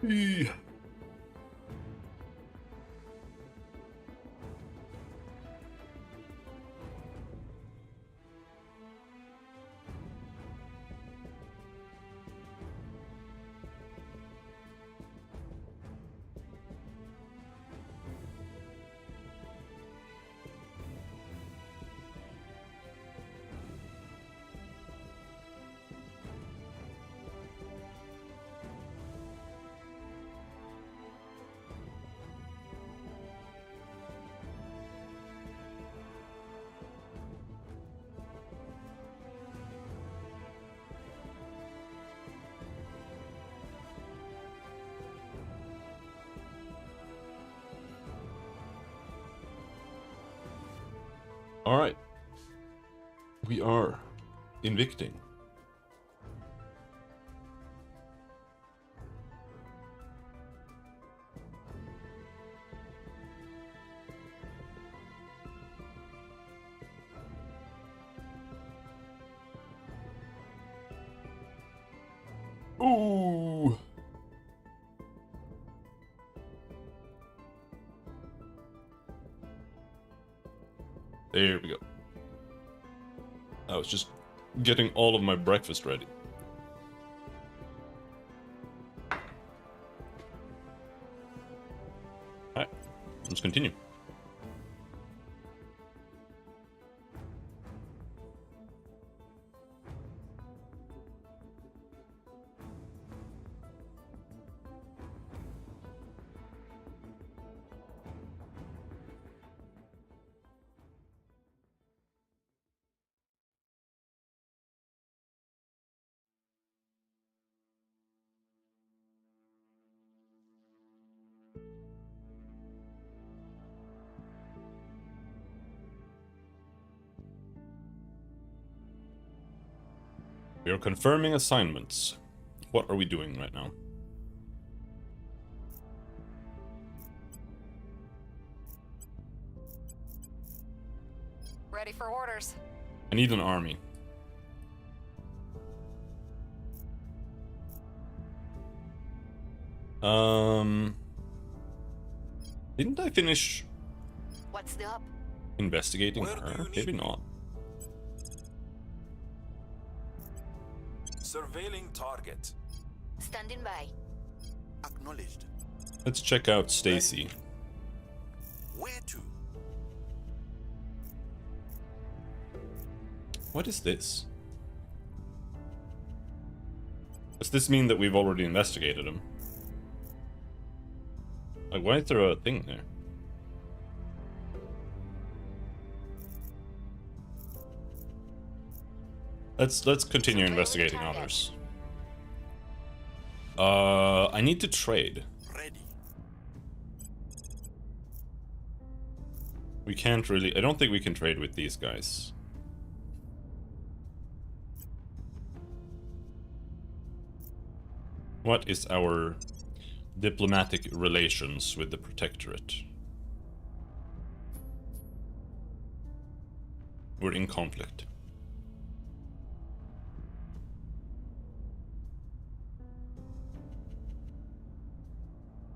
Eee. All right. We are invicting. Ooh. There we go. I was just getting all of my breakfast ready. Alright, let's continue. We are confirming assignments. What are we doing right now? Ready for orders. I need an army. Didn't I finish What's the up? investigating Where do her? you need Maybe me? not. Surveilling target. Standing by. Acknowledged. Let's check out Stacy. Where to? What is this? Does this mean that we've already investigated him? Like, why is there a thing there? Let's continue investigating others. I need to trade. Ready. We can't really... I don't think we can trade with these guys. What is our diplomatic relations with the Protectorate? We're in conflict.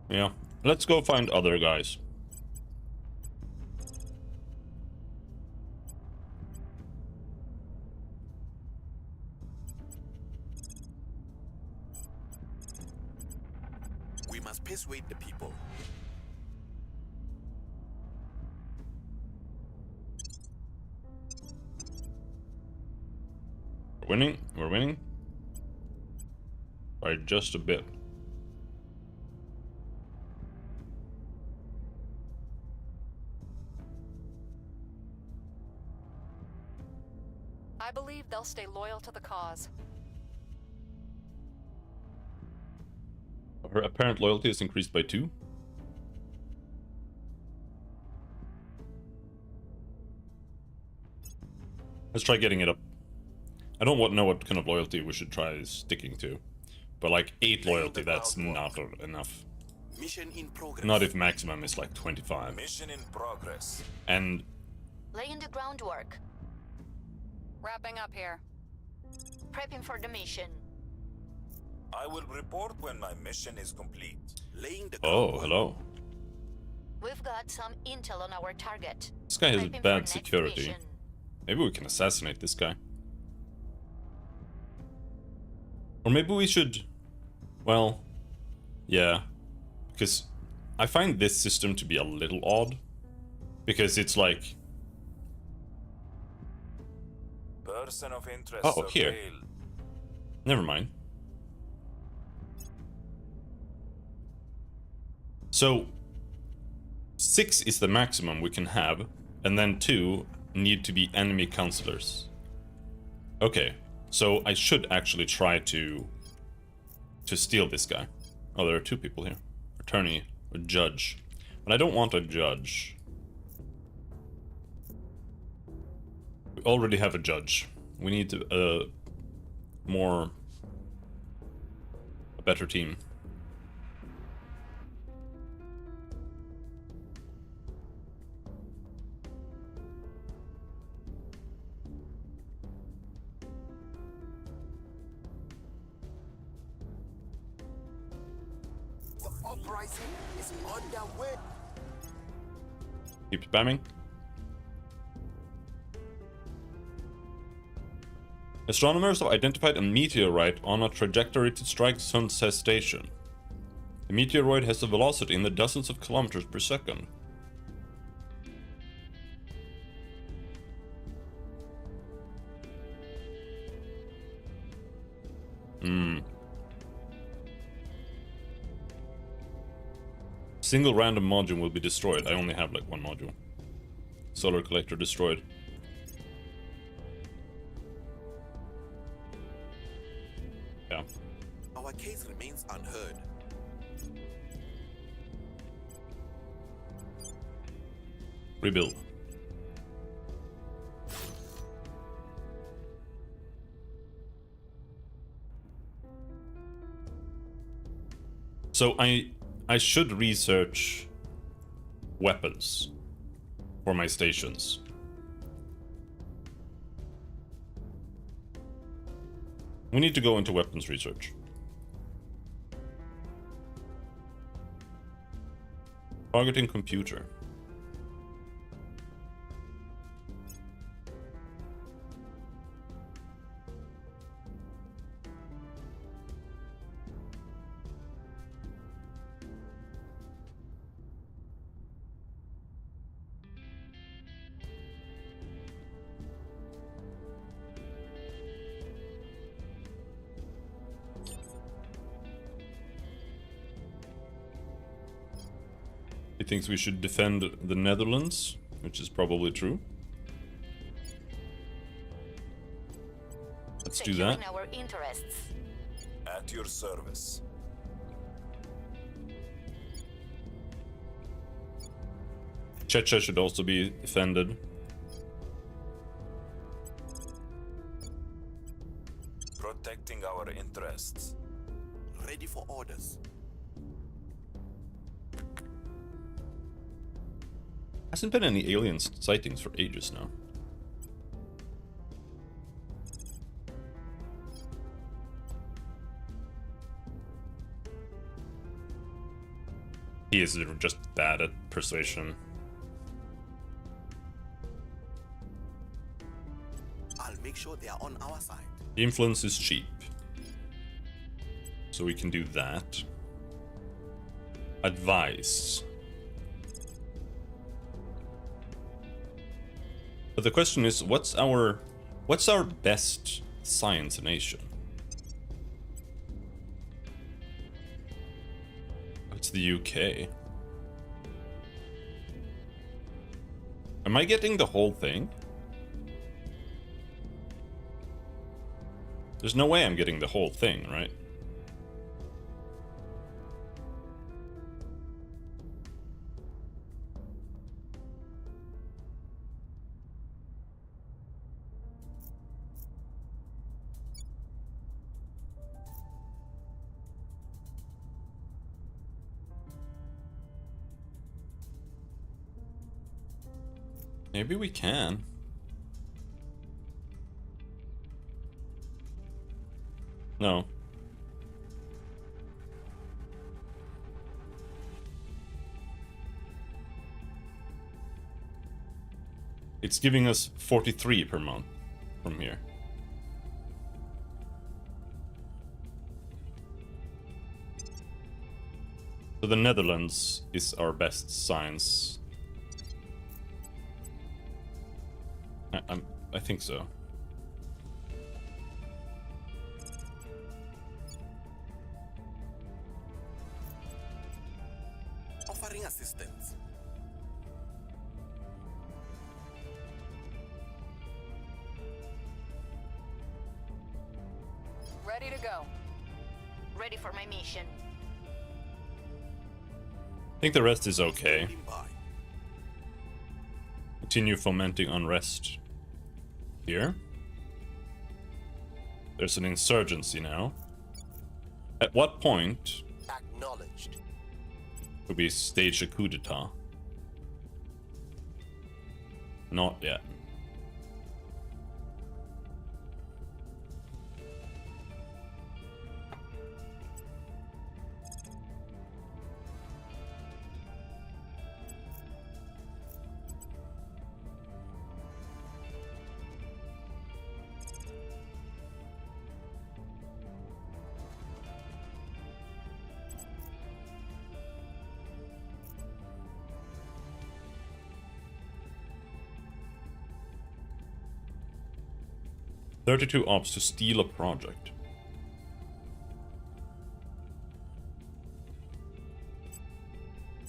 Yeah, let's go find other guys. We must persuade the people. We're winning. We're winning. By just a bit. I believe they'll stay loyal to the cause. Her apparent loyalty is increased by 2. Let's try getting it up. I don't know what kind of loyalty we should try sticking to. But like 8 loyalty, that's not enough. Mission in progress. Not if maximum is like 25. Mission in progress. And Laying the groundwork. Wrapping up here. Prepping for the mission. I will report when my mission is complete. Laying the Oh, groundwork. hello. We've got some intel on our target. This guy has Prep him for bad next security. mission. Maybe we can assassinate this guy. Or maybe we should... Well, yeah. Because I find this system to be a little odd. Because it's like... Person of interest. Oh, here. surveilled. Never mind. So, 6 is the maximum we can have, and then 2 need to be enemy counselors. Okay, so I should actually try to steal this guy. Oh, there are 2 people here. Attorney, a judge. But I don't want a judge. We already have a judge. We need a better team. The uprising is underway. Keep spamming. Astronomers have identified a meteorite on a trajectory to strike Sunset Station. The meteoroid has a velocity in the dozens of kilometers per second. Single random module will be destroyed. I only have like 1 module. Solar collector destroyed. Yeah. Our case remains unheard. Rebuild. So I should research weapons for my stations. We need to go into weapons research. Targeting computer. He thinks we should defend the Netherlands, which is probably true. Let's do that. Securing our interests. At your service. Chechnya should also be defended. Protecting our interests. Ready for orders. Hasn't been any alien sightings for ages now. He is just bad at persuasion. I'll make sure they are on our side. Influence is cheap. So we can do that. Advice. But the question is, what's our best science nation? It's the UK. Am I getting the whole thing? There's no way I'm getting the whole thing, right? Maybe we can. No. It's giving us 43 per month from here. So the Netherlands is our best science. I think so. Offering assistance. Ready to go. Ready for my mission. I think the rest is okay. Standing by. Continue fomenting unrest. Here. There's an insurgency now. At what point Acknowledged. would we stage a coup d'etat? Not yet. "32 ops to steal a project."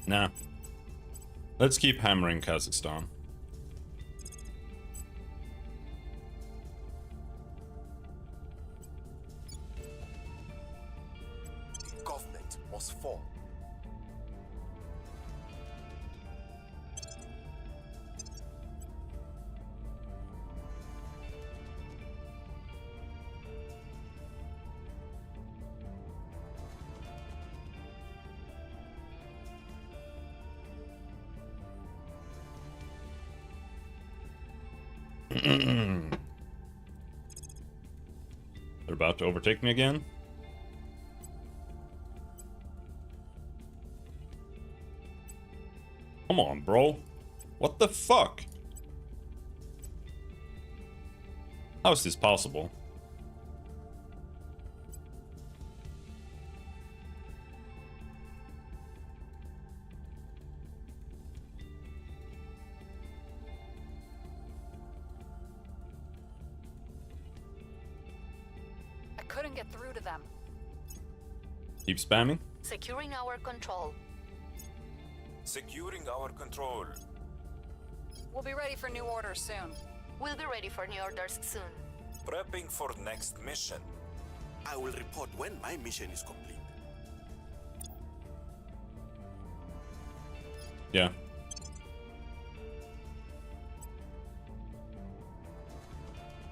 Nah. Let's keep hammering Kazakhstan. The government must fall. They're about to overtake me again. Come on, bro. What the fuck? How is this possible? I couldn't get through to them. Keep spamming. Securing our control. Securing our control. We'll be ready for new orders soon. We'll be ready for new orders soon. Prepping for next mission. I will report when my mission is complete. Yeah.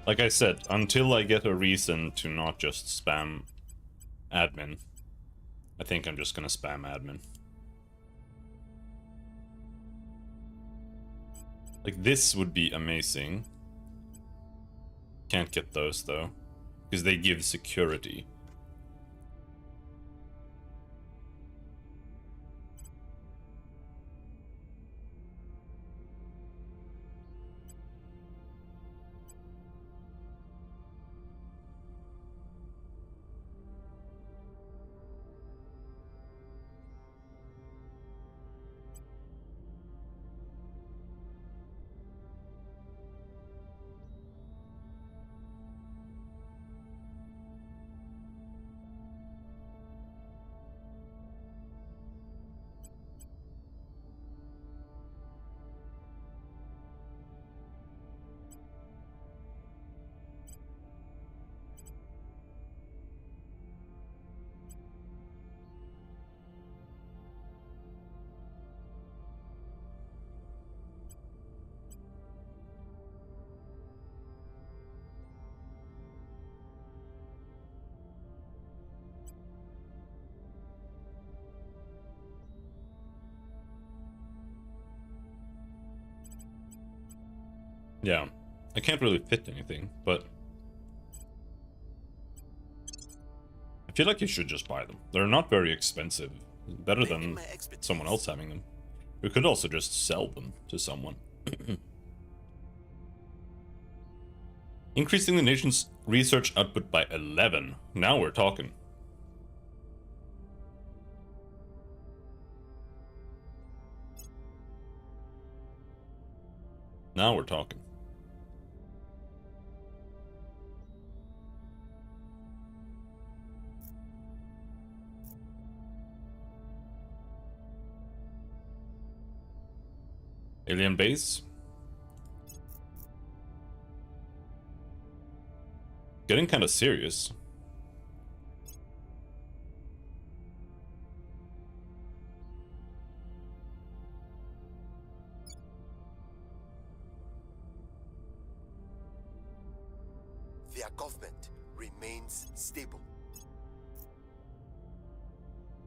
Like I said, until I get a reason to not just spam admin, I think I'm just gonna spam admin. Like, this would be amazing. Can't get those though, because they give security. Yeah, I can't really fit anything, but I feel like you should just buy them. They're not very expensive. Better than My expertise. someone else having them. We could also just sell them to someone. Increasing the nation's research output by 11. Now we're talking. Now we're talking. Alien base. Getting kind of serious. Their government remains stable.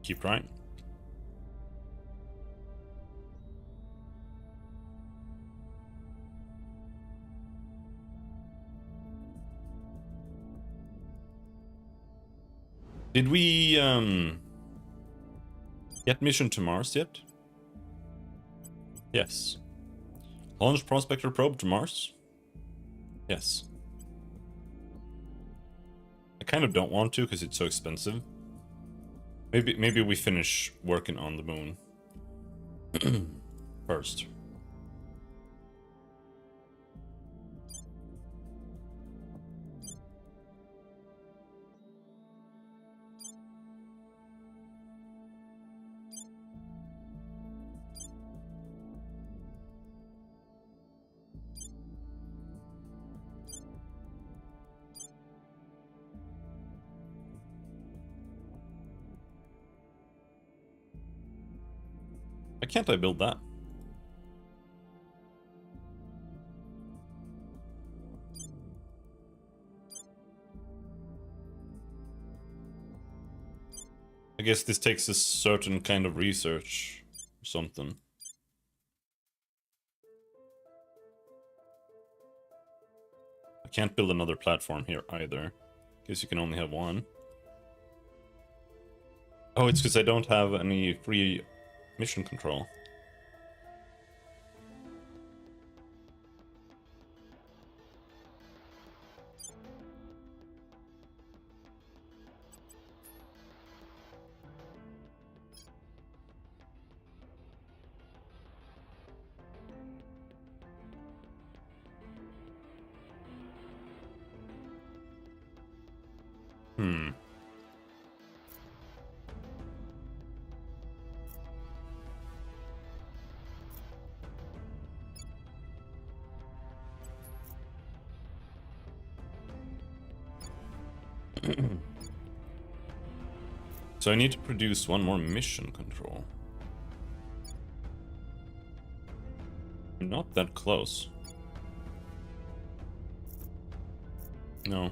Keep trying. Did we get mission to Mars yet? Yes. Launch Prospector probe to Mars? Yes. I kind of don't want to because it's so expensive. Maybe we finish working on the moon first. Why can't I build that? I guess this takes a certain kind of research or something. I can't build another platform here either. Guess you can only have one. Oh, it's because I don't have any free mission control. So I need to produce one more mission control. Not that close. No.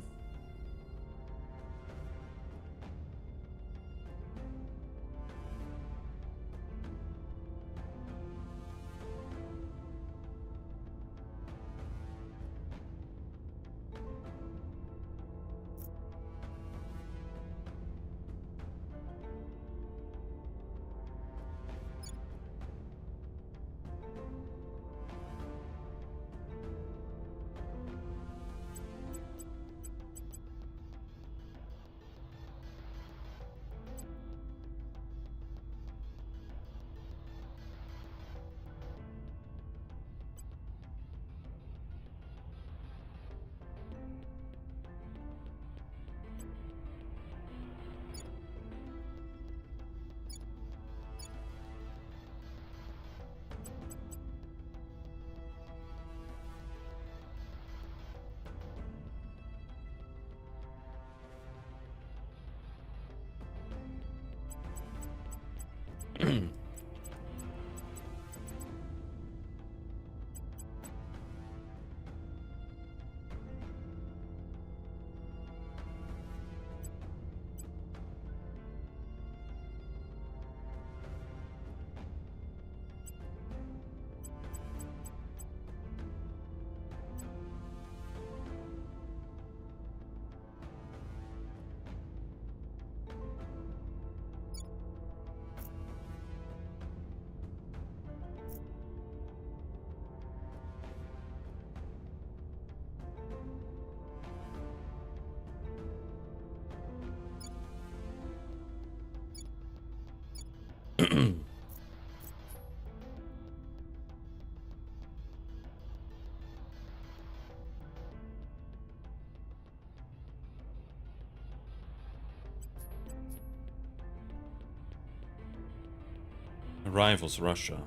Rivals Russia.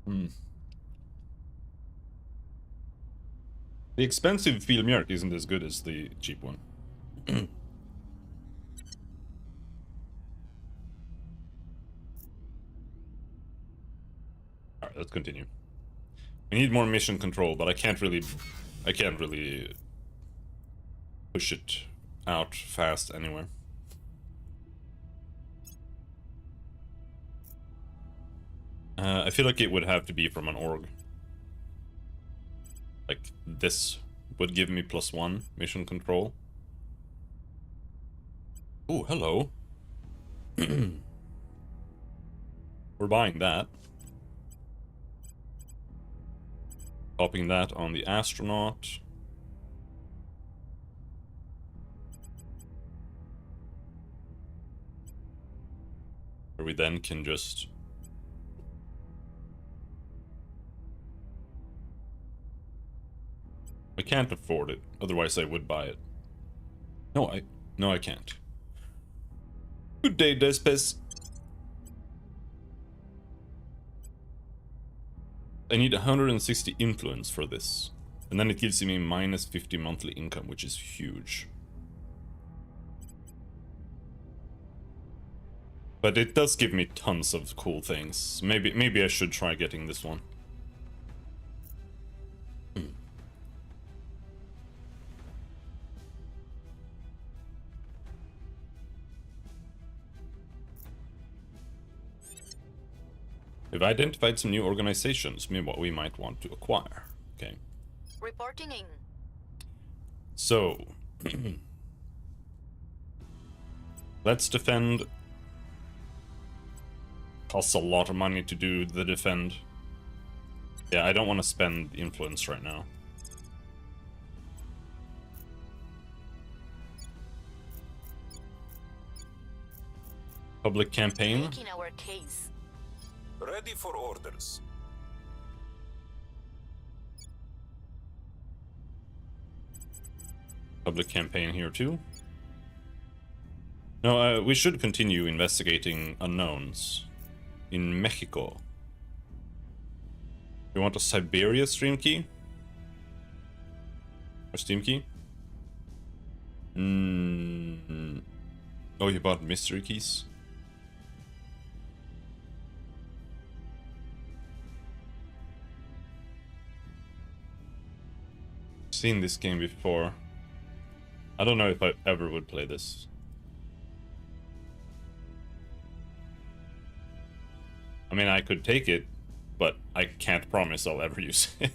Hmm. The expensive filmjölk isn't as good as the cheap one. Alright, let's continue. We need more mission control, but I can't really push it out fast anywhere. I feel like it would have to be from an org. Like, this would give me +1 mission control. Oh, hello. We're buying that. Popping that on the astronaut. Where we then can just... I can't afford it, otherwise I would buy it. No, I can't. Good day, Despes. I need 160 influence for this. And then it gives me -50 monthly income, which is huge. But it does give me tons of cool things. Maybe I should try getting this one. We've identified some new organizations what we might want to acquire. Okay. Reporting in. So, let's defend. Costs a lot of money to do the defend. Yeah, I don't want to spend influence right now. Public campaign. Making our case. Ready for orders. Public campaign here too. No, we should continue investigating unknowns in Mexico. You want a Siberia stream key? Or Steam key? Oh, you bought mystery keys? Seen this game before. I don't know if I ever would play this. I mean, I could take it, but I can't promise I'll ever use it.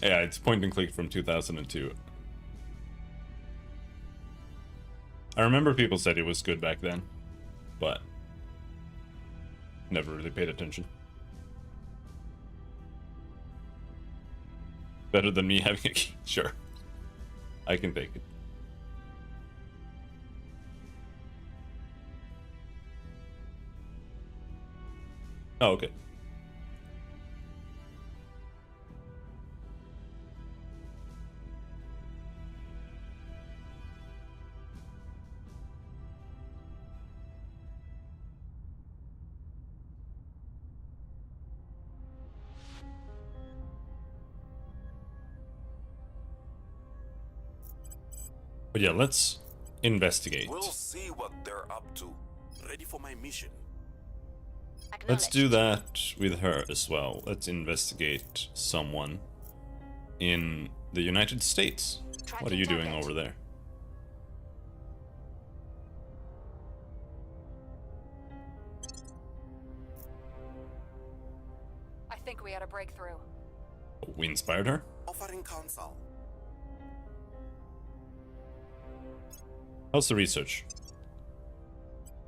Yeah, it's point and click from 2002. I remember people said it was good back then, but never really paid attention. Better than me having a key? Sure. I can take it. Oh, okay. But yeah, let's investigate. We'll see what they're up to. Ready for my mission. Let's do that with her as well. Let's investigate someone in the United States. What are you doing over there? I think we had a breakthrough. We inspired her? Offering counsel. How's the research?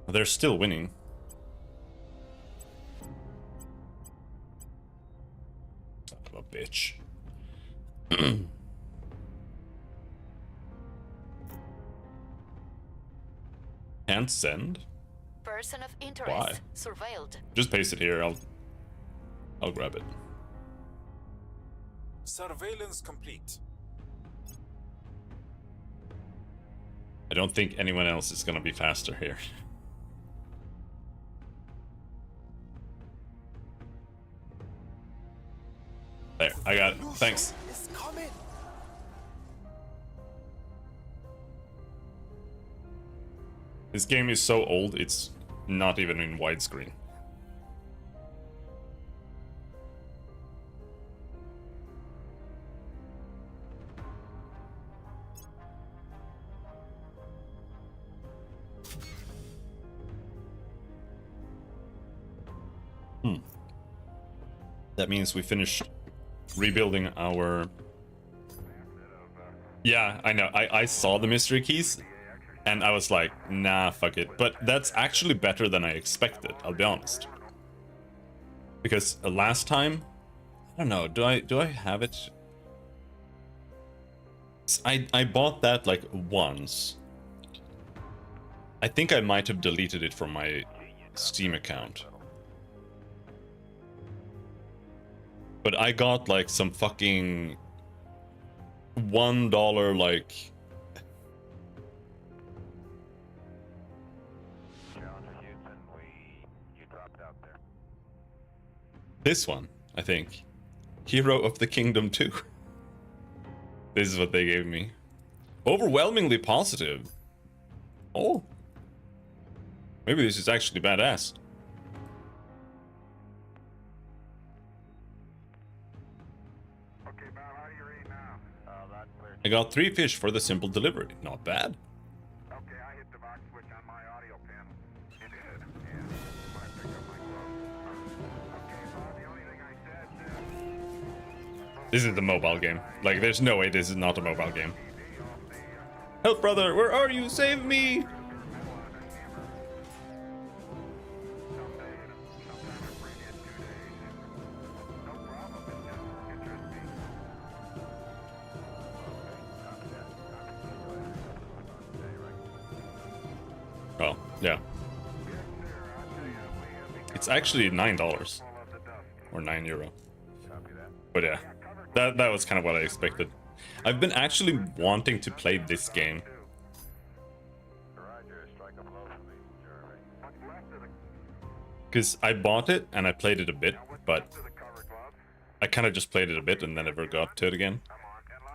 They're still winning. Son of a bitch. Can't send? Person of interest. Why? Surveilled. Just paste it here. I'll grab it. Surveillance complete. I don't think anyone else is gonna be faster here. There, I got it. Thanks. It's coming. This game is so old, it's not even in widescreen. That means we finished rebuilding our... Yeah, I know. I saw the mystery keys, and I was like, nah, fuck it. But that's actually better than I expected, I'll be honest. Because last time... I don't know, do I have it? I bought that like once. I think I might have deleted it from my Steam account. But I got like some fucking $1 like... This one, I think. Hero of the Kingdom 2. This is what they gave me. Overwhelmingly positive. Oh. Maybe this is actually badass. I got 3 fish for the simple delivery. Not bad. Okay, I hit the box switch on my audio panel. It did. And when I picked up my glove. Okay, Bob, the only thing I said, This is the mobile game. Like, there's no way this is not a mobile game. Help, brother! Where are you? Save me! Oh, yeah. It's actually $9 or €9. But yeah, that was kind of what I expected. I've been actually wanting to play this game. Because I bought it and I played it a bit, but I kind of just played it a bit and then never got to it again.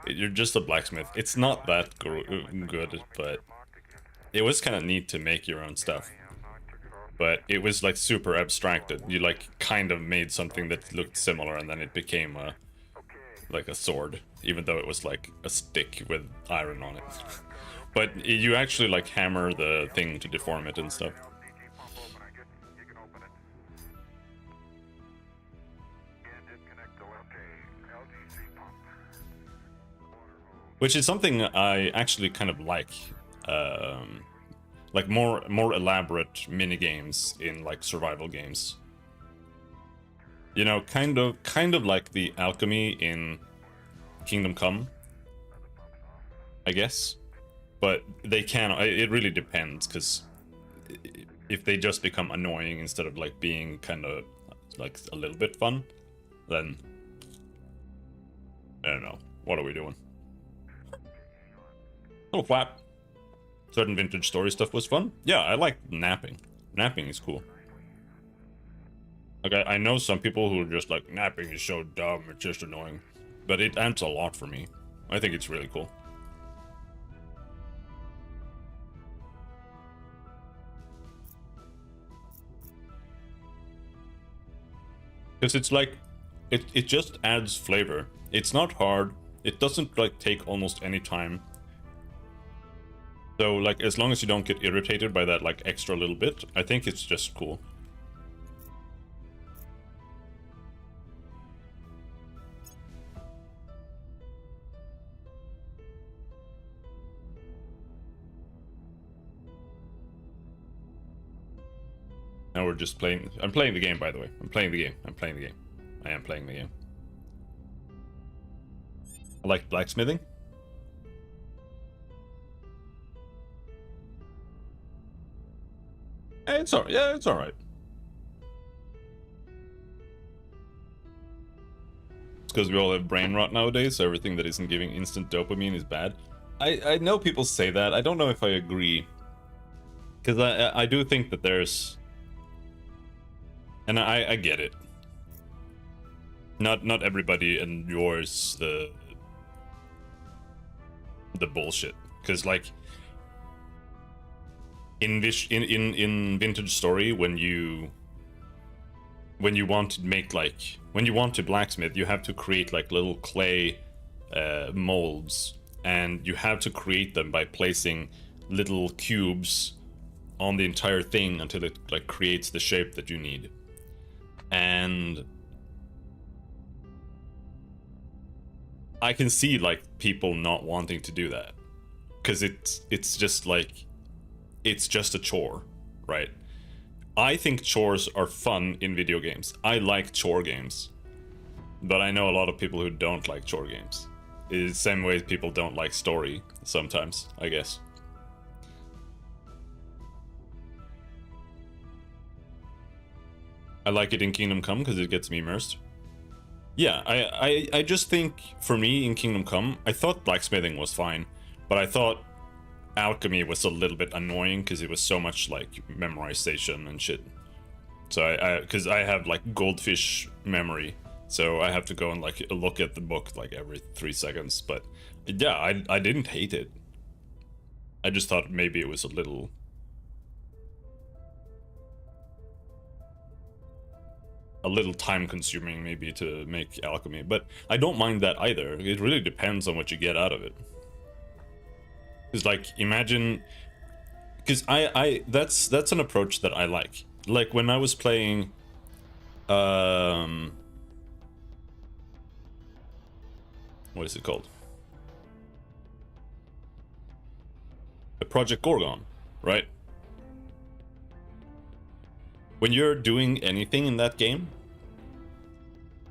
You're just a blacksmith. It's not that good, but it was kind of neat to make your own stuff. But it was like super abstracted. You like kind of made something that looked similar and then it became like a sword, even though it was like a stick with iron on it. But you actually like hammer the thing to deform it and stuff. Which is something I actually kind of like more elaborate mini games in like survival games. You know, kind of like the alchemy in Kingdom Come, I guess. But they can. It really depends, because if they just become annoying instead of like being kind of like a little bit fun, then I don't know. What are we doing? Little flap. Certain vintage story stuff was fun. Yeah, I like napping. Napping is cool. Okay, I know some people who are just like, napping is so dumb, it's just annoying. But it adds a lot for me. I think it's really cool. Because it's like, it just adds flavor. It's not hard. It doesn't like take almost any time. So like, as long as you don't get irritated by that like extra little bit, I think it's just cool. Now we're just playing. I'm playing the game, by the way. I'm playing the game. I'm playing the game. I am playing the game. I like blacksmithing. It's alright. Yeah, it's alright. It's because we all have brain rot nowadays, so everything that isn't giving instant dopamine is bad. I know people say that. I don't know if I agree. Because I do think that there's... And I get it. Not everybody endures the bullshit. Because like in Vintage Story, when you want to make like when you want to blacksmith, you have to create like little clay molds, and you have to create them by placing little cubes on the entire thing until it like creates the shape that you need. And I can see like people not wanting to do that because it's just like it's just a chore, right? I think chores are fun in video games. I like chore games, but I know a lot of people who don't like chore games. It's the same way people don't like story sometimes, I guess. I like it in Kingdom Come because it gets me immersed. Yeah, I just think, for me, in Kingdom Come, I thought blacksmithing was fine, but I thought alchemy was a little bit annoying because it was so much, like, memorization and shit. So because I have, like, goldfish memory, so I have to go and, like, look at the book, like, every 3 seconds, but, yeah, I didn't hate it. I just thought maybe it was a little time consuming maybe to make alchemy, but I don't mind that either. It really depends on what you get out of it. It's like, imagine, because that's an approach that I like. Like when I was playing what is it called? Project Gorgon, right? When you're doing anything in that game,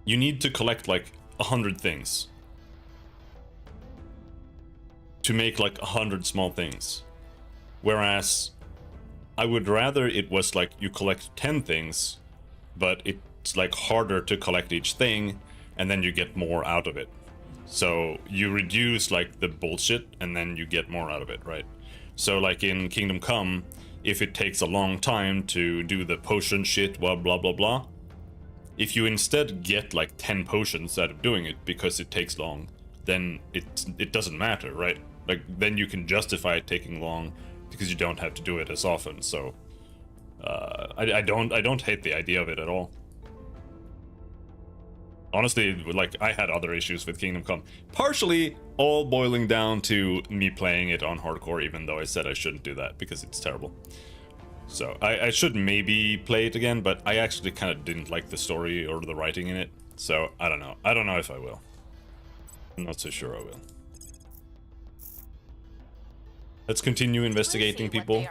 you need to collect like 100 things to make like 100 small things. Whereas I would rather it was like you collect 10 things, but it's like harder to collect each thing, and then you get more out of it. So you reduce like the bullshit, and then you get more out of it, right? So like in Kingdom Come, if it takes a long time to do the potion shit, blah blah blah blah, if you instead get like 10 potions out of doing it because it takes long, then it doesn't matter, right? Like then you can justify it taking long because you don't have to do it as often. So I don't hate the idea of it at all. Honestly, like I had other issues with Kingdom Come, partially all boiling down to me playing it on hardcore, even though I said I shouldn't do that because it's terrible. So I should maybe play it again, but I actually kind of didn't like the story or the writing in it. So I don't know. I don't know if I will. I'm not so sure I will. Let's continue investigating people.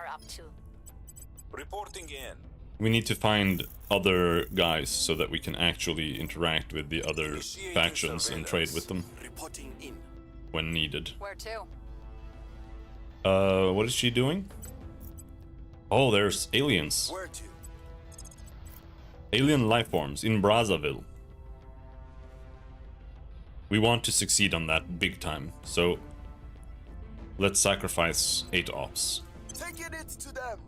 Reporting in. We need to find other guys so that we can actually interact with the other factions and trade with them Reporting in. when needed. Where to? What is she doing? Oh, there's aliens. Where to? Alien life forms in Brazzaville. We want to succeed on that big time, so let's sacrifice 8 ops. Taking it to them.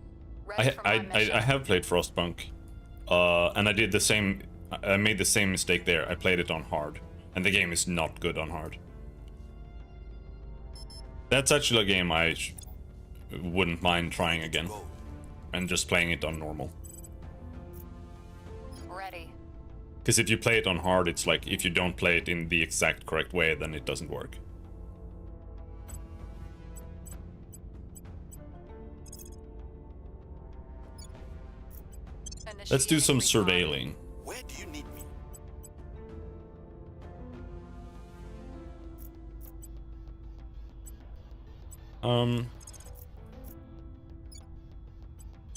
Ready for my mission. I have played Frostpunk, and I did the same. I made the same mistake there. I played it on hard, and the game is not good on hard. That's actually a game I wouldn't mind trying again, and just playing it on normal. Ready. Because if you play it on hard, it's like if you don't play it in the exact correct way, then it doesn't work. Let's do some surveilling. Where do you need me?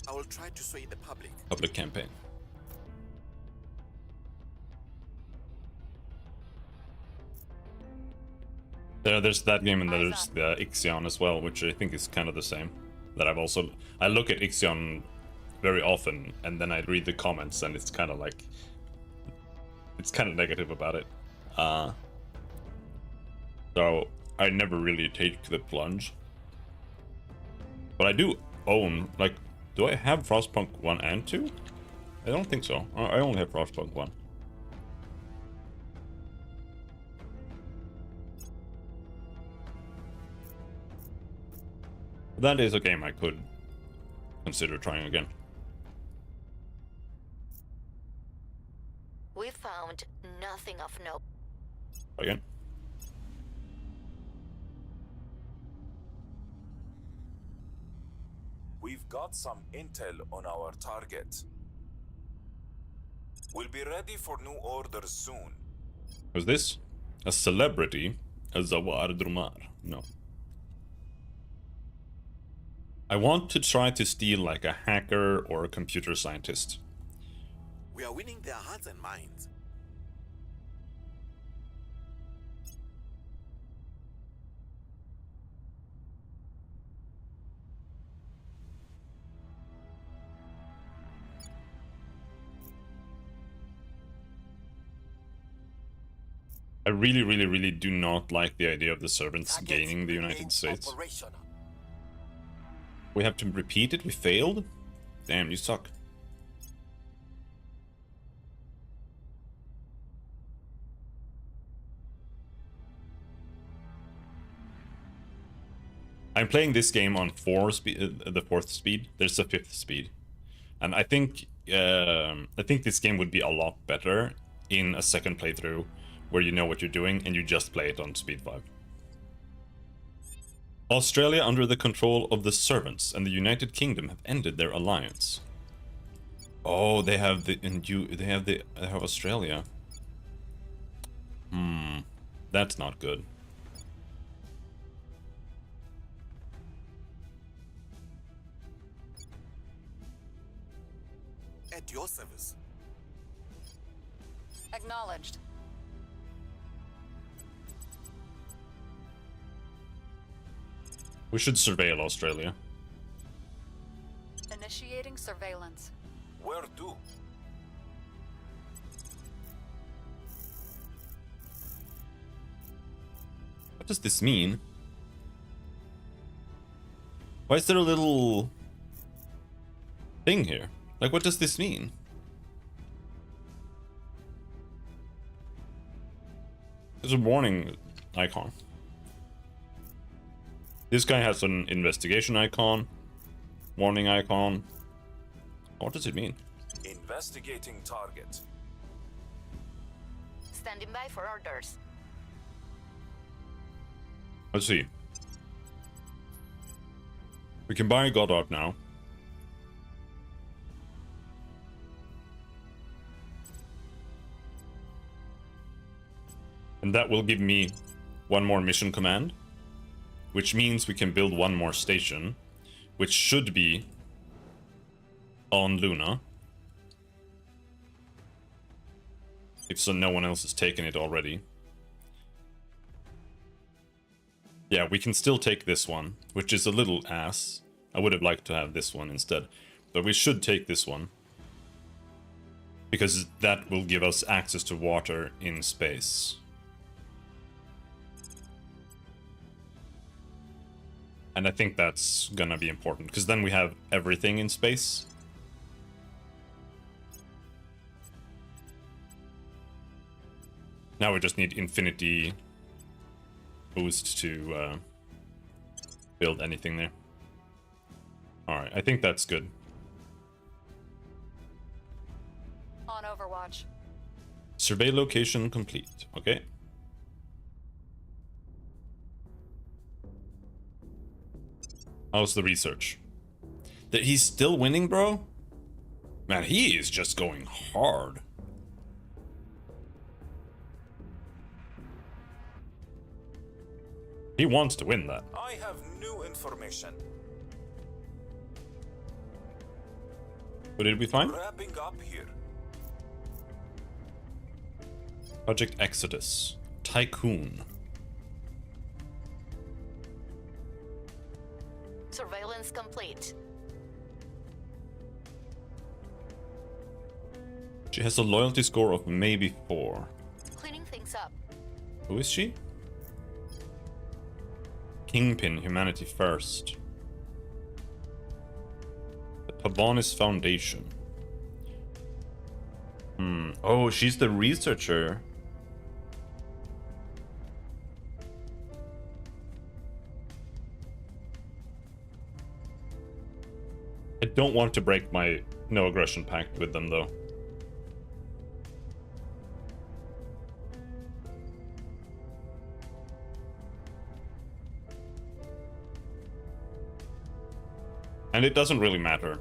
I will try to sway the public. Public campaign. There's that game, and there's the Ixion as well, which I think is kind of the same. That I look at Ixion very often, and then I read the comments, and it's kind of like, it's kind of negative about it. So I never really take the plunge. But I do own, like, do I have Frostpunk 1 and 2? I don't think so. I only have Frostpunk 1. That is a game I could consider trying again. We found nothing of note. Again. We've got some intel on our target. We'll be ready for new orders soon. Was this a celebrity? A Zawar Drumar? No. I want to try to steal like a hacker or a computer scientist. We are winning their hearts and minds. I really do not like the idea of the servants gaining the United States. Operational. We have to repeat it? We failed? Damn, you suck. I'm playing this game on the fourth speed. There's a fifth speed, and I think this game would be a lot better in a second playthrough, where you know what you're doing and you just play it on speed 5. Australia under the control of the servants, and the United Kingdom have ended their alliance. Oh, they have they have Australia. That's not good. At your service. Acknowledged. We should surveil Australia. Initiating surveillance. Where to? What does this mean? Why is there a little thing here? Like, what does this mean? There's a warning icon. This guy has an investigation icon, warning icon. What does it mean? Investigating target. Standing by for orders. Let's see. We can buy Goddard now. And that will give me one more mission command, which means we can build one more station, which should be on Luna. If so, no one else has taken it already. Yeah, we can still take this one, which is a little ass. I would have liked to have this one instead, but we should take this one, because that will give us access to water in space. And I think that's gonna be important, because then we have everything in space. Now we just need infinity boost to build anything there. Alright, I think that's good. On Overwatch. Survey location complete. Okay. How's the research? That he's still winning, bro? Man, he is just going hard. He wants to win that. I have new information. What did we find? Wrapping up here. Project Exodus. Tycoon. Surveillance complete. She has a loyalty score of maybe 4. Cleaning things up. Who is she? Kingpin, Humanity First. The Pavonis Foundation. Oh, she's the researcher. I don't want to break my no aggression pact with them, though. And it doesn't really matter.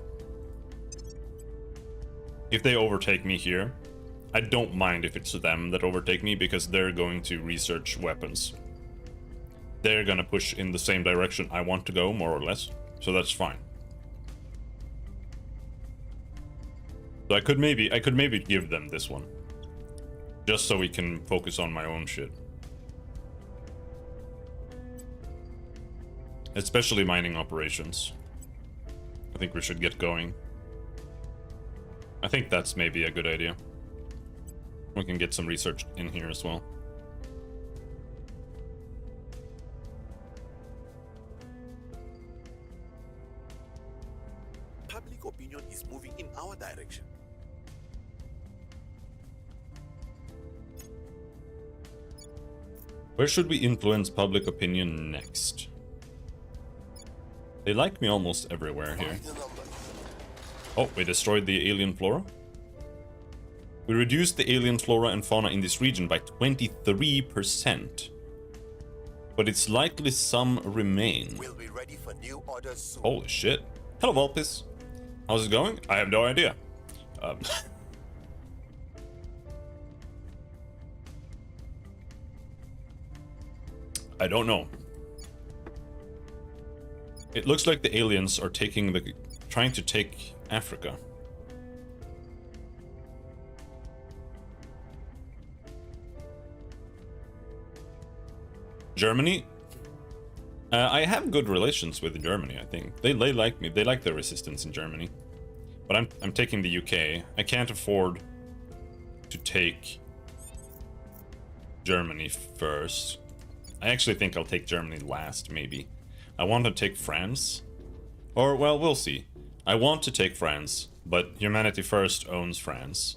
If they overtake me here, I don't mind if it's them that overtake me, because they're going to research weapons. They're gonna push in the same direction I want to go, more or less, so that's fine. So I could maybe give them this one, just so we can focus on my own shit. Especially mining operations. I think we should get going. I think that's maybe a good idea. We can get some research in here as well. Public opinion is moving in our direction. Where should we influence public opinion next? They like me almost everywhere here. Oh, we destroyed the alien flora? We reduced the alien flora and fauna in this region by 23%. But it's likely some remain. We'll be ready for new orders soon. Holy shit. Hello, Vulpes. How's it going? I have no idea. I don't know. It looks like the aliens are trying to take Africa. Germany? I have good relations with Germany, I think. They like me. They like the resistance in Germany. But I'm taking the UK. I can't afford to take Germany first. I actually think I'll take Germany last, maybe. I want to take France. Or, well, we'll see. I want to take France, but Humanity First owns France.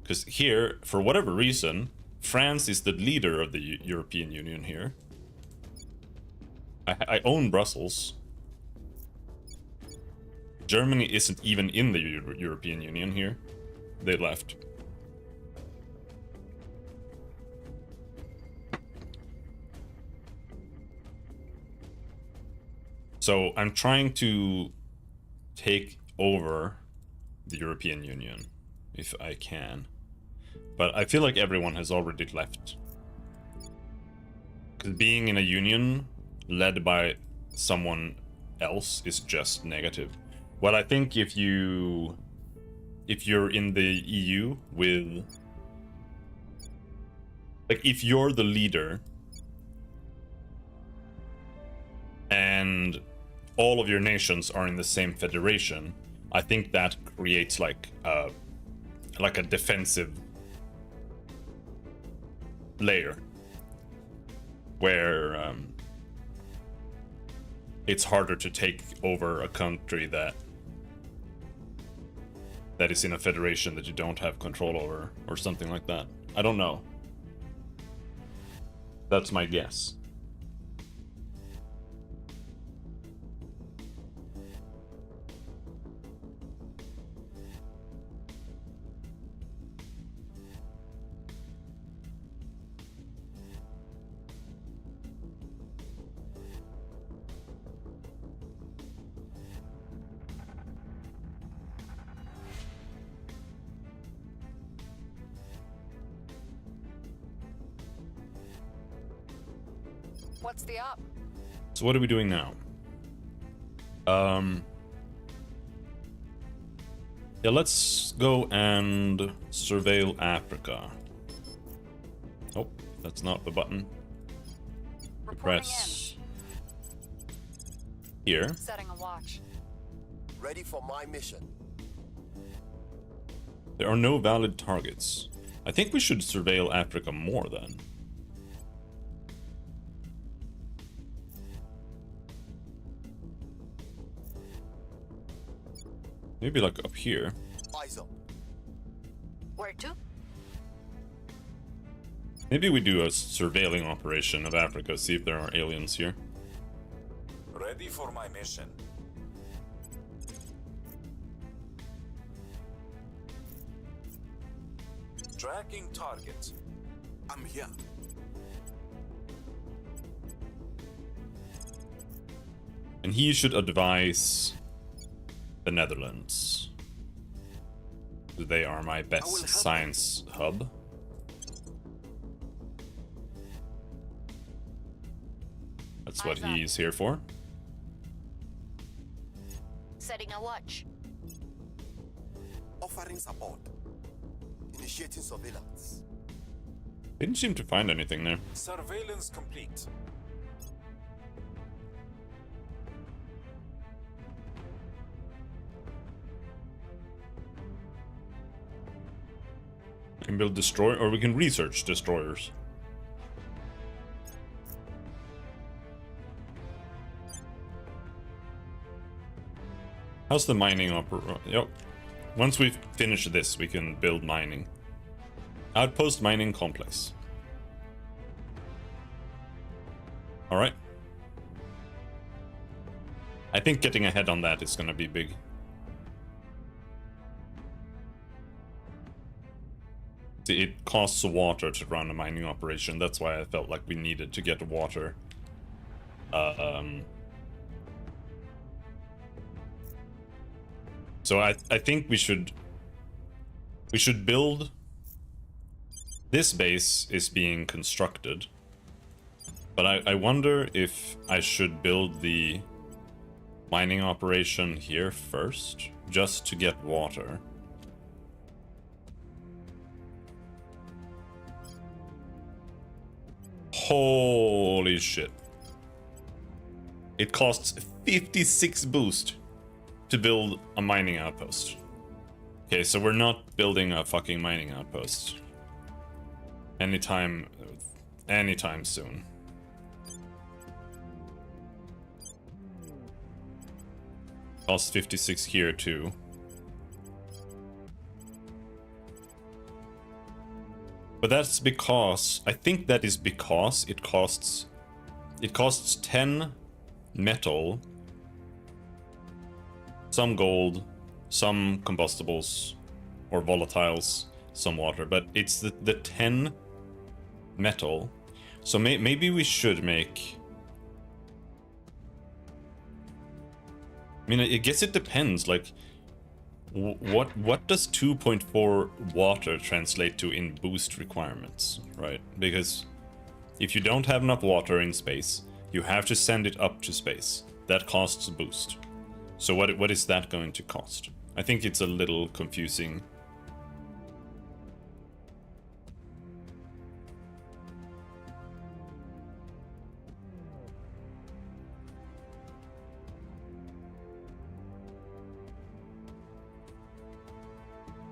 Because here, for whatever reason, France is the leader of the European Union here. I own Brussels. Germany isn't even in the European Union here. They left. So I'm trying to take over the European Union, if I can. But I feel like everyone has already left. Because being in a union led by someone else is just negative. Well, I think if you're in the EU with... Like, if you're the leader and all of your nations are in the same federation, I think that creates like a defensive layer where it's harder to take over a country that is in a federation that you don't have control over, or something like that. I don't know. That's my guess. What's the up? So what are we doing now? Yeah, let's go and surveil Africa. Oh, that's not the button. Reporting Press here. in. Setting a watch. Ready for my mission. There are no valid targets. I think we should surveil Africa more then. Maybe like up here. Eyes up. Where to? Maybe we do a surveilling operation of Africa, see if there are aliens here. Ready for my mission. Tracking target. I'm here. And he should advise the Netherlands. They are my best science hub. That's what Eyes up. he's here for. Setting a watch. Offering support. Initiating surveillance. Didn't seem to find anything there. Surveillance complete. We can build destroy, or we can research destroyers. How's the mining Yep. Once we finish this, we can build mining. Outpost mining complex. Alright. I think getting ahead on that is gonna be big. See, it costs water to run a mining operation. That's why I felt like we needed to get water. So I think we should build. This base is being constructed, but I wonder if I should build the mining operation here first, just to get water. Holy shit. It costs 56 boost to build a mining outpost. Okay, so we're not building a fucking mining outpost anytime soon. Costs 56 here too. But that's because, I think that is because it costs 10 metal, some gold, some combustibles or volatiles, some water, but it's the 10 metal. So maybe we should make, I mean, I guess it depends, like what does 2.4 water translate to in boost requirements, right? Because if you don't have enough water in space, you have to send it up to space. That costs a boost. So what is that going to cost? I think it's a little confusing.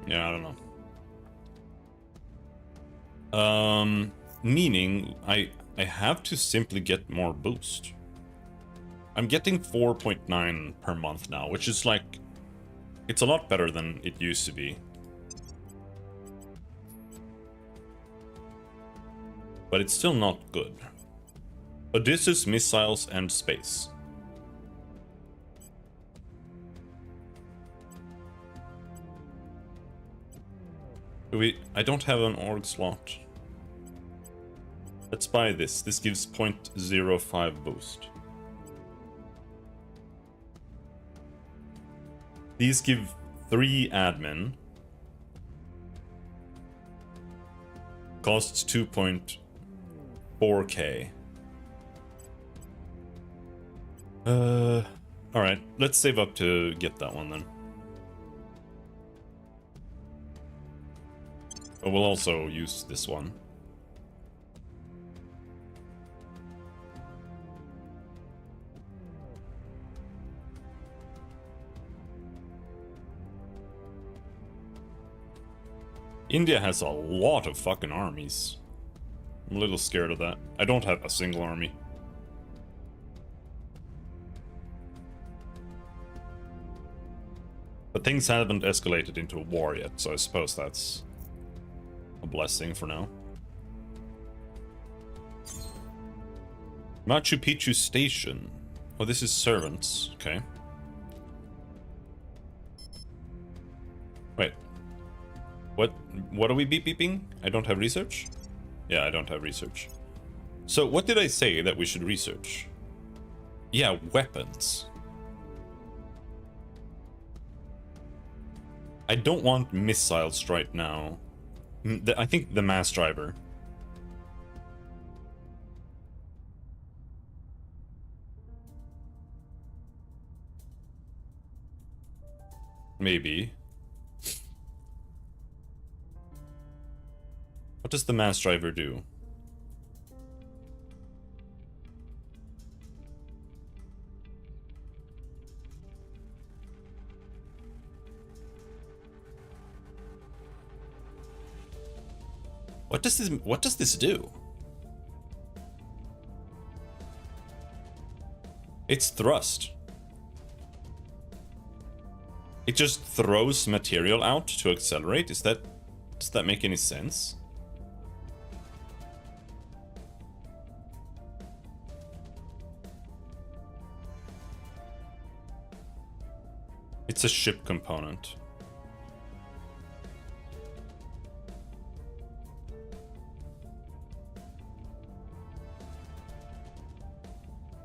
Yeah, I don't know. Meaning I have to simply get more boost. I'm getting 4.9 per month now, which is like, it's a lot better than it used to be. But it's still not good. Odysseus, missiles, and space. I don't have an org slot. Let's buy this. This gives 0.05 boost. These give 3 admin. Costs 2.4k. Alright, let's save up to get that one then. But we'll also use this one. India has a lot of fucking armies. I'm a little scared of that. I don't have a single army. But things haven't escalated into a war yet, so I suppose that's a blessing for now. Machu Picchu Station. Oh, this is servants. Okay. Wait. What are we beeping? I don't have research? Yeah, I don't have research. So what did I say that we should research? Yeah, weapons. I don't want missiles right now. I think the mass driver. Maybe. What does the mass driver do? What does this do? It's thrust. It just throws material out to accelerate. Does that make any sense? It's a ship component.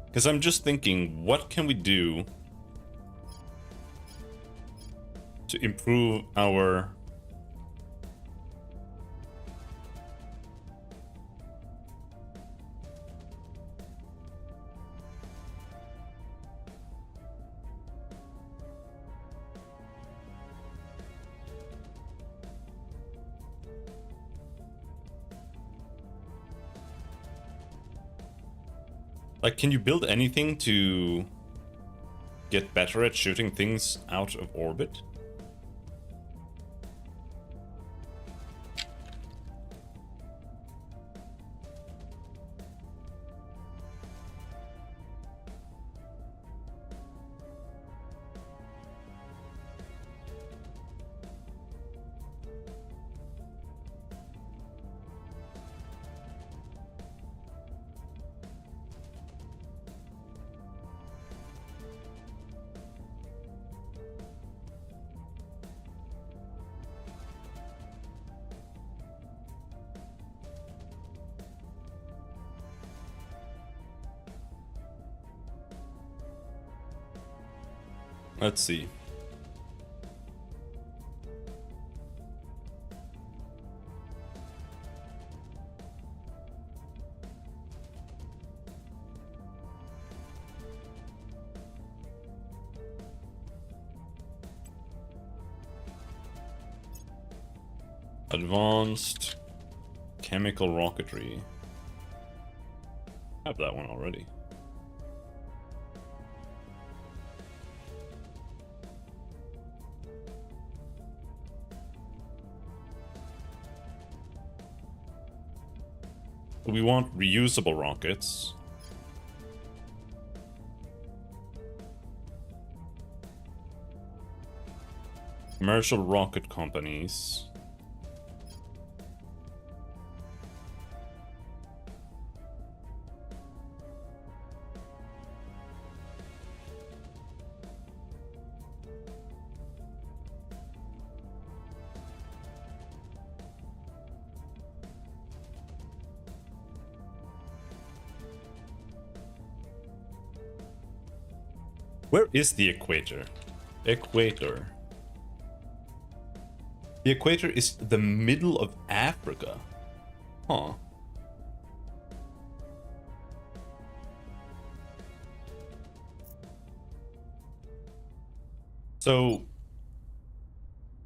Because I'm just thinking, what can we do to improve our... Like, can you build anything to get better at shooting things out of orbit? Let's see. Advanced chemical rocketry. I have that one already. We want reusable rockets. Commercial rocket companies. Where is the equator? Equator. The equator is the middle of Africa. Huh. So,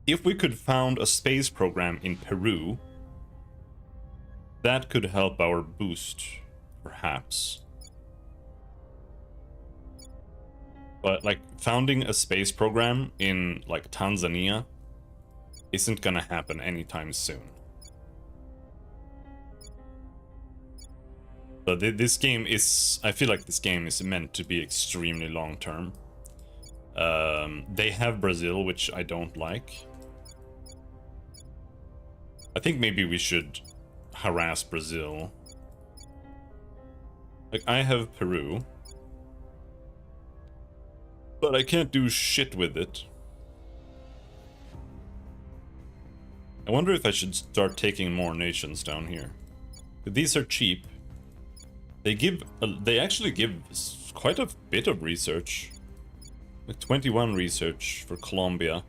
if we could found a space program in Peru, that could help our boost, perhaps. But, like, founding a space program in, like, Tanzania isn't gonna happen anytime soon. But this game is... I feel like this game is meant to be extremely long-term. They have Brazil, which I don't like. I think maybe we should harass Brazil. Like, I have Peru. But I can't do shit with it. I wonder if I should start taking more nations down here. These are cheap. They actually give quite a bit of research. Like 21 research for Colombia.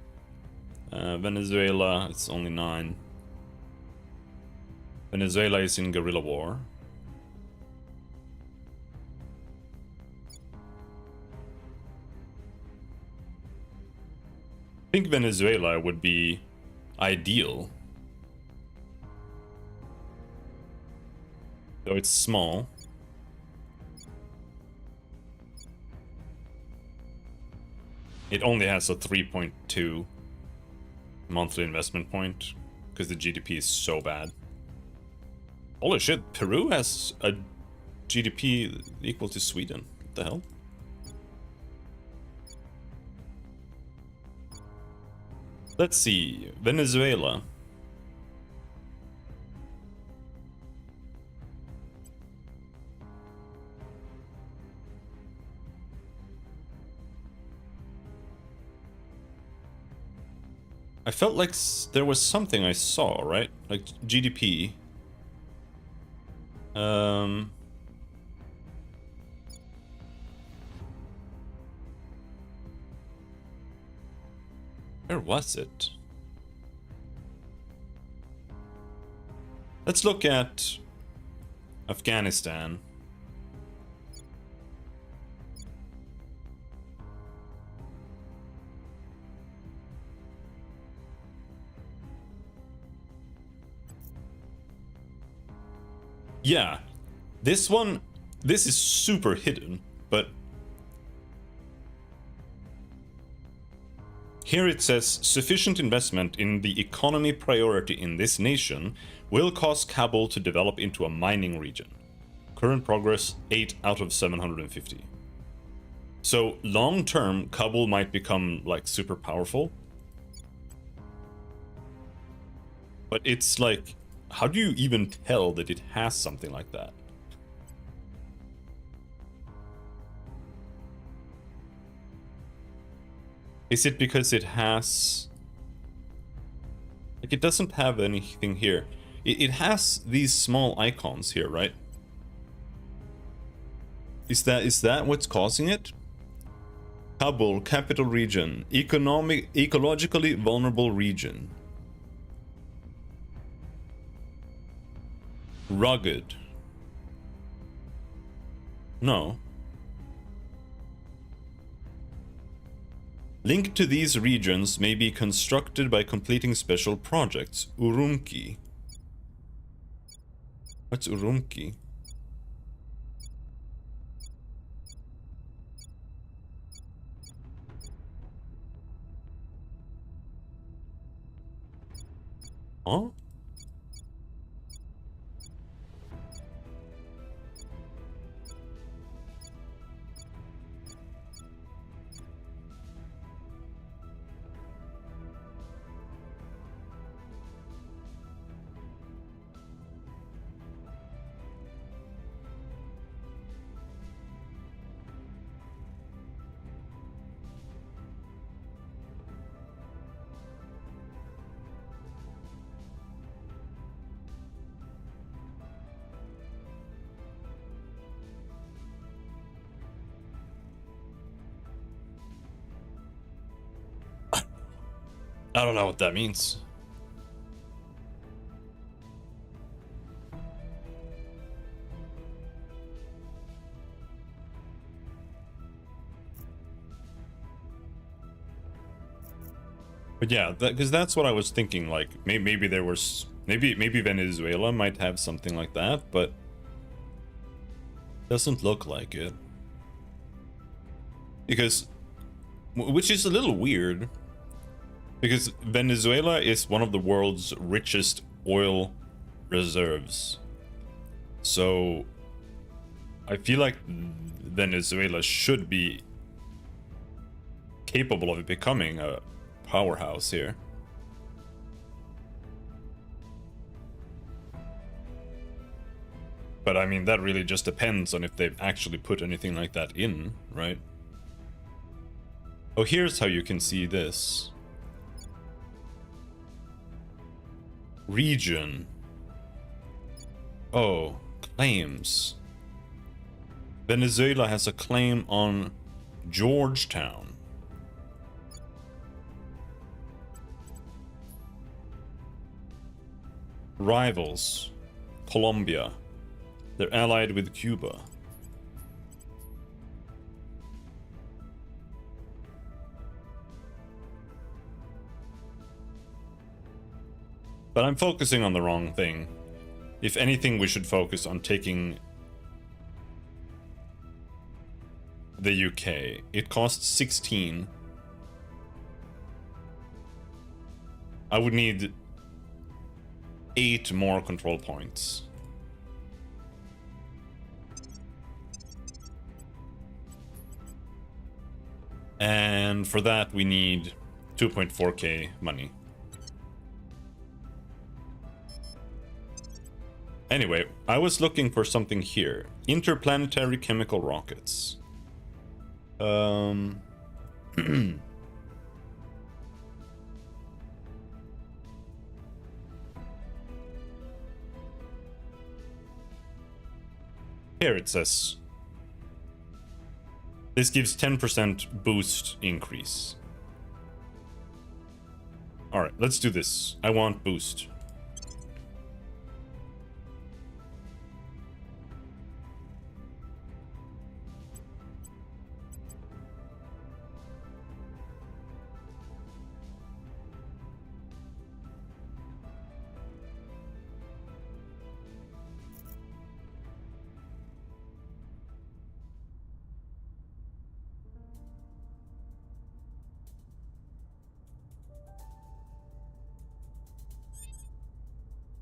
Venezuela, it's only 9. Venezuela is in guerrilla war. I think Venezuela would be ideal. Though it's small. It only has a 3.2 monthly investment point because the GDP is so bad. Holy shit, Peru has a GDP equal to Sweden. What the hell? Let's see, Venezuela. I felt like there was something I saw, right? Like GDP. Where was it? Let's look at Afghanistan. Yeah, this is super hidden, but here it says sufficient investment in the economy priority in this nation will cause Kabul to develop into a mining region. Current progress 8 out of 750. So long term, Kabul might become like super powerful. But it's like, how do you even tell that it has something like that? Is it because it has... Like, it doesn't have anything here. It has these small icons here, right? Is that what's causing it? Kabul, capital region. Ecologically vulnerable region. Rugged. No. Link to these regions may be constructed by completing special projects. Urumqi. What's Urumqi? Huh? I don't know what that means. But yeah, because that's what I was thinking. Like maybe there was maybe Venezuela might have something like that, but doesn't look like it. Because, which is a little weird, because Venezuela is one of the world's richest oil reserves. So I feel like Venezuela should be capable of becoming a powerhouse here. But I mean, that really just depends on if they've actually put anything like that in, right? Oh, here's how you can see this. Region. Oh, claims. Venezuela has a claim on Georgetown. Rivals. Colombia. They're allied with Cuba. But I'm focusing on the wrong thing. If anything, we should focus on taking the UK. It costs 16. I would need 8 more control points. And for that, we need 2.4k money. Anyway, I was looking for something here. Interplanetary chemical rockets. Here it says. This gives 10% boost increase. Alright, let's do this. I want boost.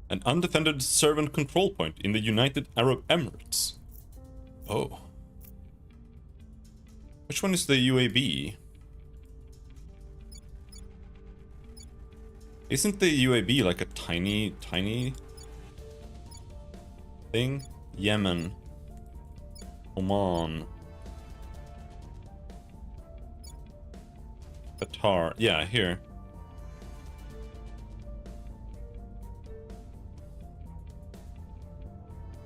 An undefended servant control point in the United Arab Emirates. Oh. Which one is the UAB? Isn't the UAB like a tiny thing? Yemen. Oman. Qatar. Yeah, here.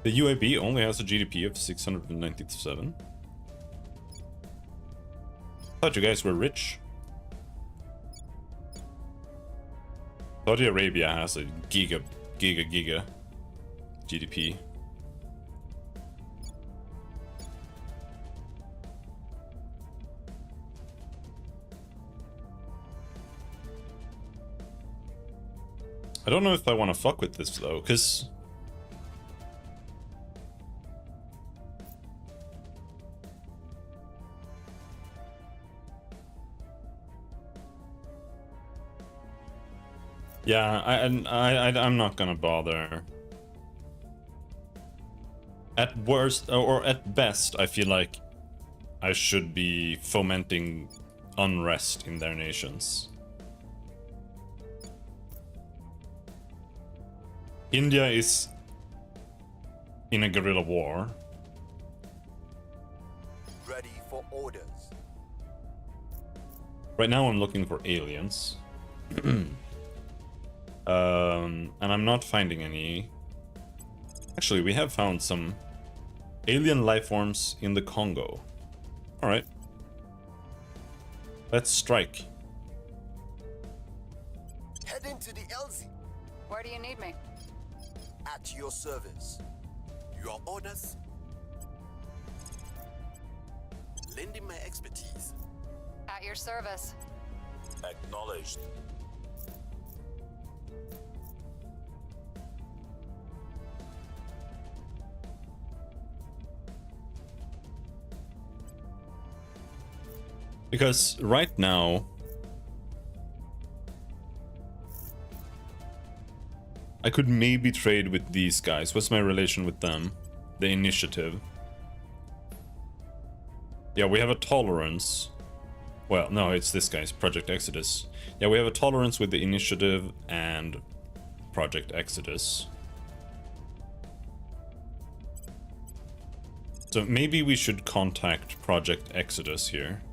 The UAB only has a GDP of 697. Thought you guys were rich. Saudi Arabia has a giga GDP. I don't know if I want to fuck with this though, because yeah, I'm not gonna bother. At worst, or at best, I feel like I should be fomenting unrest in their nations. India is in a guerrilla war. Ready for orders. Right now I'm looking for aliens. And I'm not finding any. Actually, we have found some alien life forms in the Congo. Alright. Let's strike. Head into the LZ. Where do you need me? At your service. Your orders. Lending my expertise. At your service. Acknowledged. Because right now, I could maybe trade with these guys. What's my relation with them? The initiative. Yeah, we have a tolerance. Well, no, it's this guy's Project Exodus. Yeah, we have a tolerance with the initiative and Project Exodus. So maybe we should contact Project Exodus here.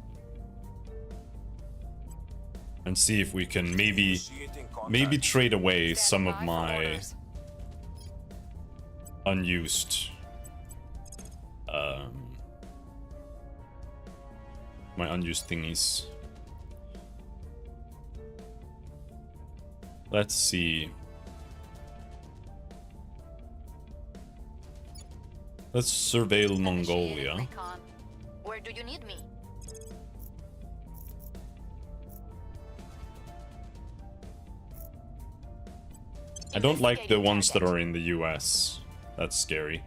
And see if we can maybe trade away some of my unused thingies. Let's see. Let's surveil Mongolia. Recon. Where do you need me? I don't like the ones that are in the US. That's scary.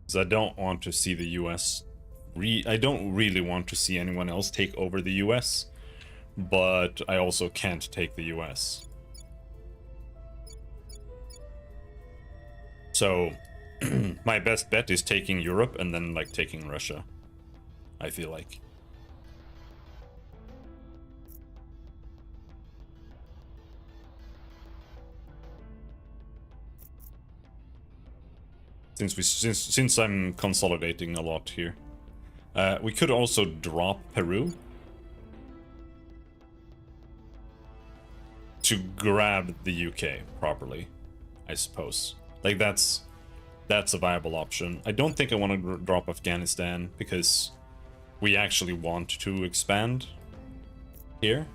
Because I don't want to see the US. I don't really want to see anyone else take over the US. But I also can't take the US. So my best bet is taking Europe and then like taking Russia, I feel like. Since I'm consolidating a lot here. We could also drop Peru to grab the UK properly, I suppose. Like that's a viable option. I don't think I want to drop Afghanistan because we actually want to expand here.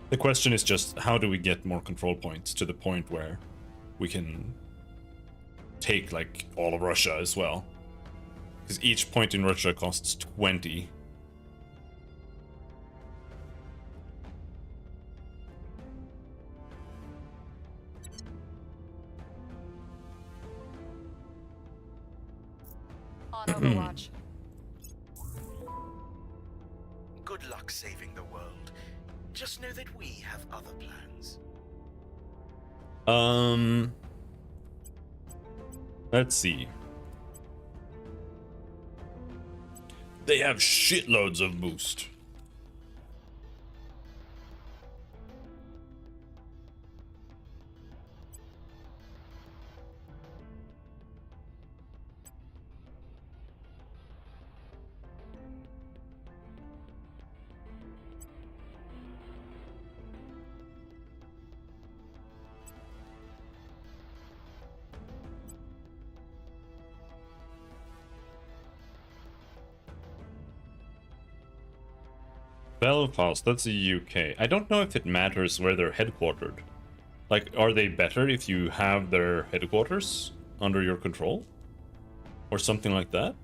The question is just how do we get more control points to the point where we can take like all of Russia as well. Because each point in Russia costs 20. On Overwatch. Good luck saving the world. Just know that we have other plans. Let's see. They have shitloads of boost. Belfast, that's the UK. I don't know if it matters where they're headquartered. Like, are they better if you have their headquarters under your control? Or something like that?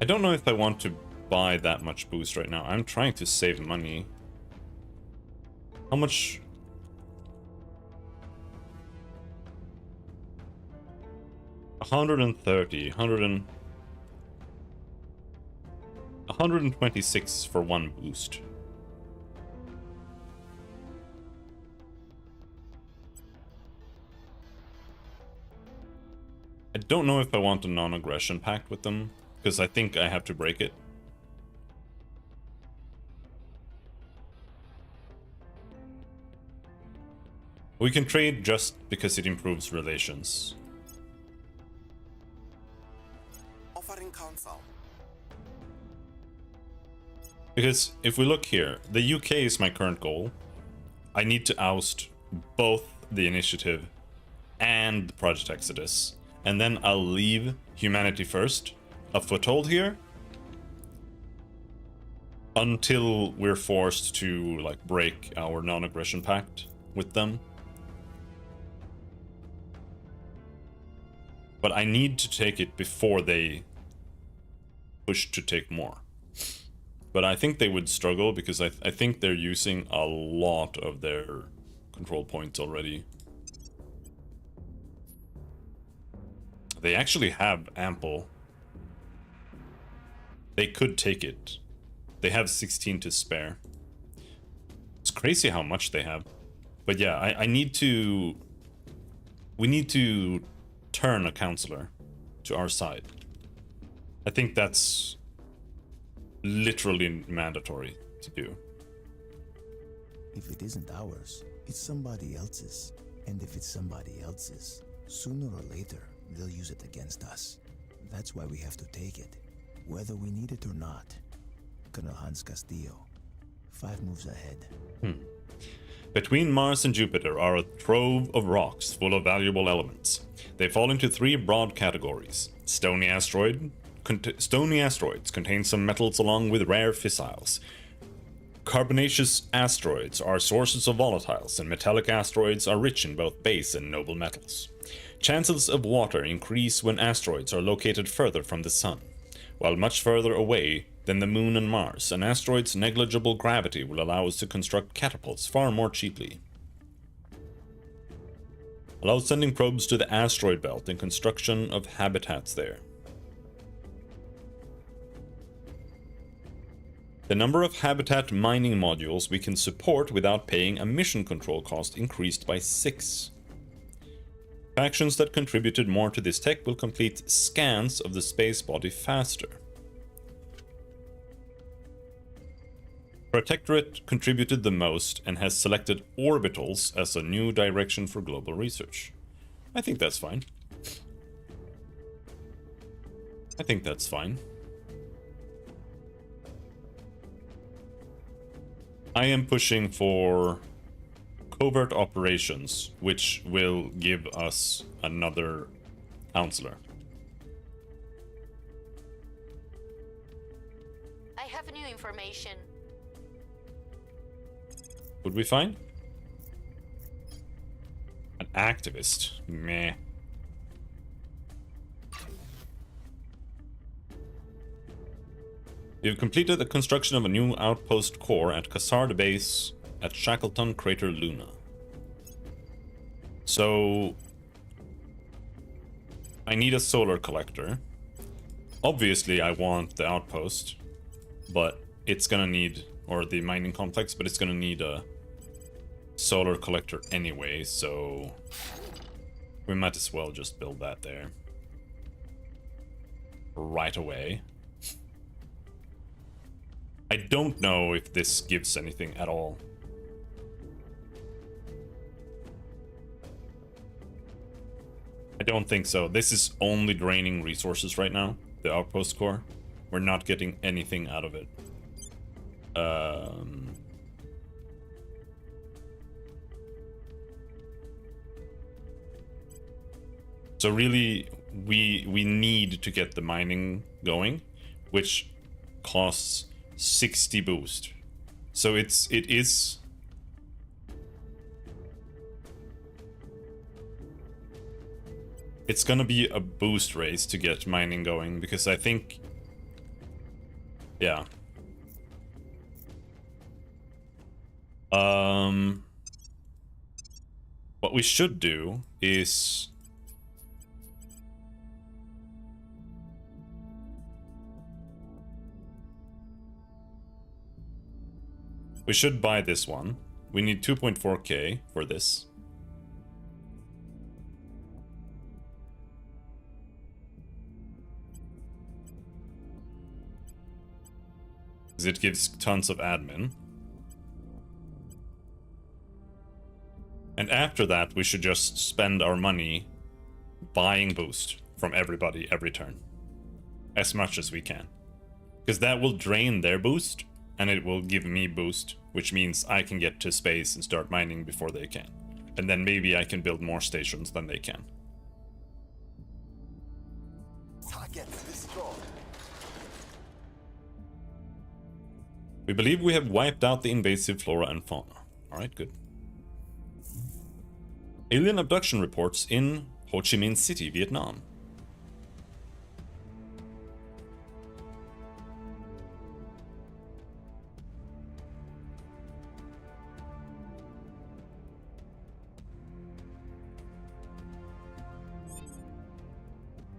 I don't know if I want to buy that much boost right now. I'm trying to save money. How much? $130, 126 for one boost. I don't know if I want a non-aggression pact with them, because I think I have to break it. We can trade just because it improves relations. Offering counsel. Because if we look here, the UK is my current goal. I need to oust both the initiative and Project Exodus. and then I'll leave humanity first a foothold here until we're forced to like break our non-aggression pact with them. But I need to take it before they push to take more. But I think they would struggle because I think they're using a lot of their control points already. They actually have ample. They could take it. They have 16 to spare. It's crazy how much they have. But yeah, I need to... We need to turn a counselor to our side. I think that's literally mandatory to do. If it isn't ours, it's somebody else's. And if it's somebody else's, sooner or later, they'll use it against us. That's why we have to take it, whether we need it or not. Colonel Hans Castillo, 5 moves ahead. Between Mars and Jupiter are a trove of rocks full of valuable elements. They fall into 3 broad categories. Stony asteroids contain some metals along with rare fissiles. Carbonaceous asteroids are sources of volatiles, and metallic asteroids are rich in both base and noble metals. Chances of water increase when asteroids are located further from the Sun. While much further away than the Moon and Mars, an asteroid's negligible gravity will allow us to construct catapults far more cheaply. Allow sending probes to the asteroid belt and construction of habitats there. The number of habitat mining modules we can support without paying a mission control cost increased by 6. Factions that contributed more to this tech will complete scans of the space body faster. Protectorate contributed the most and has selected orbitals as a new direction for global research. I think that's fine. I think that's fine. I am pushing for covert operations, which will give us another counselor. I have new information. Would we find? An activist? Meh. You've completed the construction of a new outpost core at Cassard Base at Shackleton Crater Luna. So I need a solar collector. Obviously I want the outpost, but it's gonna need, or the mining complex, but it's gonna need a solar collector anyway, so we might as well just build that there right away. I don't know if this gives anything at all. I don't think so. This is only draining resources right now, the outpost core. We're not getting anything out of it. So really, we need to get the mining going, which costs 60 boost. So it is it's gonna be a boost race to get mining going, because I think, yeah. What we should do is we should buy this one. We need 2.4k for this. Because it gives tons of admin. And after that, we should just spend our money buying boost from everybody every turn. As much as we can. Because that will drain their boost, and it will give me boost, which means I can get to space and start mining before they can. And then maybe I can build more stations than they can. We believe we have wiped out the invasive flora and fauna. Alright, good. Alien abduction reports in Ho Chi Minh City, Vietnam.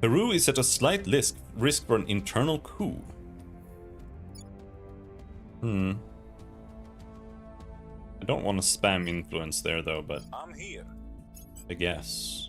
Peru is at a slight risk for an internal coup. I don't want to spam influence there though, but I'm here. I guess.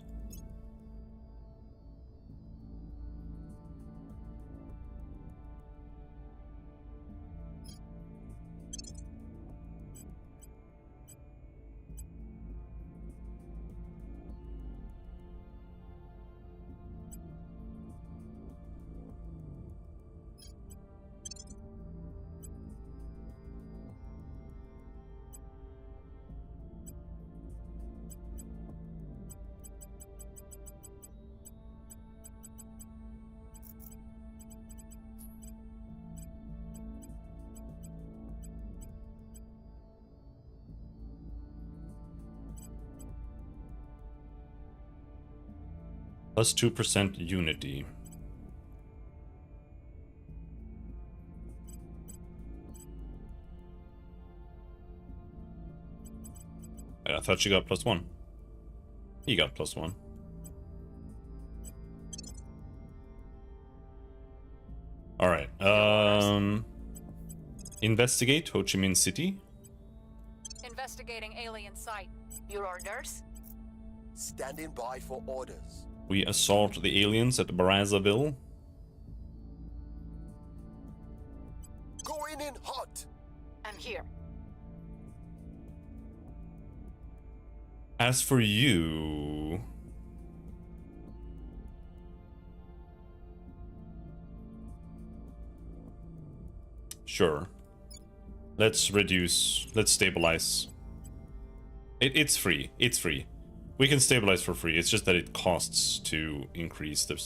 Plus 2% unity. I thought she got +1. He got +1. Alright, investigate Ho Chi Minh City. Investigating alien site. Your orders? Standing by for orders. We assault the aliens at Brazzaville. Going in hot. I'm here. As for you... Sure. Let's stabilize. It's free. It's free. We can stabilize for free. It's just that it costs to increase the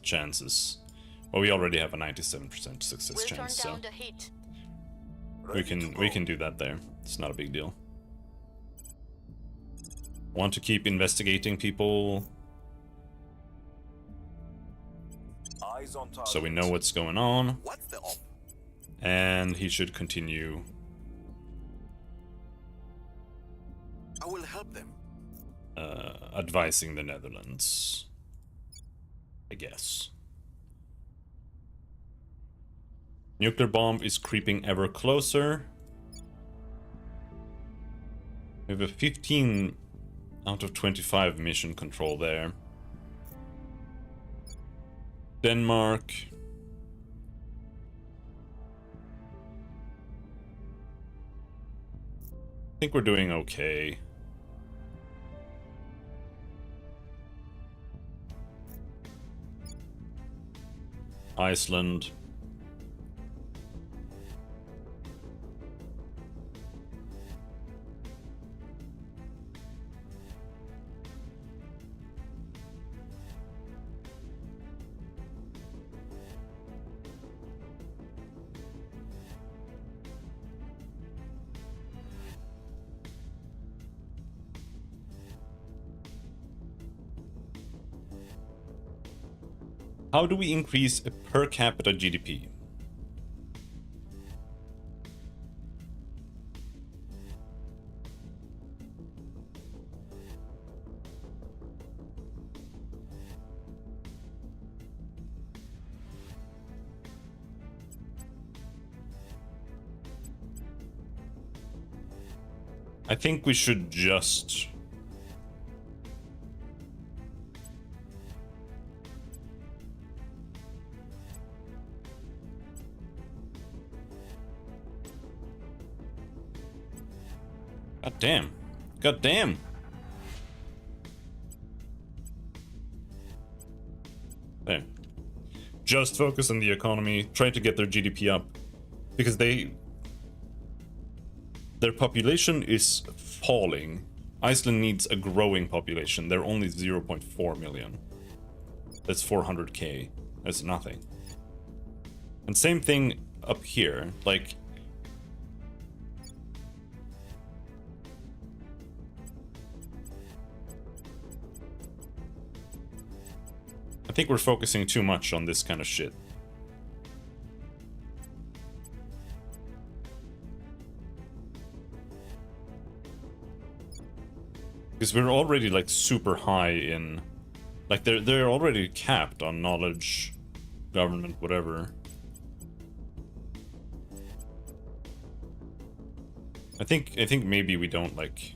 chances. Well, we already have a 97% success We'll chance, turn so down the heat. we can do that there. It's not a big deal. Want to keep investigating people Eyes on target. so we know what's going on, What's the op? and he should continue. I will help them. Advising the Netherlands, I guess. Nuclear bomb is creeping ever closer. We have a 15 out of 25 mission control there. Denmark. I think we're doing okay. Iceland. How do we increase a per capita GDP? I think we should just... God damn. God damn. There. Just focus on the economy, try to get their GDP up. Because their population is falling. Iceland needs a growing population. They're only 0.4 million. That's 400k. That's nothing. And same thing up here. Like, I think we're focusing too much on this kind of shit. Because we're already like super high in, like they're already capped on knowledge, government, whatever. I think maybe we don't like.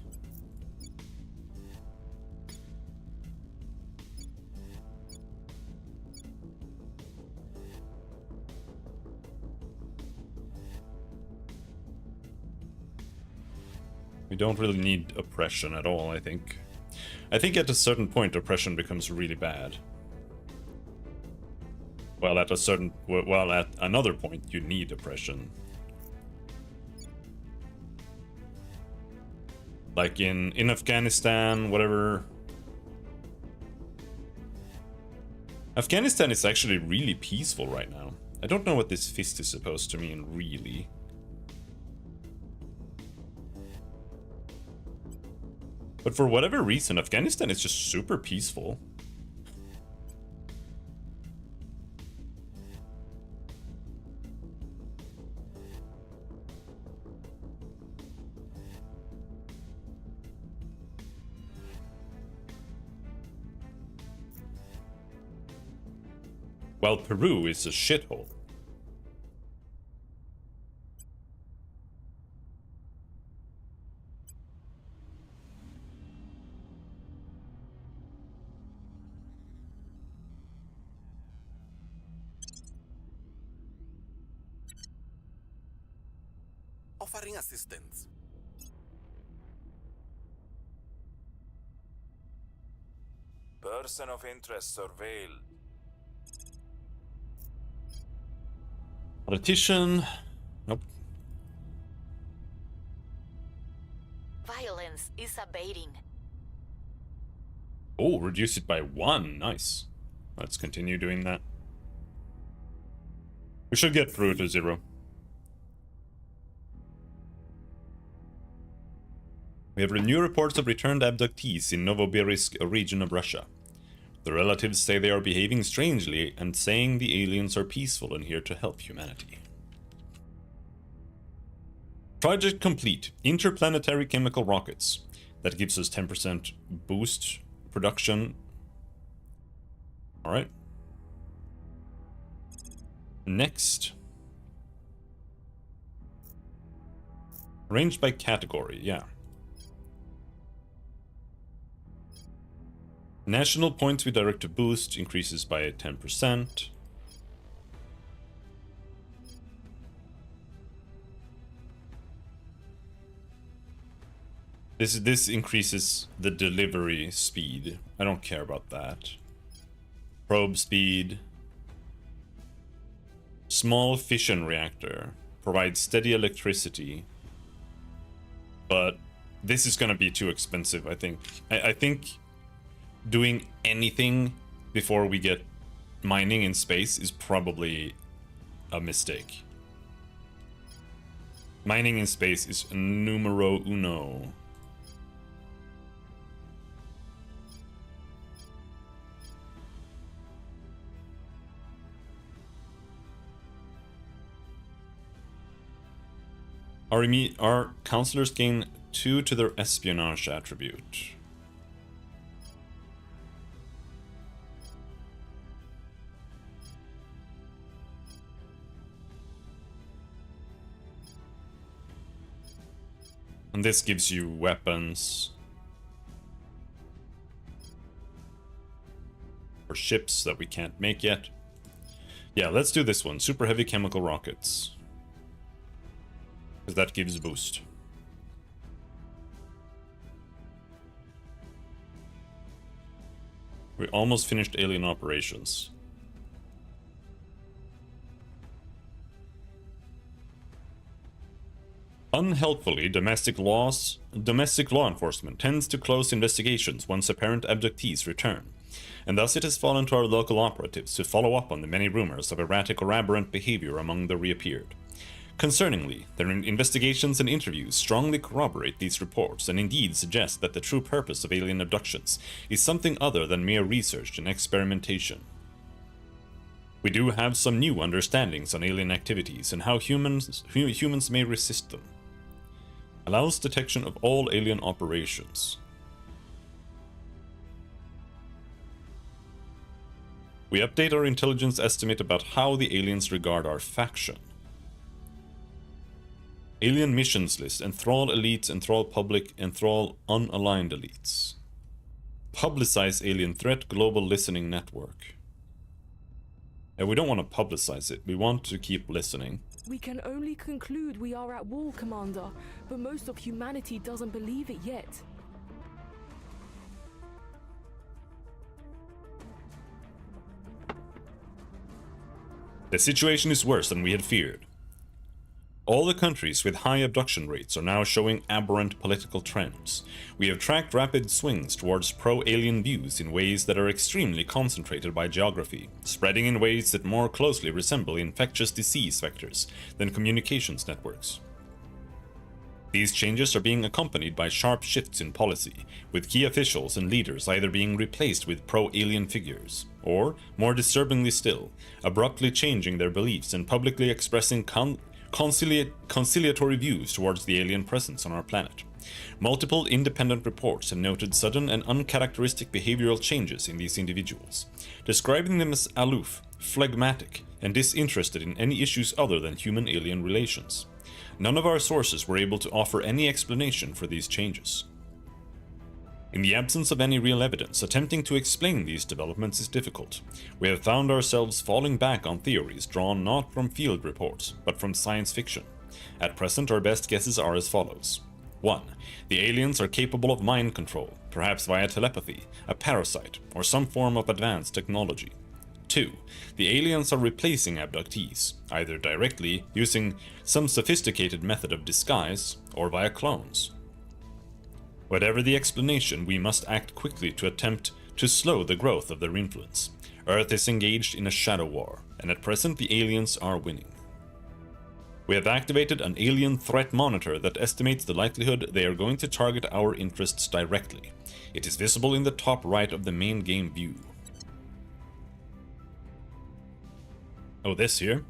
We don't really need oppression at all, I think. I think at a certain point oppression becomes really bad. Well, at another point you need oppression. Like in Afghanistan, whatever. Afghanistan is actually really peaceful right now. I don't know what this fist is supposed to mean, really. But for whatever reason, Afghanistan is just super peaceful. While Peru is a shithole. Offering assistance. Person of interest surveilled. Politician. Nope. Violence is abating. Oh, reduce it by 1. Nice. Let's continue doing that. We should get through to 0. We have new reports of returned abductees in Novosibirsk, a region of Russia. The relatives say they are behaving strangely and saying the aliens are peaceful and here to help humanity. Project complete. Interplanetary chemical rockets. That gives us 10% boost production. Alright. Next. Arranged by category, yeah. National points we direct to boost increases by 10%. This increases the delivery speed. I don't care about that. Probe speed. Small fission reactor. Provides steady electricity. But this is gonna be too expensive, I think. I think doing anything before we get mining in space is probably a mistake. Mining in space is numero uno. Our counselors gain 2 to their espionage attribute. And this gives you weapons for ships that we can't make yet. Yeah, let's do this one. Super heavy chemical rockets. Because that gives boost. We almost finished alien operations. Unhelpfully, domestic law enforcement tends to close investigations once apparent abductees return, and thus it has fallen to our local operatives to follow up on the many rumors of erratic or aberrant behavior among the reappeared. Concerningly, their investigations and interviews strongly corroborate these reports and indeed suggest that the true purpose of alien abductions is something other than mere research and experimentation. We do have some new understandings on alien activities and how humans may resist them. Allows detection of all alien operations. We update our intelligence estimate about how the aliens regard our faction. Alien missions list. Enthrall elites, enthrall public, enthrall unaligned elites. Publicize alien threat, global listening network. And we don't want to publicize it. We want to keep listening. We can only conclude we are at war, Commander, but most of humanity doesn't believe it yet. The situation is worse than we had feared. All the countries with high abduction rates are now showing aberrant political trends. We have tracked rapid swings towards pro-alien views in ways that are extremely concentrated by geography, spreading in ways that more closely resemble infectious disease vectors than communications networks. These changes are being accompanied by sharp shifts in policy, with key officials and leaders either being replaced with pro-alien figures, or, more disturbingly still, abruptly changing their beliefs and publicly expressing conciliatory views towards the alien presence on our planet. Multiple independent reports have noted sudden and uncharacteristic behavioral changes in these individuals, describing them as aloof, phlegmatic, and disinterested in any issues other than human-alien relations. None of our sources were able to offer any explanation for these changes. In the absence of any real evidence, attempting to explain these developments is difficult. We have found ourselves falling back on theories drawn not from field reports, but from science fiction. At present, our best guesses are as follows. 1. The aliens are capable of mind control, perhaps via telepathy, a parasite, or some form of advanced technology. 2. The aliens are replacing abductees, either directly, using some sophisticated method of disguise, or via clones. Whatever the explanation, we must act quickly to attempt to slow the growth of their influence. Earth is engaged in a shadow war, and at present the aliens are winning. We have activated an alien threat monitor that estimates the likelihood they are going to target our interests directly. It is visible in the top right of the main game view. Oh, this here?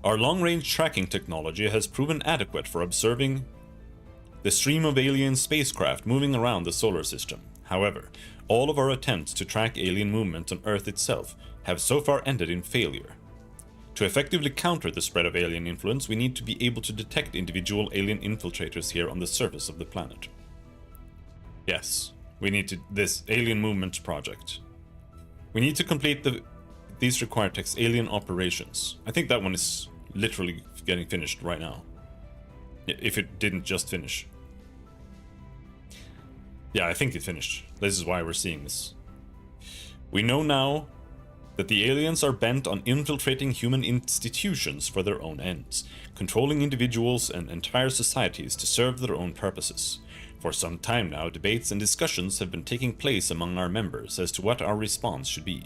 Our long-range tracking technology has proven adequate for observing the stream of alien spacecraft moving around the solar system. However, all of our attempts to track alien movement on Earth itself have so far ended in failure. To effectively counter the spread of alien influence, we need to be able to detect individual alien infiltrators here on the surface of the planet. Yes, we need this alien movement project. We need to complete these required text alien operations. I think that one is literally getting finished right now. If it didn't just finish. Yeah, I think it finished. This is why we're seeing this. We know now that the aliens are bent on infiltrating human institutions for their own ends, controlling individuals and entire societies to serve their own purposes. For some time now, debates and discussions have been taking place among our members as to what our response should be.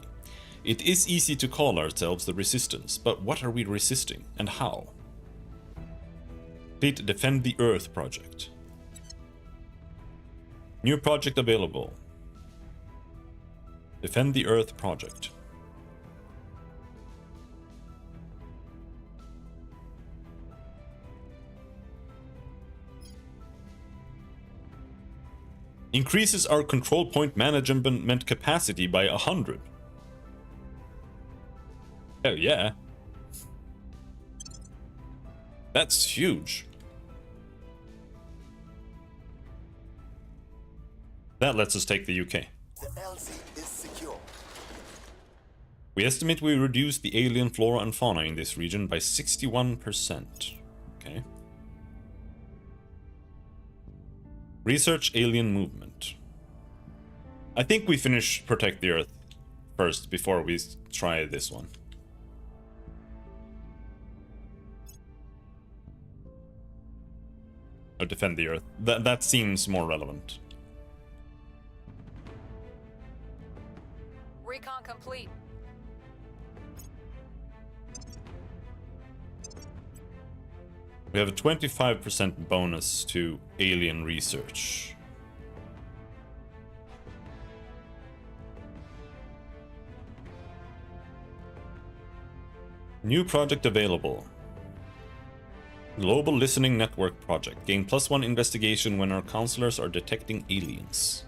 It is easy to call ourselves the Resistance, but what are we resisting, and how? Complete Defend the Earth project. New project available. Defend the Earth project. Increases our control point management capacity by 100. Oh yeah. That's huge. That lets us take the UK. The LZ is secure. We estimate we reduce the alien flora and fauna in this region by 61%. Okay. Research alien movement. I think we finish Protect the Earth first before we try this one. Or Defend the Earth. That seems more relevant. Recon complete. We have a 25% bonus to alien research. New project available. Global Listening Network Project. Gain +1 investigation when our counselors are detecting aliens.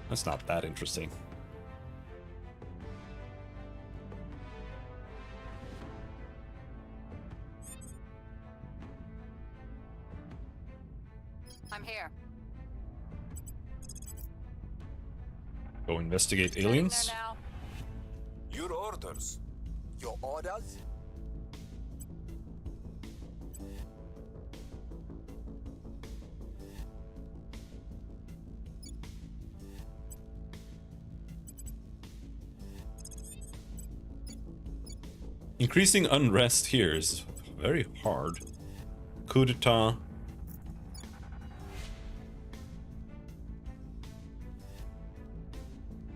That's not that interesting. I'm here. Go investigate Heading aliens? there now. Your orders. Your orders? Increasing unrest here is very hard. Coup d'etat.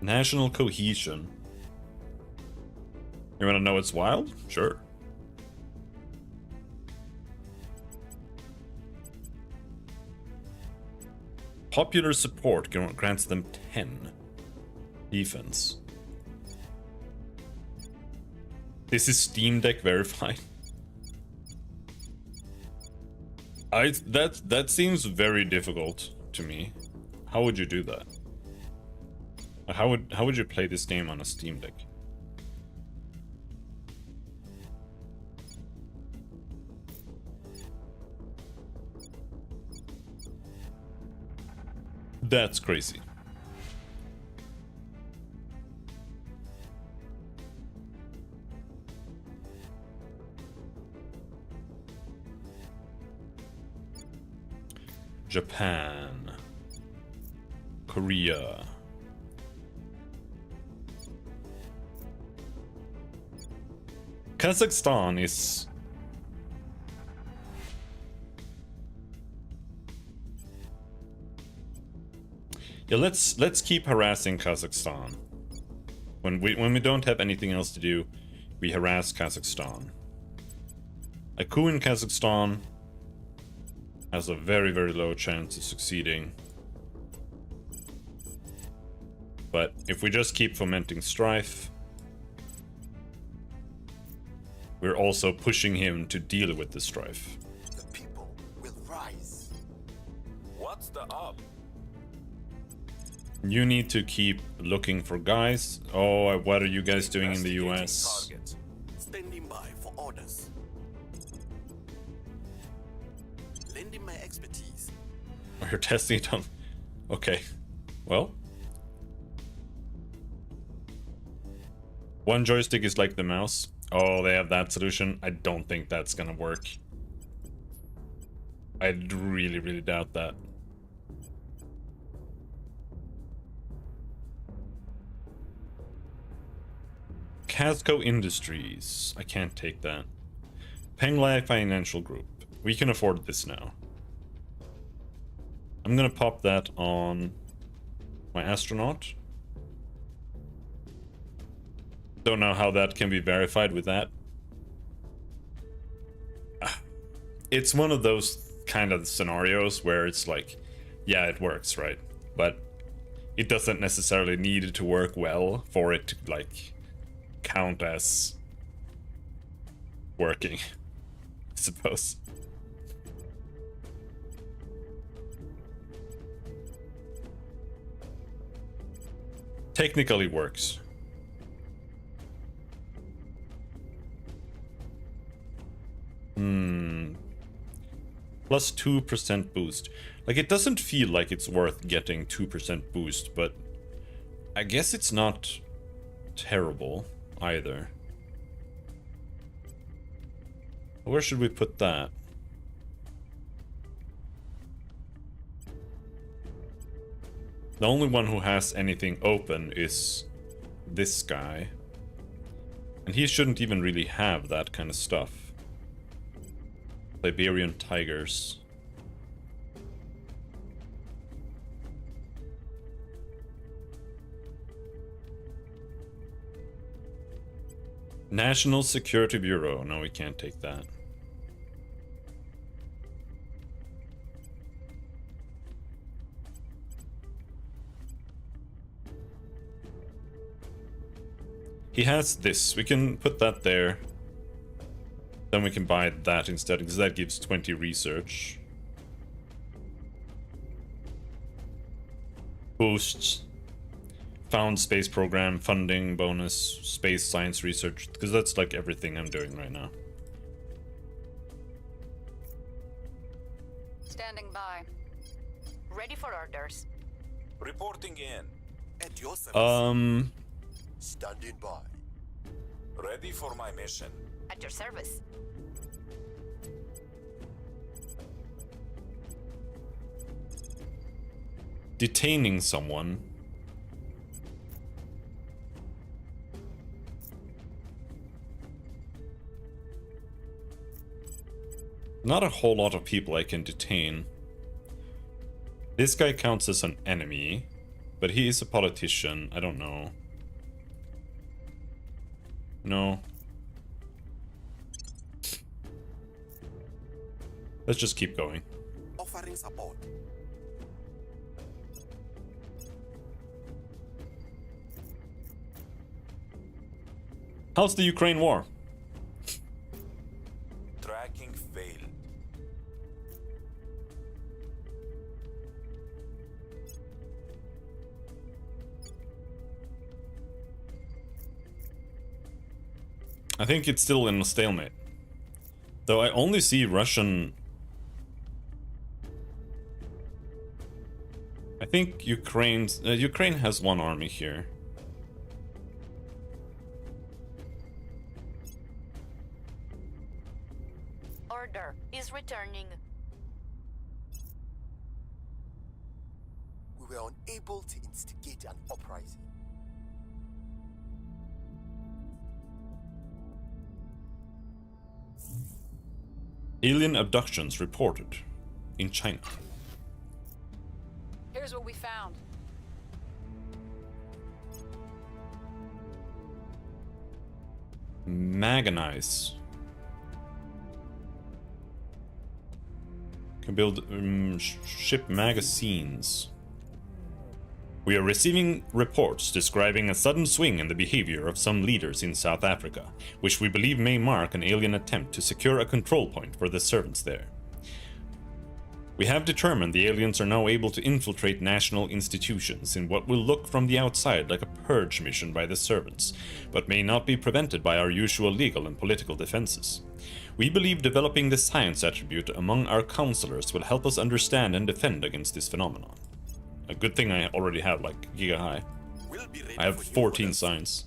National cohesion. You wanna know what's wild? Sure. Popular support grants them 10 defense. This is Steam Deck verified. That seems very difficult to me. How would you do that? How would you play this game on a Steam Deck? That's crazy. Japan, Korea. Kazakhstan is let's keep harassing Kazakhstan. When we don't have anything else to do, we harass Kazakhstan. A coup in Kazakhstan has a very, very low chance of succeeding. But if we just keep fomenting strife, we're also pushing him to deal with the strife. The people will rise. What's the up? You need to keep looking for guys. Oh, what are you guys doing in the US? Target. Standing by for orders. Lending my expertise. You're testing it on... Okay. Well. One joystick is like the mouse. Oh, they have that solution. I don't think that's gonna work. I really, really doubt that. Casco Industries. I can't take that. Penglai Financial Group. We can afford this now. I'm gonna pop that on my astronaut. Don't know how that can be verified with that. It's one of those kind of scenarios where it's like, yeah, it works, right? But it doesn't necessarily need it to work well for it to like count as working, I suppose. Technically works. Plus 2% boost. Like, it doesn't feel like it's worth getting 2% boost, but I guess it's not terrible either. Where should we put that? The only one who has anything open is this guy. And he shouldn't even really have that kind of stuff. Siberian tigers. National Security Bureau. No, we can't take that. He has this. We can put that there. Then we can buy that instead, because that gives 20 research. Boosts. Found space program, funding, bonus, space science research, because that's like everything I'm doing right now. Standing by. Ready for orders. Reporting in. At your service. Um, Standing by. Ready for my mission. At your service. detaining someone. Not a whole lot of people I can detain. This guy counts as an enemy, but he is a politician. I don't know. No. Let's just keep going. Offering support. How's the Ukraine war? Tracking failed. I think it's still in a stalemate. Though I only see Russian... I think Ukraine has one army here. Order is returning. We were unable to instigate an uprising. Alien abductions reported in China. Here's what we found. Manganize. Can build ship magazines. We are receiving reports describing a sudden swing in the behavior of some leaders in South Africa, which we believe may mark an alien attempt to secure a control point for the servants there. We have determined the aliens are now able to infiltrate national institutions in what will look from the outside like a purge mission by the servants, but may not be prevented by our usual legal and political defenses. We believe developing the science attribute among our counselors will help us understand and defend against this phenomenon. A good thing I already have like Giga High. We'll be ready I have for you 14 orders. science.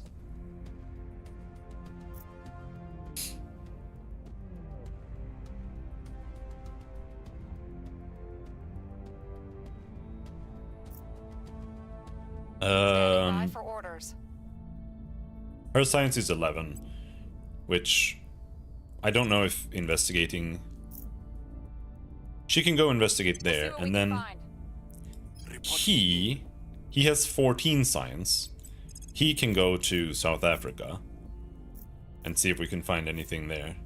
Standing by for orders. Her science is 11, which I don't know if investigating. She can go investigate We'll see there, what we and can then find. he has 14 science. He can go to South Africa and see if we can find anything there.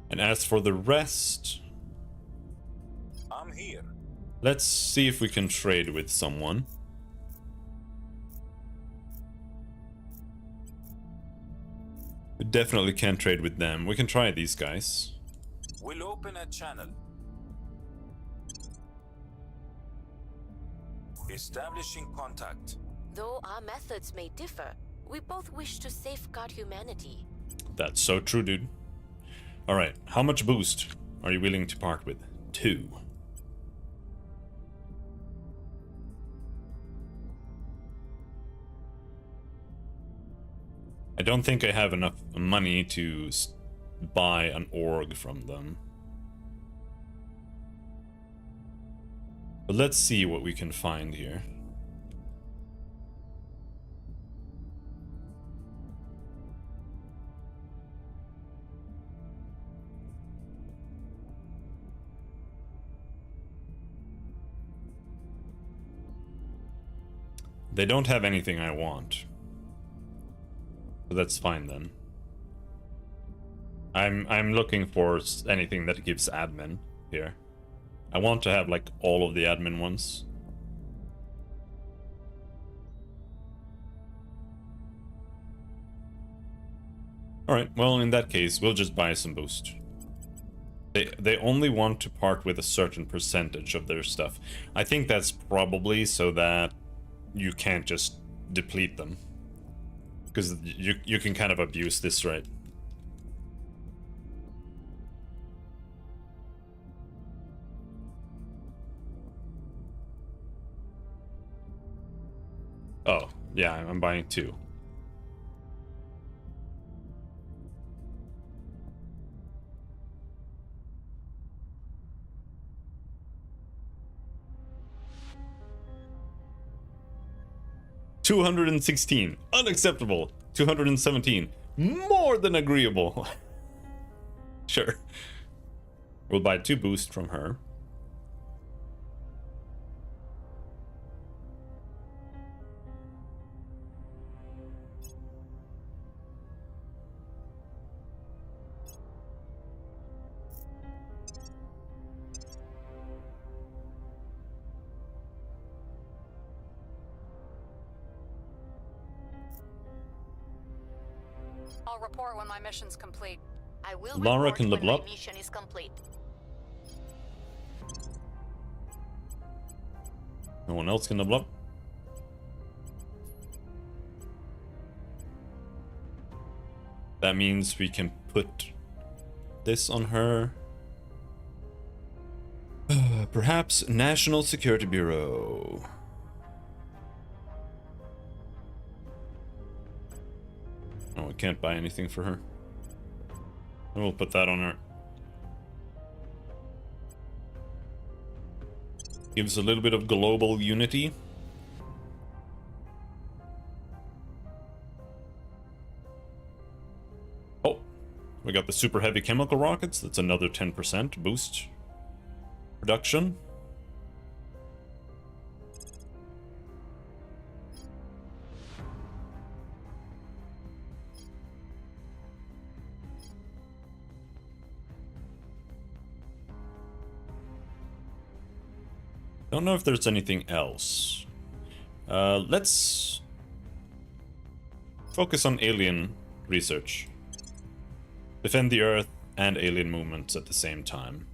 And as for the rest, I'm here. let's see if we can trade with someone. We definitely can't trade with them. We can try these guys. We'll open a channel. Establishing contact. Though our methods may differ, we both wish to safeguard humanity. That's so true, dude. Alright, how much boost are you willing to part with? 2. I don't think I have enough money to buy an org from them. But let's see what we can find here. They don't have anything I want. So that's fine then. I'm looking for anything that gives admin here. I want to have like all of the admin ones. Alright, well, in that case, we'll just buy some boost. They only want to part with a certain percentage of their stuff. I think that's probably so that you can't just deplete them. Because you can kind of abuse this, right? Oh, yeah, I'm buying 2. $216, unacceptable. 217, more than agreeable. Sure. We'll buy 2 boosts from her. I'll report when my mission's complete. I will Lara report can when level my up. mission is complete. No one else can level up. That means we can put this on her. Perhaps National Security Bureau. Oh, I can't buy anything for her. We'll put that on her. Gives a little bit of global unity. Oh, we got the super heavy chemical rockets. That's another 10% boost. Production. Don't know if there's anything else. Let's focus on alien research. Defend the Earth and alien movements at the same time.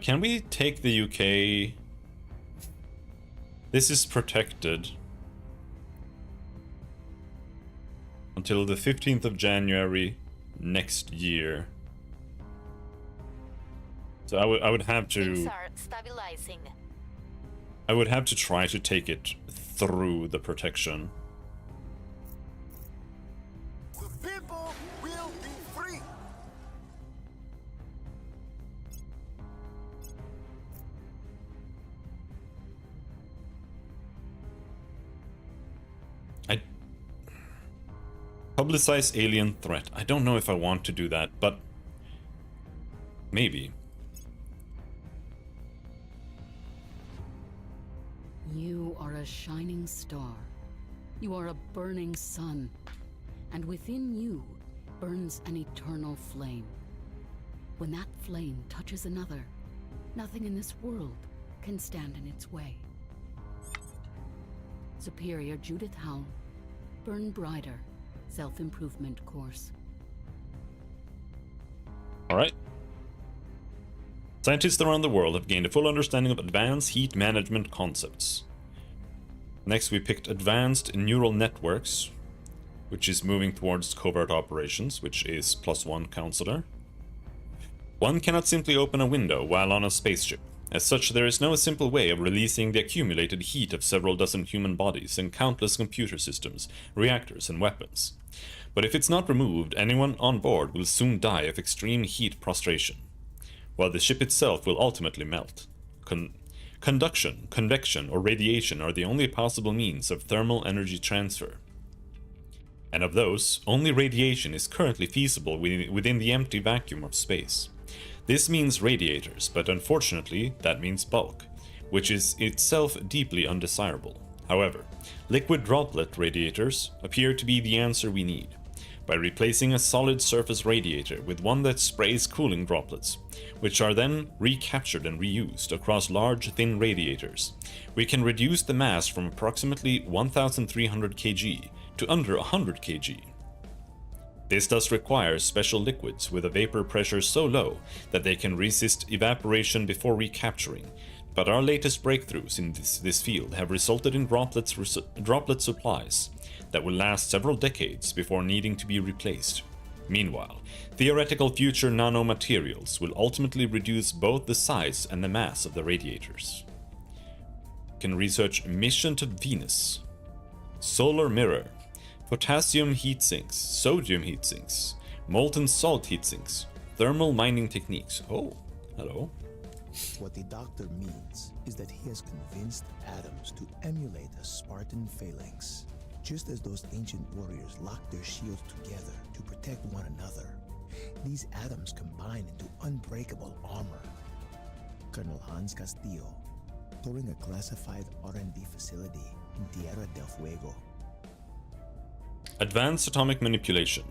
Can we take the UK? This is protected until the 15th of January next year. So I would have Things to are stabilizing. I would have to try to take it through the protection. The people will be free. I publicize alien threat. I don't know if I want to do that, but maybe. You are a shining star. You are a burning sun. And within you burns an eternal flame. When that flame touches another, nothing in this world can stand in its way. Superior Judith Howe, Burn Brighter, Self-Improvement Course. Alright. Scientists around the world have gained a full understanding of advanced heat management concepts. Next we picked Advanced Neural Networks, which is moving towards covert operations, which is +1 counselor. One cannot simply open a window while on a spaceship. As such, there is no simple way of releasing the accumulated heat of several dozen human bodies and countless computer systems, reactors, and weapons. But if it's not removed, anyone on board will soon die of extreme heat prostration, while the ship itself will ultimately melt. Conduction, convection, or radiation are the only possible means of thermal energy transfer. And of those, only radiation is currently feasible within the empty vacuum of space. This means radiators, but unfortunately that means bulk, which is itself deeply undesirable. However, liquid droplet radiators appear to be the answer we need. by replacing a solid surface radiator with one that sprays cooling droplets, which are then recaptured and reused across large, thin radiators. We can reduce the mass from approximately 1,300 kg to under 100 kg. This thus requires special liquids with a vapor pressure so low that they can resist evaporation before recapturing, but our latest breakthroughs in this field have resulted in droplet supplies that will last several decades before needing to be replaced. Meanwhile, theoretical future nanomaterials will ultimately reduce both the size and the mass of the radiators. Can research mission to Venus, solar mirror, potassium heat sinks, sodium heat sinks, molten salt heat sinks, thermal mining techniques. Oh, hello. What the doctor means is that he has convinced atoms to emulate a Spartan phalanx. Just as those ancient warriors locked their shields together to protect one another, these atoms combine into unbreakable armor. Colonel Hans Castillo, touring a classified R&D facility in Tierra del Fuego. Advanced atomic manipulation.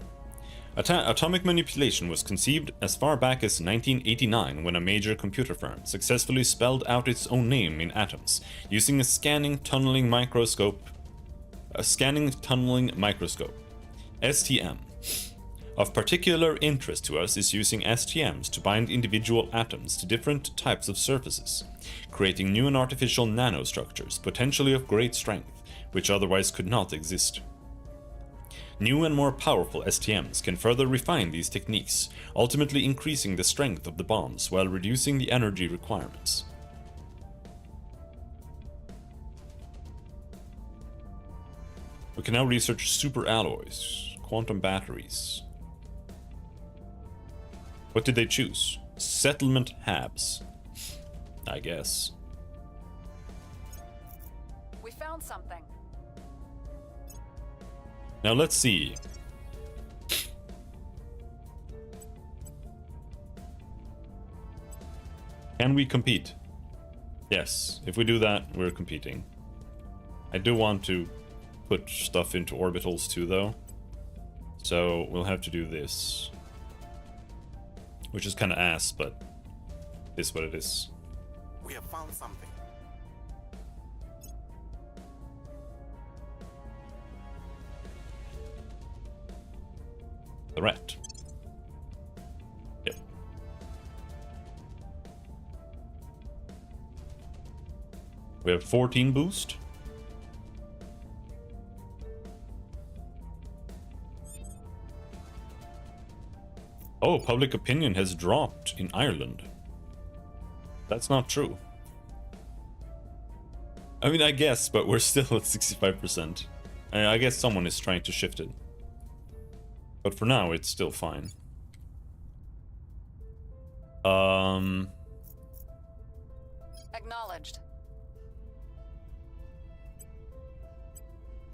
Atomic manipulation was conceived as far back as 1989 when a major computer firm successfully spelled out its own name in atoms using a scanning tunneling microscope, STM. Of particular interest to us is using STMs to bind individual atoms to different types of surfaces, creating new and artificial nanostructures, potentially of great strength, which otherwise could not exist. New and more powerful STMs can further refine these techniques, ultimately increasing the strength of the bombs while reducing the energy requirements. We can now research super alloys, quantum batteries. What did they choose? Settlement habs, I guess. We found something. Now let's see. Can we compete? Yes, if we do that, we're competing. I do want to put stuff into orbitals too, though. So we'll have to do this. Which is kind of ass, but is what it is. We have found something. The rat. Yep. We have 14 boost. Oh, public opinion has dropped in Ireland. That's not true. I mean, I guess, but we're still at 65%. I guess someone is trying to shift it. But for now, it's still fine. Acknowledged.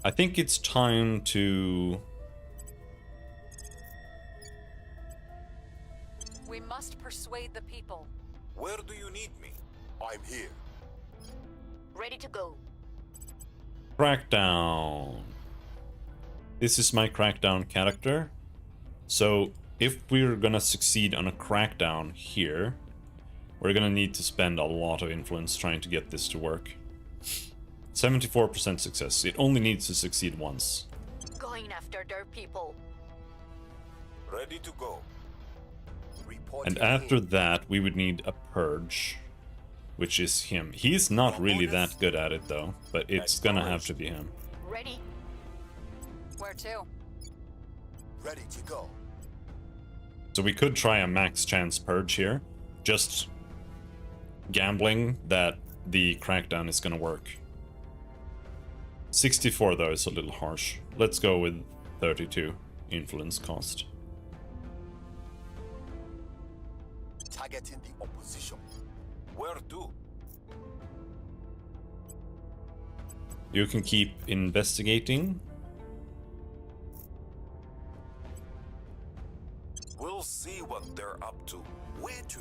I think it's time to... We must persuade the people. Where do you need me? I'm here. Ready to go. Crackdown. This is my crackdown character. So if we're gonna succeed on a crackdown here, we're gonna need to spend a lot of influence trying to get this to work. 74% success. It only needs to succeed once. Going after their people. Ready to go. And after that, we would need a purge, which is him. He's not really that good at it, though, but it's gonna have to be him. Ready? Where to? Ready to go. So we could try a max chance purge here, just gambling that the crackdown is gonna work. 64, though, is a little harsh. Let's go with 32 influence cost. Targeting the opposition. Where to? You can keep investigating. We'll see what they're up to. Where to?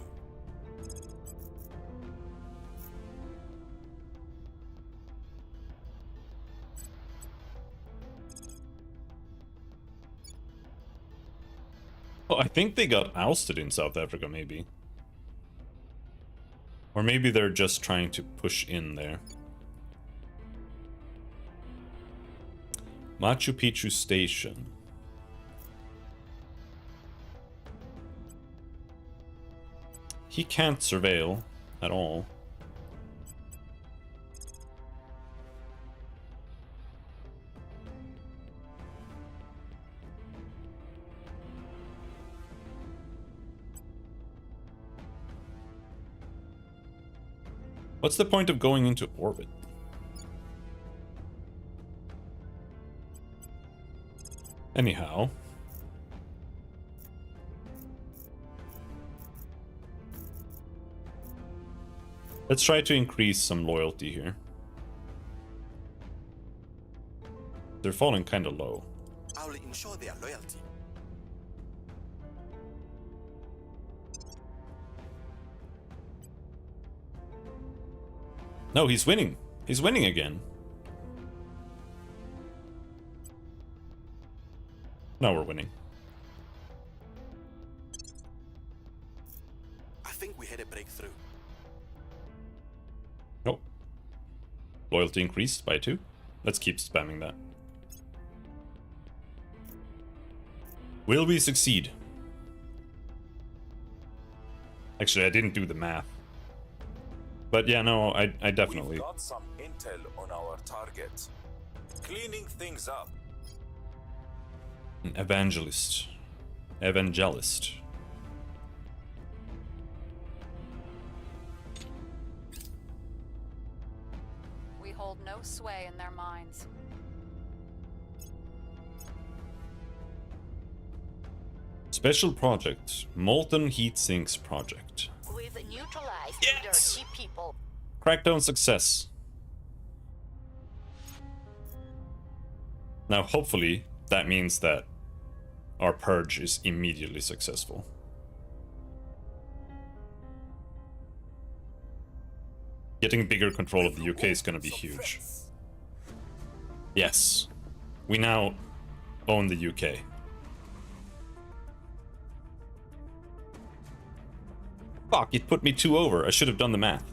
Oh, I think they got ousted in South Africa, maybe. Or maybe they're just trying to push in there. Machu Picchu Station. He can't surveil at all. What's the point of going into orbit? Anyhow. Let's try to increase some loyalty here. They're falling kind of low. I'll ensure their loyalty. No, he's winning. He's winning again. Now we're winning. I think we had a breakthrough. Oh. Loyalty increased by 2. Let's keep spamming that. Will we succeed? Actually, I didn't do the math. But yeah, no, I definitely... We've got some intel on our target. Cleaning things up. An evangelist. Evangelist. We hold no sway in their minds. Special project. Molten Heat Sinks project. We've neutralized Yes! dirty people. Crackdown success. Now, hopefully, that means that our purge is immediately successful. Getting bigger control of the UK is going to be huge. Yes. We now own the UK. Fuck, it put me 2 over. I should have done the math.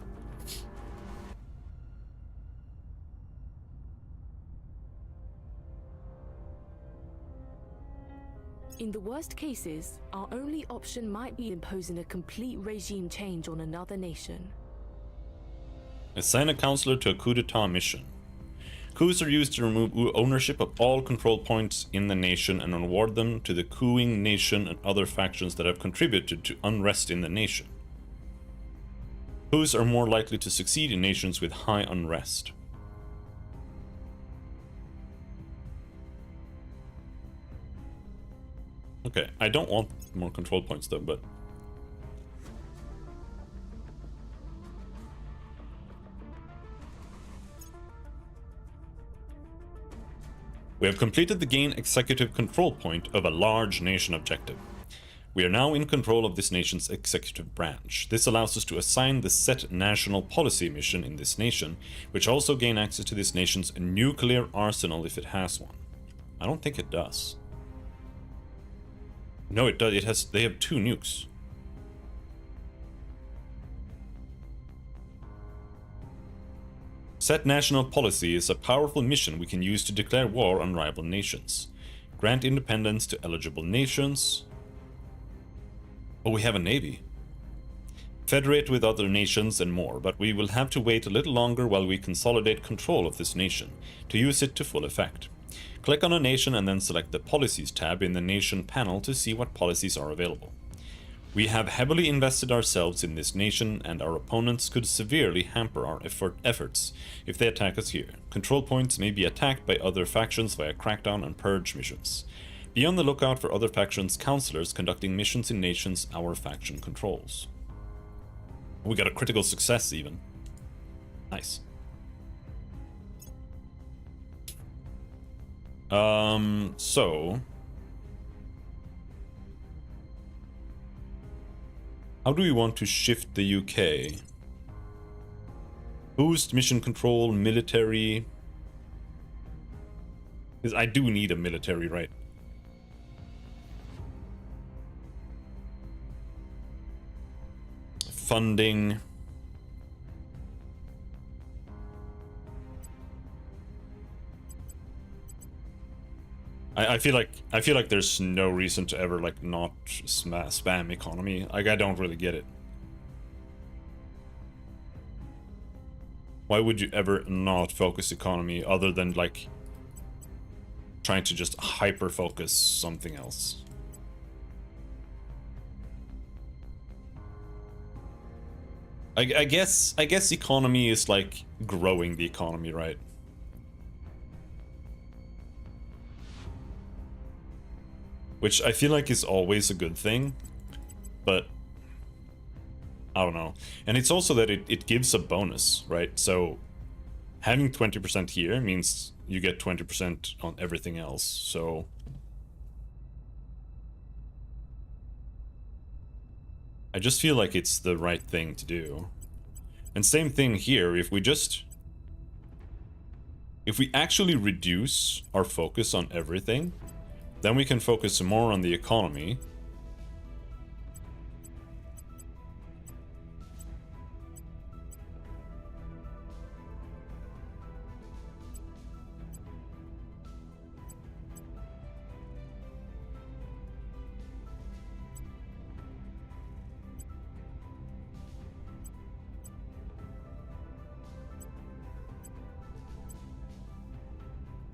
In the worst cases, our only option might be imposing a complete regime change on another nation. Assign a counselor to a coup d'etat mission. Coups are used to remove ownership of all control points in the nation and award them to the cooing nation and other factions that have contributed to unrest in the nation. Coups are more likely to succeed in nations with high unrest. Okay, I don't want more control points though, but... We have completed the gain executive control point of a large nation objective. We are now in control of this nation's executive branch. This allows us to assign the set national policy mission in this nation, which also gain access to this nation's nuclear arsenal if it has one. I don't think it does. No, it does. It has. They have 2 nukes. Set national policy is a powerful mission we can use to declare war on rival nations. Grant independence to eligible nations. Oh, we have a navy. Federate with other nations and more, but we will have to wait a little longer while we consolidate control of this nation to use it to full effect. Click on a nation and then select the Policies tab in the Nation panel to see what policies are available. We have heavily invested ourselves in this nation, and our opponents could severely hamper our efforts if they attack us here. Control points may be attacked by other factions via crackdown and purge missions. Be on the lookout for other factions' counselors conducting missions in nations our faction controls. We got a critical success even. Nice. So... how do we want to shift the UK? Boost mission control, military... because I do need a military, right? funding. I feel like there's no reason to ever like not spam economy. Like I don't really get it. Why would you ever not focus economy other than like trying to just hyper focus something else? I guess economy is like growing the economy, right? Which I feel like is always a good thing, but I don't know. And it's also that it gives a bonus, right? So having 20% here means you get 20% on everything else, so... I just feel like it's the right thing to do. And same thing here, if we actually reduce our focus on everything, then we can focus more on the economy.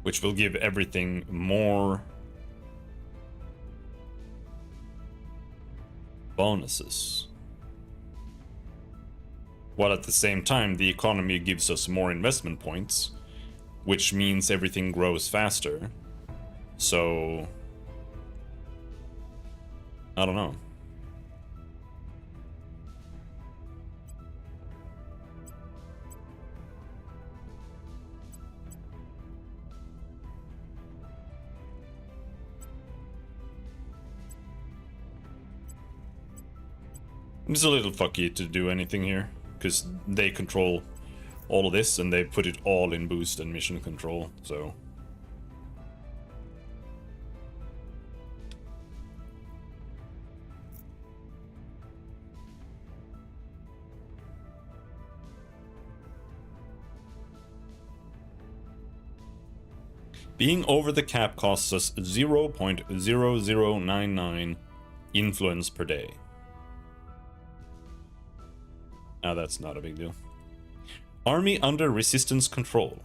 Which will give everything more bonuses. While at the same time, the economy gives us more investment points, which means everything grows faster. So... I don't know. It's a little fucky to do anything here, because they control all of this and they put it all in boost and mission control, so... Being over the cap costs us 0.0099 influence per day. Now that's not a big deal. Army under Resistance control.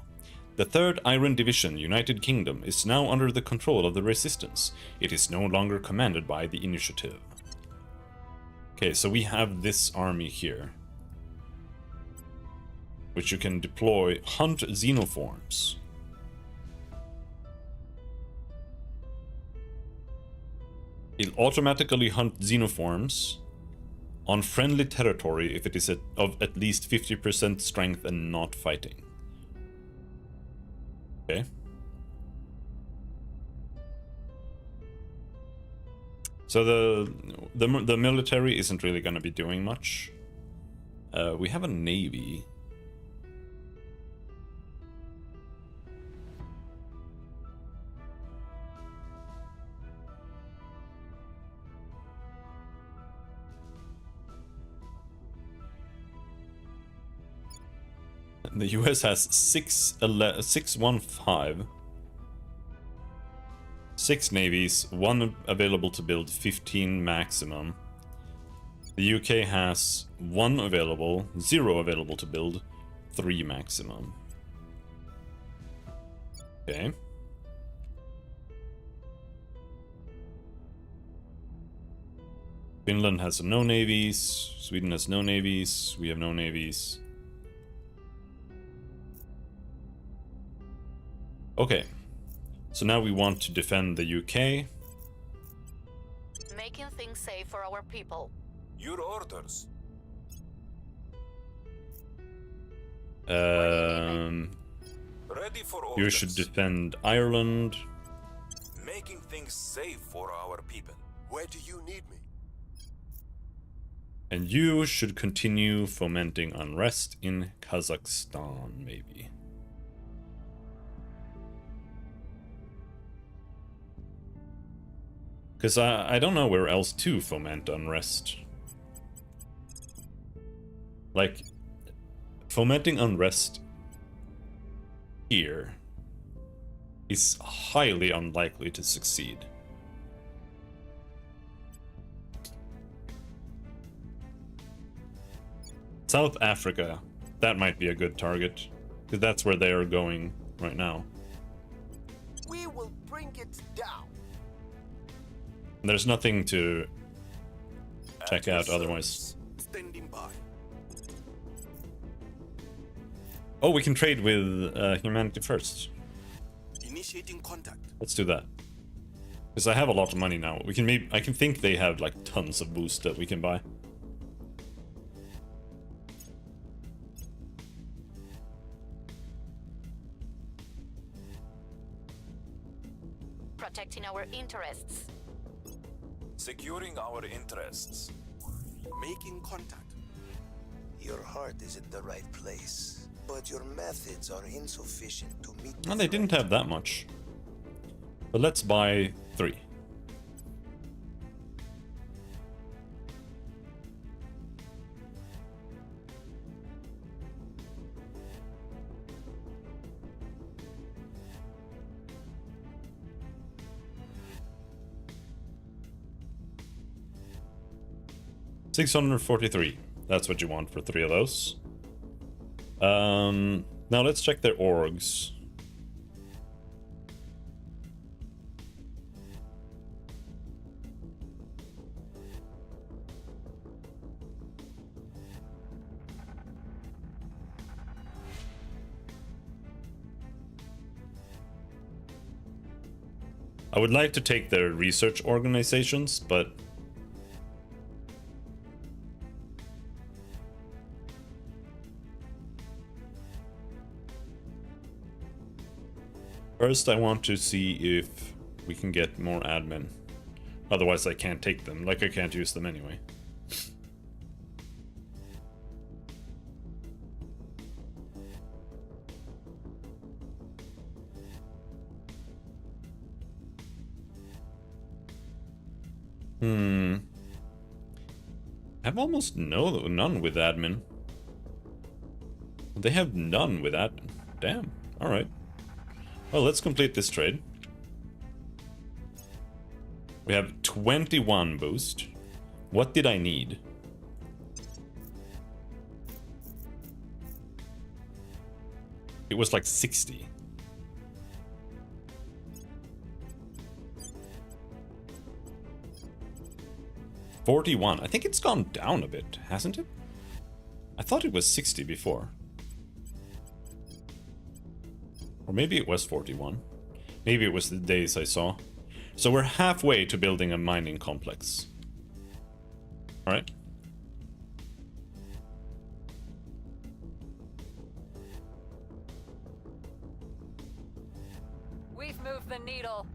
The 3rd Iron Division, United Kingdom, is now under the control of the Resistance. It is no longer commanded by the Initiative. Okay, so we have this army here, which you can deploy hunt xenoforms. It'll automatically hunt xenoforms on friendly territory if it is of at least 50% strength and not fighting. Okay. So the military isn't really going to be doing much. We have a navy. The US has 615. 6 navies, 1 available to build, 15 maximum. The UK has 1 available, 0 available to build, 3 maximum. Okay. Finland has no navies, Sweden has no navies, we have no navies. Okay, so now we want to defend the UK. Making things safe for our people. Your orders. Ready for orders. You should defend Ireland. Making things safe for our people. Where do you need me? And you should continue fomenting unrest in Kazakhstan, maybe. Because I don't know where else to foment unrest. Like, fomenting unrest here is highly unlikely to succeed. South Africa, that might be a good target, because that's where they are going right now. We will bring it down. There's nothing to check out otherwise. Standing by. Oh, we can trade with Humanity First. Initiating contact. Let's do that. Because I have a lot of money now. We can I can think they have like tons of boost that we can buy. Protecting our interests. Securing our interests. Making contact. Your heart is in the right place, but your methods are insufficient to meet the Well, they didn't have that much. But let's buy 3. $643. That's what you want for 3 of those. Now let's check their orgs. I would like to take their research organizations, but first I want to see if we can get more admin. Otherwise I can't take them, like I can't use them anyway. I have almost none with admin. They have none with that. Damn. Alright. Well, let's complete this trade. We have 21 boost. What did I need? It was like 60. $41. I think it's gone down a bit, hasn't it? I thought it was 60 before. Or maybe it was 41. Maybe it was the days I saw. So we're halfway to building a mining complex. Alright. We've moved the needle.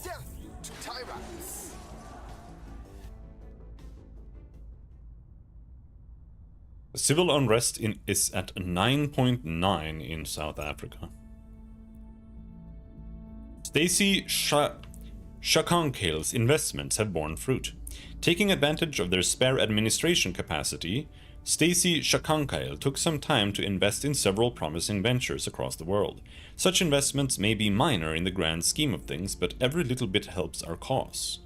Death to tyrants. Civil unrest is at 9.9 in South Africa. Stacey Shakonkale's investments have borne fruit. Taking advantage of their spare administration capacity, Stacey Shakonkale took some time to invest in several promising ventures across the world. Such investments may be minor in the grand scheme of things, but every little bit helps our cause.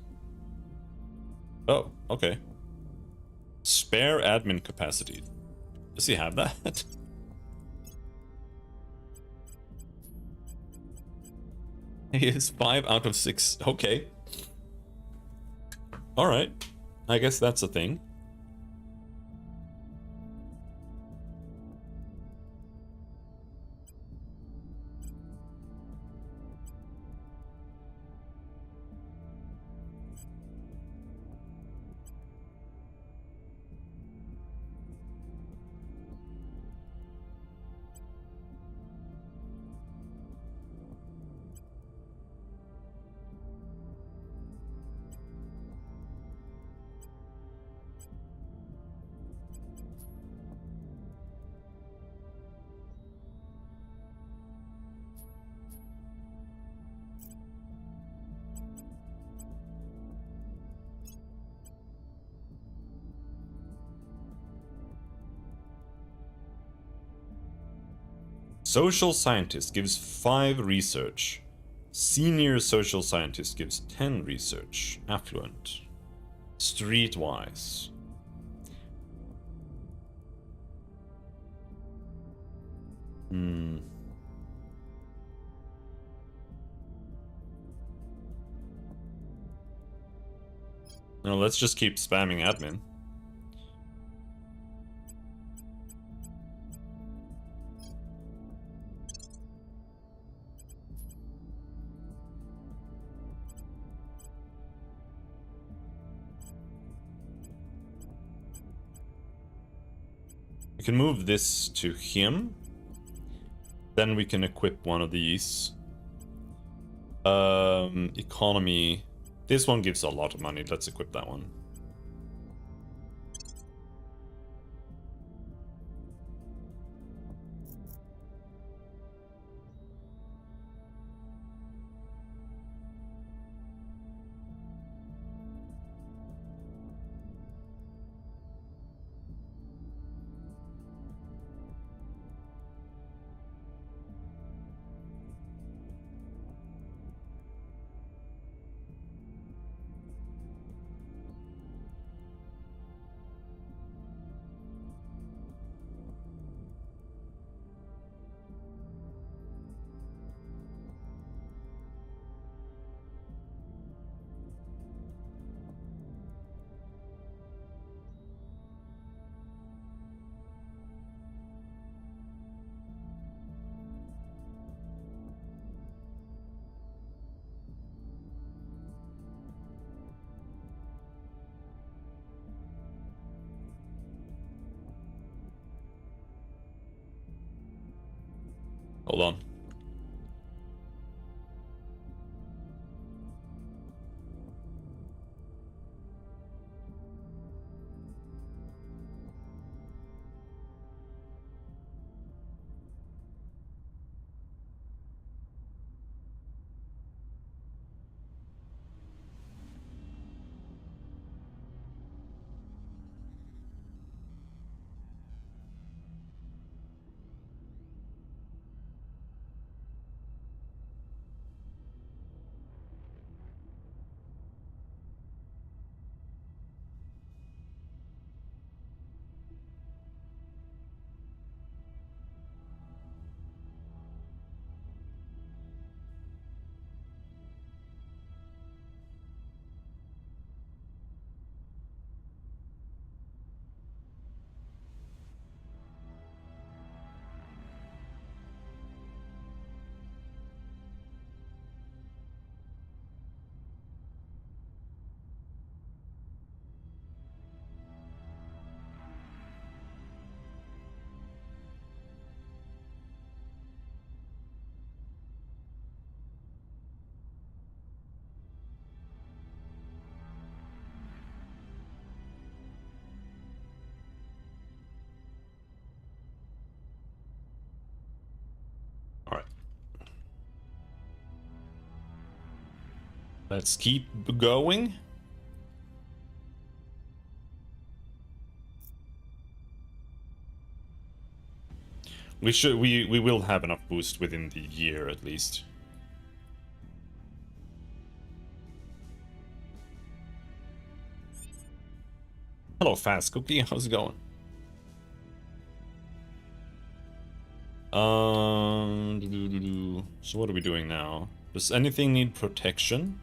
Oh, okay. Spare admin capacity. Does he have that? He is 5 out of 6. Okay. Alright. I guess that's a thing. Social scientist gives 5 research. Senior social scientist gives 10 research. Affluent. Streetwise. Hmm. No, let's just keep spamming admin. We can move this to him. Then we can equip one of these. Economy. This one gives a lot of money. Let's equip that one. Hold on. All right. Let's keep going. We will have enough boost within the year at least. Hello, Fast Cookie. How's it going? So what are we doing now? Does anything need protection?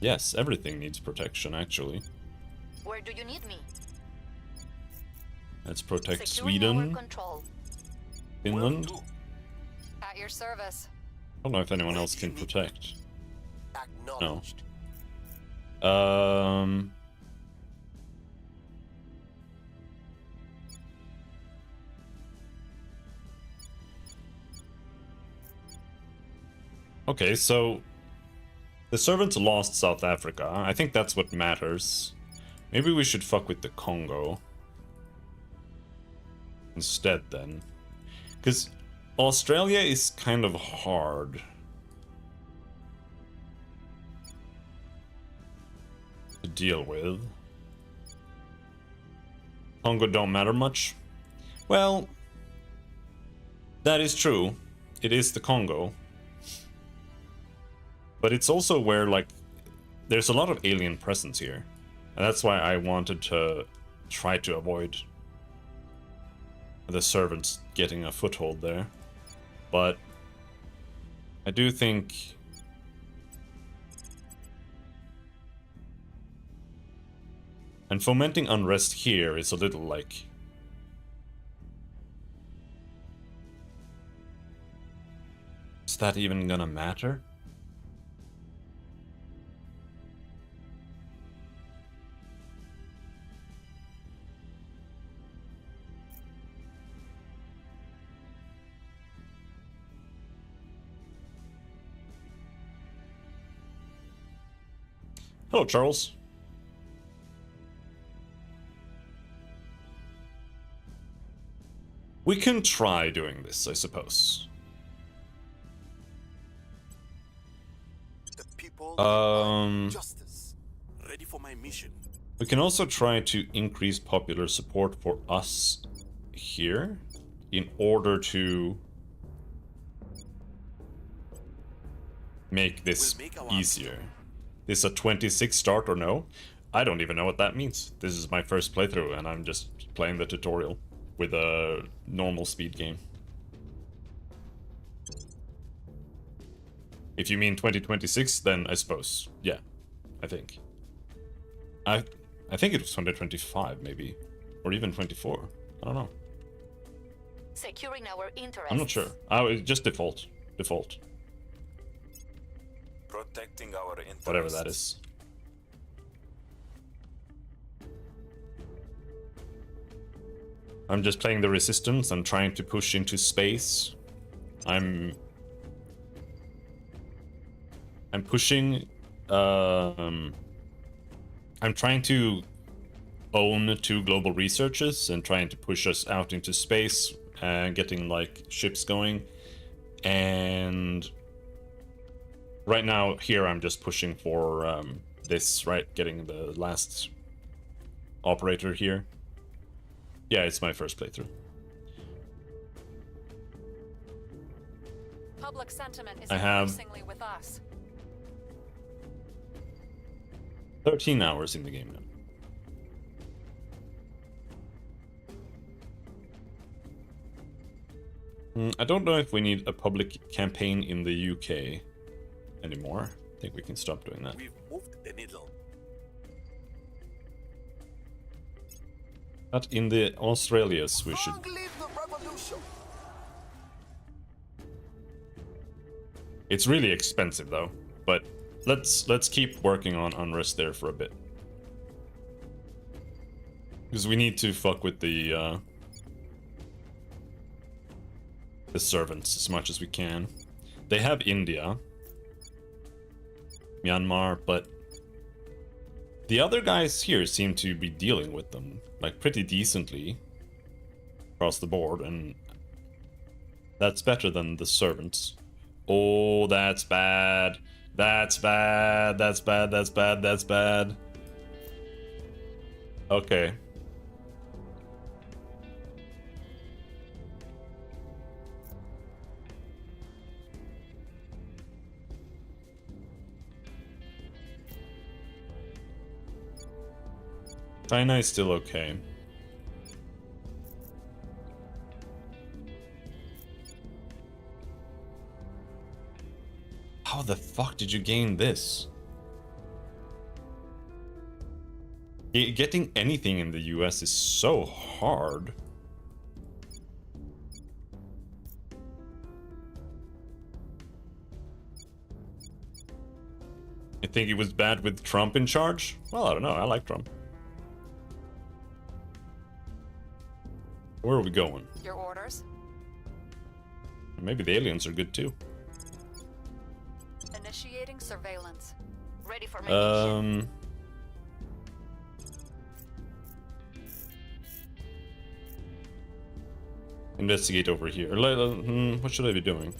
Yes, everything needs protection, actually. Where do you need me? Let's protect Securing our Sweden, control. Finland. At your service. I don't know if anyone else can protect. No. Acknowledged. Okay, so the servants lost South Africa. I think that's what matters. Maybe we should fuck with the Congo instead then. Because Australia is kind of hard to deal with. Congo don't matter much. Well, That is true. It is the Congo. But it's also where, like, there's a lot of alien presence here. And that's why I wanted to try to avoid the servants getting a foothold there. But I do think... And fomenting unrest here is a little like... Is that even gonna matter? Hello, Charles. We can try doing this, I suppose. The people Justice. Ready for my mission. We can also try to increase popular support for us here in order to make this easier. Is a 26 start or no? I don't even know what that means. This is my first playthrough and I'm just playing the tutorial with a normal speed game. If you mean 2026, then I suppose, yeah, I think. I think it was 2025 maybe, or even 24. I don't know. Securing our interests. I'm not sure. Oh, just default. Protecting our interests. Whatever that is. I'm just playing the resistance and trying to push into space. I'm pushing. I'm trying to own 2 global researches and trying to push us out into space and getting like ships going. And right now here I'm just pushing for this, right? Getting the last operator here. Yeah, it's my first playthrough. Public sentiment is I have increasingly with us. 13 hours in the game now. I don't know if we need a public campaign in the UK anymore. I think we can stop doing that. We've moved the needle. But in the Australias we should. Long live the revolution. It's really expensive though, but let's keep working on unrest there for a bit. Because we need to fuck with the servants as much as we can. They have India, Myanmar, but the other guys here seem to be dealing with them like pretty decently across the board, and that's better than the servants. Oh, that's bad. That's bad. That's bad. That's bad. That's bad. Okay. China is still okay. How the fuck did you gain this? Getting anything in the US is so hard. You think it was bad with Trump in charge? Well, I don't know. I like Trump. Where are we going? Your orders? Maybe the aliens are good too. Initiating surveillance. Ready for my mission. Investigate over here. What should I be doing?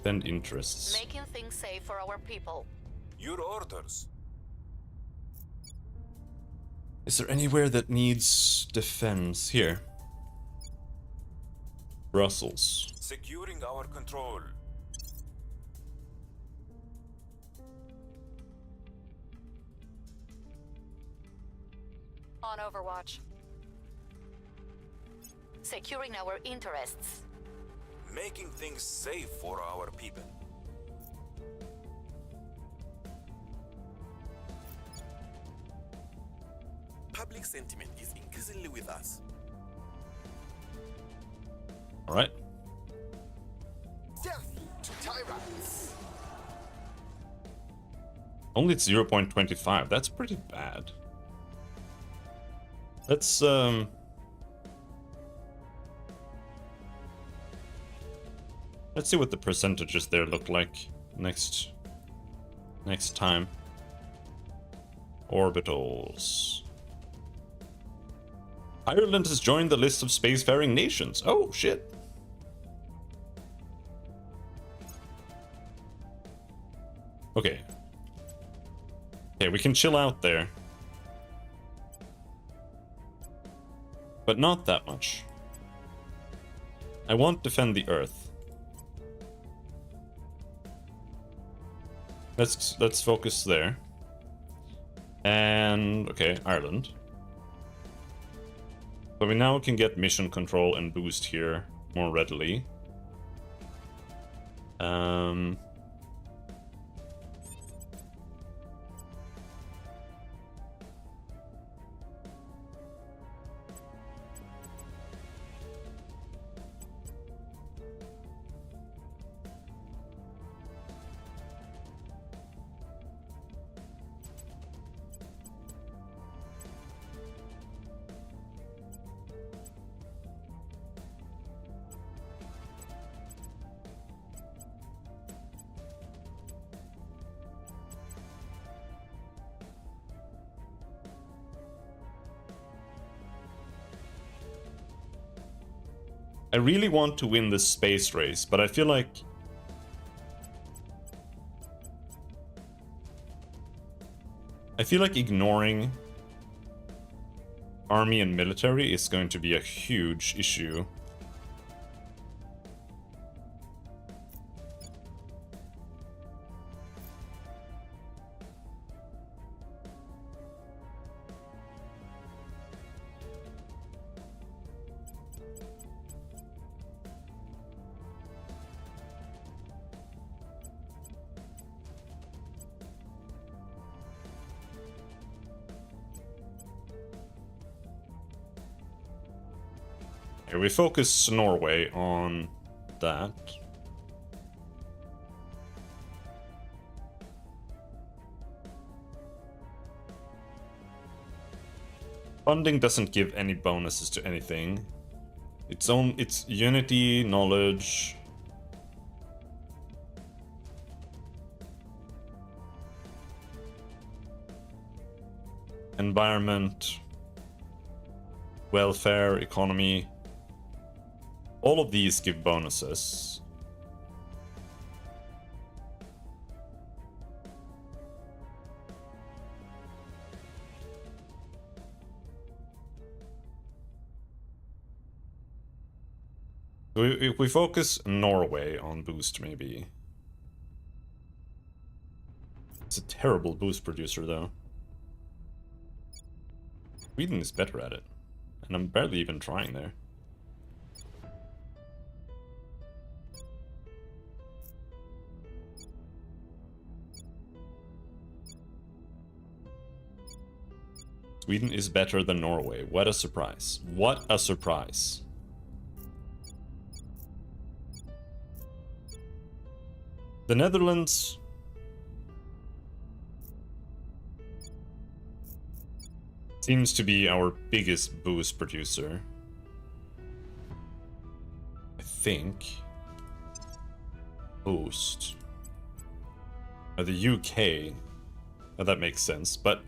Send interests. Making things safe for our people. Your orders. Is there anywhere that needs defense? Here. Brussels. Securing our control. On Overwatch. Securing our interests. Making things safe for our people. Public sentiment is increasingly with us. All right. Death to tyrants! Only it's 0.25. That's pretty bad. Let's see what the percentages there look like next time. Orbitals. Ireland has joined the list of spacefaring nations. Oh shit. Okay. Okay, we can chill out there. But not that much. I won't defend the Earth. Let's focus there. And okay, Ireland. So we now can get mission control and boost here more readily. I really want to win this space race, but I feel like ignoring army and military is going to be a huge issue. Here we focus Norway on that. Funding doesn't give any bonuses to anything. It's unity, knowledge. Environment, welfare, economy. All of these give bonuses. So if we focus Norway on boost, maybe. It's a terrible boost producer, though. Sweden is better at it, and I'm barely even trying there. Sweden is better than Norway. What a surprise. What a surprise. The Netherlands... seems to be our biggest boost producer. I think. Boost. The UK. Oh, that makes sense, but...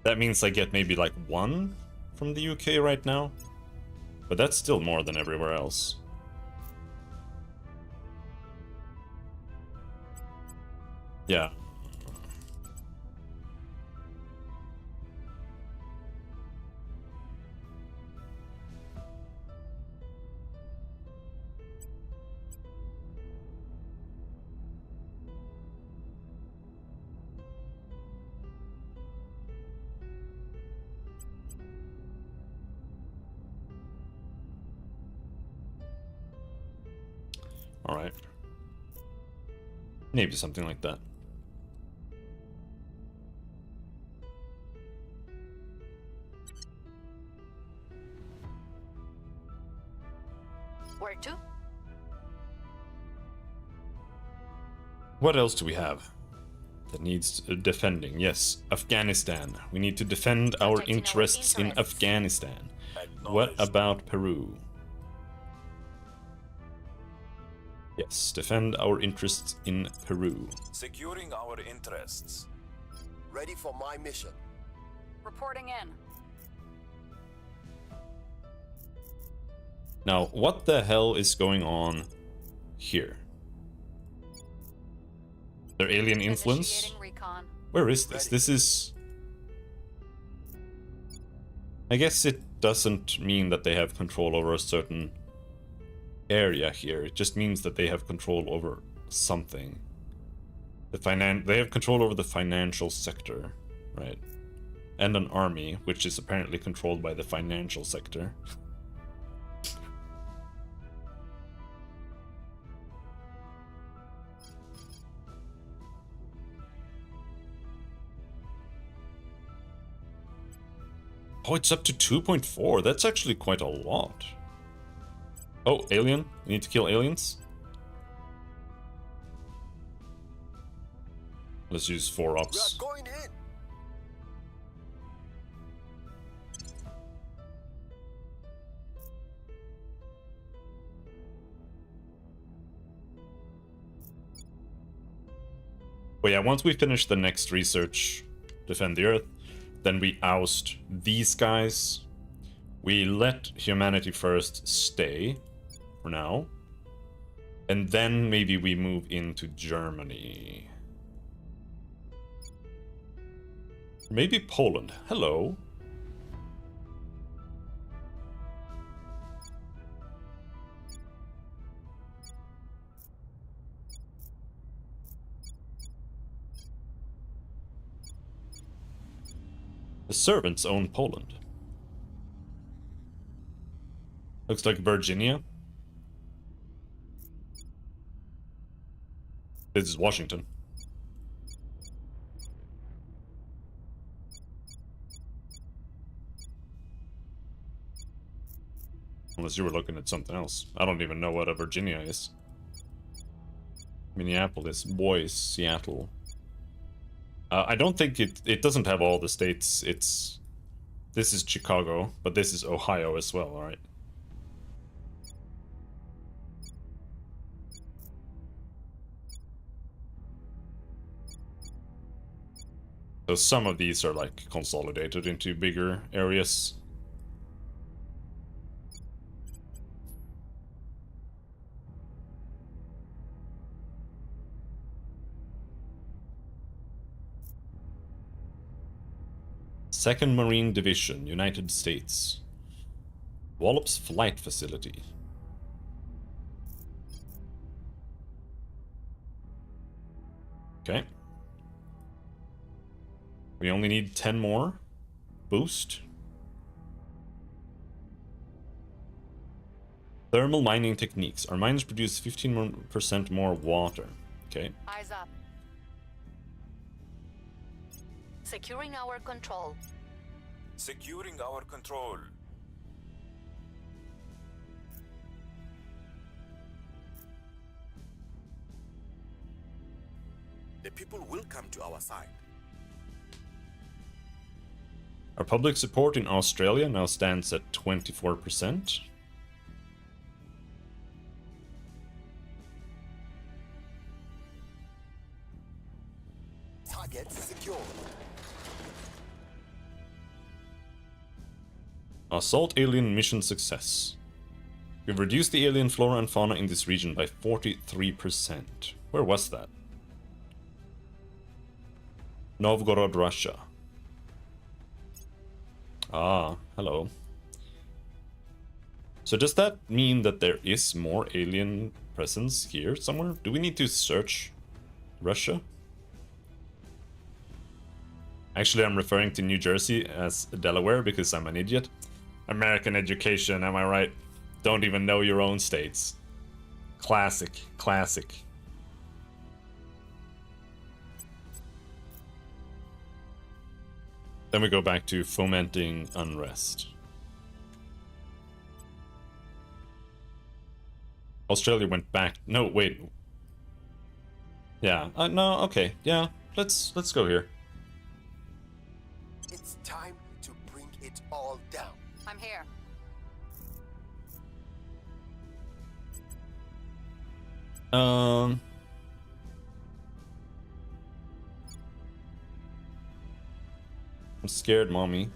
that means I get maybe like 1 from the UK right now. But that's still more than everywhere else. Yeah. Alright. Maybe something like that. Where to? What else do we have that needs defending? Yes, Afghanistan. We need to defend our Protecting our interests in interests. Afghanistan. What Acknowledged. about Peru? Yes, defend our interests in Peru. Securing our interests. Ready for my mission. Reporting in. Now, what the hell is going on here? Their alien influence? Initiating recon. Where is this? This is... I guess it doesn't mean that they have control over a certain area here. It just means that they have control over something. They have control over the financial sector, right? And an army, which is apparently controlled by the financial sector. Oh, it's up to 2.4. That's actually quite a lot. Oh, alien. We need to kill aliens. Let's use 4 We are ops. going in. But yeah, once we finish the next research, defend the Earth, then we oust these guys. We let humanity first stay for now. And then maybe we move into Germany. Maybe Poland. Hello. The servants own Poland. Looks like Virginia. This is Washington. Unless you were looking at something else. I don't even know what a Virginia is. Minneapolis, Boise, Seattle. I don't think it doesn't have all the states. This is Chicago, but this is Ohio as well, alright? So some of these are like consolidated into bigger areas. Second Marine Division, United States. Wallops Flight Facility. Okay. We only need 10 more. Boost. Thermal mining techniques. Our mines produce 15% more water. Okay. Eyes up. Securing our control. Securing our control. The people will come to our side. Our public support in Australia now stands at 24%. Target secure. Assault alien mission success. We've reduced the alien flora and fauna in this region by 43%. Where was that? Novgorod, Russia. Ah, hello. So does that mean that there is more alien presence here somewhere? Do we need to search Russia? Actually, I'm referring to New Jersey as Delaware because I'm an idiot. American education, am I right? Don't even know your own states. Classic, classic. Then we go back to fomenting unrest. Australia went back. No, wait. Yeah. No. Okay. Yeah. Let's go here. It's time to bring it all down. I'm here. I'm scared, mommy.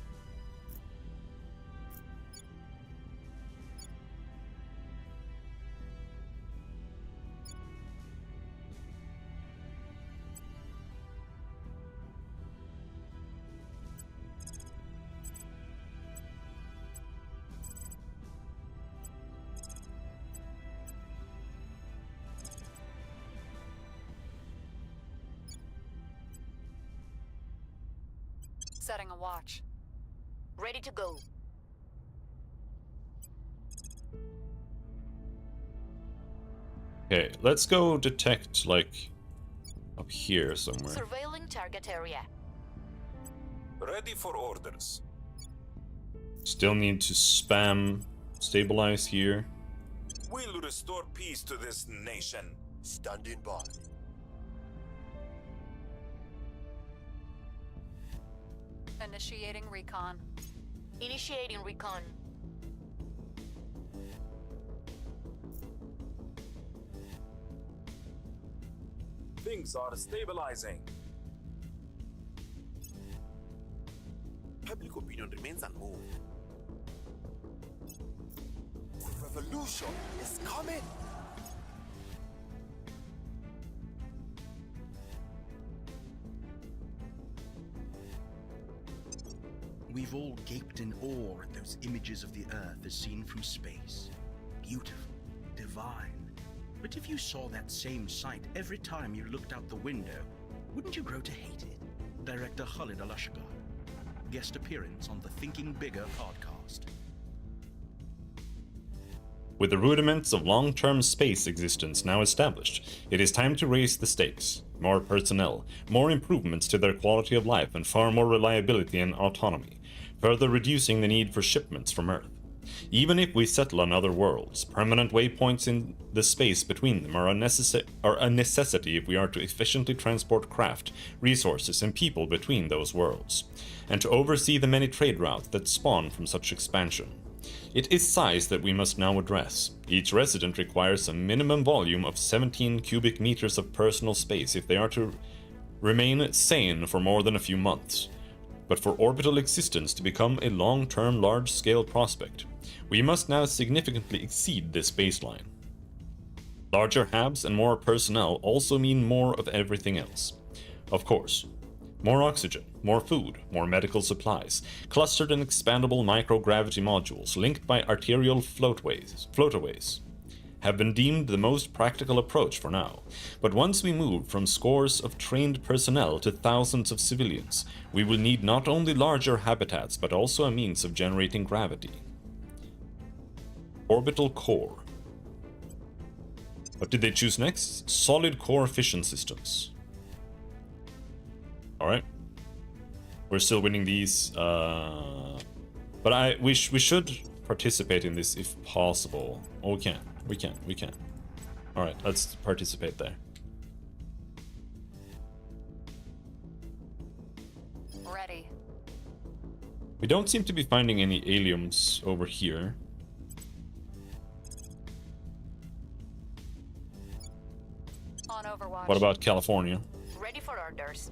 Setting a watch. Ready to go. Okay, let's go detect, like, up here somewhere. Surveilling target area. Ready for orders. Still need to spam stabilize here. We'll restore peace to this nation. Standing by. Initiating recon. Initiating recon. Things are stabilizing. Public opinion remains unmoved. Revolution is coming. We've all gaped in awe at those images of the Earth as seen from space. Beautiful, divine. But if you saw that same sight every time you looked out the window, wouldn't you grow to hate it? Director Khalid Al-Ashgar. Guest appearance on the Thinking Bigger podcast. With the rudiments of long-term space existence now established, it is time to raise the stakes. More personnel, more improvements to their quality of life, and far more reliability and autonomy, further reducing the need for shipments from Earth. Even if we settle on other worlds, permanent waypoints in the space between them are a necessity if we are to efficiently transport craft, resources, and people between those worlds, and to oversee the many trade routes that spawn from such expansion. It is size that we must now address. Each resident requires a minimum volume of 17 cubic meters of personal space if they are to remain sane for more than a few months. But for orbital existence to become a long-term, large-scale prospect, we must now significantly exceed this baseline. Larger HABs and more personnel also mean more of everything else. Of course, more oxygen, more food, more medical supplies, clustered and expandable microgravity modules linked by arterial floataways, have been deemed the most practical approach for now. But once we move from scores of trained personnel to thousands of civilians, we will need not only larger habitats but also a means of generating gravity. Orbital core. What did they choose next? Solid core fission systems. Alright. We're still winning these, but we should participate in this if possible. Oh, we can. Alright, let's participate there. Ready. We don't seem to be finding any aliens over here. On Overwatch. What about California? Ready for orders.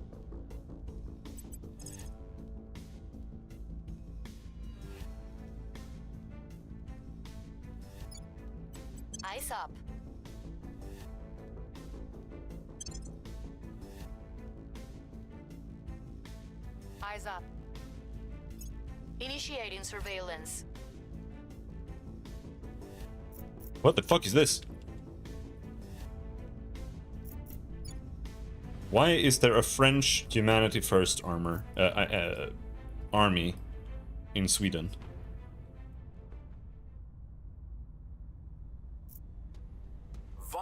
Eyes up. Eyes up. Initiating surveillance. What the fuck is this? Why is there a French Humanity First army in Sweden?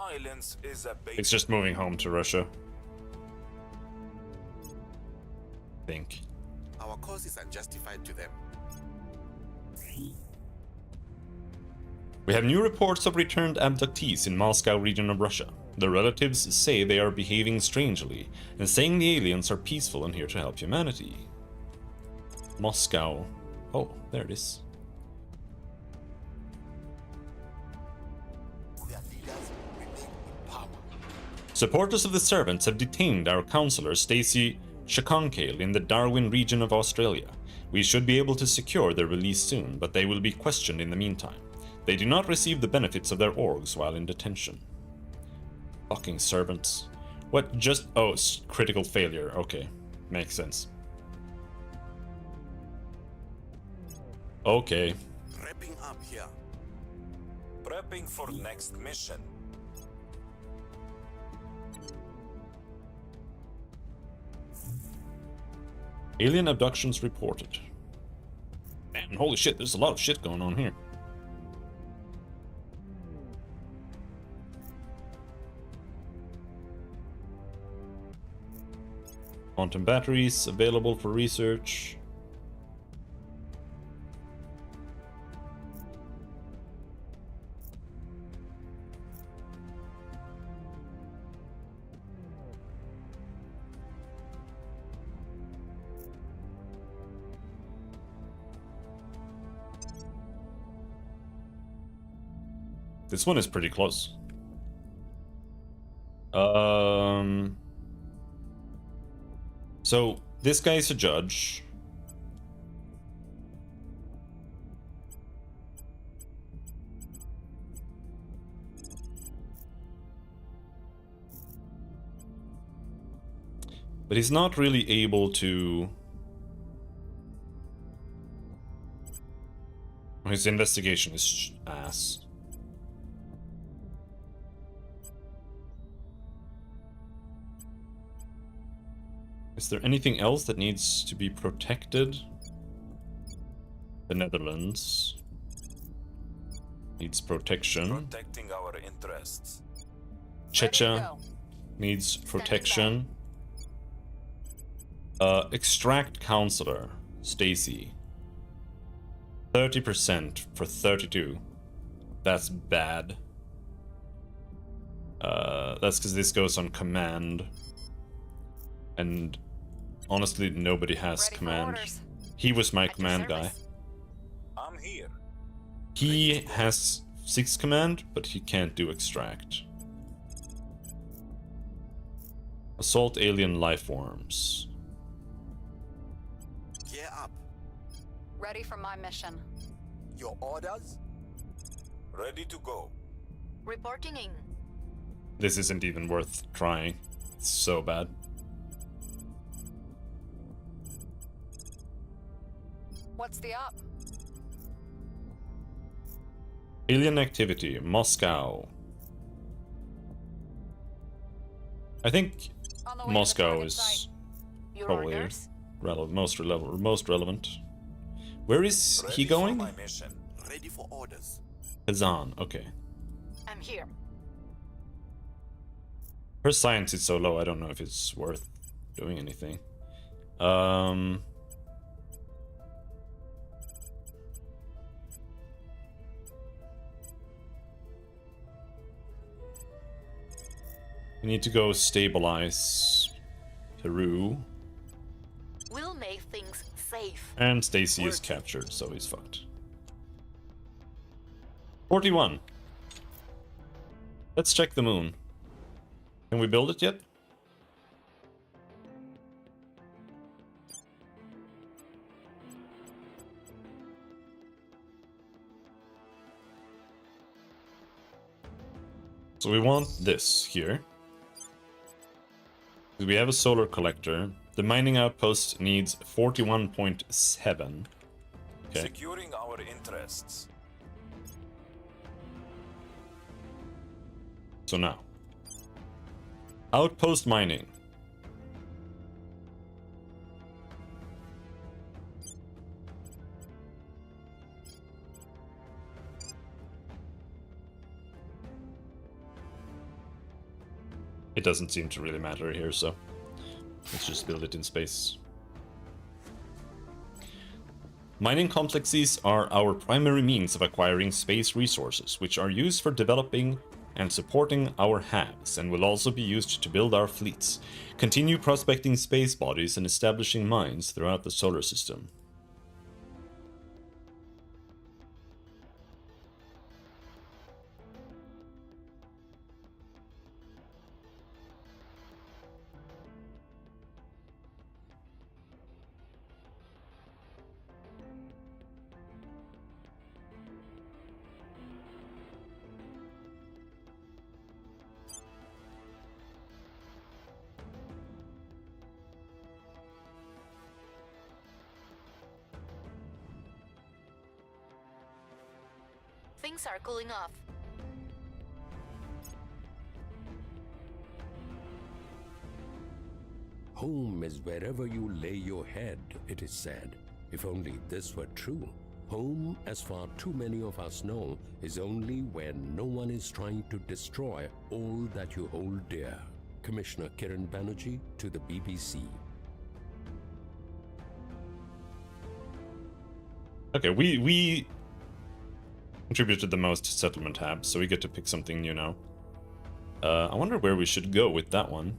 Silence is a bait. It's just moving home to Russia. I think. Our cause is unjustified to them. We have new reports of returned abductees in Moscow region of Russia. The relatives say they are behaving strangely, and saying the aliens are peaceful and here to help humanity. Moscow. Oh, there it is. Their leaders remain in power. Supporters of the servants have detained our councillor Stacy Shakonkale in the Darwin region of Australia. We should be able to secure their release soon, but they will be questioned in the meantime. They do not receive the benefits of their orgs while in detention. Fucking servants. What just... Oh, critical failure. Okay. Makes sense. Okay. Wrapping up here. Prepping for next mission. Alien abductions reported. Man, holy shit, there's a lot of shit going on here. Quantum batteries available for research. This one is pretty close. So this guy is a judge. But he's not really able to... His investigation is ass. Is there anything else that needs to be protected? The Netherlands needs protection. Protecting our interests. Chechnya needs protection. Extract Counselor, Stacy. 30% for 32. That's bad. That's because this goes on command. And honestly, nobody has command. He was my command guy. I'm here. He has 6 command, but he can't do extract. Assault alien life forms. Gear up. Ready for my mission. Your orders? Ready to go. Reporting in. This isn't even worth trying. It's so bad. What's the up? Alien activity, Moscow. I think On the way to the Moscow target is site. Your probably orders? most relevant. Where is Ready he going? For my mission. Ready for orders. Kazan, okay. I'm here. Her science is so low, I don't know if it's worth doing anything. We need to go stabilize Peru. We'll make things safe. And Stacy is captured, so he's fucked. 41. Let's check the moon. Can we build it yet? So we want this here. We have a solar collector. The mining outpost needs 41.7. Okay. Securing our interests. So now. Outpost mining. it doesn't seem to really matter here, so let's just build it in space. Mining complexes are our primary means of acquiring space resources, which are used for developing and supporting our HABs, and will also be used to build our fleets, continue prospecting space bodies, and establishing mines throughout the solar system. Things are cooling off. Home is wherever you lay your head, it is said. If only this were true. Home, as far too many of us know, is only where no one is trying to destroy all that you hold dear. Commissioner Kiran Banerjee to the BBC. Okay, we contributed the most settlement HABs, so we get to pick something new now. I wonder where we should go with that one.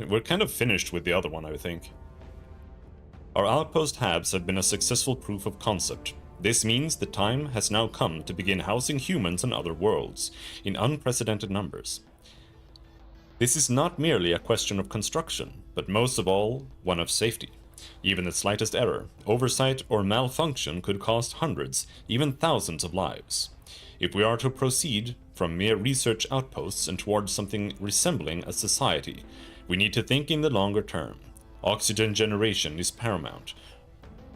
We're kind of finished with the other one, I think. Our outpost HABs have been a successful proof of concept. This means the time has now come to begin housing humans and other worlds in unprecedented numbers. This is not merely a question of construction, but most of all, one of safety. Even the slightest error, oversight, or malfunction could cost hundreds, even thousands of lives. If we are to proceed from mere research outposts and towards something resembling a society, we need to think in the longer term. Oxygen generation is paramount,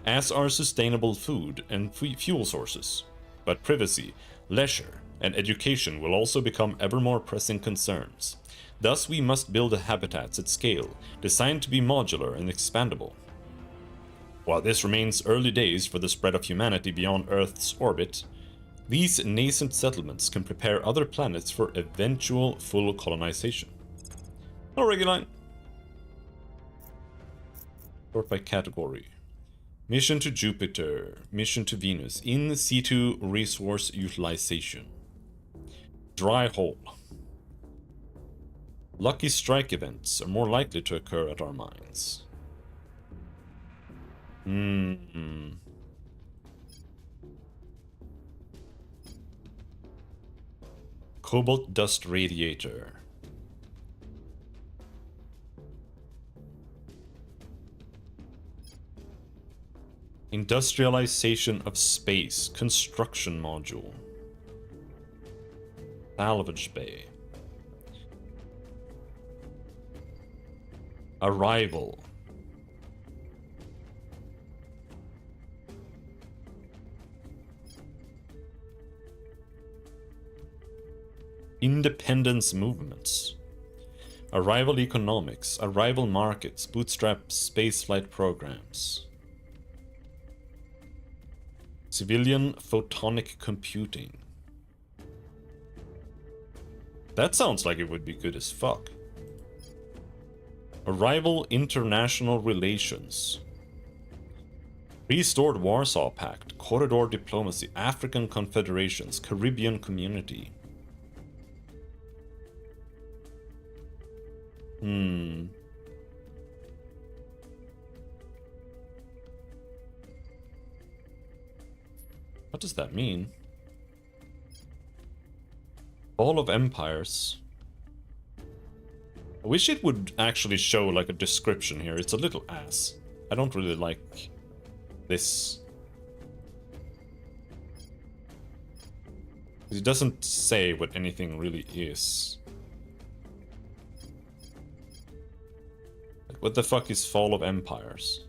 as are sustainable food and fuel sources. But privacy, leisure, and education will also become ever more pressing concerns. Thus, we must build habitats at scale, designed to be modular and expandable. While this remains early days for the spread of humanity beyond Earth's orbit, these nascent settlements can prepare other planets for eventual full colonization. Hello, Reguline. Sort by category. Mission to Jupiter. Mission to Venus. In situ resource utilization. Dry hole. Lucky strike events are more likely to occur at our mines. Cobalt dust radiator. Industrialization of space. Construction module. Salvage bay. Arrival. Independence movements. Arrival economics. Arrival markets. Bootstrap spaceflight programs. Civilian photonic computing. That sounds like it would be good as fuck. Arrival international relations. Restored Warsaw Pact. Corridor diplomacy. African confederations. Caribbean community. What does that mean? Fall of empires. I wish it would actually show like a description here. It's a little ass. I don't really like this. It doesn't say what anything really is. What the fuck is Fall of Empires?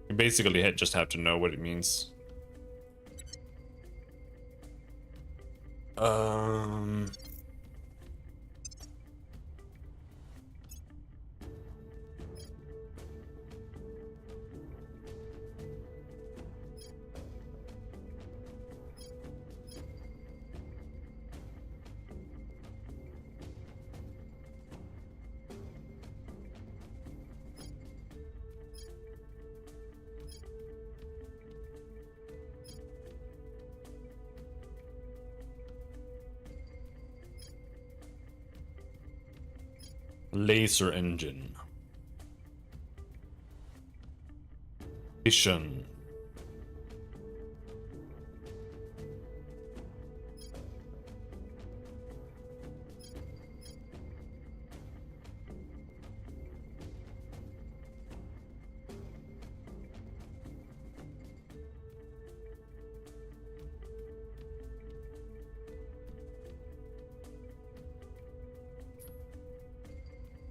You basically just have to know what it means. Laser engine. Vision.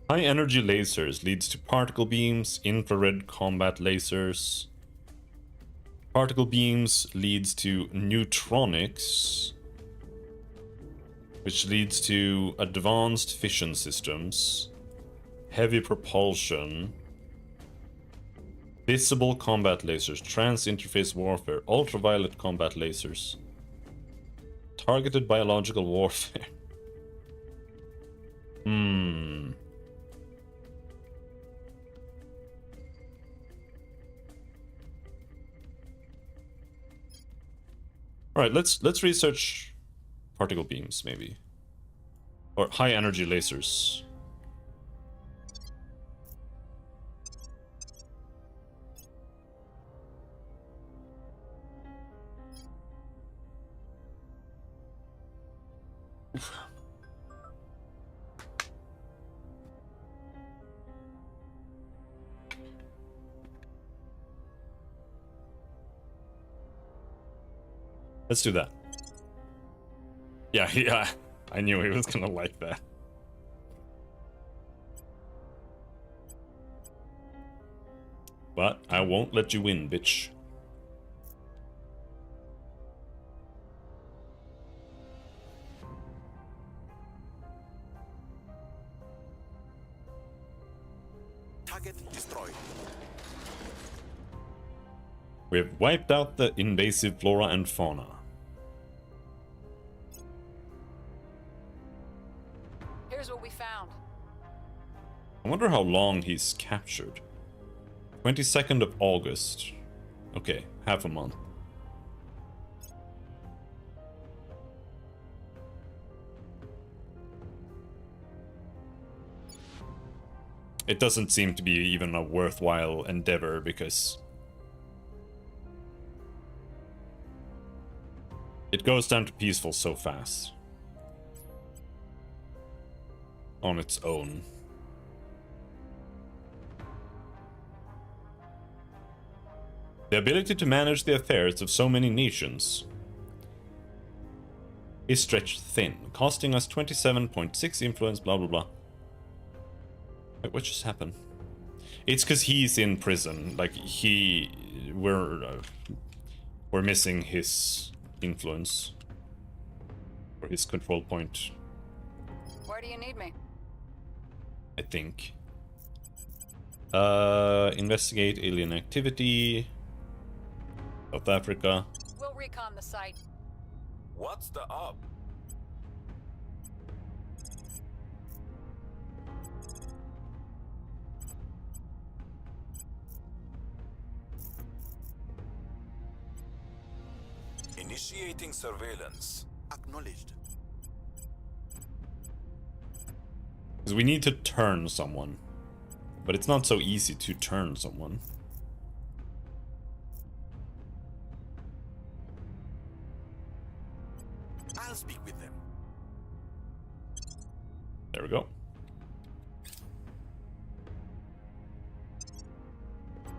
High energy lasers leads to particle beams, infrared combat lasers. Particle beams leads to neutronics, which leads to advanced fission systems, heavy propulsion, visible combat lasers, trans-interface warfare, ultraviolet combat lasers, targeted biological warfare. All right, let's research particle beams maybe, or high energy lasers. Oof. Let's do that. Yeah, I knew he was gonna like that. But I won't let you win, bitch. Target destroyed. We've wiped out the invasive flora and fauna. Here's what we found. I wonder how long he's captured. 22nd of August. Okay, half a month. It doesn't seem to be even a worthwhile endeavor because it goes down to peaceful so fast. On its own. The ability to manage the affairs of so many nations is stretched thin, costing us 27.6 influence, blah blah blah. Wait, what just happened? It's because he's in prison. Like, we're missing his influence. Or his control point. Where do you need me? I think. Investigate alien activity. South Africa. We'll recon the site. What's the up? Initiating surveillance. Acknowledged. Because we need to turn someone. But it's not so easy to turn someone. I'll speak with them. There we go.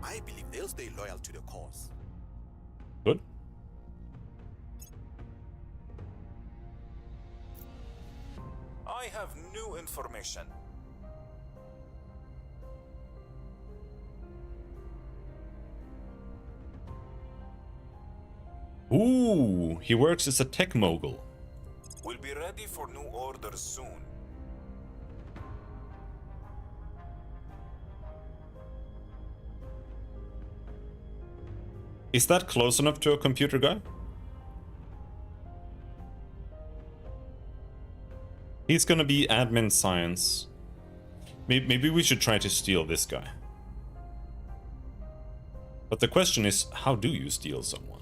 I believe they'll stay loyal to the cause. Good. I have new information. Ooh, he works as a tech mogul. We'll be ready for new orders soon. Is that close enough to a computer guy? He's gonna be admin science. Maybe we should try to steal this guy. But the question is, how do you steal someone?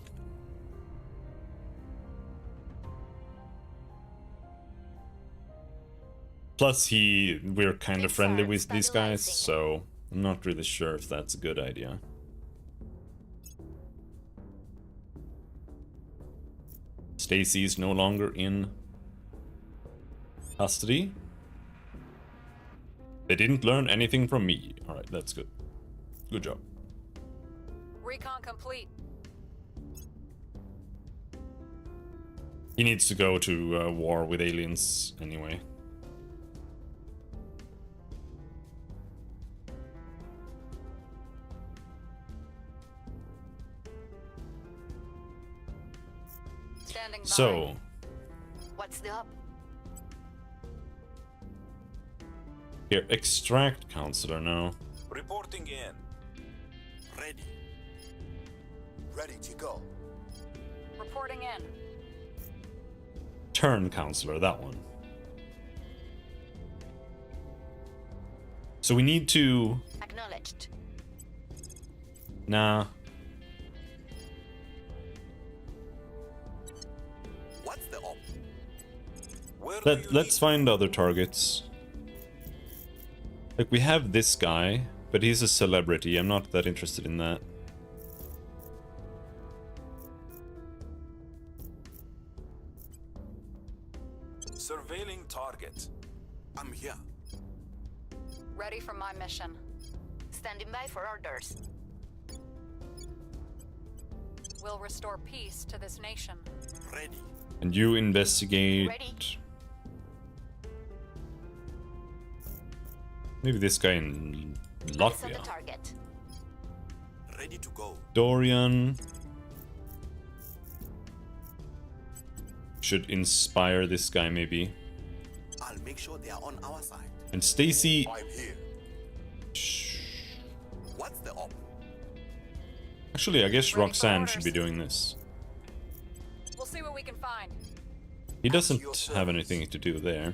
Plus, we're kind of friendly with these guys, so I'm not really sure if that's a good idea. Stacy is no longer in custody. They didn't learn anything from me. Alright, that's good. Good job. Recon complete. He needs to go to war with aliens anyway. Standing by. So, What's the up? here, extract counselor now. Reporting in. Ready. Ready to go. Reporting in. Turn counselor, that one. So we need to... Acknowledged. Nah. What's the op? Where do you Let's find other targets. Like, we have this guy, but he's a celebrity. I'm not that interested in that. Surveilling target. I'm here. Ready for my mission. Standing by for orders. We'll restore peace to this nation. Ready. And you investigate... Ready. Maybe this guy in Eyes on the Latvia. target. Ready to go. Dorian should inspire this guy maybe. I'll make sure they are on our side. And Stacy... I'm here. What's the op? Actually, I guess Ready for Roxanne should be orders. doing this. We'll see what we can find. He doesn't your have service. anything to do there.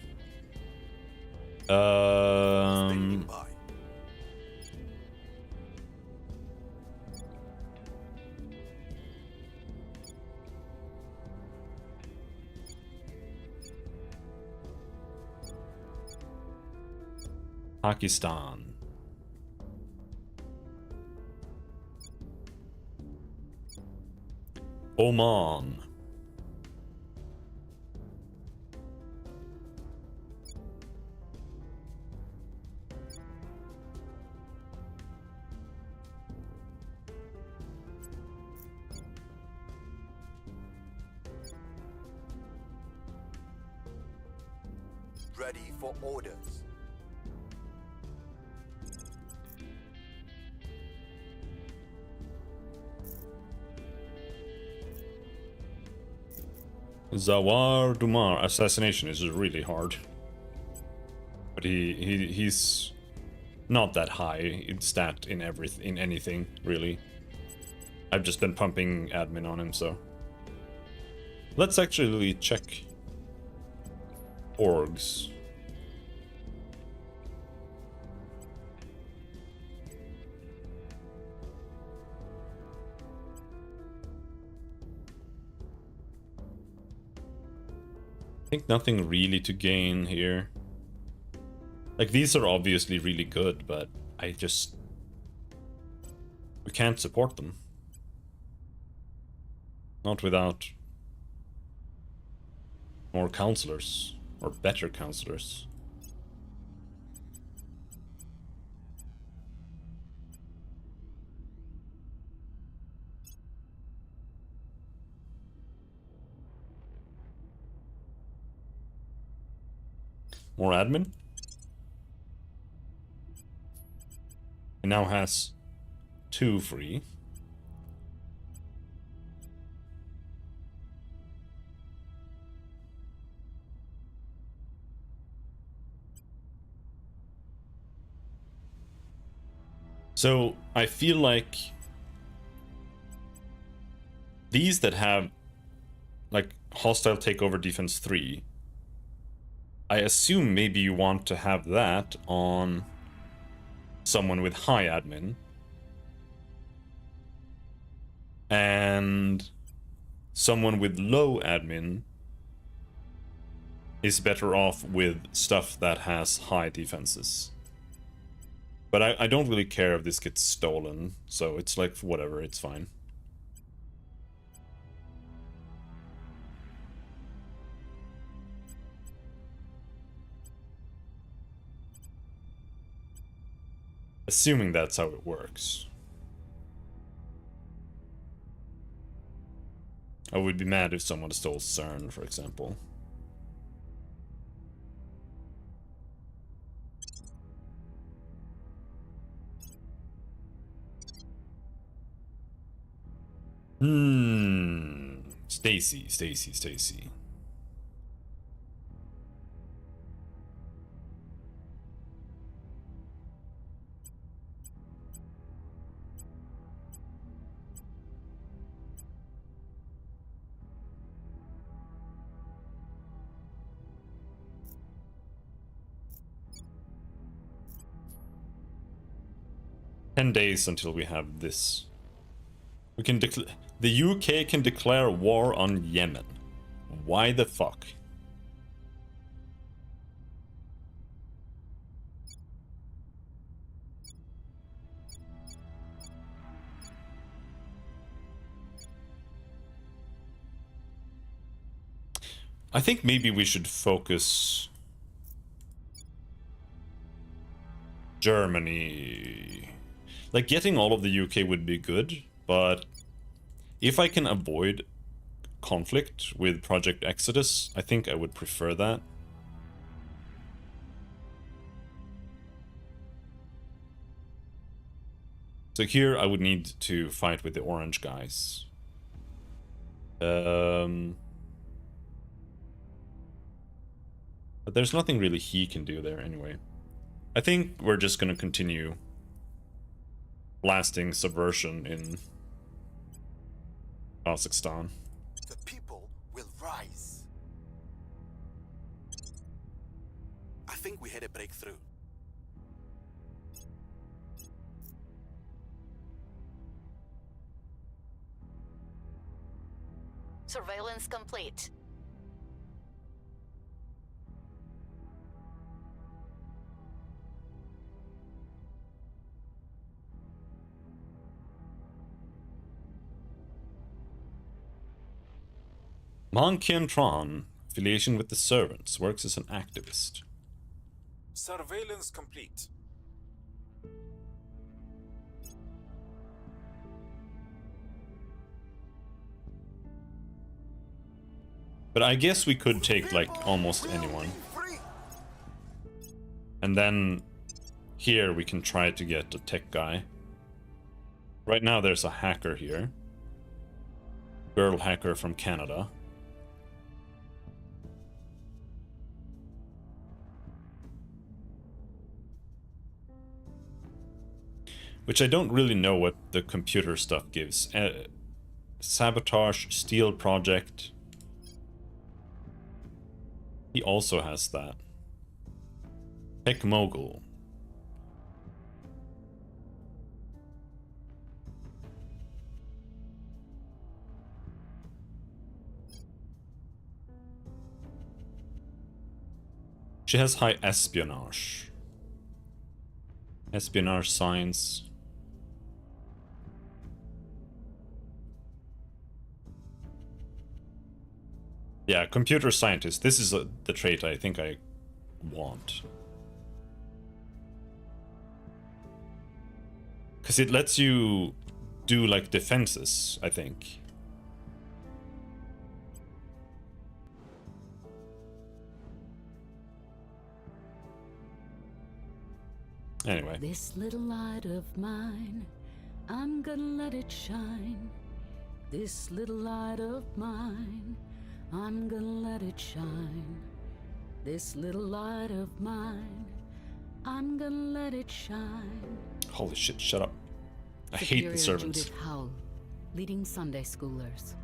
Standing by. Pakistan. Oman. Ready for orders. Zawar Dumar. Assassination is really hard. But he's not that high in stat in anything, really. I've just been pumping admin on him, so. Let's actually check orgs. I think nothing really to gain here. Like, these are obviously really good, but we can't support them. Not without more counselors, or better counselors. More admin. It now has 2 free. So I feel like these that have like hostile takeover defense 3, I assume maybe you want to have that on someone with high admin. And someone with low admin is better off with stuff that has high defenses. But I don't really care if this gets stolen, so it's like, whatever, it's fine. Assuming that's how it works. I would be mad if someone stole CERN, for example. Stacy. Days until we have this. We can the UK can declare war on Yemen. Why the fuck? I think maybe we should focus Germany. Like, getting all of the UK would be good, but if I can avoid conflict with Project Exodus, I think I would prefer that. So here I would need to fight with the orange guys. But there's nothing really he can do there anyway. I think we're just gonna continue blasting subversion in Kazakhstan. The people will rise. I think we had a breakthrough. Surveillance complete. Mon Kien Tran, affiliation with the servants, works as an activist. Surveillance complete. But I guess we could take, like, almost anyone. And then here we can try to get a tech guy. Right now there's a hacker here. Girl hacker from Canada. Which I don't really know what the computer stuff gives. Sabotage, Steel Project. He also has that. Tech Mogul. She has high espionage. Espionage science. Yeah, computer scientist. This is the trait I think I want. Because it lets you do, like, defenses, I think. Anyway. This little light of mine, I'm gonna let it shine. This little light of mine, I'm gonna let it shine. This little light of mine, I'm gonna let it shine. Holy shit, shut up. I Superior hate the servants. Judith Howell, leading Sunday schoolers.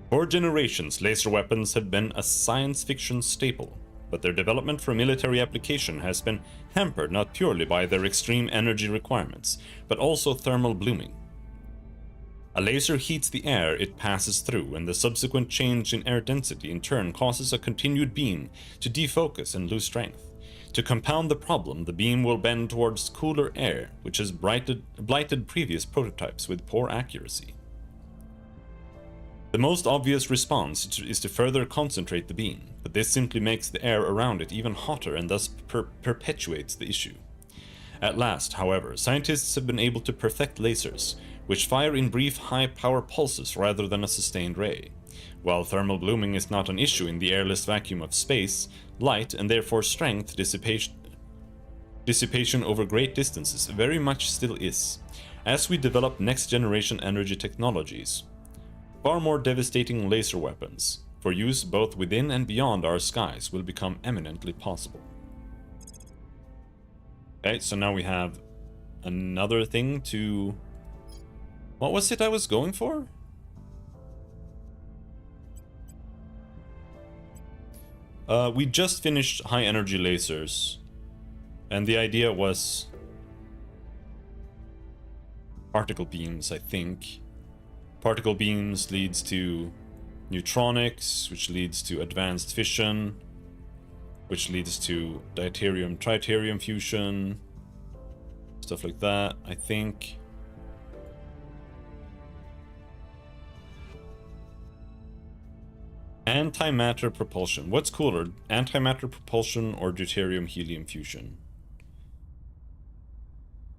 For generations, laser weapons have been a science fiction staple, but their development for military application has been hampered not purely by their extreme energy requirements, but also thermal blooming. A laser heats the air it passes through, and the subsequent change in air density in turn causes a continued beam to defocus and lose strength. To compound the problem, the beam will bend towards cooler air, which has blighted previous prototypes with poor accuracy. The most obvious response is to further concentrate the beam, but this simply makes the air around it even hotter and thus perpetuates the issue. At last, however, scientists have been able to perfect lasers, which fire in brief high-power pulses rather than a sustained ray. While thermal blooming is not an issue in the airless vacuum of space, light, and therefore strength dissipation over great distances very much still is, as we develop next-generation energy technologies. Far more devastating laser weapons, for use both within and beyond our skies, will become eminently possible. Okay, so now we have another thing to... What was it I was going for? We just finished high energy lasers, and the idea was particle beams, I think. Particle beams leads to neutronics, which leads to advanced fission, which leads to deuterium-tritium fusion, stuff like that, I think. Antimatter propulsion. What's cooler, antimatter propulsion or deuterium-helium fusion?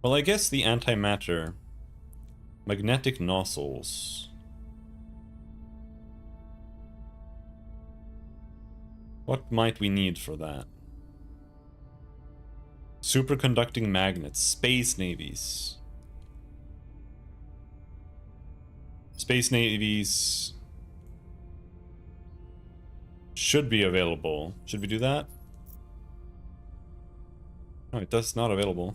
Well, I guess the antimatter. Magnetic nozzles. What might we need for that? Superconducting magnets. Space navies. Space navies should be available. Should we do that? No, that's not available.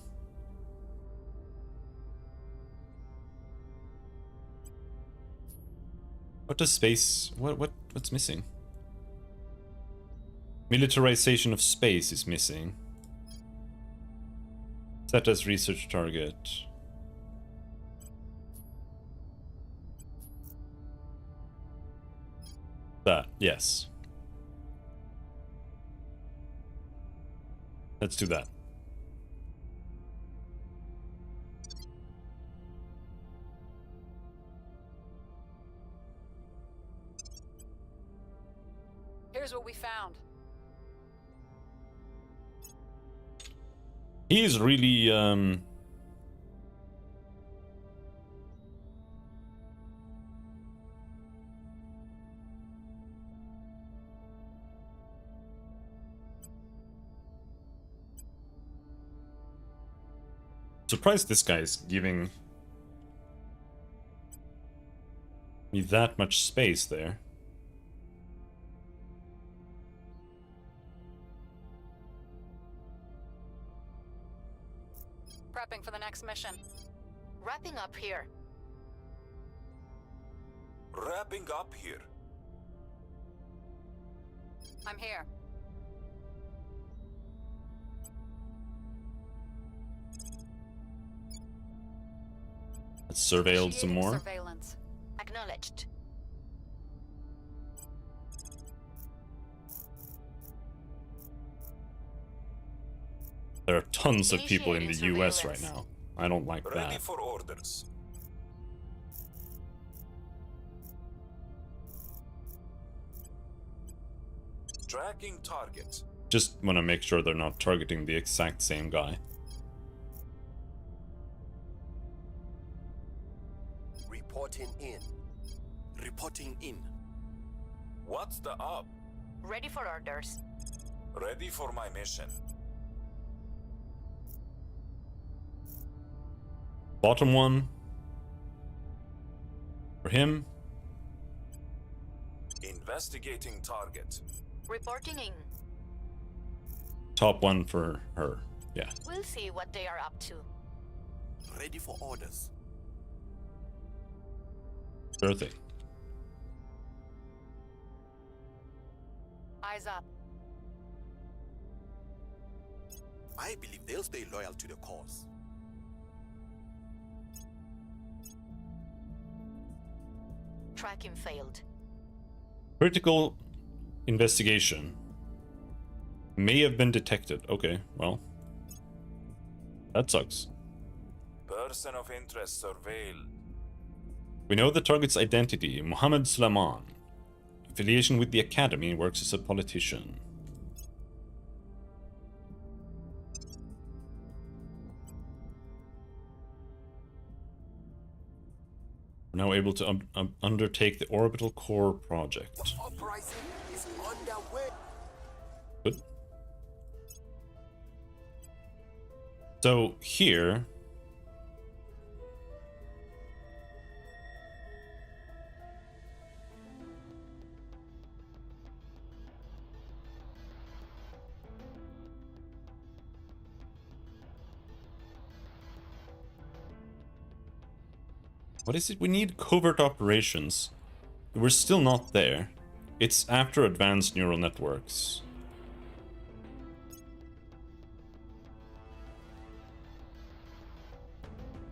What does space... What's missing? Militarization of space is missing. Set as research target. That, yes. Let's do that. Here's what we found. He's really, surprised this guy's giving me that much space there. Prepping for the next mission. Wrapping up here. Wrapping up here. I'm here. Let's surveil some more. Surveillance. Acknowledged. There are tons of people in the US right now. I don't like Ready that. for orders. Tracking target. Just want to make sure they're not targeting the exact same guy. Reporting in. Reporting in. What's the up? Ready for orders. Ready for my mission. Bottom one. For him. Investigating target. Reporting in. Top one for her. Yeah. We'll see what they are up to. Ready for orders. Sure thing. Eyes up. I believe they'll stay loyal to the cause. Tracking failed. Critical investigation. May have been detected. Okay, well. That sucks. Person of interest surveilled. We know the target's identity, Mohammed Sulaiman. Affiliation with the Academy, works as a politician. We're now able to undertake the orbital core project. Uprising is underway. Good. So here, what is it? We need covert operations. We're still not there. It's after advanced neural networks.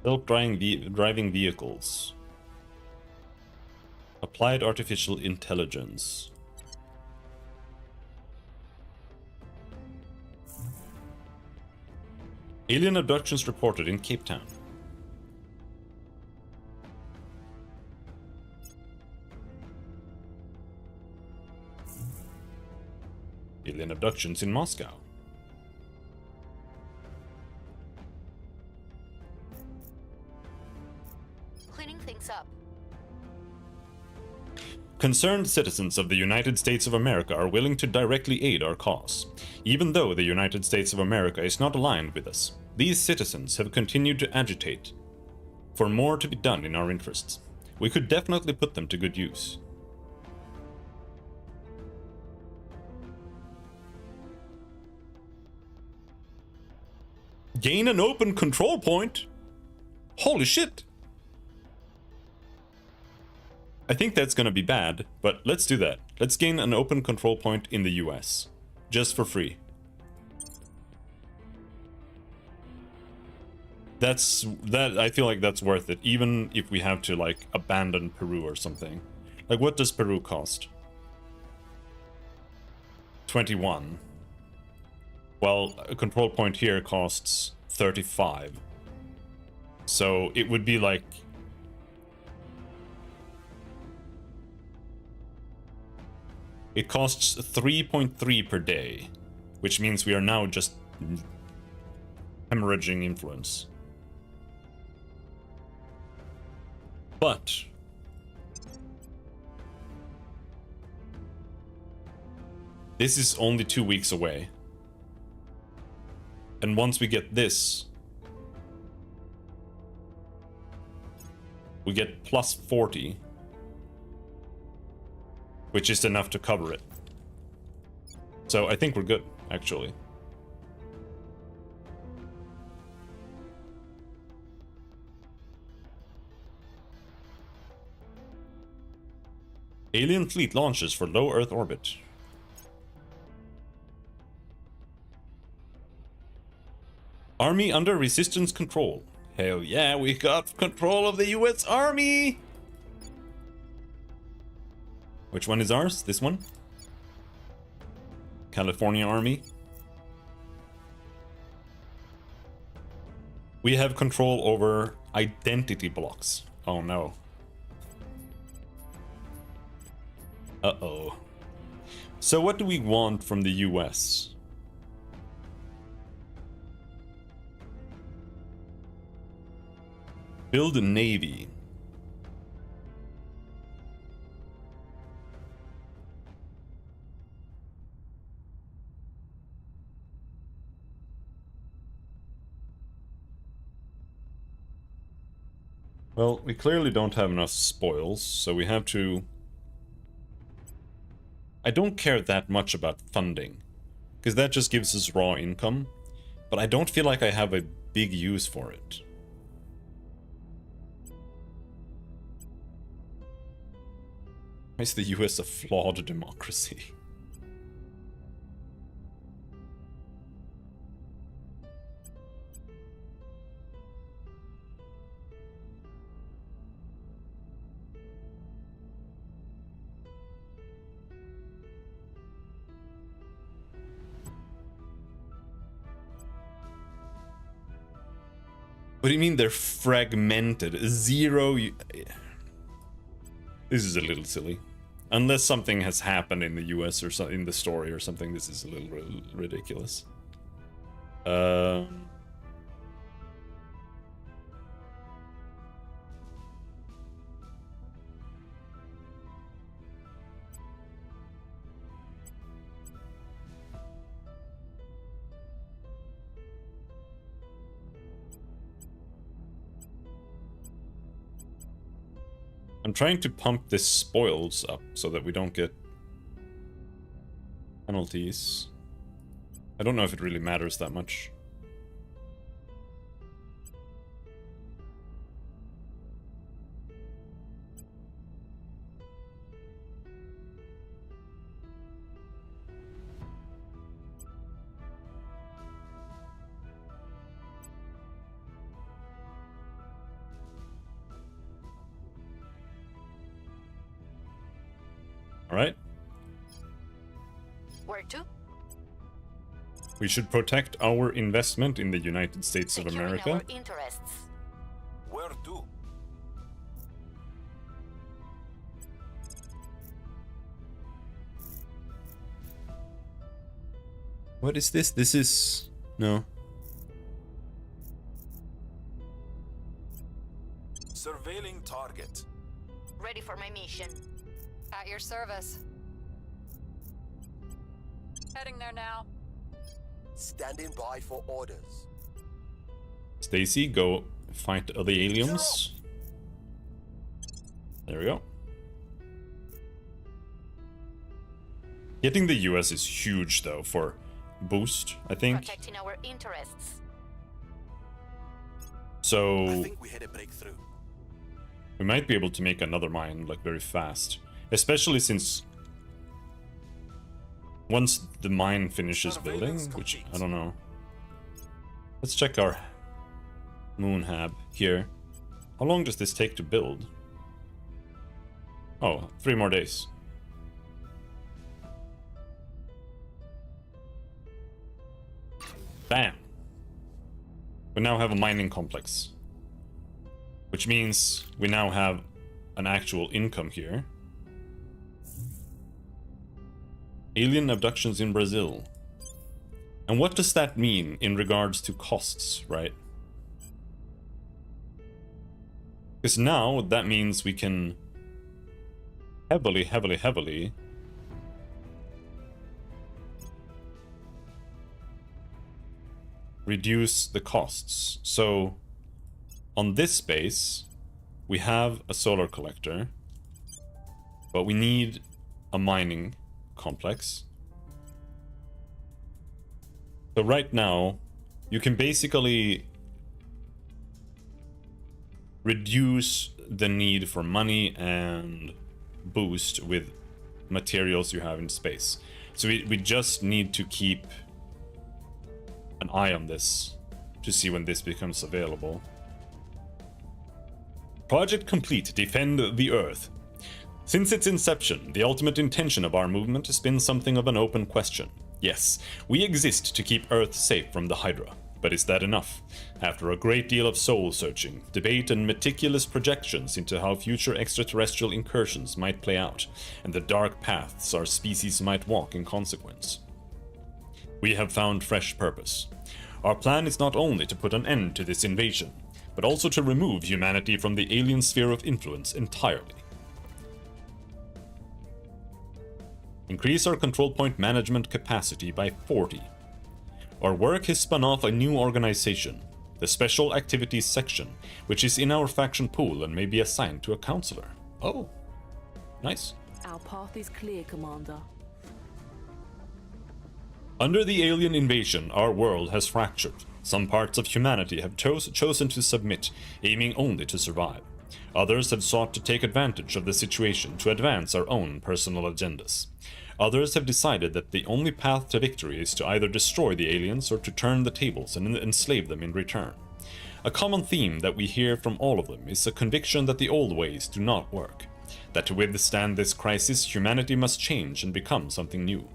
Self-driving vehicles. Applied artificial intelligence. Alien abductions reported in Cape Town. Alien abductions in Moscow. Cleaning things up. Concerned citizens of the United States of America are willing to directly aid our cause. Even though the United States of America is not aligned with us, these citizens have continued to agitate for more to be done in our interests. We could definitely put them to good use. Gain an open control point? Holy shit! I think that's gonna be bad, but let's do that. Let's gain an open control point in the US. Just for free. I feel like that's worth it, even if we have to, like, abandon Peru or something. Like, what does Peru cost? 21. Well, a control point here costs 35. So it would be like... It costs 3.3 per day, which means we are now just hemorrhaging influence. But this is only 2 weeks away. And once we get this, we get plus 40, which is enough to cover it. So I think we're good, actually. Alien fleet launches for low Earth orbit. Army under resistance control. Hell yeah, we got control of the US Army! Which one is ours? This one? California Army. We have control over identity blocks. Oh no. Uh-oh. So what do we want from the US? Build a navy. Well, we clearly don't have enough spoils, so we have to... I don't care that much about funding, because that just gives us raw income, but I don't feel like I have a big use for it. Why is the US a flawed democracy? What do you mean they're fragmented? Zero... This is a little silly. Unless something has happened in the US or something in the story or something, this is a little ridiculous. I'm trying to pump this spoils up so that we don't get penalties. I don't know if it really matters that much. All right. Where to? We should protect our investment in the United States of America. Our interests. Where to? What is this? This is... no. Surveilling target. Ready for my mission. At your service. Heading there now. Standing by for orders. Stacy, go fight the aliens. There we go. Getting the US is huge though for boost, I think. Protecting our interests. So I think we had a breakthrough. we might be able to make another mine like very fast. Especially since once the mine finishes building, which I don't know. Let's check our moon hab here. How long does this take to build? Oh, 3 more days. Bam! We now have a mining complex. Which means we now have an actual income here. Alien abductions in Brazil. And what does that mean in regards to costs, right? Because now that means we can heavily reduce the costs. So on this base, we have a solar collector, but we need a mining complex. So right now, you can basically reduce the need for money and boost with materials you have in space. So we just need to keep an eye on this to see when this becomes available. Project complete. Defend the Earth. Since its inception, the ultimate intention of our movement has been something of an open question. Yes, we exist to keep Earth safe from the Hydra. But is that enough? After a great deal of soul-searching, debate and meticulous projections into how future extraterrestrial incursions might play out, and the dark paths our species might walk in consequence, we have found fresh purpose. Our plan is not only to put an end to this invasion, but also to remove humanity from the alien sphere of influence entirely. Increase our control point management capacity by 40. Our work has spun off a new organization, the Special Activities Section, which is in our faction pool and may be assigned to a counselor. Oh, nice. Our path is clear, Commander. Under the alien invasion, our world has fractured. Some parts of humanity have chosen to submit, aiming only to survive. Others have sought to take advantage of the situation to advance our own personal agendas. Others have decided that the only path to victory is to either destroy the aliens or to turn the tables and enslave them in return. A common theme that we hear from all of them is a conviction that the old ways do not work, that to withstand this crisis, humanity must change and become something new.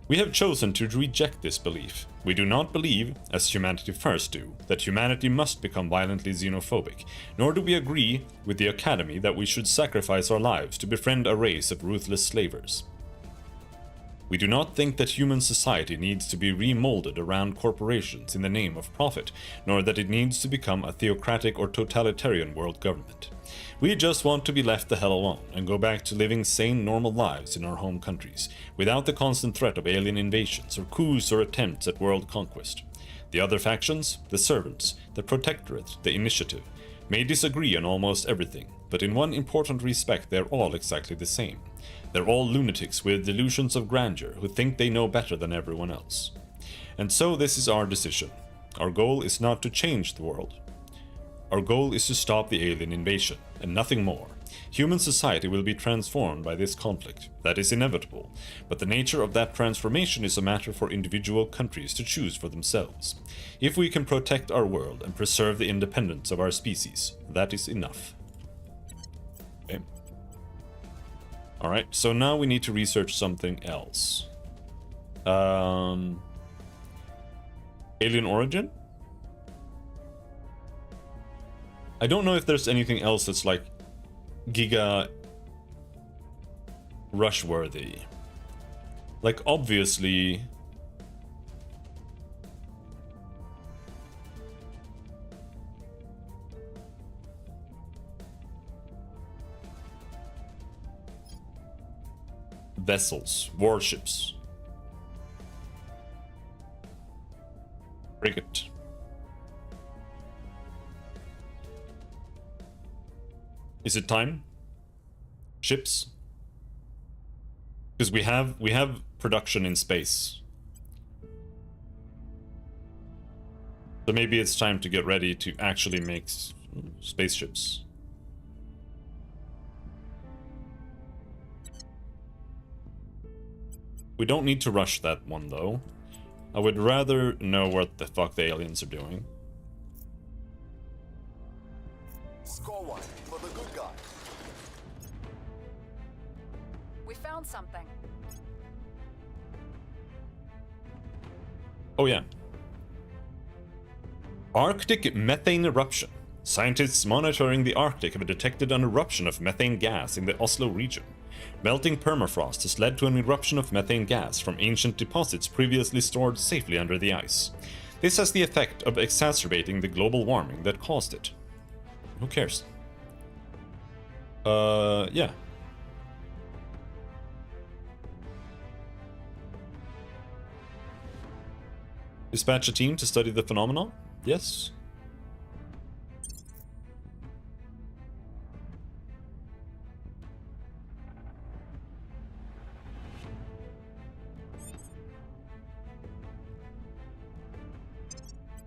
We have chosen to reject this belief. We do not believe, as Humanity First do, that humanity must become violently xenophobic, nor do we agree with the Academy that we should sacrifice our lives to befriend a race of ruthless slavers. We do not think that human society needs to be remolded around corporations in the name of profit, nor that it needs to become a theocratic or totalitarian world government. We just want to be left the hell alone and go back to living sane, normal lives in our home countries, without the constant threat of alien invasions or coups or attempts at world conquest. The other factions, the Servants, the Protectorate, the Initiative, may disagree on almost everything, but in one important respect they're all exactly the same. They're all lunatics with delusions of grandeur who think they know better than everyone else. And so this is our decision. Our goal is not to change the world. Our goal is to stop the alien invasion, and nothing more. Human society will be transformed by this conflict. That is inevitable, but the nature of that transformation is a matter for individual countries to choose for themselves. If we can protect our world and preserve the independence of our species, that is enough. Okay. Alright, so now we need to research something else. Alien origin? I don't know if there's anything else that's like Giga rush worthy. Like obviously vessels, warships, frigate. Is it time? Ships? Because we have production in space. So maybe it's time to get ready to actually make spaceships. We don't need to rush that one though. I would rather know what the fuck the aliens are doing. Score one for the good guy. We found something. Oh yeah. Arctic methane eruption. Scientists monitoring the Arctic have detected an eruption of methane gas in the Oslo region. Melting permafrost has led to an eruption of methane gas from ancient deposits previously stored safely under the ice. This has the effect of exacerbating the global warming that caused it. Who cares? Yeah. Dispatch a team to study the phenomenon? Yes.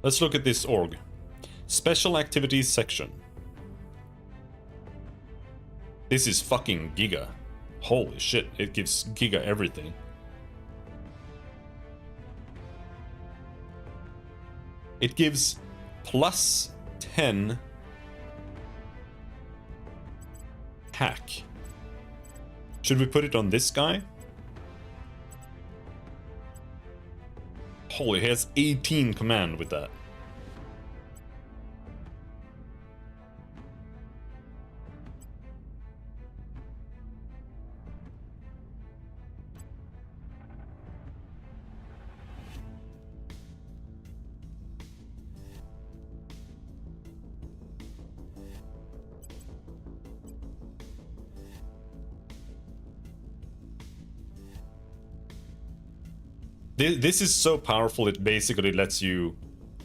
Let's look at this org. Special Activities section. This is fucking Giga. Holy shit, it gives Giga everything. It gives plus 10 hack. Should we put it on this guy? Holy, he has 18 command with that. This is so powerful, it basically lets you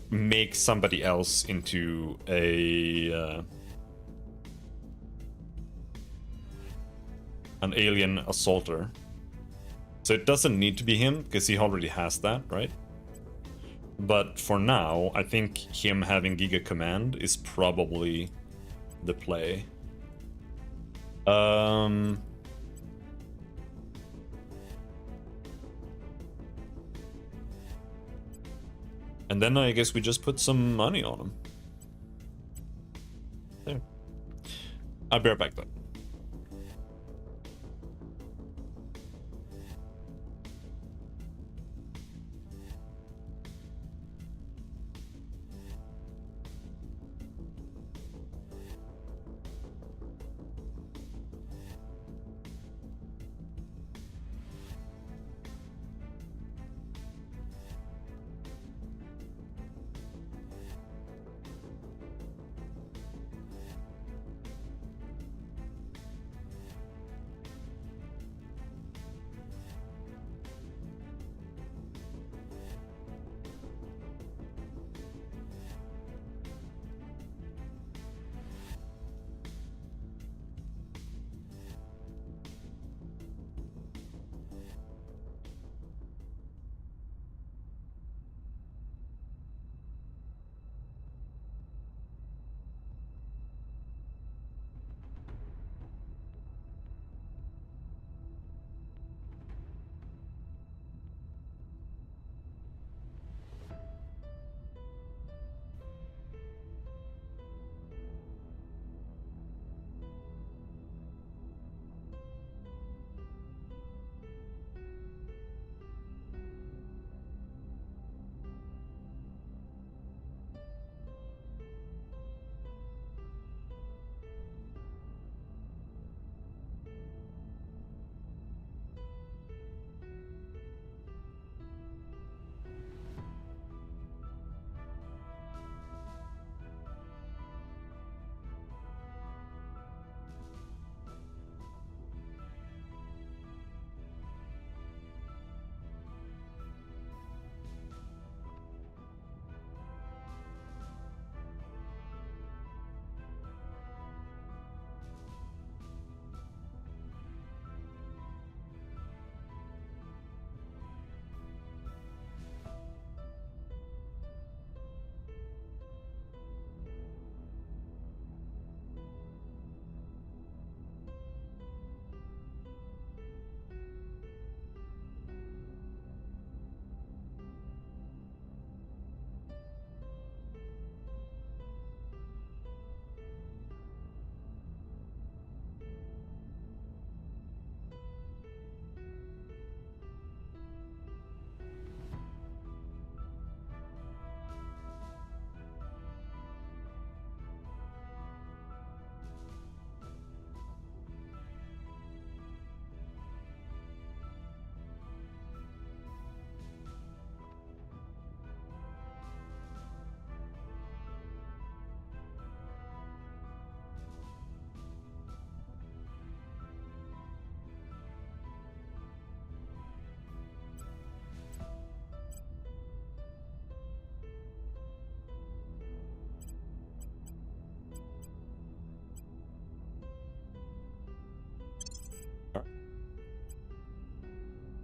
make somebody else into a an alien assaulter. So it doesn't need to be him, because he already has that, right? But for now, I think him having Giga Command is probably the play. And then I guess we just put some money on him. There. I'll be right back though.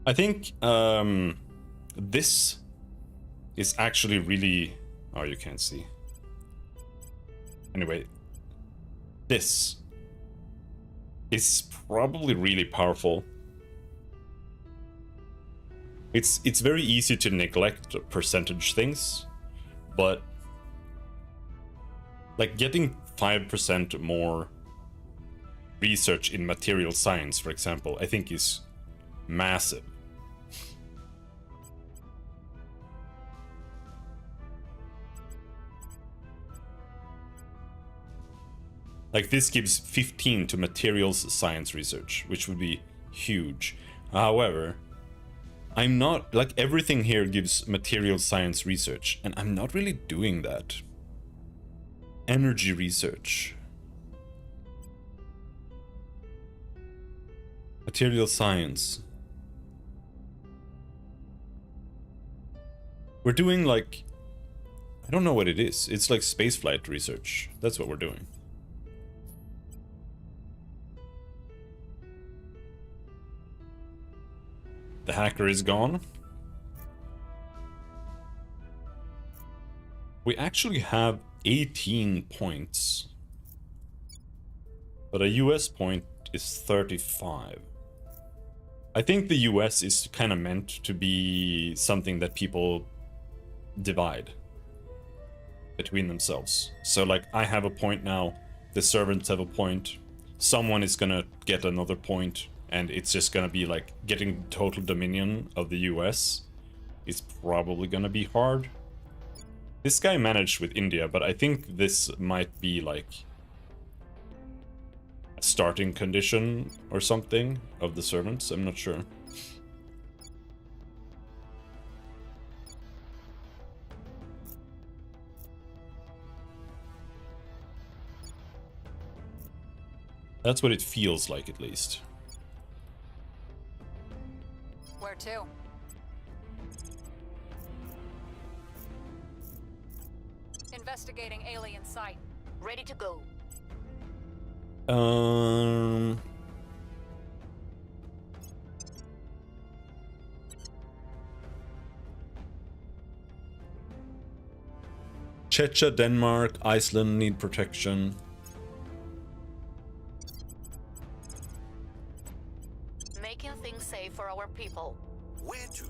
I think this is actually really... Oh, you can't see. Anyway, this is probably really powerful. It's very easy to neglect percentage things, but like getting 5% more research in material science, for example, I think is massive. Like this gives 15 to materials science research, which would be huge. However, I'm not, like everything here gives materials science research, and I'm not really doing that. Energy research. Material science. We're doing like, I don't know what it is. It's like spaceflight research. That's what we're doing. The hacker is gone. We actually have 18 points. But a US point is 35. I think the US is kind of meant to be something that people divide between themselves. So like I have a point now, the servants have a point, someone is gonna get another point, and it's just gonna be like getting total dominion of the US is probably gonna be hard. This guy managed with India, but I think this might be like a starting condition or something of the servants. I'm not sure. That's what it feels like, at least. Where to? Investigating alien site. Ready to go. Czechia, Denmark, Iceland need protection. Making things safe for our people. Where to?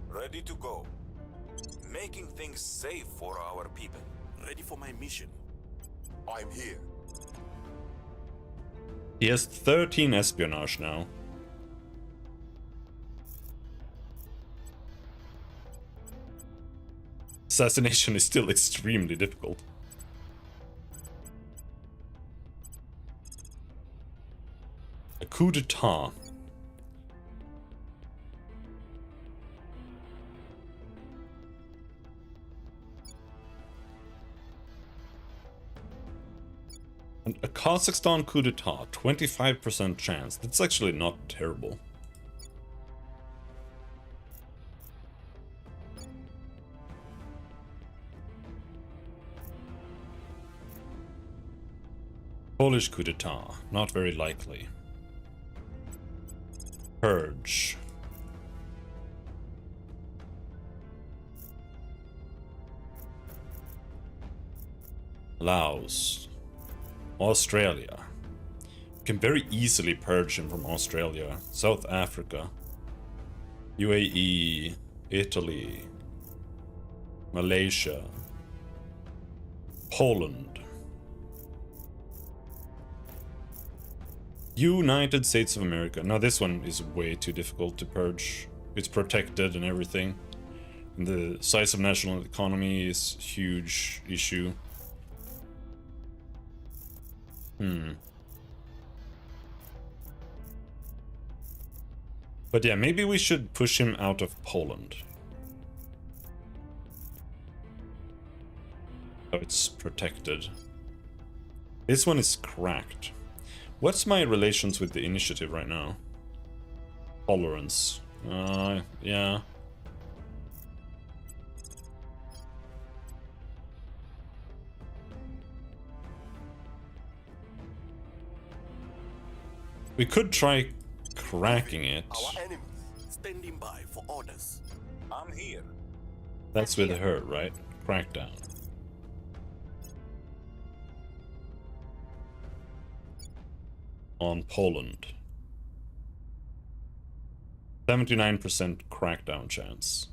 Ready to go. Making things safe for our people. Ready for my mission. I'm here. He has 13 espionage now. Assassination is still extremely difficult. A coup d'etat. And a Kazakhstan coup d'etat, 25% chance. That's actually not terrible. Polish coup d'etat, not very likely. Purge. Laos. Australia. You can very easily purge him from Australia. South Africa. UAE. Italy. Malaysia. Poland. United States of America. Now this one is way too difficult to purge. It's protected and everything. And the size of national economy is a huge issue. But yeah, maybe we should push him out of Poland. Oh, it's protected. This one is cracked. What's my relations with the initiative right now? Tolerance. Yeah. We could try cracking it. Our enemies standing by for orders. I'm here. That's with her, right? Crackdown. On Poland. 79% crackdown chance.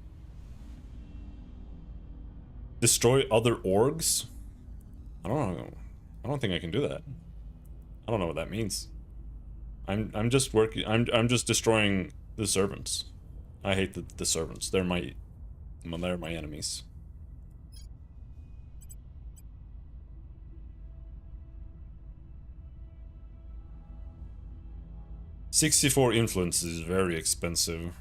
Destroy other orgs? I don't know. I don't think I can do that. I don't know what that means. I'm just working. I'm just destroying the servants. I hate the servants. They're my enemies. $64 influence is very expensive.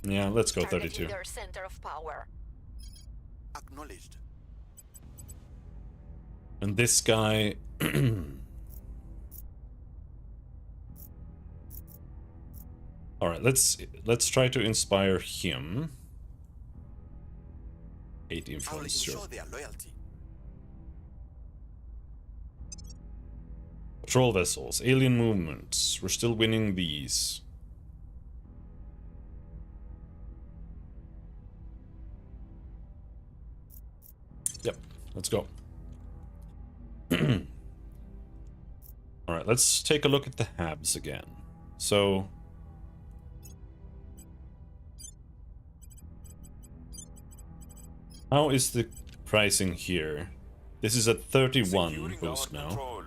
Yeah, let's go 32. Their center of power. Acknowledged. And this guy. All right, let's try to inspire him. 8 I will influence, sure. ensure their loyalty. Patrol vessels, alien movements. We're still winning these. Yep, let's go. Alright, let's take a look at the Habs again. So... how is the pricing here? This is at 31 boost now.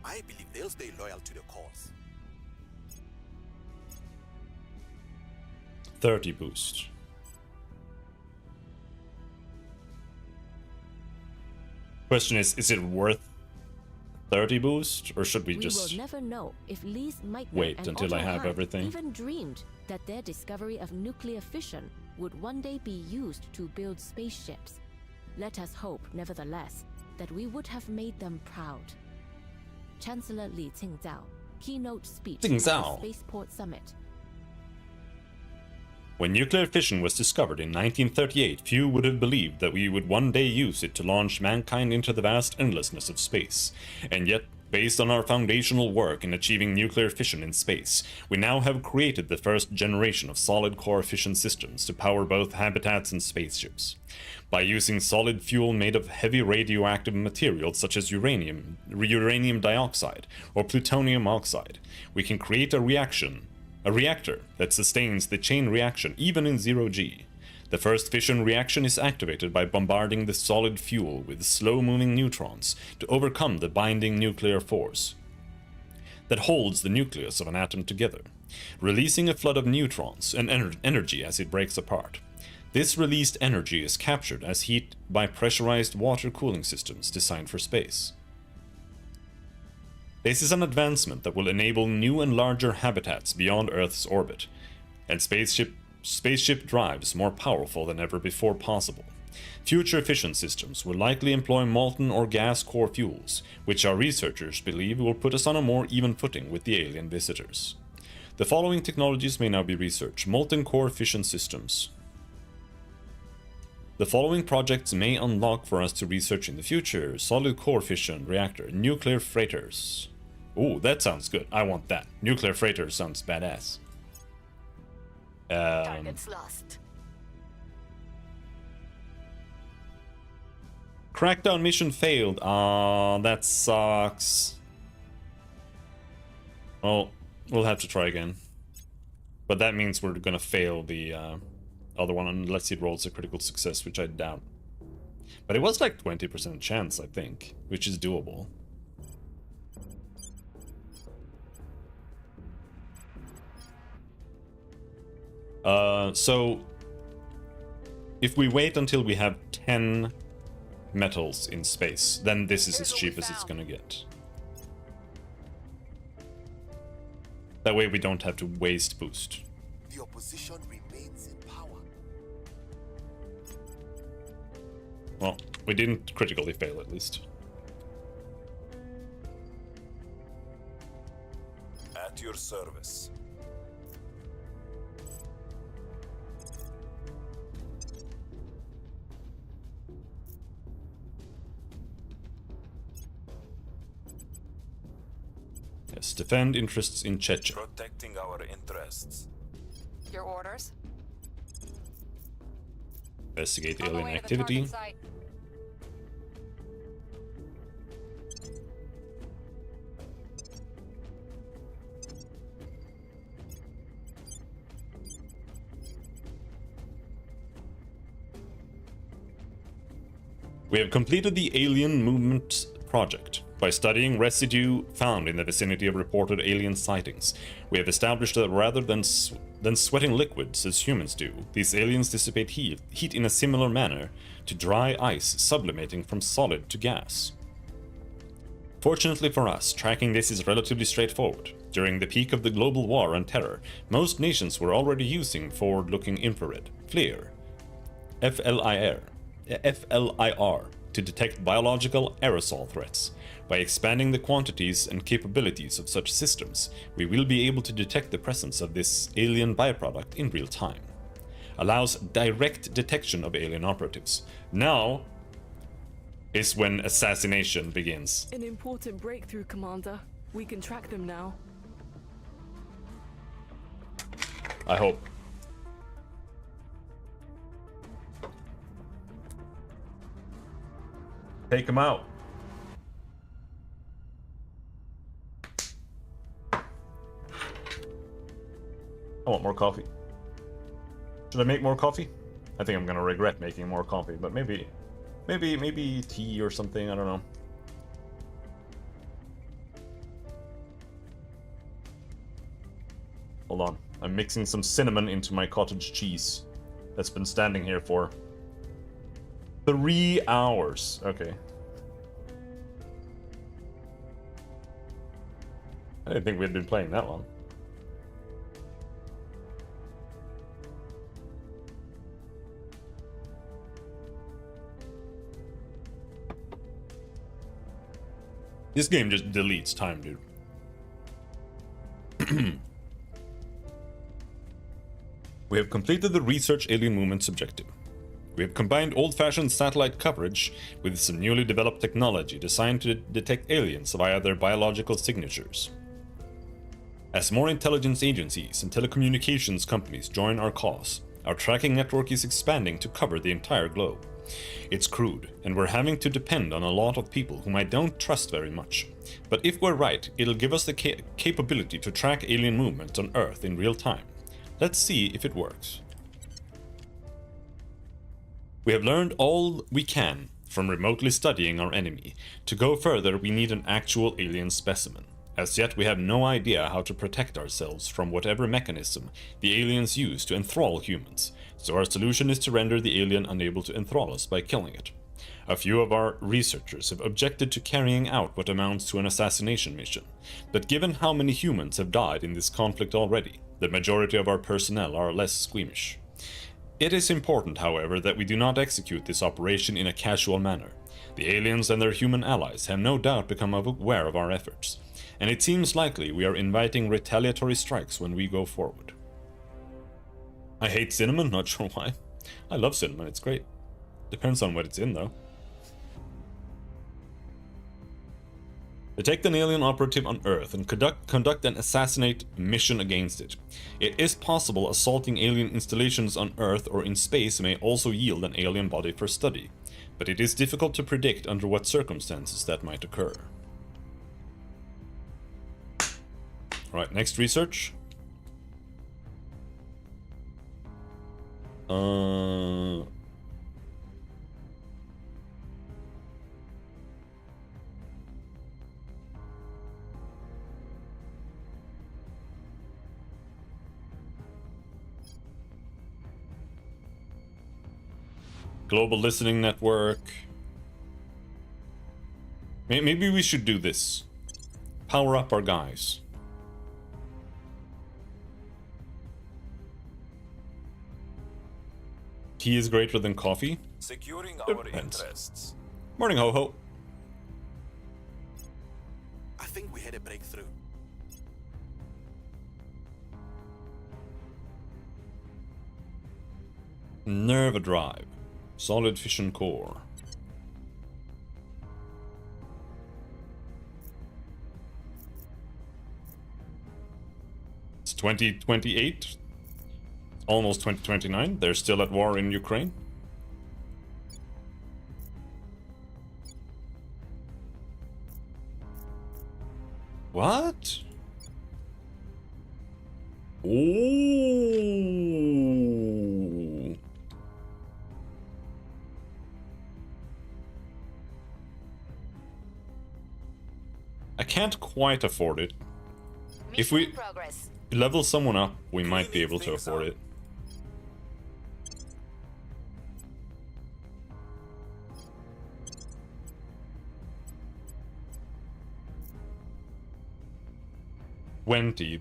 I believe they'll stay loyal to the cause. 30 boost. Question is it worth 30 boost, or should we just will never know if Lee's Meitner wait and until I Otto have Hahn everything? even dreamed that their discovery of nuclear fission would one day be used to build spaceships. Let us hope, nevertheless, that we would have made them proud. Chancellor Li Qingzhao, keynote speech at the Qingzhao. Spaceport Summit. When nuclear fission was discovered in 1938, few would have believed that we would one day use it to launch mankind into the vast endlessness of space. And yet, based on our foundational work in achieving nuclear fission in space, we now have created the first generation of solid core fission systems to power both habitats and spaceships. By using solid fuel made of heavy radioactive materials such as uranium dioxide, or plutonium oxide, we can create a reactor that sustains the chain reaction even in 0G. The first fission reaction is activated by bombarding the solid fuel with slow-moving neutrons to overcome the binding nuclear force that holds the nucleus of an atom together, releasing a flood of neutrons and energy as it breaks apart. This released energy is captured as heat by pressurized water cooling systems designed for space. This is an advancement that will enable new and larger habitats beyond Earth's orbit, and spaceship drives more powerful than ever before possible. Future fission systems will likely employ molten or gas core fuels, which our researchers believe will put us on a more even footing with the alien visitors. The following technologies may now be researched. Molten core fission systems. The following projects may unlock for us to research in the future: solid core fission reactor, nuclear freighters. Ooh, that sounds good. I want that. Nuclear freighters sounds badass. Targets lost. Crackdown mission failed. Ah, that sucks. Well, we'll have to try again. But that means we're gonna fail the other one unless it rolls a critical success, which I doubt. But it was like 20% chance, I think, which is doable. So if we wait until we have 10 metals in space, then this is as cheap as it's gonna get. That way we don't have to waste boost. The opposition remains in power. Well, we didn't critically fail at least. At your service. Yes, defend interests in Chechen. Protecting our interests. Your orders? Investigate On the alien way to the activity. target site. We have completed the alien movement project. By studying residue found in the vicinity of reported alien sightings, we have established that rather than sweating liquids as humans do, these aliens dissipate heat in a similar manner to dry ice sublimating from solid to gas. Fortunately for us, tracking this is relatively straightforward. During the peak of the global war on terror, most nations were already using forward-looking infrared, FLIR, FLIR, to detect biological aerosol threats. By expanding the quantities and capabilities of such systems, we will be able to detect the presence of this alien byproduct in real time. Allows direct detection of alien operatives. Now is when assassination begins. An important breakthrough, Commander. We can track them now. I hope. Take him out. I want more coffee. Should I make more coffee? I think I'm gonna regret making more coffee, but maybe tea or something, I don't know. Hold on, I'm mixing some cinnamon into my cottage cheese that's been standing here for 3 hours. Okay. I didn't think we'd been playing that long. This game just deletes time, dude. We have completed the research alien movements objective. We have combined old-fashioned satellite coverage with some newly developed technology designed to detect aliens via their biological signatures. As more intelligence agencies and telecommunications companies join our cause, our tracking network is expanding to cover the entire globe. It's crude, and we're having to depend on a lot of people whom I don't trust very much. But if we're right, it'll give us the capability to track alien movement on Earth in real time. Let's see if it works. We have learned all we can from remotely studying our enemy. To go further, we need an actual alien specimen. As yet, we have no idea how to protect ourselves from whatever mechanism the aliens use to enthrall humans, so our solution is to render the alien unable to enthrall us by killing it. A few of our researchers have objected to carrying out what amounts to an assassination mission, but given how many humans have died in this conflict already, the majority of our personnel are less squeamish. It is important, however, that we do not execute this operation in a casual manner. The aliens and their human allies have no doubt become aware of our efforts, and it seems likely we are inviting retaliatory strikes when we go forward. I hate cinnamon, not sure why. I love cinnamon, it's great. Depends on what it's in, though. Detect an alien operative on Earth and conduct an assassinate mission against it. It is possible assaulting alien installations on Earth or in space may also yield an alien body for study, but it is difficult to predict under what circumstances that might occur. Alright, next research. Global listening network. Maybe we should do this. Power up our guys. Tea is greater than coffee? Securing our interests. Morning, ho-ho. I think we had a breakthrough. Nerve drive. Solid fission core. 'Cause It's 2028. Almost 2029. They're still at war in Ukraine. What? Ooh. I can't quite afford it. If we level someone up, we might be able to afford it.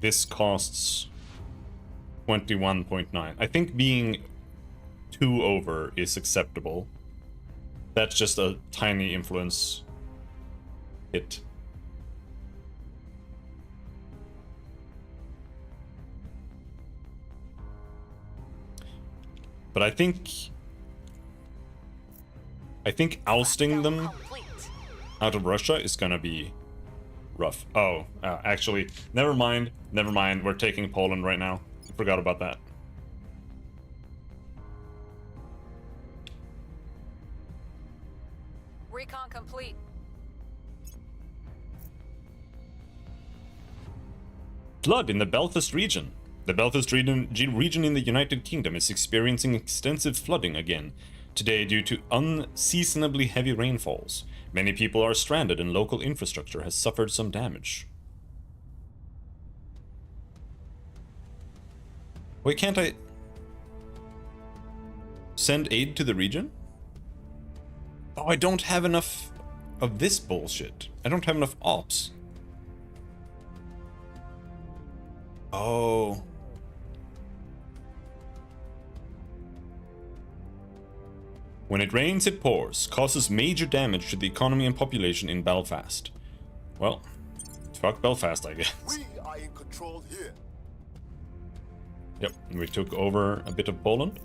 This costs 21.9. I think being 2 over is acceptable. That's just a tiny influence hit. But I think ousting them out of Russia is gonna be rough. Oh, actually, never mind. Never mind. We're taking Poland right now. Forgot about that. Recon complete. Flood in the Belfast region. The Belfast region in the United Kingdom is experiencing extensive flooding again, today due to unseasonably heavy rainfalls. Many people are stranded and local infrastructure has suffered some damage. Wait, can't I send aid to the region? Oh, I don't have enough of this bullshit. I don't have enough ops. Oh. When it rains, it pours, causes major damage to the economy and population in Belfast. Well, fuck Belfast, I guess. We are in control here. Yep, we took over a bit of Poland.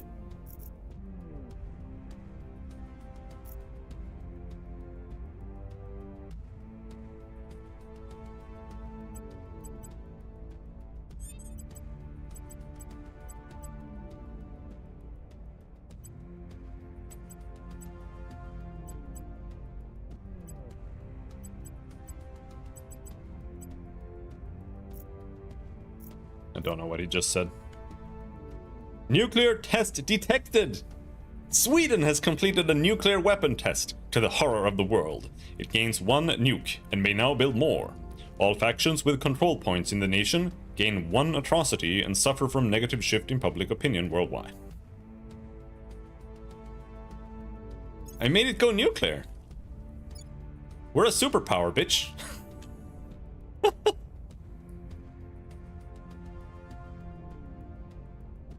I don't know what he just said. Nuclear test detected! Sweden has completed a nuclear weapon test, to the horror of the world. It gains 1 nuke and may now build more. All factions with control points in the nation gain 1 atrocity and suffer from negative shift in public opinion worldwide. I made it go nuclear. We're a superpower, bitch.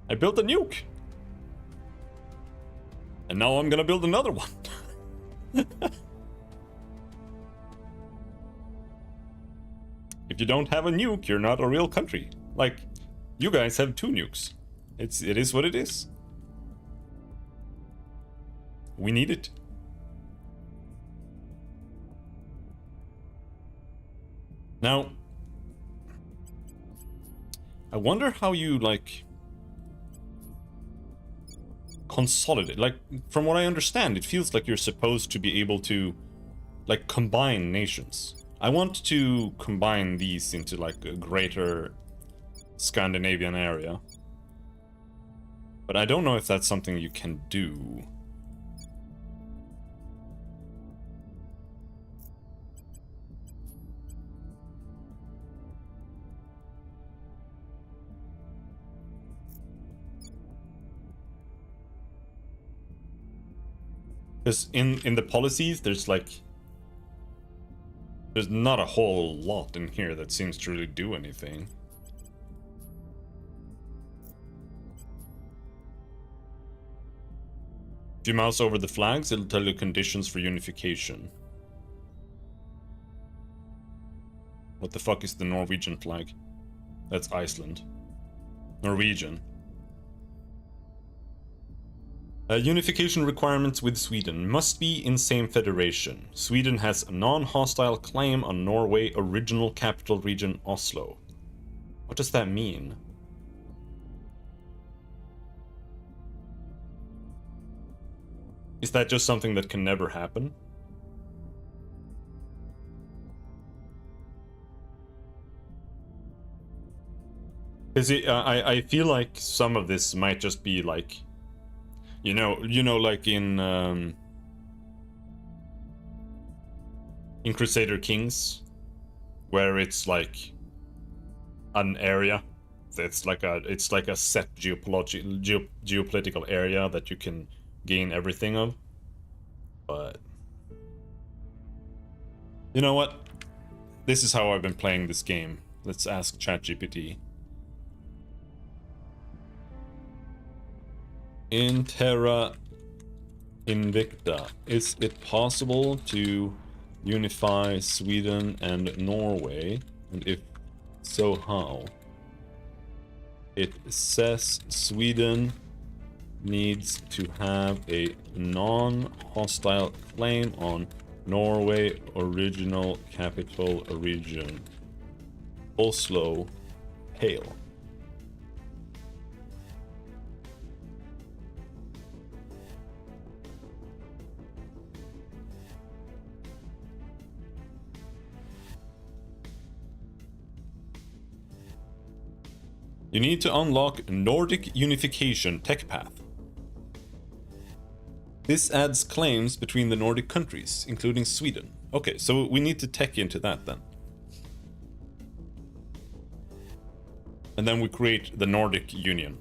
I built a nuke. And now I'm gonna build another one. If you don't have a nuke, you're not a real country. Like, you guys have 2 nukes. It is what it is. We need it. Now, I wonder how you, like, consolidate. Like, from what I understand, it feels like you're supposed to be able to, like, combine nations. I want to combine these into, like, a greater Scandinavian area. But I don't know if that's something you can do. Because in the policies, there's not a whole lot in here that seems to really do anything. If you mouse over the flags, it'll tell you conditions for unification. What the fuck is the Norwegian flag? That's Iceland. Norwegian. Unification requirements with Sweden must be in same federation. Sweden has a non-hostile claim on Norway original capital region Oslo. What does that mean? Is that just something that can never happen? Because I feel like some of this might just be like, you know, like in Crusader Kings, where it's like an area. It's like a set geopolitical area that you can gain everything of. But you know what? This is how I've been playing this game. Let's ask ChatGPT. In Terra Invicta, is it possible to unify Sweden and Norway? And if so, how? It says Sweden needs to have a non-hostile claim on Norway original capital region, Oslo, Hail. You need to unlock Nordic Unification Tech Path. This adds claims between the Nordic countries, including Sweden. Okay, so we need to tech into that then. And then we create the Nordic Union.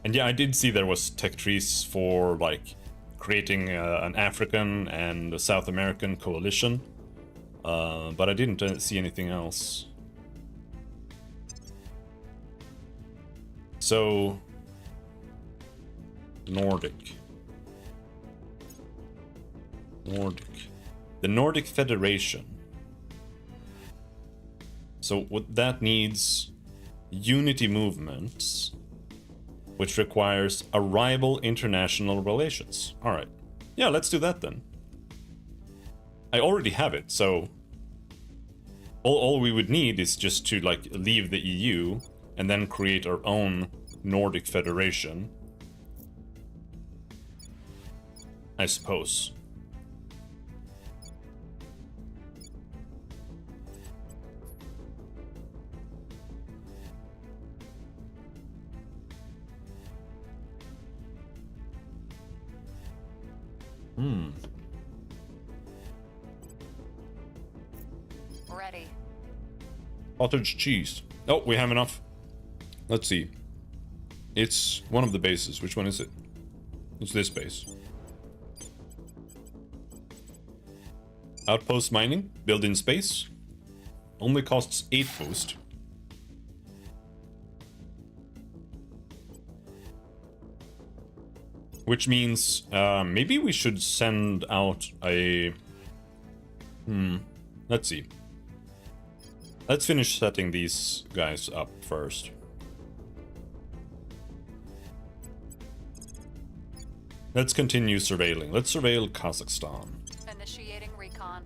And yeah, I did see there was tech trees for like creating an African and a South American coalition. But I didn't see anything else. So, Nordic. The Nordic Federation. So what that needs, unity movements, which requires arrival international relations. All right. Yeah, let's do that then. I already have it, so all we would need is just to like leave the EU and then create our own Nordic Federation, I suppose. Ready. Cottage cheese. Oh, we have enough. Let's see. It's one of the bases. Which one is it? It's this base. Outpost mining. Build in space. Only costs 8 boost. Which means maybe we should send out a... Let's see. Let's finish setting these guys up first. Let's continue surveilling. Let's surveil Kazakhstan. Initiating recon.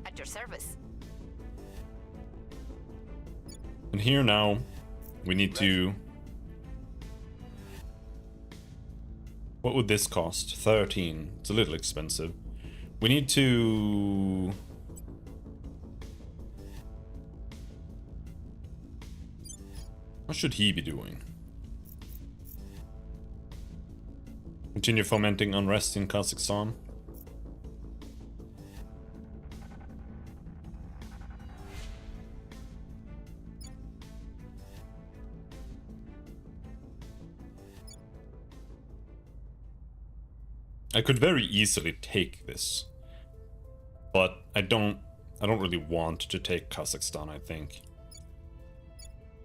At your service. And here now, we need to... What would this cost? 13. It's a little expensive. We need to... What should he be doing? Continue fomenting unrest in Kazakhstan. I could very easily take this, but I don't really want to take Kazakhstan, I think.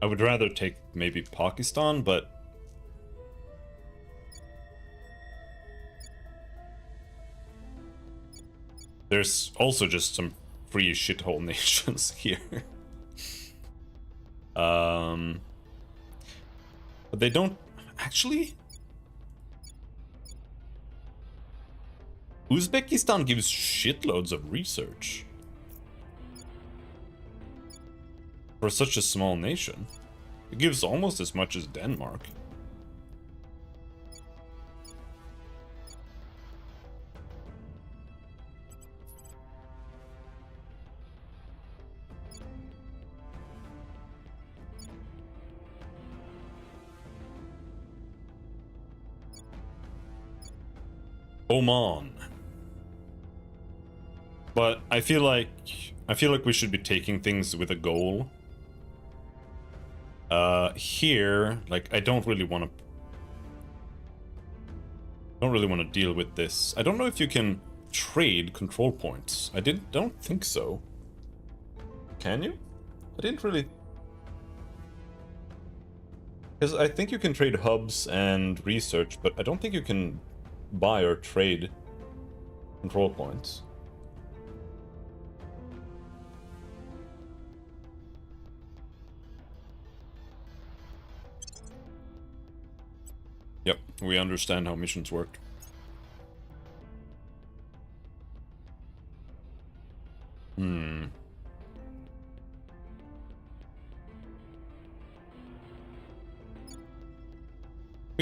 I would rather take maybe Pakistan, but there's also just some free shithole nations here. But they don't actually. Uzbekistan gives shitloads of research. For such a small nation. It gives almost as much as Denmark. Oman. But I feel like we should be taking things with a goal. Here, like, I don't really want to deal with this. I don't know if you can trade control points. Don't think so. Can you? I didn't really. Because I think you can trade hubs and research, but I don't think you can buy or trade control points. Yep, we understand how missions work. We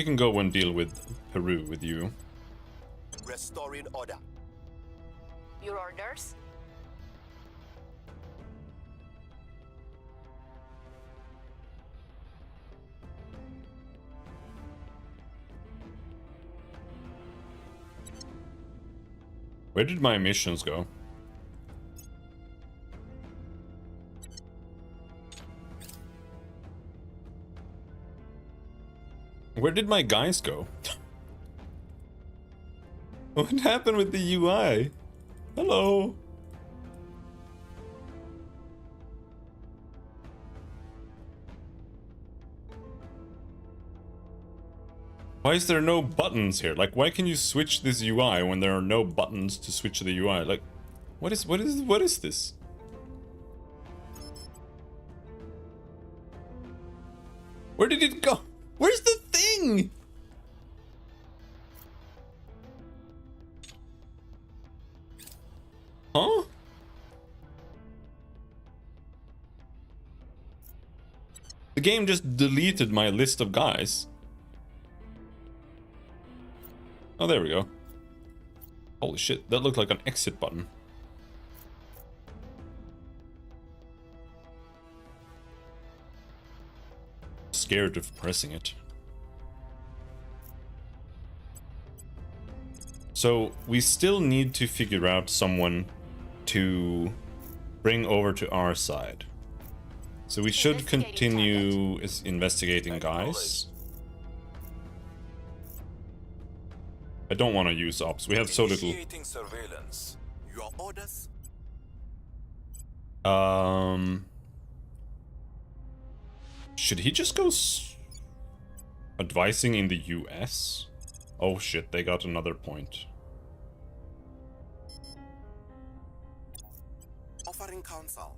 can go and deal with Peru with you. Restoring order. Your orders? Where did my missions go? Where did my guys go? What happened with the UI? Hello? Why is there no buttons here? Like, why can you switch this UI when there are no buttons to switch the UI? Like, what is this? Where did it go? Where's the thing? Huh? The game just deleted my list of guys. Oh, there we go. Holy shit, that looked like an exit button. Scared of pressing it. So we still need to figure out someone to bring over to our side. So we should continue investigating guys. I don't want to use ops. We have so little. Surveillance. Your orders? Should he just go advising in the US? Oh shit, they got another point. Offering counsel.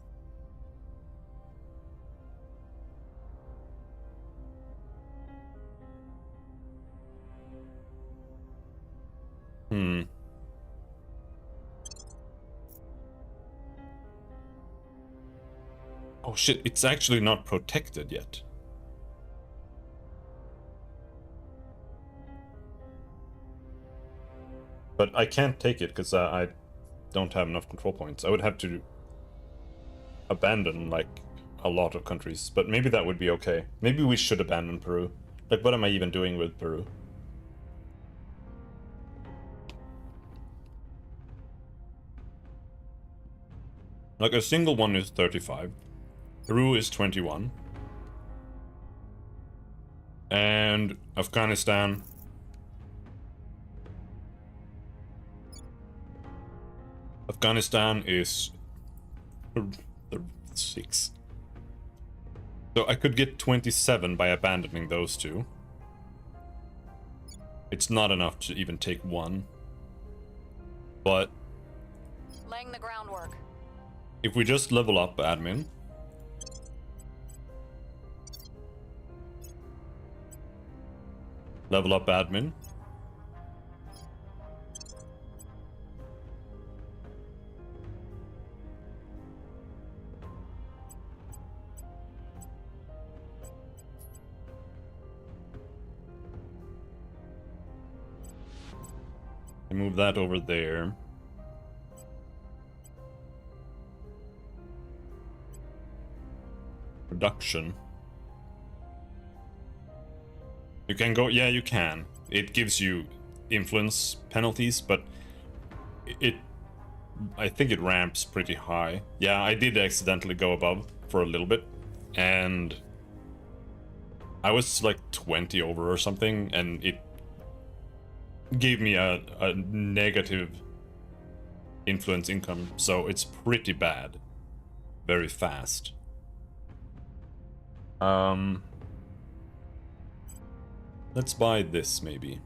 Oh shit, it's actually not protected yet. But I can't take it because I don't have enough control points. I would have to abandon, like, a lot of countries. But maybe that would be okay. Maybe we should abandon Peru. Like, what am I even doing with Peru? Like, a single one is 35. Peru is 21. And Afghanistan. Afghanistan is 6. So I could get 27 by abandoning those two. It's not enough to even take one. But Laying the groundwork. if we just level up admin. Level up admin. I move that over there. Production. You can go, yeah, you can. It gives you influence penalties, but I think it ramps pretty high. Yeah, I did accidentally go above for a little bit, and I was like 20 over or something, and it gave me a negative influence income, so it's pretty bad. Very fast. Let's buy this, maybe.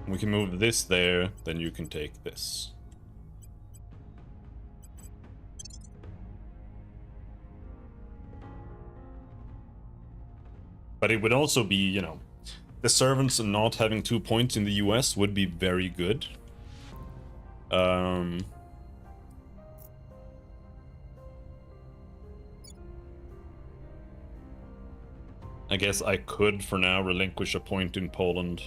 We can move this there, then you can take this. But it would also be, you know, the servants not having 2 points in the US would be very good. I guess I could, for now, relinquish a point in Poland.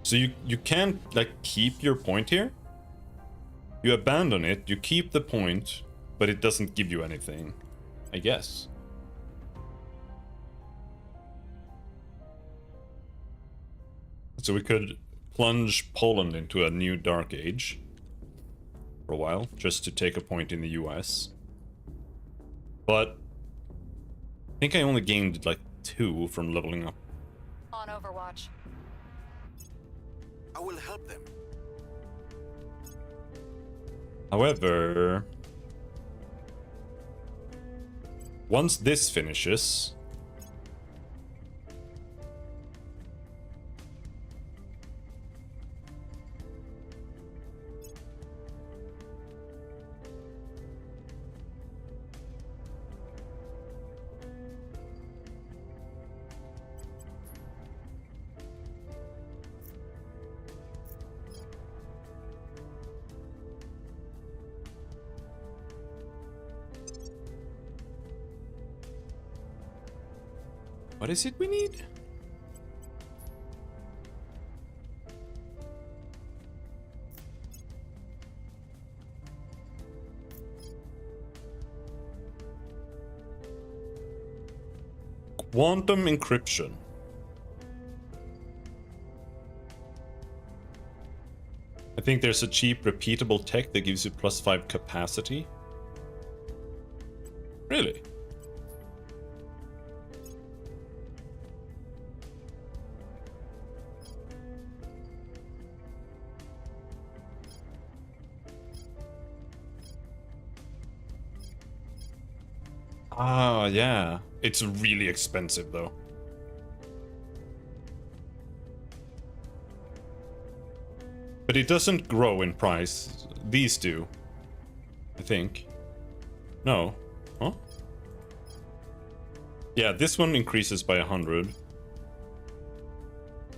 So you can't, like, keep your point here. You abandon it, you keep the point, but it doesn't give you anything, I guess. So we could plunge Poland into a new dark age for a while, just to take a point in the US. But I think I only gained like 2 from leveling up. On Overwatch. I will help them. However, once this finishes, what is it we need? Quantum encryption. I think there's a cheap repeatable tech that gives you +5 capacity. Really? Ah, yeah. It's really expensive, though. But it doesn't grow in price. These do. I think. No. Huh? Yeah, this one increases by 100.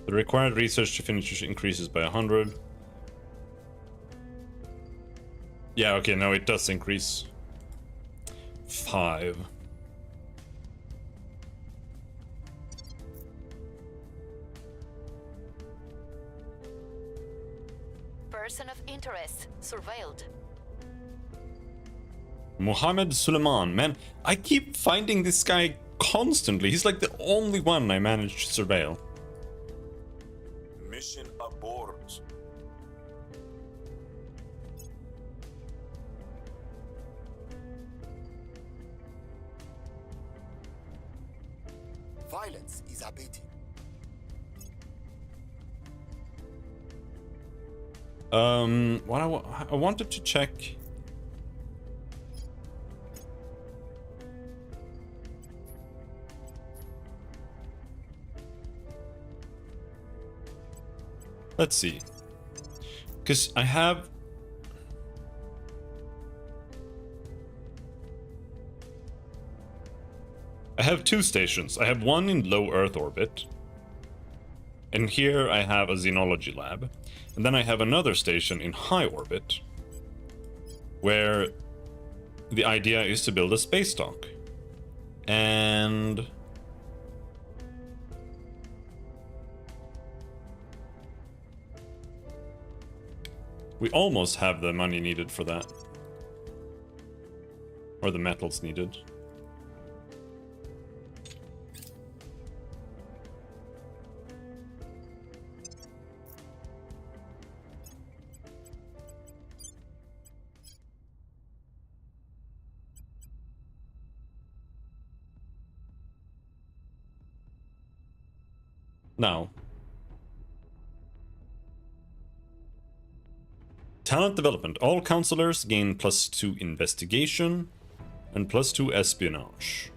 The required research to finish increases by 100. Yeah, okay, no, it does increase. 5. Person of interest surveilled. Mohammed Suleiman, man, I keep finding this guy constantly. He's like the only one I managed to surveil. Mission abort. Violence is abating. What I wanted to check. Let's see. Because I have... I have 2 stations. I have one in low Earth orbit. And here I have a xenology lab. And then I have another station in high orbit, where the idea is to build a space dock. And we almost have the money needed for that. Or the metals needed. Now, talent development. All counselors gain +2 investigation and +2 espionage.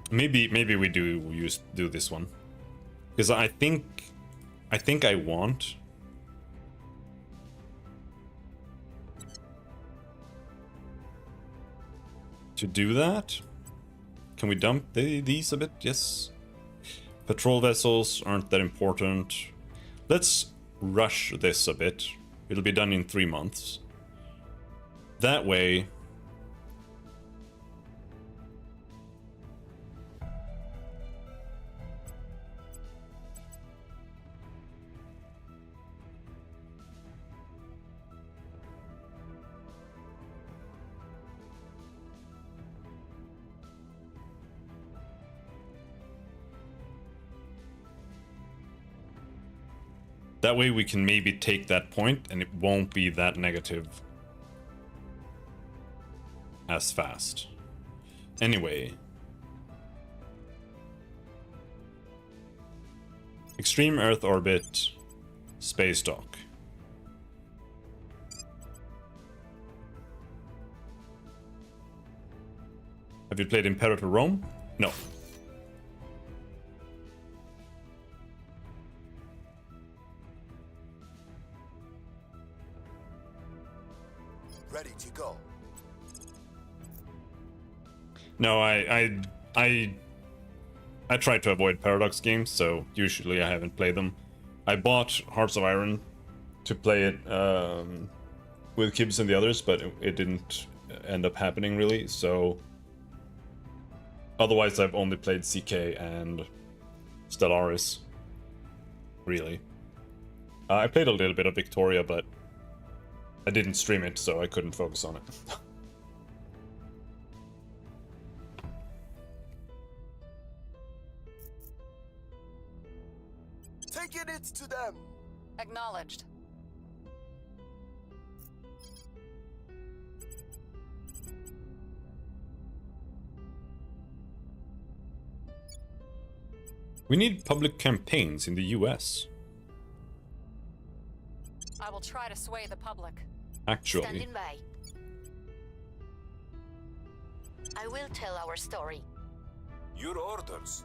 Maybe we do this one, because I think I want to do that. Can we dump these a bit? Yes. Patrol vessels aren't that important. Let's rush this a bit. It'll be done in 3 months. That way, we can maybe take that point and it won't be that negative as fast. Anyway. Extreme Earth orbit, space dock. Have you played Imperator Rome? No. Ready to go. No, I try to avoid Paradox games, so usually I haven't played them. I bought Hearts of Iron to play it with Kibbs and the others, but it didn't end up happening really, so otherwise I've only played CK and Stellaris, really. I played a little bit of Victoria, but I didn't stream it, so I couldn't focus on it. Taking it to them. Acknowledged. We need public campaigns in the US. I will try to sway the public. Actually. Standing by. I will tell our story. Your orders.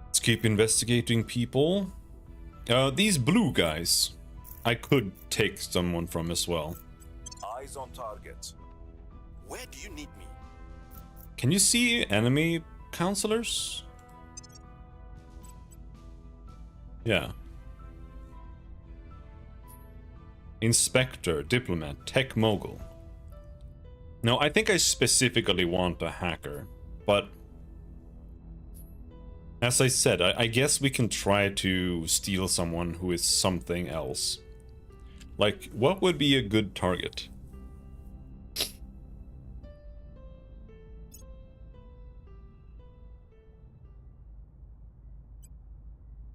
Let's keep investigating people. These blue guys, I could take someone from as well. Eyes on target. Where do you need me? Can you see enemy counselors? Yeah. Inspector, diplomat, tech mogul. No, I think I specifically want a hacker, but as I said, I guess we can try to steal someone who is something else. Like, what would be a good target?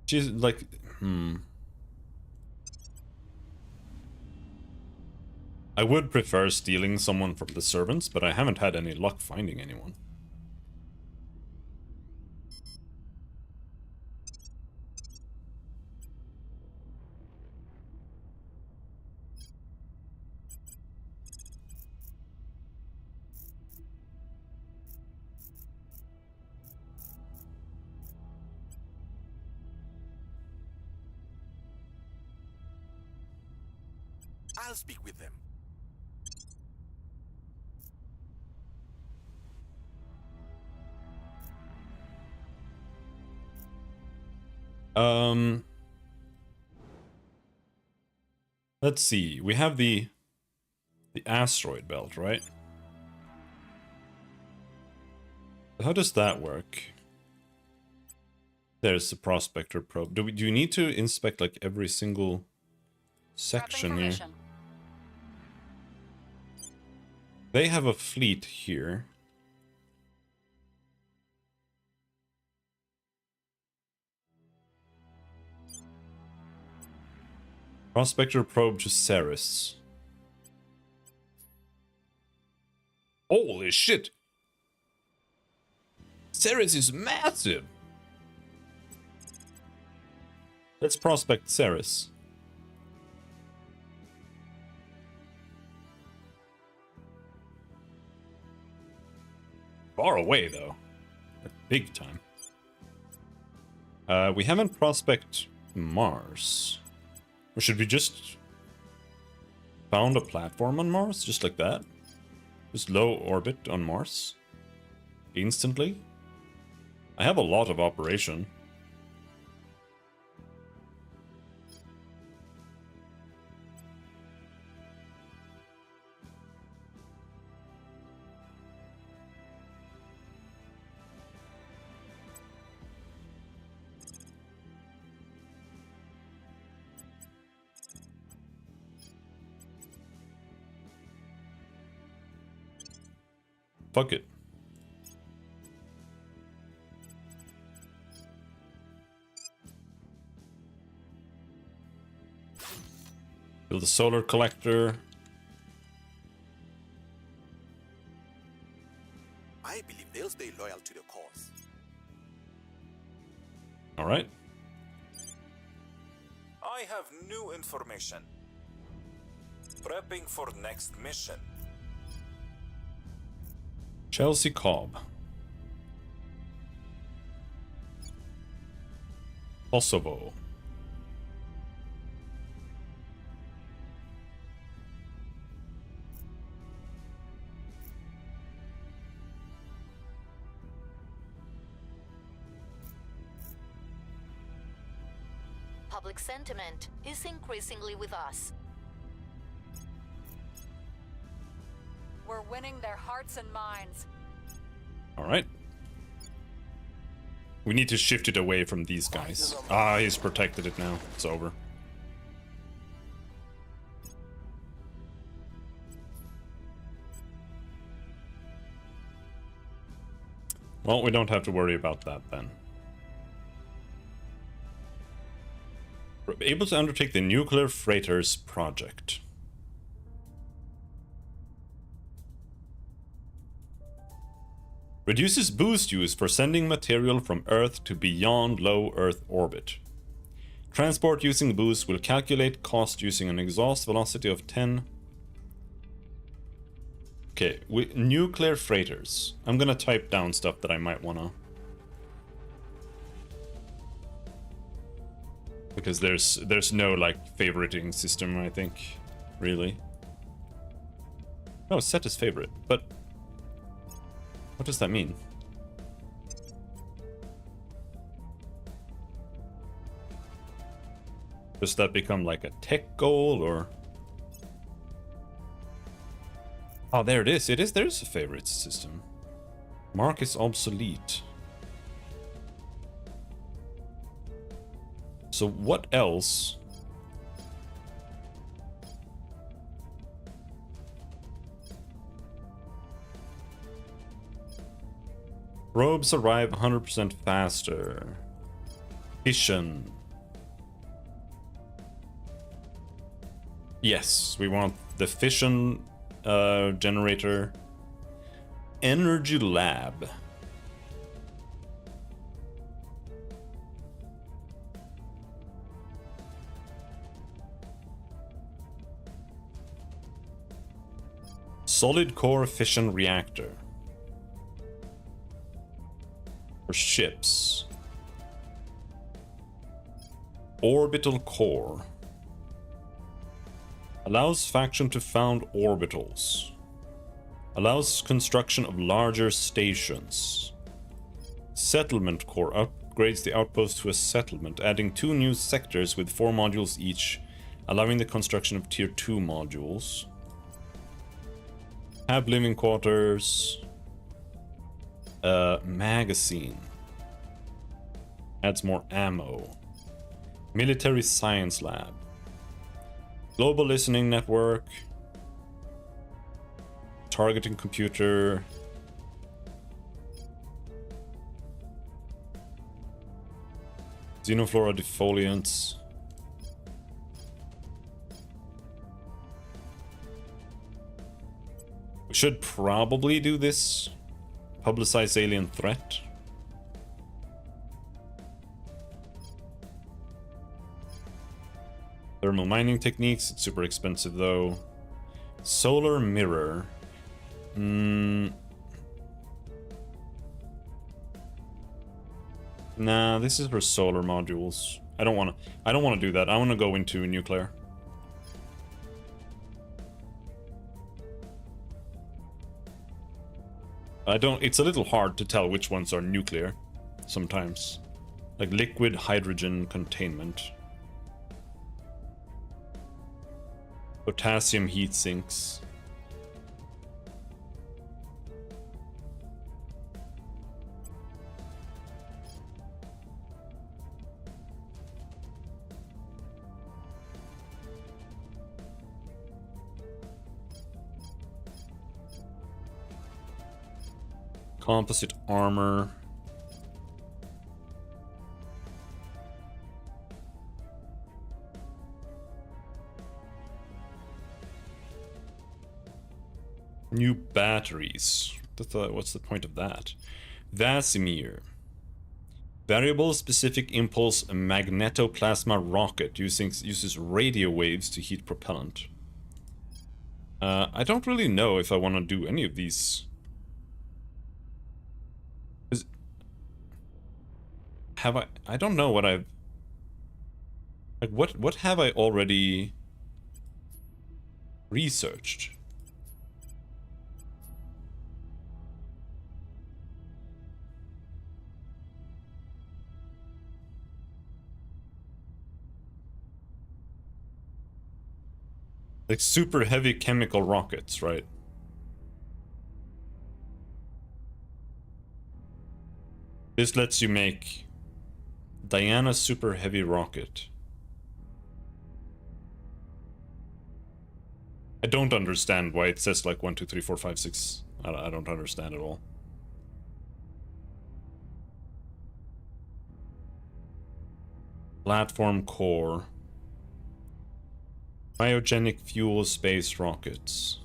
She's like, I would prefer stealing someone from the servants, but I haven't had any luck finding anyone. I'll speak with them. Let's see. We have the asteroid belt, right? How does that work? There's the prospector probe. Do you need to inspect like every single section here? They have a fleet here. Prospector probe to Ceres. Holy shit! Ceres is massive! Let's prospect Ceres. Far away, though. Big time. We haven't prospect Mars. Or should we just found a platform on Mars? Just like that? Just low orbit on Mars? Instantly? I have a lot of operation. Fuck it. Build a solar collector. I believe they'll stay loyal to the cause. All right. I have new information. Prepping for next mission. Chelsea Cobb. Kosovo. Public sentiment is increasingly with us. We're winning their hearts and minds. All right. We need to shift it away from these guys. Ah, he's protected it now. It's over. Well, we don't have to worry about that then. We're able to undertake the nuclear freighters project. Reduces boost use for sending material from Earth to beyond low Earth orbit. Transport using boost will calculate cost using an exhaust velocity of 10. Okay, nuclear freighters. I'm gonna type down stuff that I might wanna. Because there's no like favoriting system, I think, really. No, set as favorite, but what does that mean? Does that become like a tech goal or? Oh, there it is. There's a favorite system. Mark is obsolete. So what else? Probes arrive 100% faster. Fission. Yes, we want the fission generator. Energy lab. Solid core fission reactor. For ships. Orbital core. Allows faction to found orbitals. Allows construction of larger stations. Settlement core upgrades the outpost to a settlement, adding 2 new sectors with 4 modules each, allowing the construction of tier 2 modules. Have living quarters. Magazine. Adds more ammo. Military science lab. Global listening network. Targeting computer. Xenoflora defoliants. We should probably do this. Publicize alien threat. Thermal mining techniques, it's super expensive though. Solar mirror. Nah, this is for solar modules. I don't want to do that. I want to go into nuclear. It's a little hard to tell which ones are nuclear sometimes. Like liquid hydrogen containment. Potassium heat sinks. Composite armor. New batteries. What's the point of that? Vasimir. Variable specific impulse magnetoplasma rocket uses radio waves to heat propellant. I don't really know if I want to do any of these. I don't know what I've... Like, what have I already researched? Like super heavy chemical rockets, right? This lets you make Diana super heavy rocket. I don't understand why it says like 1, 2, 3, 4, 5, 6. I don't understand at all. Platform core. Cryogenic fuel space rockets.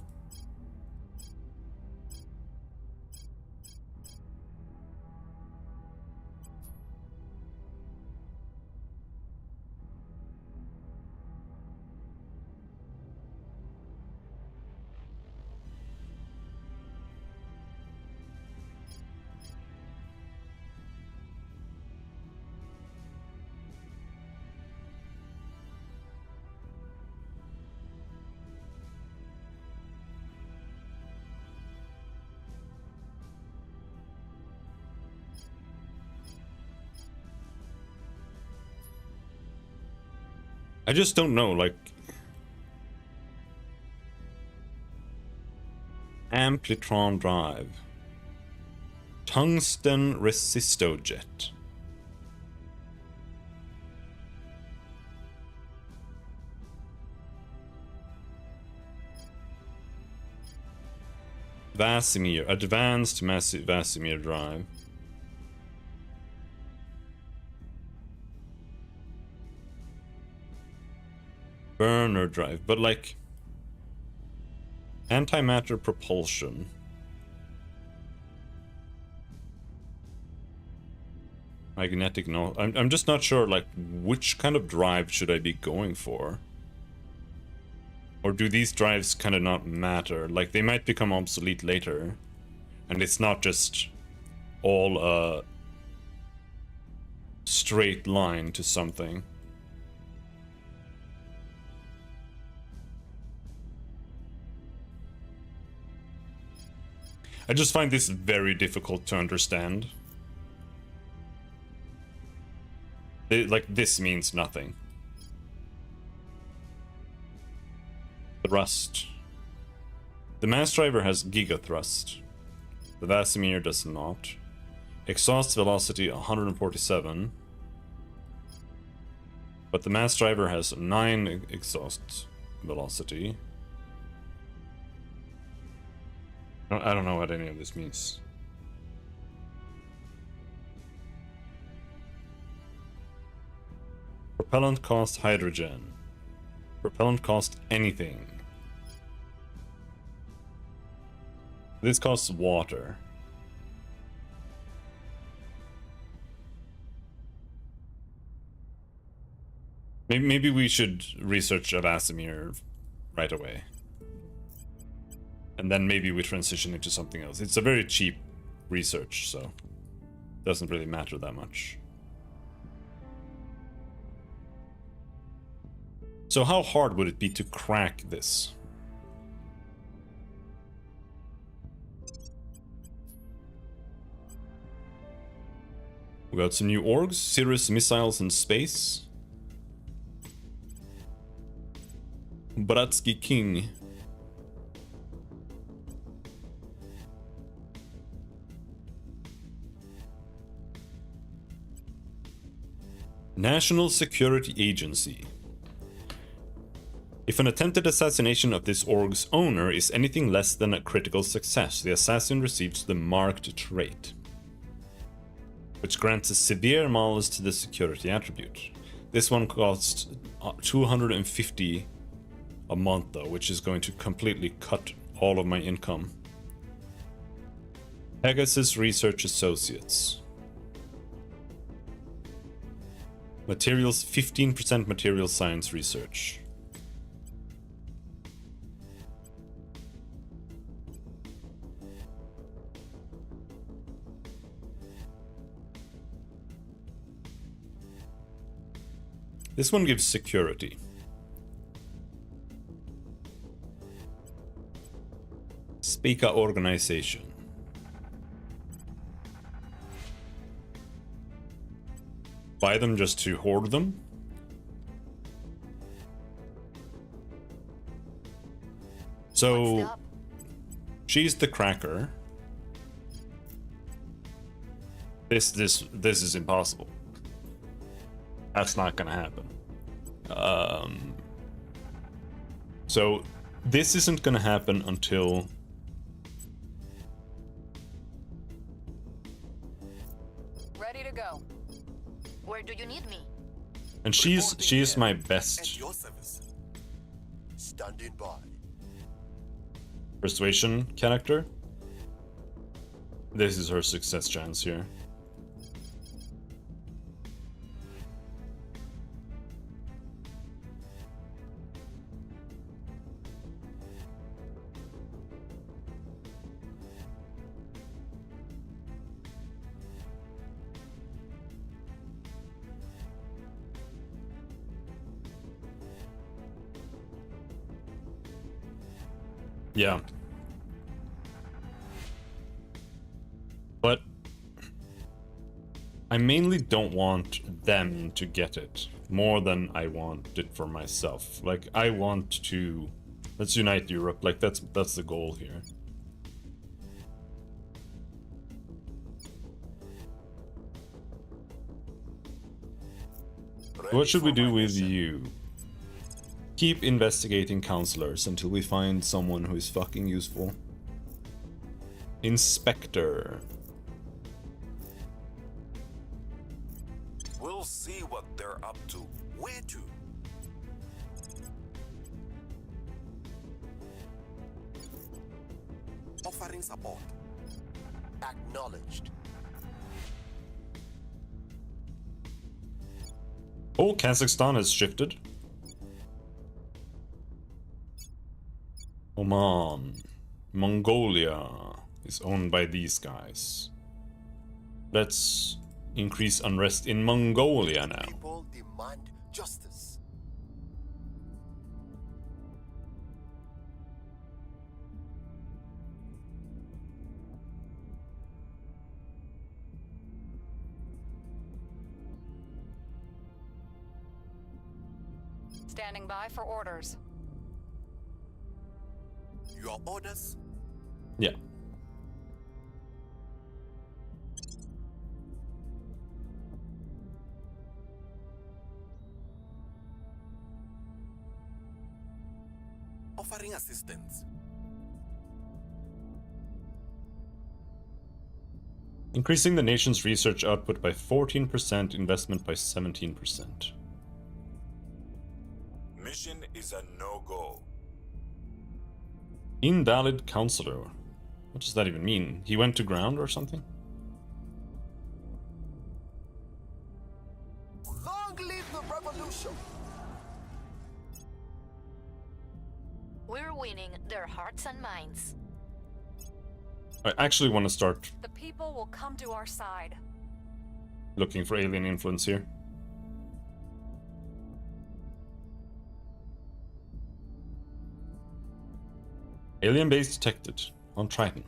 I just don't know, like... Amplitron drive. Tungsten resistojet. Vasimir, advanced massive Vasimir drive. Burner drive, but like antimatter propulsion. Magnetic no. I'm just not sure like which kind of drive should I be going for? Or do these drives kind of not matter? Like they might become obsolete later. And it's not just all a straight line to something. I just find this very difficult to understand. Like, this means nothing. Thrust. The mass driver has giga thrust. The Vasimir does not. Exhaust velocity 147. But the mass driver has 9 exhaust velocity. I don't know what any of this means. Propellant cost hydrogen. Propellant cost anything. This costs water. Maybe we should research Vasimir right away. And then maybe we transition into something else. It's a very cheap research, so it doesn't really matter that much. So how hard would it be to crack this? We got some new orgs, Cirrus missiles in space. Bratsky King. National Security Agency. If an attempted assassination of this org's owner is anything less than a critical success, the assassin receives the marked trait, which grants a severe malus to the security attribute. This one costs 250 a month though, which is going to completely cut all of my income. Pegasus Research Associates. Materials, 15% material science research. This one gives security. Speaker organization. Buy them just to hoard them. So she's the cracker. This is impossible. That's not gonna happen. So this isn't gonna happen until Ready to go. Where do you need me? and she is my best At your service. Standing by. persuasion character. This is her success chance here. Yeah. But I mainly don't want them to get it more than I want it for myself. Like, I want to... Let's unite Europe. Like, that's the goal here. What should we do with you? Keep investigating counselors until we find someone who is fucking useful. Inspector. We'll see what they're up to. Where to? Offering support. Acknowledged. Oh, Kazakhstan has shifted. Oman. Mongolia is owned by these guys. Let's increase unrest in Mongolia now. People demand justice. Standing by for orders. Your orders? Yeah. Offering assistance. Increasing the nation's research output by 14%, investment by 17%. Mission is a no-go. Invalid counselor. What does that even mean? He went to ground or something? Long live the revolution! We're winning their hearts and minds. I actually want to start The people will come to our side. looking for alien influence here. Alien base detected on Triton.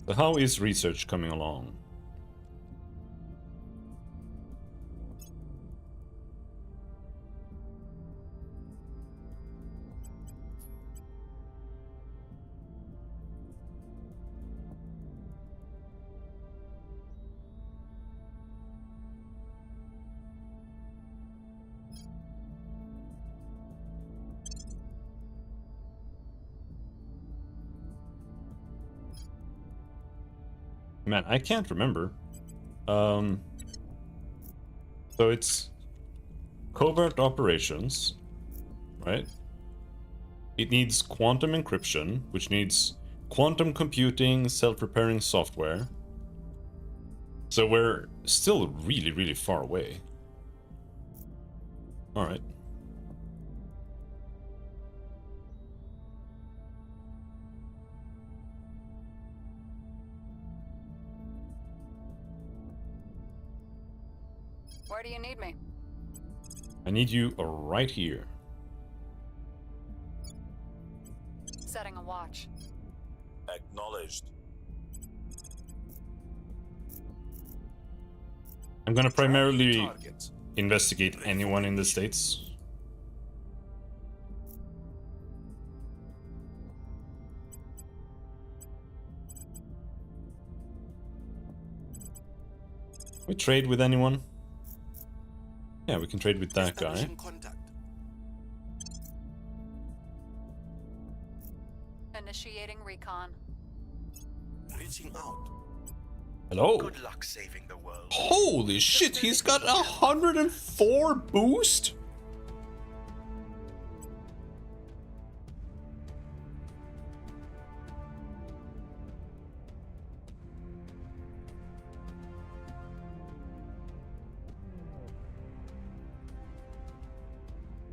So how is research coming along? Man, I can't remember. So it's covert operations, right? It needs quantum encryption, which needs quantum computing, self-repairing software. So we're still really, really far away. All right. Where do you need me? I need you right here. Setting a watch. Acknowledged. I'm gonna primarily Target. investigate anyone in the States. We trade with anyone? Yeah, we can trade with that guy. Establishing contact. Initiating recon. Reaching out. Hello. Good luck saving the world. Holy shit, he's got 104 boost?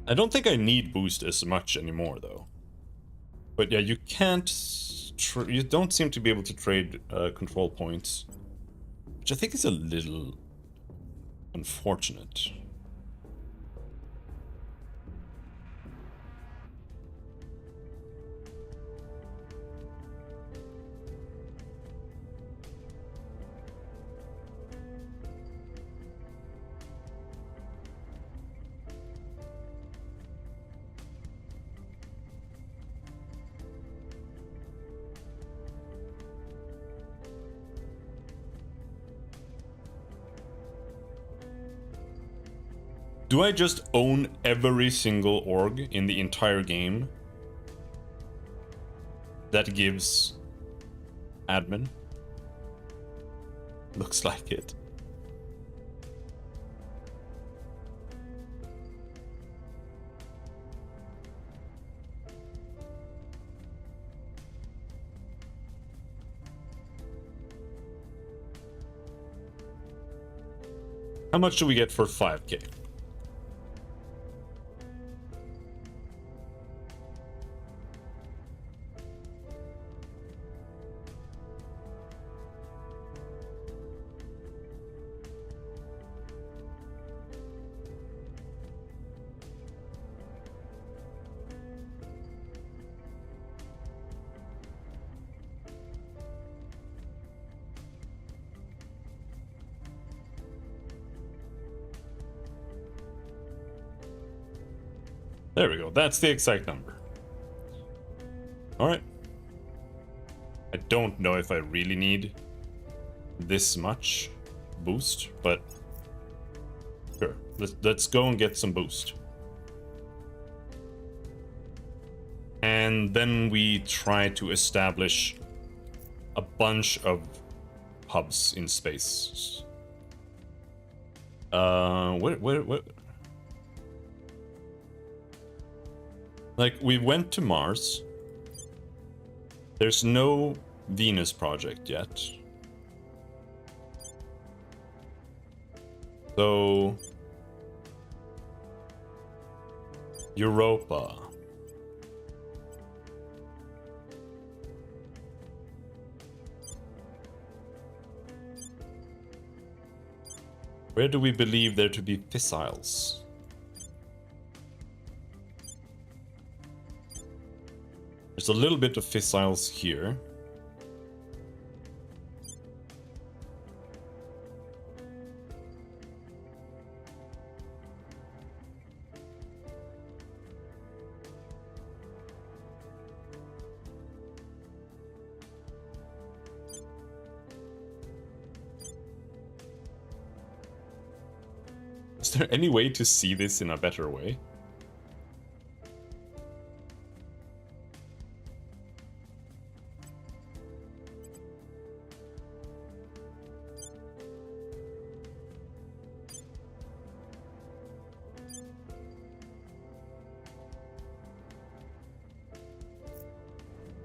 I don't think I need boost as much anymore, though. But yeah, you can't... you don't seem to be able to trade control points. Which I think is a little... unfortunate. Do I just own every single org in the entire game that gives admin? Looks like it. How much do we get for 5K? There we go. That's the exact number. Alright. I don't know if I really need this much boost, but sure. Let's go and get some boost. And then we try to establish a bunch of hubs in space. Where? Like, we went to Mars. There's no Venus project yet. So... Europa. Where do we believe there to be fissiles? There's a little bit of fissiles here. Is there any way to see this in a better way?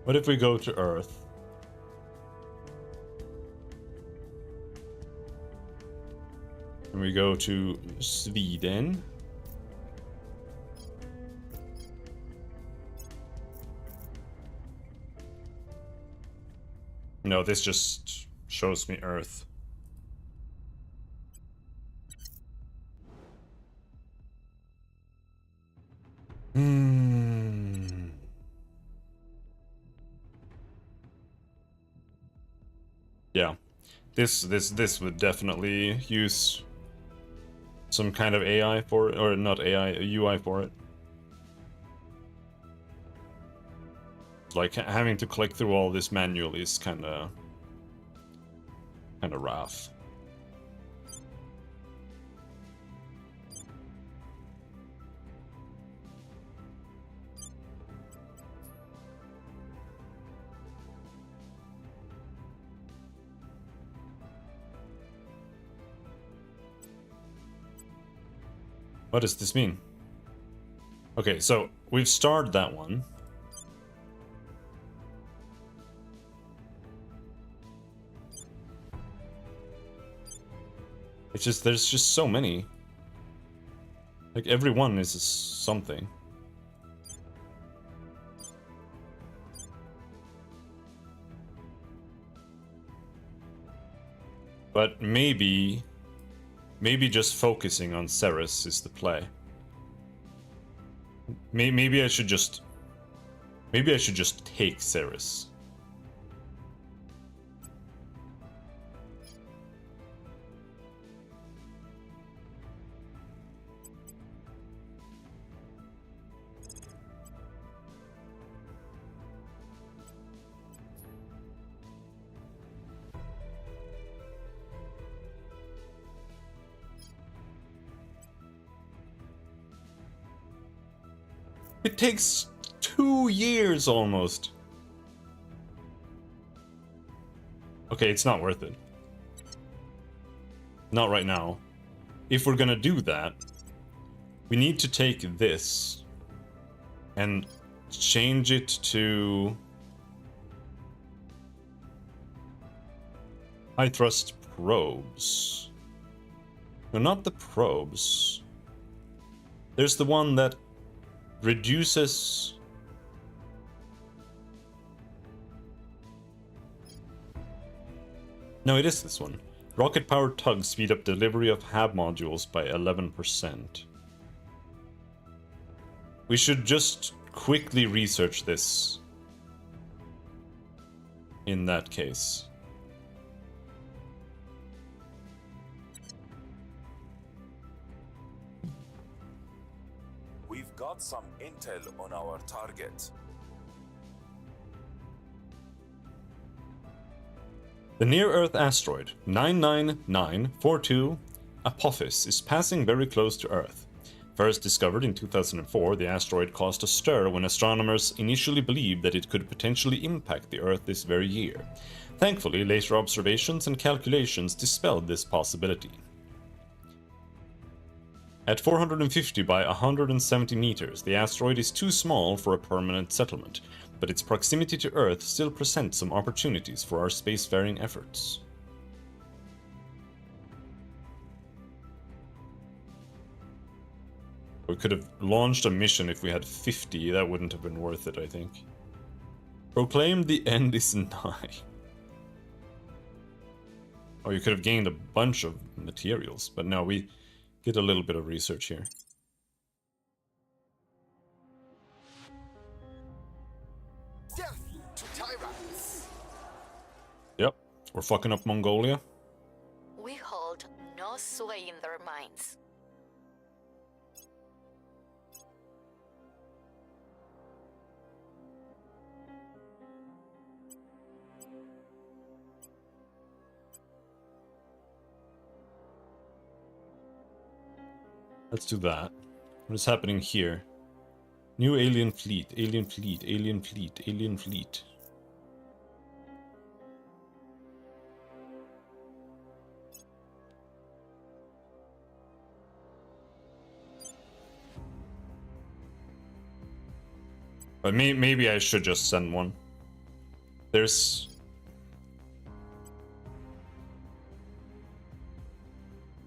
What if we go to Earth? And we go to Sweden. No, this just shows me Earth. Yeah. This would definitely use some kind of AI for it, or not AI, a UI for it. Like, having to click through all this manually is kind of rough. What does this mean? Okay, so we've starred that one. It's just, there's just so many. Like, every one is something. But maybe just focusing on Ceres is the play. Maybe I should just take Ceres. It takes 2 years almost. Okay, it's not worth it. Not right now. If we're gonna do that, we need to take this and change it to high thrust probes. No, not the probes. There's the one that reduces... No, it is this one. Rocket-powered tugs speed up delivery of HAB modules by 11%. We should just quickly research this in that case. We've got want some intel on our target. The near-Earth asteroid 99942 Apophis is passing very close to Earth. First discovered in 2004, the asteroid caused a stir when astronomers initially believed that it could potentially impact the Earth this very year. Thankfully, later observations and calculations dispelled this possibility. At 450 by 170 meters, the asteroid is too small for a permanent settlement, but its proximity to Earth still presents some opportunities for our spacefaring efforts. We could have launched a mission if we had 50, that wouldn't have been worth it, I think. Proclaim the end is nigh. Oh, you could have gained a bunch of materials, but no, we get a little bit of research here. Death to tyrants. Yep, we're fucking up Mongolia. We hold no sway in their minds. Let's do that. What is happening here? New alien fleet, alien fleet, alien fleet, alien fleet. But maybe I should just send one. There's...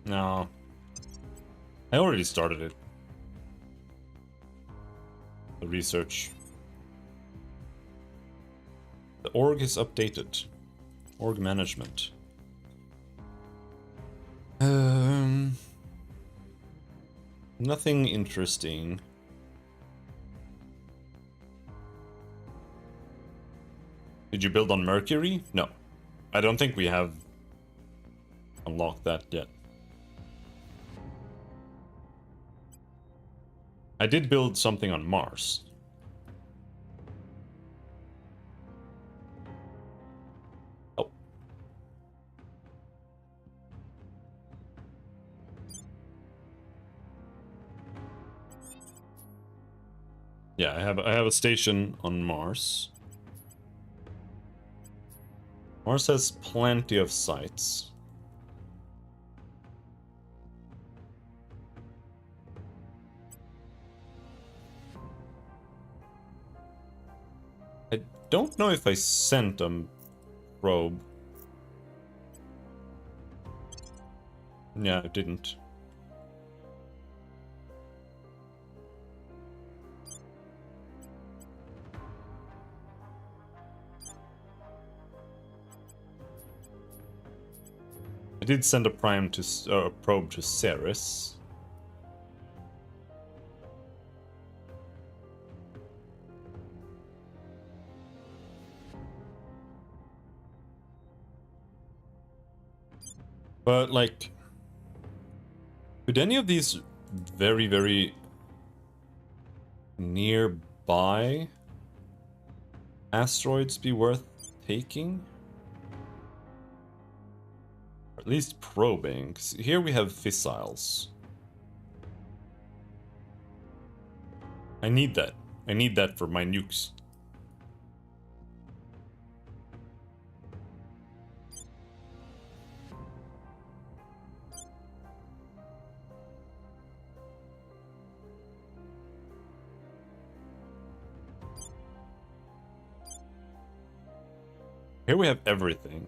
No. I already started it. The research. The org is updated. Org management. Nothing interesting. Did you build on Mercury? No. I don't think we have unlocked that yet. I did build something on Mars. Oh. Yeah, I have a station on Mars. Mars has plenty of sites. I don't know if I sent a probe. Yeah, I didn't. I did send a probe to Ceres. But, like, could any of these very, very nearby asteroids be worth taking? Or at least probing. 'Cause here we have fissiles. I need that. I need that for my nukes. Here we have everything.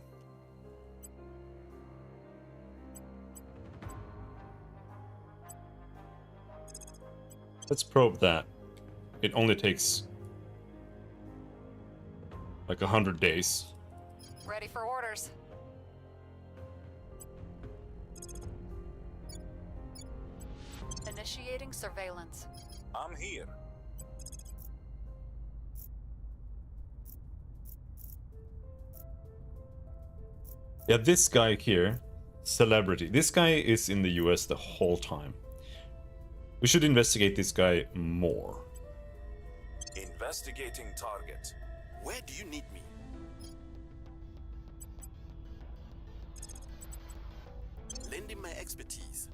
Let's probe that. It only takes like 100 days. Ready for orders. Initiating surveillance. I'm here. Yeah, this guy here, celebrity. This guy is in the US the whole time. We should investigate this guy more. Investigating target. Where do you need me? Lending my expertise.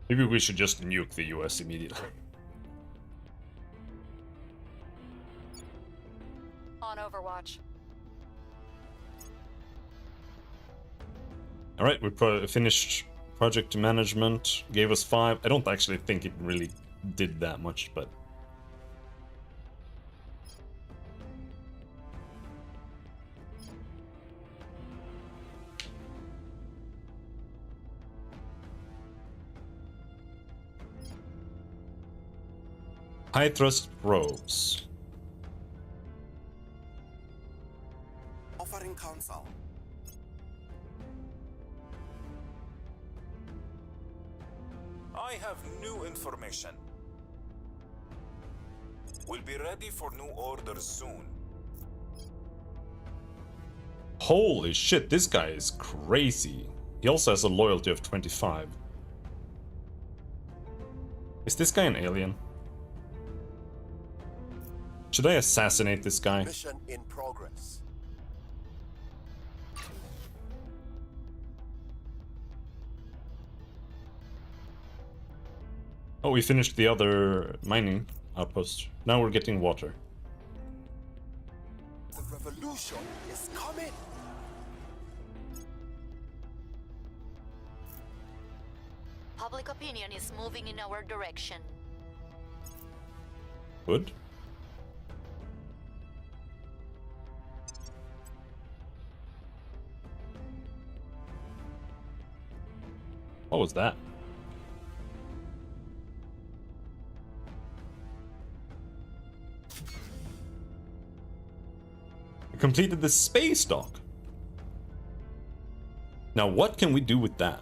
Maybe we should just nuke the US immediately. On Overwatch. Alright, we finished project management, gave us 5. I don't actually think it really did that much, but... High thrust probes. Offering counsel. I have new information. We'll be ready for new orders soon. Holy shit, this guy is crazy. He also has a loyalty of 25. Is this guy an alien? Should I assassinate this guy? Mission in progress. Oh, we finished the other mining outpost. Now we're getting water. The revolution is coming. Public opinion is moving in our direction. Good. What was that? We completed the space dock. Now what can we do with that?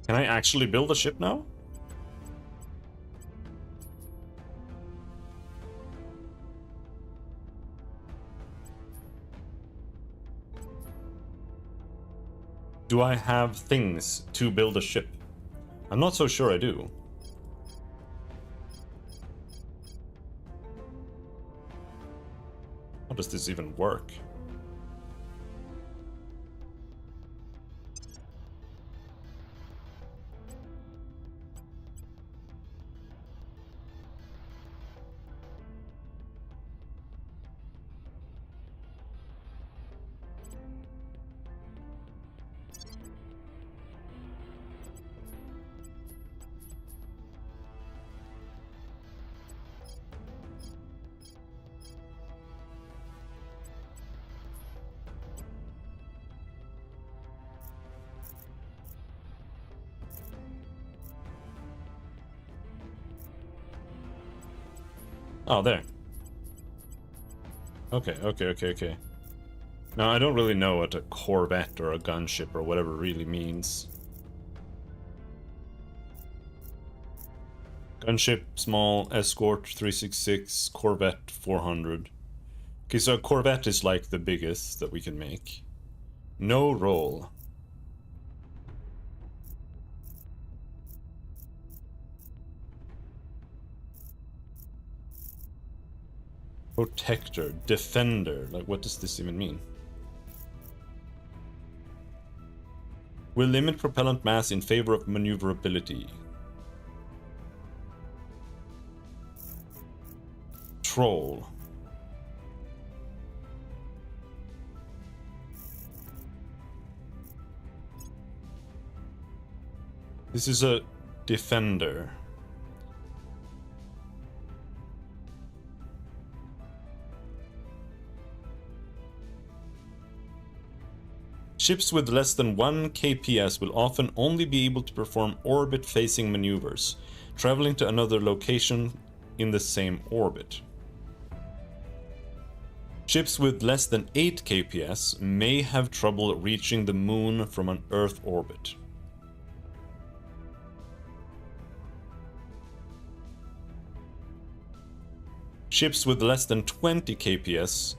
Can I actually build a ship now? Do I have things to build a ship? I'm not so sure I do. How does this even work? Oh, there. Okay. Now, I don't really know what a corvette or a gunship or whatever really means. Gunship, small, escort, 366, corvette, 400. Okay, so a corvette is like the biggest that we can make. No roll. Protector, defender, like what does this even mean? Will limit propellant mass in favor of maneuverability. Troll. This is a defender. Ships with less than 1 kps will often only be able to perform orbit-facing maneuvers, traveling to another location in the same orbit. Ships with less than 8 kps may have trouble reaching the moon from an Earth orbit. Ships with less than 20 kps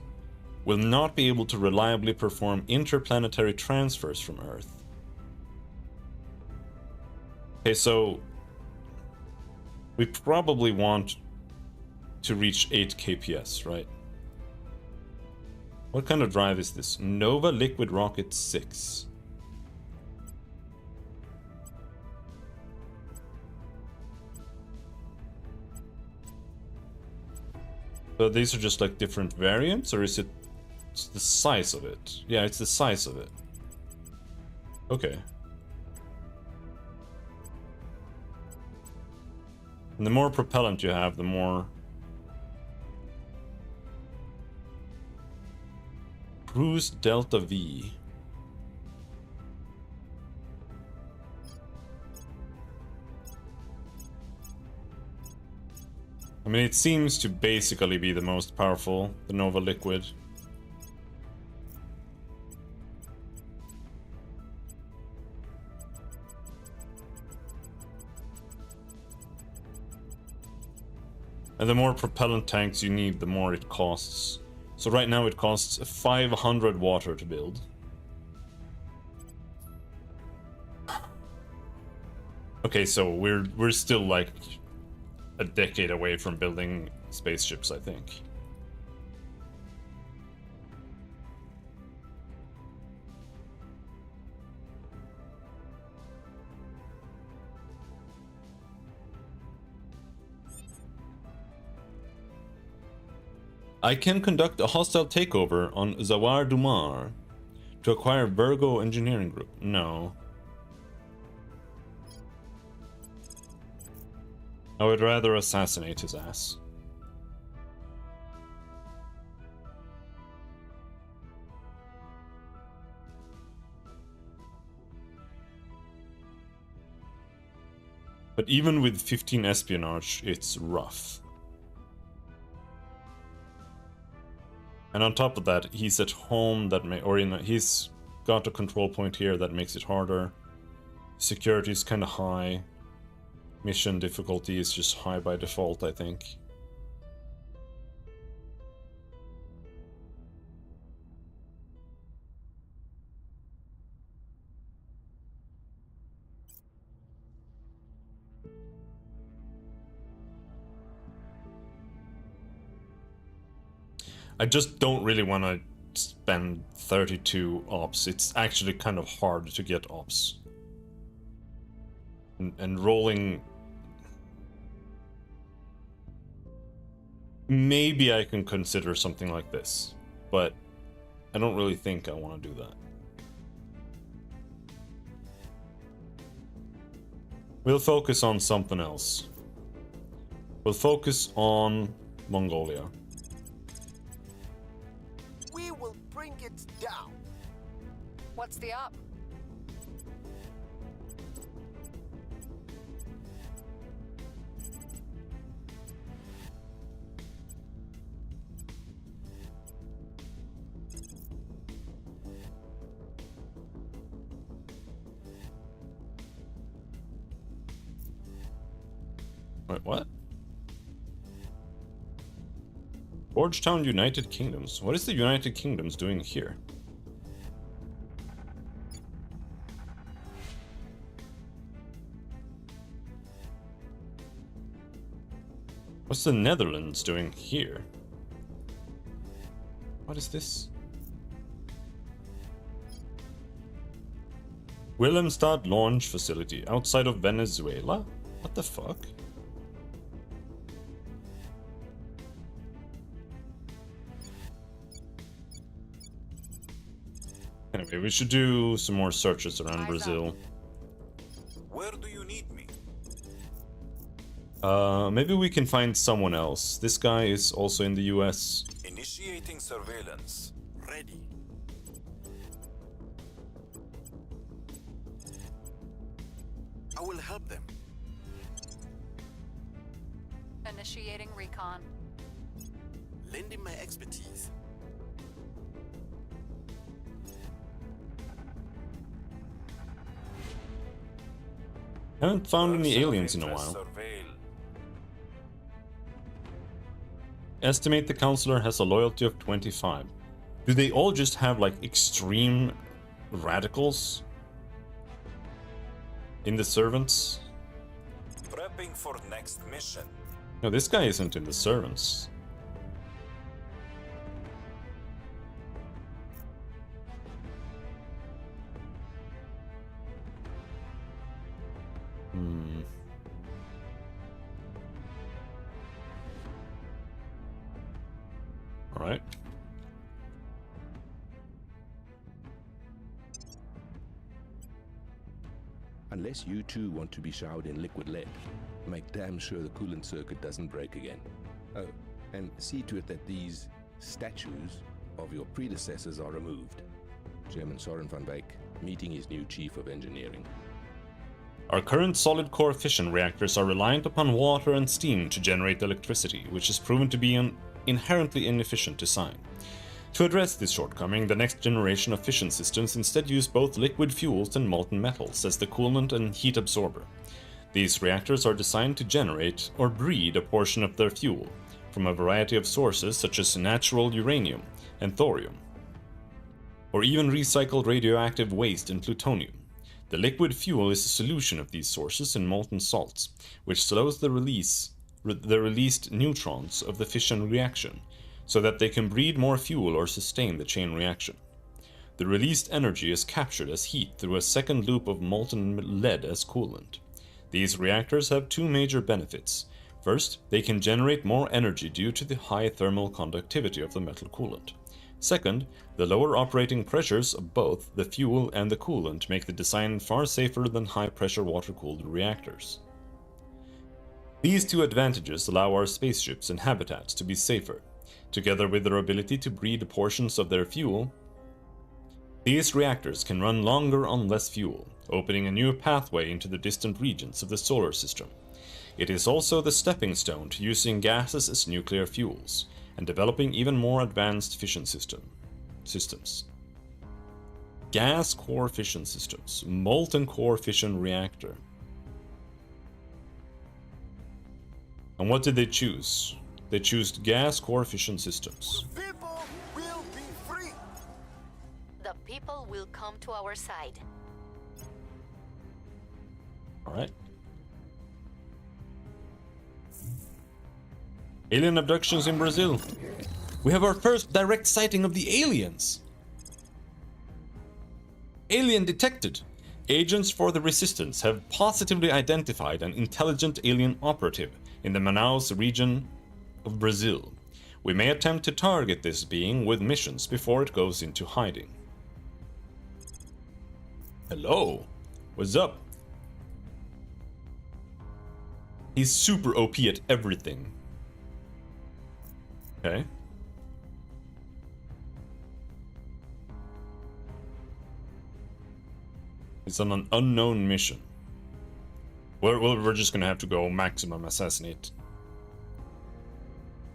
will not be able to reliably perform interplanetary transfers from Earth. Okay, so we probably want to reach 8 kps, right? What kind of drive is this? Nova Liquid Rocket 6. So these are just like different variants, or is it the size of it? Yeah, it's the size of it. Okay. And the more propellant you have, the more... Cruise Delta V. I mean, it seems to basically be the most powerful, the Nova Liquid. And the more propellant tanks you need, the more it costs. So right now it costs 500 water to build. Okay, so we're still like a decade away from building spaceships, I think. I can conduct a hostile takeover on Zawar Dumar to acquire Virgo Engineering Group. No. I would rather assassinate his ass. But even with 15 espionage, it's rough. And on top of that, he's at home, that he's got a control point here that makes it harder. Security is kind of high. Mission difficulty is just high by default, I think. I just don't really want to spend 32 ops. It's actually kind of hard to get ops. And rolling... Maybe I can consider something like this, but I don't really think I want to do that. We'll focus on something else. We'll focus on Mongolia. We will bring it down. What's the up? Wait, what? Forgetown United Kingdoms. What is the United Kingdoms doing here? What's the Netherlands doing here? What is this? Wilhelmstad launch facility outside of Venezuela? What the fuck? Anyway, we should do some more searches around Brazil. Where do you need me? Maybe we can find someone else. This guy is also in the US. Initiating surveillance. Ready. I will help them. Initiating recon. Lending my expertise. Haven't found any aliens in a while. Estimate the counselor has a loyalty of 25. Do they all just have like extreme radicals in the servants? Prepping for next mission. No, this guy isn't in the servants. All right. Unless you two want to be showered in liquid lead, make damn sure the coolant circuit doesn't break again. Oh, and see to it that these statues of your predecessors are removed. Chairman Soren van Beek, meeting his new chief of engineering. Our current solid core fission reactors are reliant upon water and steam to generate electricity, which has proven to be an inherently inefficient design. To address this shortcoming, the next generation of fission systems instead use both liquid fuels and molten metals as the coolant and heat absorber. These reactors are designed to generate or breed a portion of their fuel from a variety of sources such as natural uranium and thorium, or even recycled radioactive waste and plutonium. The liquid fuel is a solution of these sources in molten salts, which slows the released neutrons of the fission reaction, so that they can breed more fuel or sustain the chain reaction. The released energy is captured as heat through a second loop of molten lead as coolant. These reactors have two major benefits. First, they can generate more energy due to the high thermal conductivity of the metal coolant. Second, the lower operating pressures of both the fuel and the coolant make the design far safer than high-pressure water-cooled reactors. These two advantages allow our spaceships and habitats to be safer. Together with their ability to breed portions of their fuel, these reactors can run longer on less fuel, opening a new pathway into the distant regions of the solar system. It is also the stepping stone to using gases as nuclear fuels, and developing even more advanced fission systems. Gas core fission systems, molten core fission reactor. And what did they choose? They chose gas core fission systems. People will be free. The people will come to our side. All right. Alien abductions in Brazil. We have our first direct sighting of the aliens. Alien detected. Agents for the Resistance have positively identified an intelligent alien operative in the Manaus region of Brazil. We may attempt to target this being with missions before it goes into hiding. Hello. What's up? He's super OP at everything. Okay. It's on an unknown mission. We're just gonna have to go maximum assassinate.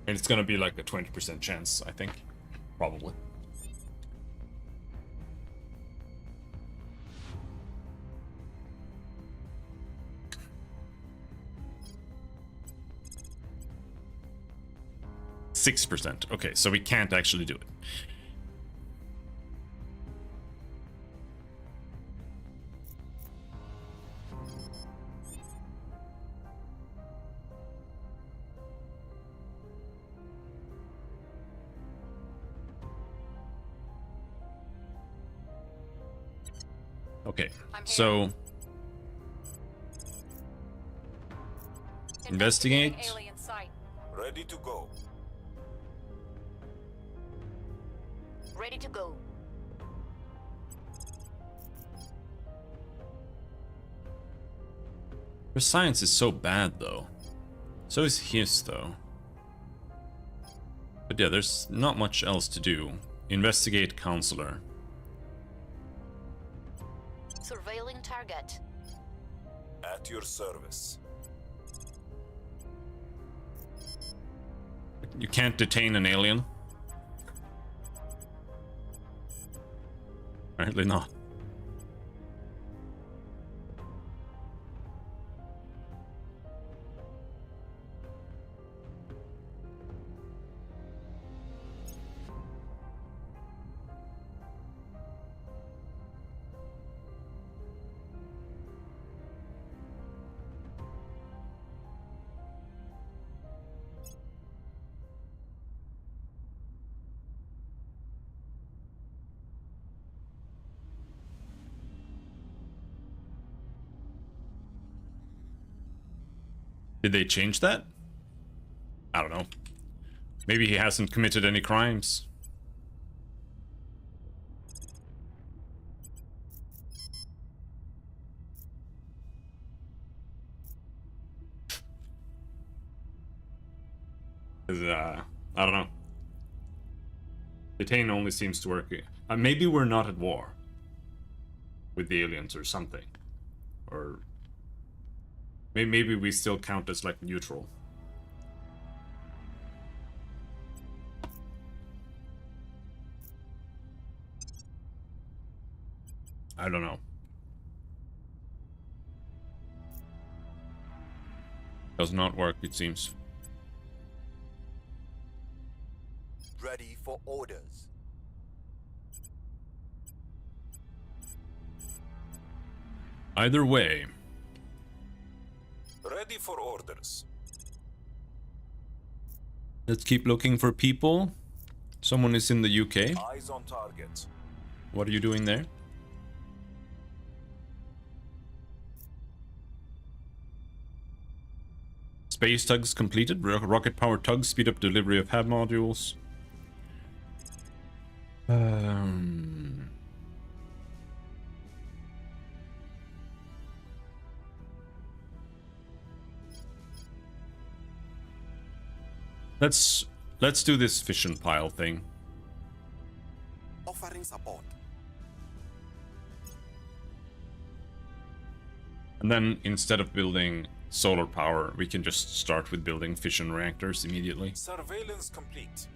And it's gonna be like a 20% chance, I think. Probably. %. Okay, so we can't actually do it. Okay, so investigate. Alien site. Ready to go. Ready to go. Her science is so bad, though. So is his, though. But yeah, there's not much else to do. Investigate counselor. Surveilling target. At your service. You can't detain an alien? Apparently not. Did they change that? I don't know. Maybe he hasn't committed any crimes. I don't know. Detain only seems to work. Maybe we're not at war with the aliens or something. Or maybe we still count as like neutral. I don't know. Does not work, it seems. Ready for orders. Either way. Ready for orders. Let's keep looking for people. Someone is in the UK. Eyes on target. What are you doing there? Space tugs completed. Rocket-powered tugs speed up delivery of HAB modules. Let's do this fission pile thing. Offering support. And then instead of building solar power, we can just start with building fission reactors immediately. Surveillance complete.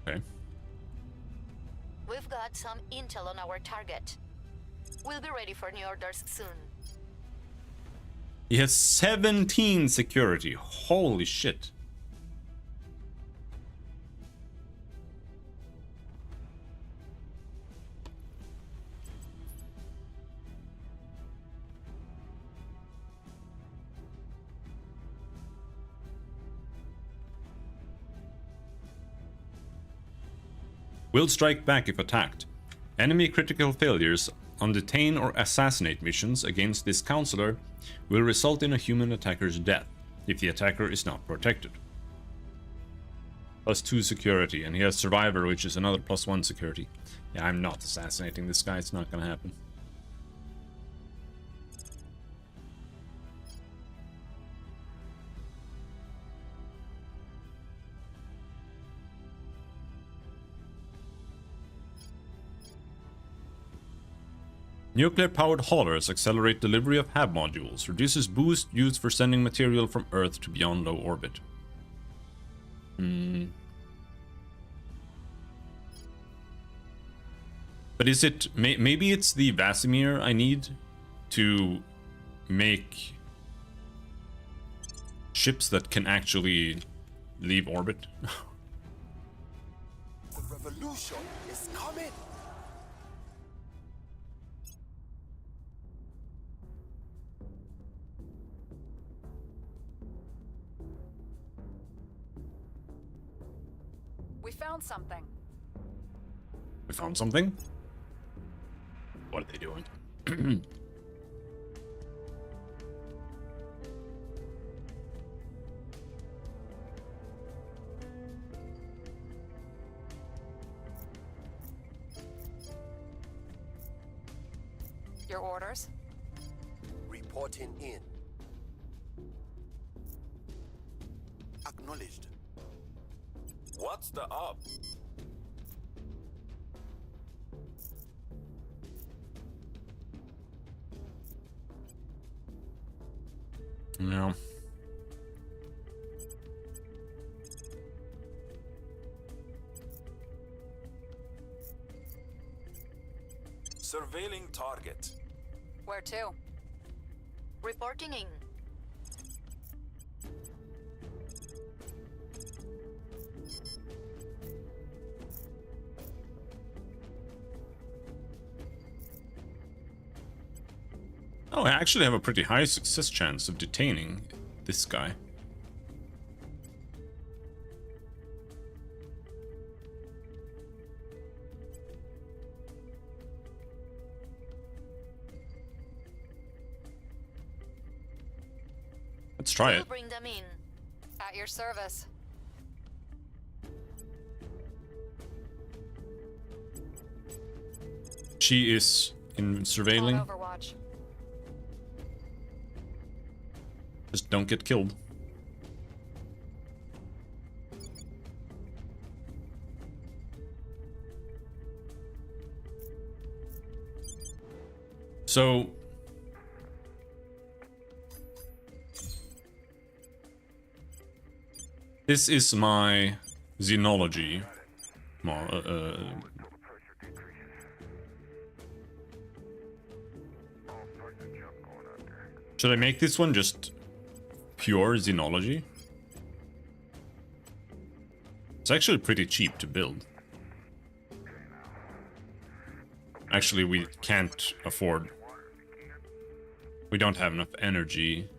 Okay. We've got some intel on our target. We'll be ready for new orders soon. He has 17 security. Holy shit. Will strike back if attacked. Enemy critical failures on detain or assassinate missions against this counselor will result in a human attacker's death if the attacker is not protected. +2 security, and he has survivor, which is another +1 security. Yeah, I'm not assassinating this guy, it's not gonna happen. Nuclear-powered haulers accelerate delivery of HAB modules, reduces boost used for sending material from Earth to beyond low orbit. But is it... maybe it's the Vasimir I need to make ships that can actually leave orbit? The revolution is coming. We found something. We found something? What are they doing? Your orders? Reporting in. Acknowledged. What's the up? No. Surveilling target. Where to? Reporting in. Oh, I actually have a pretty high success chance of detaining this guy. Let's try We'll it. bring them in. At your service. She is in surveilling. On Overwatch. Just don't get killed. So this is my xenology. Should I make this one just pure xenology? It's actually pretty cheap to build. Actually, we can't afford. We don't have enough energy.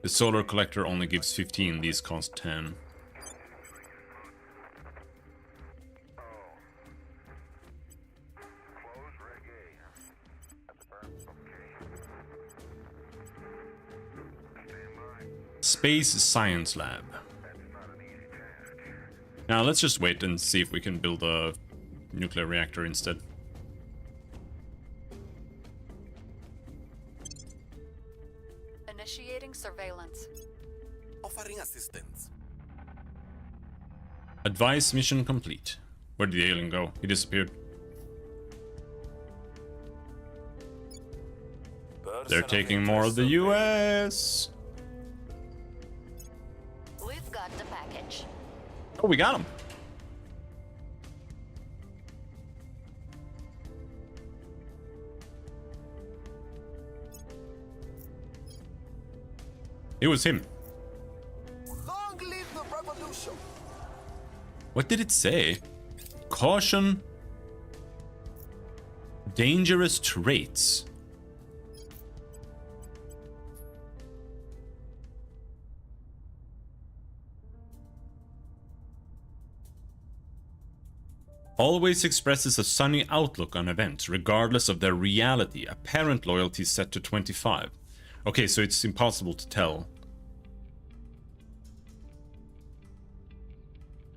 The solar collector only gives 15, these cost 10. Space Science Lab. Now let's just wait and see if we can build a nuclear reactor instead. Initiating surveillance. Offering assistance. Advice mission complete. Where did the alien go? He disappeared. They're taking more of the US. We've got the package. Oh, we got him. It was him. Long live the revolution. What did it say? Caution. Dangerous traits. Always expresses a sunny outlook on events, regardless of their reality. Apparent loyalty set to 25. Okay, so it's impossible to tell.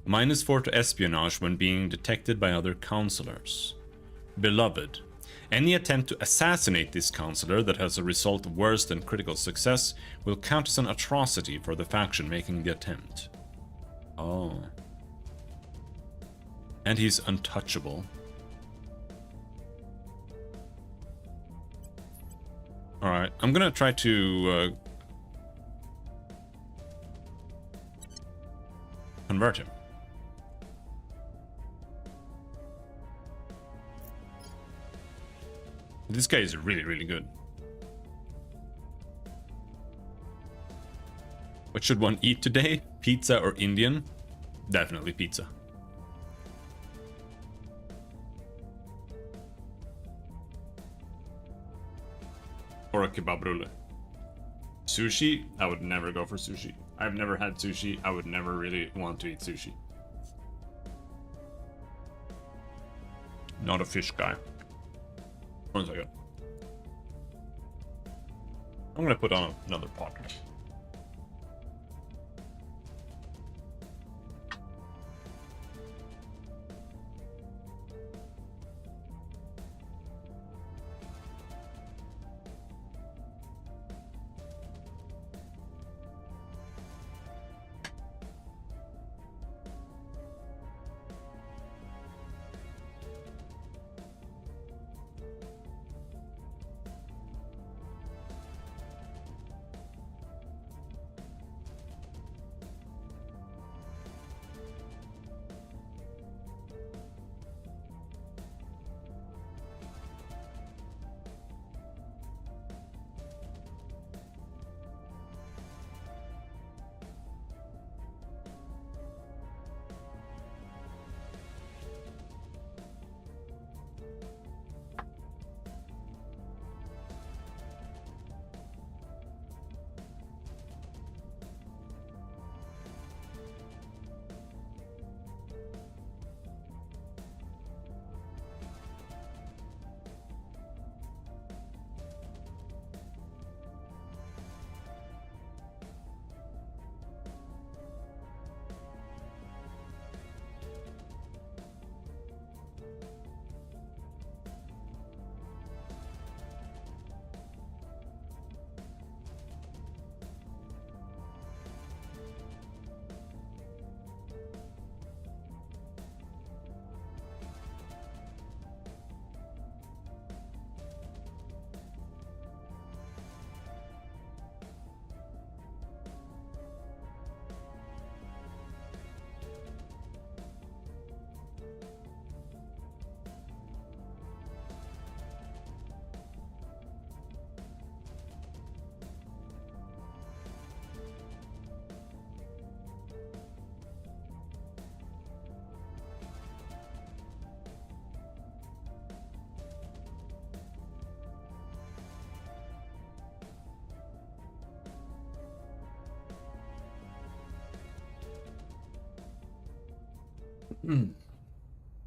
-4 to espionage when being detected by other counselors. Beloved. Any attempt to assassinate this counselor that has a result worse than critical success will count as an atrocity for the faction making the attempt. Oh. And he's untouchable. Alright, I'm gonna try to convert him. This guy is really, really good. What should one eat today? Pizza or Indian? Definitely pizza. Or a kebab rolle. Sushi? I would never go for sushi. I've never had sushi. I would never really want to eat sushi. Not a fish guy. 1 second. I'm gonna put on another pot.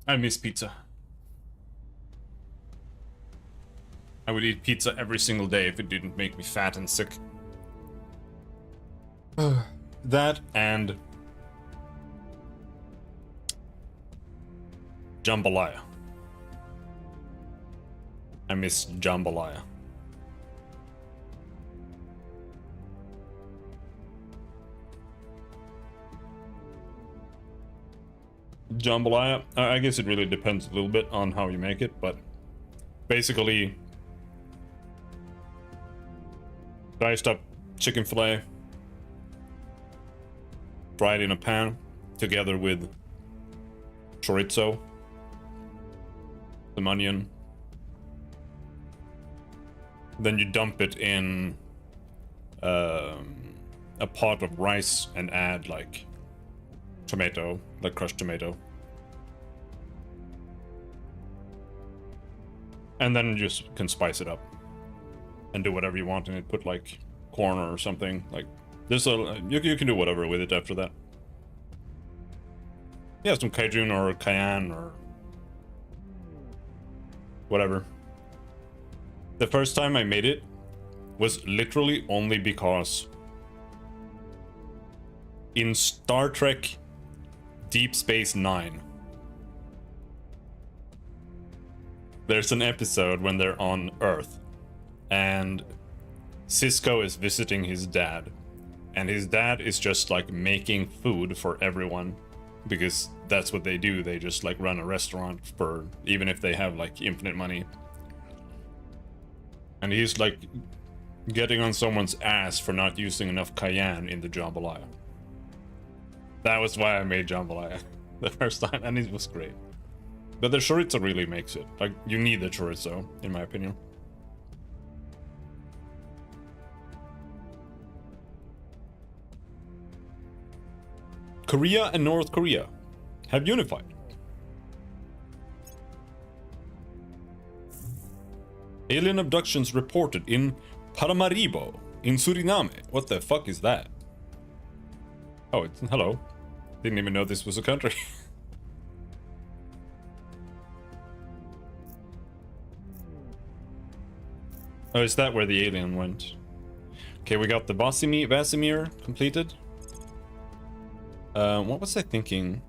I miss pizza. I would eat pizza every single day if it didn't make me fat and sick. That and jambalaya. I miss jambalaya. Jambalaya, I guess it really depends a little bit on how you make it, but basically diced up chicken fillet, fried in a pan together with chorizo, some onion. Then you dump it in a pot of rice and add like tomato, like crushed tomato. And then you just can spice it up and do whatever you want in it. Put like corn or something. Like there's a you can do whatever with it after that. Yeah, some cajun or cayenne or whatever. The first time I made it was literally only because in Star Trek Deep Space Nine, there's an episode when they're on Earth and Cisco is visiting his dad, and his dad is just like making food for everyone because that's what they do. They just like run a restaurant for, even if they have like infinite money. And he's like getting on someone's ass for not using enough cayenne in the jambalaya. That was why I made jambalaya the first time, and it was great. But the chorizo really makes it. Like, you need the chorizo, in my opinion. Korea and North Korea have unified. Alien abductions reported in Paramaribo, in Suriname. What the fuck is that? Oh, it's hello. Didn't even know this was a country. Oh, is that where the alien went? Okay, we got the Vasimir completed. What was I thinking?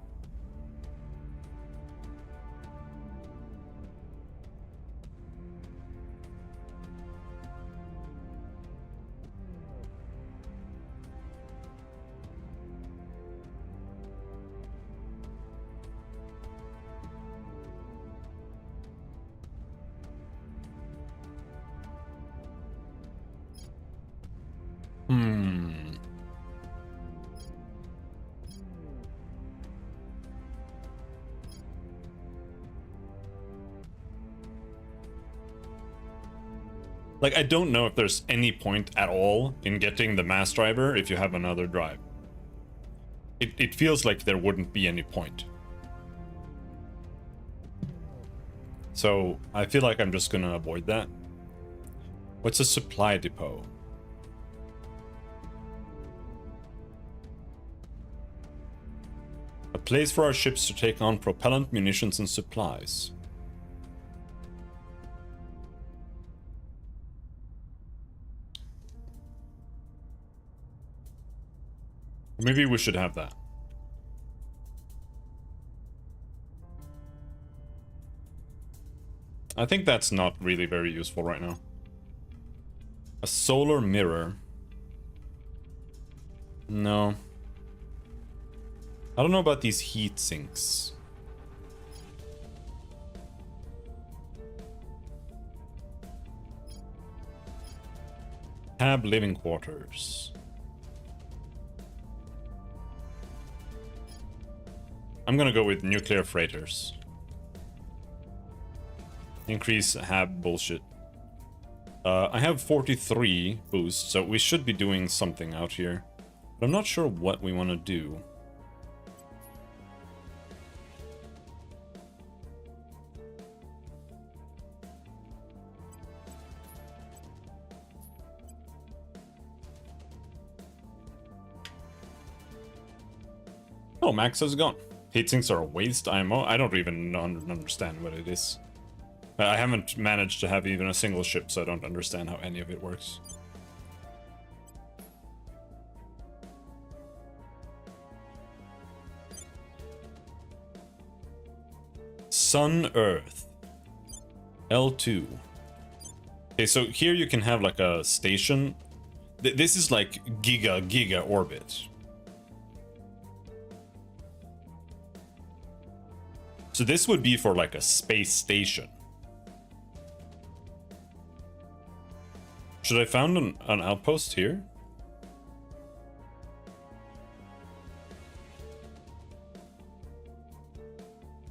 Like, I don't know if there's any point at all in getting the mass driver if you have another drive. It feels like there wouldn't be any point. So, I feel like I'm just gonna avoid that. What's a supply depot? A place for our ships to take on propellant, munitions, and supplies. Maybe we should have that. I think that's not really very useful right now. A solar mirror. No. I don't know about these heat sinks. Have living quarters. I'm gonna go with nuclear freighters. Increase hab bullshit. I have 43 boost, so we should be doing something out here. But I'm not sure what we want to do. Oh, Max has gone. Heatsinks are a waste IMO? I don't even understand what it is. I haven't managed to have even a single ship, so I don't understand how any of it works. Sun Earth. L2. Okay, so here you can have like a station. This is like giga orbit. So this would be for like a space station. Should I found an outpost here?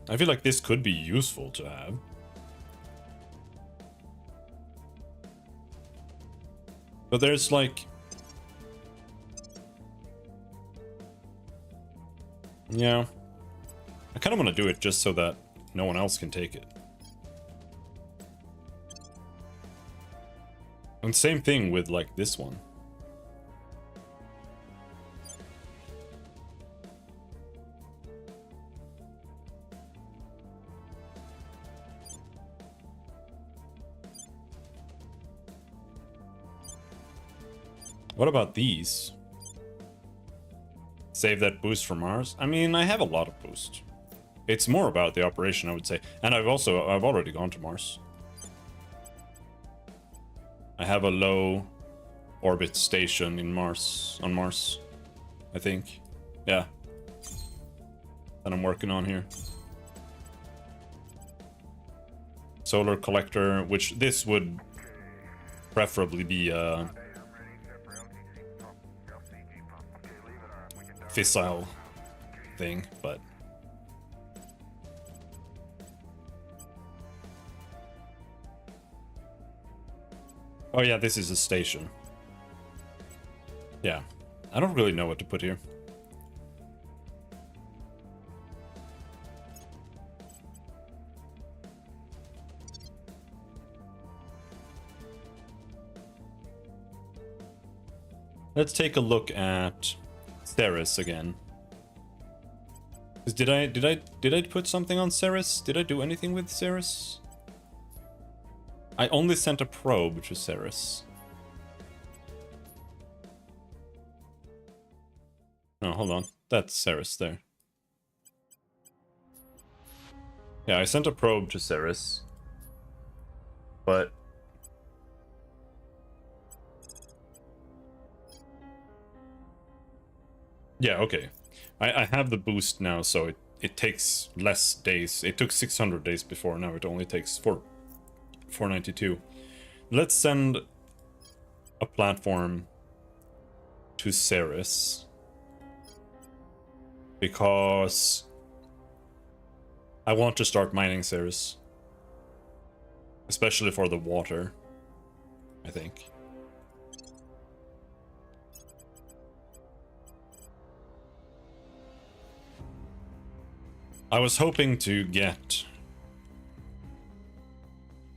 I feel like this could be useful to have. But there's like... Yeah. I kind of want to do it just so that no one else can take it. And same thing with like this one. What about these? Save that boost from Mars? I mean, I have a lot of boost. It's more about the operation, I would say. And I've already gone to Mars. I have a low orbit station on Mars, I think. Yeah. That I'm working on here. Solar collector, which this would preferably be fissile thing, but oh yeah, this is a station. Yeah, I don't really know what to put here. Let's take a look at Ceres again. Did I put something on Ceres? Did I do anything with Ceres? I only sent a probe to Ceres. Oh, hold on. That's Ceres there. Yeah, I sent a probe to Ceres. But yeah, okay. I have the boost now, so it takes less days. It took 600 days before, now it only takes 492. Let's send a platform to Ceres. Because I want to start mining Ceres. Especially for the water, I think. I was hoping to get...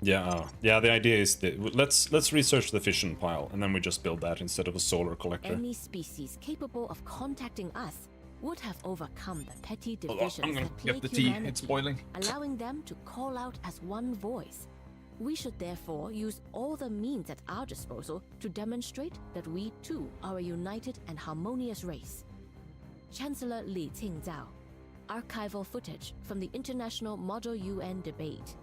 Yeah, the idea is that let's research the fission pile, and then we just build that instead of a solar collector. Any species capable of contacting us would have overcome the petty divisions I'm gonna that get the plague tea, humanity, it's boiling. allowing them to call out as one voice. We should therefore use all the means at our disposal to demonstrate that we too are a united and harmonious race. Chancellor Li Qingzhao. Archival footage from the International Model UN debate.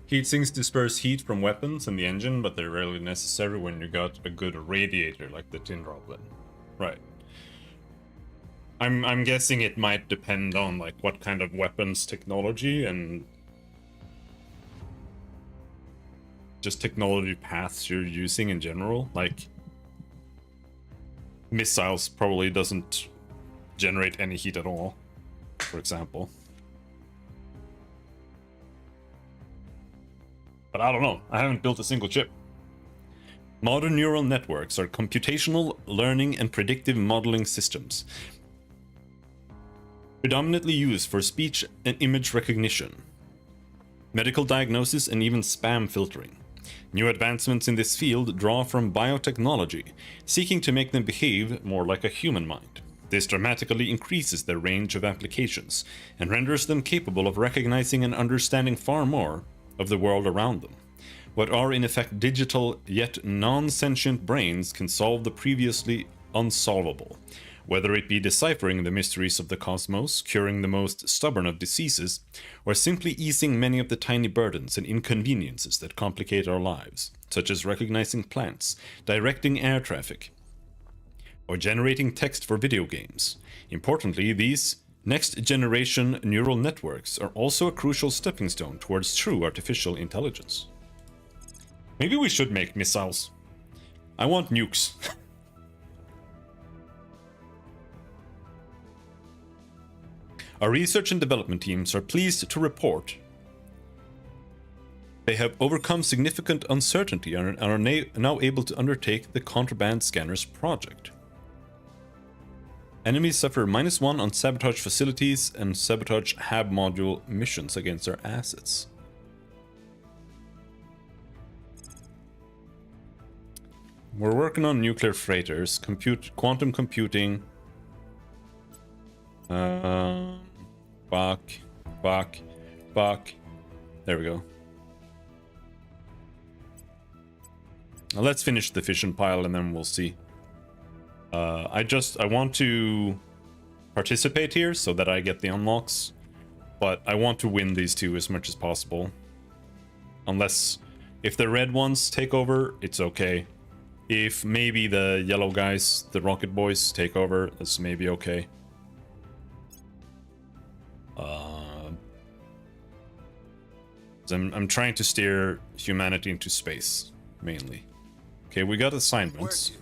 Heat sinks disperse heat from weapons and the engine, but they're rarely necessary when you got a good radiator like the tin droplet. Right. I'm guessing it might depend on like what kind of weapons technology and just technology paths you're using in general. Like missiles probably doesn't generate any heat at all, for example. But I don't know. I haven't built a single chip. Modern neural networks are computational learning and predictive modeling systems, predominantly used for speech and image recognition, medical diagnosis, and even spam filtering. New advancements in this field draw from biotechnology, seeking to make them behave more like a human mind. This dramatically increases their range of applications and renders them capable of recognizing and understanding far more of the world around them. What are in effect digital yet non-sentient brains can solve the previously unsolvable, whether it be deciphering the mysteries of the cosmos, curing the most stubborn of diseases, or simply easing many of the tiny burdens and inconveniences that complicate our lives, such as recognizing plants, directing air traffic, or generating text for video games. Importantly, these next-generation neural networks are also a crucial stepping stone towards true artificial intelligence. Maybe we should make missiles. I want nukes. Our research and development teams are pleased to report they have overcome significant uncertainty and are now able to undertake the Contraband Scanners project. Enemies suffer -1 on sabotage facilities and sabotage hab module missions against their assets. We're working on nuclear freighters, quantum computing. Fuck. There we go. Now let's finish the fission pile and then we'll see. I want to participate here so that I get the unlocks, but I want to win these two as much as possible. Unless, if the red ones take over, it's okay. If maybe the yellow guys, the rocket boys, take over, that's maybe okay. I'm trying to steer humanity into space, mainly. Okay, we got assignments.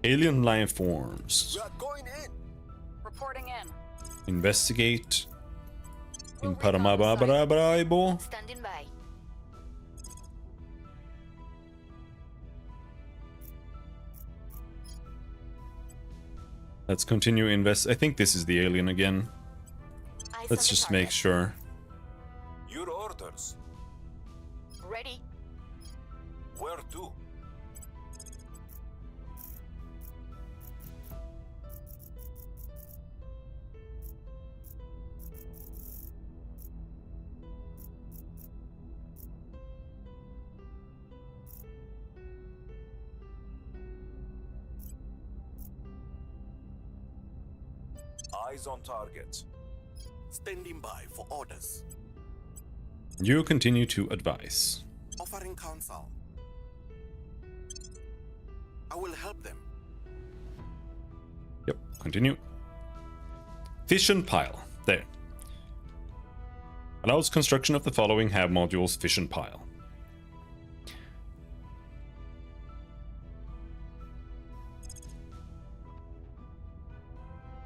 Alien life forms. We are going in. Reporting in. Investigate. In Paramabarabaraibo. Standing by. Let's continue invest. I think this is the alien again. Let's just make sure. Your orders. Ready. Where to? Eyes on target. Standing by for orders. You continue to advise. Offering counsel. I will help them. Yep, continue. Fission pile. There. Allows construction of the following hab modules fission pile.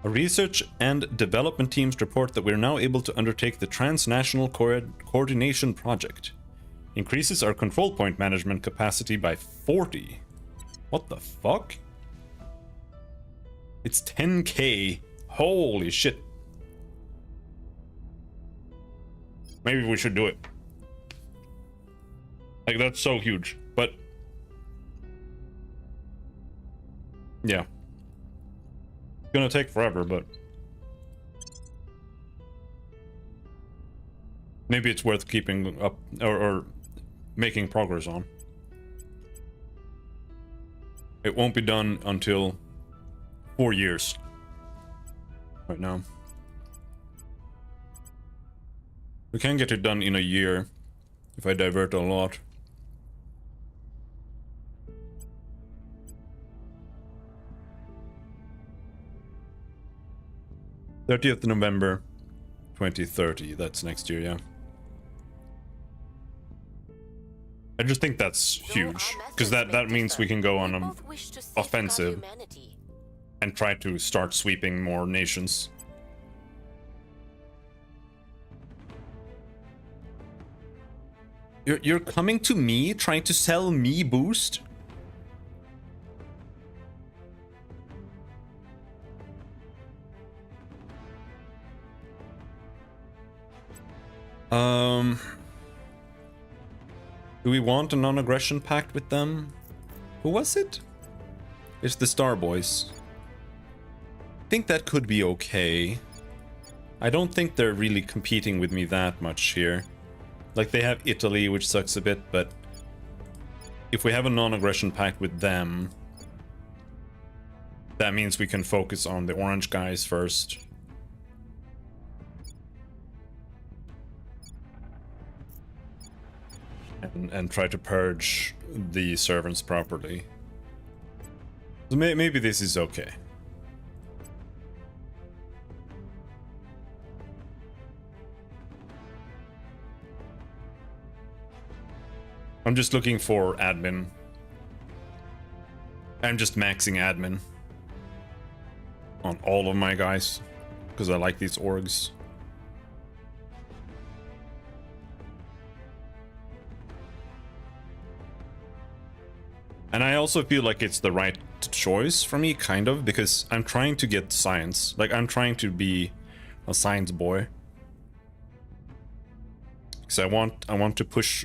Our research and development teams report that we are now able to undertake the Transnational Coordination Project. Increases our control point management capacity by 40. What the fuck? It's 10k. Holy shit. Maybe we should do it. Like, that's so huge. But yeah. Gonna take forever, but maybe it's worth keeping up or making progress on. It won't be done until 4 years. Right now. We can get it done in a year if I divert a lot. November 30th, 2030. That's next year, yeah. I just think that's huge, because that means we can go on an offensive and try to start sweeping more nations. You're coming to me, trying to sell me boost? Do we want a non-aggression pact with them? Who was it? It's the Star Boys. I think that could be okay. I don't think they're really competing with me that much here. Like, they have Italy, which sucks a bit, but if we have a non-aggression pact with them, that means we can focus on the orange guys first. And try to purge the servants properly. So maybe this is okay. I'm just looking for admin. I'm just maxing admin on all of my guys because I like these orgs. And I also feel like it's the right choice for me, kind of, because I'm trying to get science. Like, I'm trying to be a science boy. Because I want to push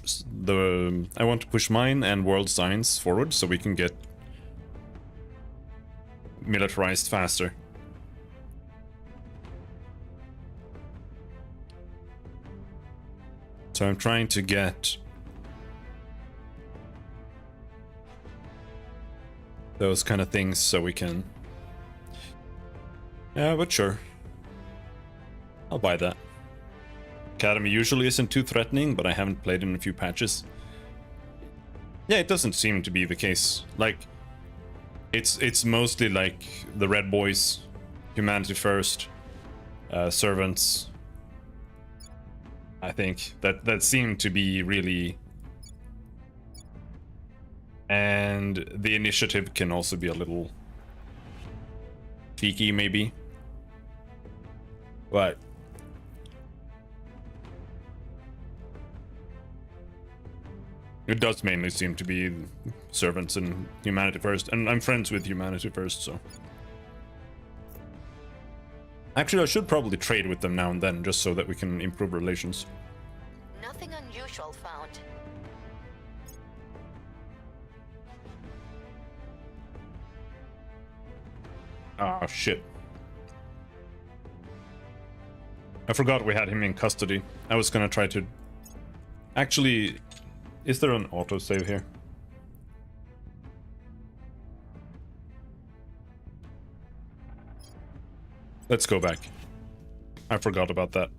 mine and world science forward so we can get militarized faster. So I'm trying to get those kind of things so we can... Yeah, but sure. I'll buy that. Academy usually isn't too threatening, but I haven't played in a few patches. Yeah, it doesn't seem to be the case. Like, it's mostly like the Red Boys, Humanity First, Servants. I think that seem to be really... And the initiative can also be a little cheeky, maybe. But it does mainly seem to be servants and Humanity First. And I'm friends with Humanity First, so... Actually, I should probably trade with them now and then, just so that we can improve relations. Nothing unusual found. Ah, shit. I forgot we had him in custody. I was gonna try to... Actually, is there an autosave here? Let's go back. I forgot about that.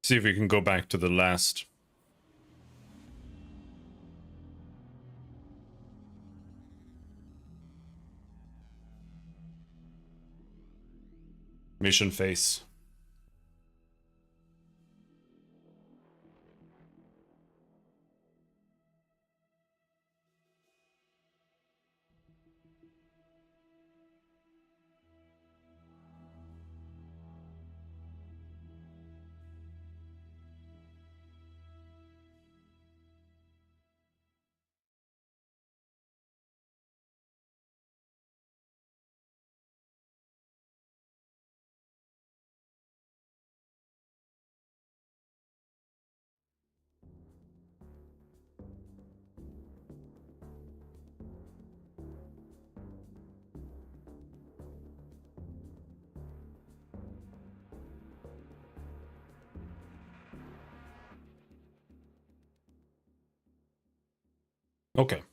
See if we can go back to the last. Mission phase. Okay.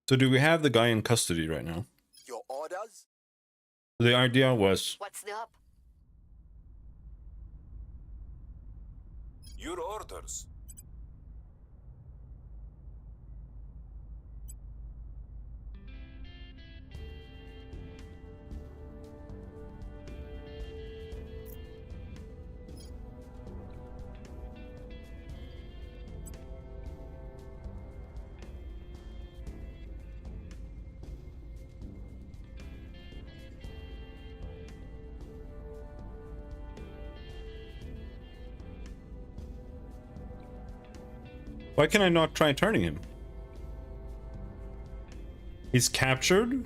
So do we have the guy in custody right now? Your orders? The idea was... What's the up? Your orders. Why can I not try turning him? He's captured?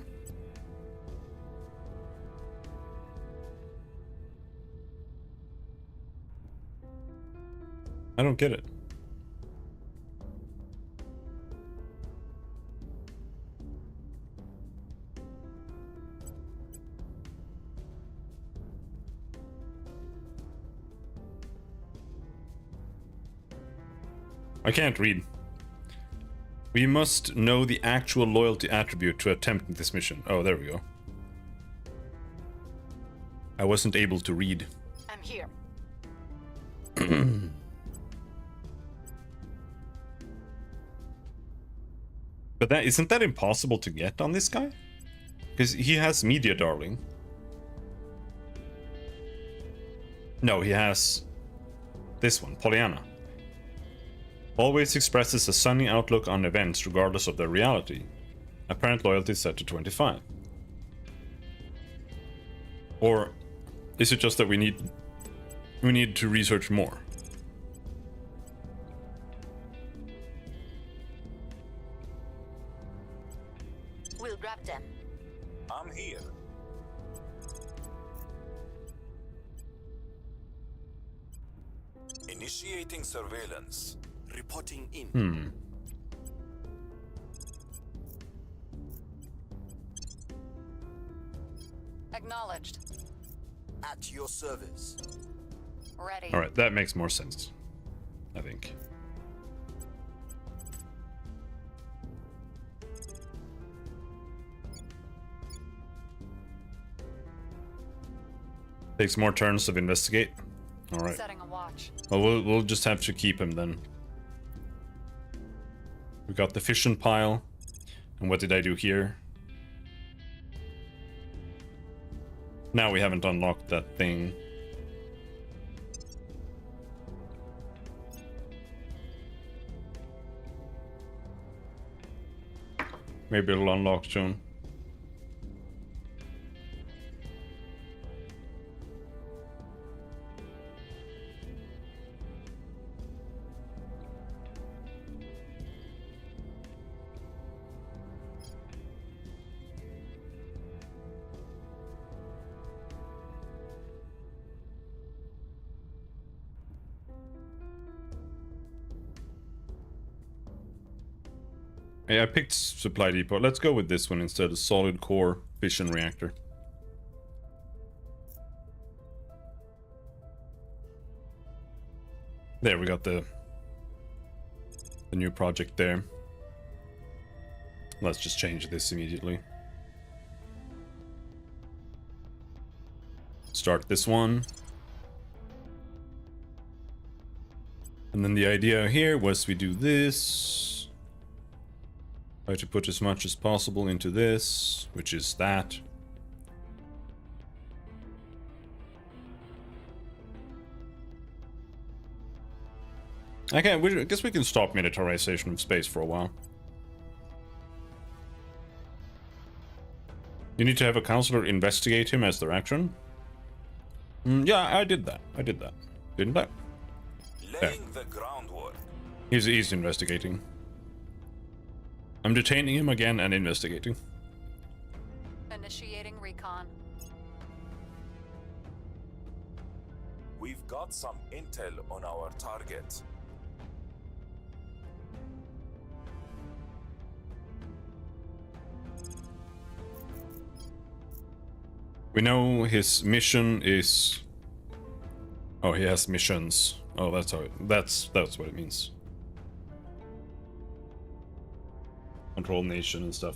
I don't get it. I can't read. We must know the actual loyalty attribute to attempt this mission. Oh, there we go. I wasn't able to read. I'm here. But that isn't that impossible to get on this guy? Because he has Media Darling. No, he has this one, Pollyanna. Always expresses a sunny outlook on events regardless of their reality. Apparent loyalty set to 25. Or is it just that we need to research more? We'll grab them. I'm here. Initiating surveillance. Reporting in. Acknowledged. At your service. Ready. All right, that makes more sense, I think. Takes more turns to investigate. All right. Setting a watch. Well, we'll just have to keep him then. We got the fission pile. And what did I do here? Now we haven't unlocked that thing. Maybe it'll unlock soon. Hey, I picked supply depot. Let's go with this one instead of solid core fission reactor. There, we got the new project there. Let's just change this immediately. Start this one. And then the idea here was we do this. Try to put as much as possible into this, which is that. I guess we can stop militarization of space for a while. You need to have a counselor investigate him as their action. Yeah, I did that. Didn't I? Laying the groundwork. He's investigating. I'm detaining him again and investigating. Initiating recon. We've got some intel on our target. We know his mission is... Oh, he has missions. Oh, that's what it means. control nation and stuff.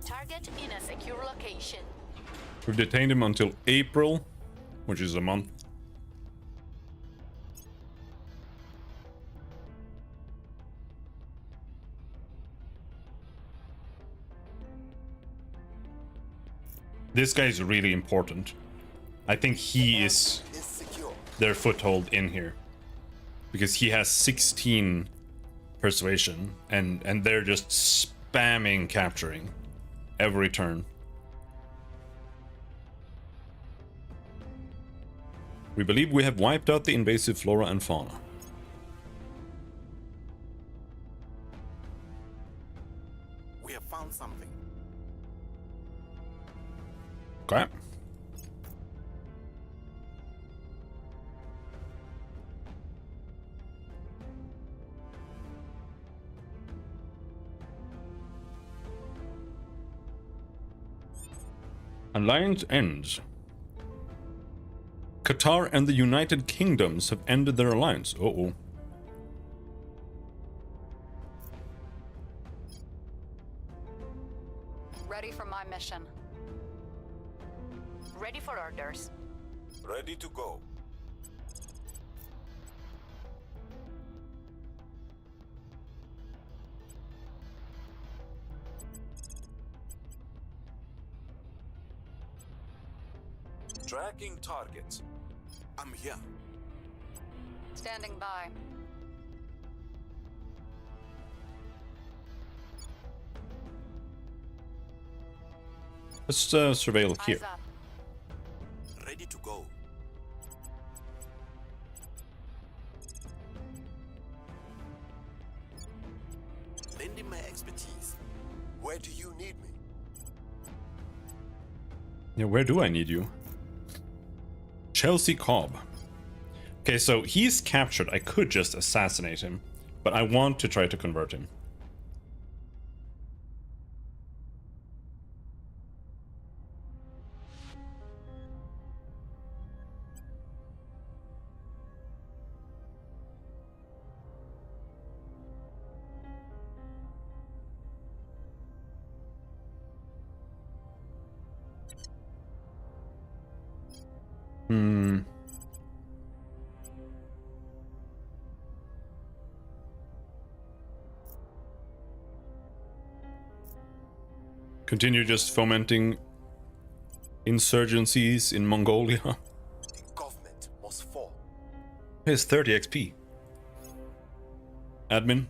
Target in a secure location. We've detained him until April, which is a month. This guy is really important. I think he is their foothold in here. Because he has 16 persuasion and they're just spamming capturing every turn. We believe we have wiped out the invasive flora and fauna. We have found something. Okay. Alliance ends. Qatar and the United Kingdoms have ended their alliance. Uh-oh. Ready for my mission. Ready for orders. Ready to go. Tracking targets. I'm here. Standing by. Let's surveil here. Eyes up. Ready to go. Lending my expertise. Where do you need me? Yeah, where do I need you? Chelsea Cobb. Okay, so he's captured. I could just assassinate him, but I want to try to convert him. Continue just fomenting insurgencies in Mongolia. The government must fall. Here's 30 XP. Admin.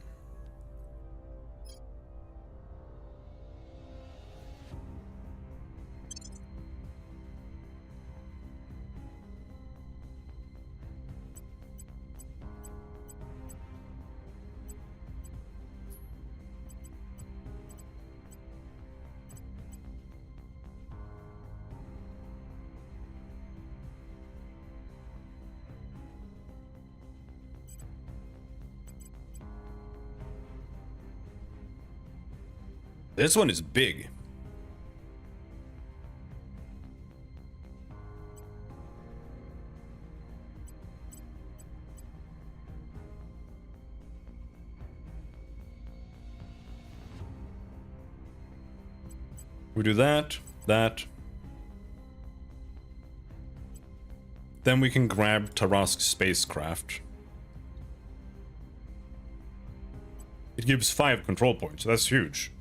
This one is big. We do that, that. Then we can grab Tarask's spacecraft. It gives 5 control points, that's huge.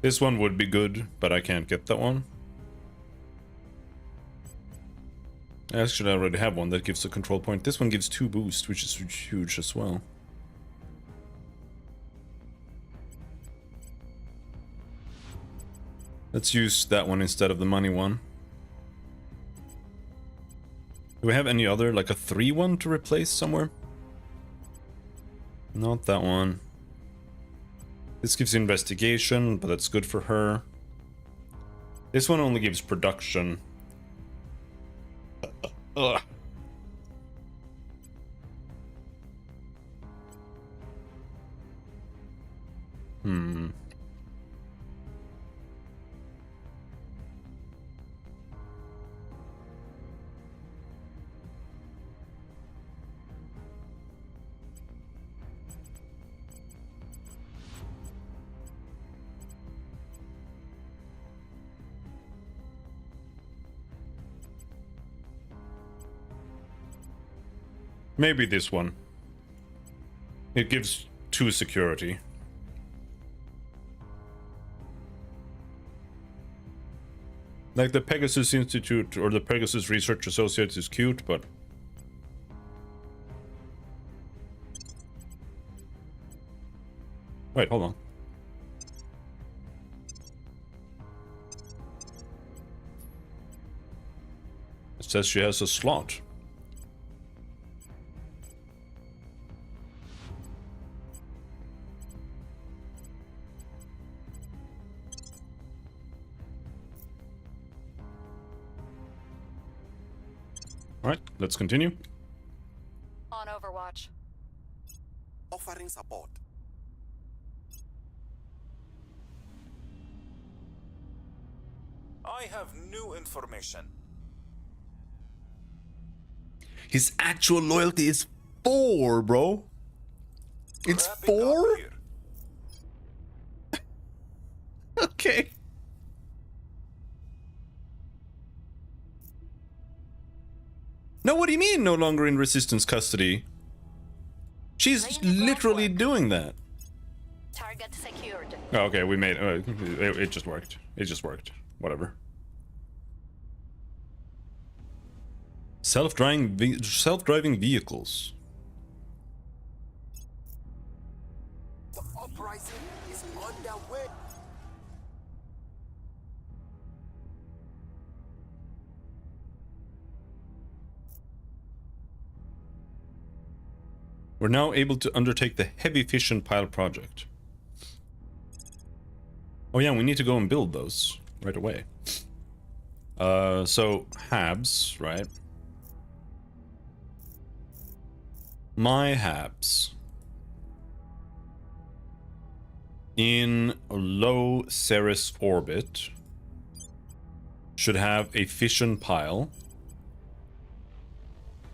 This one would be good, but I can't get that one. Actually, I already have one that gives a control point. This one gives 2 boost, which is huge as well. Let's use that one instead of the money one. Do we have any other, like a 3 one to replace somewhere? Not that one. This gives investigation, but that's good for her. This one only gives production. Ugh. Maybe this one. It gives 2 security. Like the Pegasus Institute or the Pegasus Research Associates is cute, but... Wait, hold on. It says she has a slot. Alright, let's continue. On Overwatch. Offering support. I have new information. His actual loyalty is 4, bro. It's Wrapping up 4? here. Okay. No, what do you mean no longer in resistance custody? She's literally doing that. Target secured. Oh, okay, we made it just worked. It just worked. Whatever. Self-driving vehicles. The uprising is underway. We're now able to undertake the heavy fission pile project. Oh yeah, we need to go and build those right away. So Habs, right? My Habs in low Ceres orbit should have a fission pile,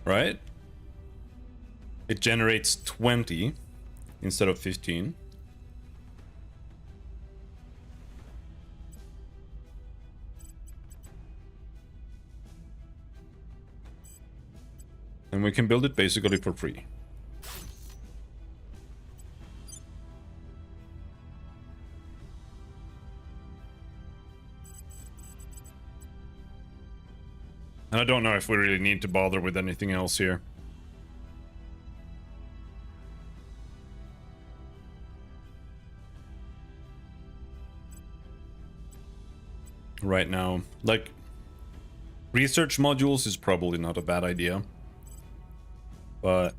right? It generates 20 instead of 15. And we can build it basically for free. And I don't know if we really need to bother with anything else here. Right now, like, research modules is probably not a bad idea, but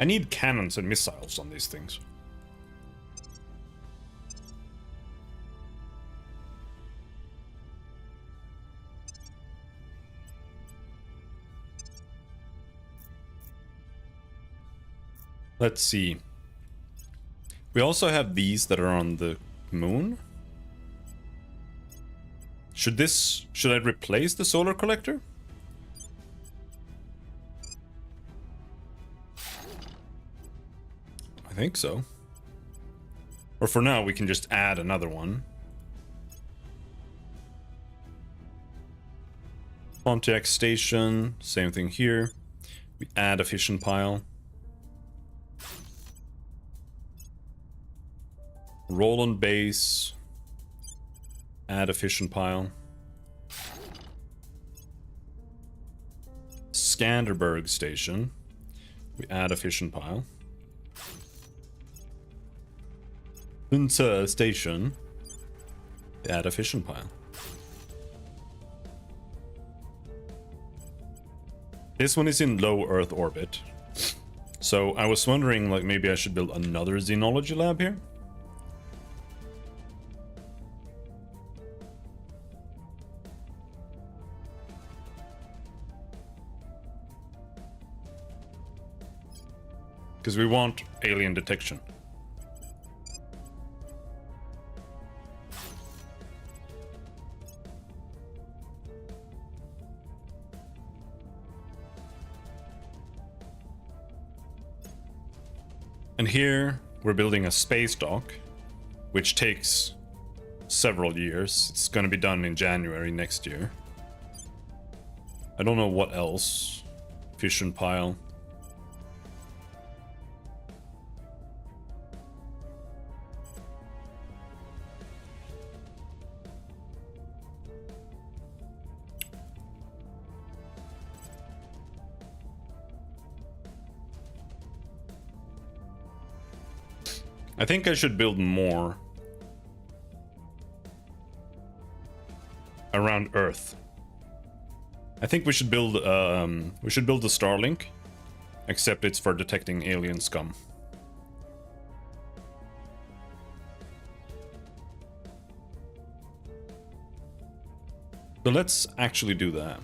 I need cannons and missiles on these things. Let's see. We also have these that are on the moon. Should I replace the solar collector? I think so. Or for now, we can just add another one. Pontiac Station, same thing here. We add a fission pile. Roland Base, add a fission pile. Skanderberg Station, we add a fission pile. Hunza Station, Add a fission pile. This one is in low Earth orbit. So I was wondering, like, maybe I should build another xenology lab here. Because we want alien detection. And here we're building a space dock, which takes several years. It's going to be done in January next year. I don't know what else. Fission pile. I think I should build more around Earth. I think we should build a Starlink, except it's for detecting alien scum. So let's actually do that.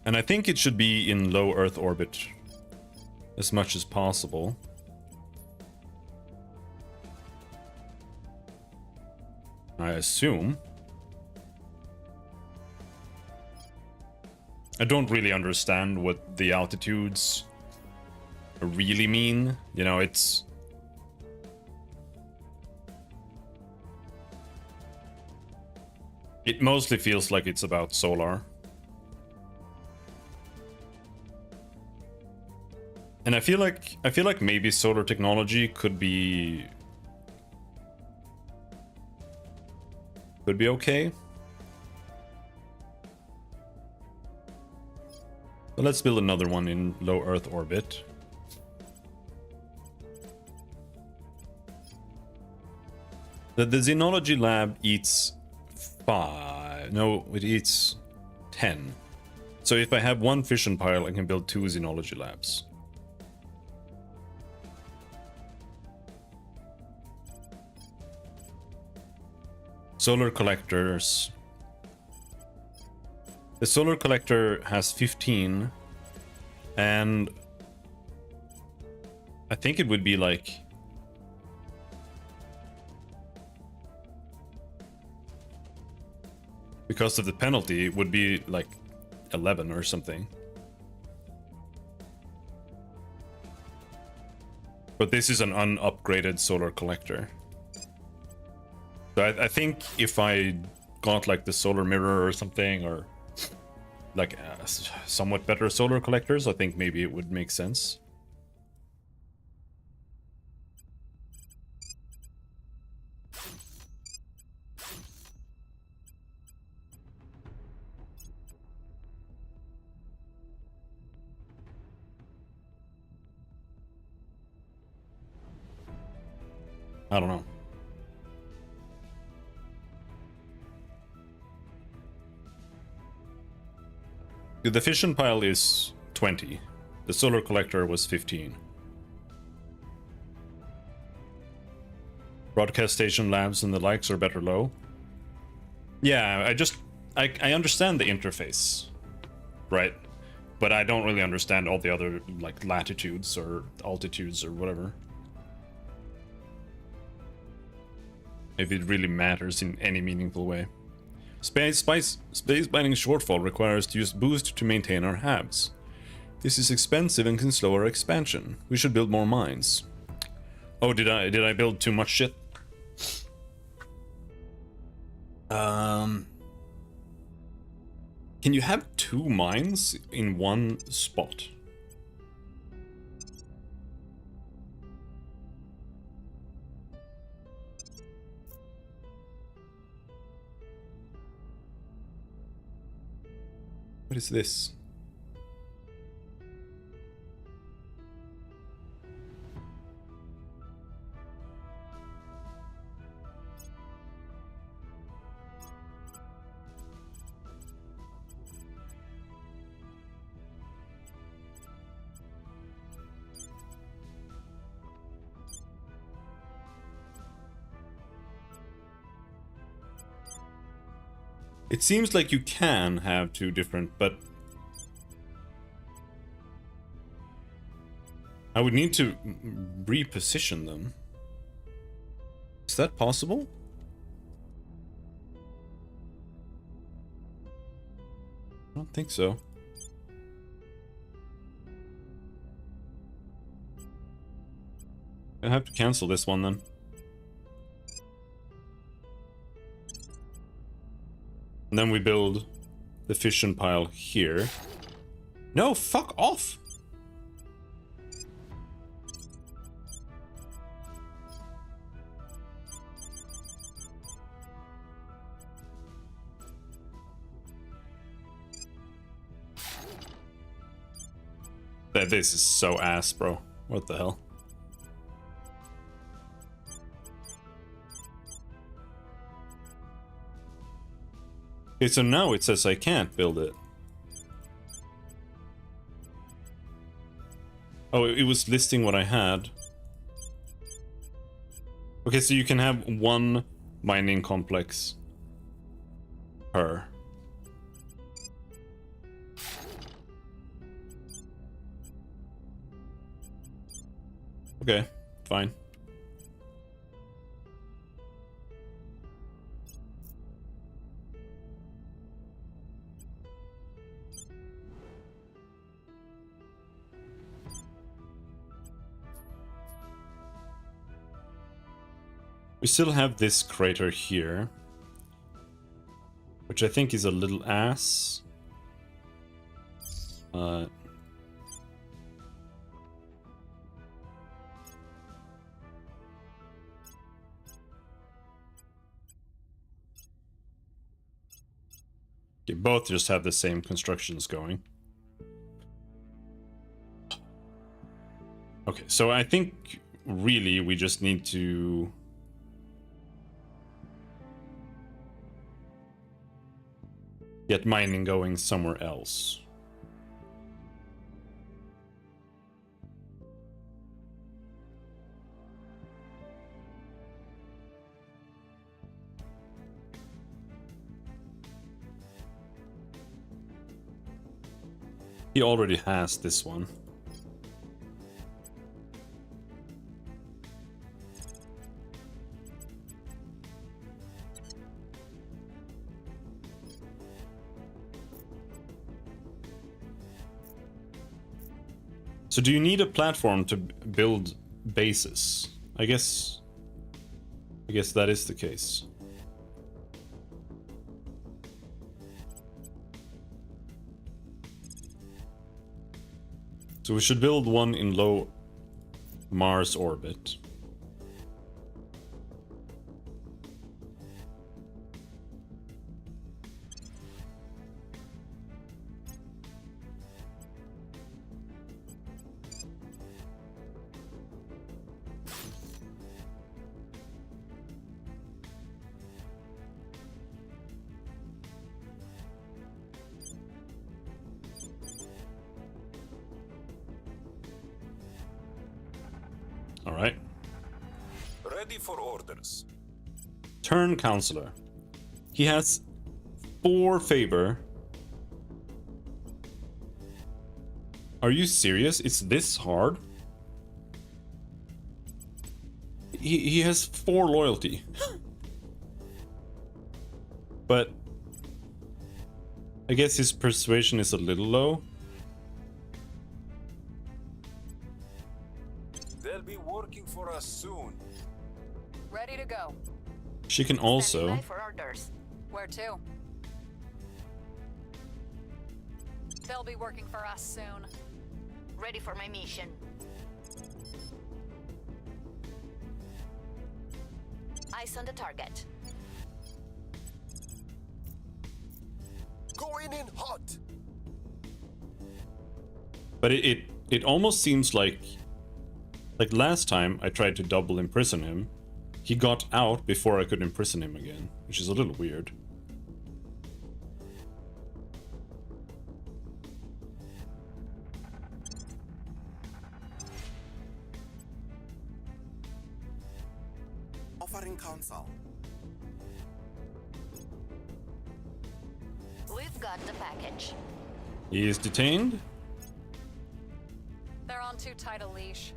And I think it should be in low Earth orbit as much as possible. I assume. I don't really understand what the altitudes really mean. You know, it mostly feels like it's about solar. And I feel like maybe solar technology could be okay. But let's build another one in low Earth orbit. The xenology lab eats 5. No, it eats 10. So if I have one fission pile, I can build 2 xenology labs. Solar collectors. The solar collector has 15, and I think it would be like because of the penalty, it would be like 11 or something. But this is an unupgraded solar collector. So I think if I got like the solar mirror or something, or like somewhat better solar collectors, I think maybe it would make sense. I don't know. The fission pile is 20. The solar collector was 15. Broadcast station labs and the likes are better low. Yeah, I understand the interface, right? But I don't really understand all the other like latitudes or altitudes or whatever. If it really matters in any meaningful way. Space mining shortfall requires to use boost to maintain our habs. This is expensive and can slow our expansion. We should build more mines. Oh, did I build too much shit? Can you have 2 mines in one spot? What is this? It seems like you can have two different, but I would need to reposition them. Is that possible? I don't think so. I have to cancel this one then. And then we build the fission pile here. No, fuck off! This is so ass, bro. What the hell? Okay, so now it says I can't build it. Oh, it was listing what I had. Okay, so you can have one mining complex per. Okay, fine. We still have this crater here, which I think is a little ass. Okay, both just have the same constructions going. Okay, so I think really we just need to get mining going somewhere else. He already has this one. So do you need a platform to build bases? I guess that is the case. So we should build one in low Mars orbit. All right. Ready for orders. Turn counselor. He has 4 favor. Are you serious? It's this hard? He has 4 loyalty. But I guess his persuasion is a little low. They'll be working for us soon. Ready to go. She can also. Standing by for orders. Where to? They'll be working for us soon. Ready for my mission. Eyes on the target. Going in hot. But it almost seems like last time I tried to double imprison him, he got out before I could imprison him again, which is a little weird. Offering counsel. Got the package. He is detained. They're on too tight a leash.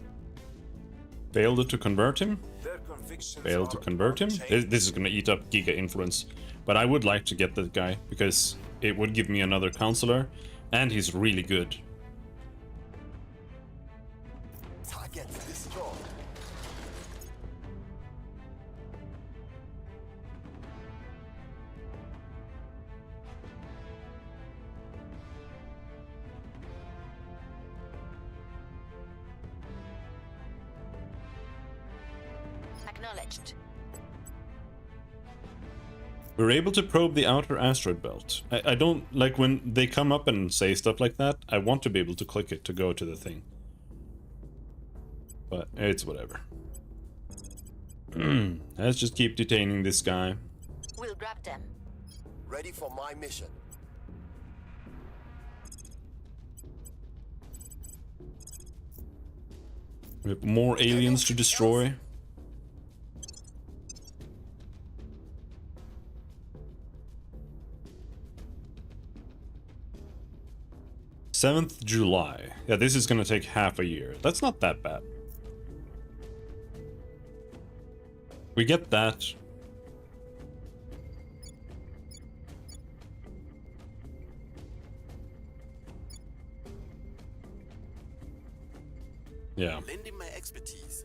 Failed to convert him. Their convictions Failed to are convert him. unchanged. This is gonna eat up Giga influence. But I would like to get that guy, because it would give me another counselor, and he's really good. Target destroyed. Acknowledged. We're able to probe the outer asteroid belt. I don't like when they come up and say stuff like that. I want to be able to click it to go to the thing. But it's whatever. Let's just keep detaining this guy. We'll grab them. Ready for my mission. We have more aliens to destroy. July 7th. Yeah, this is gonna take half a year. That's not that bad. We get that. Yeah. Lending my expertise.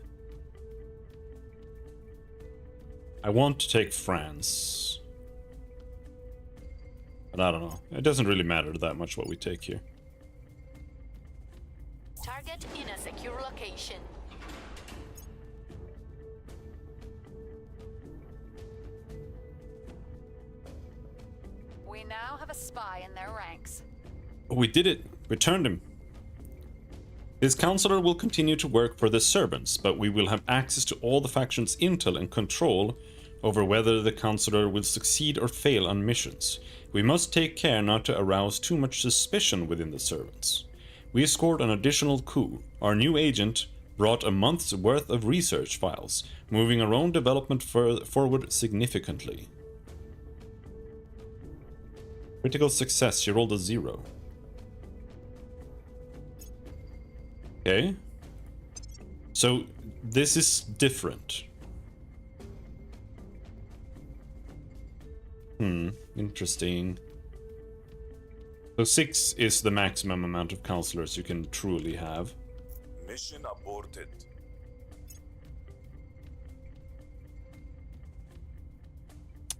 I want to take France. But I don't know. It doesn't really matter that much what we take here. Target in a secure location. We now have a spy in their ranks. Oh, we did it. We turned him. This counselor will continue to work for the servants, but we will have access to all the factions' intel and control over whether the counselor will succeed or fail on missions. We must take care not to arouse too much suspicion within the servants. We scored an additional coup. Our new agent brought a month's worth of research files, moving our own development forward significantly. Critical success, she rolled a 0. Okay. So, this is different. Interesting. So 6 is the maximum amount of counselors you can truly have. Mission aborted.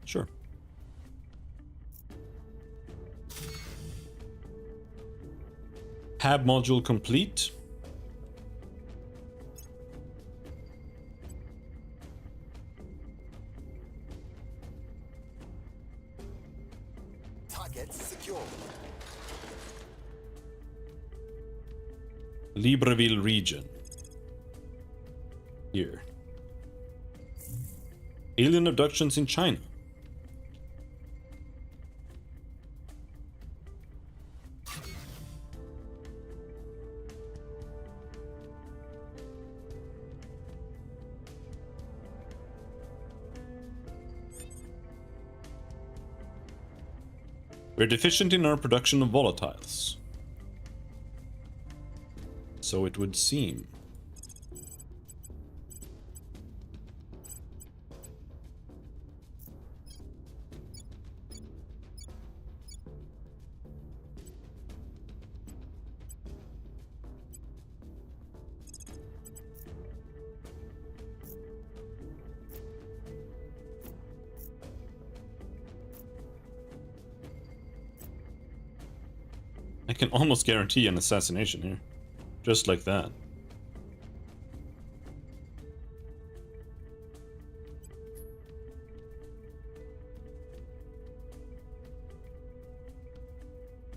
Sure. Hab module complete. Target secure. Libreville region. Here. Alien abductions in China. We're deficient in our production of volatiles. So it would seem. I can almost guarantee an assassination here. Just like that.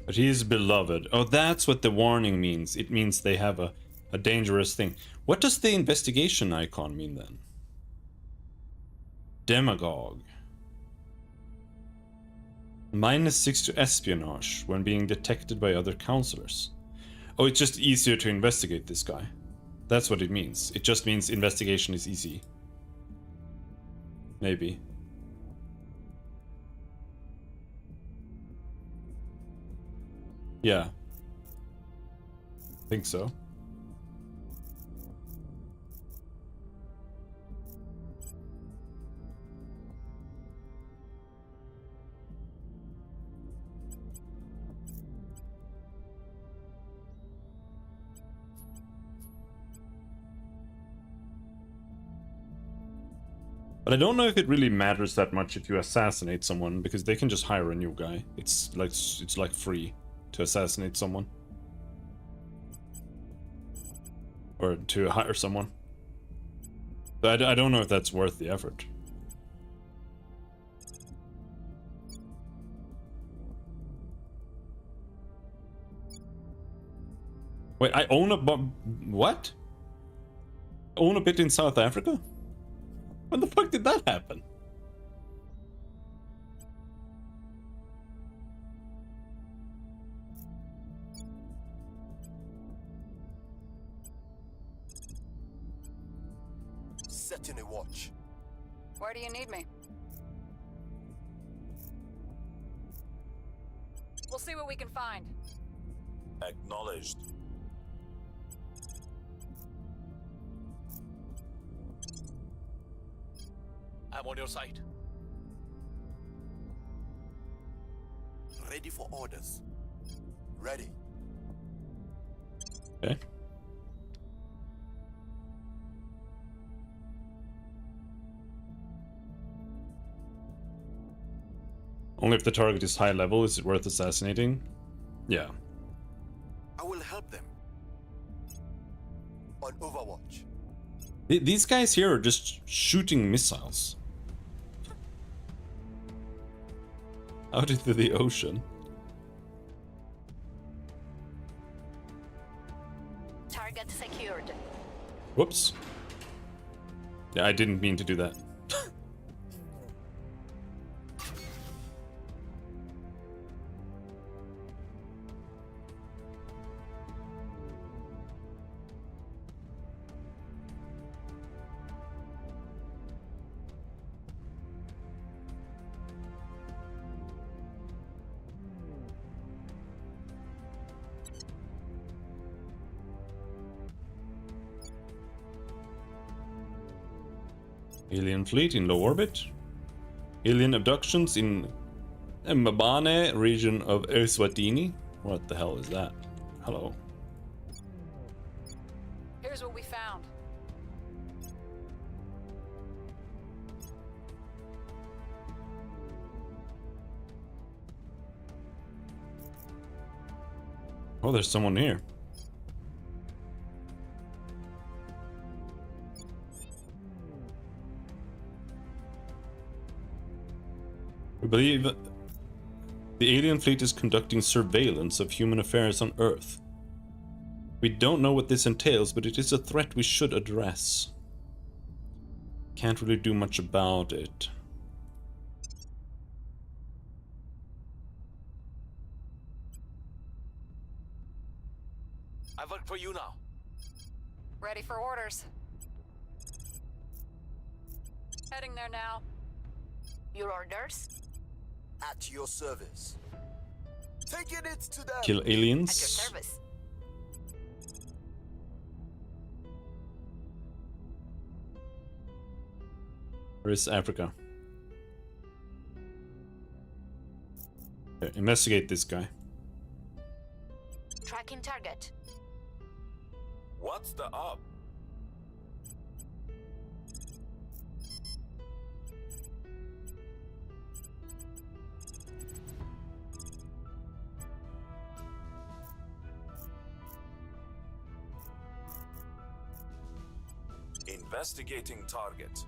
But he is beloved. Oh, that's what the warning means. It means they have a dangerous thing. What does the investigation icon mean then? Demagogue. -6 to espionage when being detected by other counselors. Oh, it's just easier to investigate this guy. That's what it means. It just means investigation is easy. Maybe. Yeah. Think so. But I don't know if it really matters that much if you assassinate someone, because they can just hire a new guy. It's like free to assassinate someone. Or to hire someone. But I don't know if that's worth the effort. Wait, I own a what? I own a bit in South Africa? When the fuck did that happen? Setting a watch. Where do you need me? We'll see what we can find. Acknowledged. I'm on your side. Ready for orders. Ready. Okay. Only if the target is high level is it worth assassinating? Yeah. I will help them. On Overwatch. These guys here are just shooting missiles. Out into the ocean. Target secured. Whoops. Yeah, I didn't mean to do that. Alien fleet in low orbit. Alien abductions in Mbabane region of Eswatini. What the hell is that? Hello. Here's what we found. Oh, there's someone here. We believe the alien fleet is conducting surveillance of human affairs on Earth. We don't know what this entails, but it is a threat we should address. Can't really do much about it. I work for you now. Ready for orders. Heading there now. Your orders? At your service. Taking it to them. Kill aliens. At your service. Where is Africa? Okay, investigate this guy. Tracking target. What's the up? Investigating target.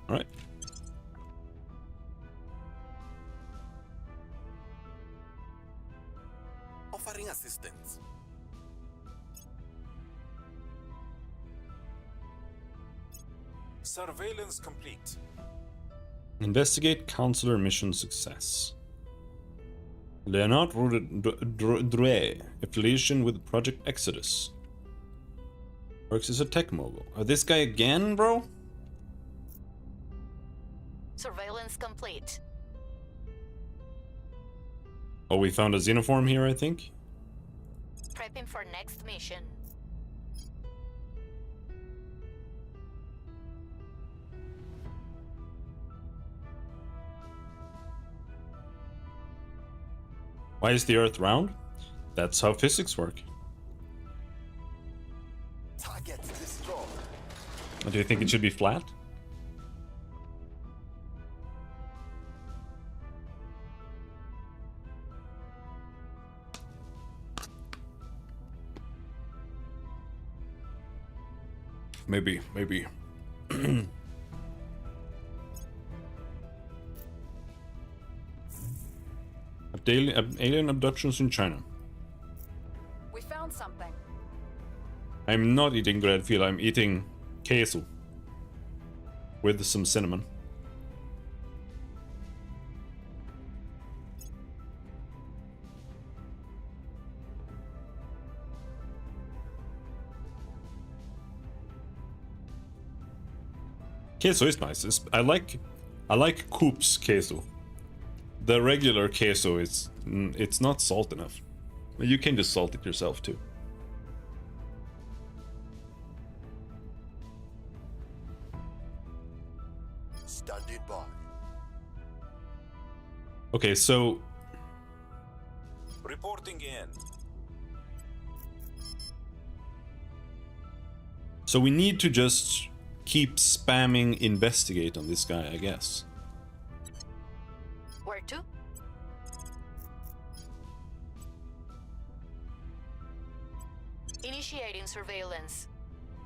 All right. Offering assistance. Surveillance complete. Investigate counselor mission success. Leonard Drouet, affiliation with Project Exodus. Works as a tech mogul. Oh, this guy again, bro? Surveillance complete. Oh, we found a xenoform here, I think. Prepping for next mission. Why is the Earth round? That's how physics work. Target destroyed. Do you think it should be flat? Maybe. Alien abductions in China. We found something. I'm not eating Gradfield, I'm eating queso. With some cinnamon. Queso is nice. I like Coop's queso. The regular queso is it's not salt enough. You can just salt it yourself too. Standing by. Okay, so Reporting in. so we need to just keep spamming investigate on this guy, I guess. Where to? Initiating surveillance.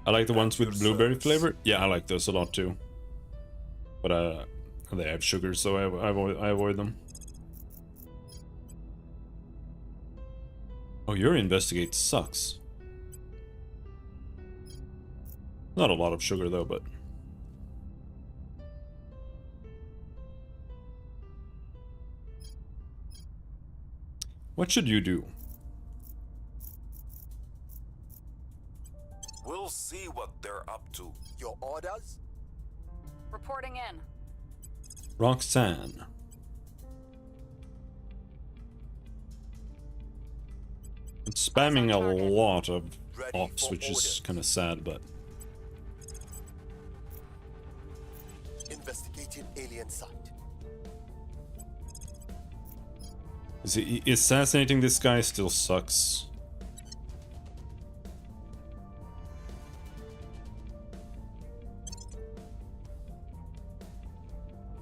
I like the ones with blueberry flavor. Yeah, I like those a lot too. But they have sugar, so I avoid them. Oh, your investigate sucks. Not a lot of sugar though, but what should you do? We'll see what they're up to. Your orders? Reporting in. Roxanne. I'm spamming a lot of ops, which is kind of sad, but Investigating alien site. assassinating this guy still sucks.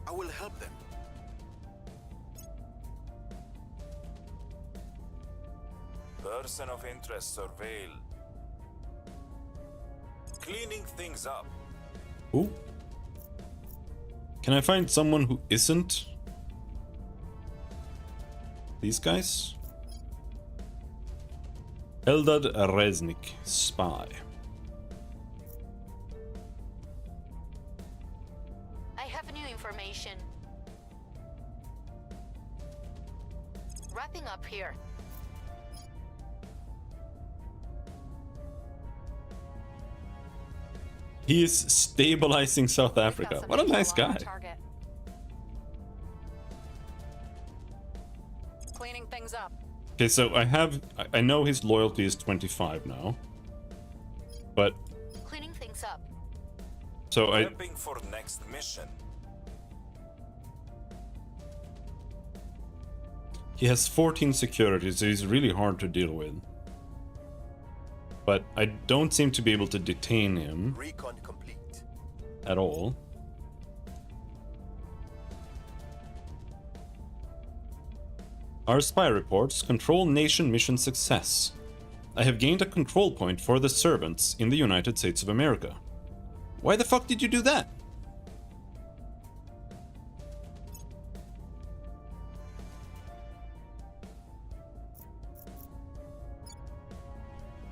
I will help them. Person of interest surveilled. Cleaning things up. Who? Can I find someone who isn't these guys? Eldad Reznik, spy. I have new information. Wrapping up here. He is stabilizing South Africa. What a nice guy. Target. Cleaning things up. Okay, so I know his loyalty is 25 now. But Cleaning things up. so Prepping for next mission. he has 14 security, so he's really hard to deal with. But I don't seem to be able to detain him Recon complete. at all. Our spy reports control nation mission success. I have gained a control point for the servants in the United States of America. Why the fuck did you do that?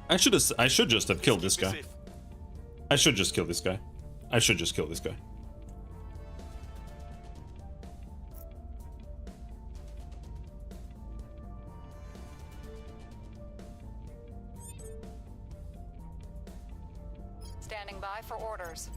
I should just have killed this guy. I should just kill this guy. I should just kill this guy. Standing by for orders.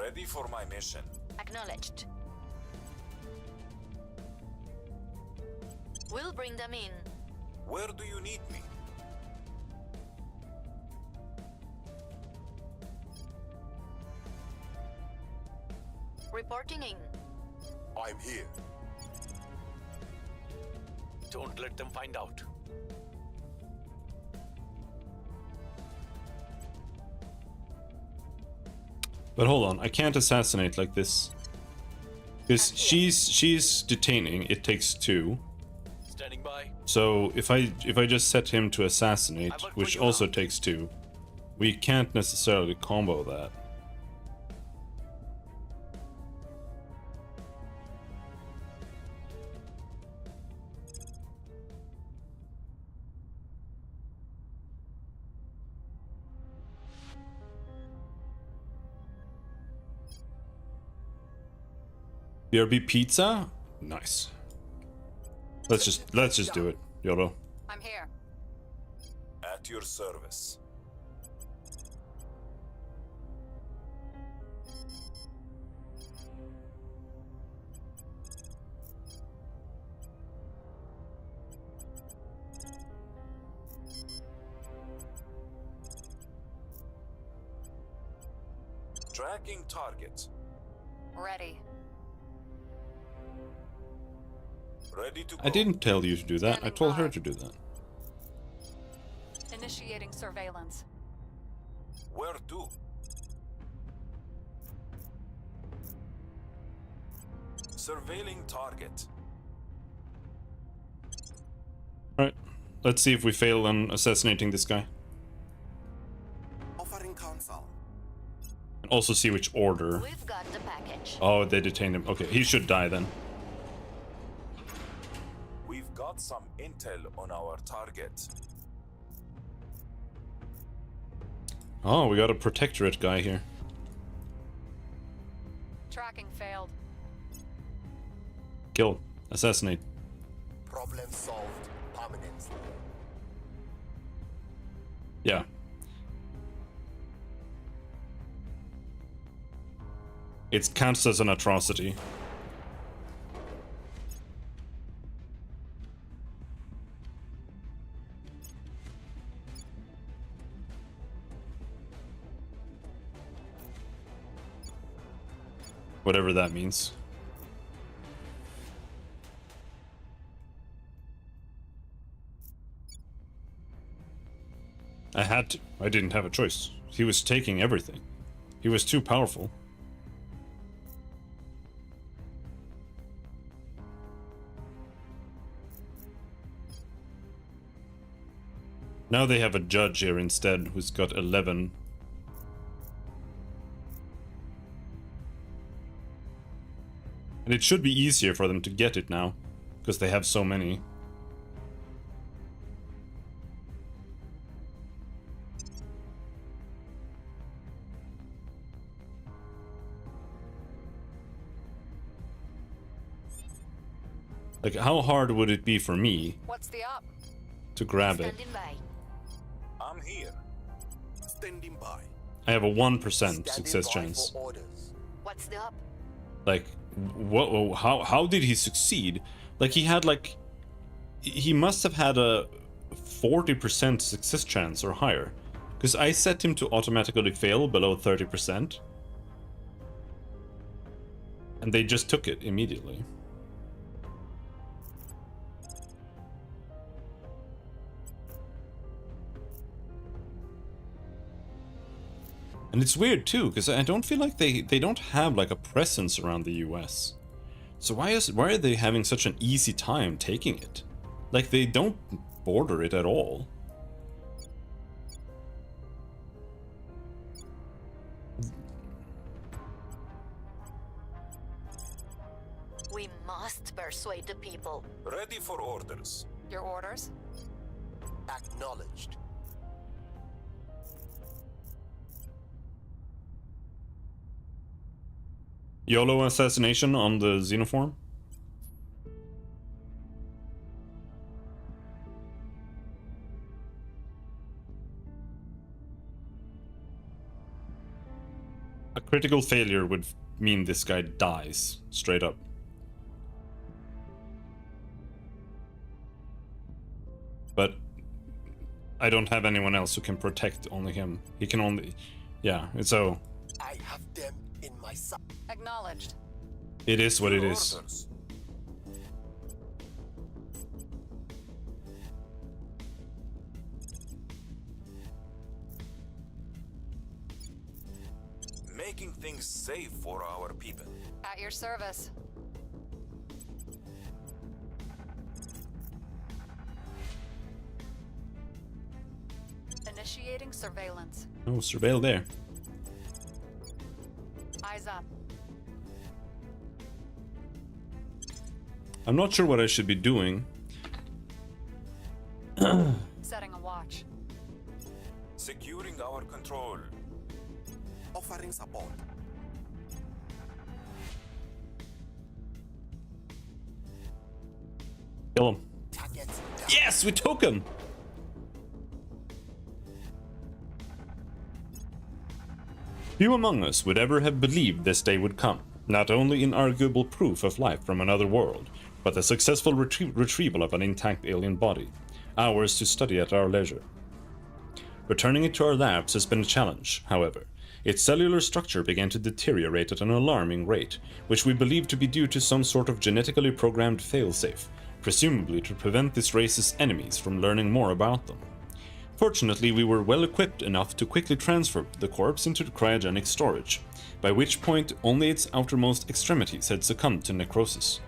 Ready for my mission. Acknowledged. We'll bring them in. Where do you need me? Reporting in. I'm here. Don't let them find out. But hold on, I can't assassinate like this. Because she's detaining, it takes 2. Standing by. So if I just set him to assassinate, which also takes 2, we can't necessarily combo that. BRB pizza? Nice. Let's just do it, YOLO. I'm here. At your service. Tracking target. Ready. Ready to go. I didn't tell you to do that. I told her to do that. Initiating surveillance. Where to? Surveilling target. Alright. Let's see if we fail on assassinating this guy. Offering counsel. And also see which order. We've got the package. Oh, they detained him. Okay, he should die then. We've got some intel on our target. Oh, we got a protectorate guy here. Tracking failed. Kill. Assassinate. Problem solved. Permanence. Yeah. It counts as an atrocity. Whatever that means. I had to. I didn't have a choice. He was taking everything. He was too powerful. Now they have a judge here instead who's got 11. And it should be easier for them to get it now, because they have so many. Like, how hard would it be for me What's the up? to grab it? Standing by. I'm here. Standing by. I have a 1% Standing success by chance. for orders. What's the up? Like, what? How did he succeed? Like, he had like, he must have had a 40% success chance or higher, because I set him to automatically fail below 30%, and they just took it immediately. And it's weird too, because I don't feel like they don't have like a presence around the US. So why are they having such an easy time taking it? Like, they don't border it at all. We must persuade the people. Ready for orders. Your orders? Acknowledged. YOLO assassination on the xenoform? A critical failure would mean this guy dies, straight up. But I don't have anyone else who can protect only him. He can only... Yeah, so... I have them in my sight. Acknowledged. It is what it is. Orders. Making things safe for our people. At your service. Initiating surveillance. Oh, surveil there. Eyes up. I'm not sure what I should be doing. Setting a watch. Securing our control. Offering support. Kill him. Target down. Yes, we took him! Few among us would ever have believed this day would come, not only inarguable proof of life from another world, but the successful retrieval of an intact alien body, ours to study at our leisure. Returning it to our labs has been a challenge, however. Its cellular structure began to deteriorate at an alarming rate, which we believe to be due to some sort of genetically programmed failsafe, presumably to prevent this race's enemies from learning more about them. Fortunately, we were well equipped enough to quickly transfer the corpse into cryogenic storage, by which point only its outermost extremities had succumbed to necrosis.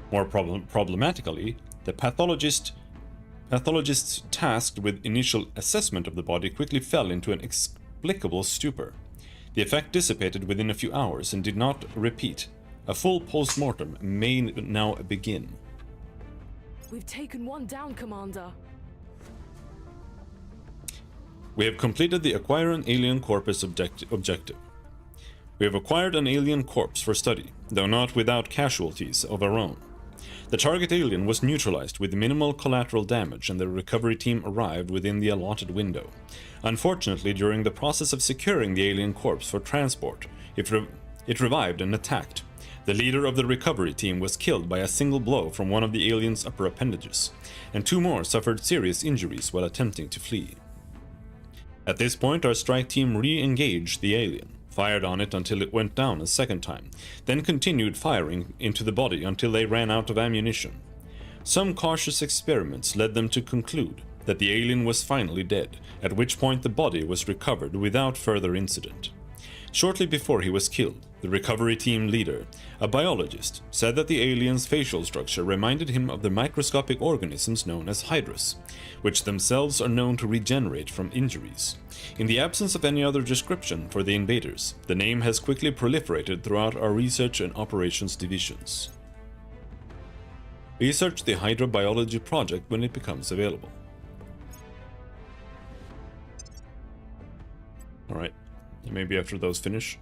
More problematically, the pathologists tasked with initial assessment of the body quickly fell into an inexplicable stupor. The effect dissipated within a few hours and did not repeat. A full post-mortem may now begin. We've taken one down, Commander. We have completed the Acquire an Alien Corpus objective. We have acquired an alien corpse for study, though not without casualties of our own. The target alien was neutralized with minimal collateral damage and the recovery team arrived within the allotted window. Unfortunately, during the process of securing the alien corpse for transport, it revived and attacked. The leader of the recovery team was killed by a single blow from one of the alien's upper appendages, and 2 more suffered serious injuries while attempting to flee. At this point, our strike team re-engaged the alien, fired on it until it went down a second time, then continued firing into the body until they ran out of ammunition. Some cautious experiments led them to conclude that the alien was finally dead, at which point the body was recovered without further incident. Shortly before he was killed, the recovery team leader, a biologist, said that the alien's facial structure reminded him of the microscopic organisms known as hydras, which themselves are known to regenerate from injuries. In the absence of any other description for the invaders, the name has quickly proliferated throughout our research and operations divisions. Research the Hydra Biology project when it becomes available. Alright, maybe after those finish.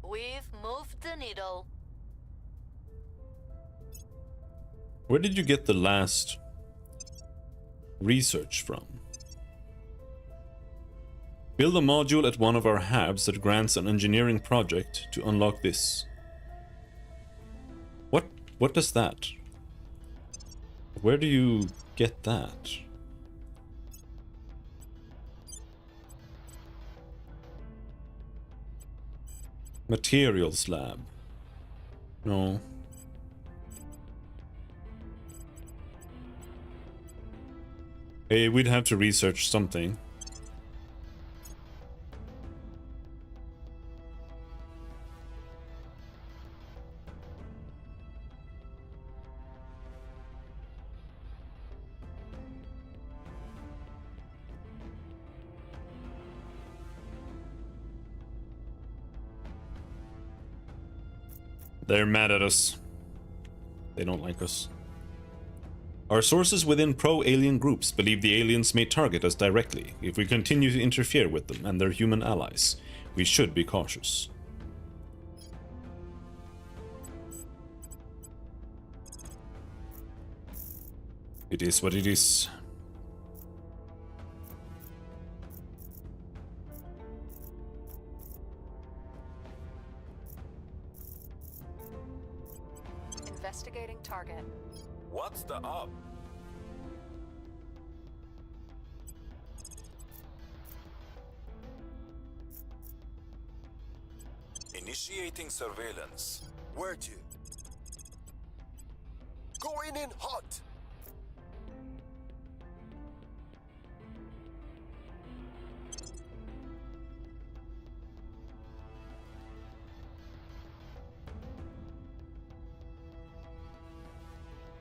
We've moved the needle. Where did you get the last research from? Build a module at one of our hubs that grants an engineering project to unlock this. What does that? Where do you get that? Materials lab. No. Hey, we'd have to research something. They're mad at us. They don't like us. Our sources within pro-alien groups believe the aliens may target us directly if we continue to interfere with them and their human allies. We should be cautious. It is what it is. What's the up? Initiating surveillance. Where to? Going in hot!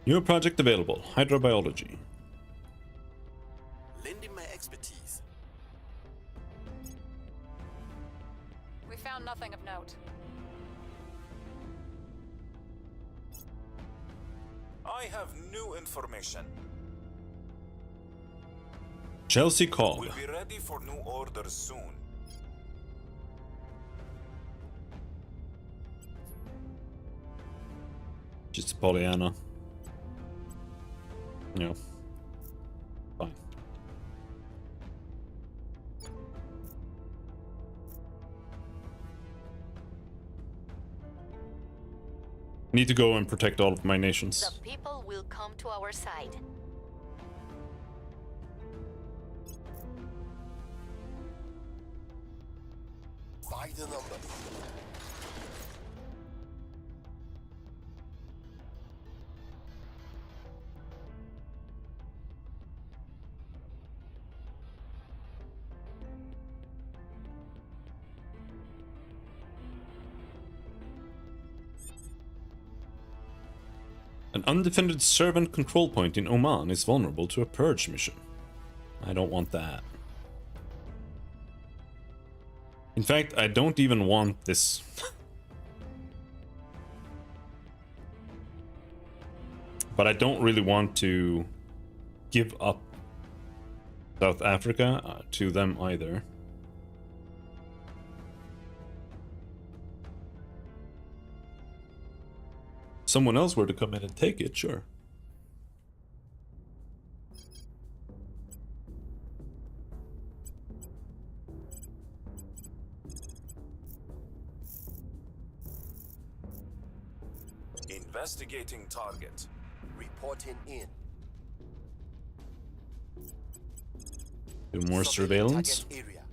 New project available. Hydrobiology. Lending my expertise. We found nothing of note. I have new information. Chelsea called. We'll be ready for new orders soon. Just Pollyanna. Yeah. Fine. Need to go and protect all of my nations. The people will come to our side. By the number. An undefended servant control point in Oman is vulnerable to a purge mission. I don't want that. In fact, I don't even want this. But I don't really want to give up South Africa to them either. Someone else were to come in and take it, sure. Investigating target. Reporting in. Do more surveillance. Area.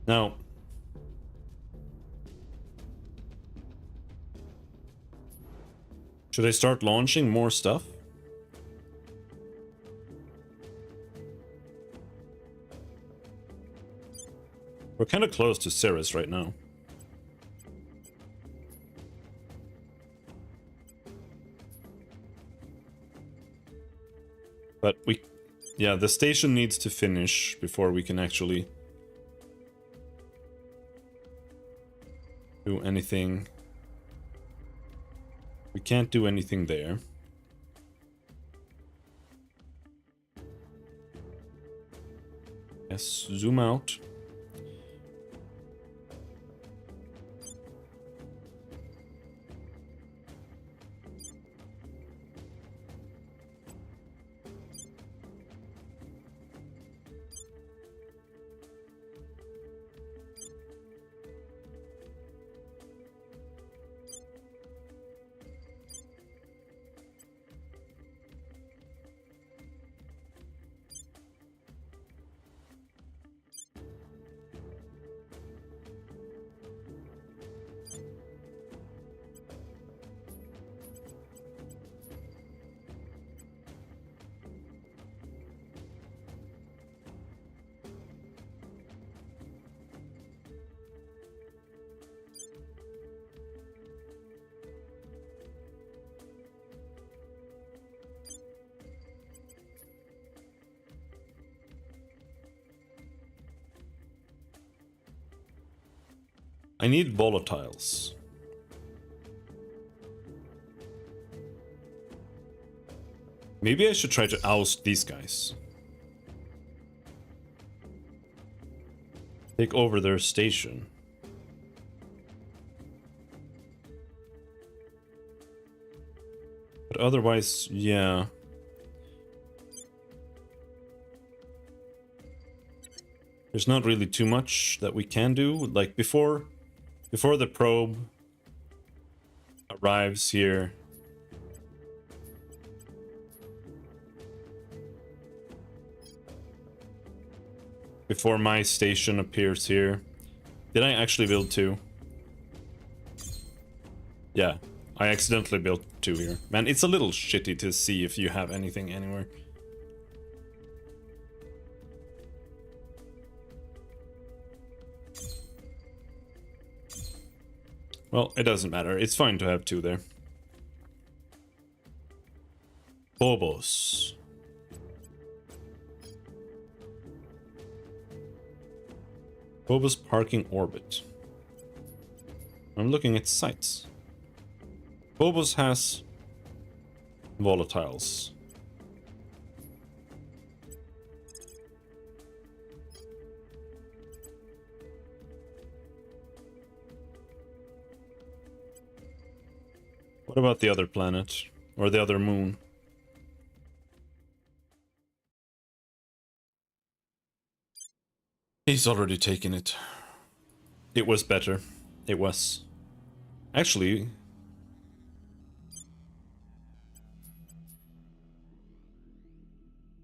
Now, should I start launching more stuff? We're kind of close to Ceres right now. But yeah, the station needs to finish before we can actually do anything. We can't do anything there. Yes, zoom out. I need volatiles. Maybe I should try to oust these guys. Take over their station. But otherwise, yeah. There's not really too much that we can do. Like before the probe arrives here. Before my station appears here. Did I actually build 2? Yeah, I accidentally built 2 here. Man, it's a little shitty to see if you have anything anywhere. Well, it doesn't matter. It's fine to have 2 there. Phobos. Phobos parking orbit. I'm looking at sites. Phobos has volatiles. What about the other planet? Or the other moon? He's already taken it. It was better. It was. Actually...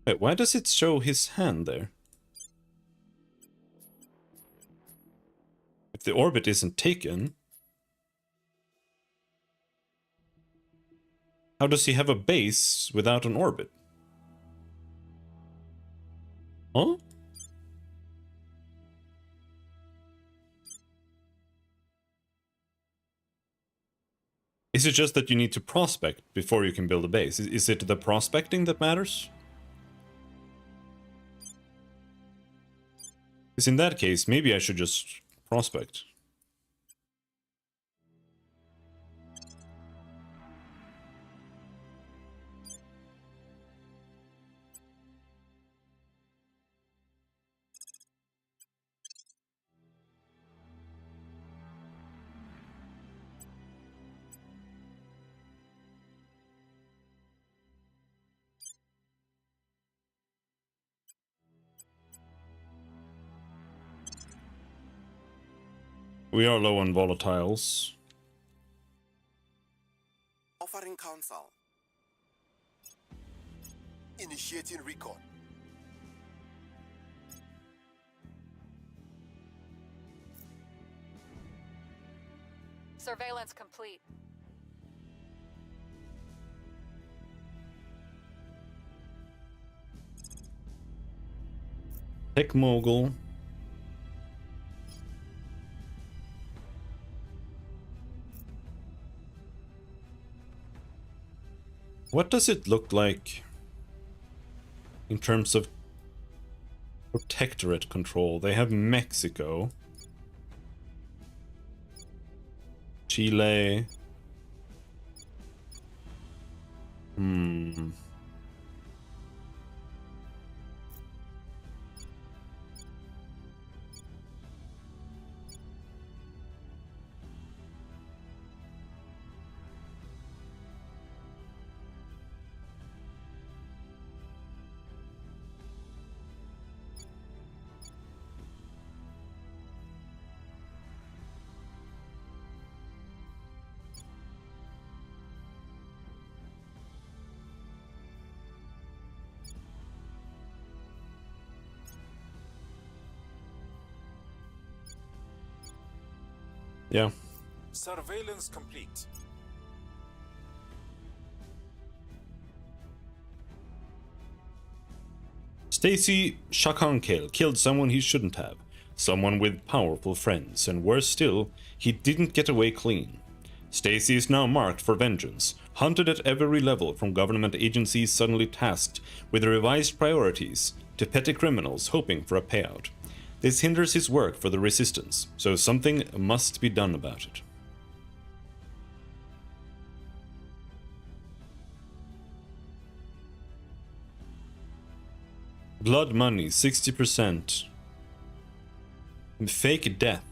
Wait, why does it show his hand there? If the orbit isn't taken... How does he have a base without an orbit? Huh? Is it just that you need to prospect before you can build a base? Is it the prospecting that matters? Because in that case, maybe I should just prospect. We are low on volatiles. Offering counsel. Initiating recon. Surveillance complete. Tech mogul. What does it look like in terms of protectorate control? They have Mexico, Chile. Yeah. Surveillance complete. Stacy Shakankel killed someone he shouldn't have. Someone with powerful friends, and worse still, he didn't get away clean. Stacy is now marked for vengeance, hunted at every level, from government agencies suddenly tasked with revised priorities to petty criminals hoping for a payout. This hinders his work for the resistance, so something must be done about it. Blood money, 60%. Fake death.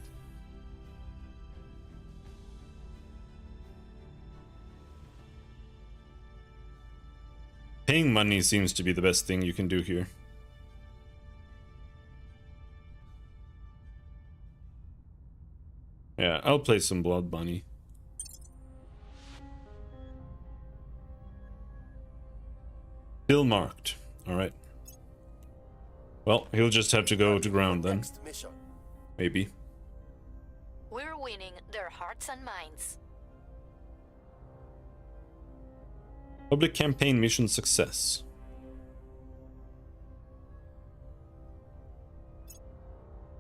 Paying money seems to be the best thing you can do here. Yeah, I'll play some blood money. Still marked. Alright. Well, he'll just have to go to ground then. Next mission. Maybe. We're winning their hearts and minds. Public campaign mission success.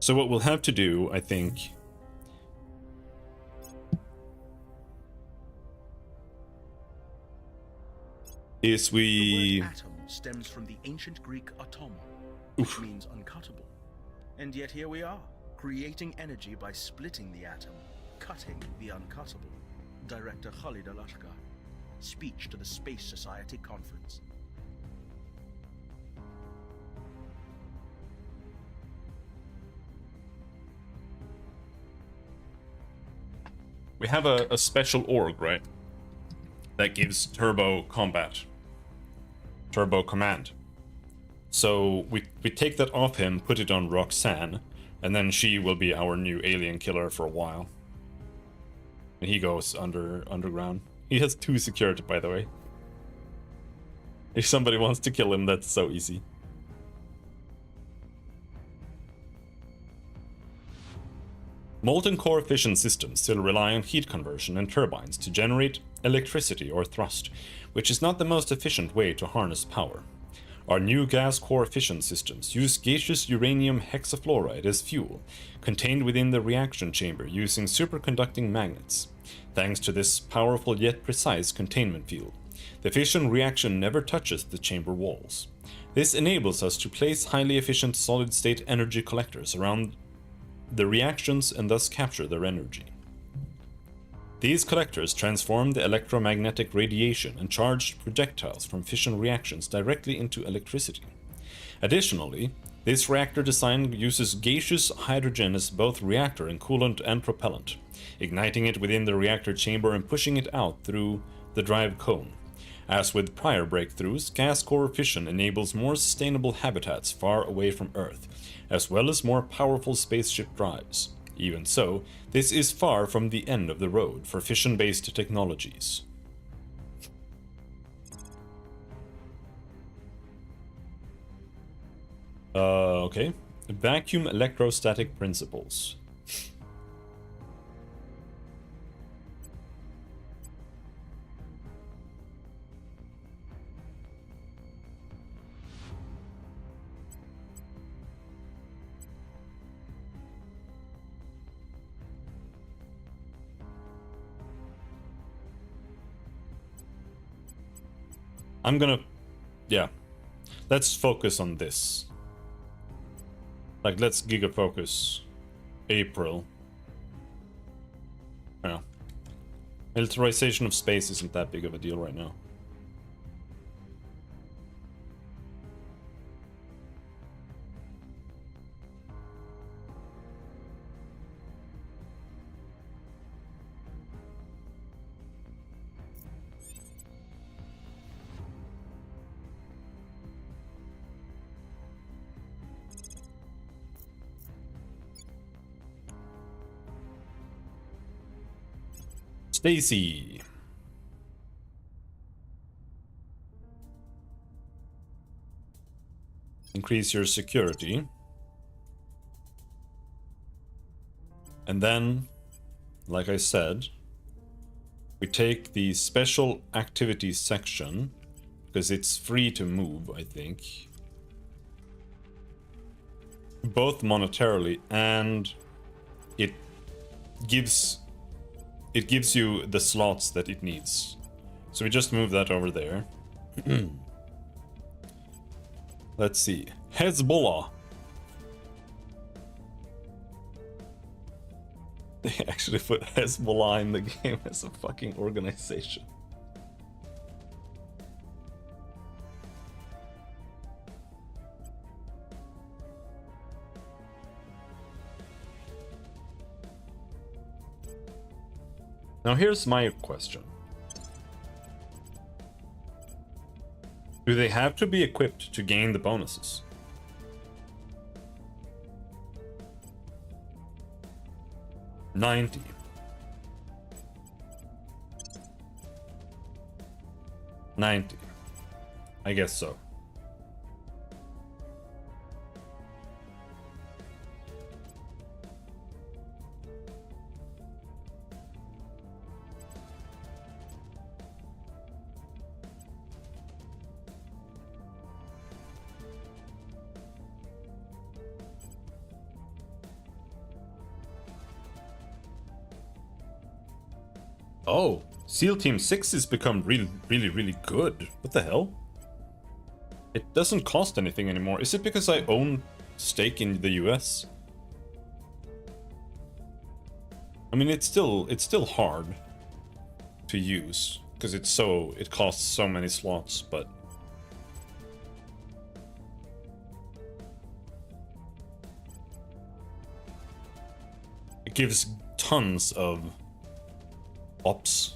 So what we'll have to do, I think, is The word atom stems from the ancient Greek atomon, which Oof. means uncuttable. And yet here we are, creating energy by splitting the atom, cutting the uncuttable. Director Khalid Al-Ashkar. Speech to the Space Society Conference. we have a special org, right? That gives turbo combat. Turbo command. So we take that off him, put it on Roxanne, and then she will be our new alien killer for a while. And he goes underground. He has 2 security, by the way. If somebody wants to kill him, that's so easy. Molten core fission systems still rely on heat conversion and turbines to generate electricity or thrust, which is not the most efficient way to harness power. Our new gas core fission systems use gaseous uranium hexafluoride as fuel, contained within the reaction chamber using superconducting magnets. Thanks to this powerful yet precise containment field, the fission reaction never touches the chamber walls. This enables us to place highly efficient solid-state energy collectors around the reactions and thus capture their energy. These collectors transform the electromagnetic radiation and charged projectiles from fission reactions directly into electricity. Additionally, this reactor design uses gaseous hydrogen as both reactor and coolant and propellant, igniting it within the reactor chamber and pushing it out through the drive cone. As with prior breakthroughs, gas core fission enables more sustainable habitats far away from Earth, as well as more powerful spaceship drives. Even so, this is far from the end of the road for fission-based technologies. Okay. Vacuum electrostatic principles. I'm gonna... yeah. Let's focus on this. Like, let's giga focus April. Yeah. Militarization of space isn't that big of a deal right now. Stacy. Increase your security. And then, like I said, we take the special activities section, because it's free to move, I think. Both monetarily and it gives you the slots that it needs. So we just move that over there. Let's see. Hezbollah. They actually put Hezbollah in the game as a fucking organization. Now here's my question. Do they have to be equipped to gain the bonuses? $90. $90. I guess so. Oh, SEAL Team 6 has become really good. What the hell? It doesn't cost anything anymore. Is it because I own stake in the US? I mean, it's still hard to use because it costs so many slots, but it gives tons of ops.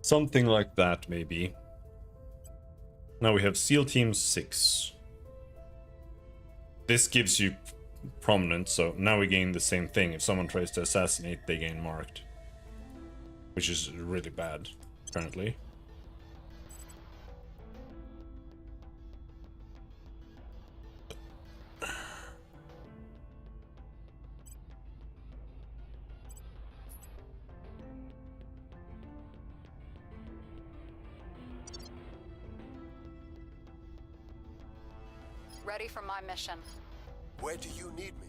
Something like that, maybe. Now we have SEAL Team 6. This gives you prominence, so now we gain the same thing. If someone tries to assassinate, they gain marked. Which is really bad, apparently. Ready for my mission. Where do you need me?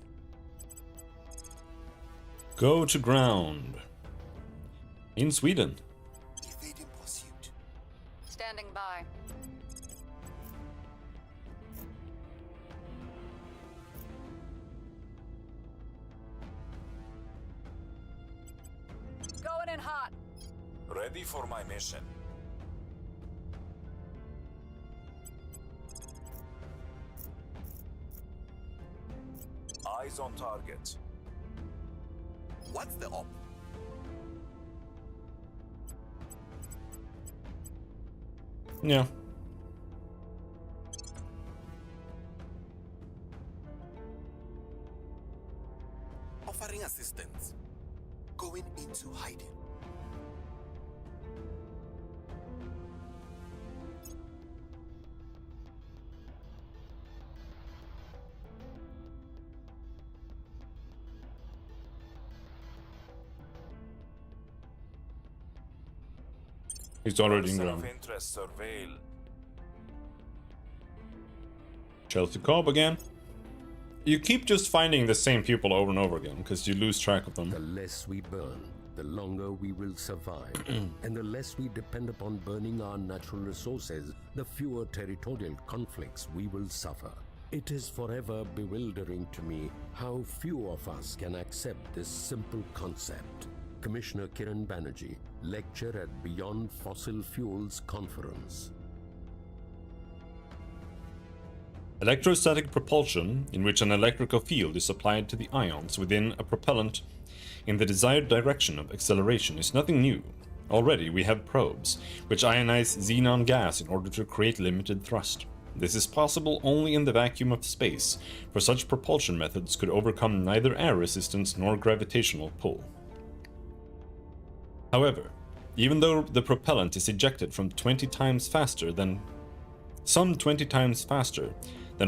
Go to ground. In Sweden. Evading pursuit. Standing by. Going in hot. Ready for my mission. Eyes on target. What's the op? Yeah. Offering assistance. Going into hiding. He's already in Person ground. of interest surveil. Chelsea Cobb again. You keep just finding the same people over and over again because you lose track of them. The less we burn, the longer we will survive. And the less we depend upon burning our natural resources, the fewer territorial conflicts we will suffer. It is forever bewildering to me how few of us can accept this simple concept. Commissioner Kiran Banerjee, lecture at Beyond Fossil Fuels Conference. Electrostatic propulsion, in which an electrical field is applied to the ions within a propellant in the desired direction of acceleration, is nothing new. Already we have probes, which ionize xenon gas in order to create limited thrust. This is possible only in the vacuum of space, for such propulsion methods could overcome neither air resistance nor gravitational pull. However, even though the propellant is ejected from 20 times faster than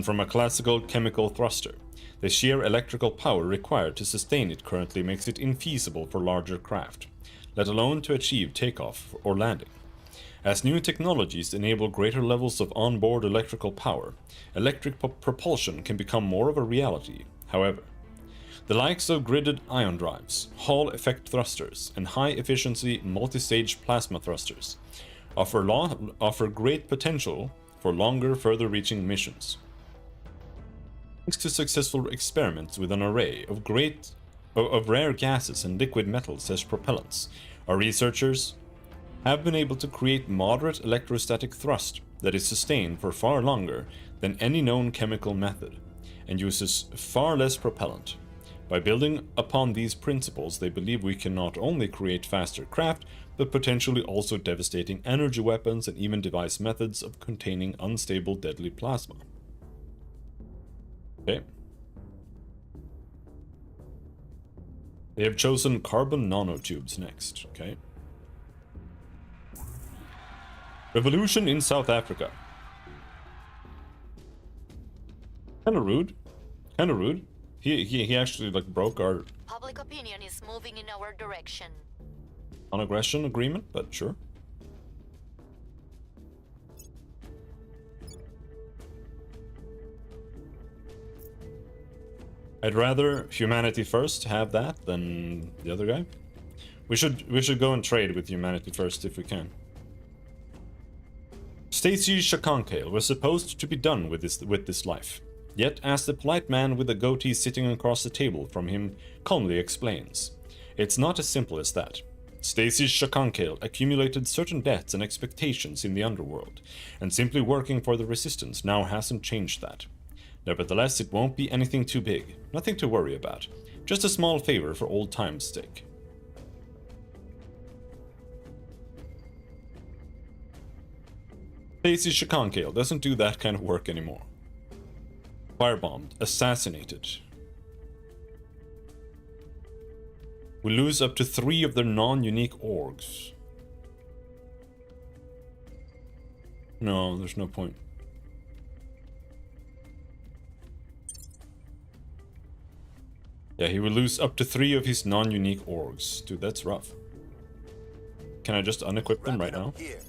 from a classical chemical thruster, the sheer electrical power required to sustain it currently makes it infeasible for larger craft, let alone to achieve takeoff or landing. As new technologies enable greater levels of onboard electrical power, electric propulsion can become more of a reality. However, the likes of gridded ion drives, Hall effect thrusters, and high-efficiency multi-stage plasma thrusters offer great potential for longer, further-reaching missions. Thanks to successful experiments with an array of rare gases and liquid metals as propellants, our researchers have been able to create moderate electrostatic thrust that is sustained for far longer than any known chemical method, and uses far less propellant. By building upon these principles, they believe we can not only create faster craft, but potentially also devastating energy weapons and even devise methods of containing unstable deadly plasma. Okay. They have chosen carbon nanotubes next, okay. Revolution in South Africa. Kinda rude. Kinda rude. He actually like broke our Public opinion is moving in our direction. non-aggression agreement, but sure. I'd rather humanity first have that than the other guy. We should go and trade with humanity first if we can. Stacy Shakankale was supposed to be done with this life. Yet, as the polite man with the goatee sitting across the table from him calmly explains, it's not as simple as that. Stacy Shakankale accumulated certain debts and expectations in the underworld, and simply working for the Resistance now hasn't changed that. Nevertheless, it won't be anything too big, nothing to worry about, just a small favor for old time's sake. Stacy Shakankale doesn't do that kind of work anymore. Firebombed, assassinated. We lose up to 3 of their non-unique orgs. No, there's no point. Yeah, he will lose up to 3 of his non-unique orgs. Dude, that's rough. Can I just unequip them right now? Here.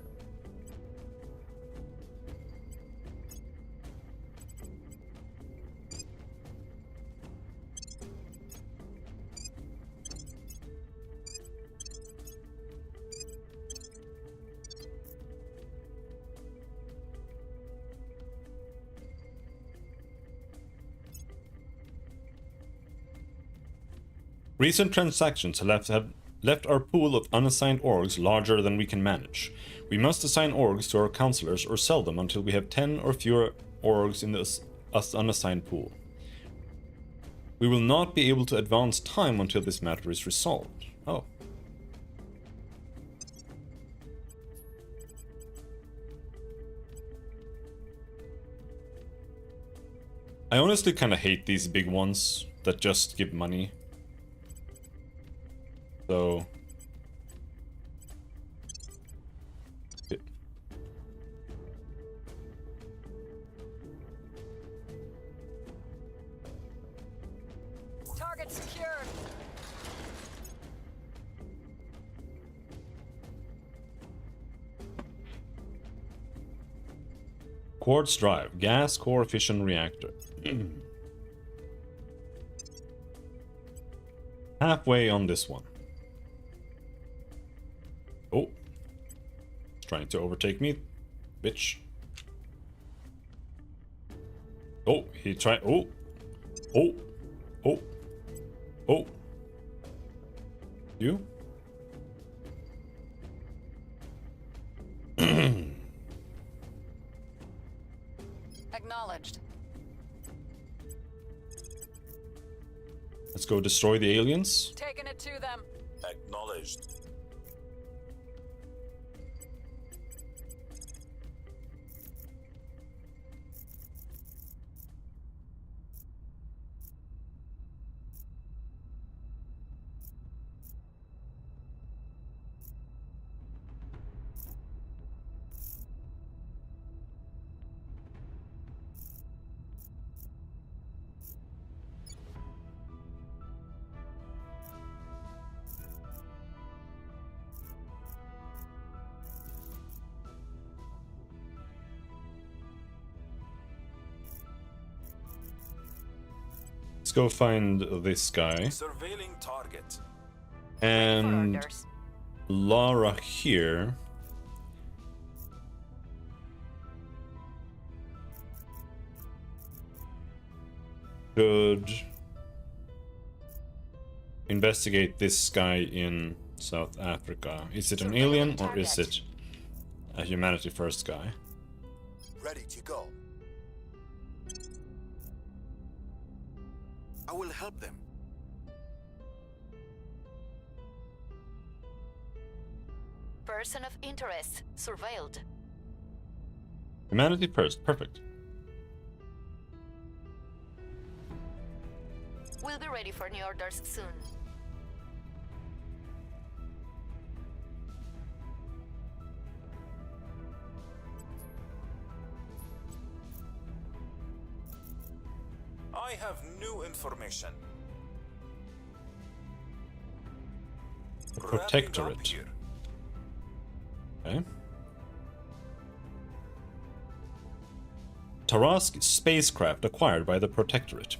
Recent transactions have left our pool of unassigned orgs larger than we can manage. We must assign orgs to our counselors or sell them until we have 10 or fewer orgs in this unassigned pool. We will not be able to advance time until this matter is resolved. Oh. I honestly kind of hate these big ones that just give money. So... Target secured. Quartz drive, gas core fission reactor. Halfway on this one. Oh. Trying to overtake me, bitch. Oh, he tried. Oh. Oh. Oh. Oh. You? Acknowledged. Let's go destroy the aliens. Taking it to them. Acknowledged. Let's go find this guy. Surveilling target. And Lara here. Should investigate this guy in South Africa. Is it an alien or is it a humanity first guy? Ready to go. I will help them. Person of interest surveilled. Humanity first, perfect. We'll be ready for new orders soon. I have new information. Protectorate. Okay. Tarask spacecraft acquired by the Protectorate.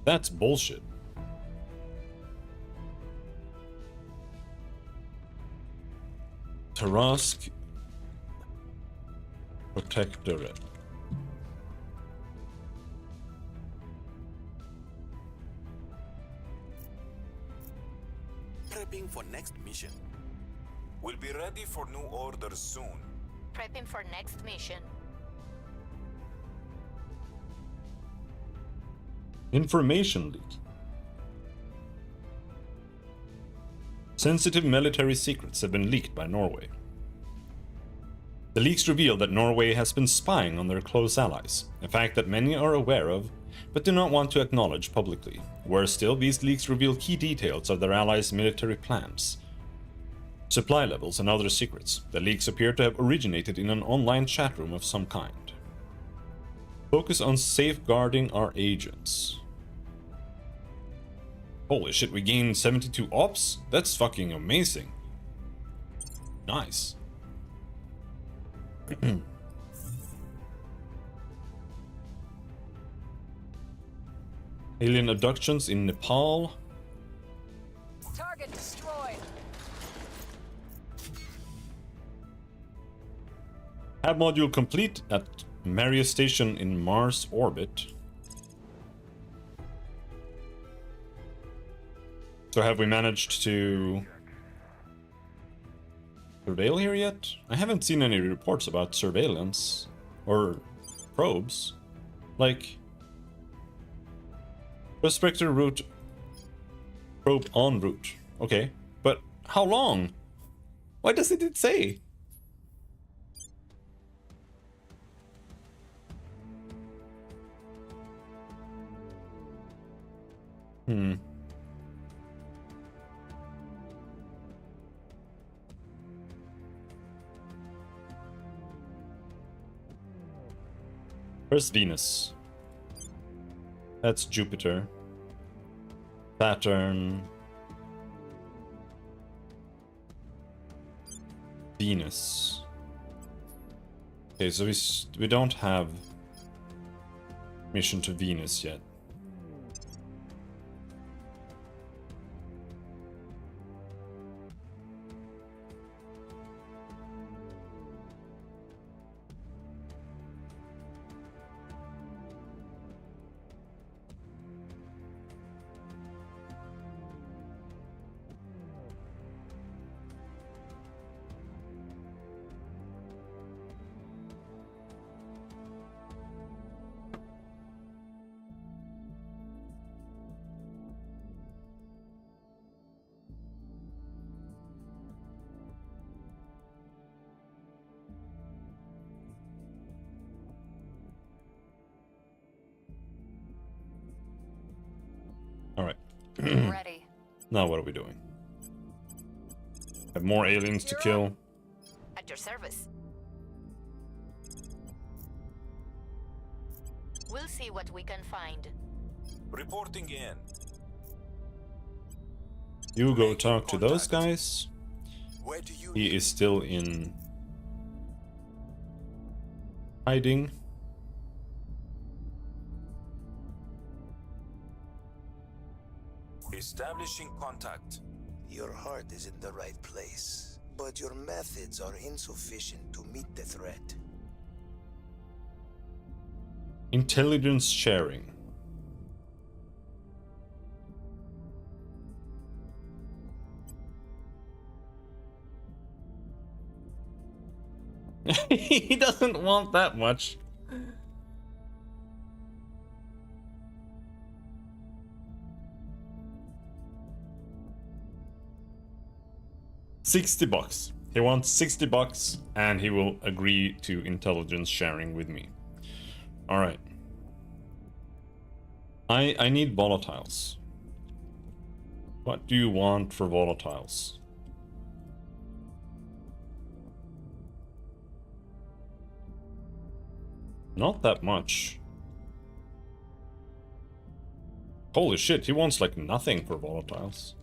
That's bullshit. Tarask Protectorate. Prepping for next mission. We'll be ready for new orders soon. Prepping for next mission. Information leak. Sensitive military secrets have been leaked by Norway. The leaks reveal that Norway has been spying on their close allies, a fact that many are aware of, but do not want to acknowledge publicly. Worse still, these leaks reveal key details of their allies' military plans, supply levels, and other secrets. The leaks appear to have originated in an online chat room of some kind. Focus on safeguarding our agents. Holy shit, we gained 72 ops? That's fucking amazing. Nice. Alien abductions in Nepal. Target destroyed. Hab module complete at Maria Station in Mars orbit. So have we managed to surveil here yet? I haven't seen any reports about surveillance or probes. Like, Prospector route, probe en route. Okay, but how long? Why doesn't it say? Where's Venus? That's Jupiter. Saturn. Venus. Okay, so we don't have mission to Venus yet. Alright. Ready. Now what are we doing? Have more aliens to kill. At your service. We'll see what we can find. Reporting in. You go talk to those guys. Where do you He is still in hiding. Establishing contact. Your heart is in the right place, but your methods are insufficient to meet the threat. Intelligence sharing. He doesn't want that much. $60. He wants $60 and he will agree to intelligence sharing with me. Alright. I need volatiles. What do you want for volatiles? Not that much. Holy shit, he wants like nothing for volatiles.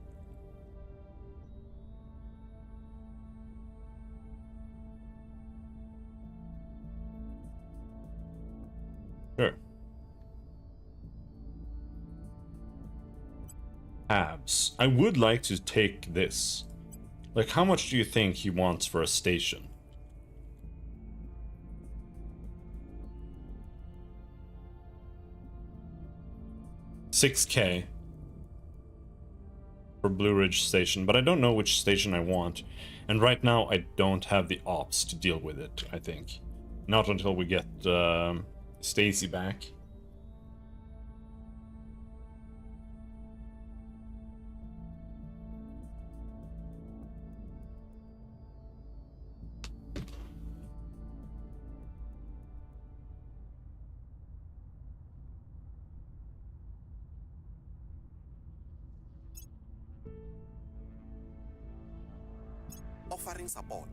Sure. Abs. I would like to take this. Like, how much do you think he wants for a station? $6K for Blue Ridge Station, but I don't know which station I want. And right now I don't have the ops to deal with it, I think. Not until we get Stacy back. offering support?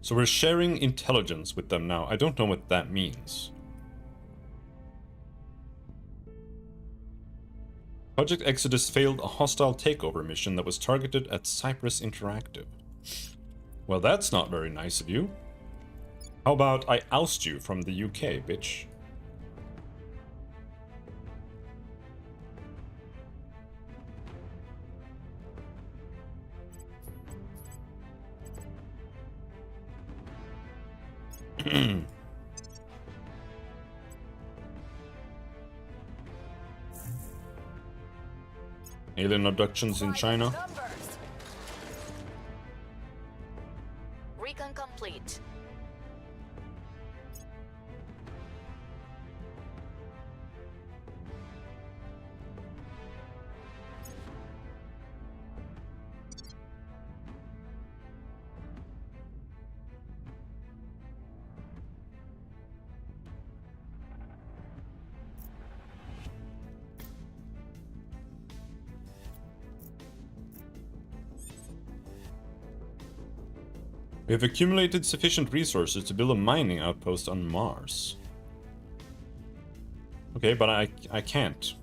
So we're sharing intelligence with them now. I don't know what that means. Project Exodus failed a hostile takeover mission that was targeted at Cyprus Interactive. Well, that's not very nice of you. How about I oust you from the UK, bitch? Alien abductions in China. Recon complete. We have accumulated sufficient resources to build a mining outpost on Mars. Okay, but I can't.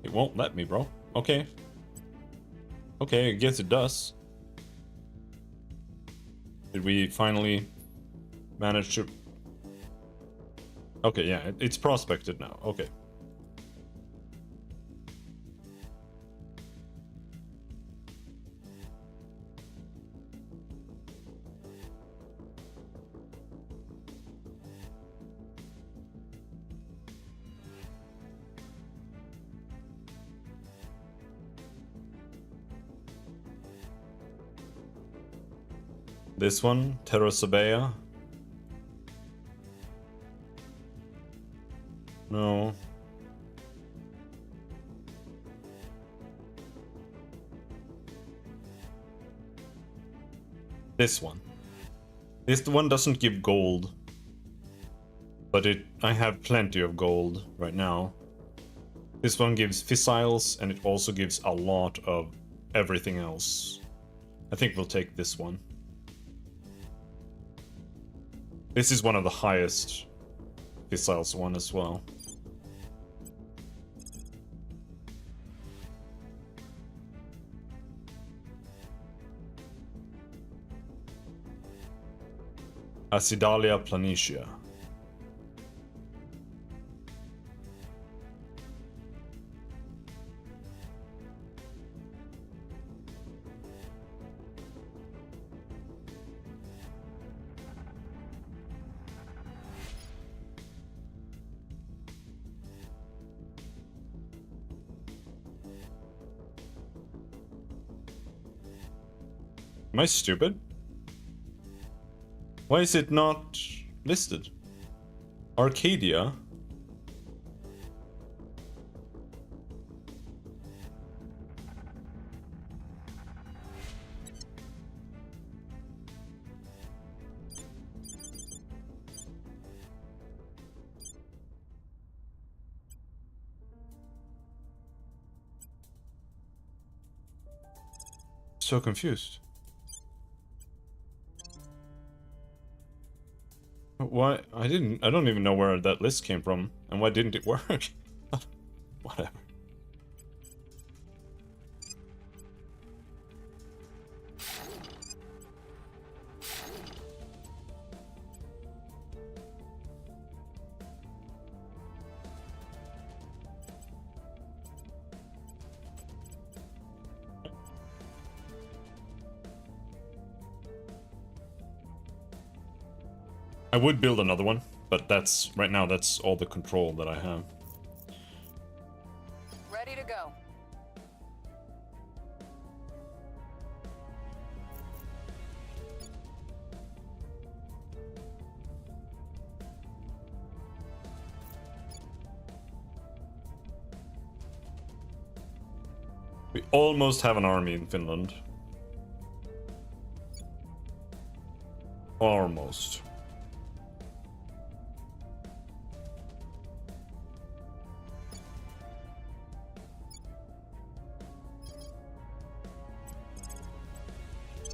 It won't let me, bro. Okay. Okay, I guess it does. Did we finally manage to... Okay, yeah, it's prospected now. Okay. This one, Terra Invicta. No. This one. This one doesn't give gold. But I have plenty of gold right now. This one gives fissiles, and it also gives a lot of everything else. I think we'll take this one. This is one of the highest fissiles one as well. Acidalia planitia. Am I stupid? Why is it not listed? Arcadia? So confused. Why? I don't even know where that list came from, and why didn't it work? Whatever. I would build another one, but that's right now that's all the control that I have. Ready to go. We almost have an army in Finland. Almost.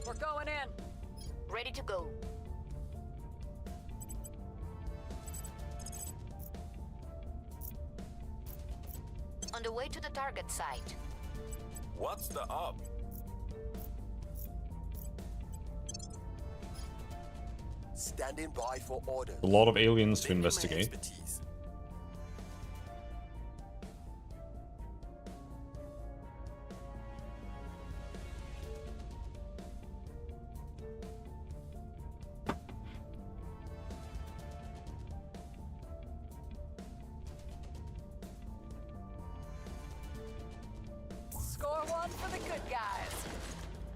We're going in. Ready to go. On the way to the target site. What's the up? Standing by for orders. A lot of aliens to investigate. Score one for the good guys.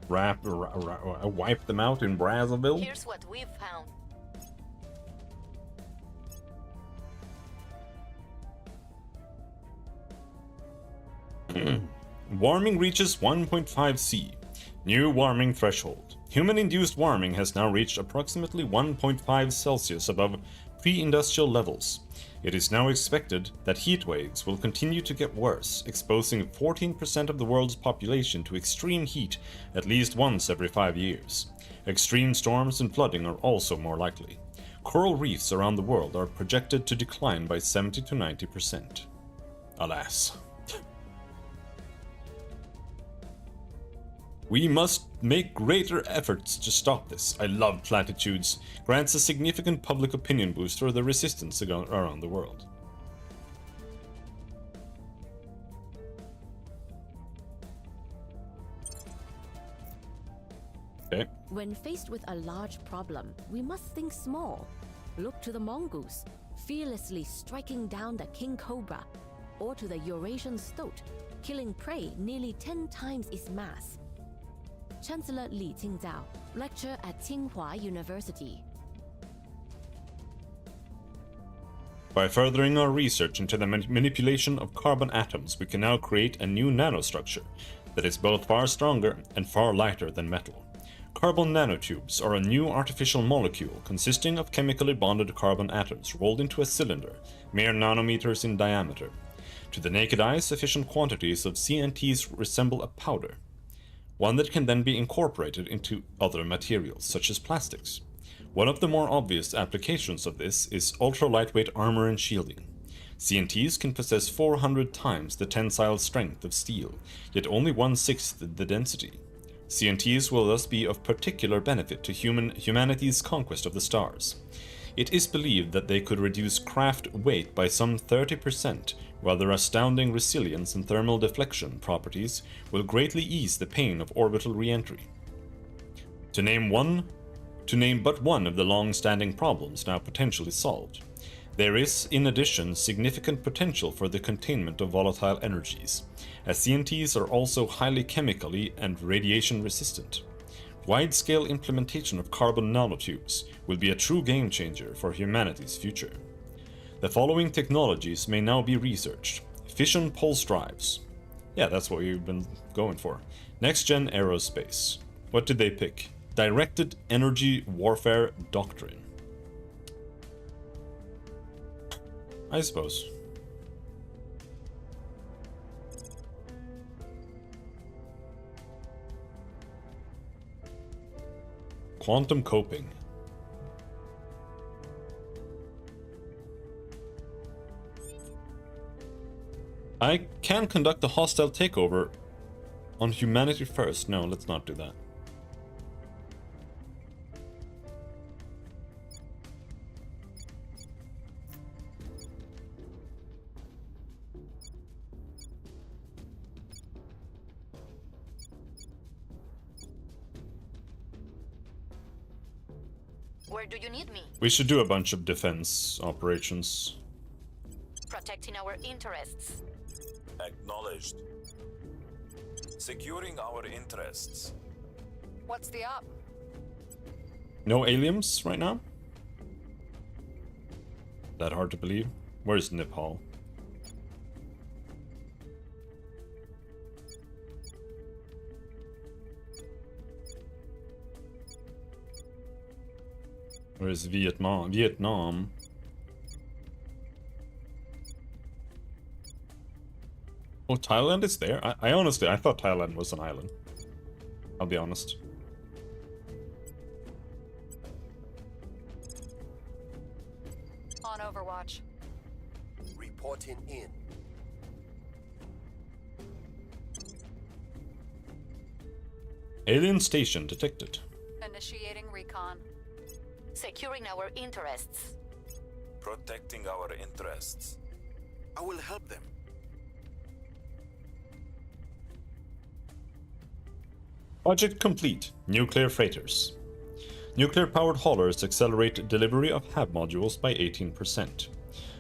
Wipe them out in Brazzaville. Here's what we've found. Warming reaches 1.5 C. New warming threshold. Human-induced warming has now reached approximately 1.5 Celsius above pre-industrial levels. It is now expected that heat waves will continue to get worse, exposing 14% of the world's population to extreme heat at least once every 5 years. Extreme storms and flooding are also more likely. Coral reefs around the world are projected to decline by 70 to 90%. Alas. We must make greater efforts to stop this. I love platitudes. Grants a significant public opinion boost for the resistance around the world. Okay. When faced with a large problem, we must think small. Look to the mongoose, fearlessly striking down the king cobra, or to the Eurasian stoat, killing prey nearly 10 times its mass. Chancellor Li Qingzhao, lecture at Tsinghua University. By furthering our research into the manipulation of carbon atoms, we can now create a new nanostructure that is both far stronger and far lighter than metal. Carbon nanotubes are a new artificial molecule consisting of chemically bonded carbon atoms rolled into a cylinder, mere nanometers in diameter. To the naked eye, sufficient quantities of CNTs resemble a powder, one that can then be incorporated into other materials, such as plastics. One of the more obvious applications of this is ultra-lightweight armor and shielding. CNTs can possess 400 times the tensile strength of steel, yet only 1/6 the density. CNTs will thus be of particular benefit to humanity's conquest of the stars. It is believed that they could reduce craft weight by some 30%, while their astounding resilience and thermal deflection properties will greatly ease the pain of orbital re-entry. To name but one of the long-standing problems now potentially solved, there is, in addition, significant potential for the containment of volatile energies, as CNTs are also highly chemically and radiation resistant. Wide-scale implementation of carbon nanotubes will be a true game-changer for humanity's future. The following technologies may now be researched. Fission pulse drives. Yeah, that's what we've been going for. Next-gen aerospace. What did they pick? Directed energy warfare doctrine. I suppose. Quantum coping. I can conduct a hostile takeover on humanity first. No, let's not do that. Where do you need me? We should do a bunch of defense operations. Protecting our interests. Acknowledged. Securing our interests. What's the op? No aliens right now? That hard to believe? Where's Nepal? Where's Vietnam? Oh, Thailand is there? I honestly, I thought Thailand was an island. I'll be honest. On Overwatch. Reporting in. Alien station detected. Initiating recon. Securing our interests. Protecting our interests. I will help them. Project complete. Nuclear freighters. Nuclear-powered haulers accelerate delivery of HAB modules by 18%.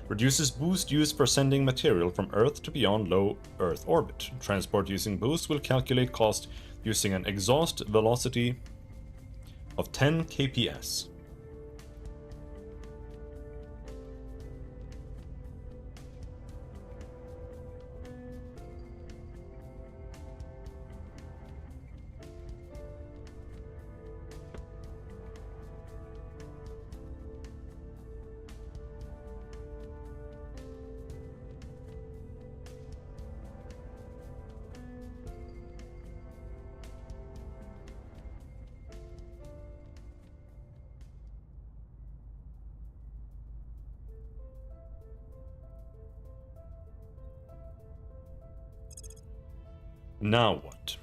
Reduces boost used for sending material from Earth to beyond low Earth orbit. Transport using boost will calculate cost using an exhaust velocity of 10 kps. Now what?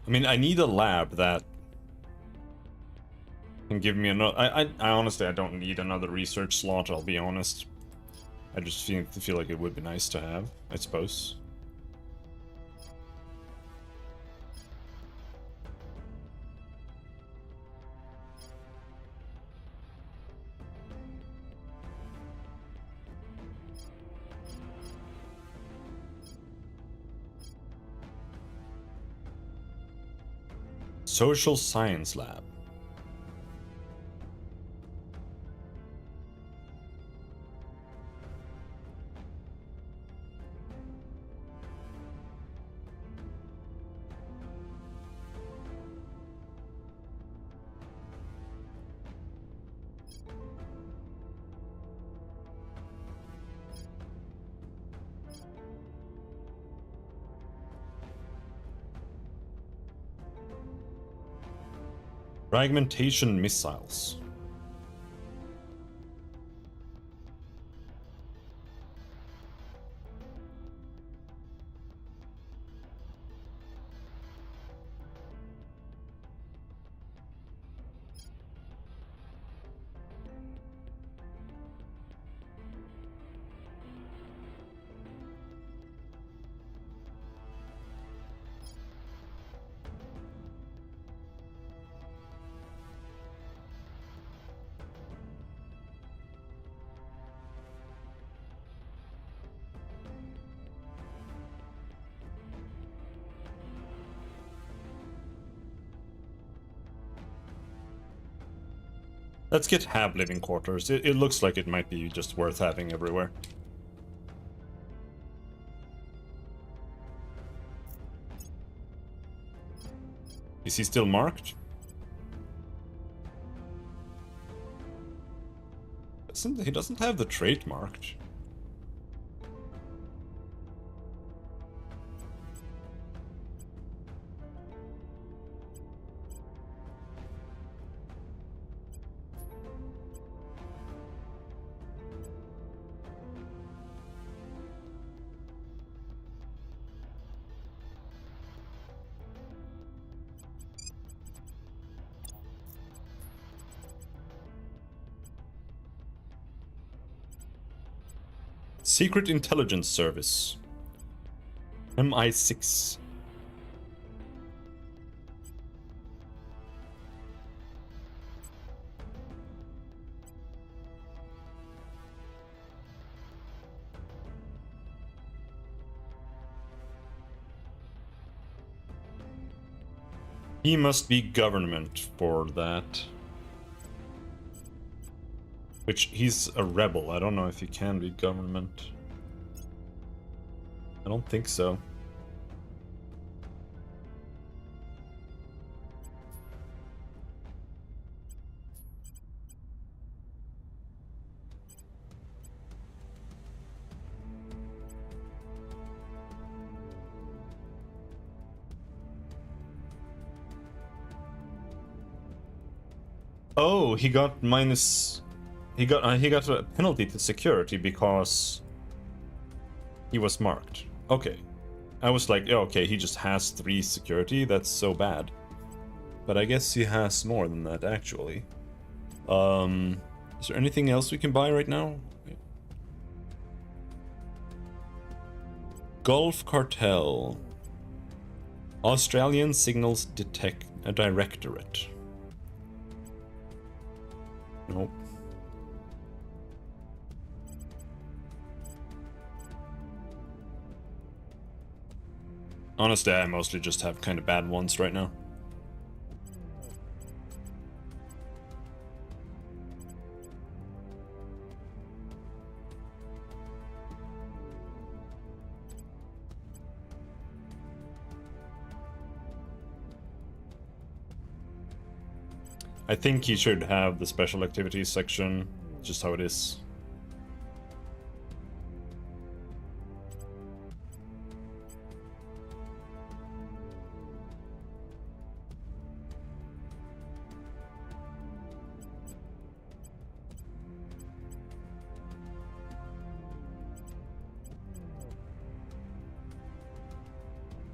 I mean, I need a lab that can give me another. I honestly, I don't need another research slot. I'll be honest. I just feel like it would be nice to have, I suppose. Social science lab. Fragmentation missiles. Let's get Hab living quarters. It looks like it might be just worth having everywhere. Is he still marked? He doesn't have the trait marked. Secret Intelligence Service. MI6. He must be government for that. Which, he's a rebel. I don't know if he can be government. I don't think so. Oh, he got minus... He got a penalty to security because he was marked. Okay. I was like, oh, okay, he just has 3 security. That's so bad. But I guess he has more than that, actually. Is there anything else we can buy right now? Gulf Cartel. Australian Signals Directorate. Nope. Honestly, I mostly just have kind of bad ones right now. I think he should have the special activities section, just how it is.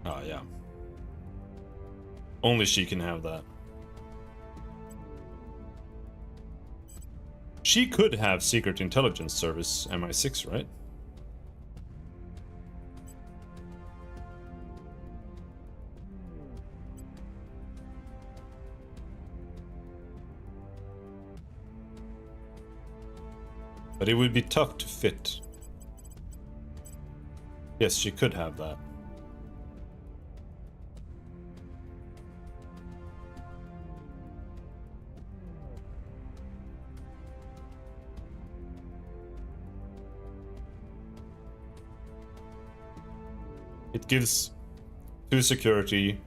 Oh, yeah. Only she can have that. She could have Secret Intelligence Service MI6, right? But it would be tough to fit. Yes, she could have that. It gives 2 security,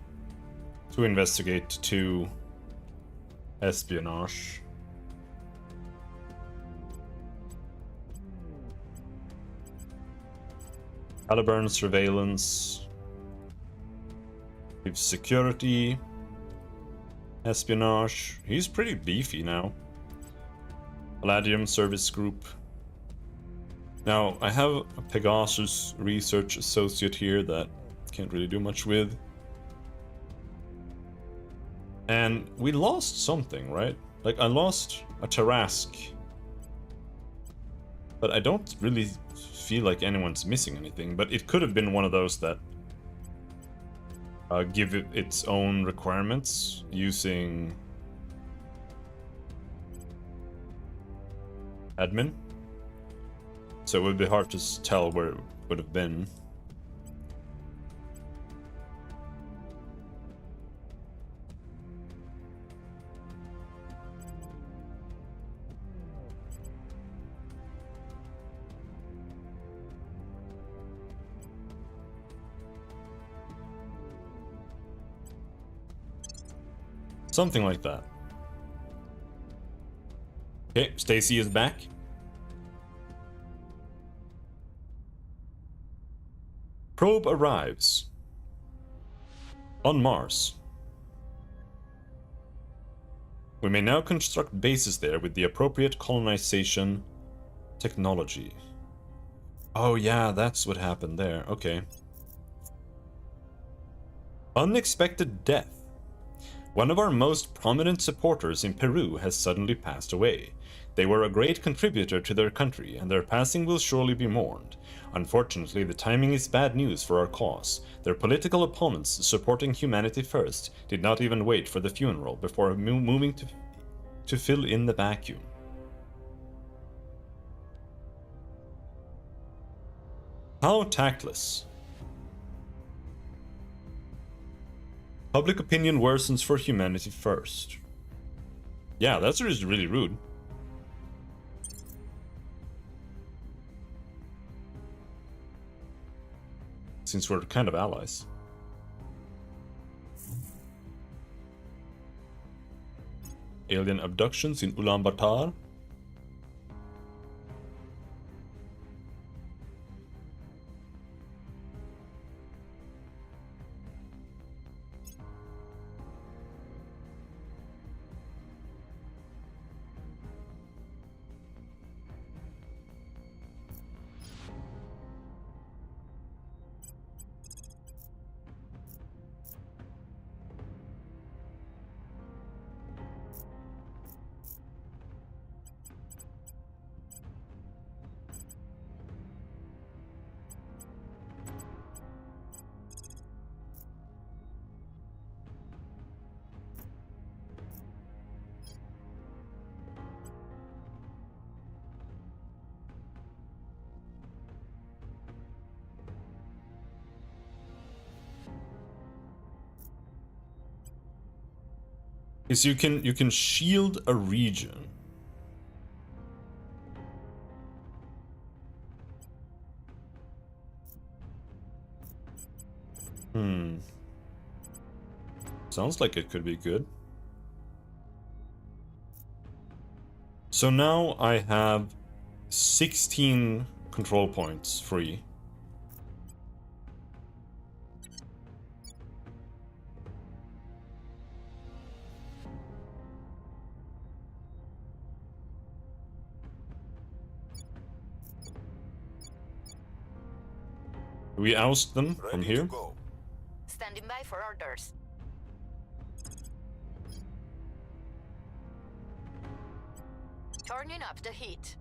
2 investigate, 2 espionage. Caliburn surveillance. Gives security. Espionage. He's pretty beefy now. Palladium service group. Now, I have a Pegasus research associate here that can't really do much with. And we lost something, right? Like, I lost a Tarask. But I don't really feel like anyone's missing anything. But it could have been one of those that give it its own requirements using admin. So it would be hard to tell where it would have been. Something like that. Okay, Stacy is back. Probe arrives on Mars. We may now construct bases there with the appropriate colonization technology. Oh yeah, that's what happened there. Okay. Unexpected death. One of our most prominent supporters in Peru has suddenly passed away. They were a great contributor to their country, and their passing will surely be mourned. Unfortunately, the timing is bad news for our cause. Their political opponents, supporting humanity first, did not even wait for the funeral before moving to fill in the vacuum. How tactless. Public opinion worsens for humanity first. Yeah, that's really rude. Since we're kind of allies. Alien abductions in Ulaanbaatar. Is you can shield a region. Sounds like it could be good. So now I have 16 control points free. We oust them from here. Standing by for orders. Turning up the heat.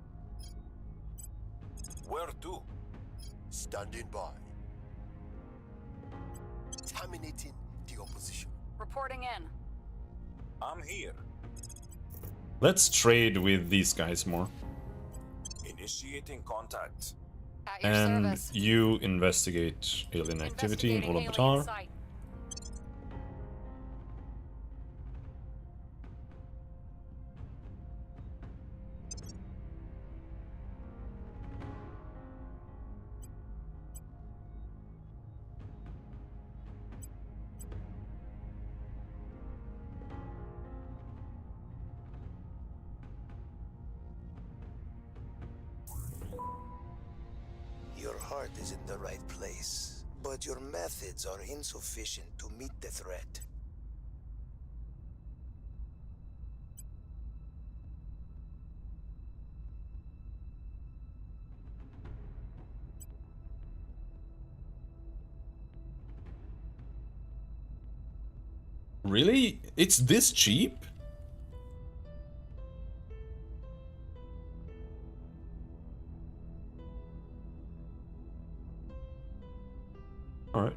Where to? Standing by. Terminating the opposition. Reporting in. I'm here. Let's trade with these guys more. Initiating contact. At your And service. you investigate alien activity in Investigating Ulaanbaatar. alien site. heart is in the right place, but your methods are insufficient to meet the threat. Really? It's this cheap? Alright.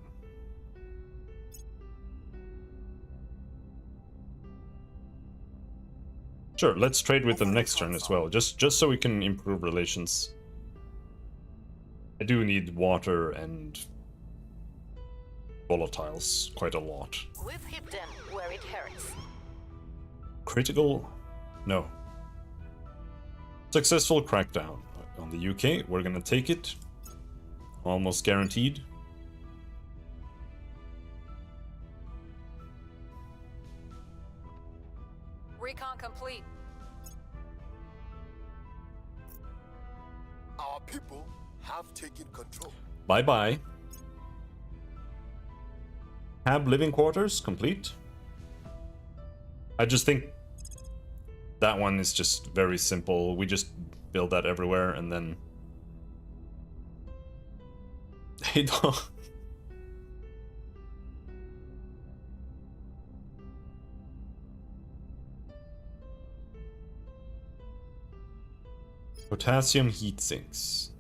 Sure, let's trade with them next turn as well, just so we can improve relations. I do need water and volatiles quite a lot. We've hit them where it hurts. Critical? No. Successful crackdown on the UK. We're gonna take it. Almost guaranteed. Recon complete. Our people have taken control. Bye-bye. Have living quarters complete. I just think that one is just very simple. We just build that everywhere and then they don't. Potassium heat sinks.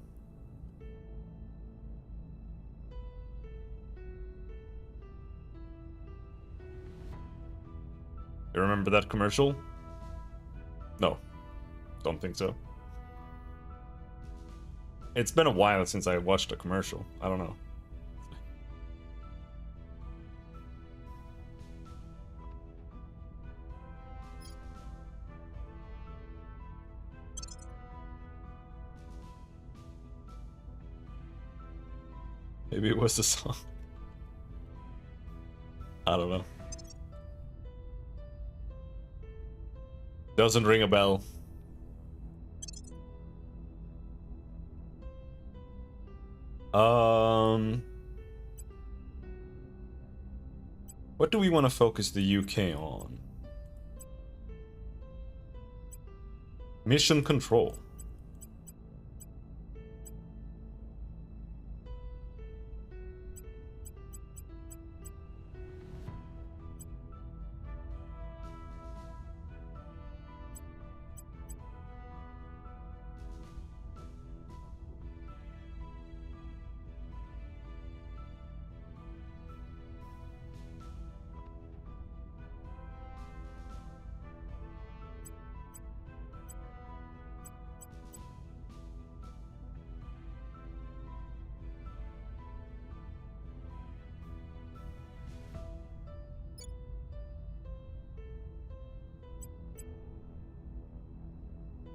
You remember that commercial? No, don't think so. It's been a while since I watched a commercial. I don't know. Maybe it was the song. I don't know. Doesn't ring a bell. What do we want to focus the UK on? Mission control.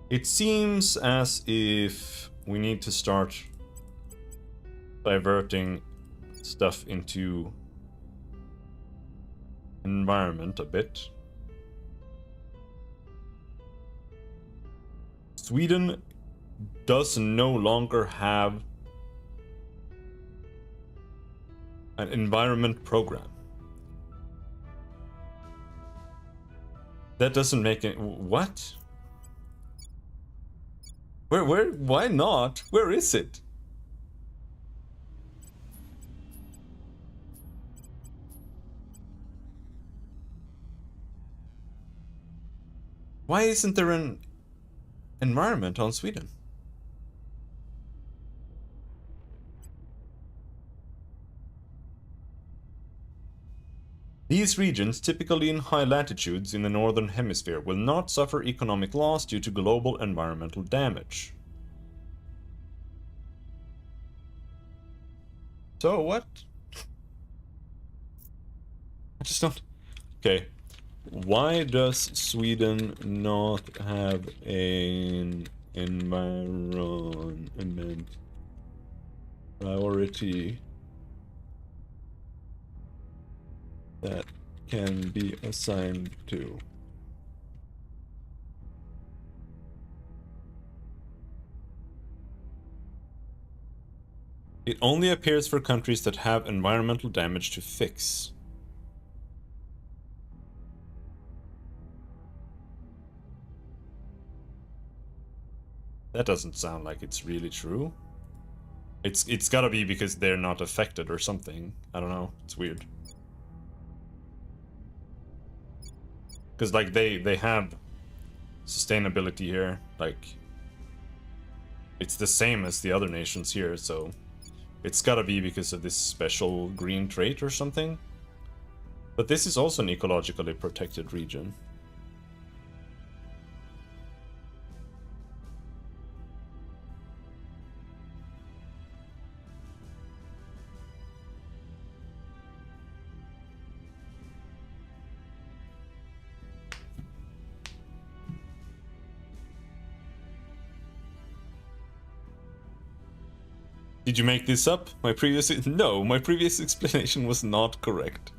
It seems as if we need to start diverting stuff into environment a bit. Sweden does no longer have an environment program. That doesn't make it. What? Where, why not? Where is it? Why isn't there an environment on Sweden? These regions, typically in high latitudes in the northern hemisphere, will not suffer economic loss due to global environmental damage. So what? I just don't... Okay. Why does Sweden not have an environment priority that can be assigned to? It only appears for countries that have environmental damage to fix. That doesn't sound like it's really true. It's gotta be because they're not affected or something. I don't know. It's weird. Because like they have sustainability here. Like it's the same as the other nations here, so it's gotta be because of this special green trait or something. But this is also an ecologically protected region. Did you make this up? My previous explanation was not correct.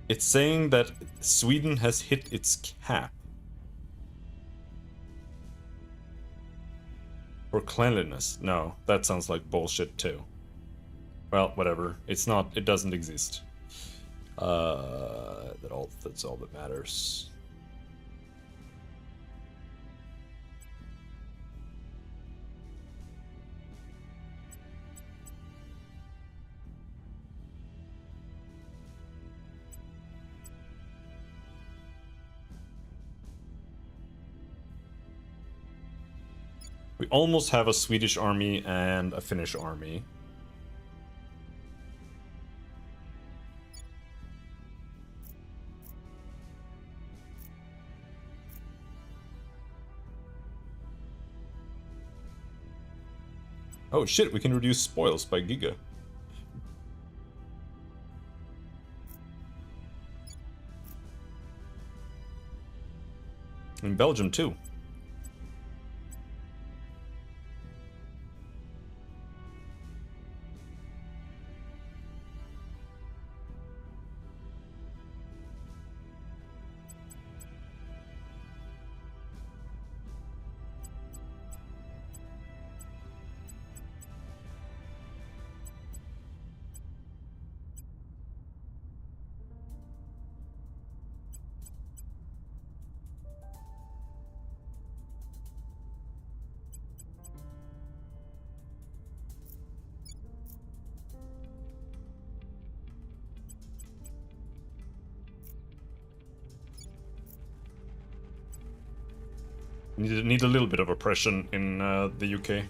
It's saying that Sweden has hit its cap for cleanliness. No, that sounds like bullshit too. Well, whatever. It's not. It doesn't exist. That's all that matters. We almost have a Swedish army and a Finnish army. Oh shit, we can reduce spoils by Giga. In Belgium too. Need a little bit of oppression in the UK.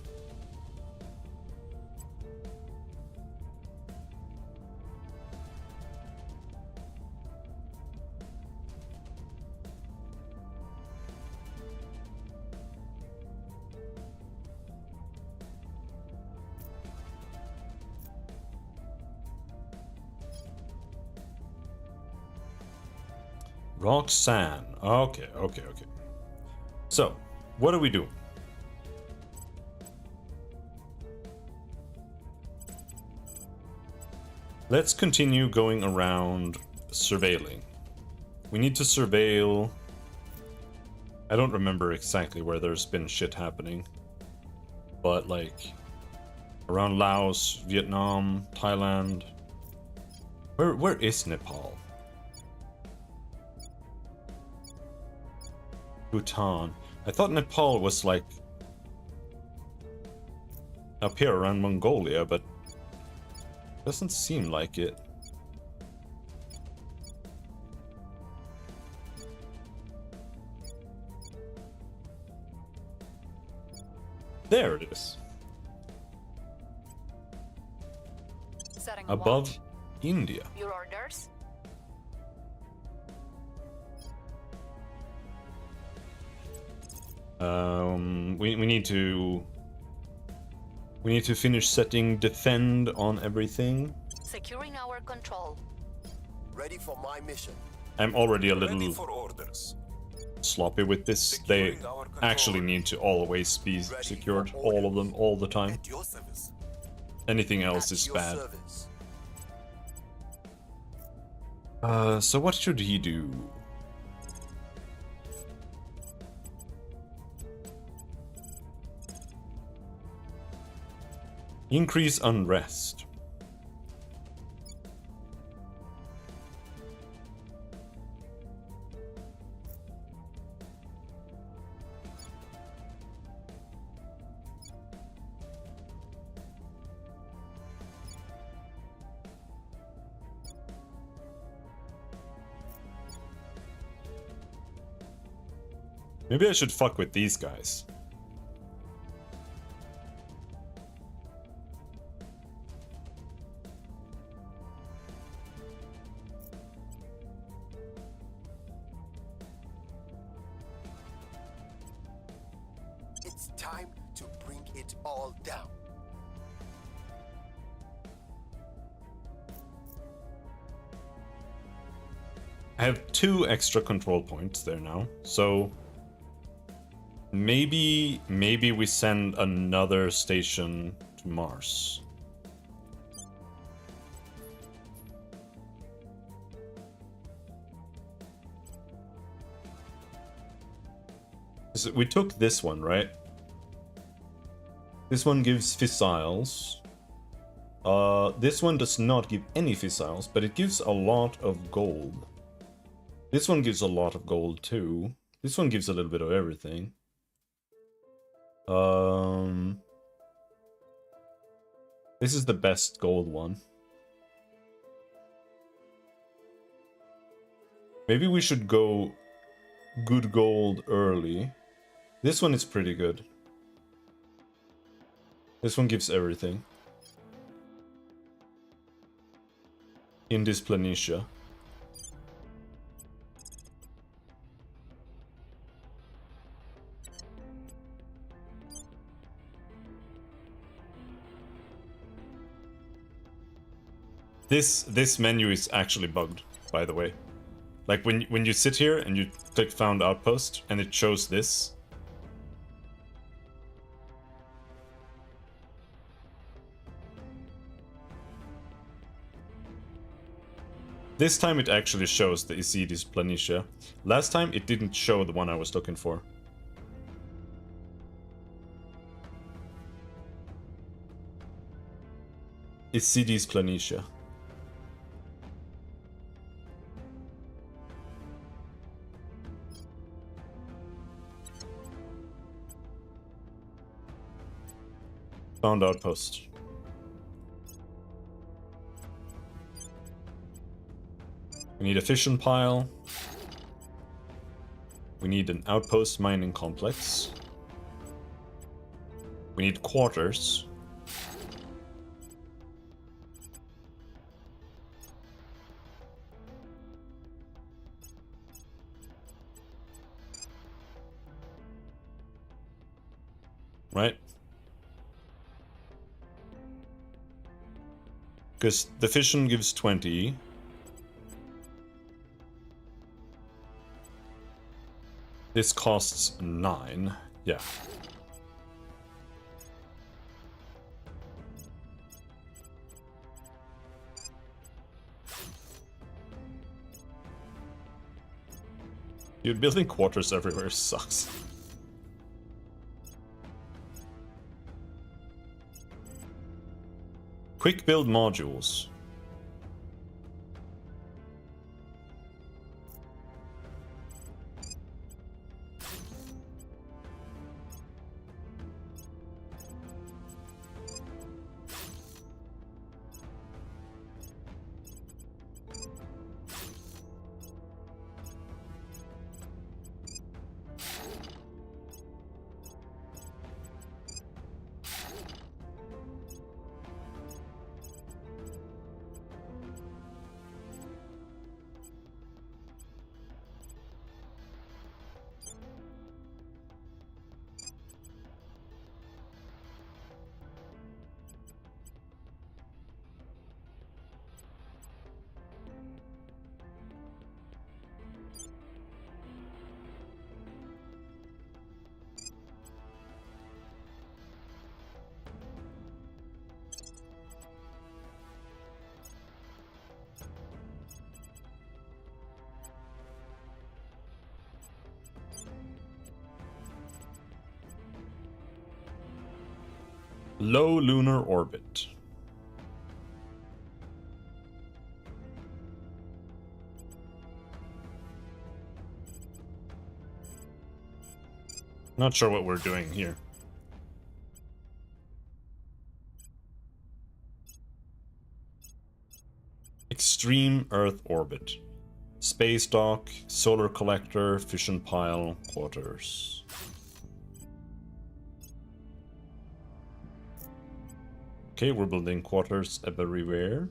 Roxanne. Okay. So, what do we do? Let's continue going around surveilling. We need to surveil... I don't remember exactly where there's been shit happening. But like... around Laos, Vietnam, Thailand... Where is Nepal? Bhutan. I thought Nepal was like up here around Mongolia, but doesn't seem like it. There it is. Setting above watch. India. Your orders? We need to finish setting defend on everything. Securing our control. Ready for my mission. I'm already a little Ready for orders. sloppy with this. They actually need to always be secured, all of them, all the time. At your service. Anything else At is your bad. service. So what should he do? Increase unrest. Maybe I should fuck with these guys. It's time to bring it all down. I have 2 extra control points there now, so maybe we send another station to Mars. So we took this one, right? This one gives fissiles. This one does not give any fissiles, but it gives a lot of gold. This one gives a lot of gold too. This one gives a little bit of everything. This is the best gold one. Maybe we should go good gold early. This one is pretty good. This one gives everything. Indis Planitia. This menu is actually bugged, by the way. Like when you sit here and you click Found Outpost and it shows this. This time it actually shows the Isidis Planitia. Last time it didn't show the one I was looking for. Isidis Planitia. Found Outpost. We need a fission pile. We need an outpost mining complex. We need quarters. Right? Because the fission gives 20. This costs 9. Yeah. Dude, building quarters everywhere sucks. Quick build modules. Low lunar orbit. Not sure what we're doing here. Extreme Earth orbit. Space dock, solar collector, fission pile, quarters. Okay, we're building quarters everywhere.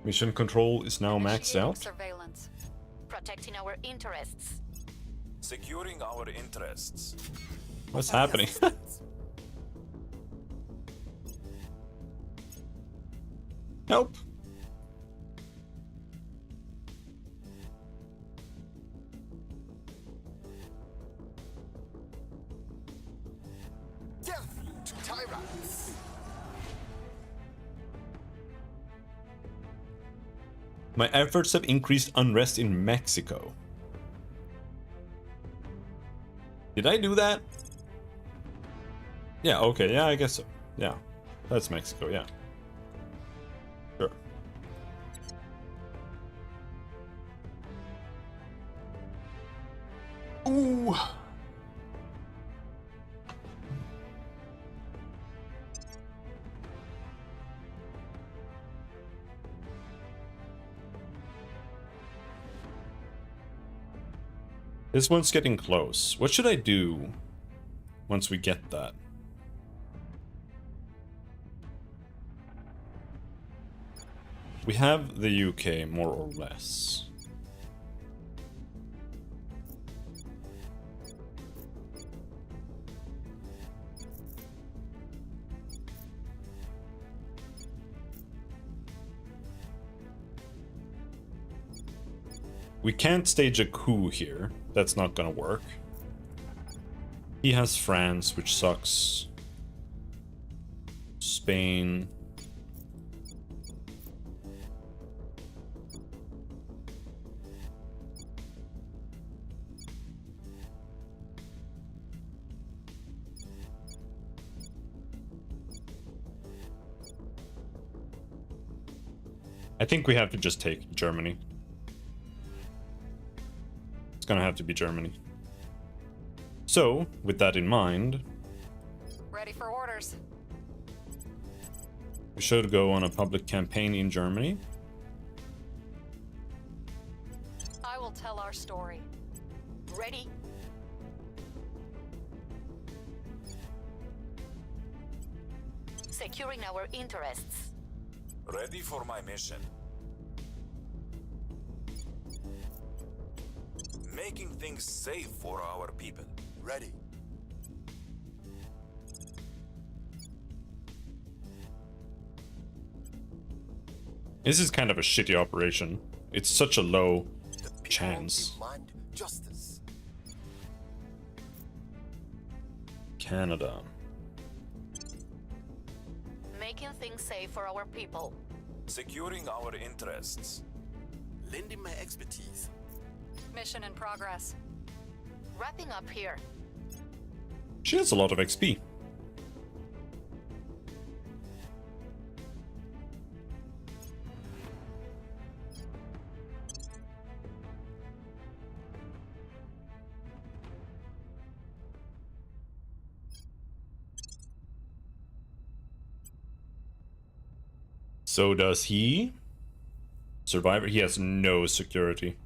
Mission control is now maxed out. Surveillance. Protecting our interests. Securing our interests. What's happening? Help! Death to tyrants! My efforts have increased unrest in Mexico. Did I do that? Yeah, okay, yeah, I guess so. Yeah, that's Mexico, yeah. Sure. Ooh. This one's getting close. What should I do once we get that? We have the UK, more or less. We can't stage a coup here. That's not gonna work. He has France, which sucks. Spain. I think we have to just take Germany. It's gonna have to be Germany. So, with that in mind, Ready for orders. we should go on a public campaign in Germany. I will tell our story. Ready? Securing our interests. Ready for my mission. Making things safe for our people. Ready. This is kind of a shitty operation. It's such a low chance. Demand justice. Canada. Making things safe for our people. Securing our interests. Lending my expertise. Mission in progress. Wrapping up here. She has a lot of XP. So does he? Survivor? He has no security.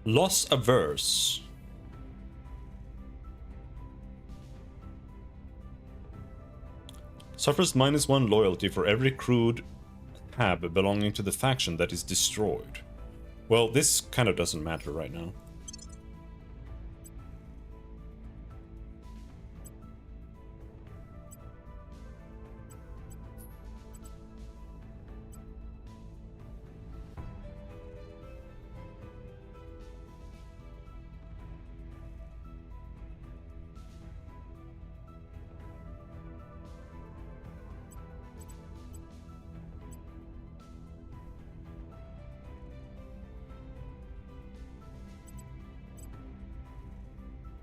Loss averse. Suffers -1 loyalty for every crewed tab belonging to the faction that is destroyed. Well, this kind of doesn't matter right now.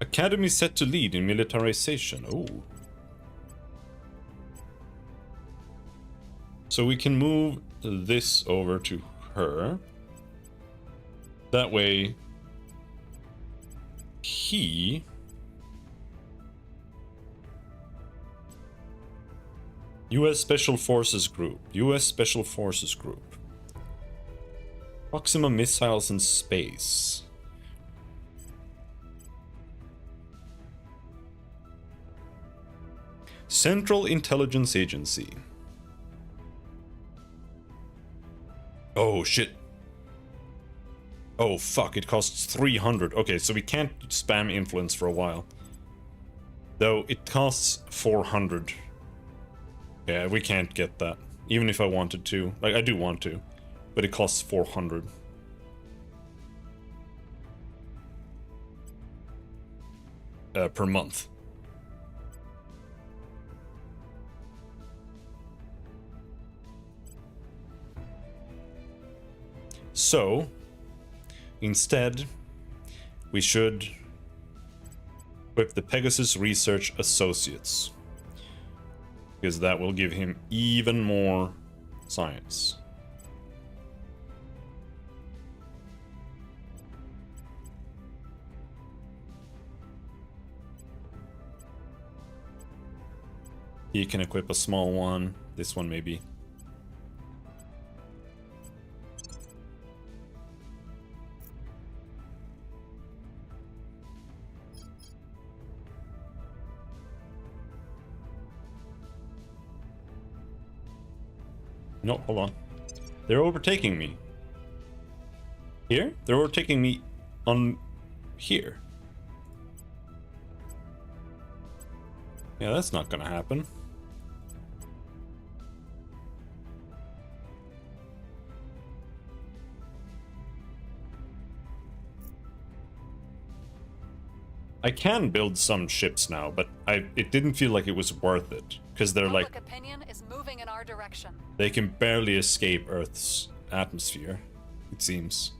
Academy set to lead in militarization. Oh. So we can move this over to her. That way, he... U.S. Special Forces Group. U.S. Special Forces Group. Proxima Missiles in Space. Central Intelligence Agency. Oh, shit. Oh, fuck, it costs 300. Okay, so we can't spam influence for a while. Though, it costs 400. Yeah, we can't get that. Even if I wanted to. Like, I do want to. But it costs 400. Per month. So, instead, we should equip the Pegasus Research Associates. Because that will give him even more science. He can equip a small one. This one maybe. No, hold on. They're overtaking me. Here? They're overtaking me on here. Yeah, that's not gonna happen. I can build some ships now, but it didn't feel like it was worth it. Because they're like... Public opinion is moving in our direction. They can barely escape Earth's atmosphere, it seems.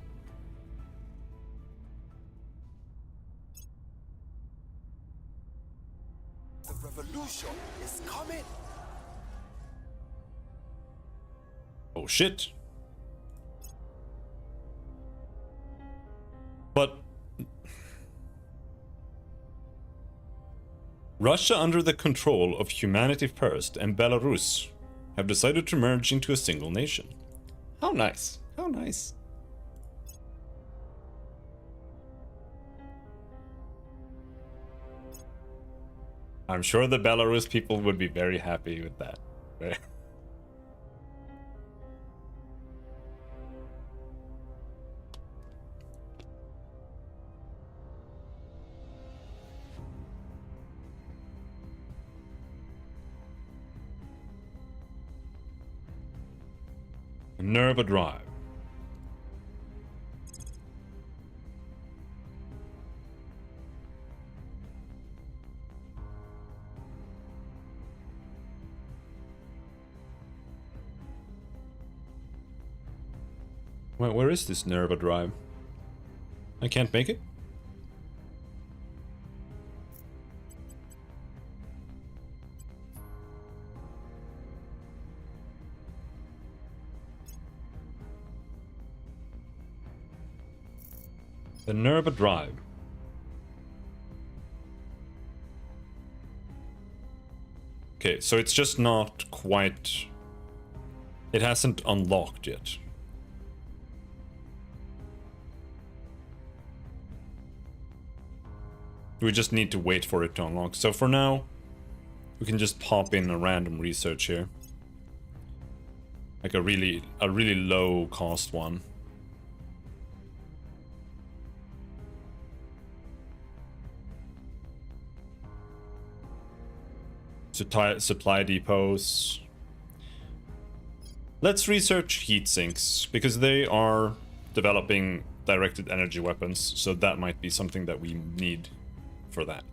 The revolution is coming. Oh shit. But... Russia, under the control of Humanity First, and Belarus have decided to merge into a single nation. How nice. How nice. I'm sure the Belarus people would be very happy with that. Nerva Drive. Wait, where is this Nerva Drive? I can't make it? The Nerva Drive. Okay, so it's just not quite... It hasn't unlocked yet. We just need to wait for it to unlock. So for now, we can just pop in a random research here. Like a really low cost one. Supply depots. Let's research heat sinks, because they are developing directed energy weapons, so that might be something that we need for that.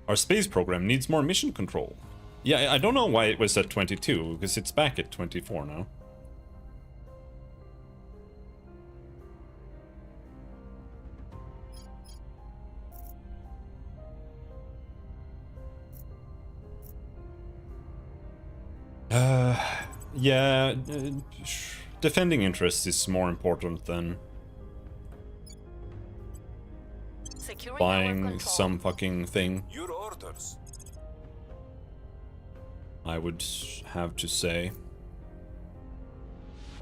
Our space program needs more mission control. Yeah, I don't know why it was at 22, because it's back at 24 now. Yeah, defending interests is more important than Securing buying some fucking thing. Your orders. I would have to say.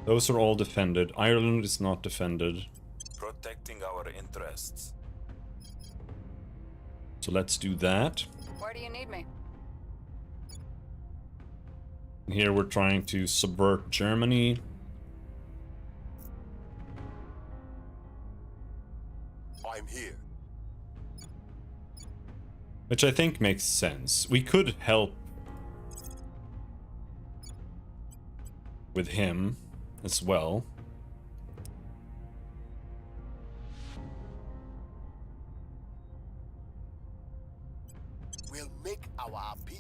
Those are all defended. Ireland is not defended. Protecting our interests. So let's do that. Where do you need me? Here we're trying to subvert Germany. I'm here. Which I think makes sense. We could help with him as well. We'll make our appeal.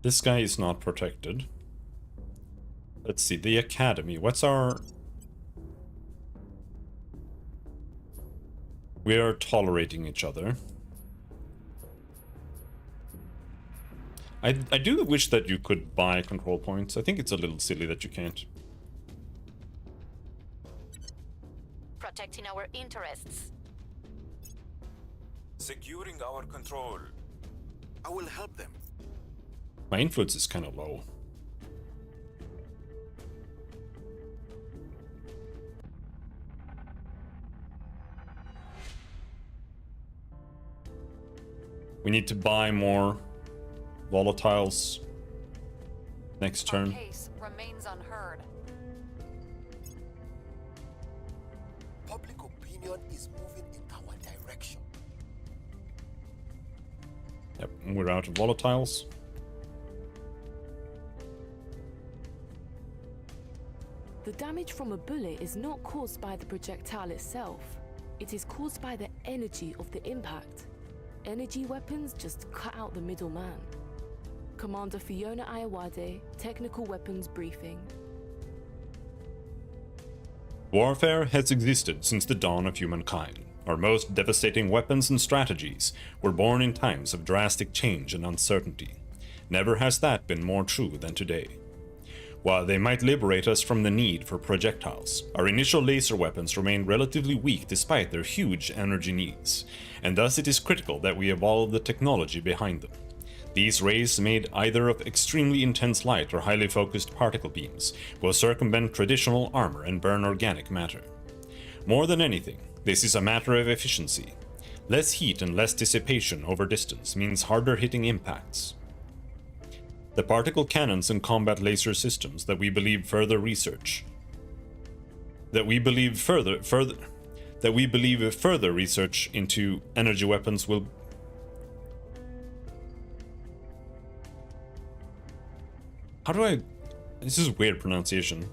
This guy is not protected. Let's see, the academy. What's our... We are tolerating each other. I do wish that you could buy control points. I think it's a little silly that you can't. Protecting our interests. Securing our control. I will help them. My influence is kind of low. We need to buy more volatiles next turn. Our case remains unheard. Public opinion is moving in our direction. Yep, we're out of volatiles. The damage from a bullet is not caused by the projectile itself. It is caused by the energy of the impact. Energy weapons just cut out the middleman. Commander Fiona Ayawade, Technical Weapons Briefing. Warfare has existed since the dawn of humankind. Our most devastating weapons and strategies were born in times of drastic change and uncertainty. Never has that been more true than today. While they might liberate us from the need for projectiles, our initial laser weapons remain relatively weak despite their huge energy needs, and thus it is critical that we evolve the technology behind them. These rays, made either of extremely intense light or highly focused particle beams, will circumvent traditional armor and burn organic matter. More than anything, this is a matter of efficiency. Less heat and less dissipation over distance means harder hitting impacts. The particle cannons and combat laser systems that we believe further research into energy weapons will this is weird pronunciation.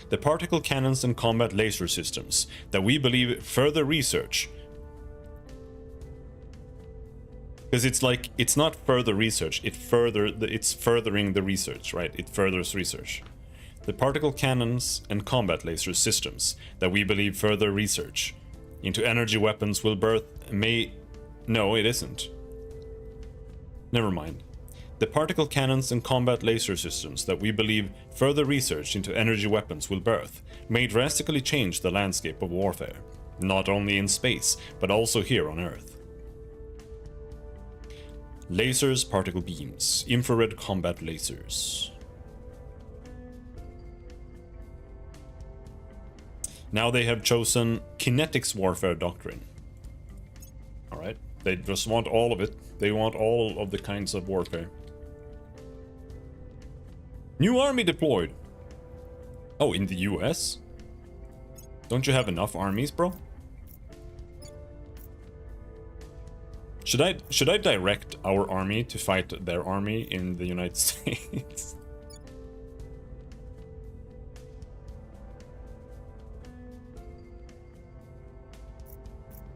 The particle cannons and combat laser systems that we believe further research, because it's like, it's not further research, it's furthering the research, right? It furthers research. The particle cannons and combat laser systems that we believe further research into energy weapons will no, it isn't. Never mind. The particle cannons and combat laser systems that we believe further research into energy weapons will birth may drastically change the landscape of warfare, not only in space, but also here on Earth. Lasers, particle beams, infrared combat lasers. Now they have chosen kinetics warfare doctrine. Alright, they just want all of it. They want all of the kinds of warfare. New army deployed. Oh, in the US? Don't you have enough armies, bro? Should I direct our army to fight their army in the United States?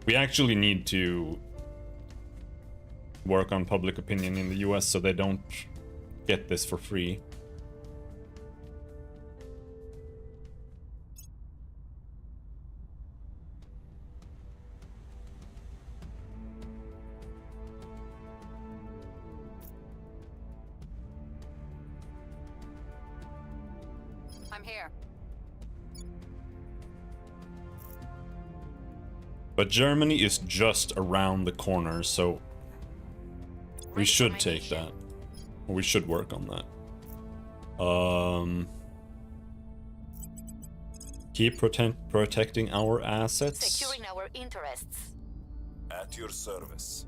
We actually need to work on public opinion in the US so they don't get this for free. I'm here. But Germany is just around the corner, so we should take that. We should work on that. Keep protecting our assets. Securing our interests. At your service.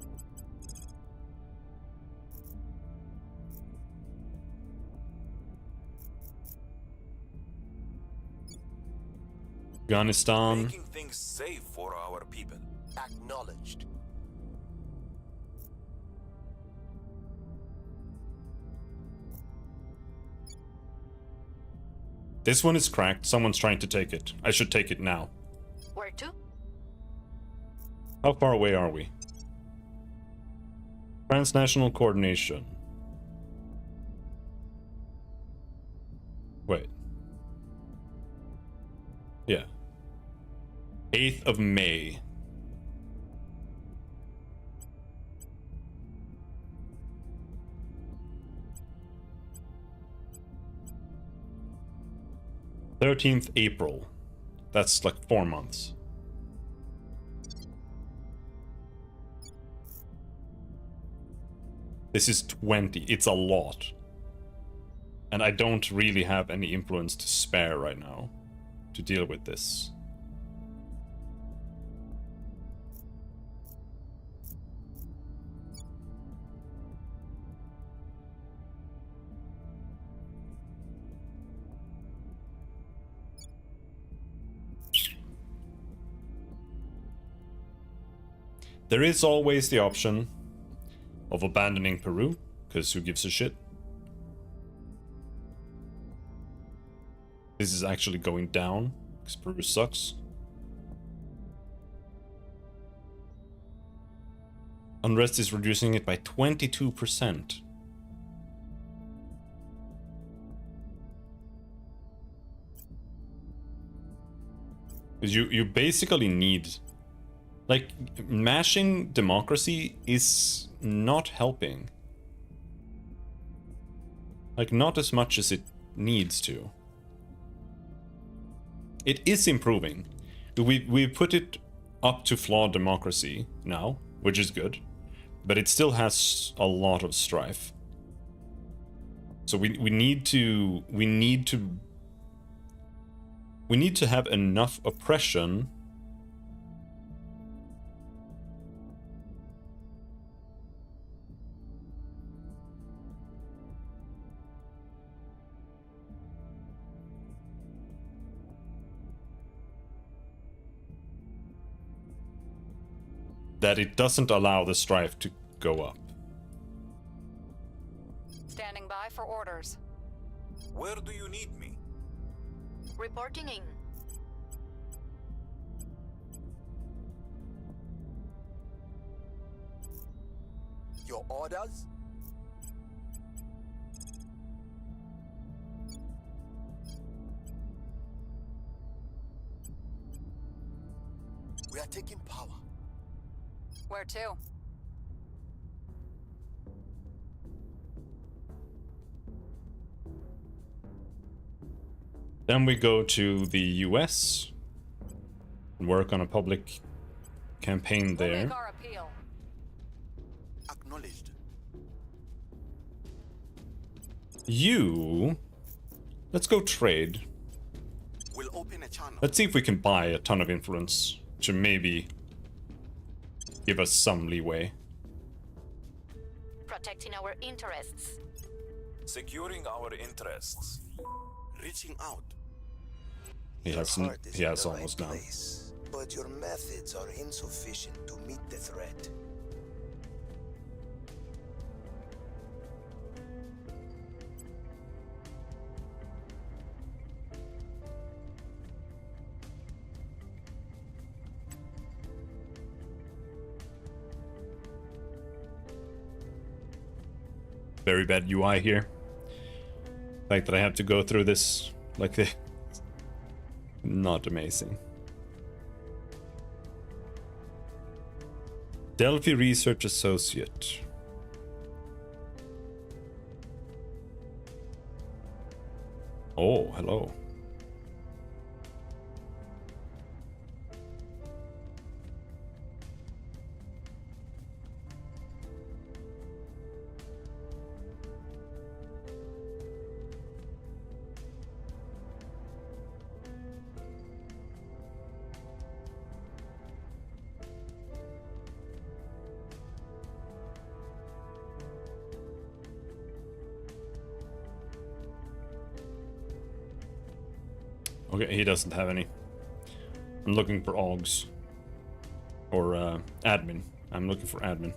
Afghanistan. Making things safe for our people. Acknowledged. This one is cracked. Someone's trying to take it. I should take it now. Where to? How far away are we? Transnational coordination. Wait. Yeah. 8th of May. April. That's like 4 months. This is 20. It's a lot. And I don't really have any influence to spare right now to deal with this. There is always the option of abandoning Peru, because who gives a shit? This is actually going down, because Peru sucks. Unrest is reducing it by 22%. Because you basically need... Like, mashing democracy is not helping. Like, not as much as it needs to. It is improving. We put it up to flawed democracy now, which is good. But it still has a lot of strife. So we need to have enough oppression that it doesn't allow the strife to go up. Standing by for orders. Where do you need me? Reporting in. Your orders? We are taking power. Where to? Then we go to the US and work on a public campaign We'll there. make our appeal. Acknowledged. Let's go trade. We'll open a channel. Let's see if we can buy a ton of influence to maybe give us some leeway. Protecting our interests. Securing our interests. Reaching out. He has Heart is in the right almost now. place, but your methods are insufficient to meet the threat. very bad UI here. The fact that I have to go through this like this. Not amazing. Delphi Research Associate. Oh, hello. Okay, he doesn't have any. I'm looking for Augs. Or admin. I'm looking for admin.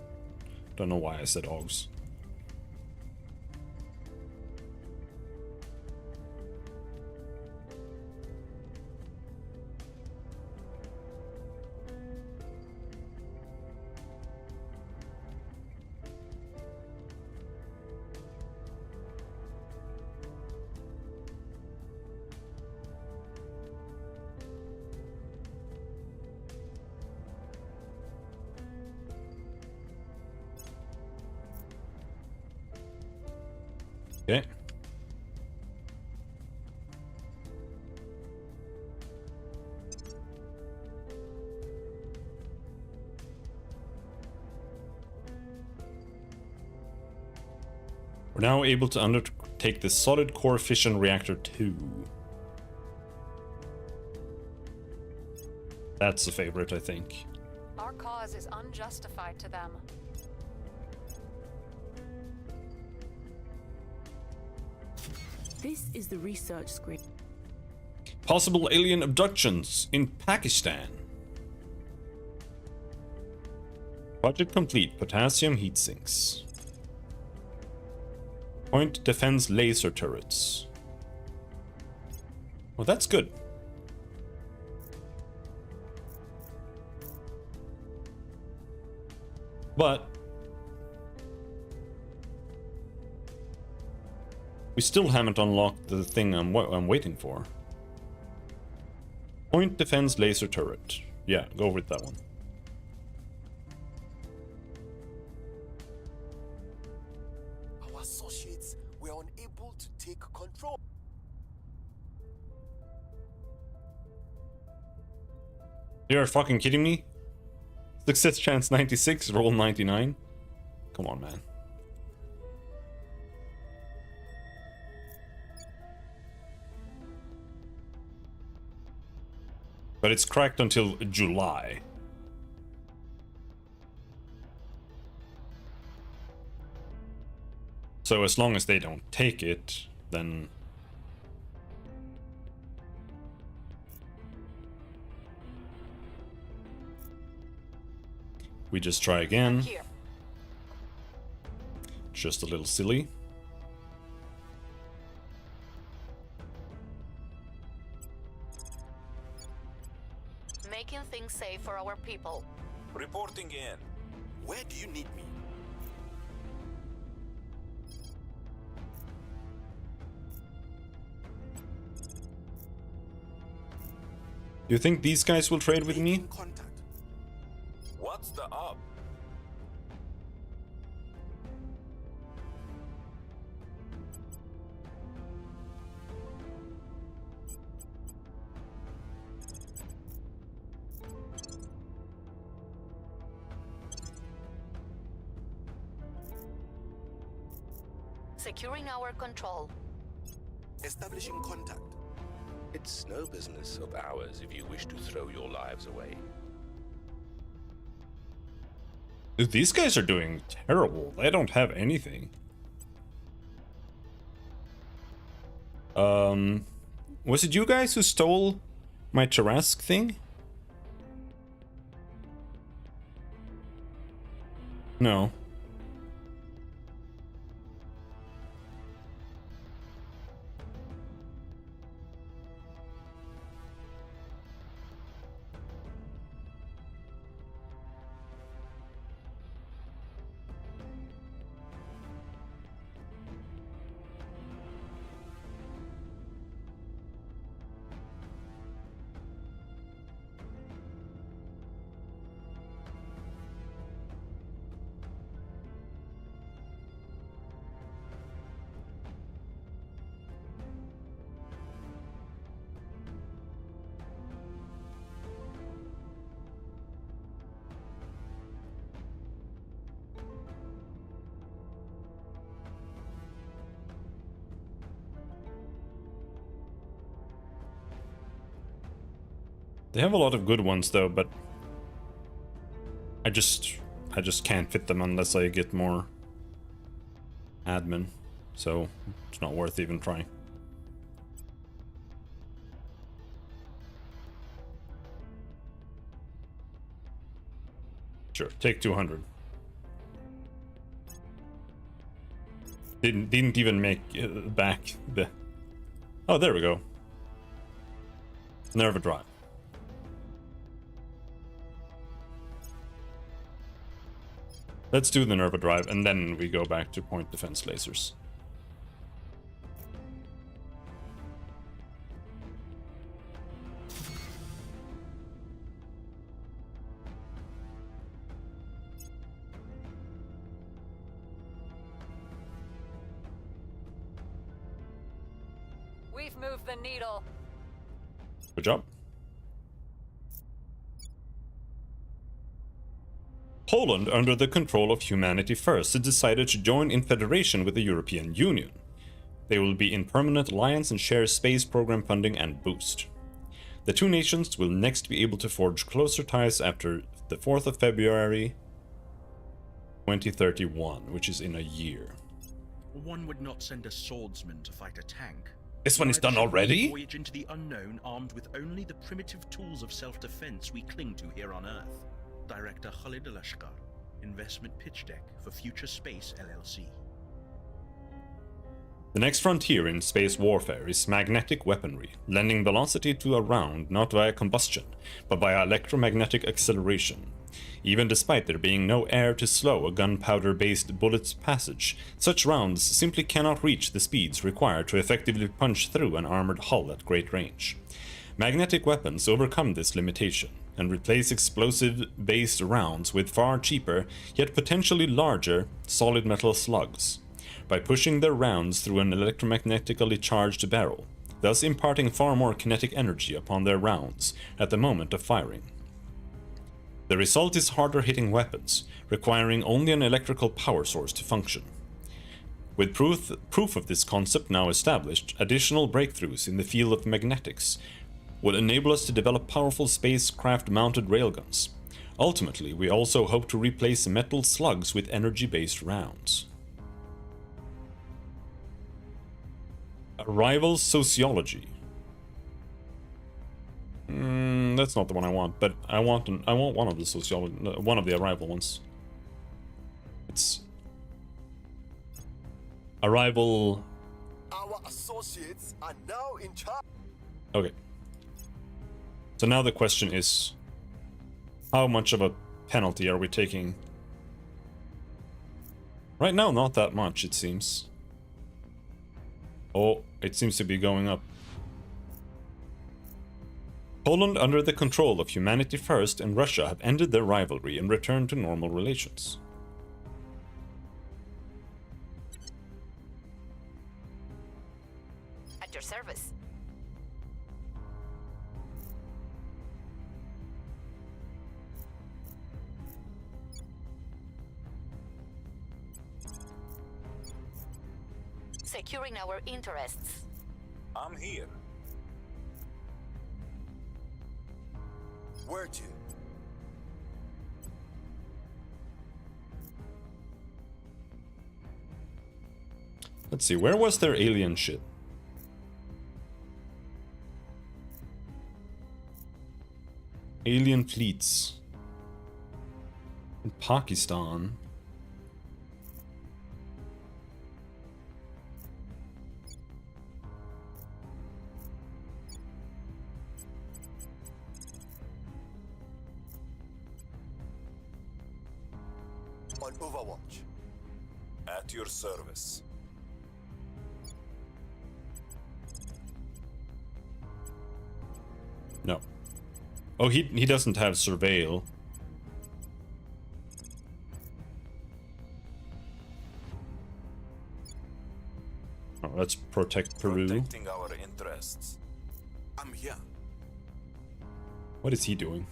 Don't know why I said Augs. Okay. We're now able to undertake the solid core fission reactor 2. That's a favorite, I think. Our cause is unjustified to them. This is the research screen. Possible alien abductions in Pakistan. Project complete. Potassium heat sinks. Point defense laser turrets. Well, that's good. But we still haven't unlocked the thing I'm waiting for. Point defense laser turret. Yeah, go with that one. Our associates were unable to take control. You're fucking kidding me? Success chance 96, roll 99? Come on, man. But it's cracked until July. So as long as they don't take it, then... we just try again. Here. Just a little silly. Making things safe for our people. Reporting in. Where do you need me? Do you think these guys will trade with me? Contact. What's the up? Securing our control. Establishing contact. It's no business of ours if you wish to throw your lives away. Dude, these guys are doing terrible. They don't have anything. Was it you guys who stole my Tarask thing? No. They have a lot of good ones though, but I just can't fit them unless I get more admin. So it's not worth even trying. Sure, take 200. Didn't even make back the... Oh, there we go. Nerva Drive. Let's do the Nerva Drive, and then we go back to point defense lasers. We've moved the needle. Good job. Poland, under the control of Humanity First, has decided to join in federation with the European Union. They will be in permanent alliance and share space program funding and boost. The two nations will next be able to forge closer ties after the 4th of February 2031, which is in a year. One would not send a swordsman to fight a tank. This one is done already? Voyage into the unknown armed with only the primitive tools of self-defense we cling to here on Earth. Director Khalid Alashkar, Investment Pitch Deck for Future Space LLC. The next frontier in space warfare is magnetic weaponry, lending velocity to a round not via combustion, but via electromagnetic acceleration. Even despite there being no air to slow a gunpowder-based bullet's passage, such rounds simply cannot reach the speeds required to effectively punch through an armored hull at great range. Magnetic weapons overcome this limitation and replace explosive-based rounds with far cheaper, yet potentially larger, solid metal slugs, by pushing their rounds through an electromagnetically charged barrel, thus imparting far more kinetic energy upon their rounds at the moment of firing. The result is harder-hitting weapons, requiring only an electrical power source to function. With proof of this concept now established, additional breakthroughs in the field of magnetics will enable us to develop powerful spacecraft-mounted railguns. Ultimately, we also hope to replace metal slugs with energy-based rounds. Arrival Sociology. That's not the one I want, but I want one of the sociology, one of the arrival ones. It's Arrival. Our associates are now in charge. Okay. So now the question is, how much of a penalty are we taking? Right now, not that much, it seems. Oh, it seems to be going up. Poland, under the control of Humanity First, and Russia have ended their rivalry and returned to normal relations. At your service. Securing our interests. I'm here. Where to? Let's see, where was their alien shit? Alien fleets. In Pakistan. On Overwatch. At your service. No. Oh, he doesn't have surveil. Oh, let's protect Peru. Protecting our interests. I'm here. What is he doing?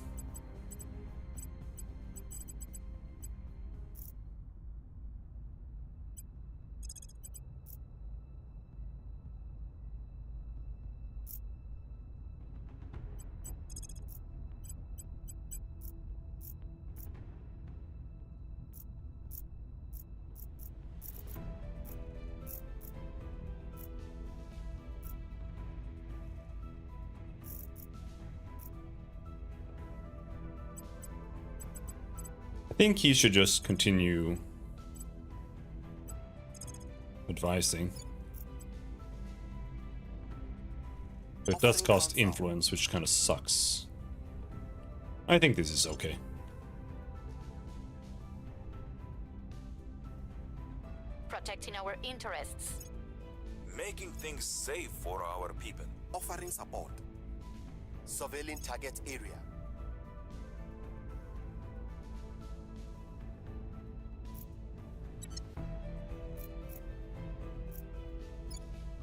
think he should just continue advising. But it does cost influence, which kind of sucks. I think this is okay. Protecting our interests. Making things safe for our people. Offering support. Surveilling target area.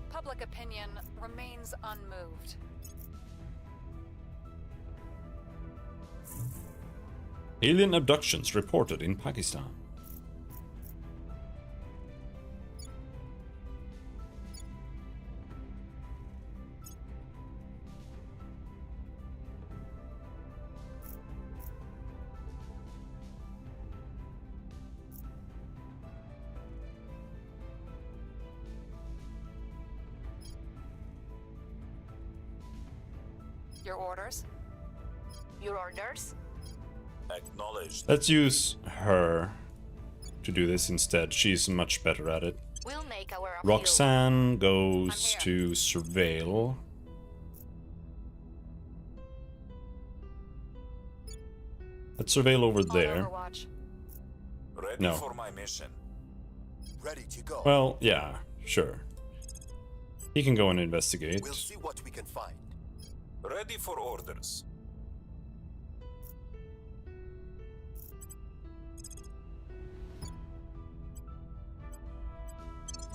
Public opinion remains unmoved. Alien abductions reported in Pakistan. Your orders? Your orders? Acknowledged. Let's use her to do this instead. She's much better at it. We'll make our appeal. Roxanne goes to surveil. Let's surveil over there. Ready No. for my mission. Ready to go. Well, yeah, sure. He can go and investigate. We'll see what we can find. Ready for orders.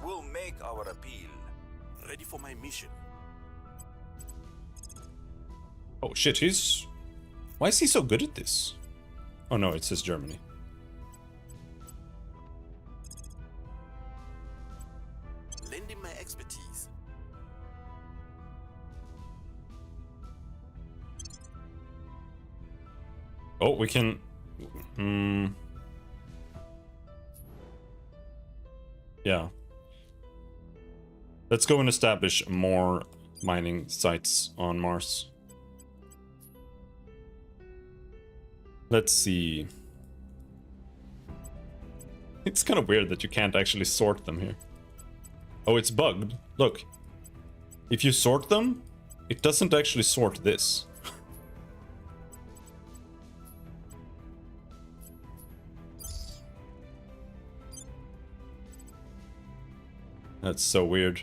We'll make our appeal. Ready for my mission. Oh shit, he's... Why is he so good at this? Oh no, it says Germany. Lending my expertise. Oh, we can... Yeah. Let's go and establish more mining sites on Mars. Let's see. It's kind of weird that you can't actually sort them here. Oh, it's bugged. Look. If you sort them, it doesn't actually sort this. That's so weird.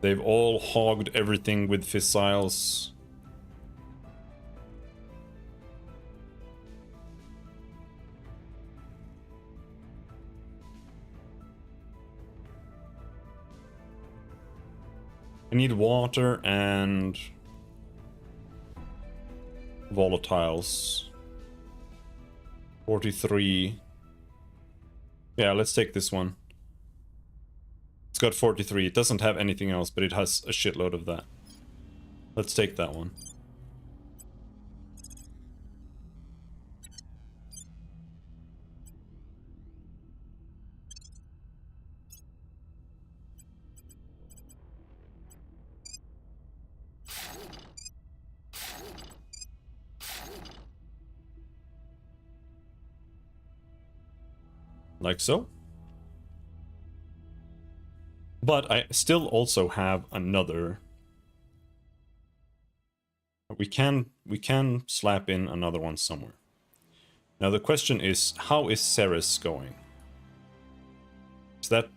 They've all hogged everything with fissiles. I need water and volatiles. 43. Yeah, let's take this one. It's got 43. It doesn't have anything else, but it has a shitload of that. Let's take that one. Like so. But I still also have another. We can slap in another one somewhere. Now the question is, how is Ceres going? Is that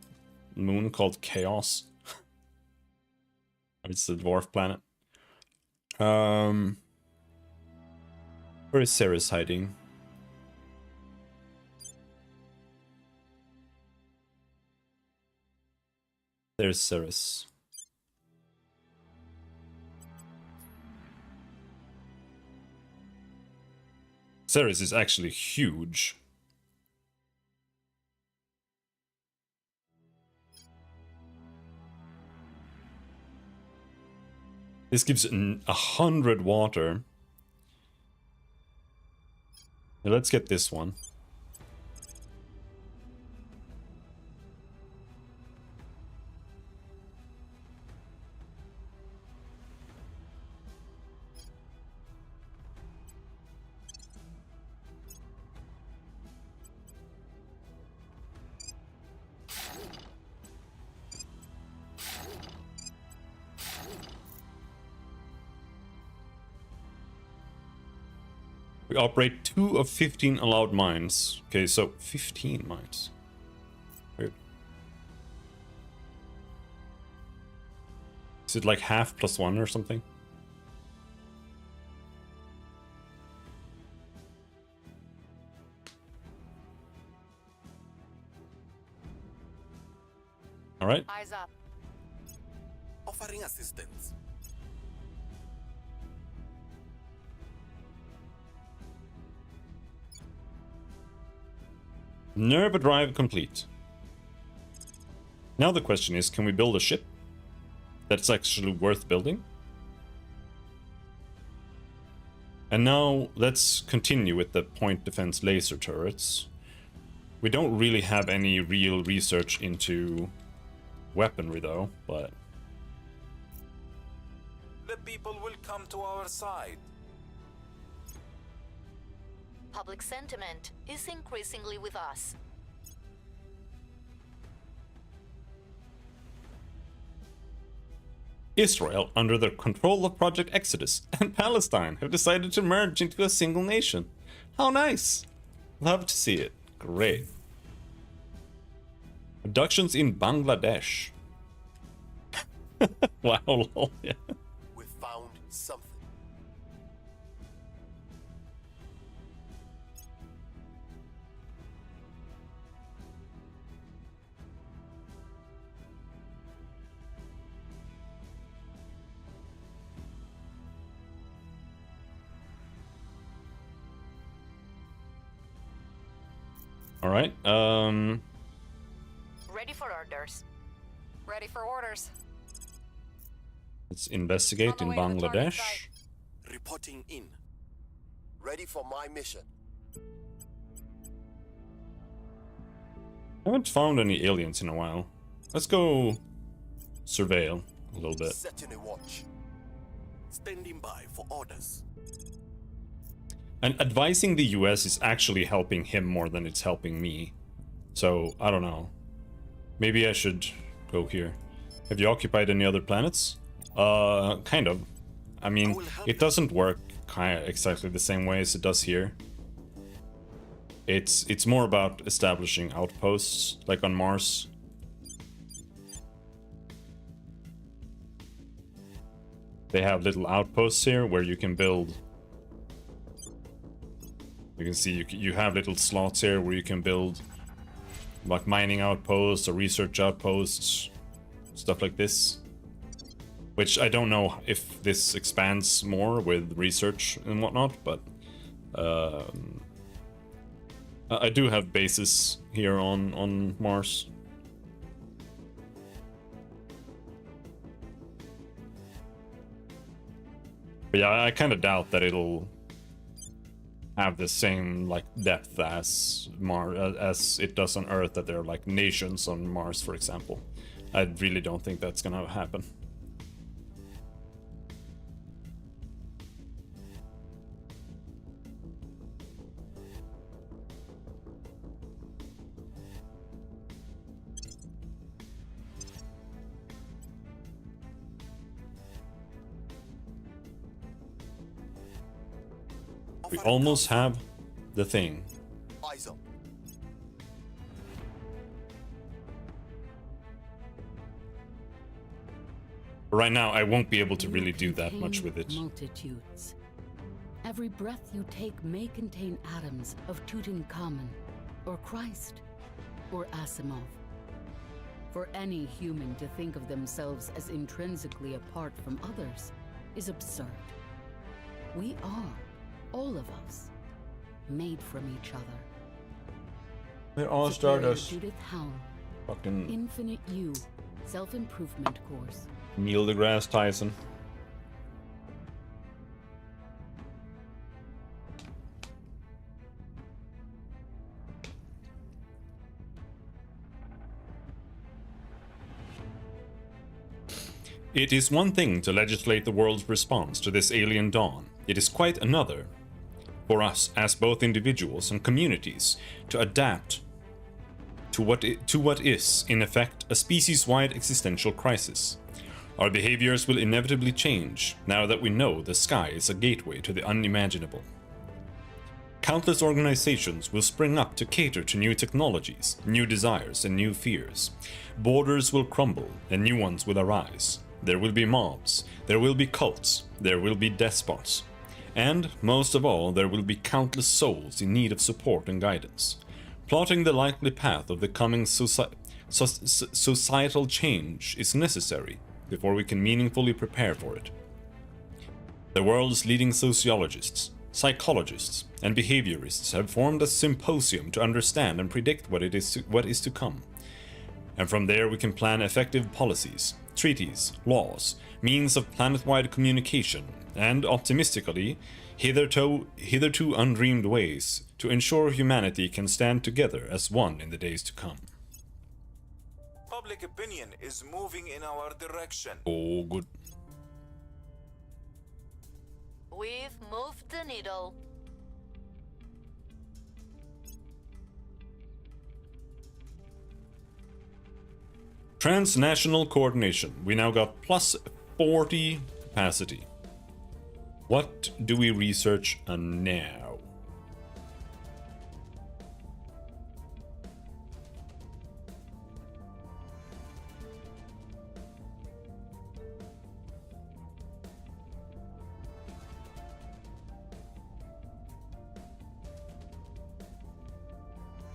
moon called Chaos? It's the dwarf planet. Where is Ceres hiding? There's Ceres. Ceres is actually huge. This gives 100 water. Now let's get this one. We operate 2 of 15 allowed mines. Okay, so 15 mines. Weird. Is it like half plus 1 or something? All right. Eyes up. Offering assistance. Nerve drive complete. Now the question is, can we build a ship that's actually worth building? And now let's continue with the point defense laser turrets. We don't really have any real research into weaponry though, but... The people will come to our side. Public sentiment is increasingly with us. Israel, under the control of Project Exodus, and Palestine have decided to merge into a single nation. How nice! Love to see it. Great. Abductions in Bangladesh. Wow, lol, yeah. We found something. All right. Ready for orders. Ready for orders. Let's investigate in Bangladesh. Reporting in. Ready for my mission. I haven't found any aliens in a while. Let's go surveil a little bit. Setting a watch. Standing by for orders. And advising the US is actually helping him more than it's helping me. So, I don't know. Maybe I should go here. Have you occupied any other planets? Kind of. I mean, it doesn't work exactly the same way as it does here. It's more about establishing outposts, like on Mars. They have little outposts here where you can build. You can see you have little slots here where you can build like mining outposts or research outposts, stuff like this. Which I don't know if this expands more with research and whatnot, but I do have bases here on Mars. But yeah, I kind of doubt that it'll have the same like depth as Mars as it does on Earth, that there are like nations on Mars, for example. I really don't think that's gonna happen. We almost have the thing. Eyes up. Right now, I won't be able to really do that much with it. Multitudes. Every breath you take may contain atoms of Tutankhamun, or Christ, or Asimov. For any human to think of themselves as intrinsically apart from others is absurd. We are, all of us, made from each other. We're all Superior Stardust. Judith Howe. Fucking Infinite You, self-improvement course. Neil deGrasse Tyson. It is one thing to legislate the world's response to this alien dawn. It is quite another for us as both individuals and communities to adapt to what is, in effect, a species-wide existential crisis. Our behaviors will inevitably change now that we know the sky is a gateway to the unimaginable. Countless organizations will spring up to cater to new technologies, new desires, and new fears. Borders will crumble, and new ones will arise. There will be mobs, there will be cults, there will be despots. And, most of all, there will be countless souls in need of support and guidance. Plotting the likely path of the coming societal change is necessary before we can meaningfully prepare for it. The world's leading sociologists, psychologists, and behaviorists have formed a symposium to understand and predict what is to come. And from there we can plan effective policies, treaties, laws, means of planet-wide communication, and optimistically, hitherto undreamed ways to ensure humanity can stand together as one in the days to come. Public opinion is moving in our direction. Oh, good. We've moved the needle. Transnational coordination. We now got plus 40 capacity. What do we research now?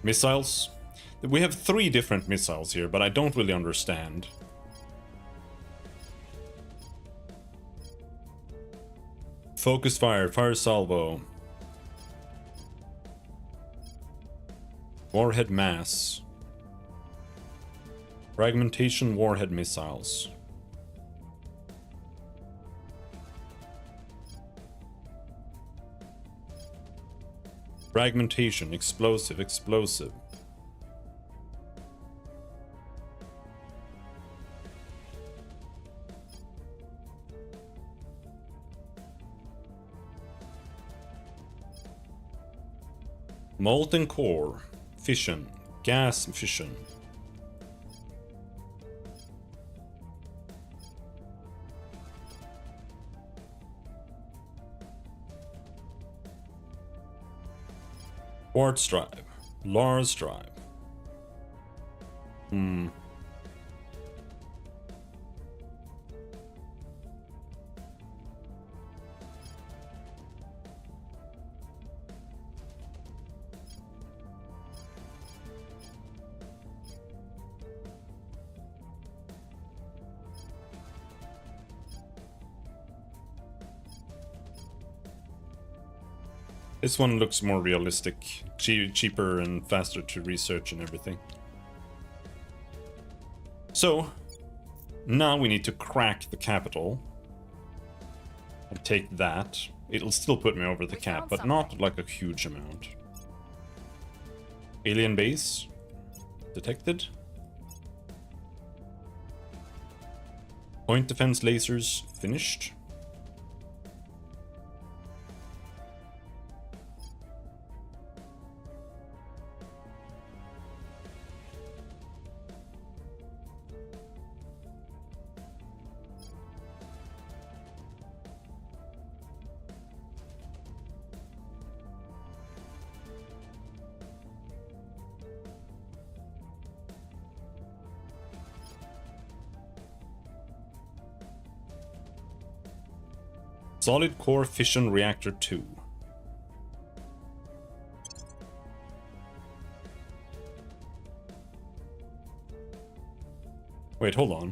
Missiles? We have 3 different missiles here, but I don't really understand. Focus fire, fire salvo. Warhead mass. Fragmentation warhead missiles. Fragmentation, explosive, explosive. Molten core, fission, gas fission. Quartz drive, Lars drive. This one looks more realistic, cheaper and faster to research and everything. So, now we need to crack the capital. And take that. It'll still put me over the cap, but not like a huge amount. Alien base. Detected. Point defense lasers finished. Solid core fission reactor 2. Wait, hold on.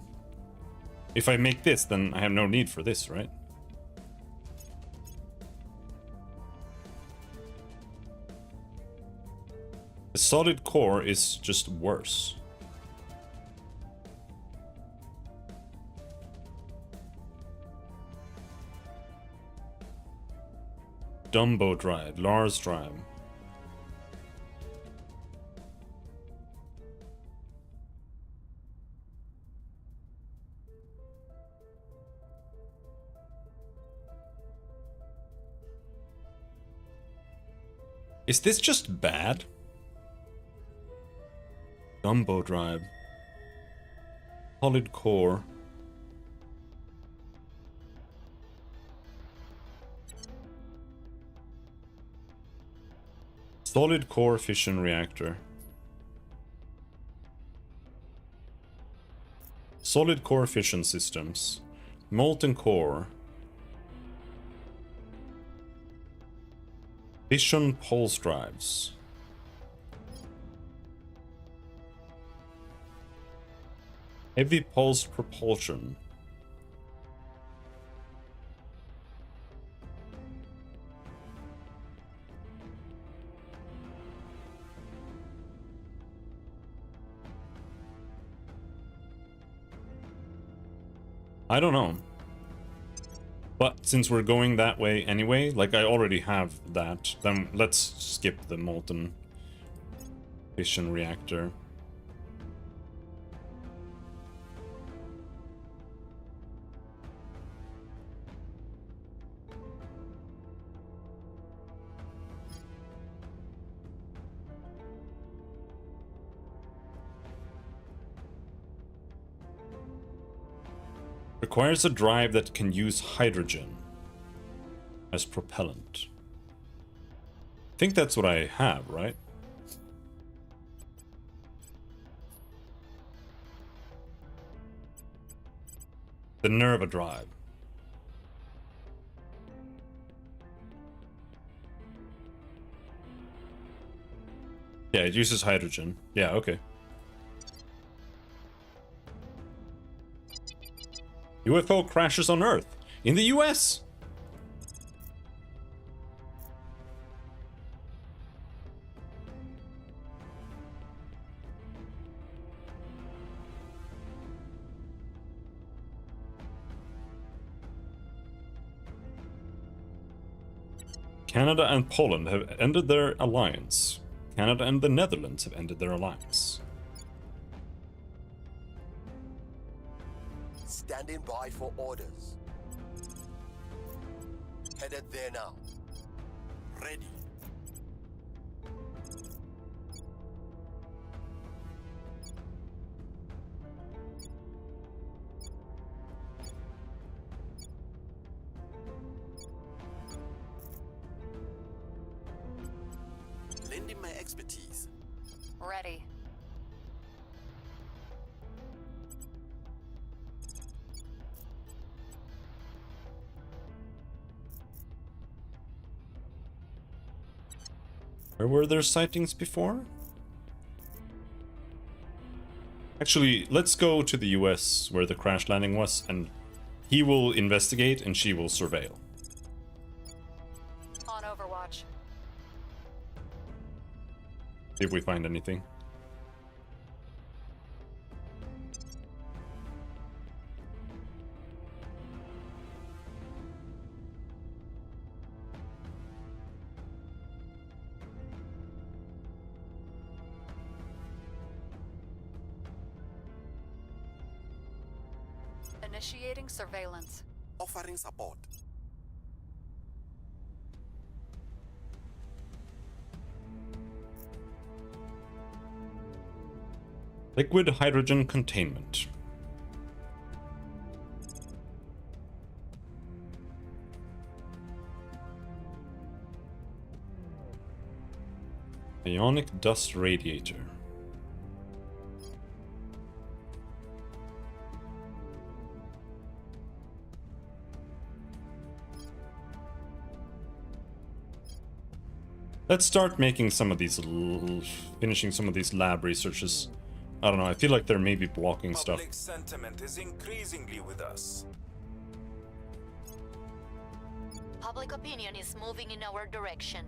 If I make this, then I have no need for this, right? The solid core is just worse. Dumbo drive, Lars drive. Is this just bad? Dumbo drive. Solid core. Solid core fission reactor. Solid core fission systems. Molten core. Fission pulse drives. Heavy pulse propulsion. I don't know. But since we're going that way anyway, like I already have that, then let's skip the molten fission reactor. Requires a drive that can use hydrogen as propellant. I think that's what I have, right? The Nerva drive. Yeah, it uses hydrogen. Yeah, okay. UFO crashes on Earth in the US. Canada and Poland have ended their alliance. Canada and the Netherlands have ended their alliance. Standing by for orders. Headed there now. Ready. Lending my expertise. Ready. Where were there sightings before? Actually, let's go to the US where the crash landing was, and he will investigate and she will surveil. On Overwatch. See if we find anything. Initiating surveillance. Offering support. Liquid hydrogen containment. Ionic dust radiator. Let's start making some of these, finishing some of these lab researches. I don't know, I feel like they're maybe blocking stuff. Public sentiment is increasingly with us. Public opinion is moving in our direction.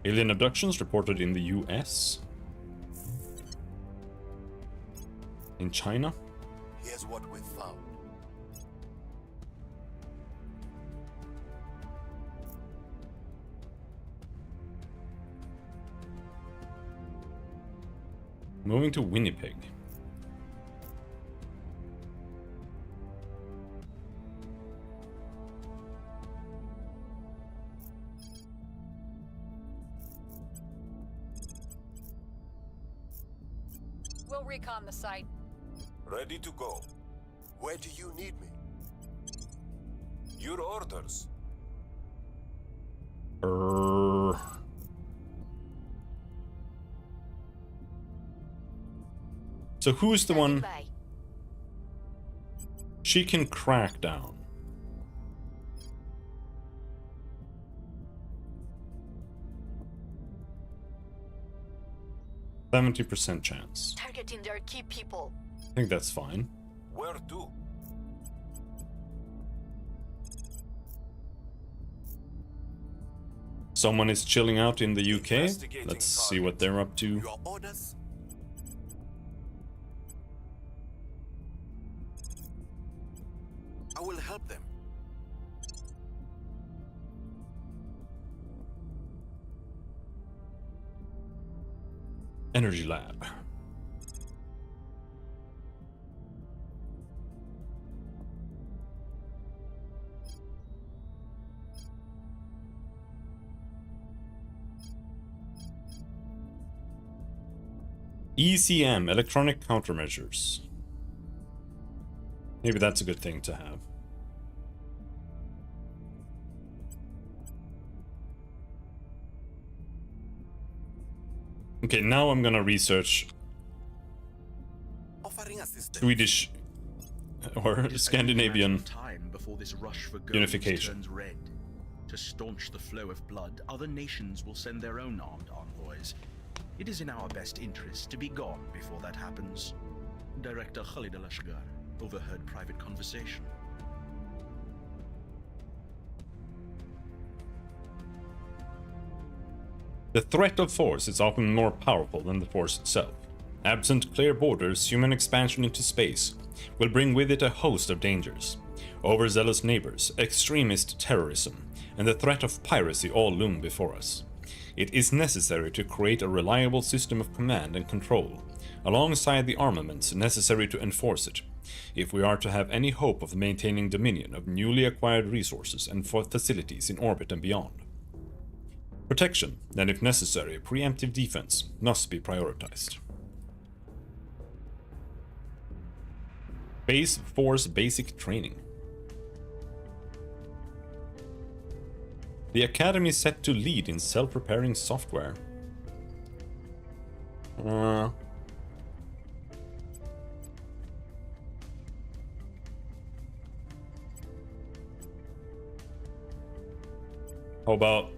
Alien abductions reported in the US. In China. Here's what we found. Moving to Winnipeg. We'll recon the site. Ready to go. Where do you need me? Your orders. So who's the one? Bye. She can crack down. %70 chance. Targeting their key people. I think that's fine. Where to? Someone is chilling out in the UK. Let's see what they're up to. Your orders? I will help them. Energy lab. ECM, electronic countermeasures. Maybe that's a good thing to have. Okay, now I'm gonna research Swedish or Scandinavian time before this rush for gold unification. turns red. To staunch the flow of blood, other nations will send their own armed envoys. It is in our best interest to be gone before that happens. Director Khalid al-Ashgar overheard private conversation. The threat of force is often more powerful than the force itself. Absent clear borders, human expansion into space will bring with it a host of dangers. Overzealous neighbors, extremist terrorism, and the threat of piracy all loom before us. It is necessary to create a reliable system of command and control, alongside the armaments necessary to enforce it, if we are to have any hope of maintaining dominion of newly acquired resources and facilities in orbit and beyond. Protection, and if necessary, preemptive defense, must be prioritized. Base Force Basic Training. The Academy is set to lead in self-repairing software. How about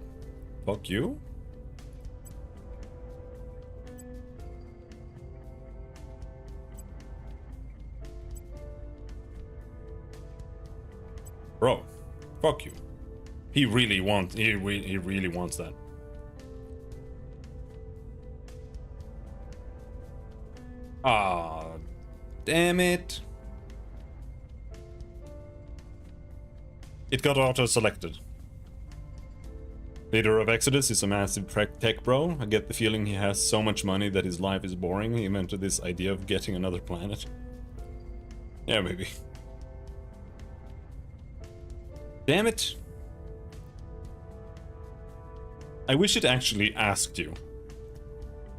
fuck you? Bro, fuck you. He really wants that. Ah, damn it. It got auto-selected. Leader of Exodus is a massive tech bro. I get the feeling he has so much money that his life is boring. He invented this idea of getting another planet. Yeah, maybe. Damn it. I wish it actually asked you.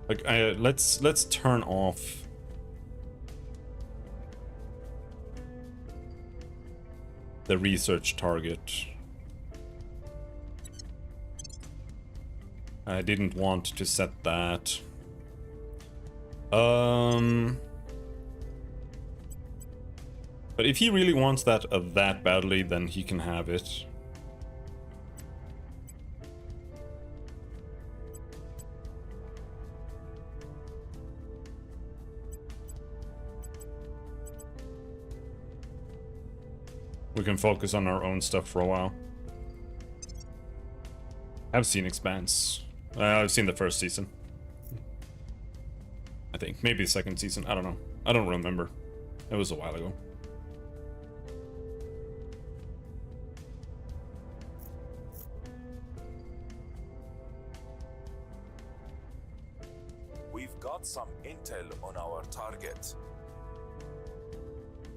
Like, let's turn off the research target. I didn't want to set that. But if he really wants that that badly, then he can have it. We can focus on our own stuff for a while. I've seen Expanse. I've seen the first season. I think. Maybe the second season. I don't know. I don't remember. It was a while ago. We've got some intel on our target.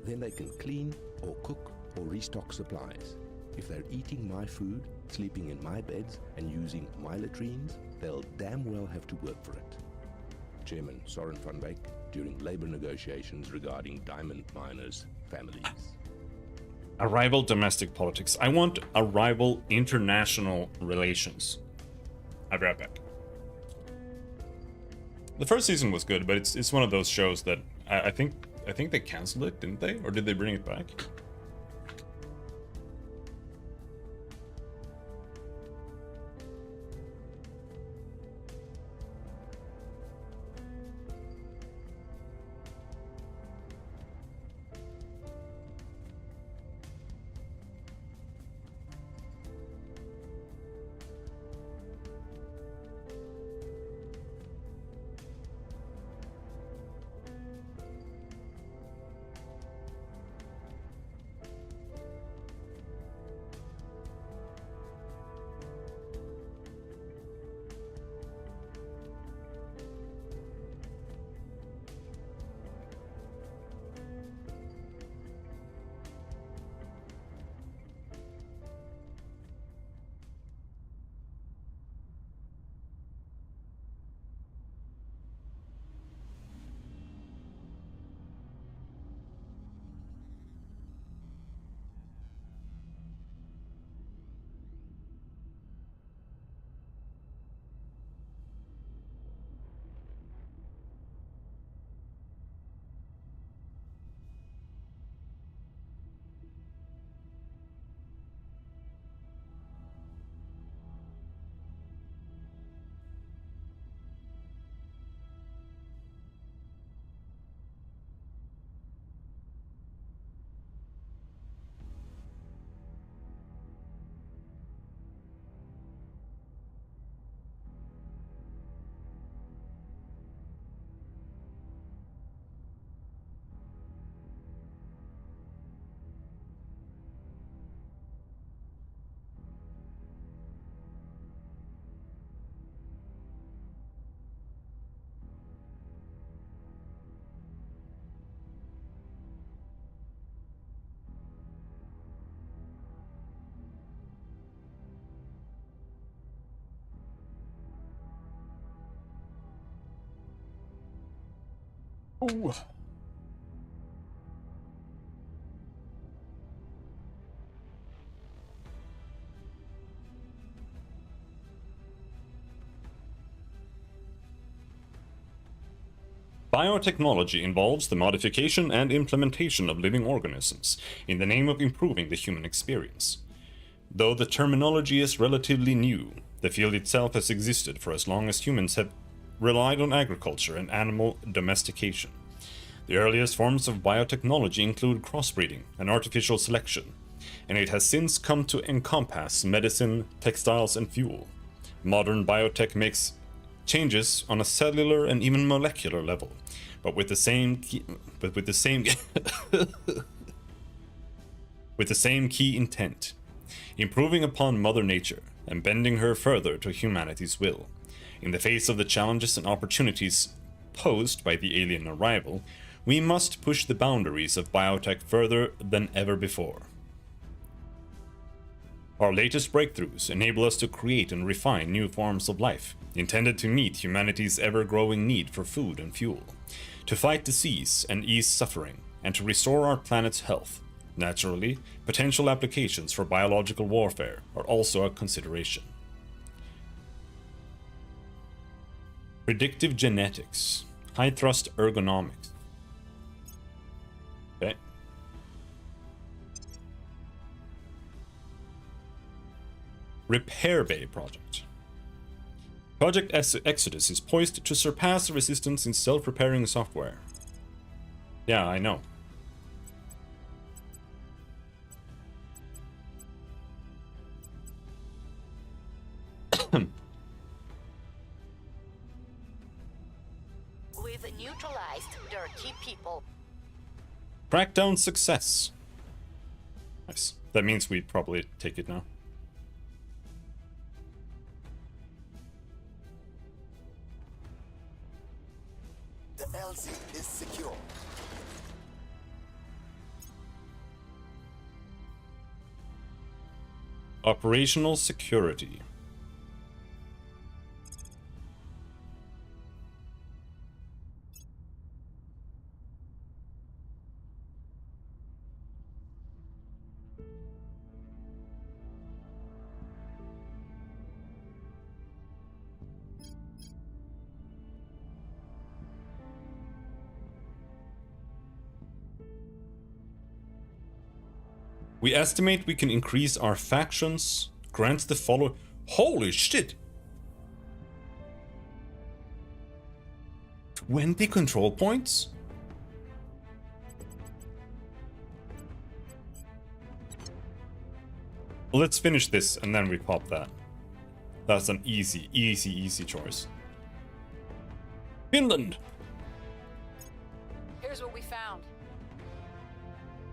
Then they can clean or cook or restock supplies. If they're eating my food, sleeping in my beds, and using my latrines, they'll damn well have to work for it. Chairman Soren van Wyk, during labor negotiations regarding diamond miners' families. Arrival domestic politics. I want arrival international relations. I'll be right back. The first season was good, but it's one of those shows that I think they canceled it, didn't they? Or did they bring it back? Ooh. Biotechnology involves the modification and implementation of living organisms in the name of improving the human experience. Though the terminology is relatively new, the field itself has existed for as long as humans have relied on agriculture and animal domestication. The earliest forms of biotechnology include crossbreeding and artificial selection, and it has since come to encompass medicine, textiles, and fuel. Modern biotech makes changes on a cellular and even molecular level, but with the same key intent: improving upon Mother Nature and bending her further to humanity's will. In the face of the challenges and opportunities posed by the alien arrival, we must push the boundaries of biotech further than ever before. Our latest breakthroughs enable us to create and refine new forms of life, intended to meet humanity's ever-growing need for food and fuel, to fight disease and ease suffering, and to restore our planet's health. Naturally, potential applications for biological warfare are also a consideration. Predictive genetics, high-thrust ergonomics. Okay. Repair Bay Project. Project Exodus is poised to surpass the resistance in self-repairing software. Yeah, I know. We've neutralized their key people. Crackdown success. Nice. That means we'd probably take it now. The LZ is secure. Operational security. We estimate we can increase our factions. Grants the follow. Holy shit! 20 control points? Let's finish this and then we pop that. That's an easy choice. Finland! Here's what we found.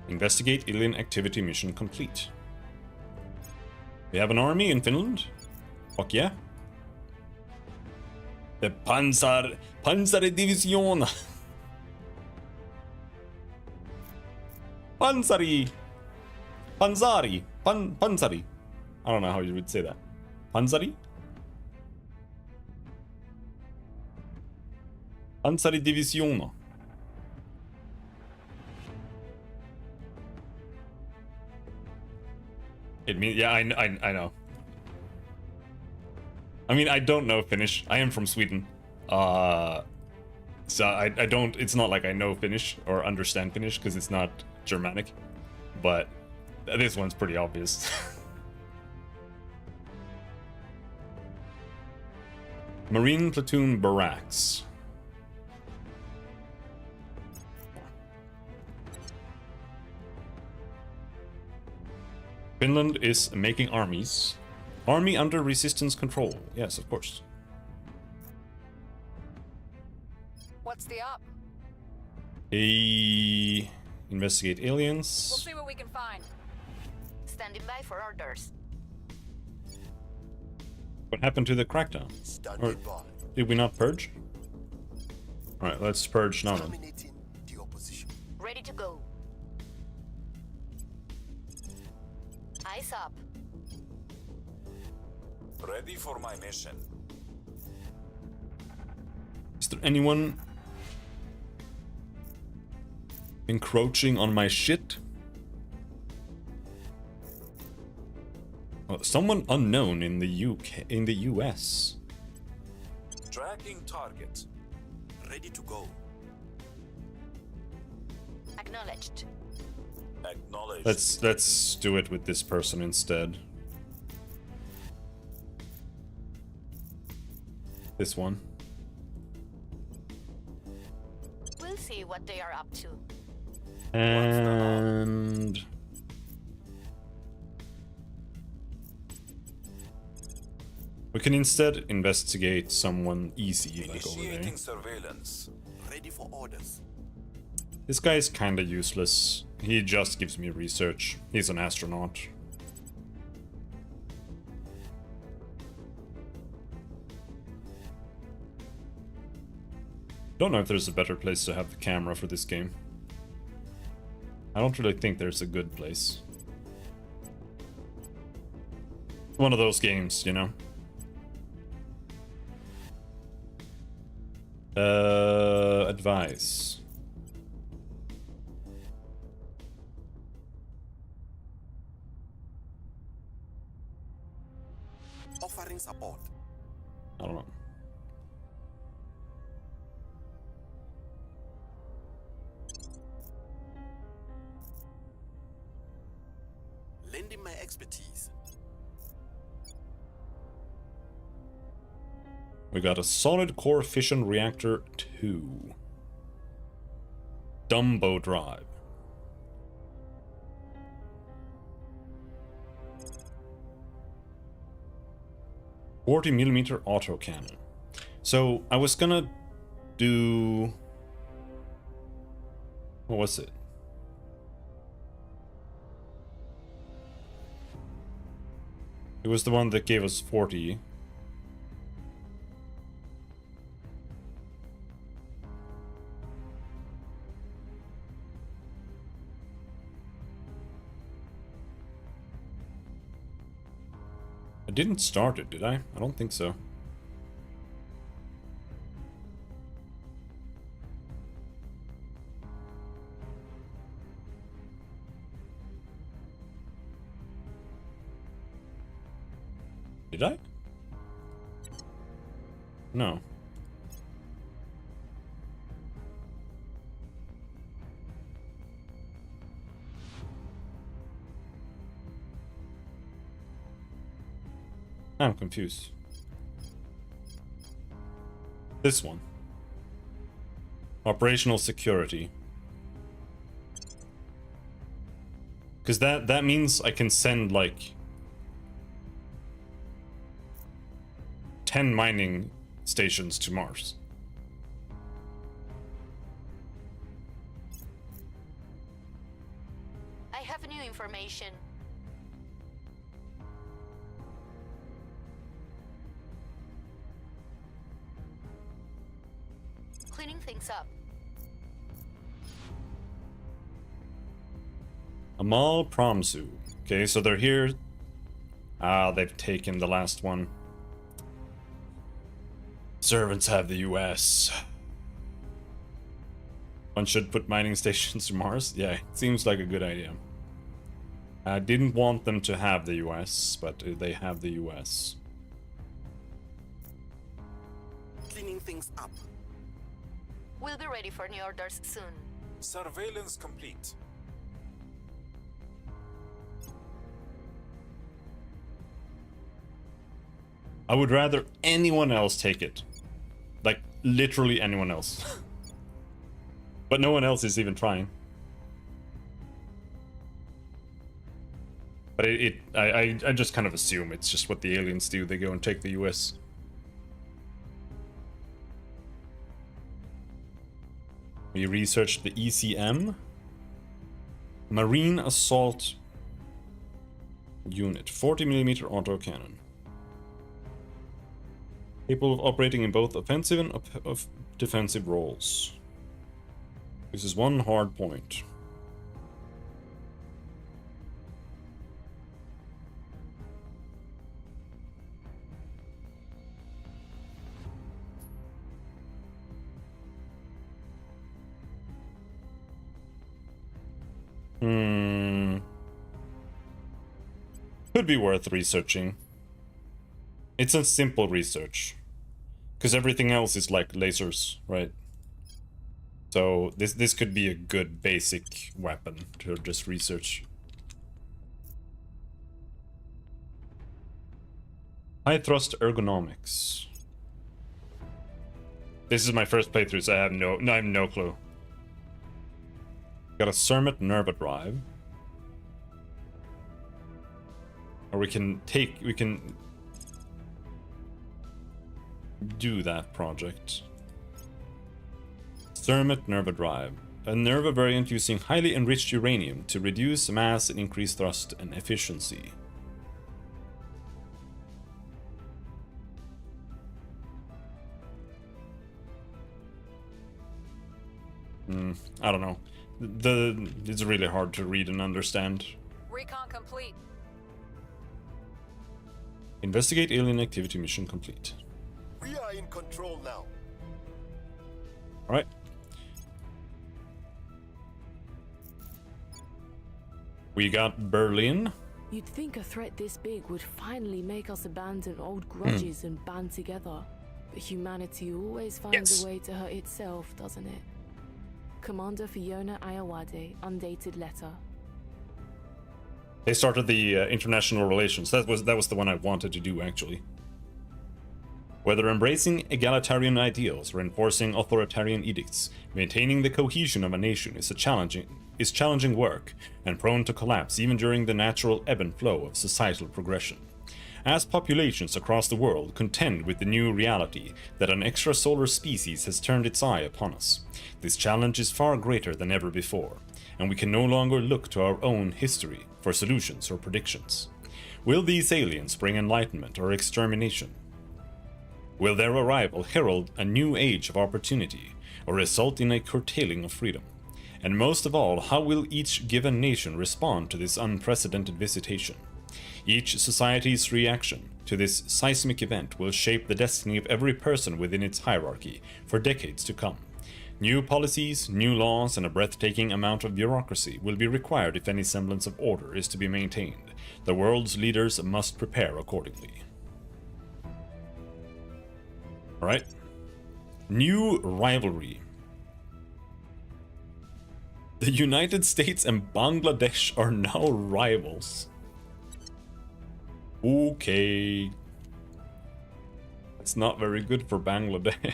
Investigate alien activity mission complete. We have an army in Finland. Fuck yeah. The Panzerdivision. Panzari. Panzari. I don't know how you would say that. Panzari? Panzerdivision. It means, yeah, I know. I mean, I don't know Finnish. I am from Sweden. So I don't, it's not like I know Finnish or understand Finnish because it's not Germanic. But this one's pretty obvious. Marine Platoon Barracks. Finland is making armies. Army under resistance control. Yes, of course. What's the op? Investigate aliens. We'll see what we can find. Standing by for orders. What happened to the crackdown? Or did we not purge? Alright, let's purge now then. Ready to go. Eyes up. Ready for my mission. Is there anyone encroaching on my shit? Well, someone unknown in the US. Tracking target. Ready to go. Acknowledged. Acknowledged. Let's do it with this person instead. This one. We'll see what they are up to. And we can instead investigate someone easy, like over there. Initiating surveillance. Ready for orders. This guy is kinda useless. He just gives me research. He's an astronaut. Don't know if there's a better place to have the camera for this game. I don't really think there's a good place. One of those games, you know? Advice. Offering support. I don't know. Lending my expertise. We got a solid core fission reactor 2. Dumbo drive. .40mm autocannon. So I was gonna do... What was it? It was the one that gave us 40. I didn't start it, did I? I don't think so. Did I? No. I'm confused. This one. Operational security. Because that means I can send like 10 mining stations to Mars. I have new information. Cleaning things up. Amal Promsu. Okay, so they're here. Ah, they've taken the last one. Servants have the US. One should put mining stations to Mars. Yeah, it seems like a good idea. I didn't want them to have the US, but they have the US. Cleaning things up. We'll be ready for new orders soon. Surveillance complete. I would rather anyone else take it. Like, literally anyone else. But no one else is even trying. But I just kind of assume it's just what the aliens do. They go and take the US. We researched the ECM. Marine Assault Unit. 40mm autocannon. Capable of operating in both offensive and defensive roles. This is one hard point. Could be worth researching. It's a simple research. Because everything else is like lasers, right? So this could be a good basic weapon to just research. High thrust ergonomics. This is my first playthrough, so I have no clue. Got a Cermet Nerva drive. Or we can do that project. Cermet Nerva drive. A Nerva variant using highly enriched uranium to reduce mass and increase thrust and efficiency. I don't know. It's really hard to read and understand. Recon complete. Investigate alien activity mission complete. We are in control now. Alright. We got Berlin. You'd think a threat this big would finally make us abandon old grudges and band together. But humanity always finds a way to hurt itself, doesn't it? Commander Fiona Ayawade, undated letter. They started the international relations. That was the one I wanted to do, actually. Whether embracing egalitarian ideals or enforcing authoritarian edicts, maintaining the cohesion of a nation is challenging work and prone to collapse even during the natural ebb and flow of societal progression. As populations across the world contend with the new reality that an extrasolar species has turned its eye upon us, this challenge is far greater than ever before, and we can no longer look to our own history for solutions or predictions. Will these aliens bring enlightenment or extermination? Will their arrival herald a new age of opportunity or result in a curtailing of freedom? And most of all, how will each given nation respond to this unprecedented visitation? Each society's reaction to this seismic event will shape the destiny of every person within its hierarchy for decades to come. New policies, new laws, and a breathtaking amount of bureaucracy will be required if any semblance of order is to be maintained. The world's leaders must prepare accordingly. Alright. New rivalry. The United States and Bangladesh are now rivals. Okay. That's not very good for Bangladesh.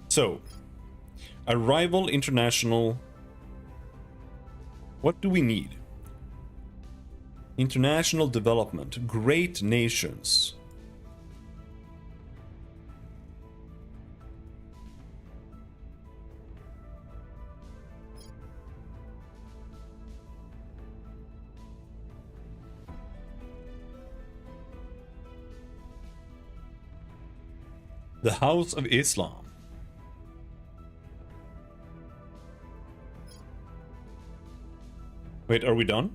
So, a rival international... What do we need? International development. Great nations. The House of Islam. Wait, are we done?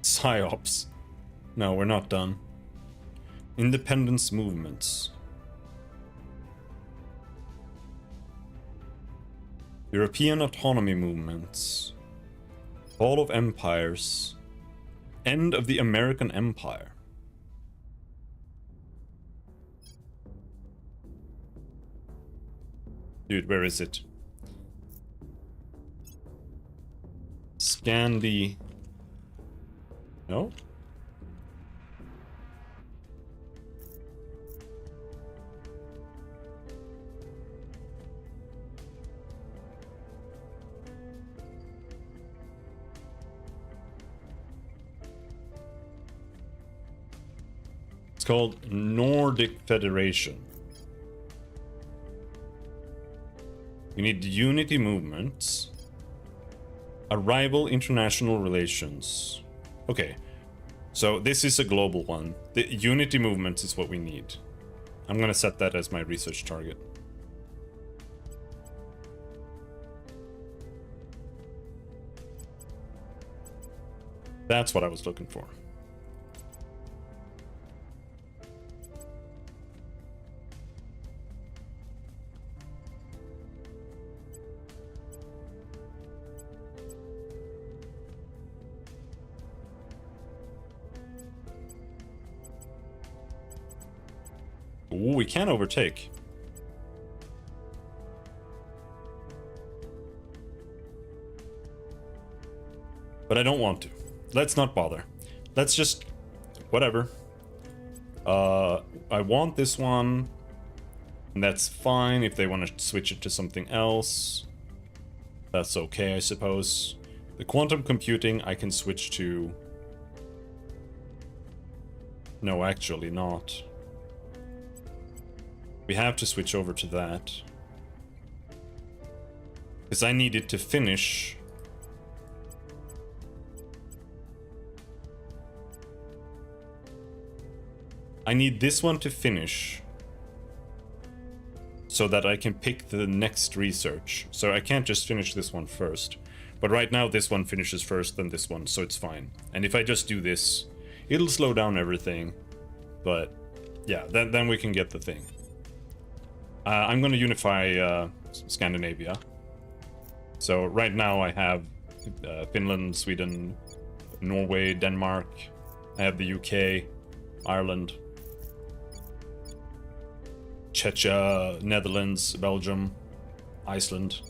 PsyOps. No, we're not done. Independence movements. European autonomy movements. Fall of empires. End of the American Empire. Dude, where is it? Scandi... No? It's called Nordic Federation. We need unity movements. A rival international relations. Okay, so this is a global one. The unity movement is what we need. I'm gonna set that as my research target. That's what I was looking for. Ooh, we can overtake. But I don't want to. Let's not bother. Let's just... whatever. I want this one. And that's fine if they want to switch it to something else. That's okay, I suppose. The quantum computing I can switch to... No, actually not. We have to switch over to that. Because I need it to finish. I need this one to finish. So that I can pick the next research. So I can't just finish this one first. But right now this one finishes first, then this one, so it's fine. And if I just do this, it'll slow down everything. But yeah, then we can get the thing. I'm going to unify Scandinavia. So right now I have Finland, Sweden, Norway, Denmark. I have the UK, Ireland, Czechia, Netherlands, Belgium, Iceland.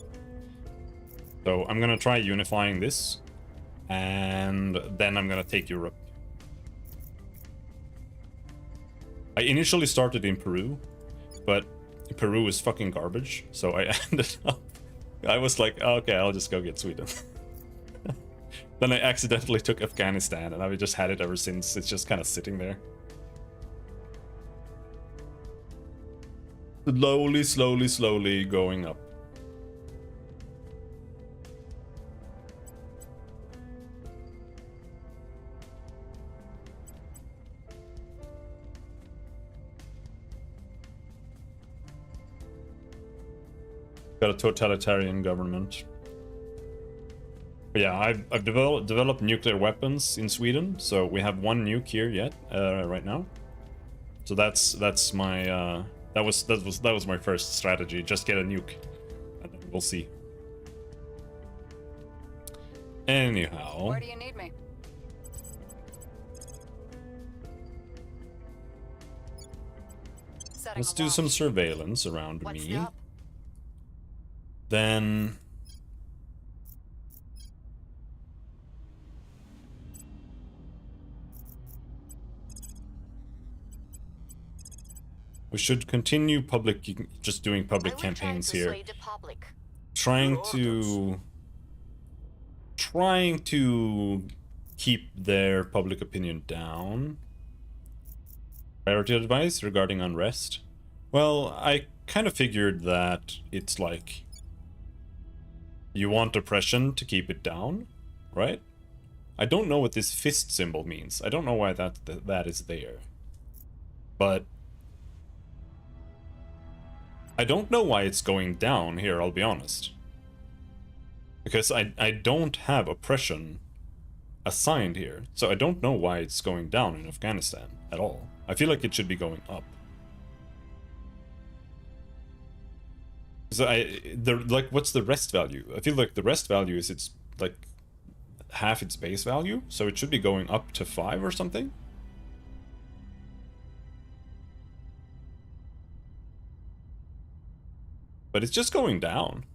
So I'm going to try unifying this. And then I'm going to take Europe. I initially started in Peru, but Peru is fucking garbage, so I ended up... I was like, oh, okay, I'll just go get Sweden. Then I accidentally took Afghanistan, and I've just had it ever since. It's just kind of sitting there. Slowly, slowly, slowly going up. Got a totalitarian government. But yeah, I've developed nuclear weapons in Sweden, so we have one nuke here yet right now. So that's my that was my first strategy. Just get a nuke, and then we'll see. Anyhow, Where do you need me? let's do some surveillance around me. Then We should continue just doing public campaigns here. Trying to keep their public opinion down. Priority advice regarding unrest. Well, I kind of figured that it's like you want oppression to keep it down, right? I don't know what this fist symbol means. I don't know why that is there. But I don't know why it's going down here, I'll be honest. Because I don't have oppression assigned here. So I don't know why it's going down in Afghanistan at all. I feel like it should be going up. So what's the rest value? I feel like the rest value is it's like half its base value, so it should be going up to 5 or something. But it's just going down.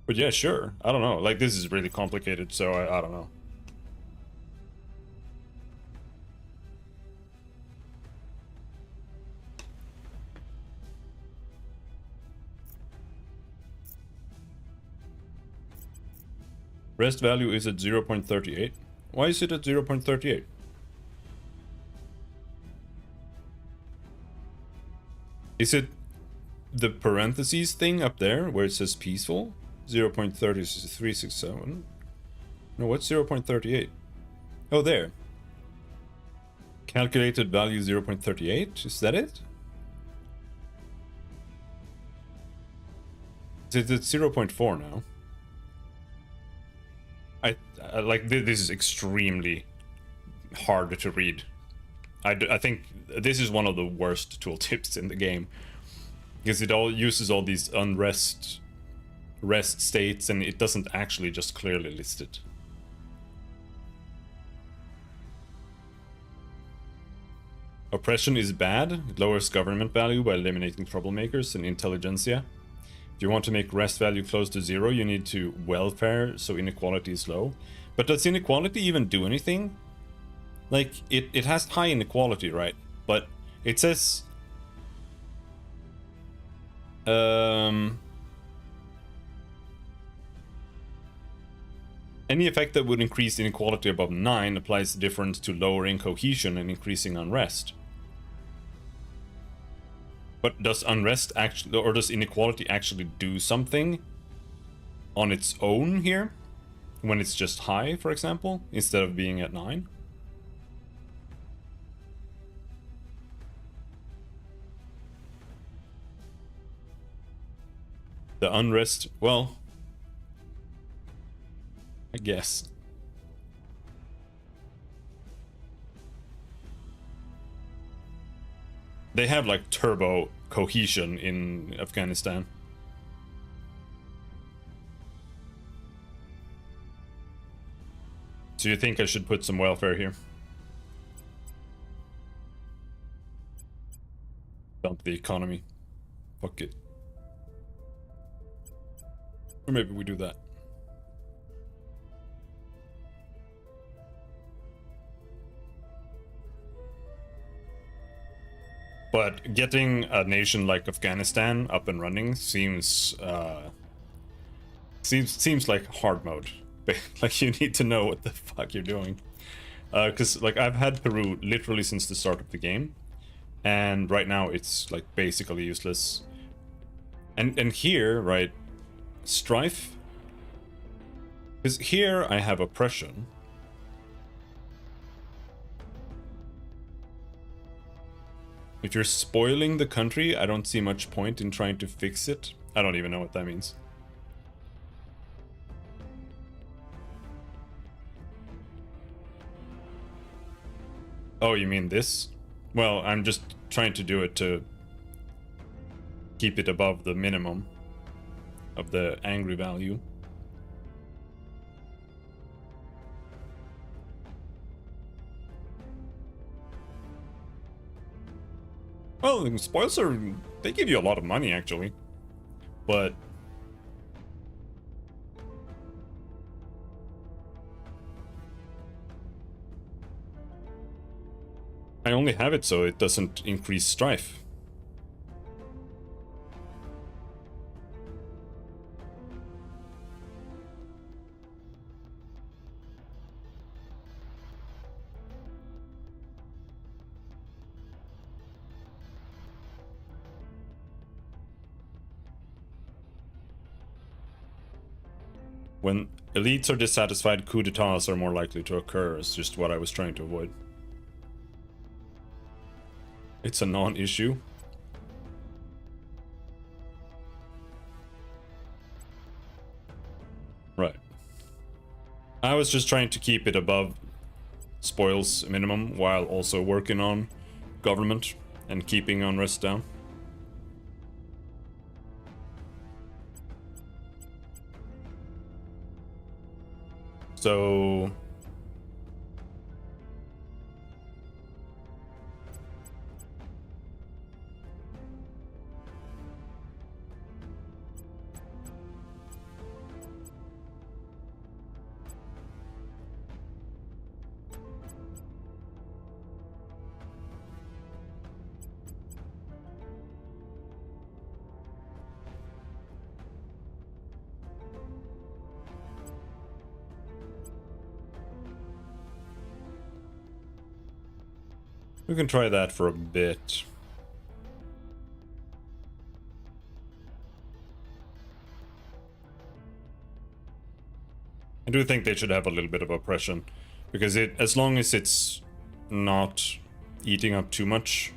But yeah, sure. I don't know. Like, this is really complicated, so I don't know. Rest value is at 0.38. Why is it at 0.38? Is it the parentheses thing up there where it says peaceful? 0.367. No, what's 0.38? Oh, there. Calculated value 0.38? Is that it? It's at 0.4 now. I like this is extremely hard to read. I think this is one of the worst tooltips in the game because it all uses all these rest states and it doesn't actually just clearly list it. Oppression is bad. It lowers government value by eliminating troublemakers and intelligentsia. If you want to make rest value close to 0, you need to welfare so inequality is low. But does inequality even do anything? Like, it has high inequality, right? But it says... any effect that would increase inequality above 9 applies the difference to lowering cohesion and increasing unrest. But does unrest actually, or does inequality actually do something on its own here? When it's just high, for example, instead of being at 9? The unrest, well, I guess. They have like turbo cohesion in Afghanistan. So you think I should put some welfare here? Dump the economy. Fuck it. Or maybe we do that. But getting a nation like Afghanistan up and running seems like hard mode. Like you need to know what the fuck you're doing. Because like I've had Peru literally since the start of the game, and right now it's like basically useless. And here, right, strife. Because here I have oppression. If you're spoiling the country, I don't see much point in trying to fix it. I don't even know what that means. Oh, you mean this? Well, I'm just trying to do it to keep it above the minimum of the angry value. Well, spoils are... they give you a lot of money, actually. But... I only have it so it doesn't increase strife. When elites are dissatisfied, coup d'etats are more likely to occur. It's just what I was trying to avoid. It's a non-issue. Right. I was just trying to keep it above spoils minimum while also working on government and keeping unrest down. So we can try that for a bit. I do think they should have a little bit of oppression, because as long as it's not eating up too much,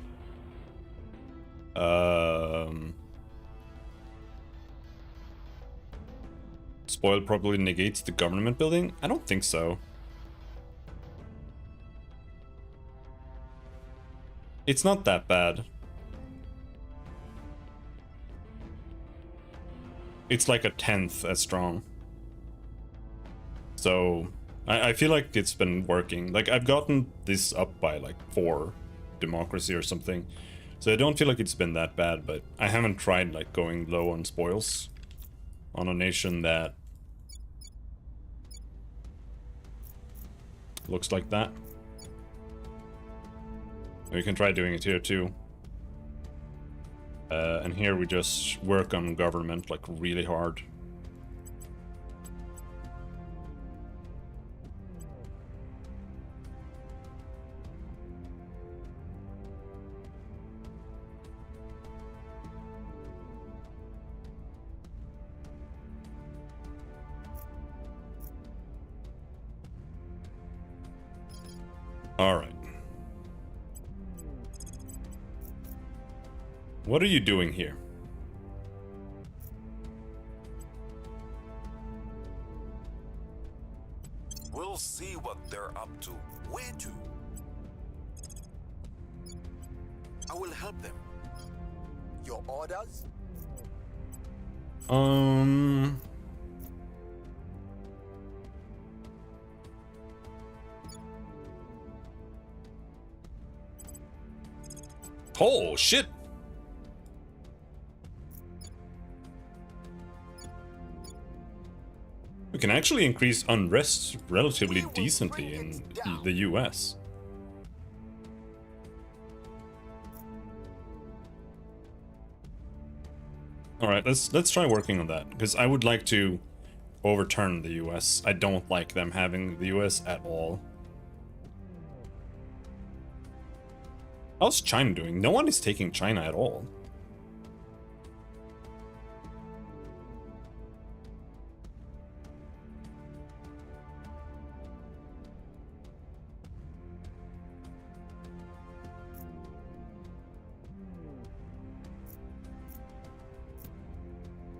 spoil probably negates the government building. I don't think so. It's not that bad. It's like a 10th as strong. So I feel like it's been working. Like, I've gotten this up by like 4 democracy or something. So I don't feel like it's been that bad, but I haven't tried like going low on spoils on a nation that looks like that. We can try doing it here too. And here we just work on government like really hard. All right. What are you doing here? We'll see what they're up to. Where to? I will help them. Your orders? Oh, shit! We can actually increase unrest relatively decently in the US. Alright, let's try working on that, because I would like to overturn the US. I don't like them having the US at all. How's China doing? No one is taking China at all.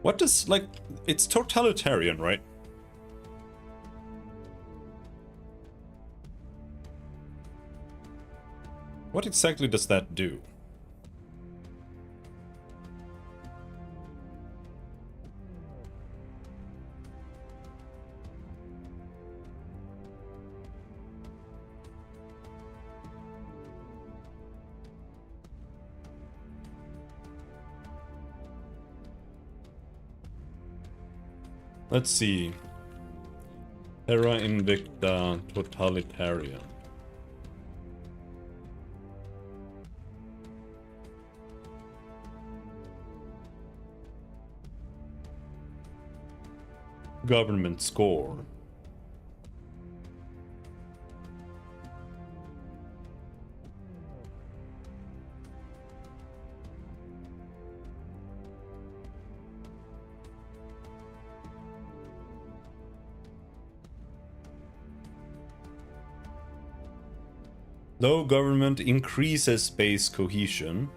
What does, like, it's totalitarian, right? What exactly does that do? Let's see. Terra Invicta totalitarian. Government score. Low government increases base cohesion.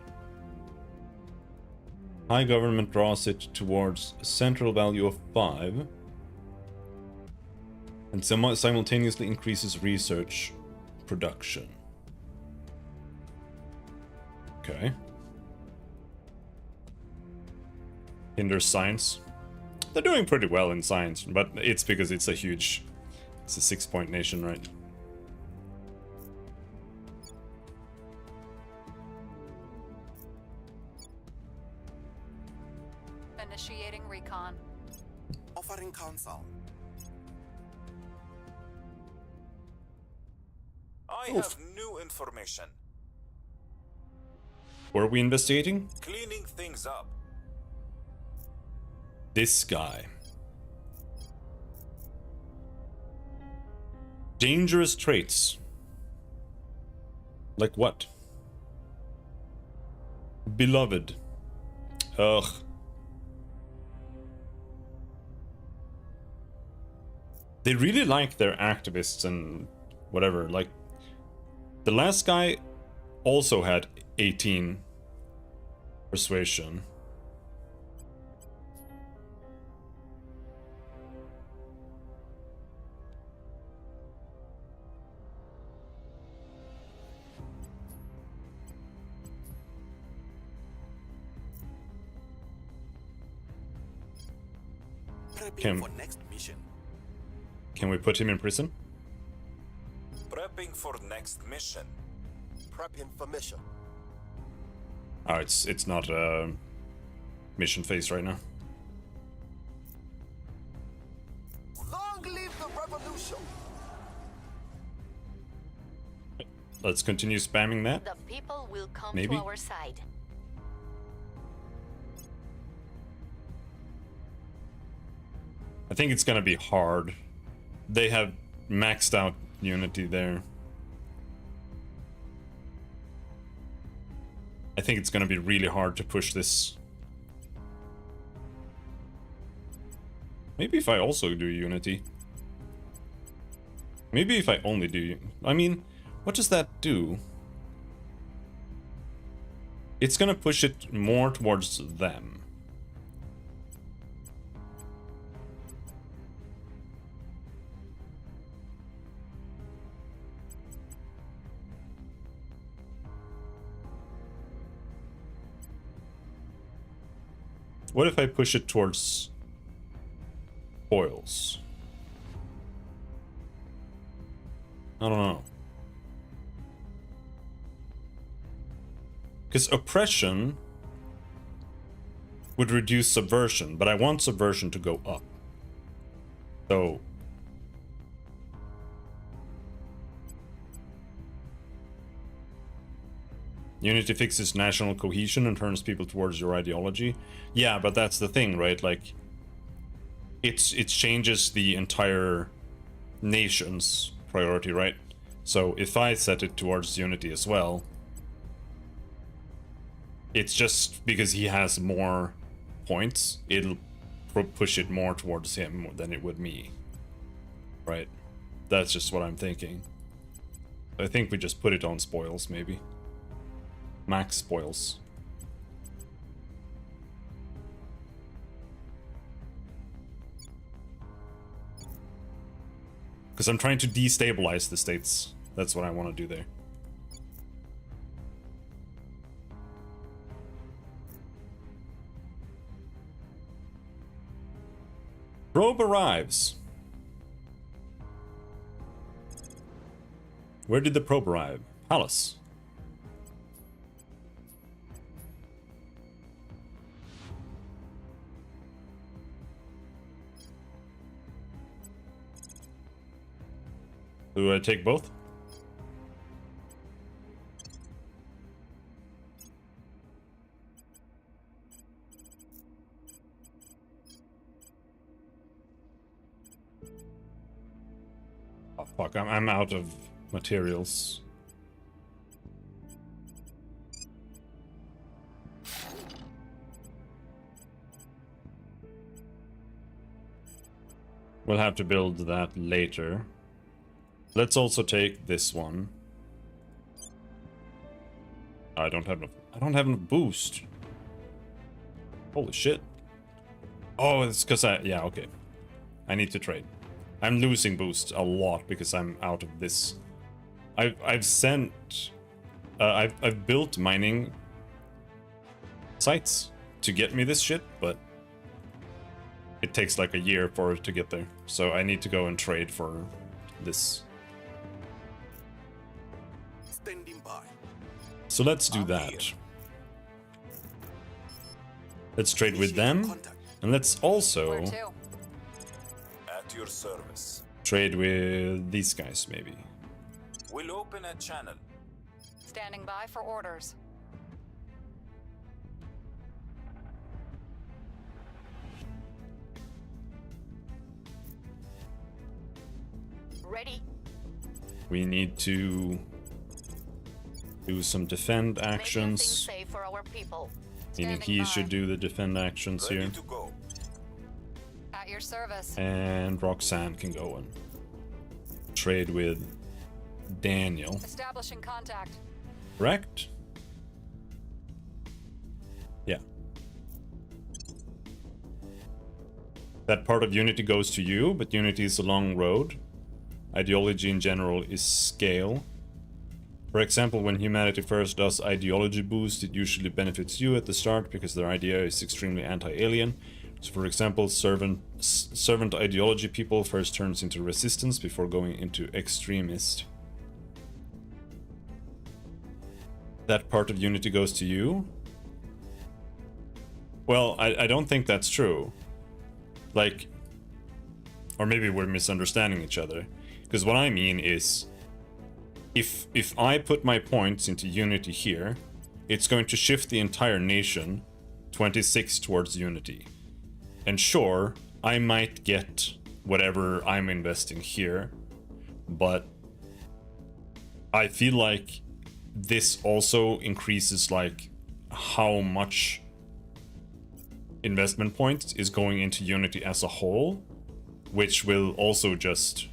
High government draws it towards a central value of 5. And simultaneously increases research production. Okay. Hinders science. They're doing pretty well in science, but it's because it's a 6-point nation, right? Initiating recon. Offering counsel. I have new information. Were we investigating? Cleaning things up. This guy. Dangerous traits. Like what? Beloved. Ugh. They really like their activists and whatever. Like, the last guy also had 18 persuasion. Prepping for next mission. Can we put him in prison? Prepping for next mission. Prepping for mission. Oh, it's not a mission phase right now. Long live the revolution. Let's continue spamming that. The people will come Maybe. to our side. I think it's gonna be hard. They have maxed out unity there. I think it's gonna be really hard to push this. Maybe if I also do unity. Maybe if I only do... I mean, what does that do? It's gonna push it more towards them. What if I push it towards oils? I don't know. Because oppression would reduce subversion, but I want subversion to go up. So... Unity fixes national cohesion and turns people towards your ideology. Yeah, but that's the thing, right? Like, it changes the entire nation's priority, right? So if I set it towards unity as well, it's just because he has more points, it'll push it more towards him than it would me, right? That's just what I'm thinking. I think we just put it on spoils, maybe. Max spoils. Because I'm trying to destabilize the states. That's what I want to do there. Probe arrives. Where did the probe arrive? Palace. Do I take both? I'm out of materials. We'll have to build that later. Let's also take this one. I don't have enough boost. Holy shit. Oh, it's because yeah, okay. I need to trade. I'm losing boost a lot because I'm out of this. I've built mining sites to get me this shit, but it takes like a year for it to get there. So I need to go and trade for this. Standing by. So let's do that. Let's trade with them. And let's also at your service. Trade with these guys, maybe. We'll open a channel. Standing by for orders. Ready. We need to do some defend actions. Safe for our people. Meaning he should do the defend actions here. To go. At your service. And Roxanne can go and trade with Daniel. Establishing contact. Correct? Yeah. That part of Unity goes to you, but Unity is a long road. Ideology in general is scale. For example, when humanity first does ideology boost, it usually benefits you at the start because their idea is extremely anti-alien. So for example, servant ideology people first turns into resistance before going into extremist. That part of Unity goes to you? Well, I don't think that's true. Like, or maybe we're misunderstanding each other. Because what I mean is, if I put my points into Unity here, it's going to shift the entire nation 26 towards Unity. And sure, I might get whatever I'm investing here, but I feel like this also increases like how much investment points is going into Unity as a whole, which will also just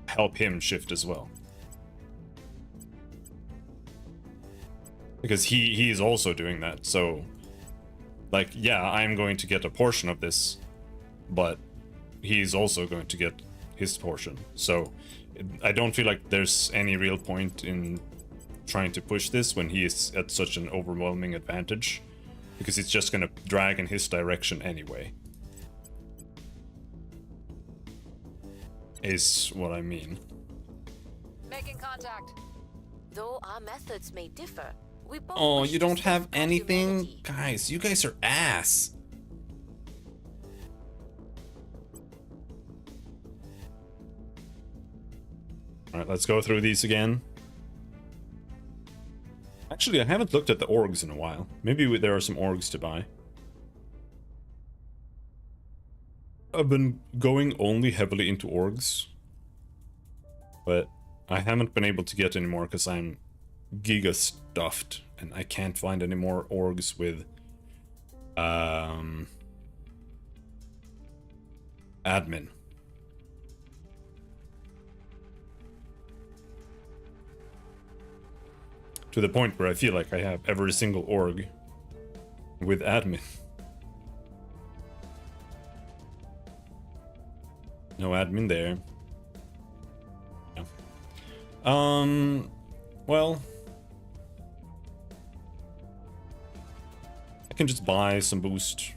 help him shift as well. Because he is also doing that, so like, yeah, I'm going to get a portion of this, but he's also going to get his portion. So I don't feel like there's any real point in trying to push this when he is at such an overwhelming advantage, because it's just going to drag in his direction anyway. Is what I mean. Making contact. Though our methods may differ, we both Oh, wish you to don't have safeguard anything? humanity. Guys, you guys are ass. Alright, let's go through these again. Actually, I haven't looked at the orgs in a while. Maybe there are some orgs to buy. I've been going only heavily into orgs, but I haven't been able to get any more because I'm giga stuffed and I can't find any more orgs with admin. To the point where I feel like I have every single org with admin. No admin there. Yeah. Well, I can just buy some boost.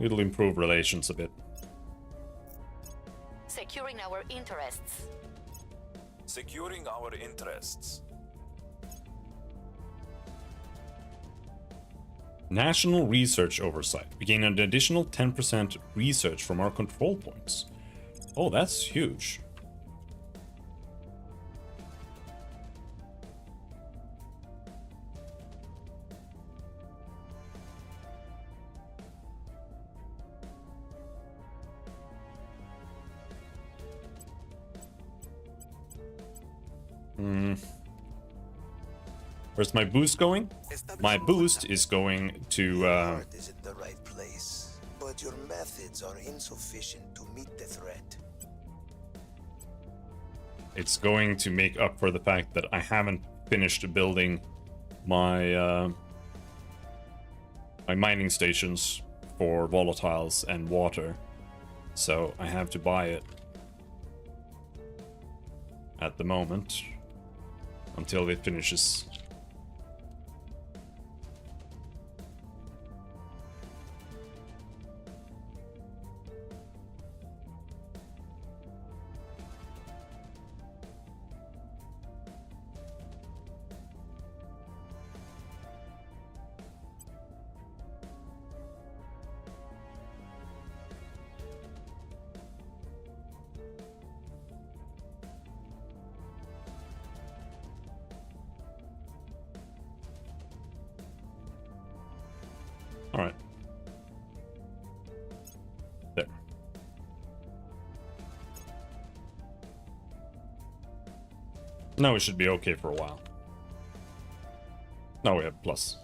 It'll improve relations a bit. Securing our interests. Securing our interests. National research oversight. We gain an additional 10% research from our control points. Oh, that's huge. Where's my boost going? My boost is going to... Heart is at the right place, but your methods are insufficient to meet the threat. It's going to make up for the fact that I haven't finished building my my mining stations for volatiles and water. So I have to buy it at the moment until it finishes. All right. There. Now we should be okay for a while. Now we have plus.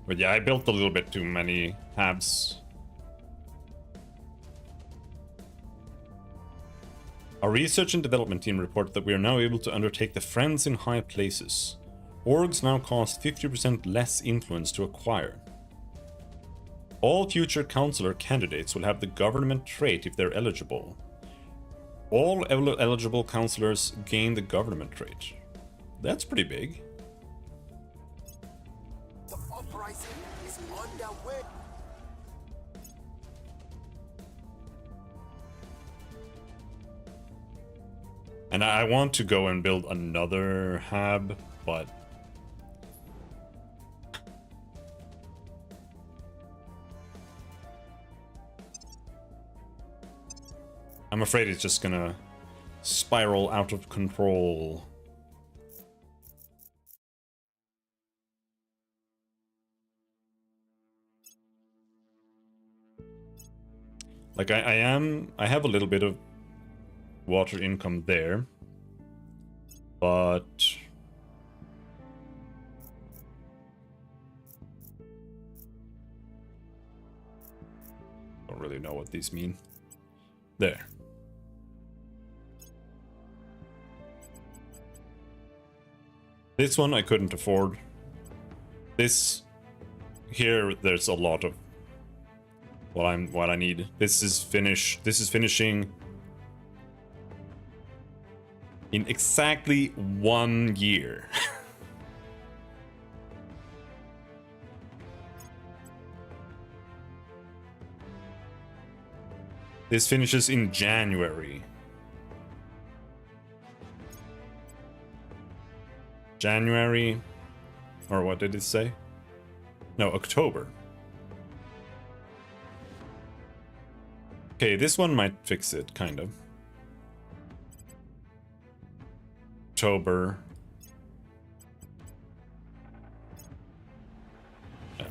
But yeah, I built a little bit too many habs. Our research and development team reported that we are now able to undertake the Friends in High Places. Orgs now cost 50% less influence to acquire. All future councillor candidates will have the government trait if they're eligible. All eligible councillors gain the government trait. That's pretty big. The uprising is underway. And I want to go and build another hab, but I'm afraid it's just gonna spiral out of control. Like I have a little bit of water income there, but don't really know what these mean. There. This one I couldn't afford. This here, there's a lot of what I need. This is finishing in exactly 1 year. This finishes in January. January, or what did it say? No, October. Okay, this one might fix it, kind of. October. Yeah.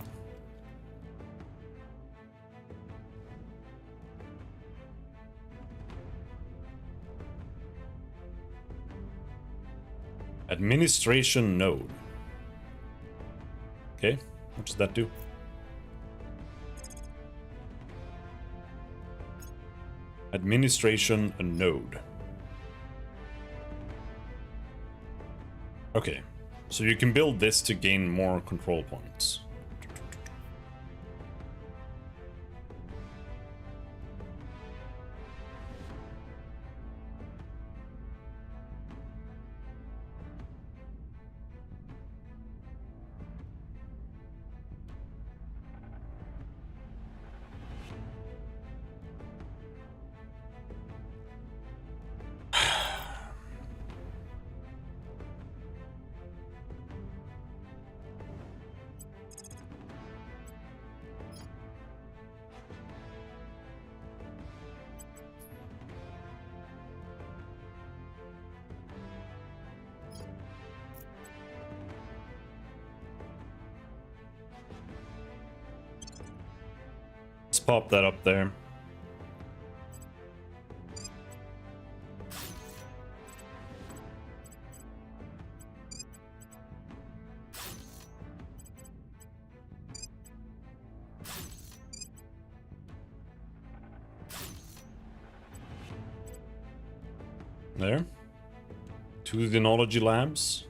Administration node. Okay, what does that do? Administration node. Okay, so you can build this to gain more control points. pop that up there. There. To the Knology Labs.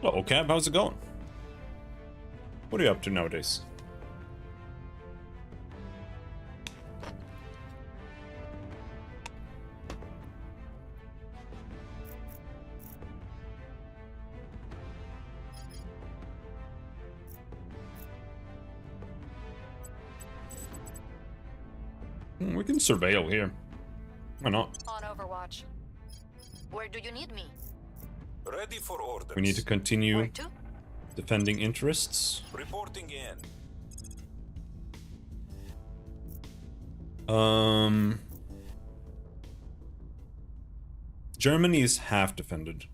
Hello, Cab. How's it going? What are you up to nowadays? We can surveil here. Why not? On Overwatch. Where do you need me? Ready for orders. We need to continue Where to? defending interests. Reporting in. Germany is half defended.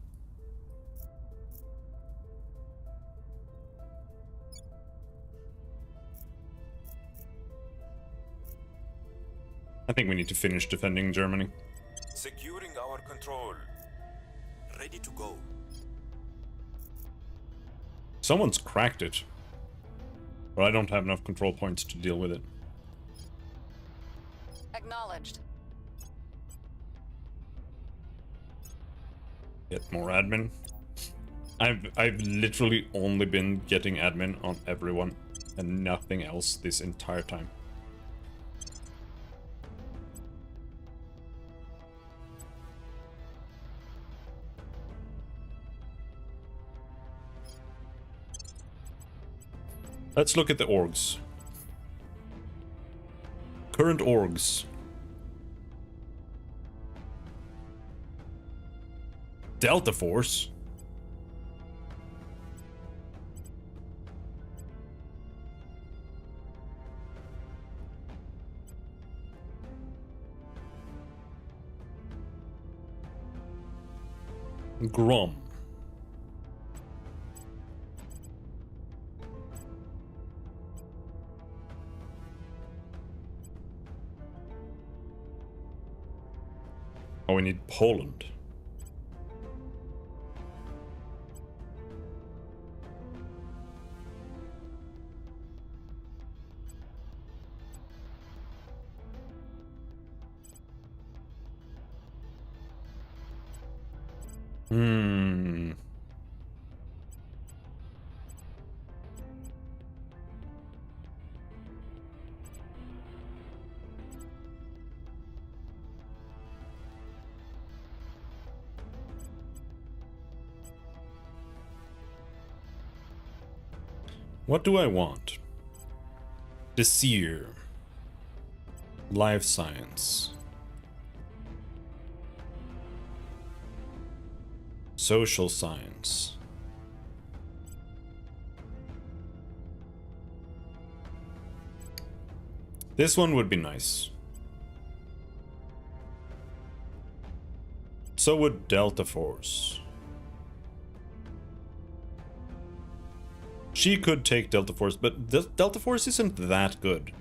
I think we need to finish defending Germany. Securing our control. Ready to go. Someone's cracked it. But I don't have enough control points to deal with it. Acknowledged. Get more admin. I've literally only been getting admin on everyone and nothing else this entire time. Let's look at the orgs. Current orgs. Delta Force. Grom. Oh, we need Poland. What do I want? Desir. Life science. Social science. This one would be nice. So would Delta Force. She could take Delta Force, but Delta Force isn't that good.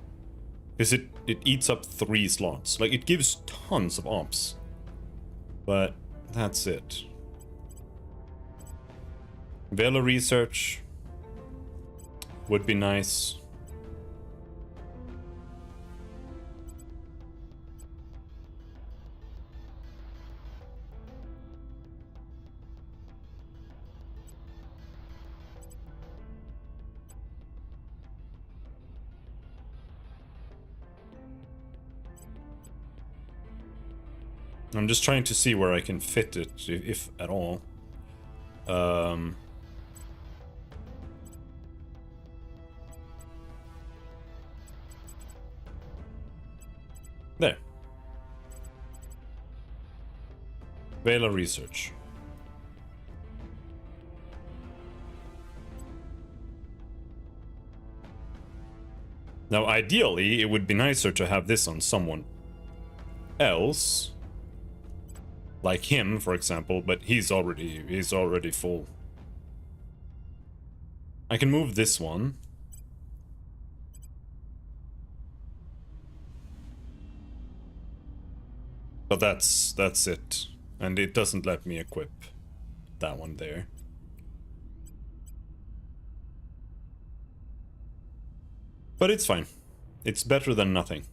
Because it eats up 3 slots. Like, it gives tons of ops. But that's it. Vela Research would be nice. I'm just trying to see where I can fit it, if at all. There. Vela Research. Now, ideally, it would be nicer to have this on someone else. Like him, for example, but he's already full. I can move this one. But that's it. And it doesn't let me equip that one there. But it's fine. It's better than nothing.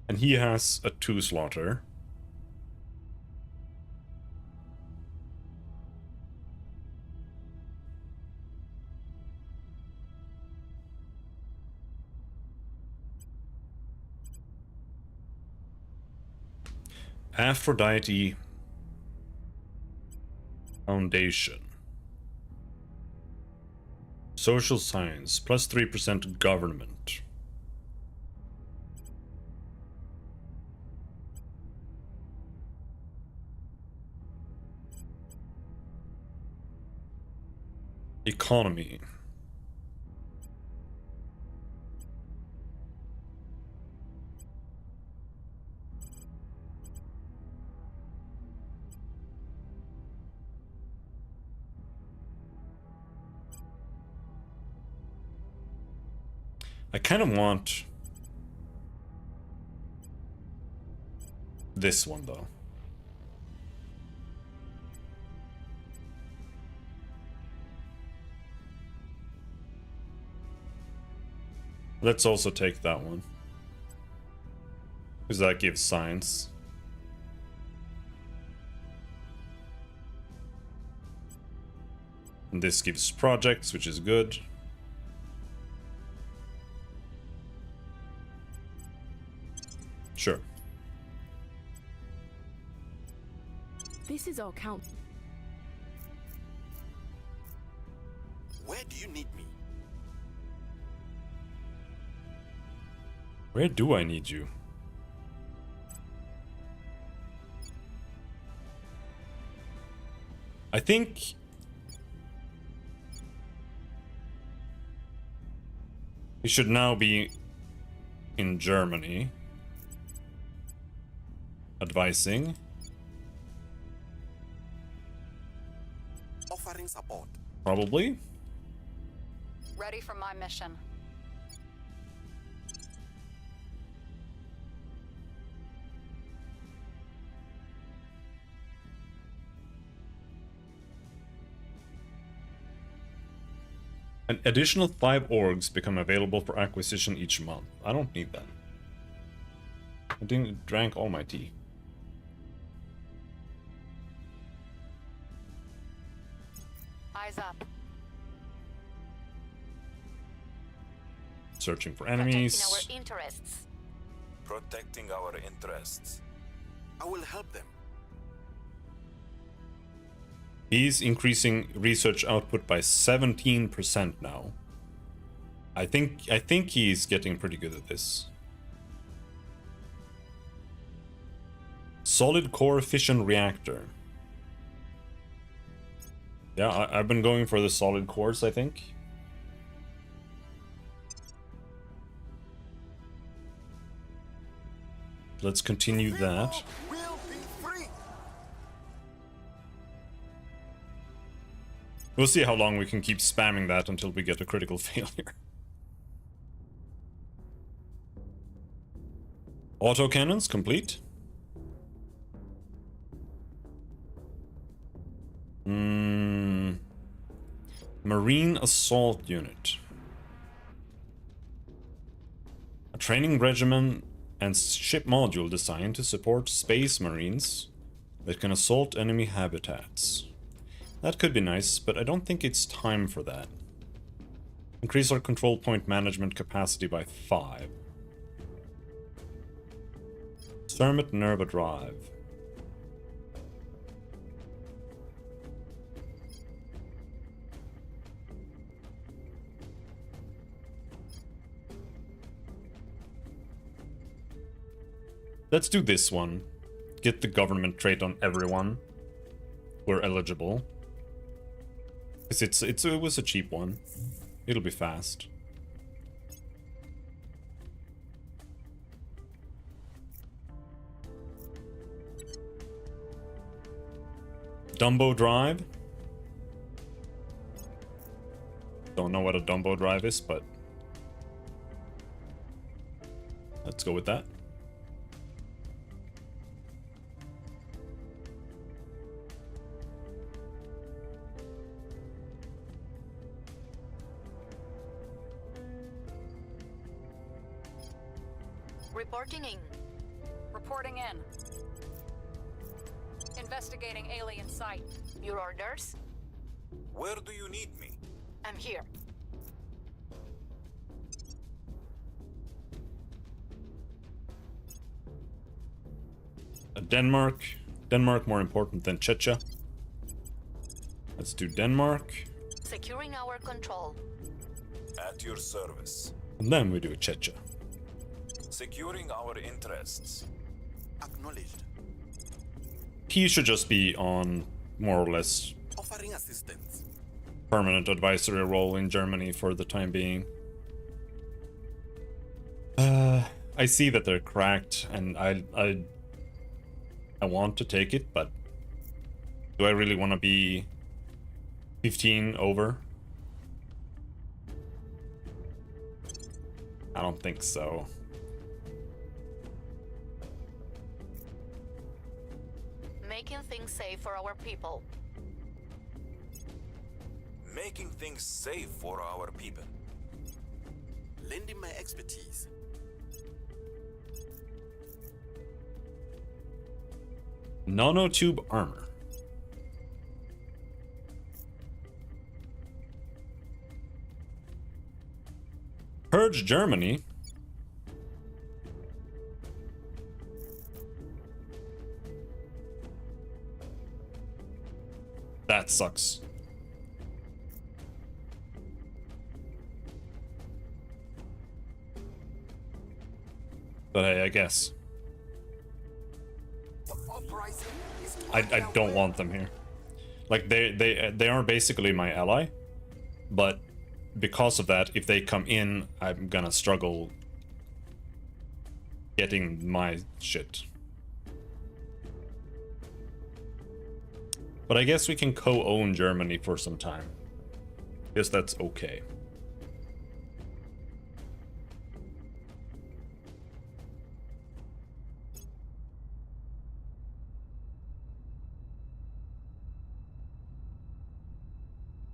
And he has a 2 slaughter. Aphrodite Foundation. Social science, plus 3% government. Economy. I kind of want this one though. Let's also take that one, because that gives science. And this gives projects, which is good. Sure. This is our count. Where do you need me? Where do I need you? I think we should now be in Germany. Advising. Offering support. Probably. Ready for my mission. An additional 5 orgs become available for acquisition each month. I don't need that. I didn't drank all my tea. Eyes up. Searching for enemies. Protecting our interests. Protecting our interests. I will help them. He's increasing research output by 17% now. I think he's getting pretty good at this. Solid core fission reactor. Yeah, I've been going for the solid cores, I think. Let's continue that. We'll see how long we can keep spamming that until we get a critical failure. Autocannons complete. Marine Assault Unit. A training regimen and ship module designed to support space marines that can assault enemy habitats. That could be nice, but I don't think it's time for that. Increase our control point management capacity by 5. Cermet Nerva Drive. Let's do this one. Get the government trait on everyone. We're eligible. Because it was a cheap one. It'll be fast. Dumbo Drive. Don't know what a Dumbo Drive is, but let's go with that. Reporting in. Reporting in. Investigating alien site. Your orders? Where do you need me? I'm here. Denmark. Denmark more important than Czechia. Let's do Denmark. Securing our control. At your service. And then we do Czechia. Securing our interests. Acknowledged. He should just be on more or less Offering assistance. permanent advisory role in Germany for the time being. I see that they're cracked, and I want to take it, but do I really want to be 15 over? I don't think so. Making things safe for our people. Making things safe for our people. Lending my expertise. Nanotube armor. Purge Germany. That sucks. But hey, I guess. I don't want them here. Like they are basically my ally, but because of that, if they come in, I'm gonna struggle getting my shit. But I guess we can co-own Germany for some time. Guess that's okay.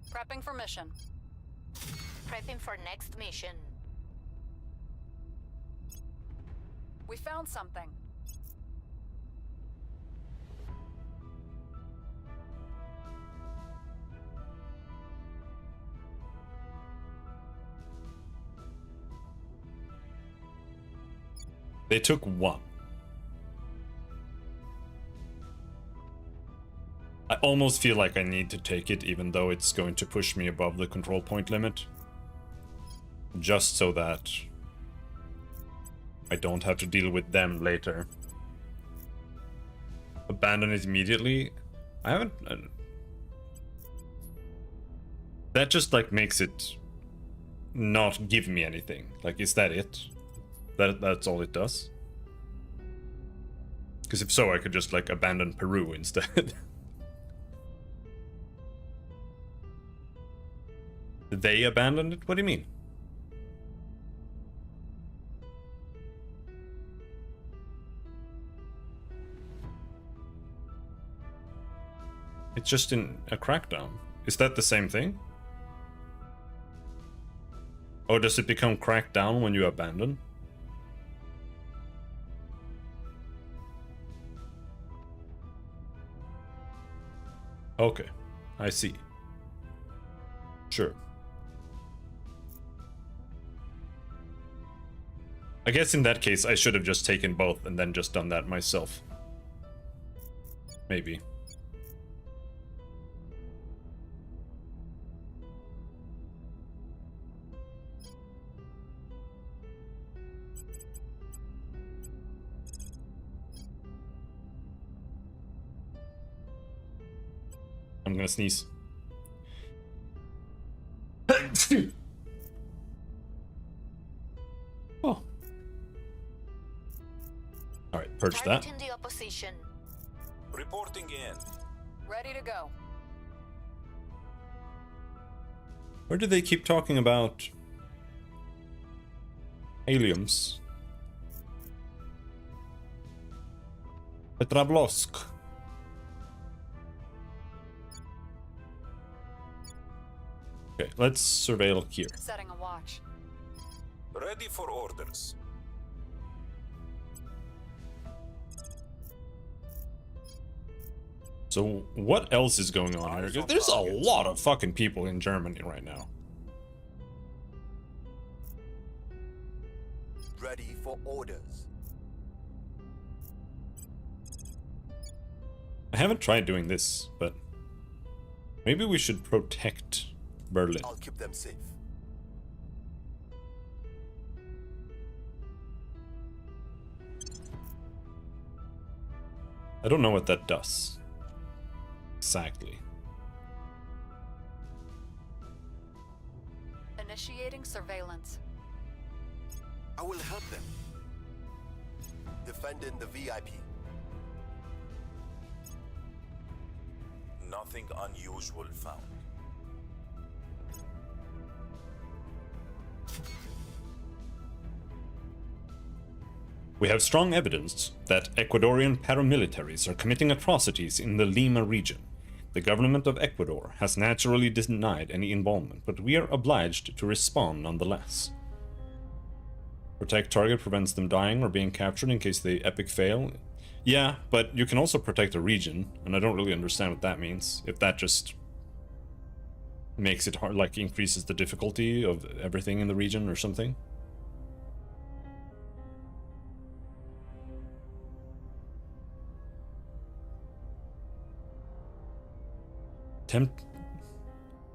Prepping for mission. Prepping for next mission. We found something. They took one. I almost feel like I need to take it, even though it's going to push me above the control point limit. Just so that I don't have to deal with them later. Abandon it immediately? I haven't... that just, like, makes it not give me anything. Like, is that it? That's all it does? Because if so, I could just, like, abandon Peru instead. They abandoned it? What do you mean? It's just in a crackdown. Is that the same thing? Or does it become crackdown when you abandon? Okay, I see. Sure. I guess in that case, I should have just taken both and then just done that myself. Maybe. I'm gonna sneeze. Oh. Alright, purge that. Targeting the opposition. Reporting in. Ready to go. Where do they keep talking about aliens? Petravlovsk. Okay, let's surveil here. Setting a watch. Ready for orders. So what else is going on here? 'Cause there's a lot of fucking people in Germany right now. Ready for orders. I haven't tried doing this, but maybe we should protect Berlin. I'll keep them safe. I don't know what that does. Exactly. Initiating surveillance. I will help them. Defending the VIP. Nothing unusual found. We have strong evidence that Ecuadorian paramilitaries are committing atrocities in the Lima region. The government of Ecuador has naturally denied any involvement, but we are obliged to respond nonetheless. Protect target prevents them dying or being captured in case they epic fail. Yeah, but you can also protect a region, and I don't really understand what that means. If that just makes it hard, like increases the difficulty of everything in the region or something.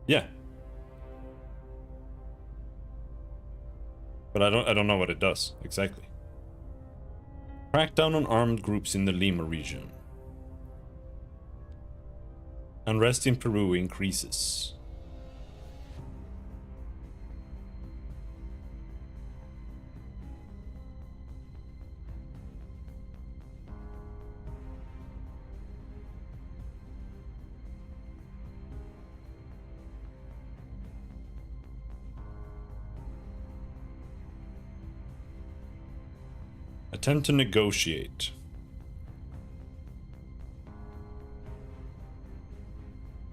Yeah. But I don't know what it does exactly. Crackdown on armed groups in the Lima region. Unrest in Peru increases. Attempt to negotiate.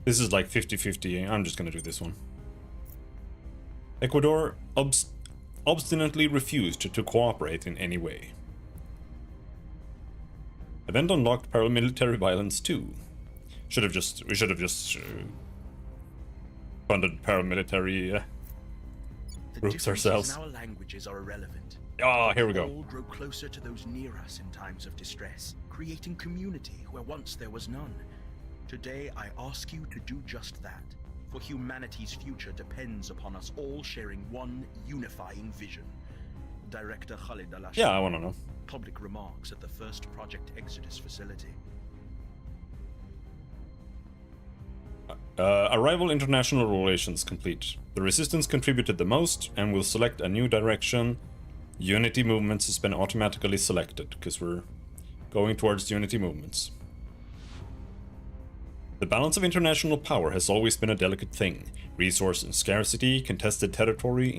This is like 50-50. I'm just gonna do this one. Ecuador obstinately refused to cooperate in any way. Event unlocked paramilitary violence too. We should have just funded paramilitary groups ourselves. The differences in our languages are irrelevant. Ah, here we go. All grow closer to those near us in times of distress, creating community where once there was none. Today, I ask you to do just that, for humanity's future depends upon us all sharing one unifying vision. Director Khalid Al-Ashar. Yeah, I want to know. Public remarks at the first Project Exodus facility. Arrival international relations complete. The resistance contributed the most and will select a new direction. Unity movements has been automatically selected because we're going towards unity movements. The balance of international power has always been a delicate thing. Resource and scarcity, contested territory,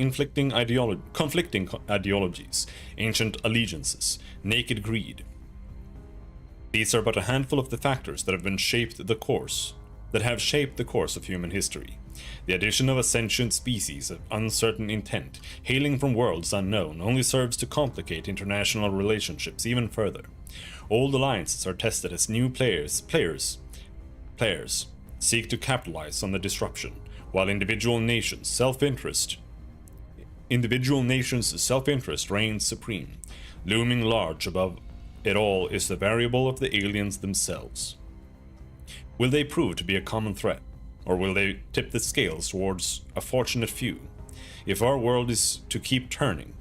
conflicting ideologies, ancient allegiances, naked greed. These are but a handful of the factors that have shaped the course of human history. The addition of a sentient species of uncertain intent, hailing from worlds unknown, only serves to complicate international relationships even further. Old alliances are tested as new players seek to capitalize on the disruption, while individual nations' self-interest reigns supreme. Looming large above it all is the variable of the aliens themselves. Will they prove to be a common threat? Or will they tip the scales towards a fortunate few? If our world is to keep turning,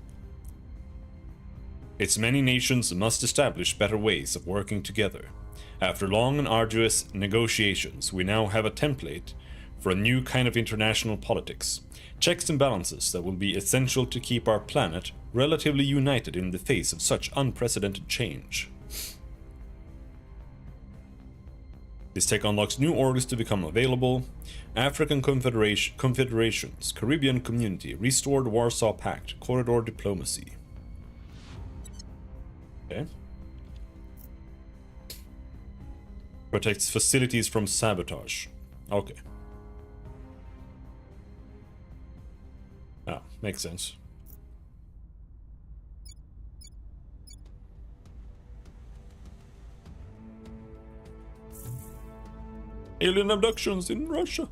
its many nations must establish better ways of working together. After long and arduous negotiations, we now have a template for a new kind of international politics. Checks and balances that will be essential to keep our planet relatively united in the face of such unprecedented change. This tech unlocks new orders to become available. African Confederations, Caribbean Community, Restored Warsaw Pact, Corridor Diplomacy. Okay. Protects facilities from sabotage. Okay. Ah, makes sense. Alien abductions in Russia.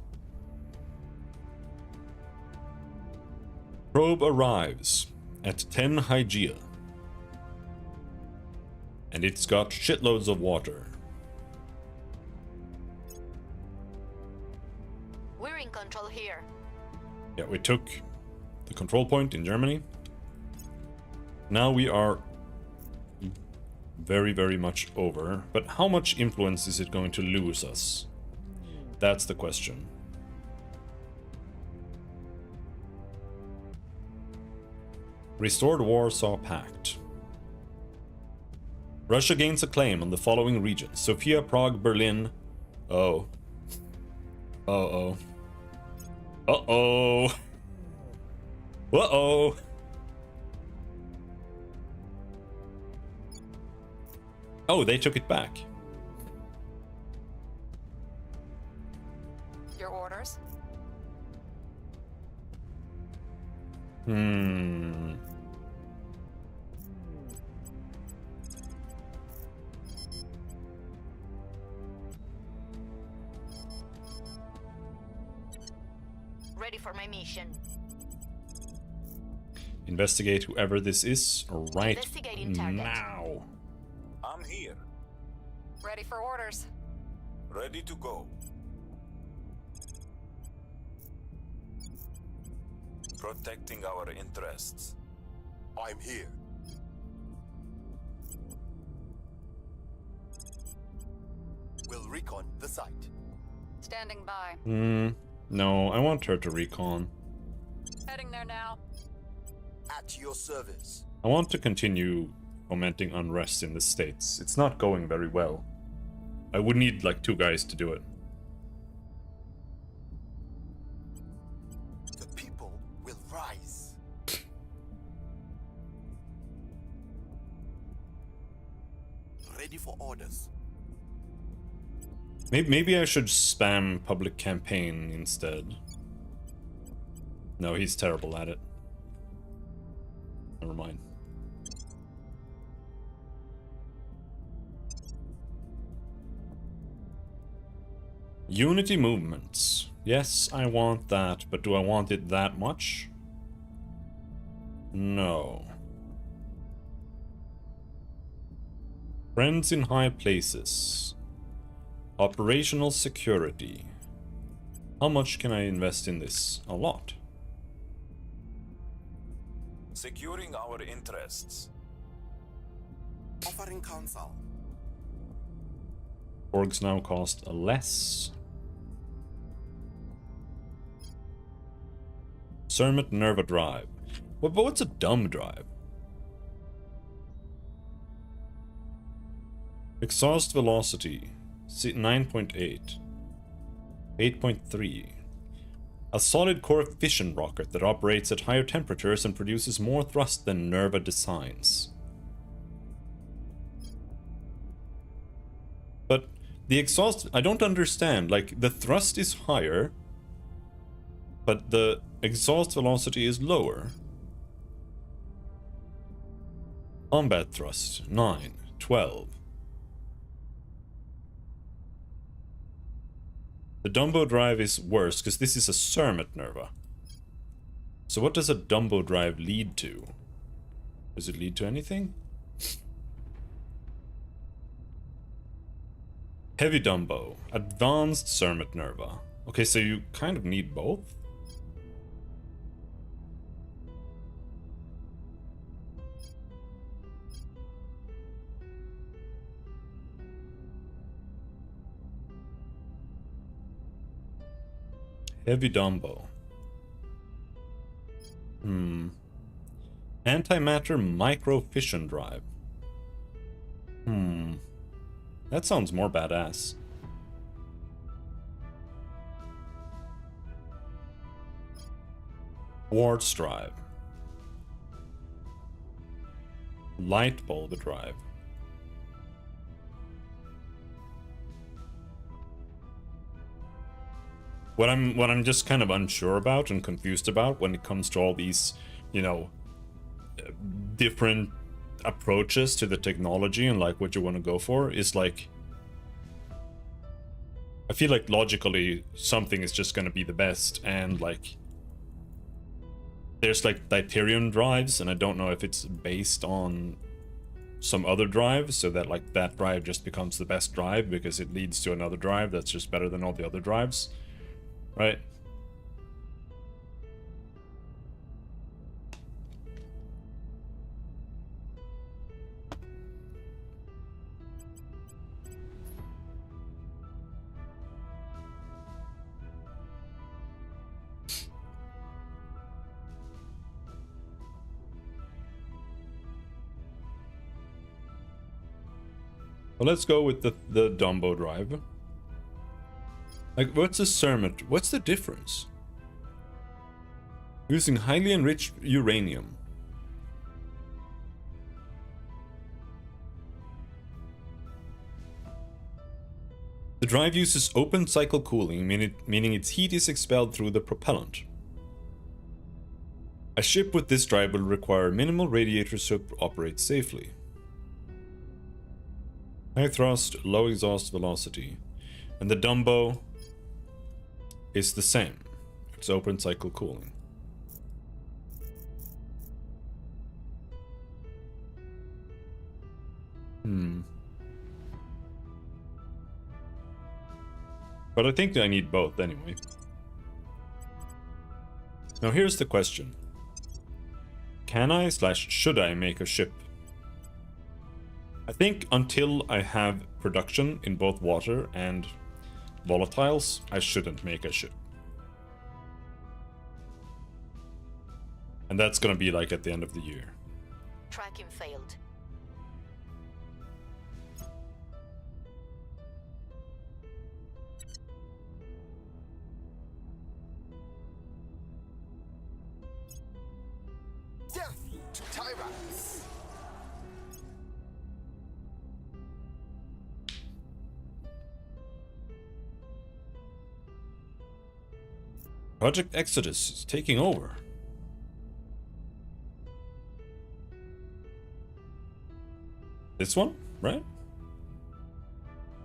Probe arrives at 10 Hygeia. And it's got shitloads of water. We're in control here. Yeah, we took the control point in Germany. Now we are very, very much over. But how much influence is it going to lose us? That's the question. Restored Warsaw Pact. Russia gains a claim on the following regions: Sofia, Prague, Berlin. Oh. Uh-oh. Uh-oh. Uh-oh. Oh, they took it back. Your orders? Ready for my mission. Investigate whoever this is right Investigating target. now. I'm here, Ready for orders. ready to go. Protecting our interests. I'm here. We'll recon the site. Standing by. No, I want her to recon. Heading there now. At your service. I want to continue fomenting unrest in the States. It's not going very well. I would need like 2 guys to do it. The people will rise. Ready for orders. Maybe I should spam public campaign instead. No, he's terrible at it. Never mind. Unity movements. Yes, I want that, but do I want it that much? No. Friends in high places. Operational security. How much can I invest in this? A lot. Securing our interests. Offering counsel. Orgs now cost less. Cermet Nerva drive. But what's a dumb drive? Exhaust velocity. 9.8. 8.3. A solid core fission rocket that operates at higher temperatures and produces more thrust than Nerva designs. But the exhaust, I don't understand. Like, the thrust is higher, but the exhaust velocity is lower. Combat thrust, 9, 12. The Dumbo drive is worse, because this is a Cermet Nerva. So what does a Dumbo drive lead to? Does it lead to anything? Heavy Dumbo. Advanced Cermet Nerva. Okay, so you kind of need both? Heavy Dumbo. Antimatter micro fission drive. That sounds more badass. Quartz drive. Light bulb drive. What I'm just kind of unsure about and confused about when it comes to all these, you know, different approaches to the technology and like what you want to go for is like, I feel like logically something is just going to be the best, and like there's like deuterium drives, and I don't know if it's based on some other drive, so that like that drive just becomes the best drive because it leads to another drive that's just better than all the other drives, right? Well, let's go with the Dumbo drive. Like, what's the Cermet? What's the difference? Using highly enriched uranium. The drive uses open cycle cooling, meaning its heat is expelled through the propellant. A ship with this drive will require minimal radiators to operate safely. High thrust, low exhaust velocity. And the Dumbo is the same. It's open cycle cooling. But I think I need both anyway. Now here's the question. Can I / should I make a ship? I think until I have production in both water and volatiles, I shouldn't make a ship. And that's gonna be like at the end of the year. Tracking failed. Death to tyrants! Project Exodus is taking over. This one, right?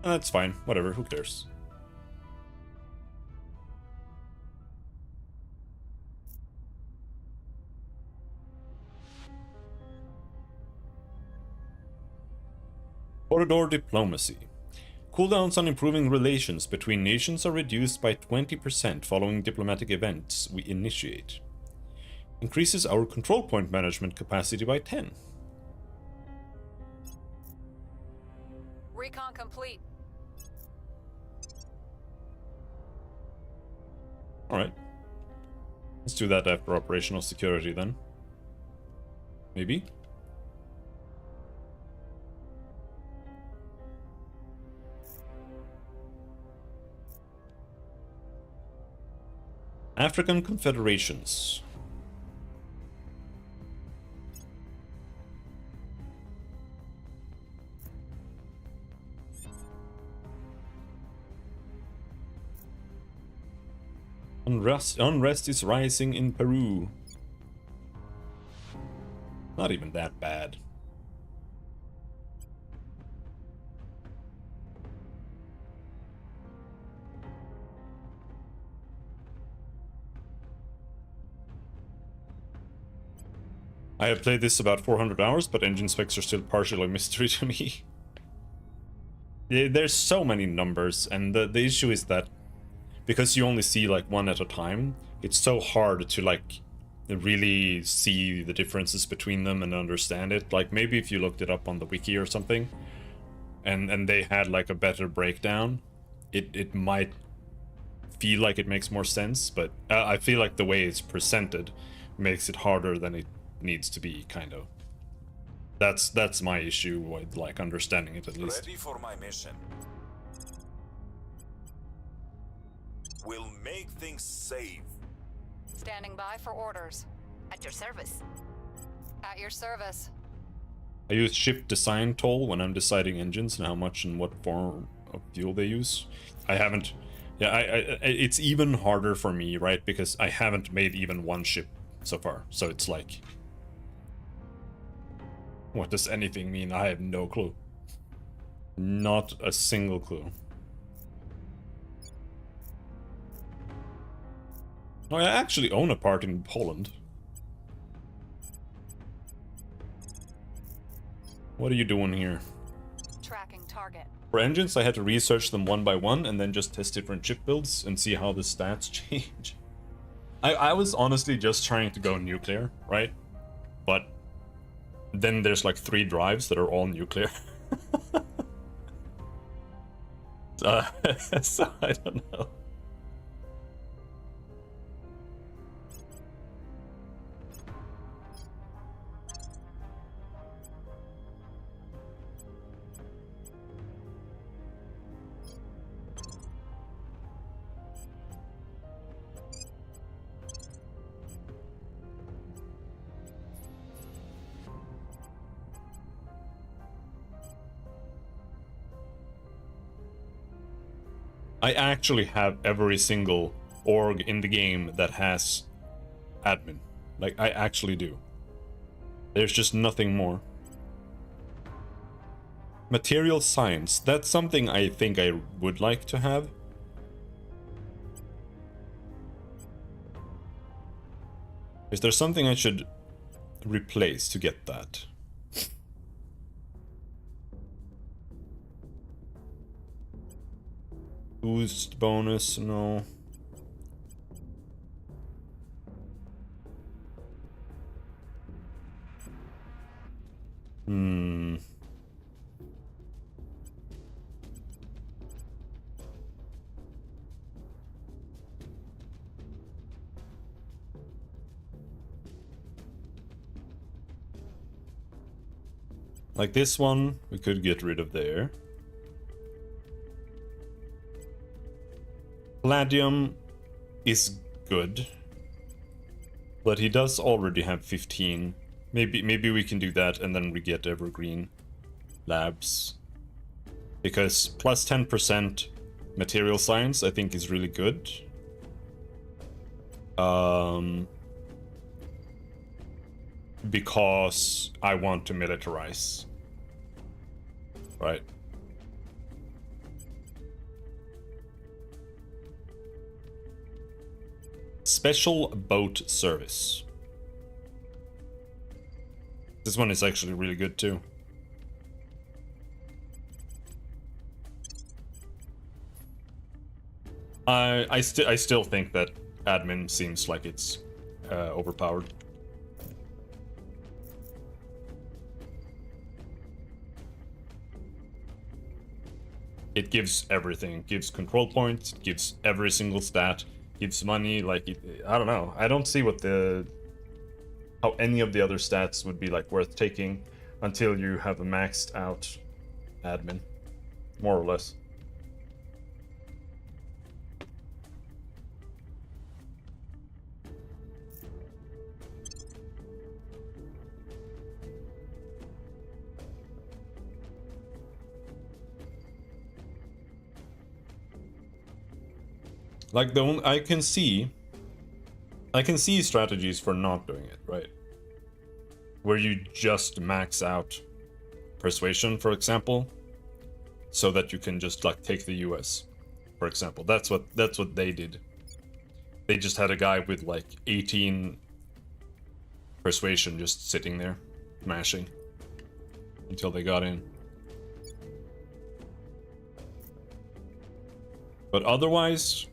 That's fine, whatever, who cares? Corridor diplomacy. Cooldowns on improving relations between nations are reduced by 20% following diplomatic events we initiate. Increases our control point management capacity by 10. Recon complete. Alright. Let's do that after operational security then. Maybe? African confederations. Unrest is rising in Peru. Not even that bad. I have played this about 400 hours, but engine specs are still partially a mystery to me. There's so many numbers, and the issue is that because you only see like one at a time, it's so hard to like really see the differences between them and understand it. Like maybe if you looked it up on the wiki or something, and they had like a better breakdown, it might feel like it makes more sense, but I feel like the way it's presented makes it harder than it needs to be, kind of. That's my issue with like understanding it, at least. Ready for my mission. We'll make things safe Standing by for orders. At your service. At your service. I use ship design tool when I'm deciding engines and how much and what form of fuel they use. I haven't... Yeah, it's even harder for me, right? Because I haven't made even one ship so far. So it's like... What does anything mean? I have no clue. Not a single clue. Oh, I actually own a part in Poland. What are you doing here? Tracking target. For engines, I had to research them one by one and then just test different ship builds and see how the stats change. I was honestly just trying to go nuclear, right? But then there's like 3 drives that are all nuclear. So I don't know. I actually have every single org in the game that has admin. Like, I actually do. There's just nothing more. Material science. That's something I think I would like to have. Is there something I should replace to get that? Boost bonus, no. Like this one, we could get rid of there. Palladium is good, but he does already have 15. Maybe we can do that and then we get Evergreen Labs. Because plus 10% material science I think is really good. Because I want to militarize. Right. Special boat service. This one is actually really good too. I still think that admin seems like it's overpowered. It gives everything. It gives control points, it gives every single stat, gives money, like, I don't know. I don't see what how any of the other stats would be like worth taking until you have a maxed out admin, more or less. Like I can see strategies for not doing it, right? Where you just max out persuasion, for example, so that you can just like take the US, for example. That's what they did. They just had a guy with like 18 persuasion just sitting there, mashing until they got in. But otherwise,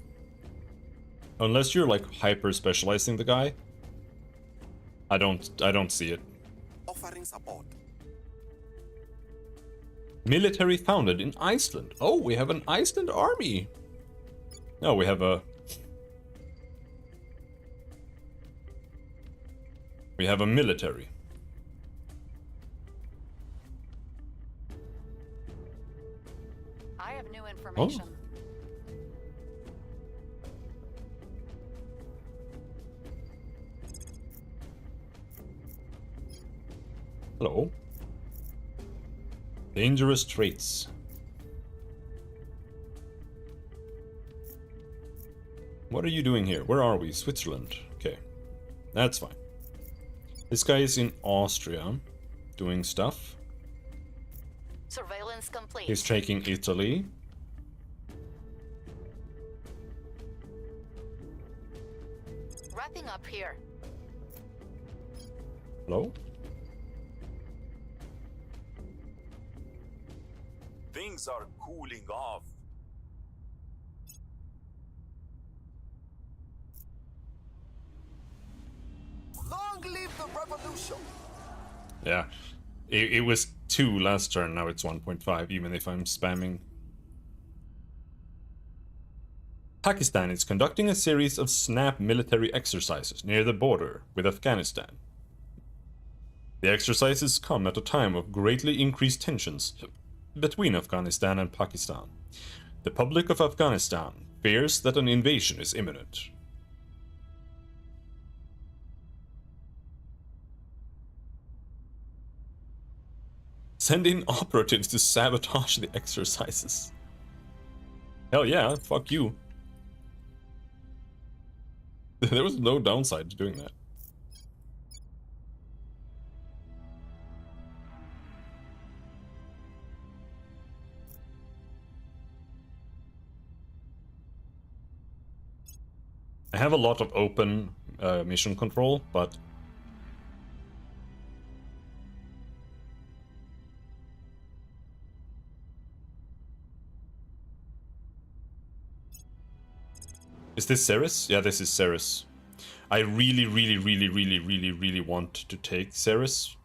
unless you're like hyper specializing the guy, I don't see it. Offering support. Military founded in Iceland. Oh, we have an Iceland army. No, we have a military. I have new information. Oh. Hello. Dangerous traits. What are you doing here? Where are we? Switzerland. Okay. That's fine. This guy is in Austria doing stuff. Surveillance complete. He's taking Italy. Wrapping up here. Hello? Things are cooling off. Long live the revolution! Yeah. It was 2 last turn, now it's 1.5, even if I'm spamming. Pakistan is conducting a series of snap military exercises near the border with Afghanistan. The exercises come at a time of greatly increased tensions between Afghanistan and Pakistan. The public of Afghanistan fears that an invasion is imminent. Send in operatives to sabotage the exercises. Hell yeah, fuck you. There was no downside to doing that. I have a lot of open mission control, but is this Ceres? Yeah, this is Ceres. I really want to take Ceres.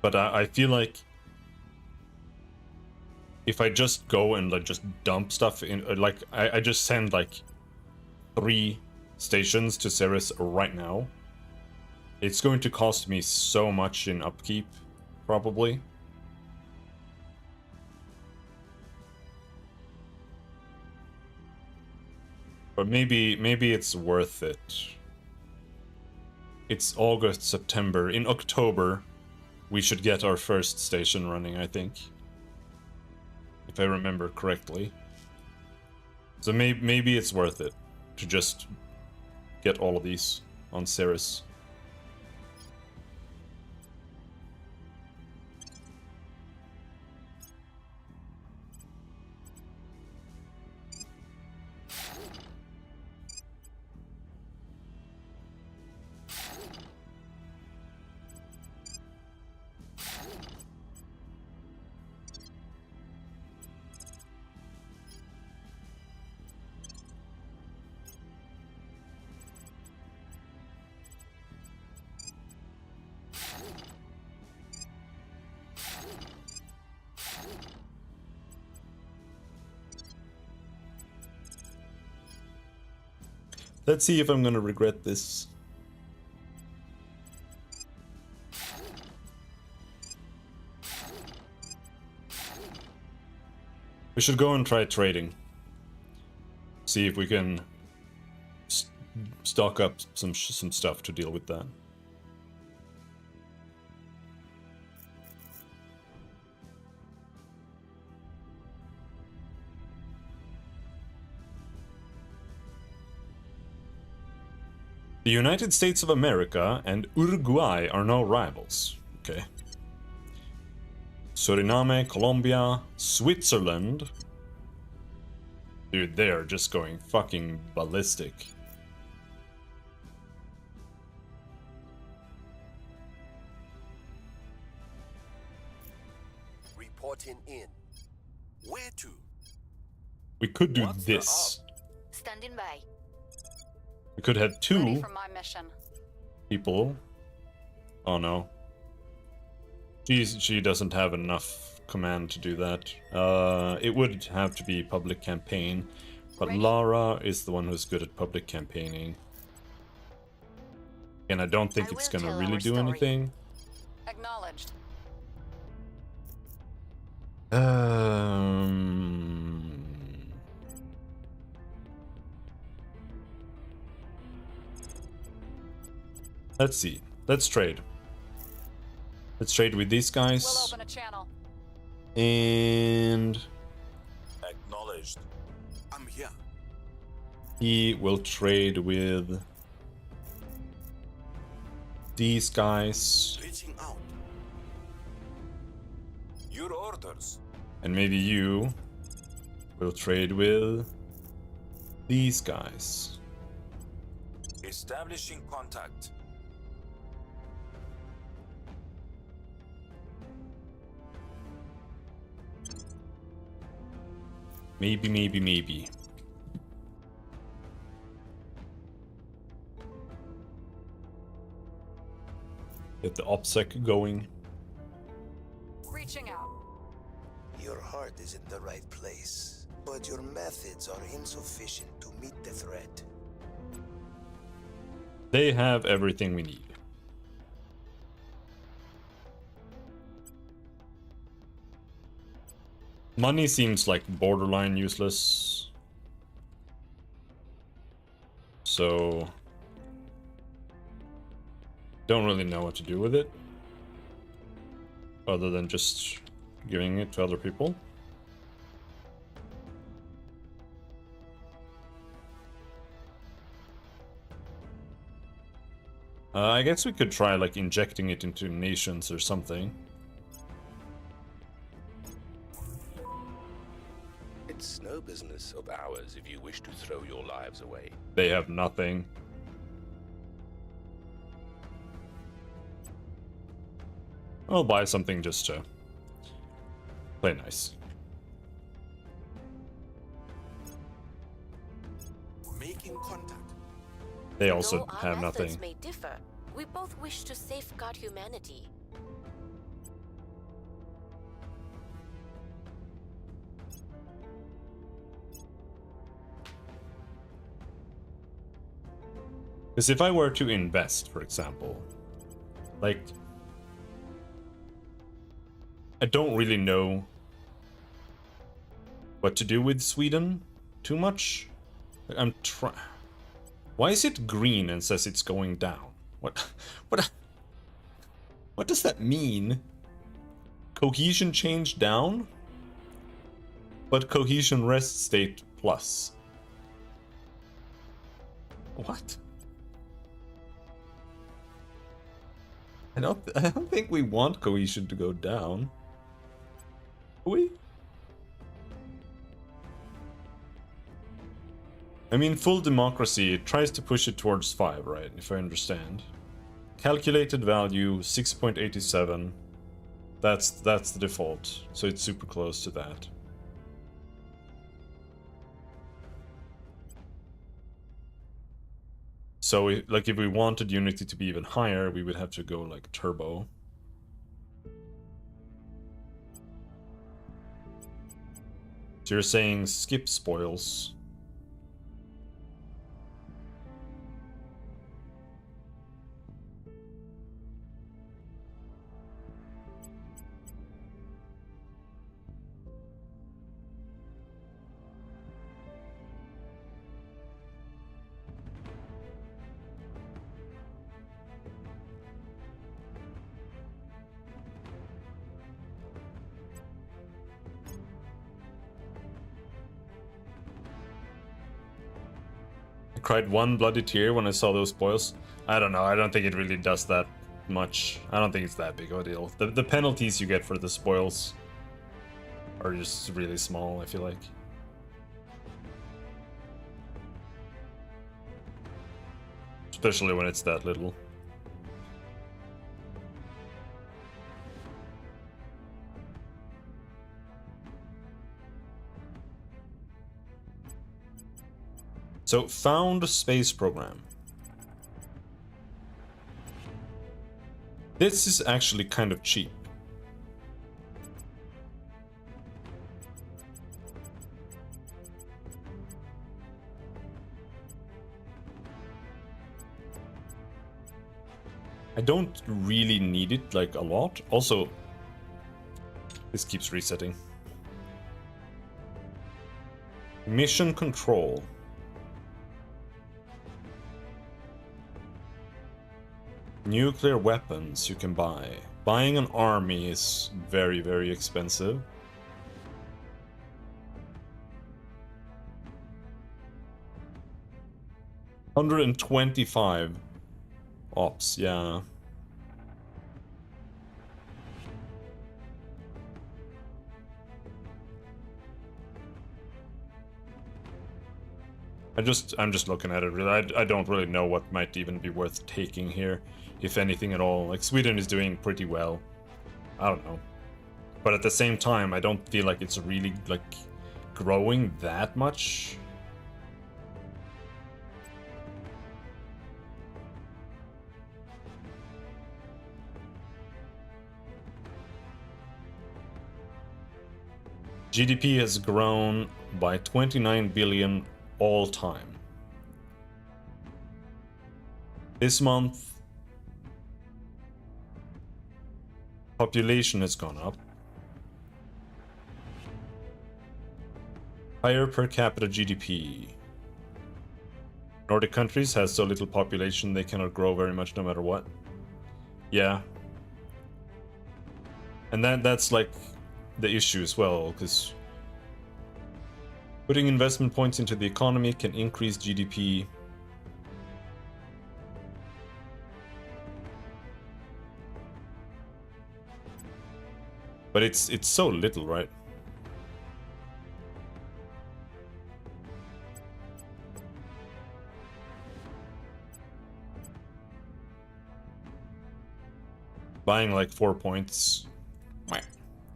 But I feel like if I just go and like just dump stuff in, like I just send like 3 stations to Ceres right now, it's going to cost me so much in upkeep, probably. But maybe it's worth it. It's August, September. In October, we should get our first station running, I think. If I remember correctly. So maybe it's worth it to just get all of these on Ceres. Let's see if I'm gonna regret this. We should go and try trading. See if we can stock up some stuff to deal with that. The United States of America and Uruguay are now rivals. Okay. Suriname, Colombia, Switzerland. Dude, they're just going fucking ballistic. Reporting in. Where to? We could do this. Standing by. We could have 2 Ready for my mission. people. Oh no. She doesn't have enough command to do that. It would have to be public campaign, but Lara is the one who's good at public campaigning. And I don't think it's gonna really do anything. Acknowledged. Let's see. Let's trade. Let's trade with these guys. We'll open a channel. And Acknowledged. I'm here. he will trade with these guys. Reaching out. Your orders. And maybe you will trade with these guys. Establishing contact. Maybe. Get the OPSEC going. Reaching out. Your heart is in the right place, but your methods are insufficient to meet the threat. They have everything we need. Money seems like borderline useless. So don't really know what to do with it, other than just giving it to other people. I guess we could try like injecting it into nations or something. It's no business of ours if you wish to throw your lives away. They have nothing. I'll buy something just to play nice. Making contact. They also Though our have methods nothing. may differ, we both wish to safeguard humanity. Because if I were to invest, for example, like, I don't really know what to do with Sweden too much. I'm trying. Why is it green and says it's going down? What does that mean? Cohesion changed down, but cohesion rest state plus. What? I don't think we want cohesion to go down. Do we? I mean, full democracy, it tries to push it towards 5, right? If I understand. Calculated value 6.87. That's the default, so it's super close to that. So, like, if we wanted Unity to be even higher, we would have to go, like, turbo. So you're saying skip spoils. I cried one bloody tear when I saw those spoils. I don't know, I don't think it really does that much. I don't think it's that big of a deal. The penalties you get for the spoils are just really small, I feel like. Especially when it's that little. So, found space program. This is actually kind of cheap. I don't really need it, like, a lot. Also, this keeps resetting. Mission control. Nuclear weapons you can buy. Buying an army is very, very expensive. $125 ops, yeah. I'm just looking at it. Really, I don't really know what might even be worth taking here, if anything at all. Like, Sweden is doing pretty well. I don't know. But at the same time, I don't feel like it's really, like, growing that much. GDP has grown by 29 billion all time. This month, population has gone up. Higher per capita GDP. Nordic countries has so little population they cannot grow very much no matter what. Yeah. And that's like the issue as well, because putting investment points into the economy can increase GDP. But it's so little, right? Buying like 4 points.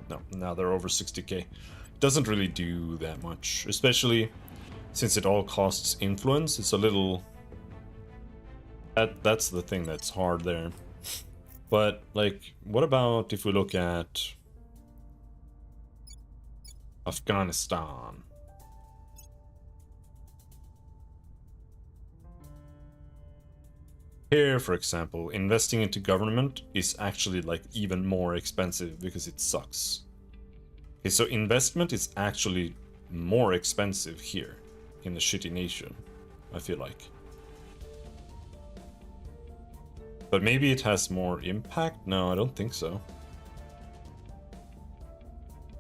No, now they're over 60k. Doesn't really do that much, especially since it all costs influence. It's a little... That's the thing that's hard there. But, like, what about if we look at Afghanistan? Here, for example, investing into government is actually like even more expensive because it sucks. Okay, so investment is actually more expensive here in the shitty nation, I feel like. But maybe it has more impact? No, I don't think so.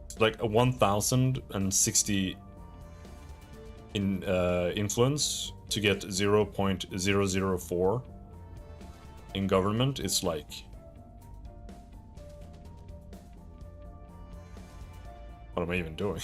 It's like a 1060 in influence to get 0.004 in government. It's like... What am I even doing?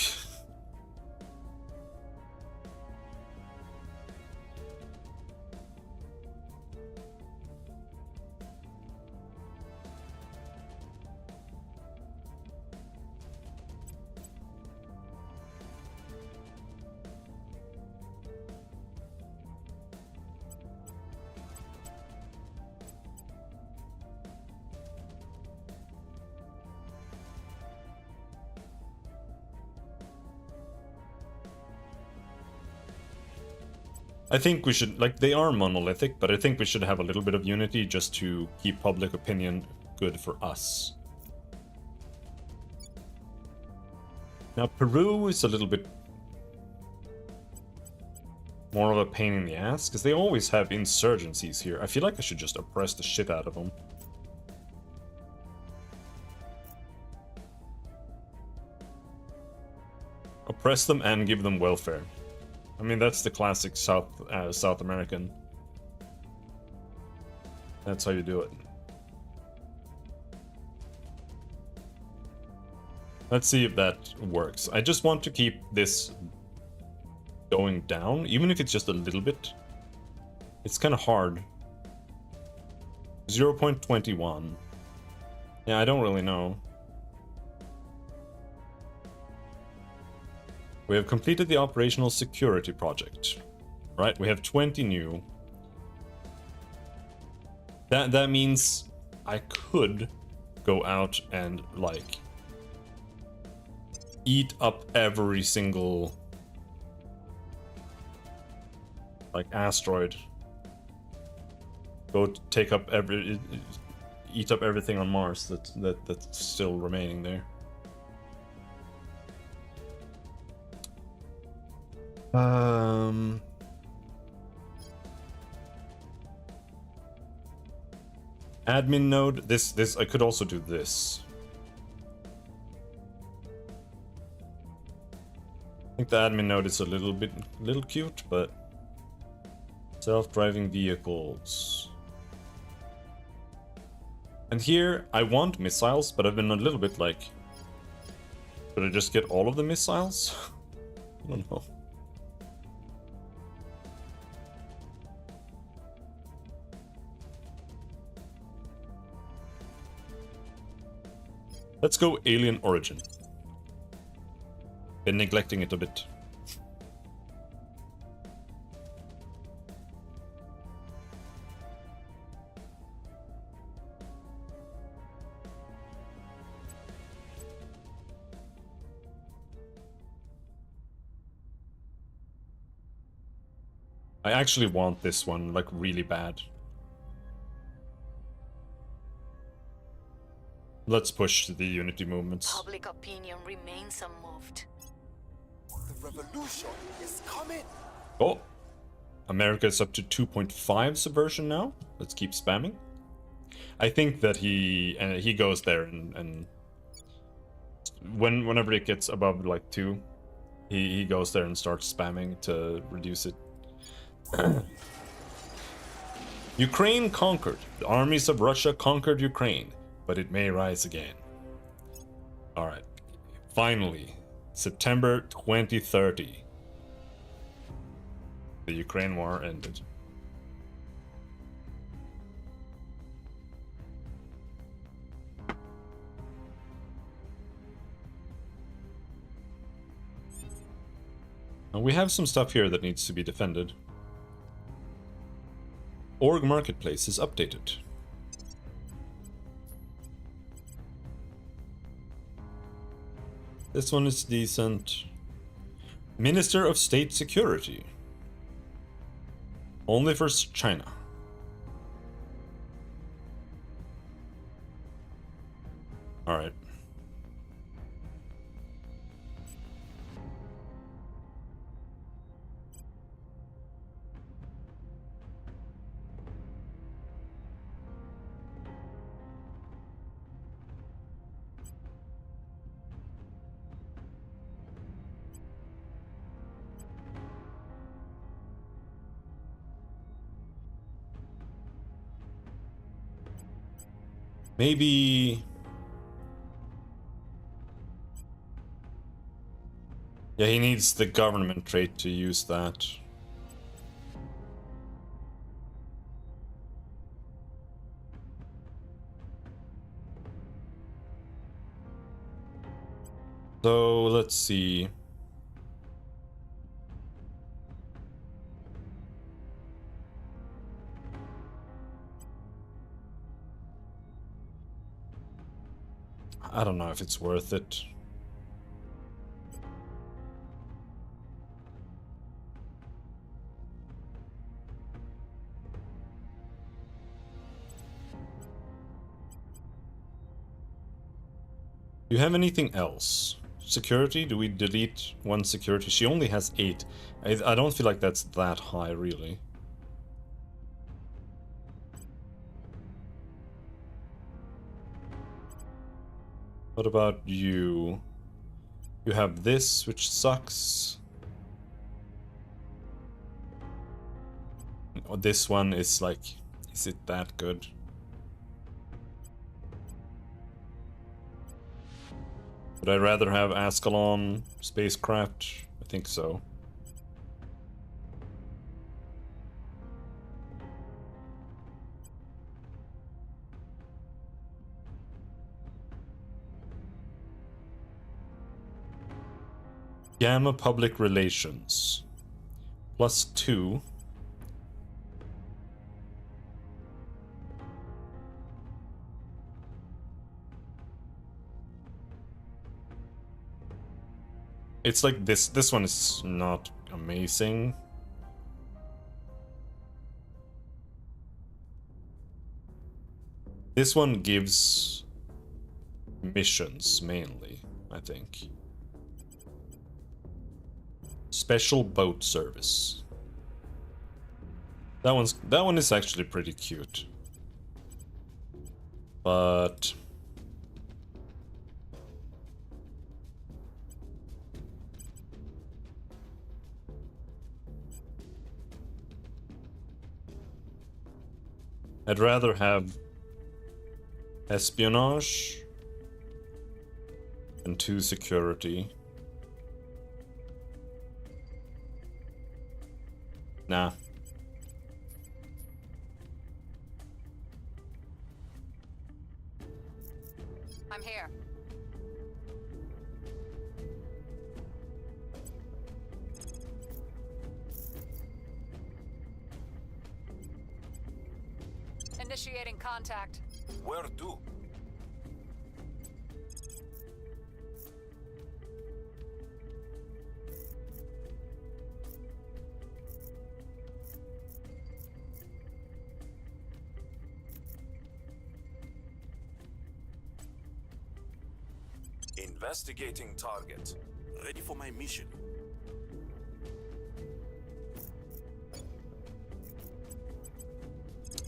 I think we should, like, they are monolithic, but I think we should have a little bit of unity just to keep public opinion good for us. Now, Peru is a little bit more of a pain in the ass, because they always have insurgencies here. I feel like I should just oppress the shit out of them. Oppress them and give them welfare. I mean, that's the classic South American. That's how you do it. Let's see if that works. I just want to keep this going down, even if it's just a little bit. It's kind of hard. 0.21. Yeah, I don't really know. We have completed the operational security project. Right, we have 20 new. That means I could go out and, like, eat up every single, like, asteroid. Go take up eat up everything on Mars that's still remaining there. Admin node. This I could also do this. I think the admin node is a little cute, but self-driving vehicles. And here I want missiles, but I've been a little bit like, should I just get all of the missiles? I don't know. Let's go Alien Origin. Been neglecting it a bit. I actually want this one, like, really bad. Let's push the Unity movements. Public opinion remains unmoved. The revolution is coming. Oh! America is up to 2.5 subversion now. Let's keep spamming. I think that he goes there and whenever it gets above like 2, he goes there and starts spamming to reduce it. Ukraine conquered. The armies of Russia conquered Ukraine, but it may rise again. Alright. Finally, September 2030. The Ukraine war ended. Now we have some stuff here that needs to be defended. Org Marketplace is updated. This one is decent. Minister of State Security. Only for China. Alright. Maybe... Yeah, he needs the government trait to use that. So, let's see. I don't know if it's worth it. Do you have anything else? Security? Do we delete one security? She only has 8. I don't feel like that's that high, really. What about you? You have this, which sucks. This one is like, is it that good? Would I rather have Ascalon spacecraft? I think so. Gamma Public Relations. +2. It's like this one is not amazing. This one gives missions mainly, I think. Special boat service. That one is actually pretty cute. But I'd rather have espionage and 2 security. Nah. I'm here. Initiating contact. Where to? Investigating target. Ready for my mission.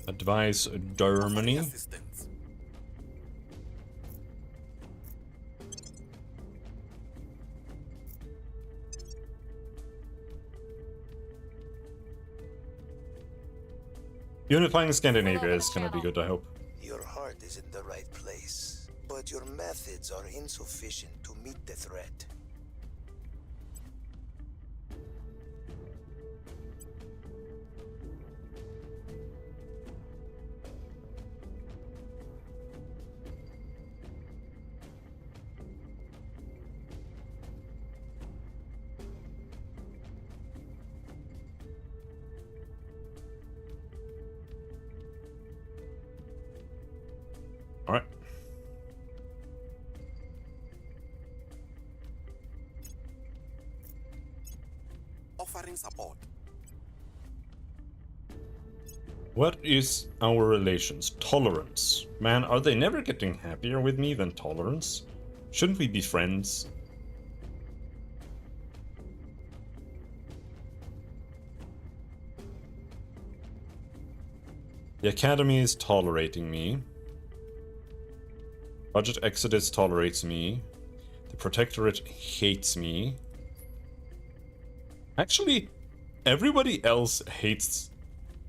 Advise Germany. Assistance. Unifying Scandinavia is gonna be good, I hope. Your heart is in the right place, but your methods are insufficient to meet the threat. All right. Offering support. What is our relations? Tolerance. Man, are they never getting happier with me than tolerance? Shouldn't we be friends? The Academy is tolerating me. Project Exodus tolerates me. The Protectorate hates me. Actually, everybody else hates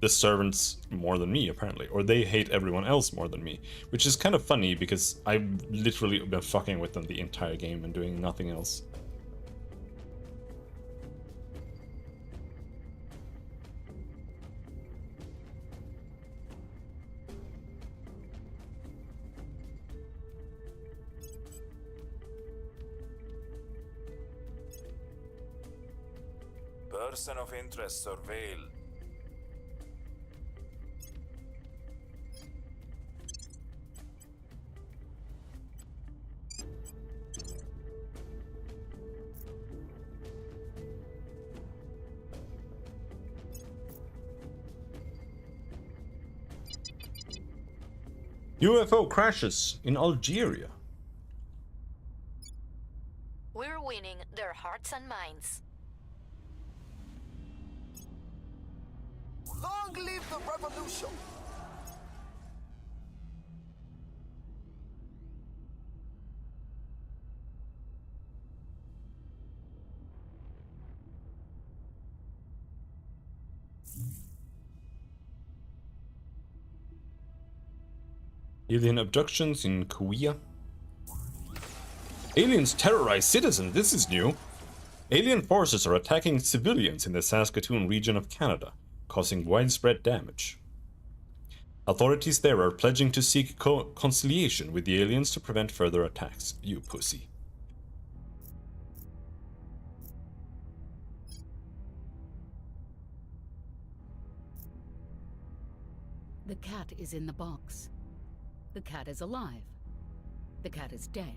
the servants more than me, apparently. Or they hate everyone else more than me. Which is kind of funny, because I've literally been fucking with them the entire game and doing nothing else. Person of interest surveilled. UFO crashes in Algeria. We're winning their hearts and minds. Long live the revolution! Alien abductions in Korea. Aliens terrorize citizens. This is new. Alien forces are attacking civilians in the Saskatoon region of Canada, causing widespread damage. Authorities there are pledging to seek conciliation with the aliens to prevent further attacks. You pussy. The cat is in the box. The cat is alive. The cat is dead.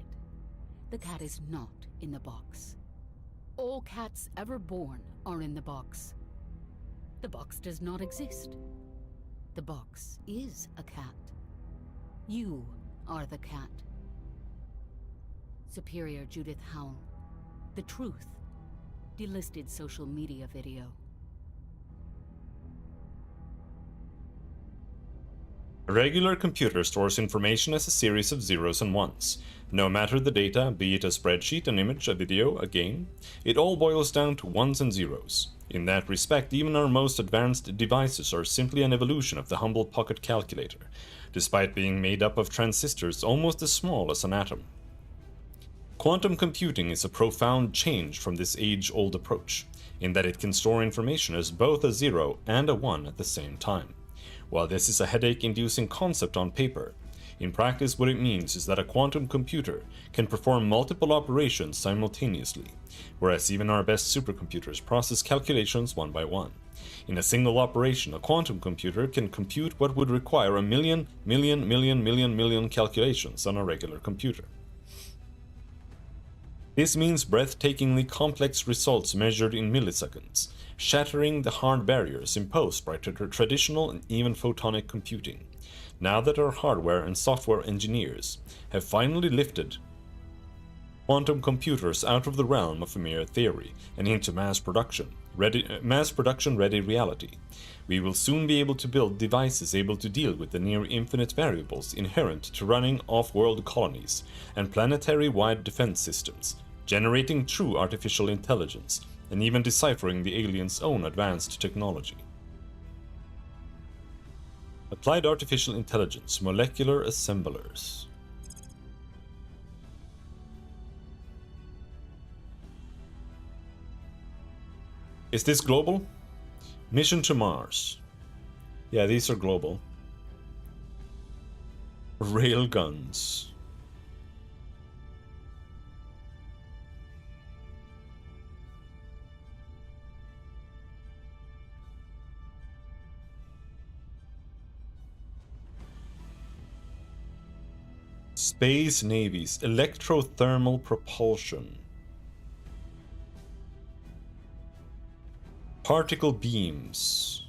The cat is not in the box. All cats ever born are in the box. The box does not exist. The box is a cat. You are the cat. Superior Judith Howell. The Truth. Delisted social media video. A regular computer stores information as a series of zeros and ones. No matter the data, be it a spreadsheet, an image, a video, a game, it all boils down to ones and zeros. In that respect, even our most advanced devices are simply an evolution of the humble pocket calculator, despite being made up of transistors almost as small as an atom. Quantum computing is a profound change from this age-old approach, in that it can store information as both a 0 and a 1 at the same time. While this is a headache-inducing concept on paper, in practice what it means is that a quantum computer can perform multiple operations simultaneously, whereas even our best supercomputers process calculations one by one. In a single operation, a quantum computer can compute what would require a million calculations on a regular computer. This means breathtakingly complex results measured in milliseconds, shattering the hard barriers imposed by traditional and even photonic computing. Now that our hardware and software engineers have finally lifted quantum computers out of the realm of a mere theory and into mass production ready reality, we will soon be able to build devices able to deal with the near infinite variables inherent to running off-world colonies and planetary-wide defense systems, generating true artificial intelligence, and even deciphering the aliens' own advanced technology. Applied Artificial Intelligence, Molecular Assemblers. Is this global? Mission to Mars. Yeah, these are global. Railguns. Space navies, electrothermal propulsion, particle beams.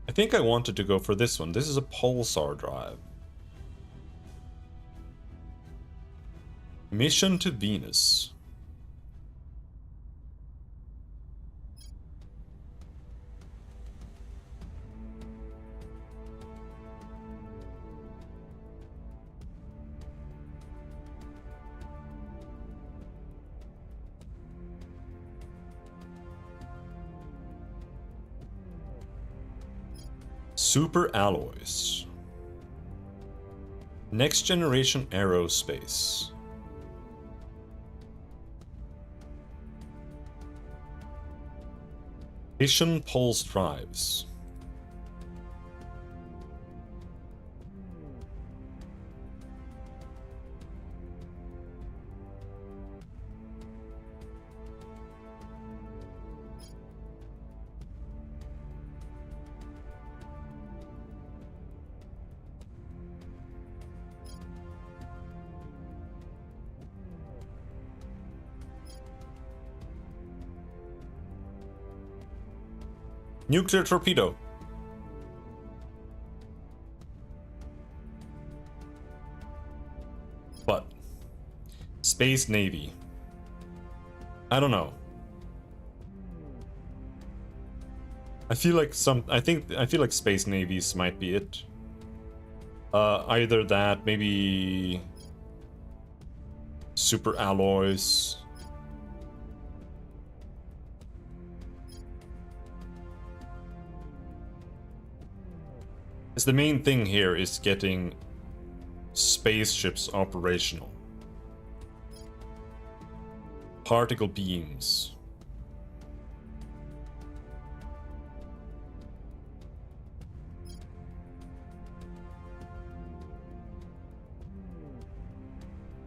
I think I wanted to go for this one. This is a pulsar drive. Mission to Venus. Super alloys. Next generation aerospace. Fission pulse drives. Nuclear torpedo. What? Space Navy. I don't know. I feel like Space Navies might be it. Either that, maybe super alloys. The main thing here is getting spaceships operational. Particle beams.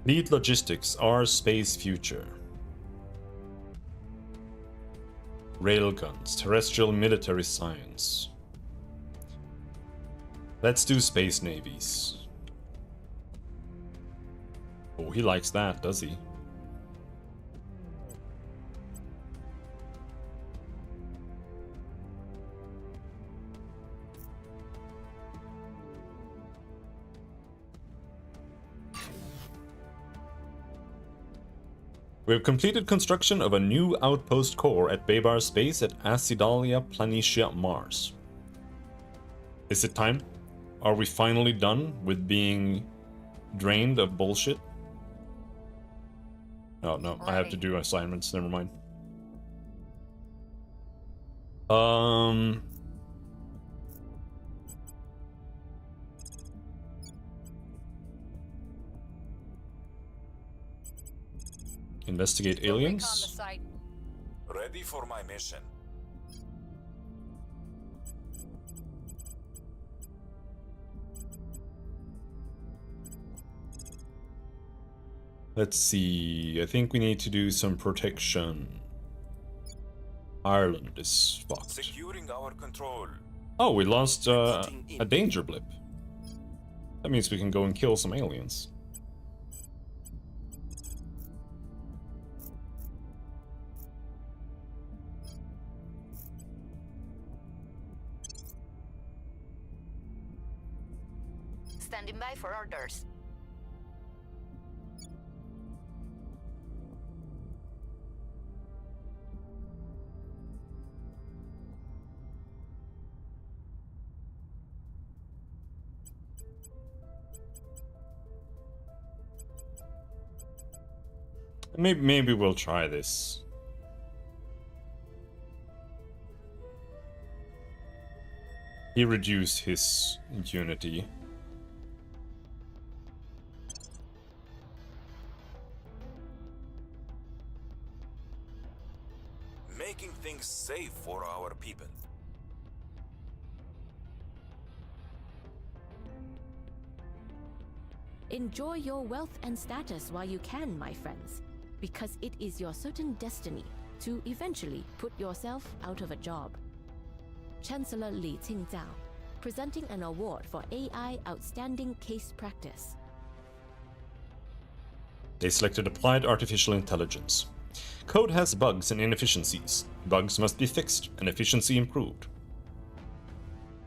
Lead logistics, our space future. Railguns, terrestrial military science. Let's do space navies. Oh, he likes that, does he? We have completed construction of a new outpost core at Babar Space at Acidalia Planitia, Mars. Is it time? Are we finally done with being drained of bullshit? Oh, no, I have to do assignments, never mind. Investigate aliens? Ready for my mission. Let's see, I think we need to do some protection. Ireland is fucked. Securing our control. Oh, we lost a danger blip. That means we can go and kill some aliens. Standing by for orders. Maybe we'll try this. He reduced his unity. Making things safe for our people. Enjoy your wealth and status while you can, my friends, because it is your certain destiny to eventually put yourself out of a job. Chancellor Li Qingzhao, presenting an award for AI Outstanding Case Practice. They selected Applied Artificial Intelligence. Code has bugs and inefficiencies. Bugs must be fixed and efficiency improved.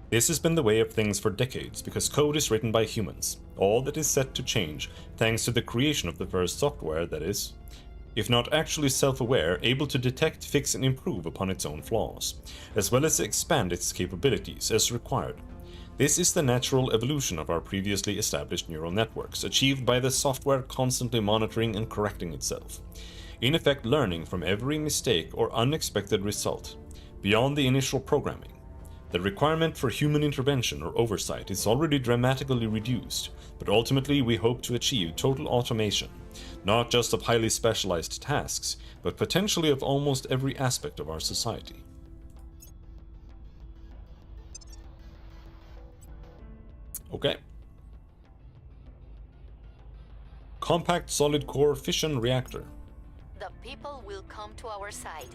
This has been the way of things for decades because code is written by humans. All that is set to change thanks to the creation of the first software that is, if not actually self-aware, able to detect, fix and improve upon its own flaws, as well as expand its capabilities as required. This is the natural evolution of our previously established neural networks, achieved by the software constantly monitoring and correcting itself. In effect, learning from every mistake or unexpected result, beyond the initial programming. The requirement for human intervention or oversight is already dramatically reduced, but ultimately we hope to achieve total automation, not just of highly specialized tasks, but potentially of almost every aspect of our society. Okay. Compact solid core fission reactor. The people will come to our side.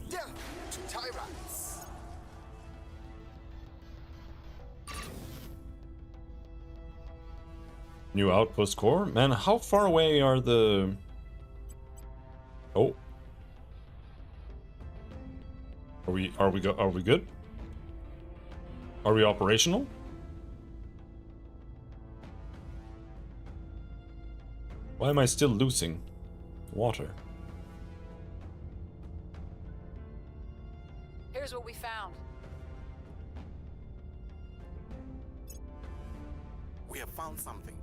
Death to tyrants! New outpost core? Man, how far away are the... Oh. Are we good? Are we operational? Why am I still losing water? Here's what we found. We have found something.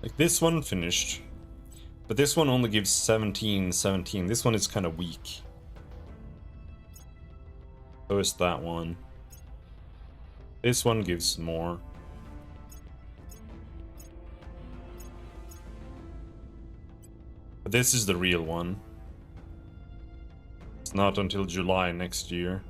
Like this one finished, but this one only gives 17. This one is kind of weak. So is that one. This one gives more. But this is the real one. It's not until July next year.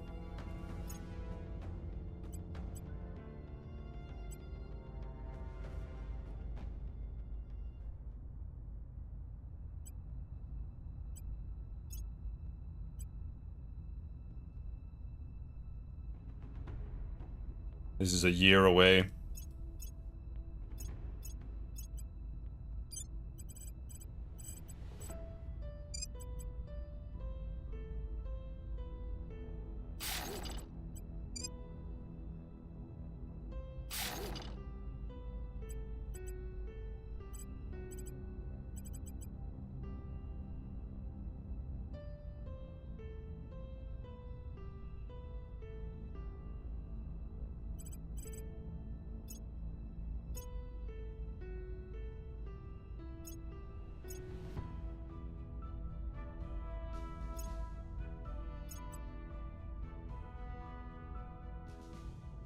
This is a year away.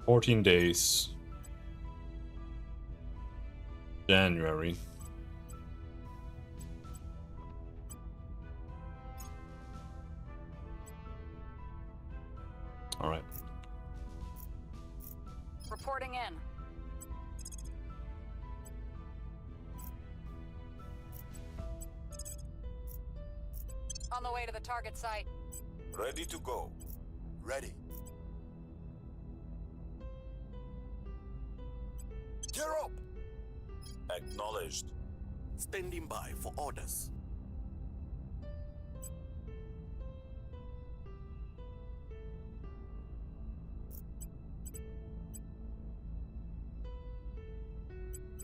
"14 days. January. All right. Reporting in. On the way to the target site. Ready to go. Ready. Gear up! Acknowledged. Standing by for orders.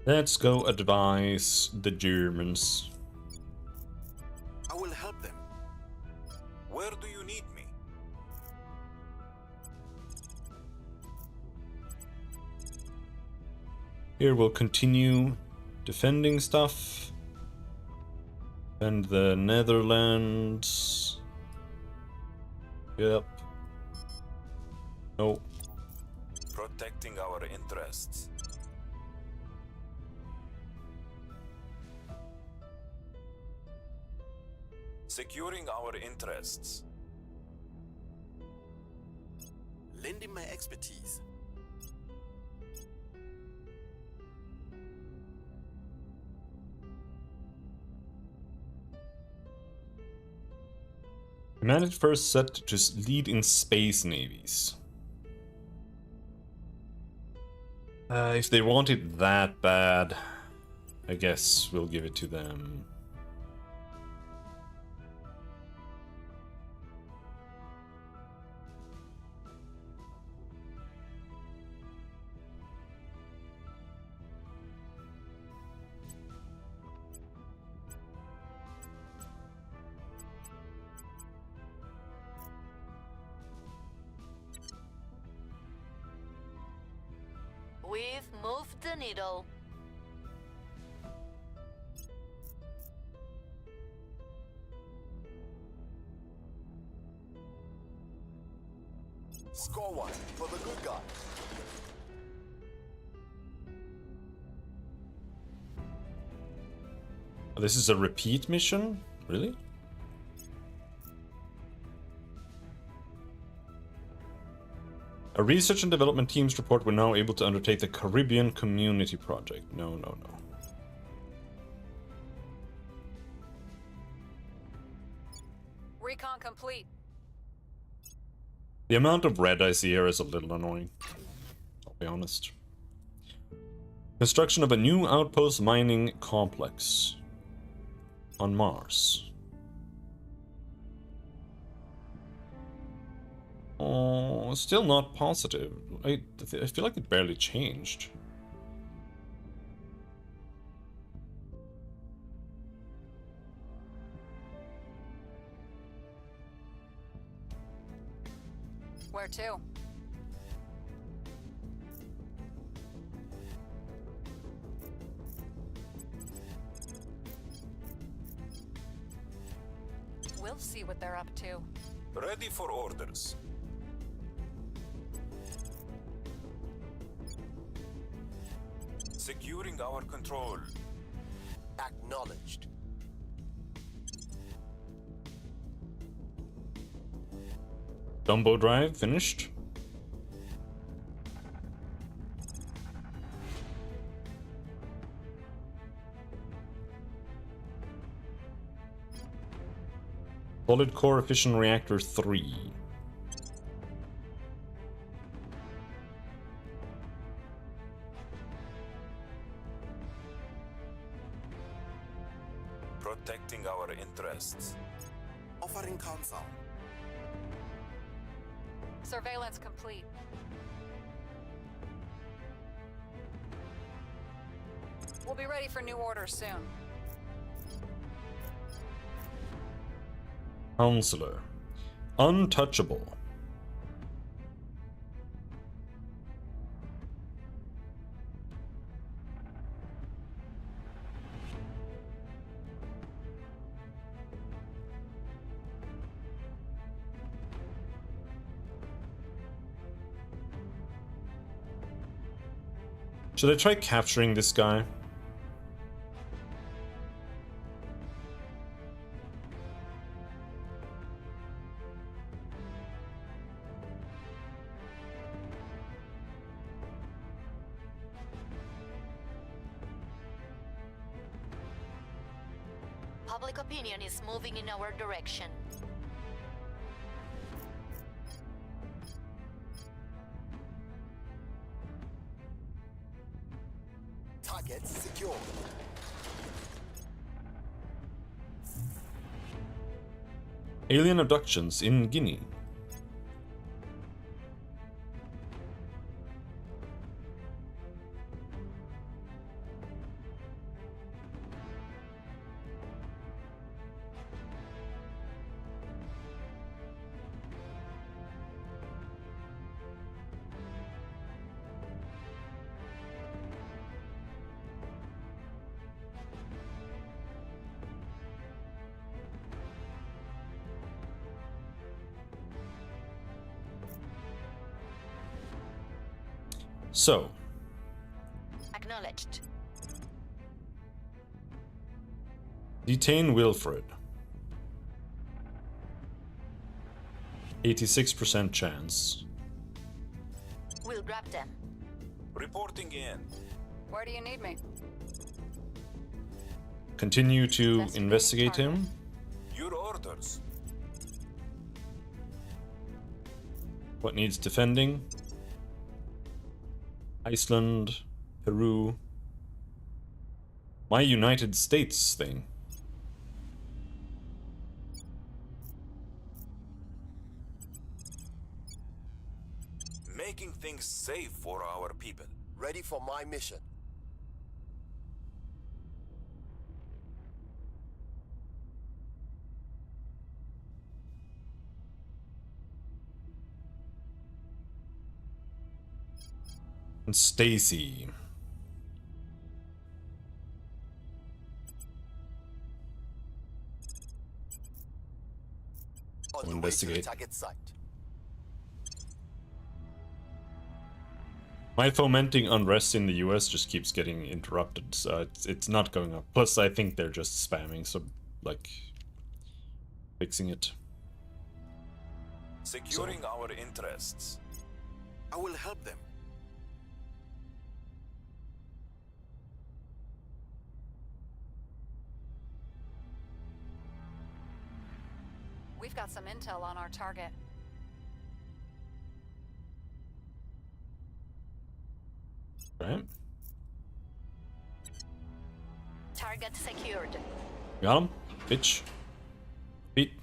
Let's go advise the Germans. I will help them. Where do you need me? Here we'll continue defending stuff. And the Netherlands. Yep. No. Protecting our interests. Securing our interests. Lending my expertise. Commanded first set to lead in space navies. If they want it that bad, I guess we'll give it to them. We've moved the needle. Score one for the good guy. This is a repeat mission? Really? A research and development teams report we're now able to undertake the Caribbean Community Project. No, no, no. Recon complete. The amount of red I see here is a little annoying. I'll be honest. Construction of a new outpost mining complex on Mars. Oh, still not positive. I feel like it barely changed. Where to? We'll see what they're up to. Ready for orders. Securing our control. Acknowledged. Dumbo drive finished. Solid core fission reactor 3. Surveillance complete. We'll be ready for new orders soon. Counselor. Untouchable. Should I try capturing this guy? Public opinion is moving in our direction. Target secure. Alien abductions in Guinea. So, Acknowledged. detain Wilfred. 86% chance. We'll grab them. Reporting in. Where do you need me? Continue to investigate him. Your orders. What needs defending? Iceland, Peru. My United States thing. Making things safe for our people. Ready for my mission. And Stacy. On the way to the Investigate. target site. My fomenting unrest in the US just keeps getting interrupted, so it's not going up. Plus, I think they're just spamming, so, like, fixing it. Securing our interests. I will help them. We've got some intel on our target. Right? Target secured. Got him? Bitch. Beat.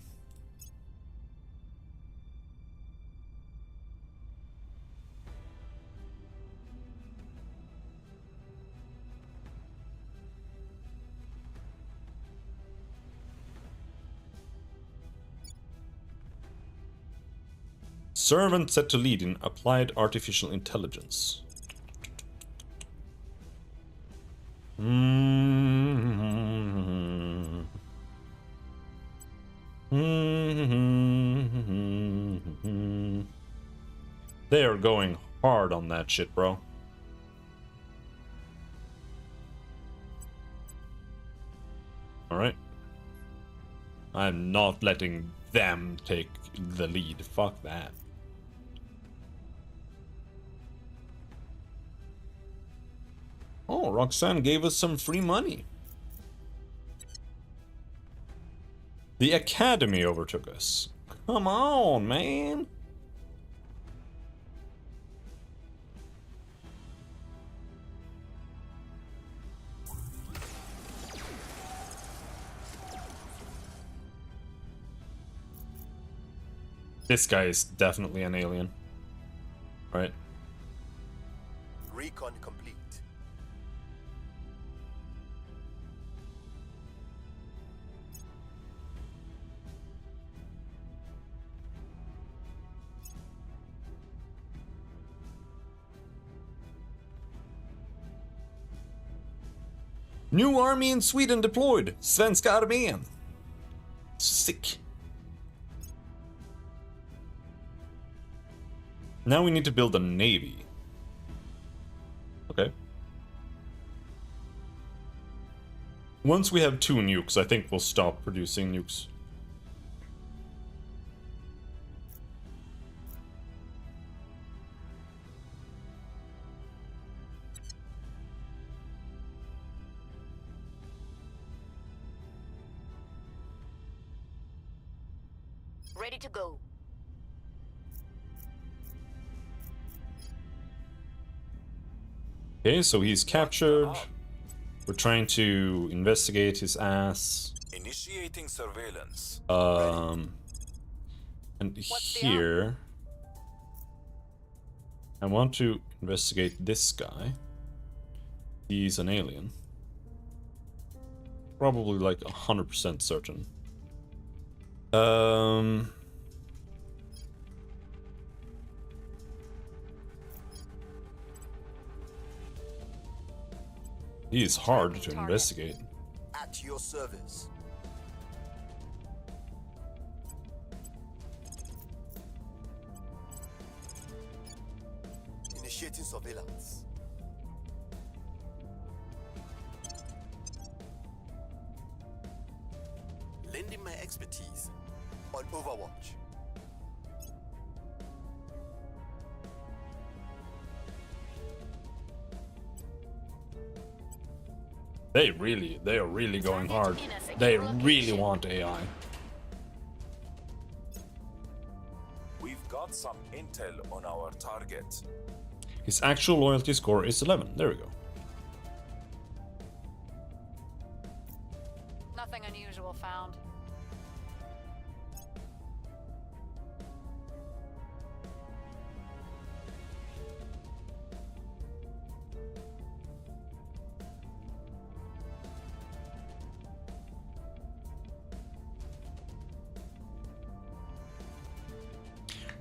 Servant set to lead in applied artificial intelligence. They are going hard on that shit, bro. Alright. I'm not letting them take the lead. Fuck that. Oh, Roxanne gave us some free money. The Academy overtook us. Come on, man. This guy is definitely an alien. Right? Recon complete. New army in Sweden deployed. Svenska armén. Sick. Now we need to build a navy. Okay. Once we have 2 nukes, I think we'll stop producing nukes. Ready to go. Okay, so he's captured. We're trying to investigate his ass. Initiating surveillance. And here I want to investigate this guy. He's an alien. Probably like 100% certain. He is hard to investigate. At your service. Initiating surveillance. Lending my expertise on Overwatch. They are really going hard. They really want AI. We've got some intel on our target. His actual loyalty score is 11. There we go. Nothing unusual found.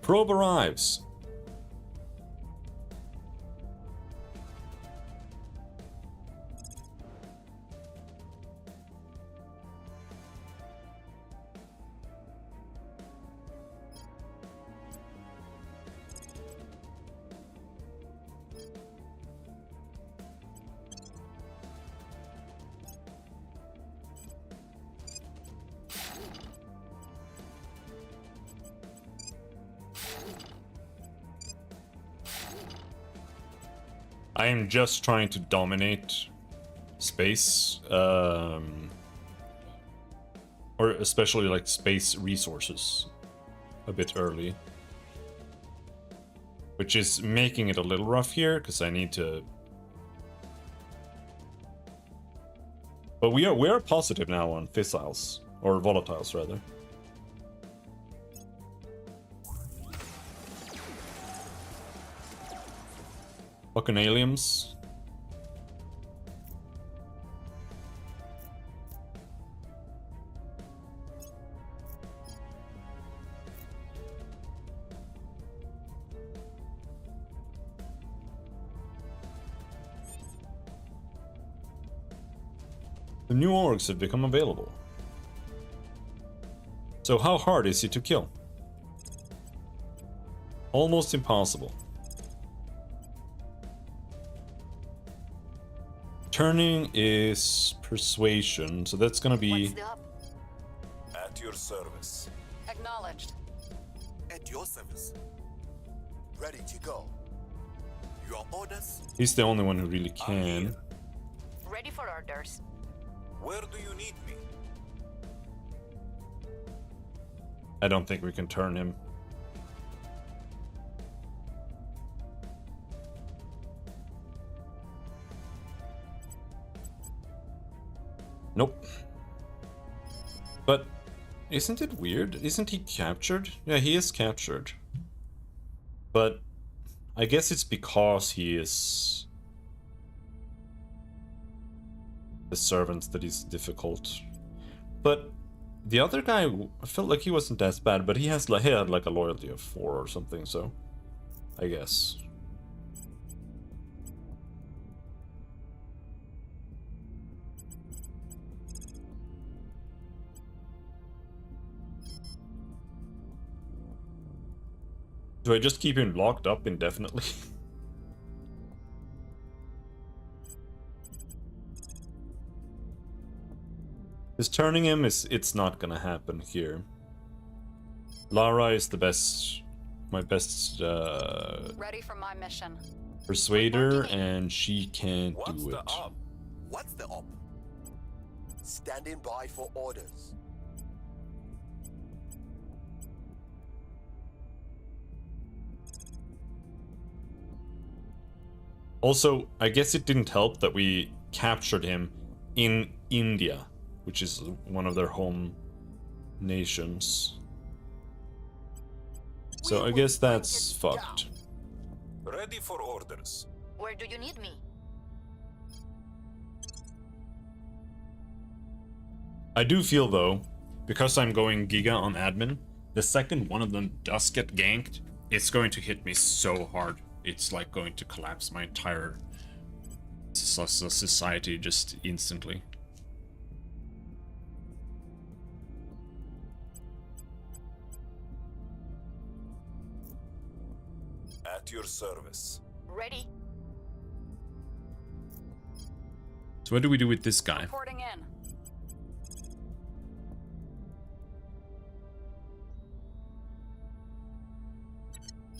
Probe arrives. I am just trying to dominate space, or especially like space resources a bit early. Which is making it a little rough here, because I need to... But we are positive now on fissiles, or volatiles rather. Fucking aliens. The new orgs have become available. So how hard is he to kill? Almost impossible. Turning is persuasion, so that's gonna be... At your service. Acknowledged. At your service. Ready to go. Your orders? He's the only one who really can. Ready for orders. Where do you need me? I don't think we can turn him. Nope. But Isn't it weird? Isn't he captured? Yeah, he is captured. But I guess it's because he is the servant that is difficult. But the other guy, I felt like he wasn't as bad, but he had like a loyalty of 4 or something, so I guess. Do I just keep him locked up indefinitely? Because turning him it's not gonna happen here. Lara is the best, my best Ready for my mission. persuader, and she can't do it. What's the op? Standing by for orders. Also, I guess it didn't help that we captured him in India, which is one of their home nations. So I guess that's fucked. Ready for orders. Where do you need me? I do feel though, because I'm going Giga on admin, the second one of them does get ganked, it's going to hit me so hard. It's like going to collapse my entire society just instantly. At your service. Ready. So what do we do with this guy? Reporting in.